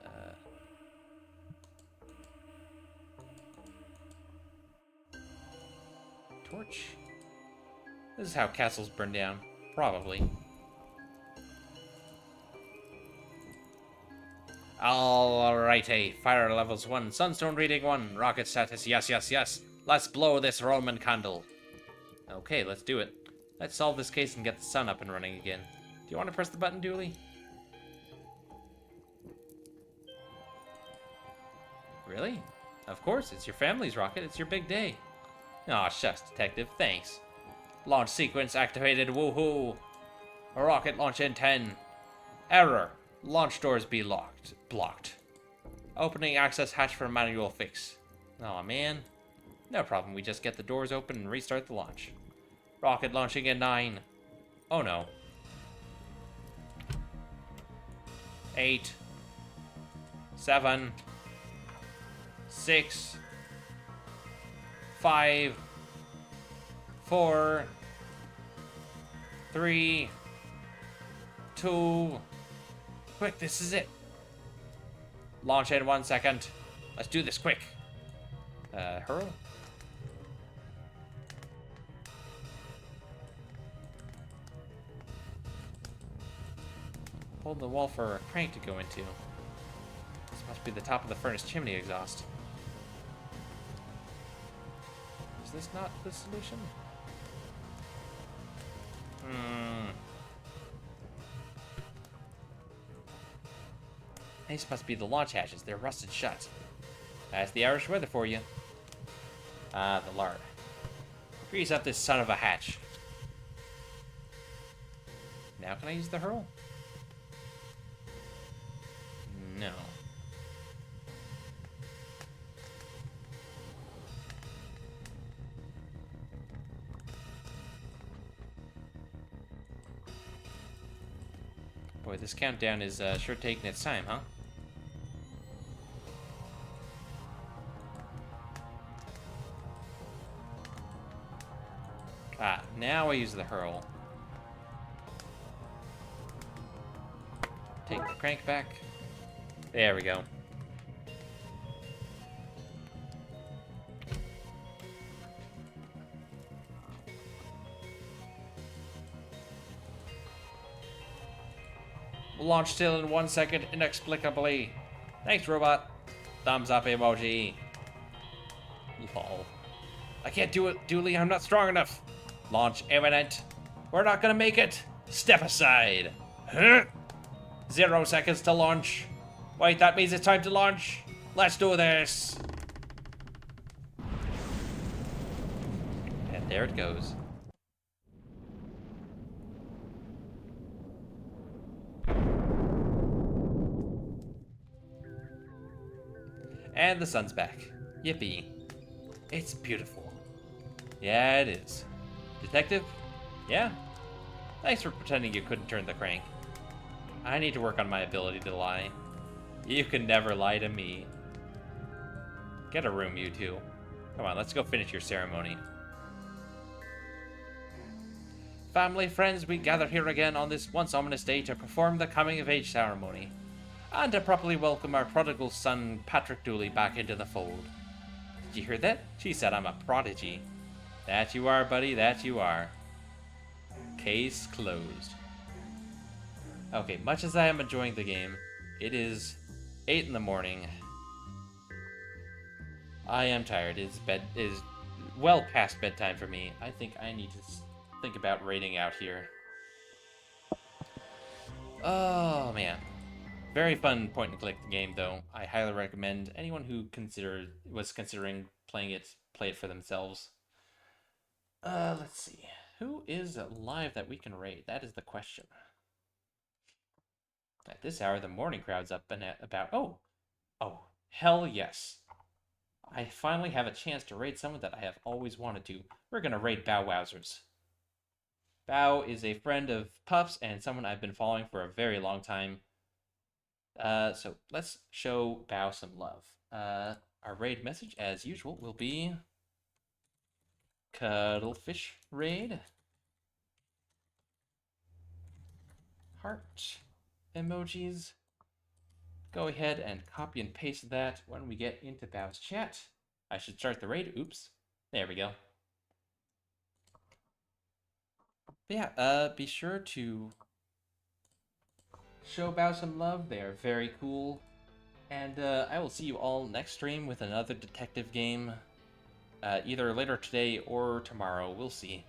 torch? This is how castles burn down. Probably. Alrighty. Fire levels 1. Sunstone reading 1. Rocket status, yes, yes, yes. Let's blow this Roman candle. Okay, let's do it. Let's solve this case and get the sun up and running again. Do you want to press the button, Dooley? Really? Of course, it's your family's rocket. It's your big day. Aw, shucks, detective. Thanks. Launch sequence activated. Woohoo! Rocket launch in 10. Error. Launch doors be blocked. Opening access hatch for manual fix. Aw, man. No problem. We just get the doors open and restart the launch. Rocket launching in 9. Oh, no. 8. 7. 6. 5, 4, 3, 2. Quick, this is it. Launch in 1 second. Let's do this quick. Hurl. Hold the wall for a crank to go into. This must be the top of the furnace chimney exhaust. Is this not the solution? These must be the launch hatches. They're rusted shut. That's the Irish weather for you. Ah, the lard. Grease up this son of a hatch. Now can I use the hurl? No. Boy, this countdown is sure taking its time, huh? Ah, now I use the hurl. Take the crank back. There we go. We'll launch still in 1 second, inexplicably. Thanks, robot. Thumbs up emoji. Lol. I can't do it, Dooley. I'm not strong enough. Launch imminent. We're not gonna make it. Step aside. Huh? 0 seconds to launch. Wait, that means it's time to launch. Let's do this. And there it goes. And the sun's back. Yippee. It's beautiful. Yeah, it is. Detective? Yeah? Thanks for pretending you couldn't turn the crank. I need to work on my ability to lie. You can never lie to me. Get a room, you two. Come on, let's go finish your ceremony. Family, friends, we gather here again on this once ominous day to perform the coming-of-age ceremony, and to properly welcome our prodigal son, Patrick Dooley, back into the fold. Did you hear that? She said I'm a prodigy. That you are, buddy, that you are. Case closed. Okay, much as I am enjoying the game, it is 8 in the morning. I am tired. It is well past bedtime for me. I think I need to think about raiding out here. Oh, man. Very fun point-and-click game, though. I highly recommend anyone who was considering playing it, play it for themselves. Let's see. Who is live that we can raid? That is the question. At this hour, the morning crowd's up and about... Oh, hell yes. I finally have a chance to raid someone that I have always wanted to. We're going to raid Bow Wowzers. Bow is a friend of Puff's and someone I've been following for a very long time. So let's show Bow some love. Our raid message, as usual, will be... Cuddlefish raid. Heart emojis. Go ahead and copy and paste that when we get into Bow's chat. I should start the raid. Oops. There we go. But yeah, be sure to show Bow some love. They are very cool. And I will see you all next stream with another detective game. Either later today or tomorrow. We'll see.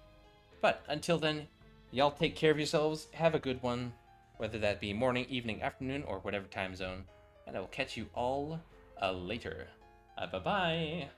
But until then, y'all take care of yourselves. Have a good one. Whether that be morning, evening, afternoon, or whatever time zone. And I will catch you all later. Bye-bye.